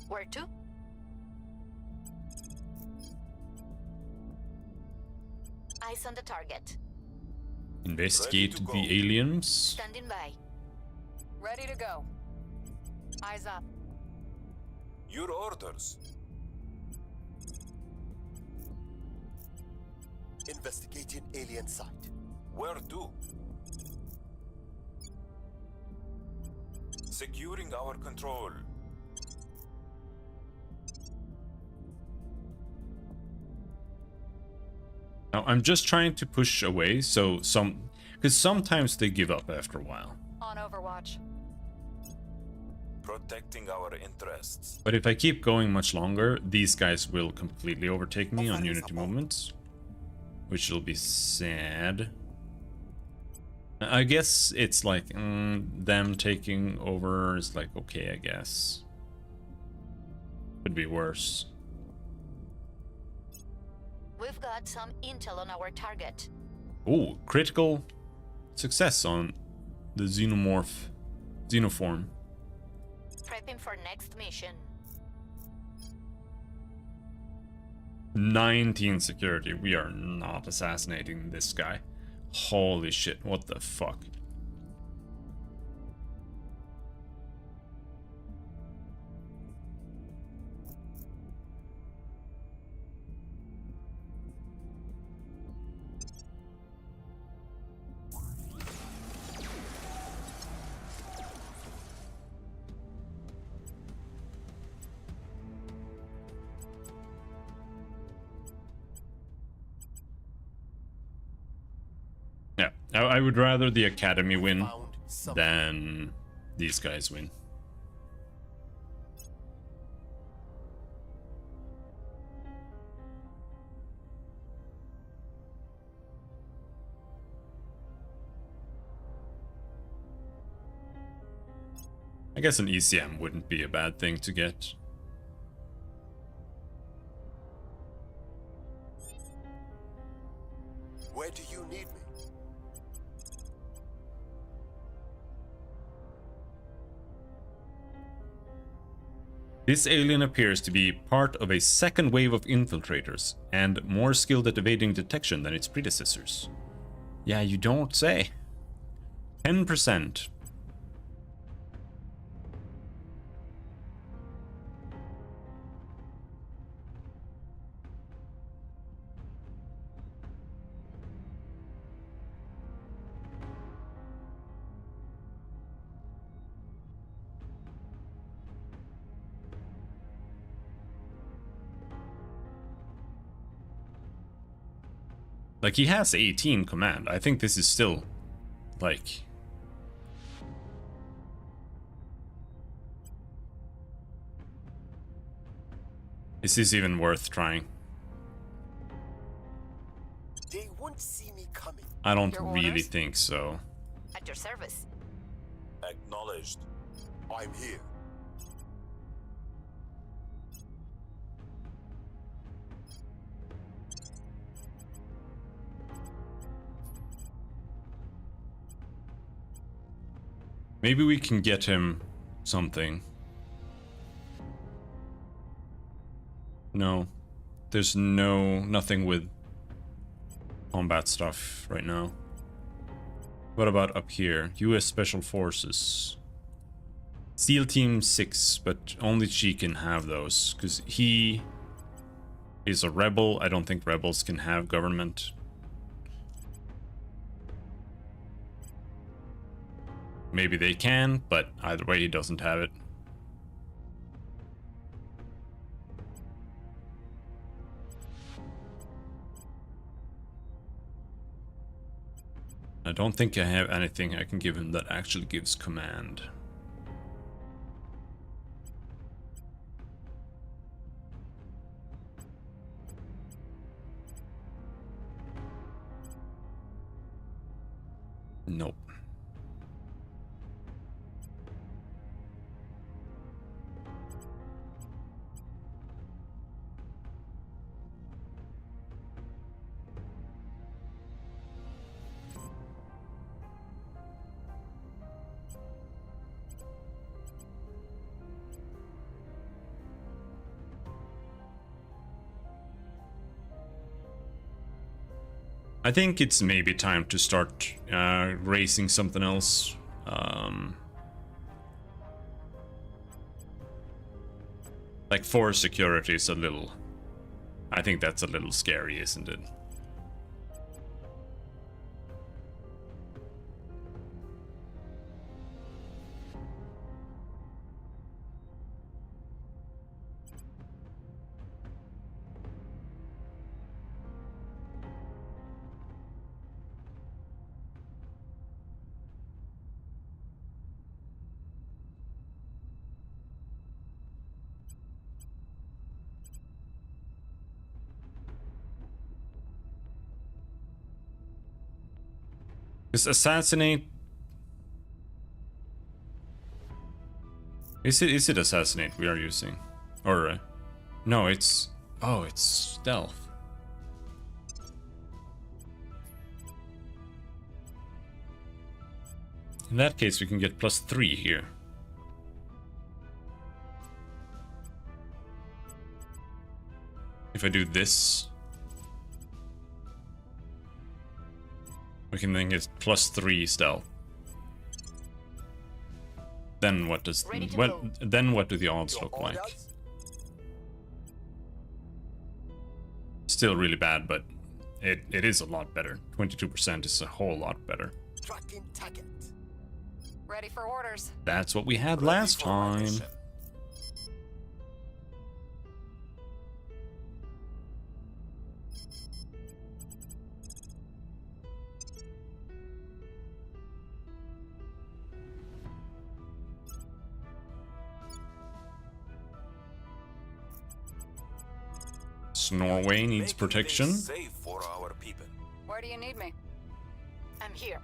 Where to? Eyes on the target. Investigate the aliens. Standing by. Ready to go. Eyes up. Your orders. Investigating alien site. Where to? Securing our control. Now I'm just trying to push away, so because sometimes they give up after a while. On Overwatch. Protecting our interests. But if I keep going much longer, these guys will completely overtake me on Unity movements, which will be sad. I guess it's like them taking over is like okay, I guess. Could be worse. We've got some intel on our target. Oh, critical success on the xenoform. Prepping for next mission. 19 security. We are not assassinating this guy. Holy shit, what the fuck? Yeah, I would rather the Academy win than these guys win. I guess an ECM wouldn't be a bad thing to get. Where do you need me? This alien appears to be part of a second wave of infiltrators, and more skilled at evading detection than its predecessors. Yeah, you don't say. 10%. Like, he has 18 command. I think this is still, like... Is this even worth trying? They won't see me coming. I don't really think so. At your service. Acknowledged. I'm here. Maybe we can get him something. No. There's nothing with combat stuff right now. What about up here? US Special Forces. SEAL Team 6, but only she can have those, because he is a rebel. I don't think rebels can have government. Maybe they can, but either way he doesn't have it. I don't think I have anything I can give him that actually gives command. Nope. I think it's maybe time to start racing something else. Like forest security is a little... I think that's a little scary, isn't it? Is assassinate... Is it assassinate we are using? Or... no, it's... oh, it's stealth. In that case, we can get +3 here. If I do this... we can then get +3 stealth. Then what does... then what do the odds look like? Still really bad, but it is a lot better. 22% is a whole lot better. Tracking target. Ready for orders. That's what we had last time. Norway needs protection. Safe for our people. Where do you need me? I'm here.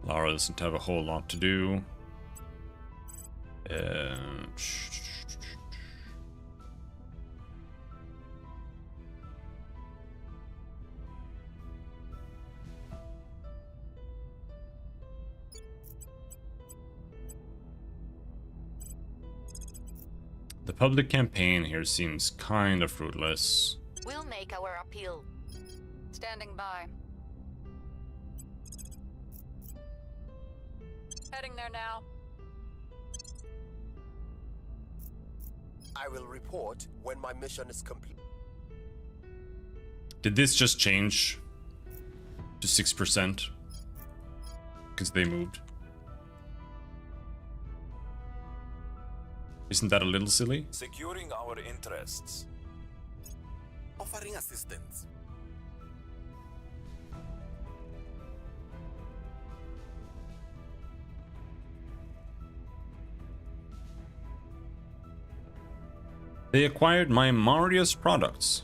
Lara doesn't have a whole lot to do. The public campaign here seems kind of fruitless. We'll make our appeal. Standing by. Heading there now. I will report when my mission is complete. Did this just change to 6%? Because they moved. Isn't that a little silly? Securing our interests. offering assistance. They acquired my Marius products.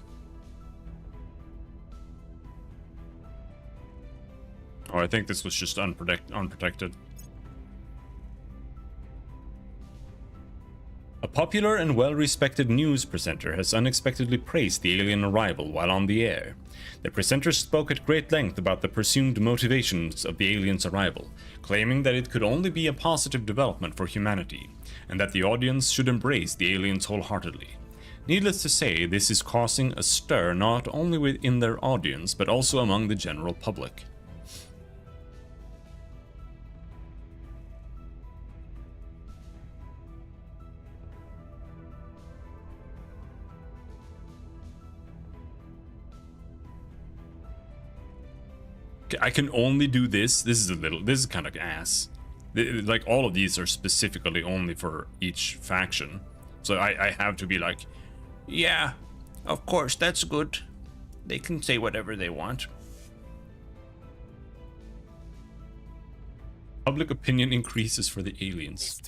Oh, I think this was just unprotected. A popular and well-respected news presenter has unexpectedly praised the alien arrival while on the air. The presenter spoke at great length about the presumed motivations of the aliens' arrival, claiming that it could only be a positive development for humanity, and that the audience should embrace the aliens wholeheartedly. Needless to say, this is causing a stir not only within their audience, but also among the general public. I can only do this. This is kind of ass. Like, all of these are specifically only for each faction. So I have to be like, yeah, of course, that's good. They can say whatever they want. Public opinion increases for the aliens.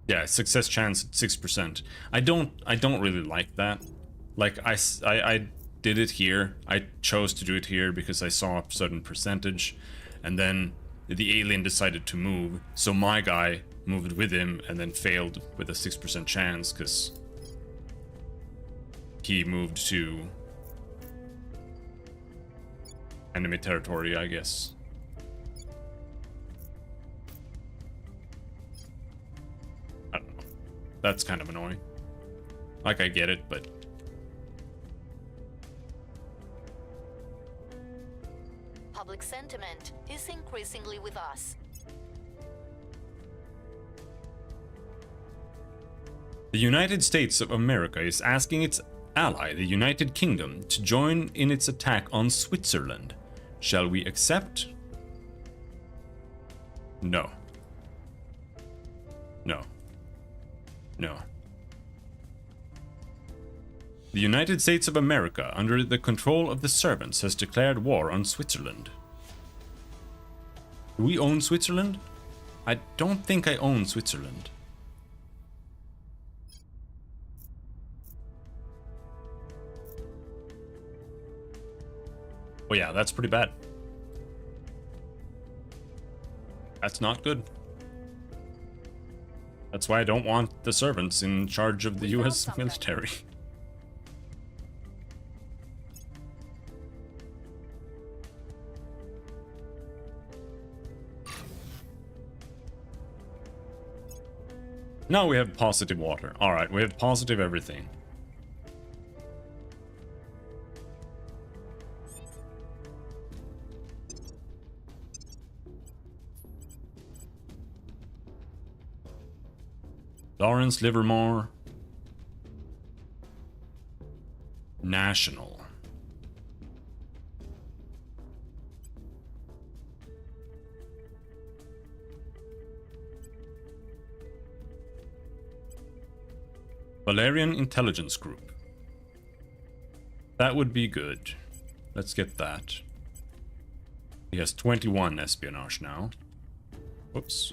Yeah, success chance at 6%. I don't really like that. Like, I did it here. I chose to do it here because I saw a certain percentage, and then the alien decided to move, so my guy moved with him and then failed with a 6% chance because he moved to enemy territory, I guess. I don't know. That's kind of annoying. Like, I get it, but Public sentiment is increasingly with us. the United States of America is asking its ally, the United Kingdom, to join in its attack on Switzerland. Shall we accept? No. No. No. The United States of America, under the control of the servants, has declared war on Switzerland. Do we own Switzerland? I don't think I own Switzerland. Oh yeah, that's pretty bad. That's not good. That's why I don't want the servants in charge of the US military. Now we have positive water. Alright, we have positive everything. Lawrence Livermore. National. Valerian Intelligence Group. That would be good. Let's get that. He has 21 espionage now. Whoops.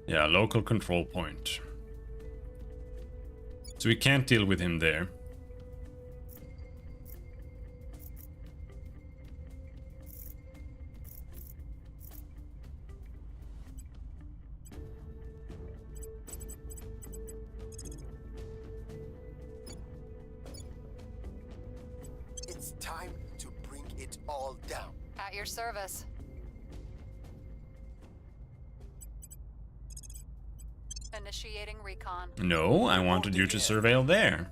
Yeah, local control point. So we can't deal with him there. it all down. At your service. Initiating recon. No, I wanted you to surveil there.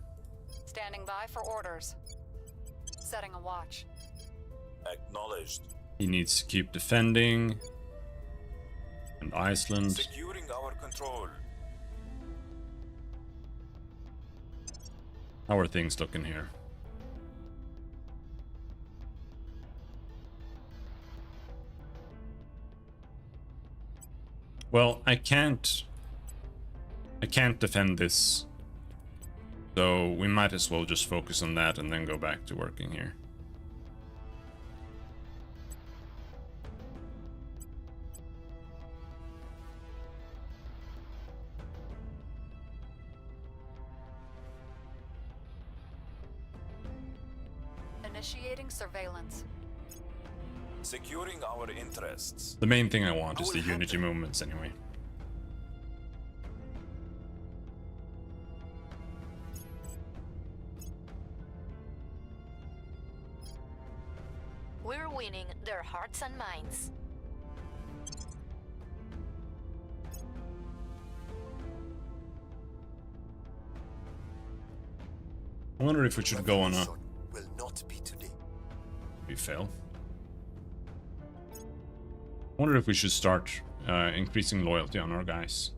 Standing by for orders. Setting a watch. Acknowledged. He needs to keep defending. And Iceland. Securing our control. How are things looking here? Well, I can't defend this, so we might as well just focus on that and then go back to working here. Initiating surveillance. Securing our interests. The main thing I want is the unity movements anyway. We're winning their hearts and minds. I wonder if we should go on a... Will not be today. We fail. I wonder if we should start increasing loyalty on our guys.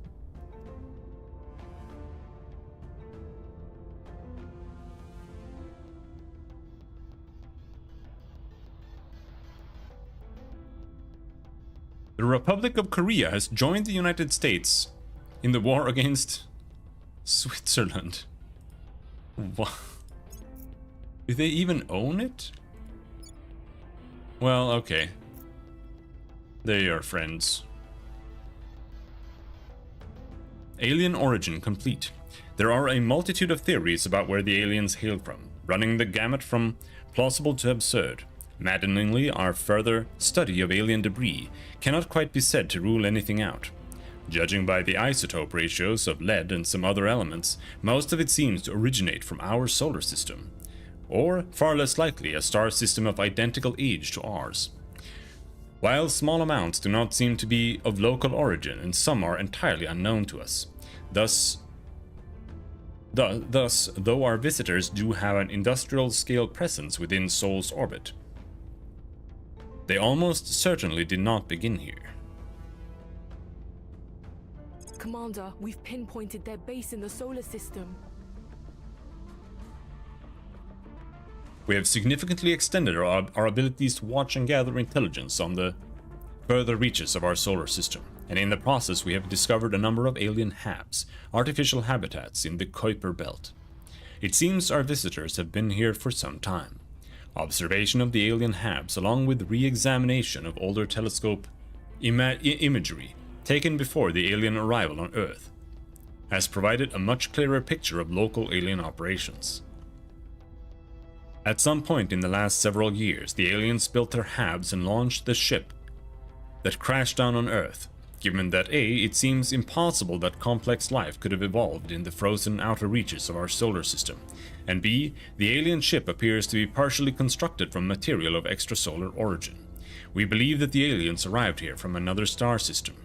The Republic of Korea has joined the United States in the war against Switzerland. What? Do they even own it? Well, okay. They are friends. Alien origin complete. There are a multitude of theories about where the aliens hail from, running the gamut from plausible to absurd. Maddeningly, our further study of alien debris cannot quite be said to rule anything out. Judging by the isotope ratios of lead and some other elements, most of it seems to originate from our solar system, or, far less likely, a star system of identical age to ours. While small amounts do not seem to be of local origin, and some are entirely unknown to us. Thus, though our visitors do have an industrial-scale presence within Sol's orbit, they almost certainly did not begin here. Commander, we've pinpointed their base in the solar system. We have significantly extended our abilities to watch and gather intelligence on the further reaches of our solar system, and in the process we have discovered a number of alien HABs, artificial habitats in the Kuiper Belt. It seems our visitors have been here for some time. Observation of the alien HABs, along with re-examination of older telescope imagery taken before the alien arrival on Earth, has provided a much clearer picture of local alien operations. At some point in the last several years, the aliens built their HABs and launched the ship that crashed down on Earth, given that A, it seems impossible that complex life could have evolved in the frozen outer reaches of our solar system, and B, the alien ship appears to be partially constructed from material of extrasolar origin. We believe that the aliens arrived here from another star system.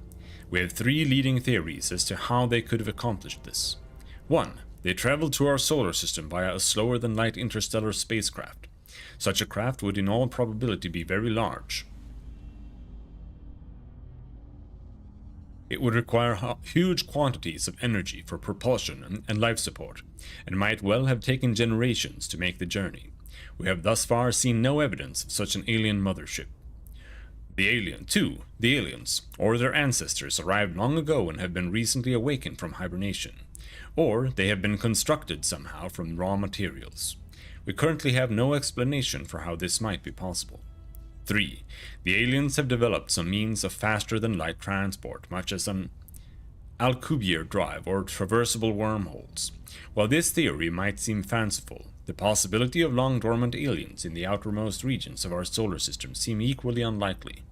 We have three leading theories as to how they could have accomplished this. 1. They traveled to our solar system via a slower-than-light interstellar spacecraft. Such a craft would in all probability be very large. It would require huge quantities of energy for propulsion and life support, and might well have taken generations to make the journey. We have thus far seen no evidence of such an alien mothership. 2. The aliens, or their ancestors, arrived long ago and have been recently awakened from hibernation, or they have been constructed somehow from raw materials. We currently have no explanation for how this might be possible. 3. The aliens have developed some means of faster-than-light transport, much as an Alcubierre drive or traversable wormholes. While this theory might seem fanciful, the possibility of long-dormant aliens in the outermost regions of our solar system seem equally unlikely.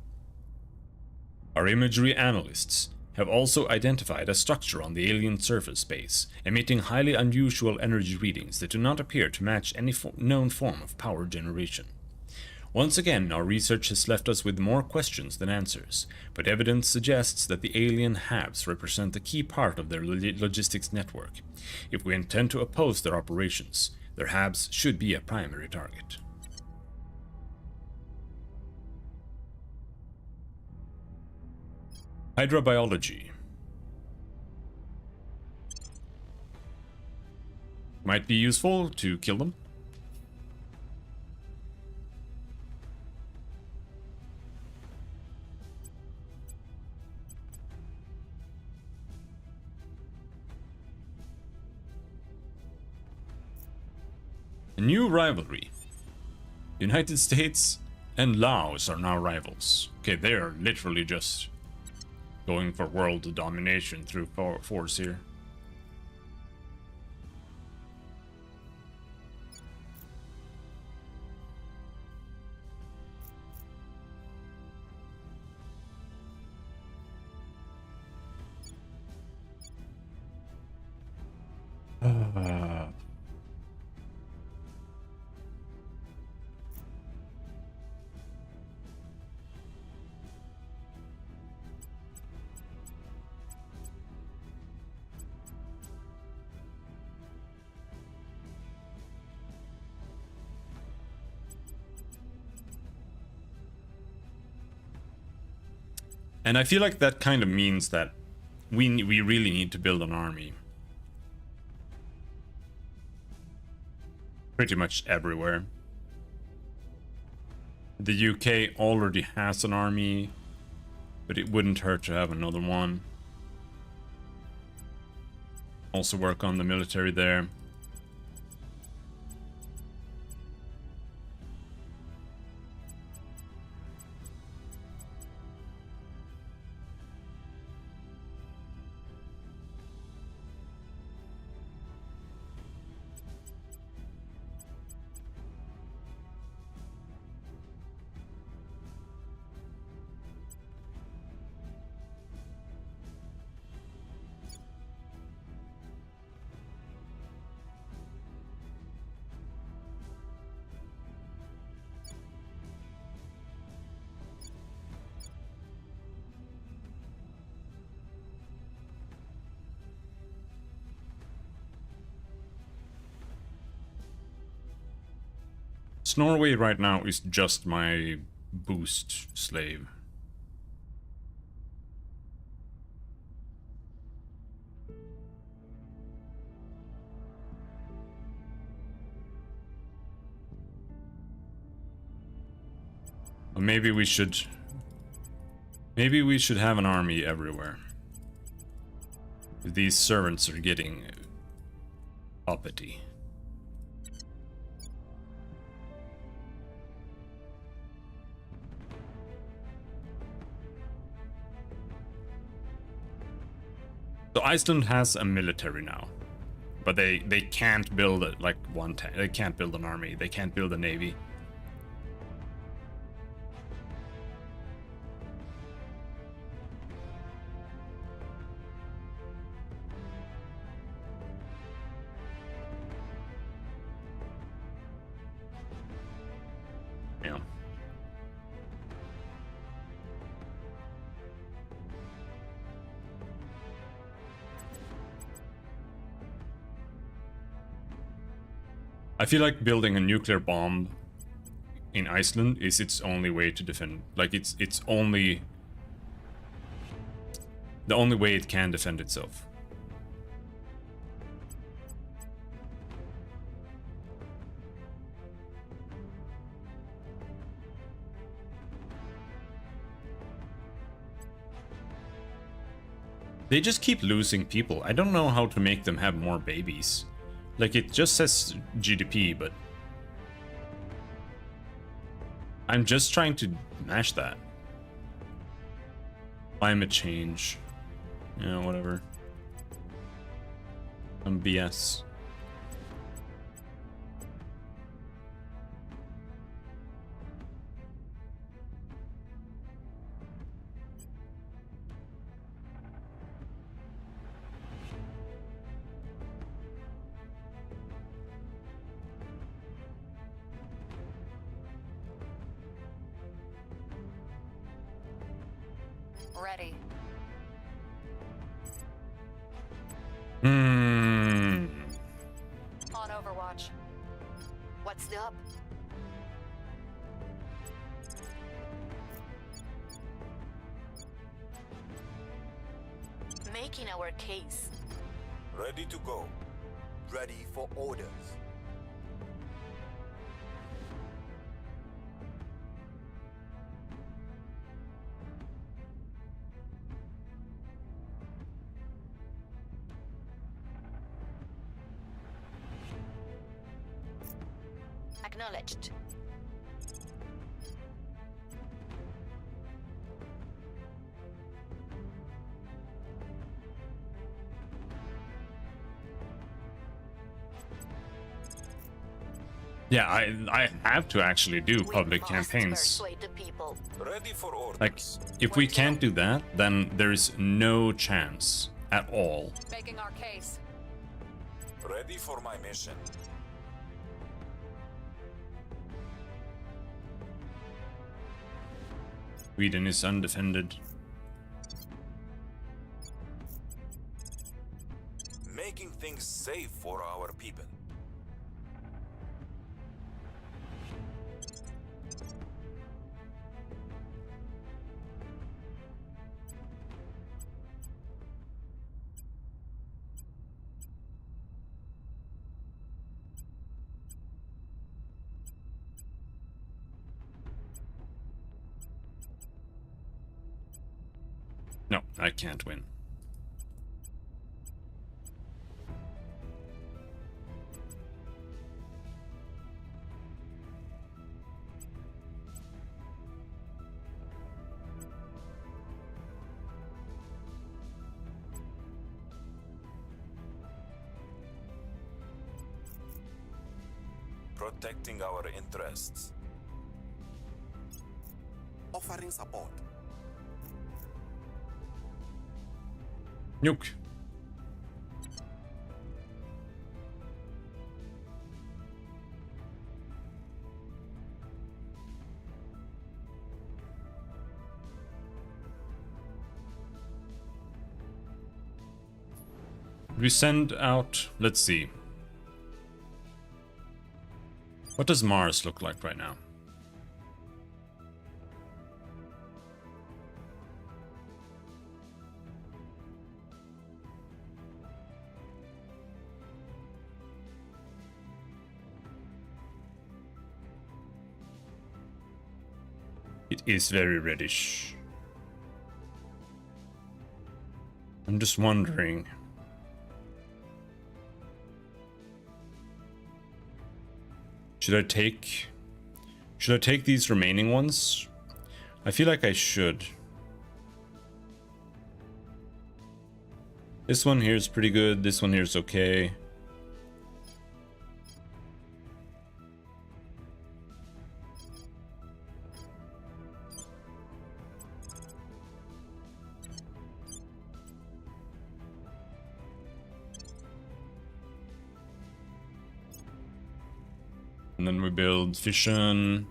Our imagery analysts have also identified a structure on the alien surface space, emitting highly unusual energy readings that do not appear to match any known form of power generation. Once again, our research has left us with more questions than answers, but evidence suggests that the alien hubs represent a key part of their logistics network. If we intend to oppose their operations, their hubs should be a primary target. Hydrobiology. Might be useful to kill them. A new rivalry. United States and Laos are now rivals. Okay, they are literally just going for world domination through force here. And I feel like that kind of means that we really need to build an army. Pretty much everywhere. The UK already has an army, but it wouldn't hurt to have another one. Also work on the military there. Norway right now is just my boost slave. Or maybe we should have an army everywhere. These servants are getting uppity. So Iceland has a military now, but they can't build it like one tank. They can't build an army. They can't build a navy. Yeah. I feel like building a nuclear bomb in Iceland is its only way to defend. Like it's only the only way it can defend itself. They just keep losing people. I don't know how to make them have more babies. Like, it just says GDP, but I'm just trying to mash that. Climate change. Yeah, whatever. Some BS. Ready. Hmm. On Overwatch. What's the up? Making our case. Ready to go. Ready for orders. Acknowledged. Yeah, I have to actually do public campaigns. Persuade the people. Ready for orders. Like, if we can't do that, then there is no chance at all. Making our case. Ready for my mission. Sweden is undefended. Making things safe for our people. No, I can't win. Protecting our interests. Offering support. Nuke. We send out, let's see. What does Mars look like right now? It is very reddish. I'm just wondering. Should I take these remaining ones? I feel like I should. This one here is pretty good. This one here is okay. And then we build fission,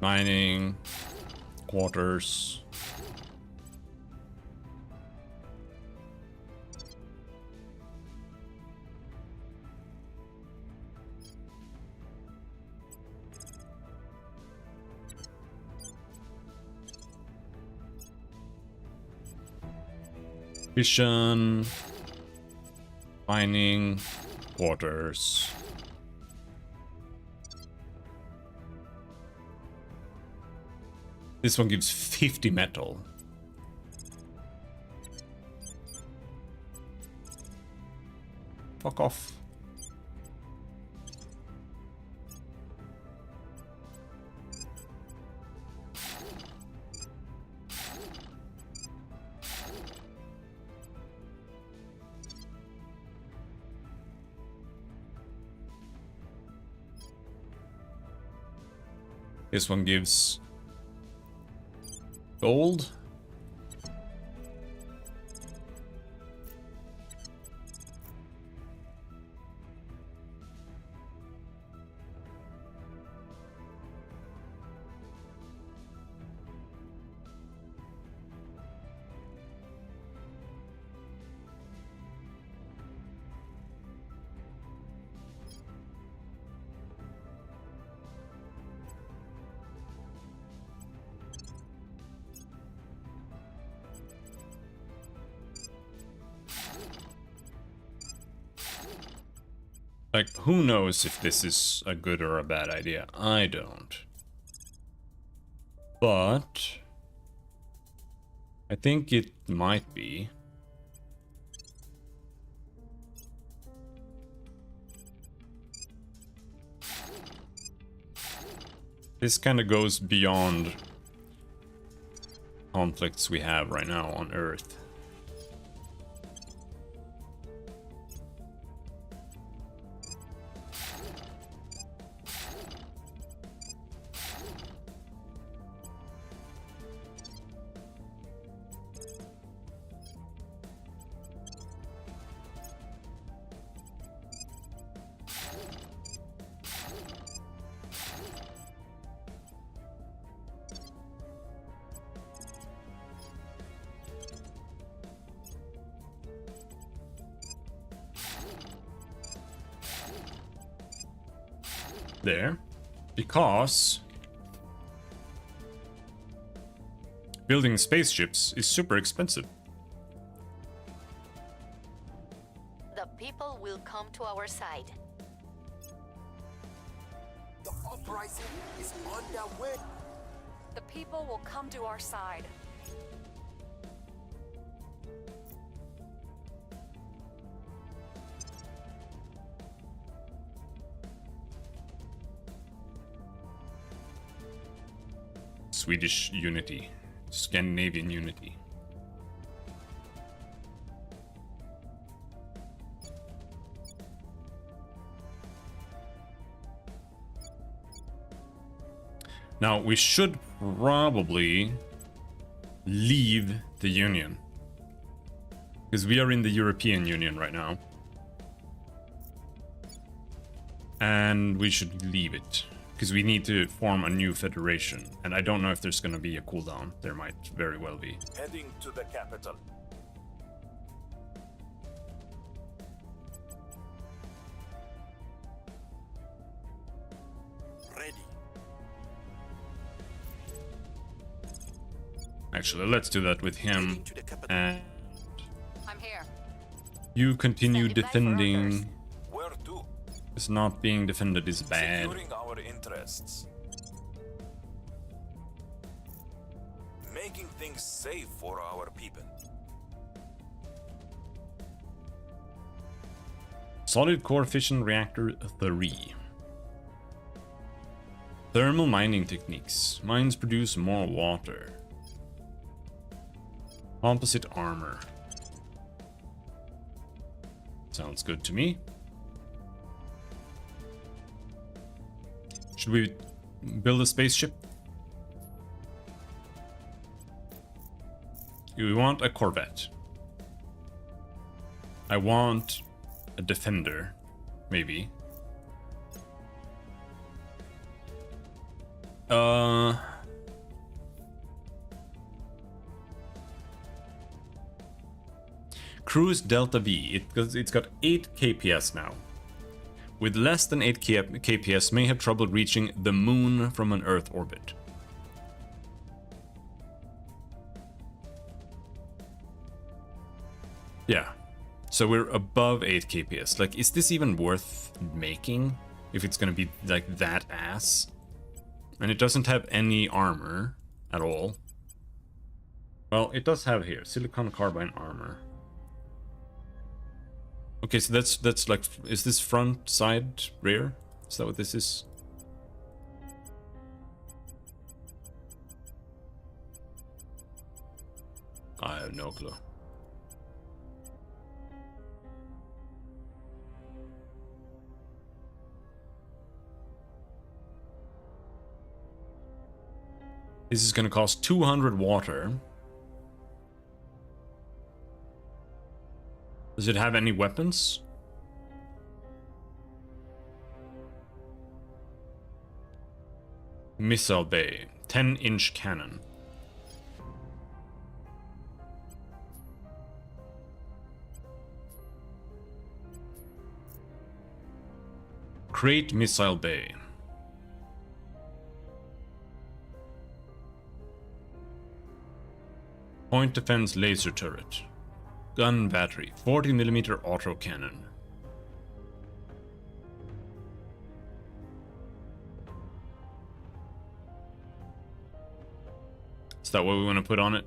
mining, quarters. Fission, mining, quarters. This one gives 50 metal. Fuck off. This one gives gold. Like, who knows if this is a good or a bad idea? I don't. But I think it might be. This kind of goes beyond conflicts we have right now on Earth. There, because building spaceships is super expensive. The people will come to our side. The uprising is underway. The people will come to our side. Swedish unity, Scandinavian unity. Now, we should probably leave the Union. Because we are in the European Union right now. And we should leave it. Because we need to form a new federation. And I don't know if there's going to be a cooldown. There might very well be. Heading to the capital. Ready. Actually, let's do that with him. And I'm here. you continue Standing by for defending. Where to? It's not being defended is bad. Securing our interests. Making things safe for our people. Solid core fission reactor 3. Thermal mining techniques. Mines produce more water. Composite armor. Sounds good to me. Should we build a spaceship? We want a Corvette. I want a Defender, maybe. Cruise Delta V. It's got 8 kps now. With less than 8 kps may have trouble reaching the moon from an Earth orbit. Yeah. So we're above 8 kps. Like, is this even worth making? If it's gonna be like that ass? And it doesn't have any armor at all. Well, it does have here, silicon carbide armor. Okay, so that's like, is this front, side, rear? Is that what this is? I have no clue. This is gonna cost 200 water. Does it have any weapons? Missile bay, 10-inch cannon. Crate missile bay. Point defense laser turret. Gun battery, 40mm autocannon. Is that what we want to put on it?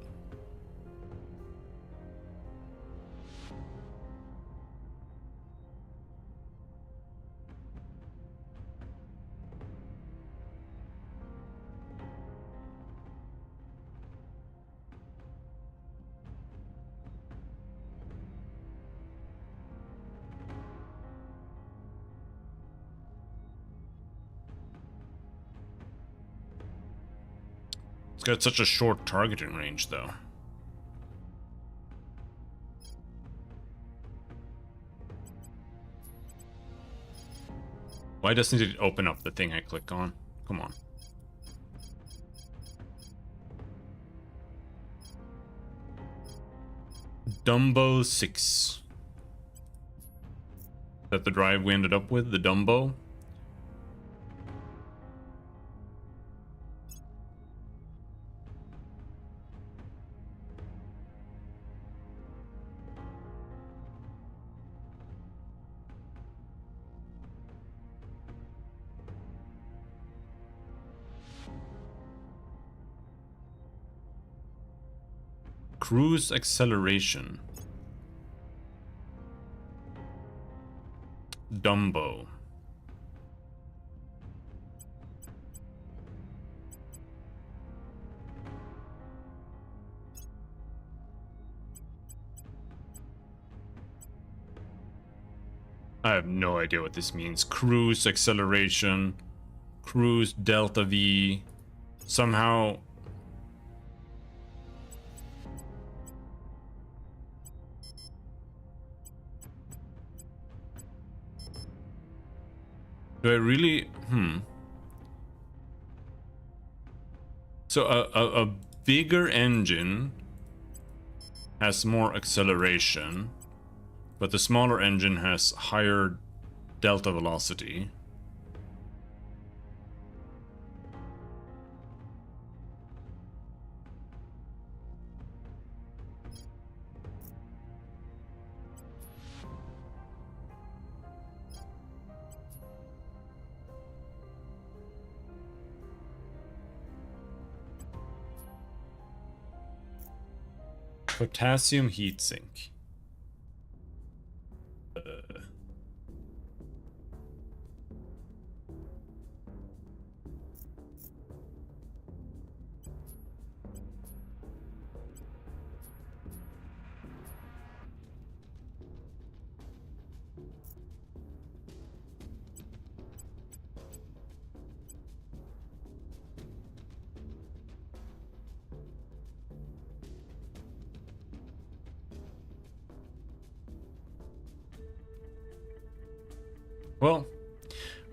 It's got such a short targeting range, though. Why doesn't it open up the thing I click on? Come on. Dumbo 6. Is that the drive we ended up with? The Dumbo? Cruise acceleration. Dumbo. I have no idea what this means. Cruise acceleration. Cruise delta V. Somehow... Do I really... So a bigger engine has more acceleration, but the smaller engine has higher delta velocity. Potassium heatsink. Well,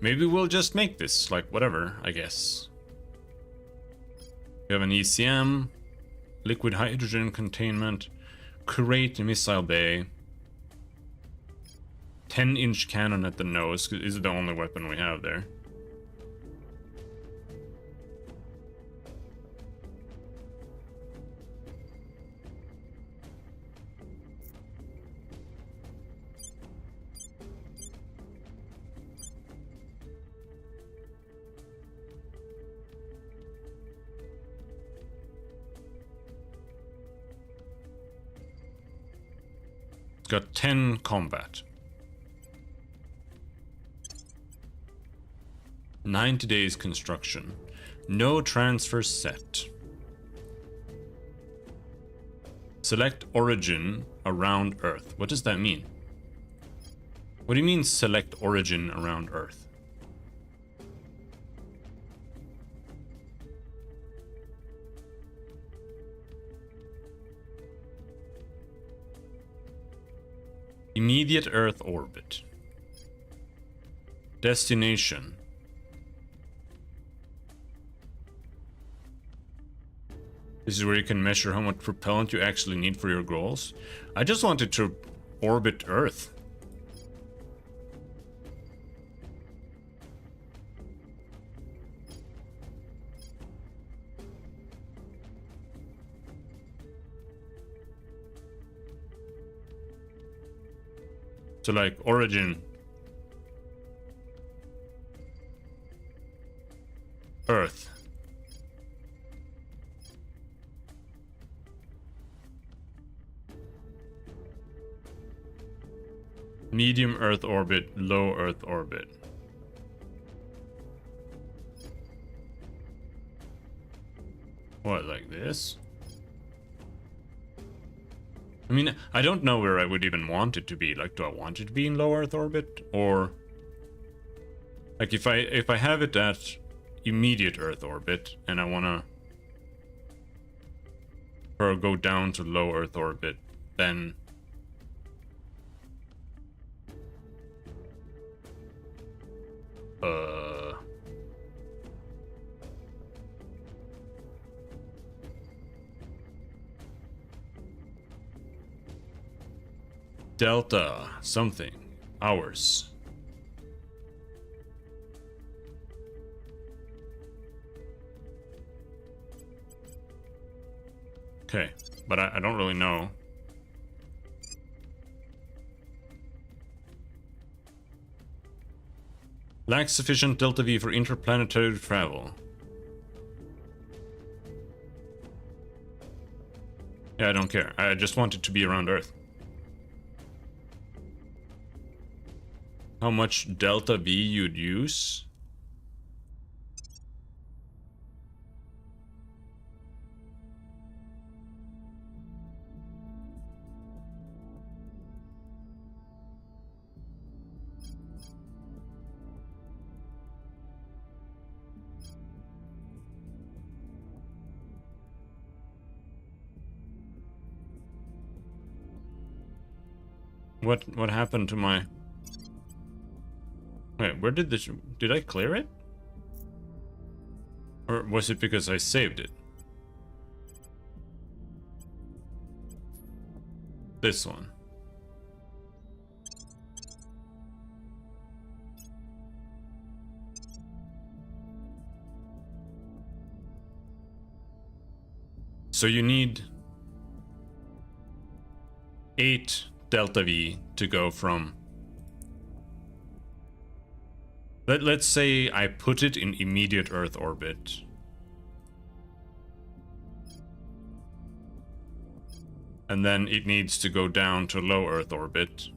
maybe we'll just make this, like, whatever, I guess. We have an ECM, liquid hydrogen containment, Kuwait missile bay, 10-inch cannon at the nose, is the only weapon we have there. It's got 10 combat. 90 days construction. No transfer set. Select origin around Earth. What does that mean? What do you mean select origin around Earth? Immediate Earth orbit. Destination. This is where you can measure how much propellant you actually need for your goals. I just wanted to orbit Earth. So like origin, Earth. Medium Earth orbit, low Earth orbit. What, like this? I mean, I don't know where I would even want it to be. Like, do I want it to be in low Earth orbit? Or... like, if I have it at immediate Earth orbit, and I wanna... or go down to low Earth orbit, then... Delta something hours. Okay, but I don't really know. Lacks sufficient delta V for interplanetary travel. Yeah, I don't care. I just want it to be around Earth. How much delta V you'd use? What happened to my... Wait, where did this... did I clear it? Or was it because I saved it? This one. So you need 8 delta V to go from... Let's say I put it in immediate Earth orbit. And then it needs to go down to low Earth orbit.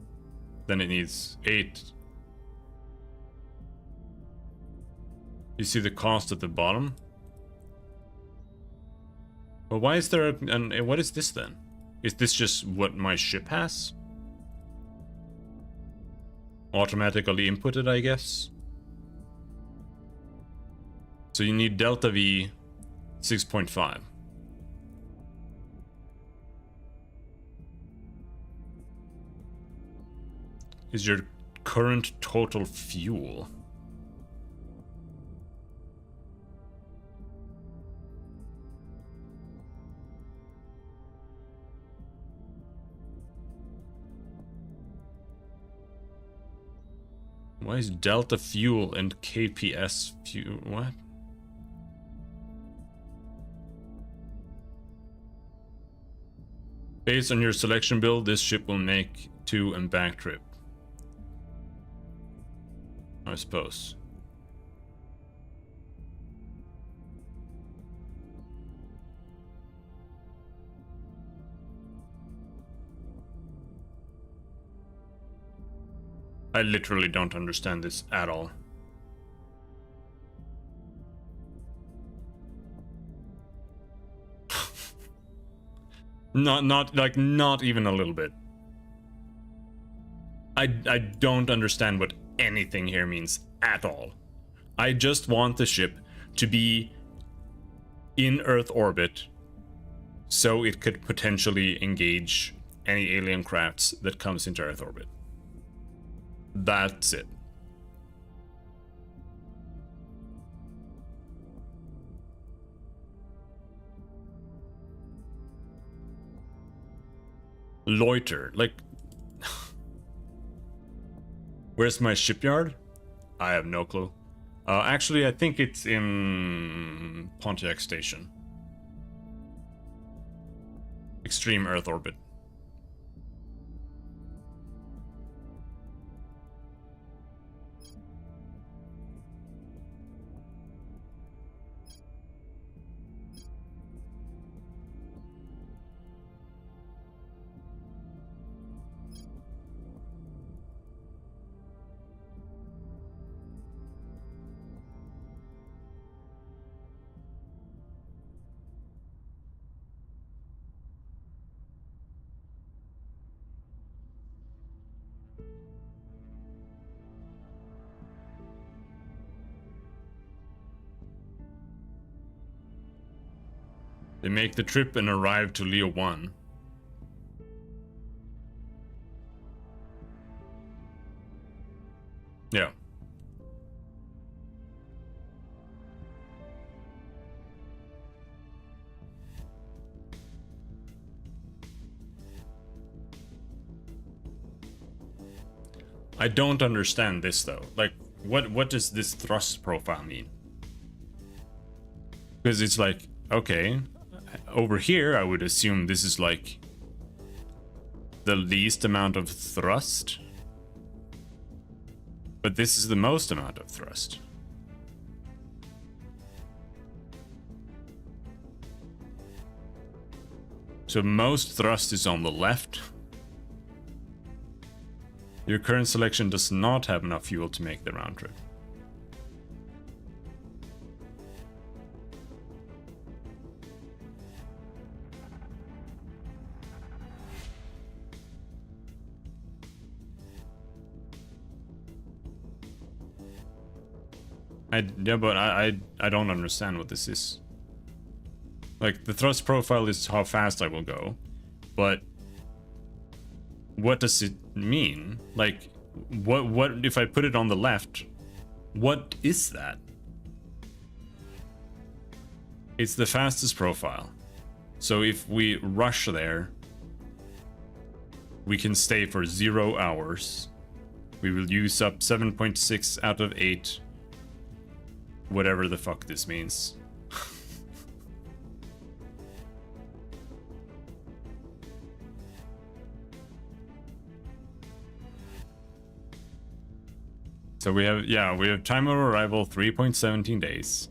Then it needs 8. You see the cost at the bottom? Well, why is there a... what is this then? Is this just what my ship has? Automatically inputted, I guess. So you need delta V 6.5. Is your current total fuel? Why is delta fuel and KPS fuel? What? Based on your selection build, this ship will make to and back trip. I suppose. I literally don't understand this at all. Not even a little bit. I don't understand what anything here means at all. I just want the ship to be in Earth orbit so it could potentially engage any alien crafts that comes into Earth orbit. That's it. Loiter, like... Where's my shipyard? I have no clue. Actually, I think it's in Pontiac Station. Extreme Earth orbit. They make the trip and arrive to Leo 1. Yeah. I don't understand this though. Like, what does this thrust profile mean? Because it's like, okay, over here I would assume this is like the least amount of thrust. But this is the most amount of thrust. So most thrust is on the left. Your current selection does not have enough fuel to make the round trip. I don't understand what this is. Like, the thrust profile is how fast I will go, but what does it mean? Like, what if I put it on the left? What is that? It's the fastest profile. So if we rush there, we can stay for 0 hours. We will use up 7.6 out of 8. Whatever the fuck this means. So we have, yeah, we have time of arrival 3.17 days.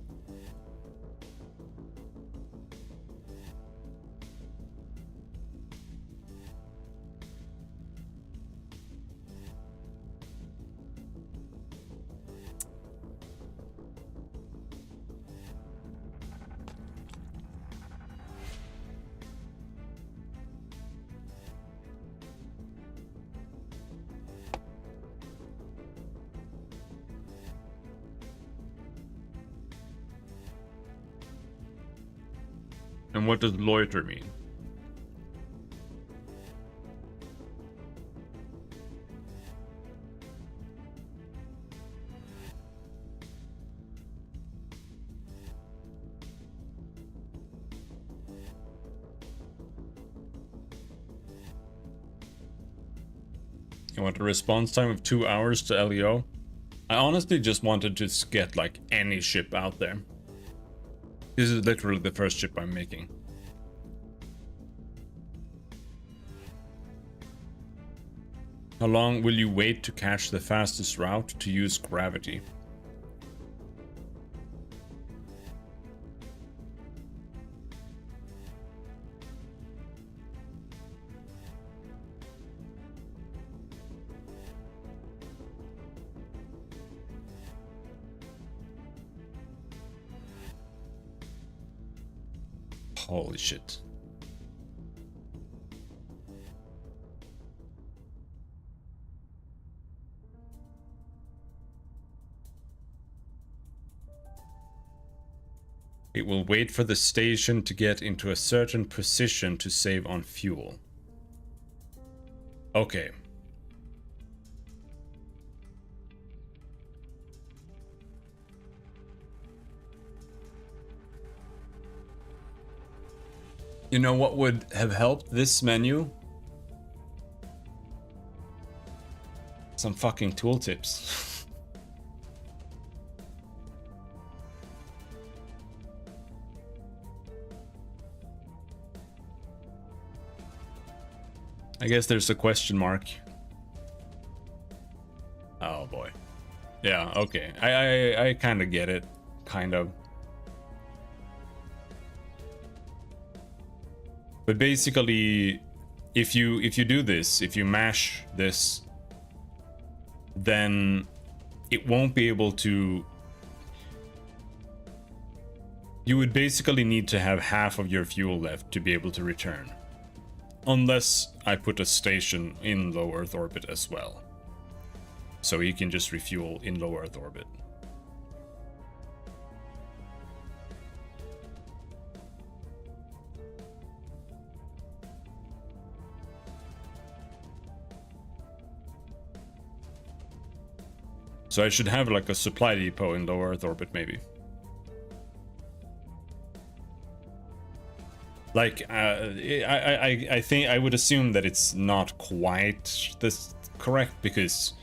And what does loiter mean? You want a response time of 2 hours to LEO? I honestly just wanted to get like any ship out there. This is literally the first ship I'm making. How long will you wait to catch the fastest route to use gravity? Holy shit. It will wait for the station to get into a certain position to save on fuel. Okay. You know what would have helped this menu? Some fucking tooltips. I guess there's a question mark. Oh boy. Yeah, okay. I kind of get it. Kind of. But basically, if you do this, if you mash this, then it won't be able to... You would basically need to have half of your fuel left to be able to return. Unless I put a station in low Earth orbit as well. So you can just refuel in low Earth orbit. So I should have like a supply depot in low Earth orbit, maybe. Like, I think I would assume that it's not quite this correct, because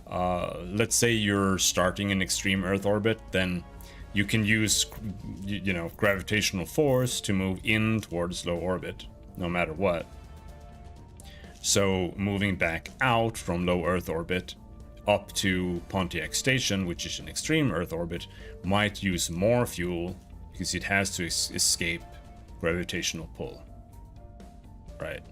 let's say you're starting in extreme Earth orbit, then you can use, you know, gravitational force to move in towards low orbit, no matter what. So moving back out from low Earth orbit up to Pontiac Station, which is an extreme Earth orbit, might use more fuel because it has to escape gravitational pull. Right.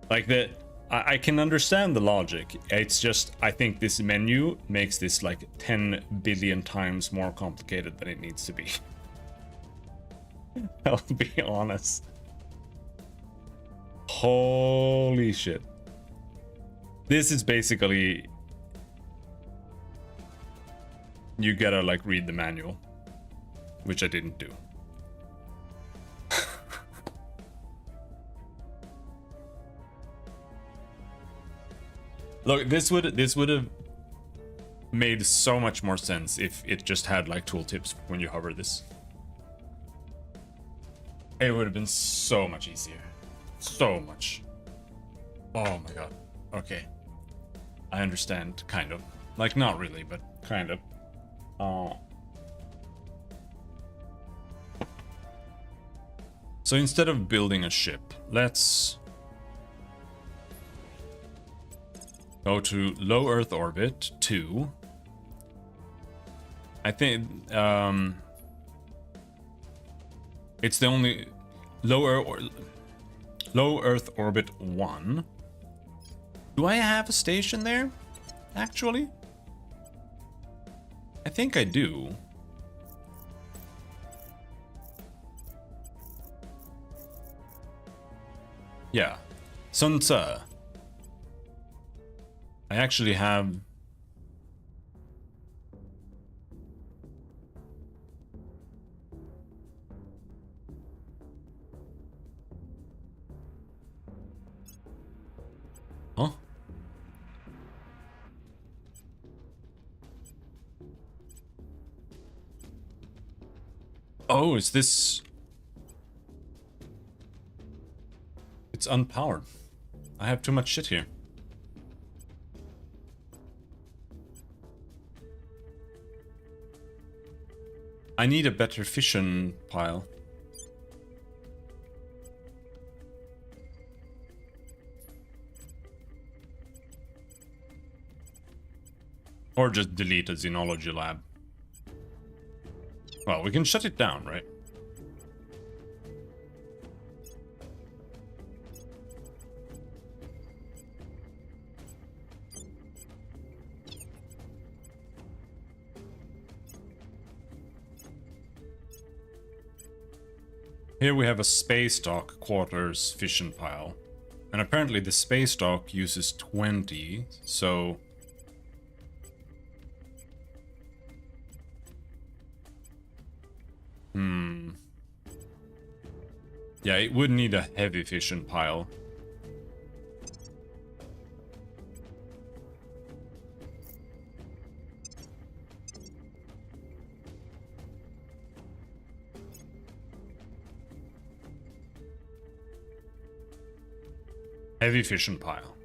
Like the, I can understand the logic. It's just, I think this menu makes this like 10 billion times more complicated than it needs to be. I'll be honest. Holy shit. This is basically, you gotta like read the manual, which I didn't do. Look, this would have made so much more sense if it just had like tooltips when you hover this. It would have been so much easier. So much. Oh my god. Okay. I understand, kind of. Like, not really, but kind of. So instead of building a ship, let's go to low Earth orbit 2. I think it's the only low Earth orbit 1. Do I have a station there? Actually? I think I do. Yeah. Sun Tzu. I actually have... Huh? Oh, is this... It's unpowered. I have too much shit here. I need a better fission pile. Or just delete a xenology lab. Well, we can shut it down, right? Here we have a space dock quarters fission pile. And apparently the space dock uses 20, so... Yeah, it would need a heavy fission pile. Heavy fission pile.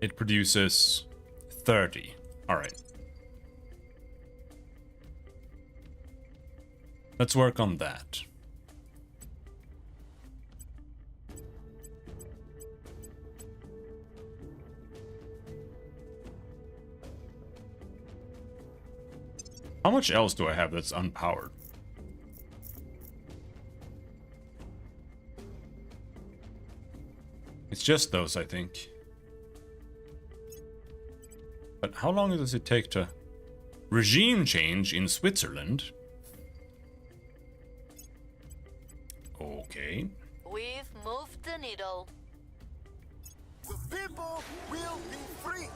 It produces 30. Alright. Let's work on that. How much else do I have that's unpowered? It's just those, I think. But how long does it take to... Regime change in Switzerland? Okay. We've moved the needle. The people will be free.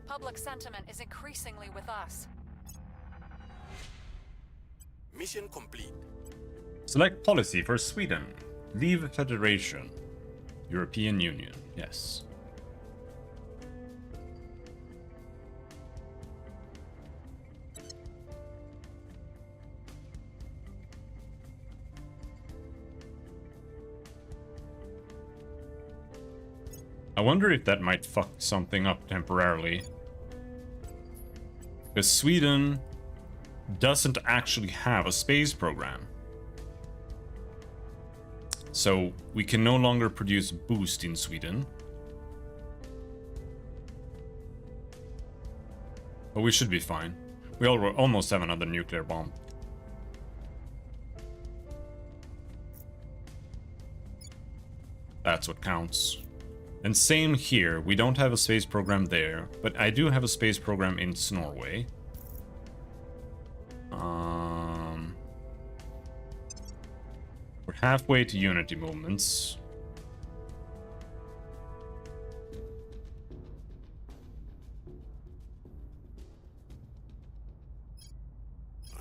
Public sentiment is increasingly with us. Mission complete. Select policy for Sweden. Leave Federation. European Union, yes. I wonder if that might fuck something up temporarily. Because Sweden doesn't actually have a space program. So we can no longer produce boost in Sweden. But we should be fine. We almost have another nuclear bomb. That's what counts. And same here, we don't have a space program there, but I do have a space program in Norway. We're halfway to Unity movements.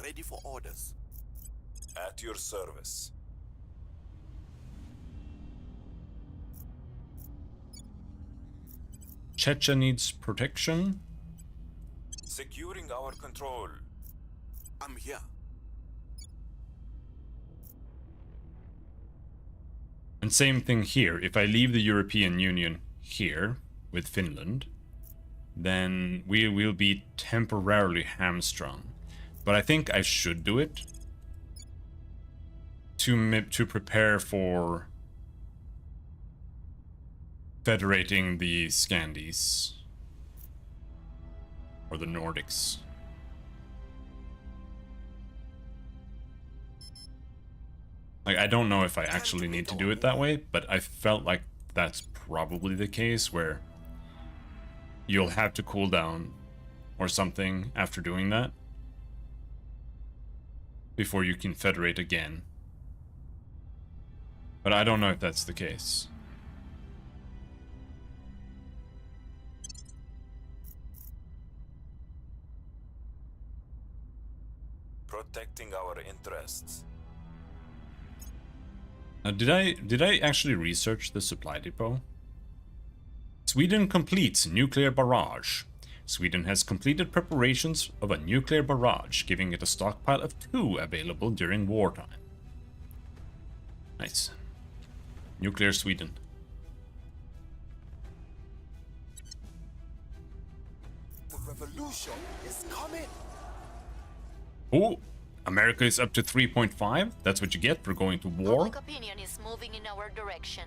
Ready for orders. At your service. Chechnya needs protection. Securing our control. I'm here. And same thing here. If I leave the European Union here with Finland, then we will be temporarily hamstrung. But I think I should do it to prepare for federating the Scandies or the Nordics. Like, I don't know if I actually need to do it that way, but I felt like that's probably the case, where you'll have to cool down or something after doing that before you can federate again. But I don't know if that's the case. Protecting our interests. Did I actually research the supply depot? Sweden completes nuclear barrage. Sweden has completed preparations of a nuclear barrage, giving it a stockpile of 2 available during wartime. Nice. Nuclear Sweden. The revolution is coming. Oh, America is up to 3.5. That's what you get for going to war. Public opinion is moving in our direction.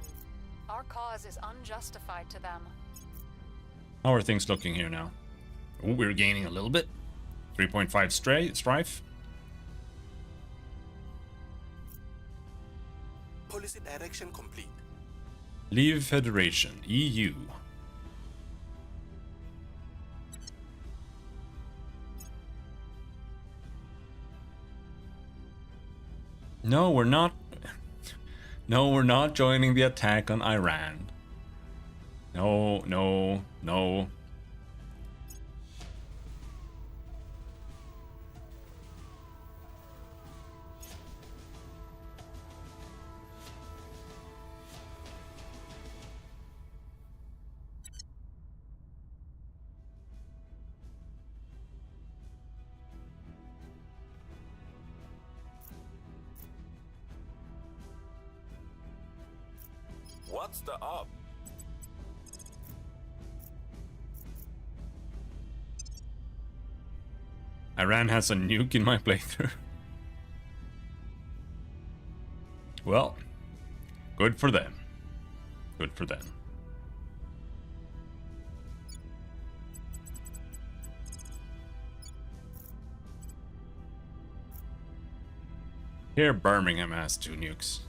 Our cause is unjustified to them. How are things looking here now? Oh, we're gaining a little bit. 3.5 strife. Policy direction complete. Leave Federation, EU. No, we're not. No, we're not joining the attack on Iran. No, no, no. What's the up? Iran has a nuke in my playthrough. Well, good for them. Good for them. Here, Birmingham has 2 nukes.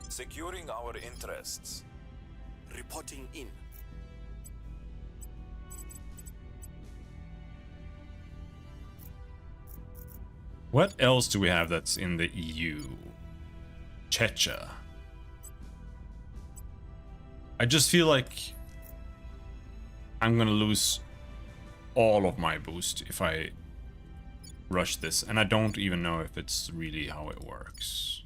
Securing our interests. Reporting in. What else do we have that's in the EU? Chechnya. I just feel like I'm gonna lose all of my boost if I rush this, and I don't even know if it's really how it works.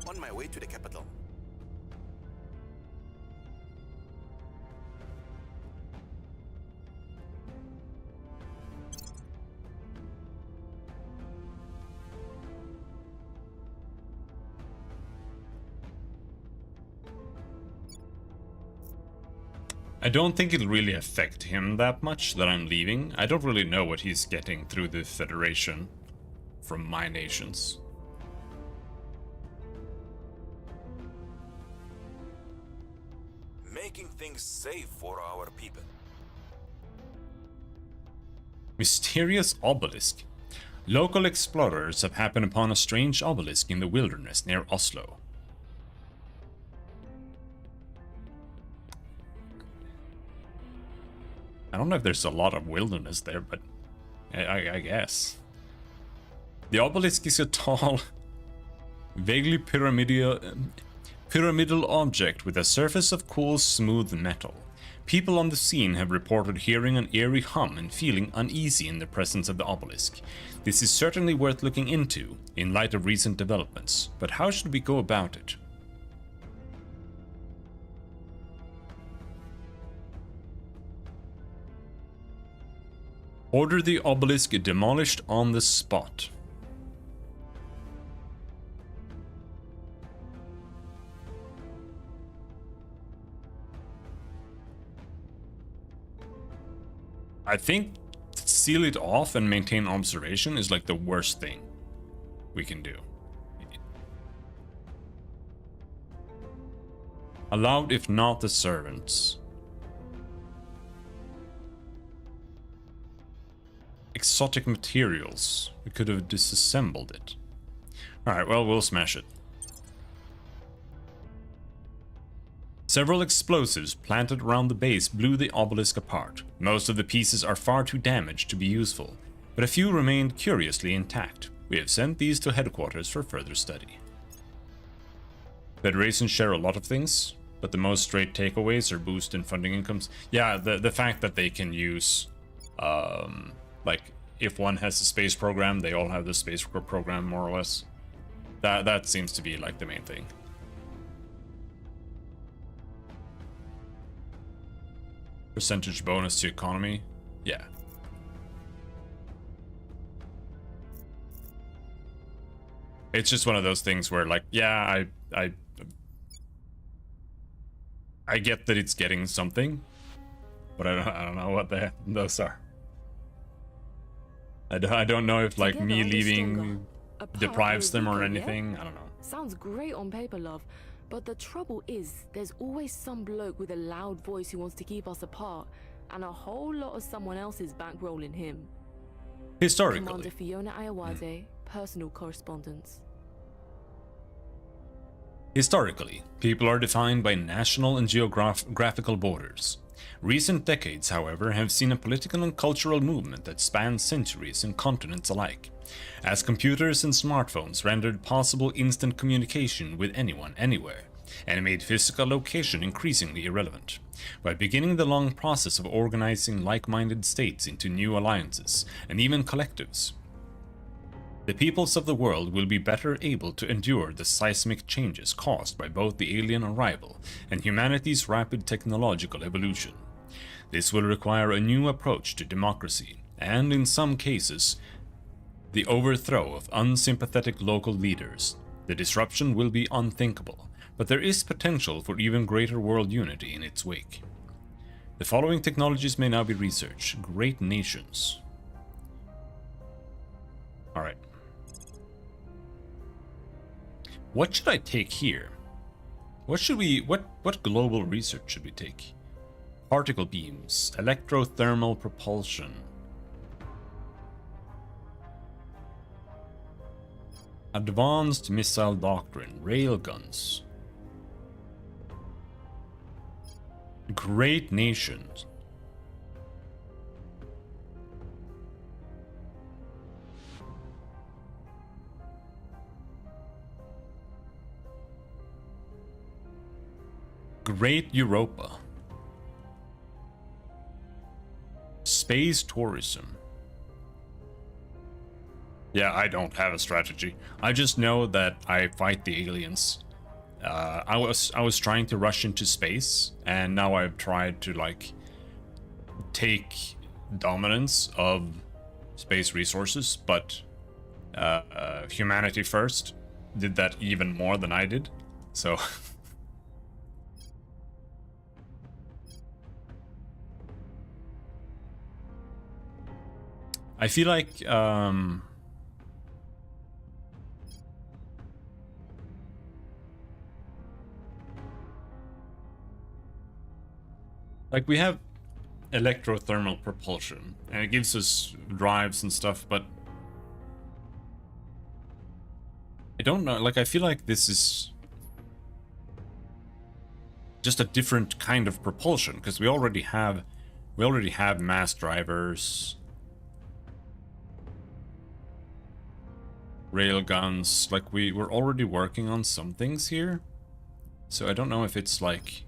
On my way to the capital. I don't think it'll really affect him that much that I'm leaving. I don't really know what he's getting through the Federation from my nations. Making things safe for our people. Mysterious obelisk. Local explorers have happened upon a strange obelisk in the wilderness near Oslo. I don't know if there's a lot of wilderness there, but I guess. The obelisk is a tall, vaguely pyramidal object with a surface of cool, smooth metal. People on the scene have reported hearing an eerie hum and feeling uneasy in the presence of the obelisk. This is certainly worth looking into, in light of recent developments, but how should we go about it? Order the obelisk demolished on the spot. I think seal it off and maintain observation is like the worst thing we can do. Allowed if not the servants. Exotic materials. We could have disassembled it. Alright, well, we'll smash it. Several explosives planted around the base blew the obelisk apart. Most of the pieces are far too damaged to be useful, but a few remained curiously intact. We have sent these to headquarters for further study. Federations share a lot of things, but the most straight takeaways are boost in funding incomes. Yeah, the fact that they can use, like, if one has a space program, they all have the space program, more or less. That seems to be, like, the main thing. Percentage bonus to economy? Yeah. It's just one of those things where, like, yeah, I get that it's getting something, but I don't know what those are. I don't know if, like, me leaving deprives them or anything. I don't know. Sounds great on paper, love. But the trouble is, there's always some bloke with a loud voice who wants to keep us apart, and a whole lot of someone else's bankrolling him. Historically. Commander Fiona Ayawade, personal correspondence. Historically, people are defined by national and geographical borders. Recent decades, however, have seen a political and cultural movement that spans centuries and continents alike. As computers and smartphones rendered possible instant communication with anyone, anywhere, and made physical location increasingly irrelevant. By beginning the long process of organizing like-minded states into new alliances, and even collectives, the peoples of the world will be better able to endure the seismic changes caused by both the alien arrival and humanity's rapid technological evolution. This will require a new approach to democracy, and in some cases, the overthrow of unsympathetic local leaders. The disruption will be unthinkable, but there is potential for even greater world unity in its wake. The following technologies may now be researched. Great nations. Alright. What should I take here? What global research should we take? Particle beams, electrothermal propulsion. Advanced missile doctrine, railguns. Great nations. Great Europa. Space tourism. Yeah, I don't have a strategy. I just know that I fight the aliens. I was trying to rush into space, and now I've tried to like take dominance of space resources, but humanity first did that even more than I did. So I feel like we have electrothermal propulsion, and it gives us drives and stuff, but I don't know, like I feel like this is just a different kind of propulsion, because we already have mass drivers, railguns, like we're already working on some things here. So I don't know if it's like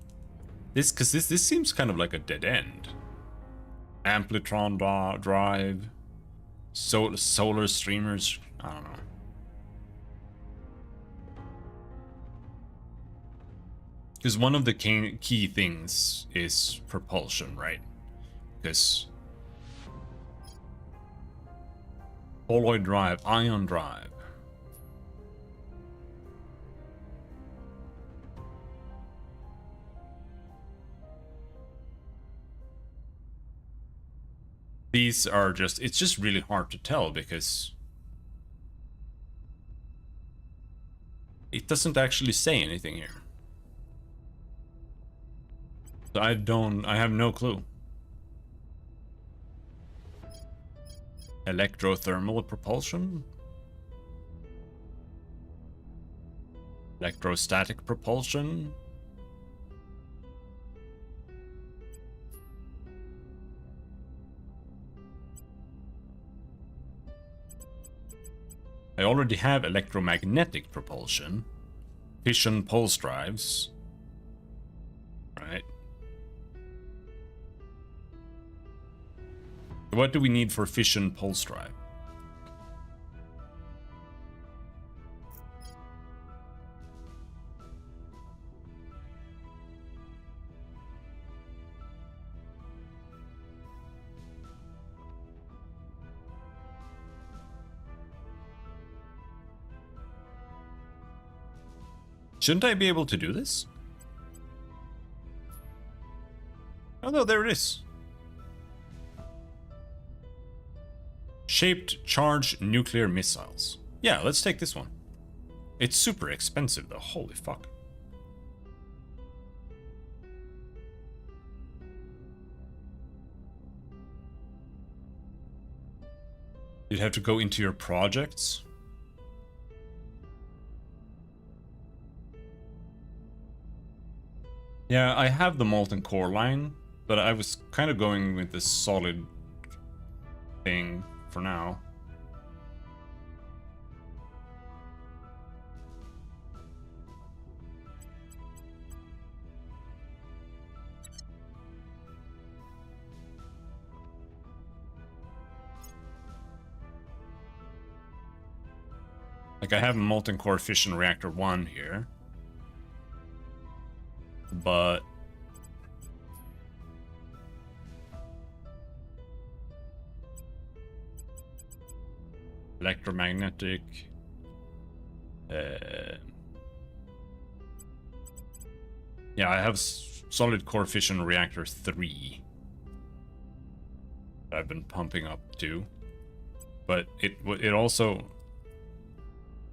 this, because this seems kind of like a dead end. Amplitron drive, solar streamers, I don't know. Because one of the key things is propulsion, right? Because colloid drive, ion drive. These are just, it's just really hard to tell because it doesn't actually say anything here. So I have no clue. Electrothermal propulsion? Electrostatic propulsion? I already have electromagnetic propulsion. Fission pulse drives. Right. What do we need for fission pulse drive? Shouldn't I be able to do this? Oh no, there it is. Shaped charged nuclear missiles. Yeah, let's take this one. It's super expensive though, holy fuck. You'd have to go into your projects. Yeah, I have the molten core line, but I was kind of going with this solid thing for now. Like I have a molten core fission reactor 1 here. But electromagnetic yeah, I have solid core fission reactor 3 that I've been pumping up to, but it also,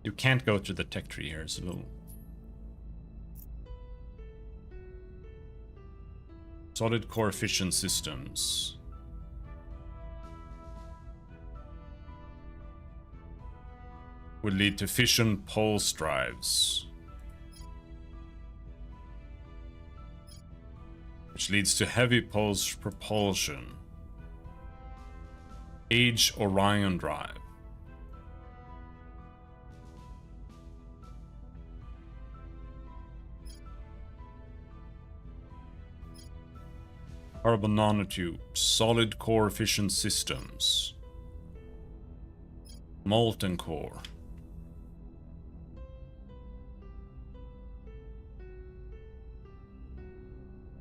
you can't go to the tech tree here. It's a little solid core fission systems. Would lead to fission pulse drives, which leads to heavy pulse propulsion. Age Orion drive. Carbon nanotube, solid core fission systems. Molten core.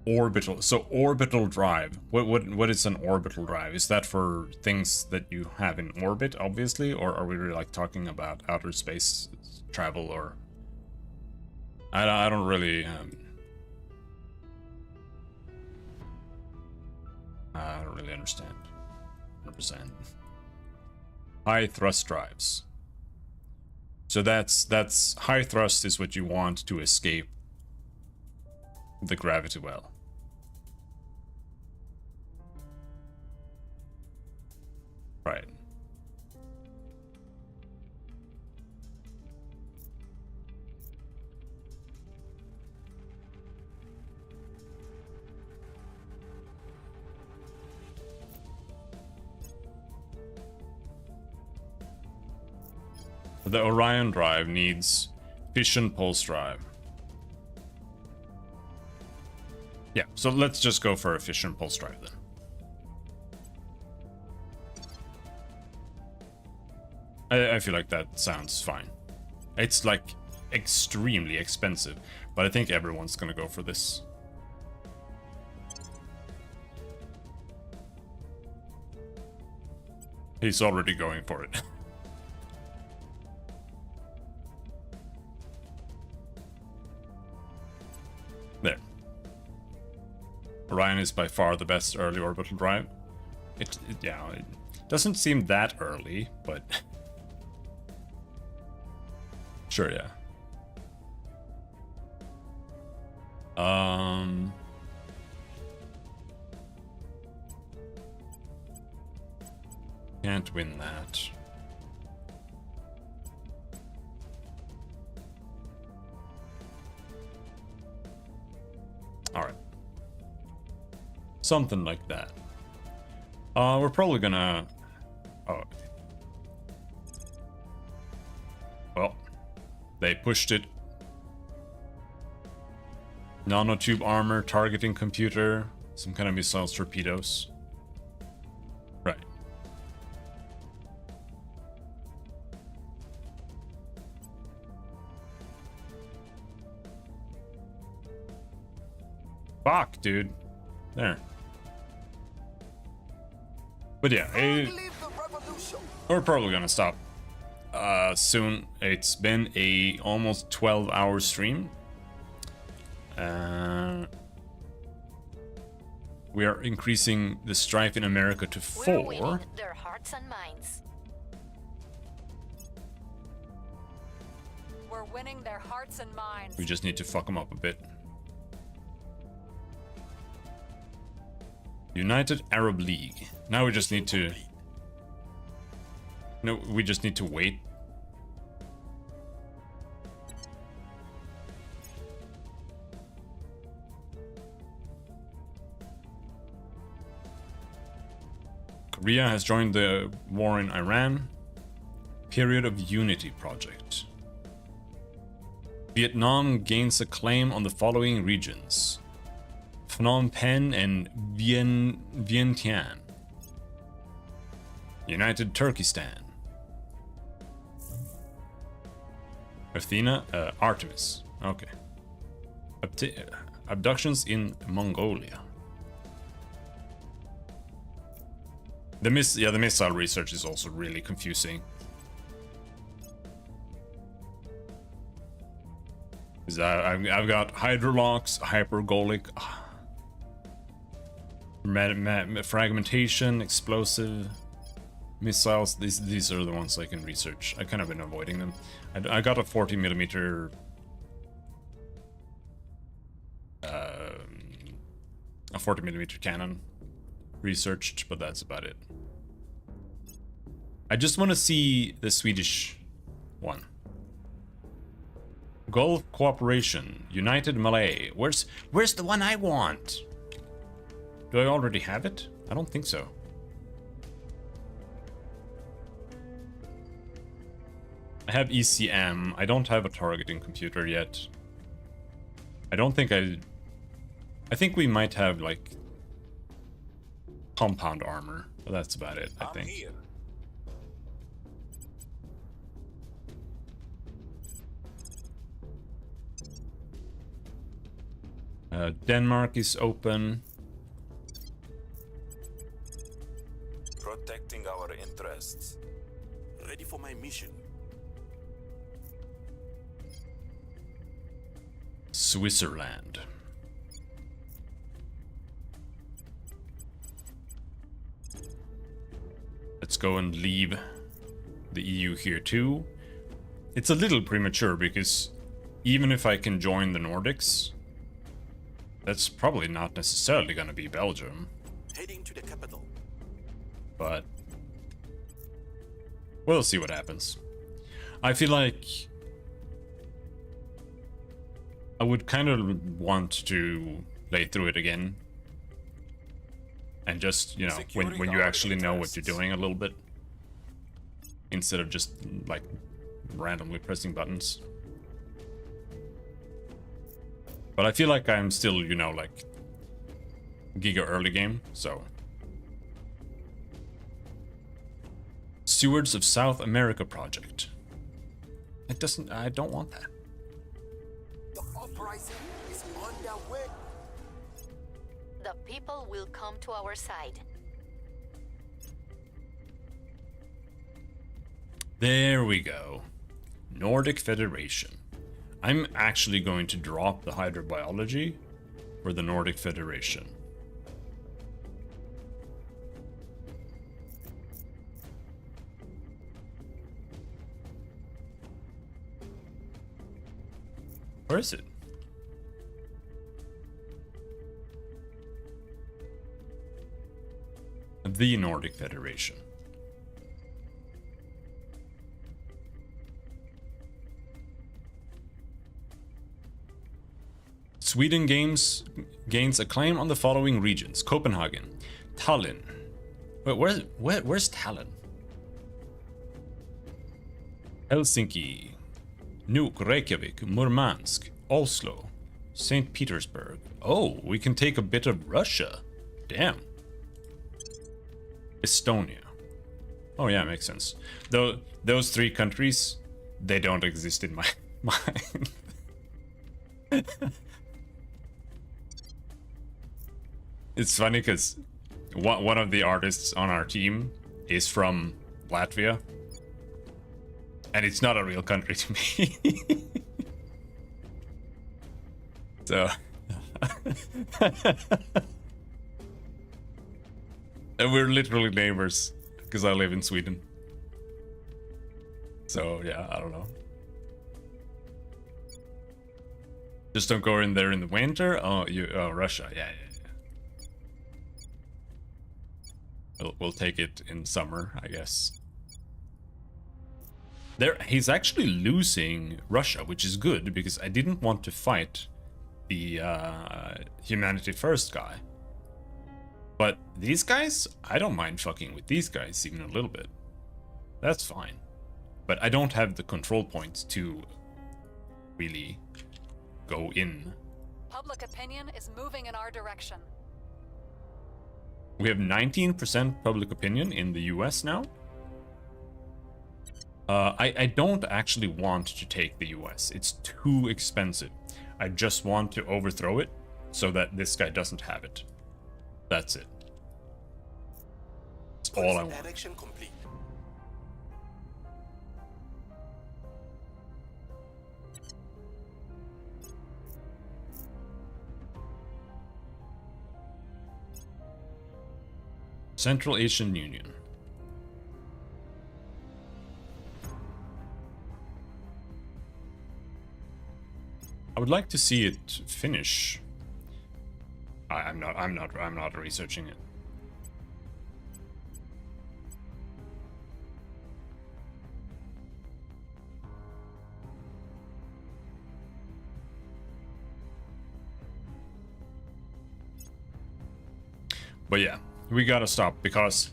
Orbital. So orbital drive. What is an orbital drive? Is that for things that you have in orbit, obviously, or are we really like talking about outer space travel? Or I don't really I don't really understand. 100%. High thrust drives. So that's high thrust is what you want to escape the gravity well. Right. The Orion drive needs fission pulse drive. Yeah, so let's just go for a fission pulse drive then. I feel like that sounds fine. It's like extremely expensive, but I think everyone's gonna go for this. He's already going for it. There. Orion is by far the best early orbital drive. It doesn't seem that early, but sure, yeah. Can't win that. Alright. Something like that. We're probably gonna... Oh. Well, they pushed it. Nanotube armor, targeting computer, some kind of missiles, torpedoes. Right. Fuck, dude. There. But yeah, we're probably gonna stop soon. It's been a almost 12-hour stream. We are increasing the strife in America to 4. We're winning their hearts and minds. We're winning their hearts and minds. We just need to fuck them up a bit. United Arab League. Now we just need to... No, we just need to wait. Korea has joined the war in Iran. Period of Unity project. Vietnam gains a claim on the following regions: Phnom Penh and Vientiane. United Turkestan. Athena, Artemis. Okay. Abductions in Mongolia. The missile research is also really confusing. I've got hydrolocks, hypergolic, fragmentation, explosive, missiles. These are the ones I can research. I kind of been avoiding them. I got a 40mm a 40mm cannon researched, but that's about it. I just want to see the Swedish one. Gulf Cooperation, United Malay. Where's the one I want? Do I already have it? I don't think so. I have ECM. I don't have a targeting computer yet. I don't think I think we might have like compound armor, but that's about it, I think. Here. Denmark is open. Protecting our interests. Ready for my mission. Switzerland. Let's go and leave the EU here too. It's a little premature because even if I can join the Nordics, that's probably not necessarily going to be Belgium. Heading to the capital. But we'll see what happens. I feel like I would kind of want to play through it again. And just, you know, when you actually know what you're doing a little bit. Instead of just, like, randomly pressing buttons. But I feel like I'm still, you know, like, giga early game, so. Stewards of South America project. I don't want that. The uprising is underway. The people will come to our side. There we go. Nordic Federation. I'm actually going to drop the hydrobiology for the Nordic Federation. Where is it? The Nordic Federation. Sweden gains acclaim on the following regions: Copenhagen, Tallinn. Wait, where's Tallinn? Helsinki, Nuuk, Reykjavik, Murmansk, Oslo, St. Petersburg. Oh, we can take a bit of Russia. Damn. Estonia. Oh yeah, makes sense. Though those three countries, they don't exist in my mind. It's funny because one of the artists on our team is from Latvia. And it's not a real country to me. So. And we're literally neighbors because I live in Sweden. So, yeah, I don't know. Just don't go in there in the winter. Oh, Russia. Yeah. We'll take it in summer, I guess. He's actually losing Russia, which is good because I didn't want to fight the Humanity First guy. But these guys, I don't mind fucking with these guys even a little bit. That's fine. But I don't have the control points to really go in. Public opinion is moving in our direction. We have 19% public opinion in the US now. I don't actually want to take the US. It's too expensive. I just want to overthrow it so that this guy doesn't have it. That's it. That's all I want. Direction complete. Central Asian Union. I would like to see it finish. I'm not researching it. But yeah, we gotta stop because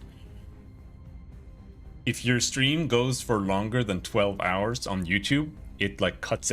if your stream goes for longer than 12 hours on YouTube, it like cuts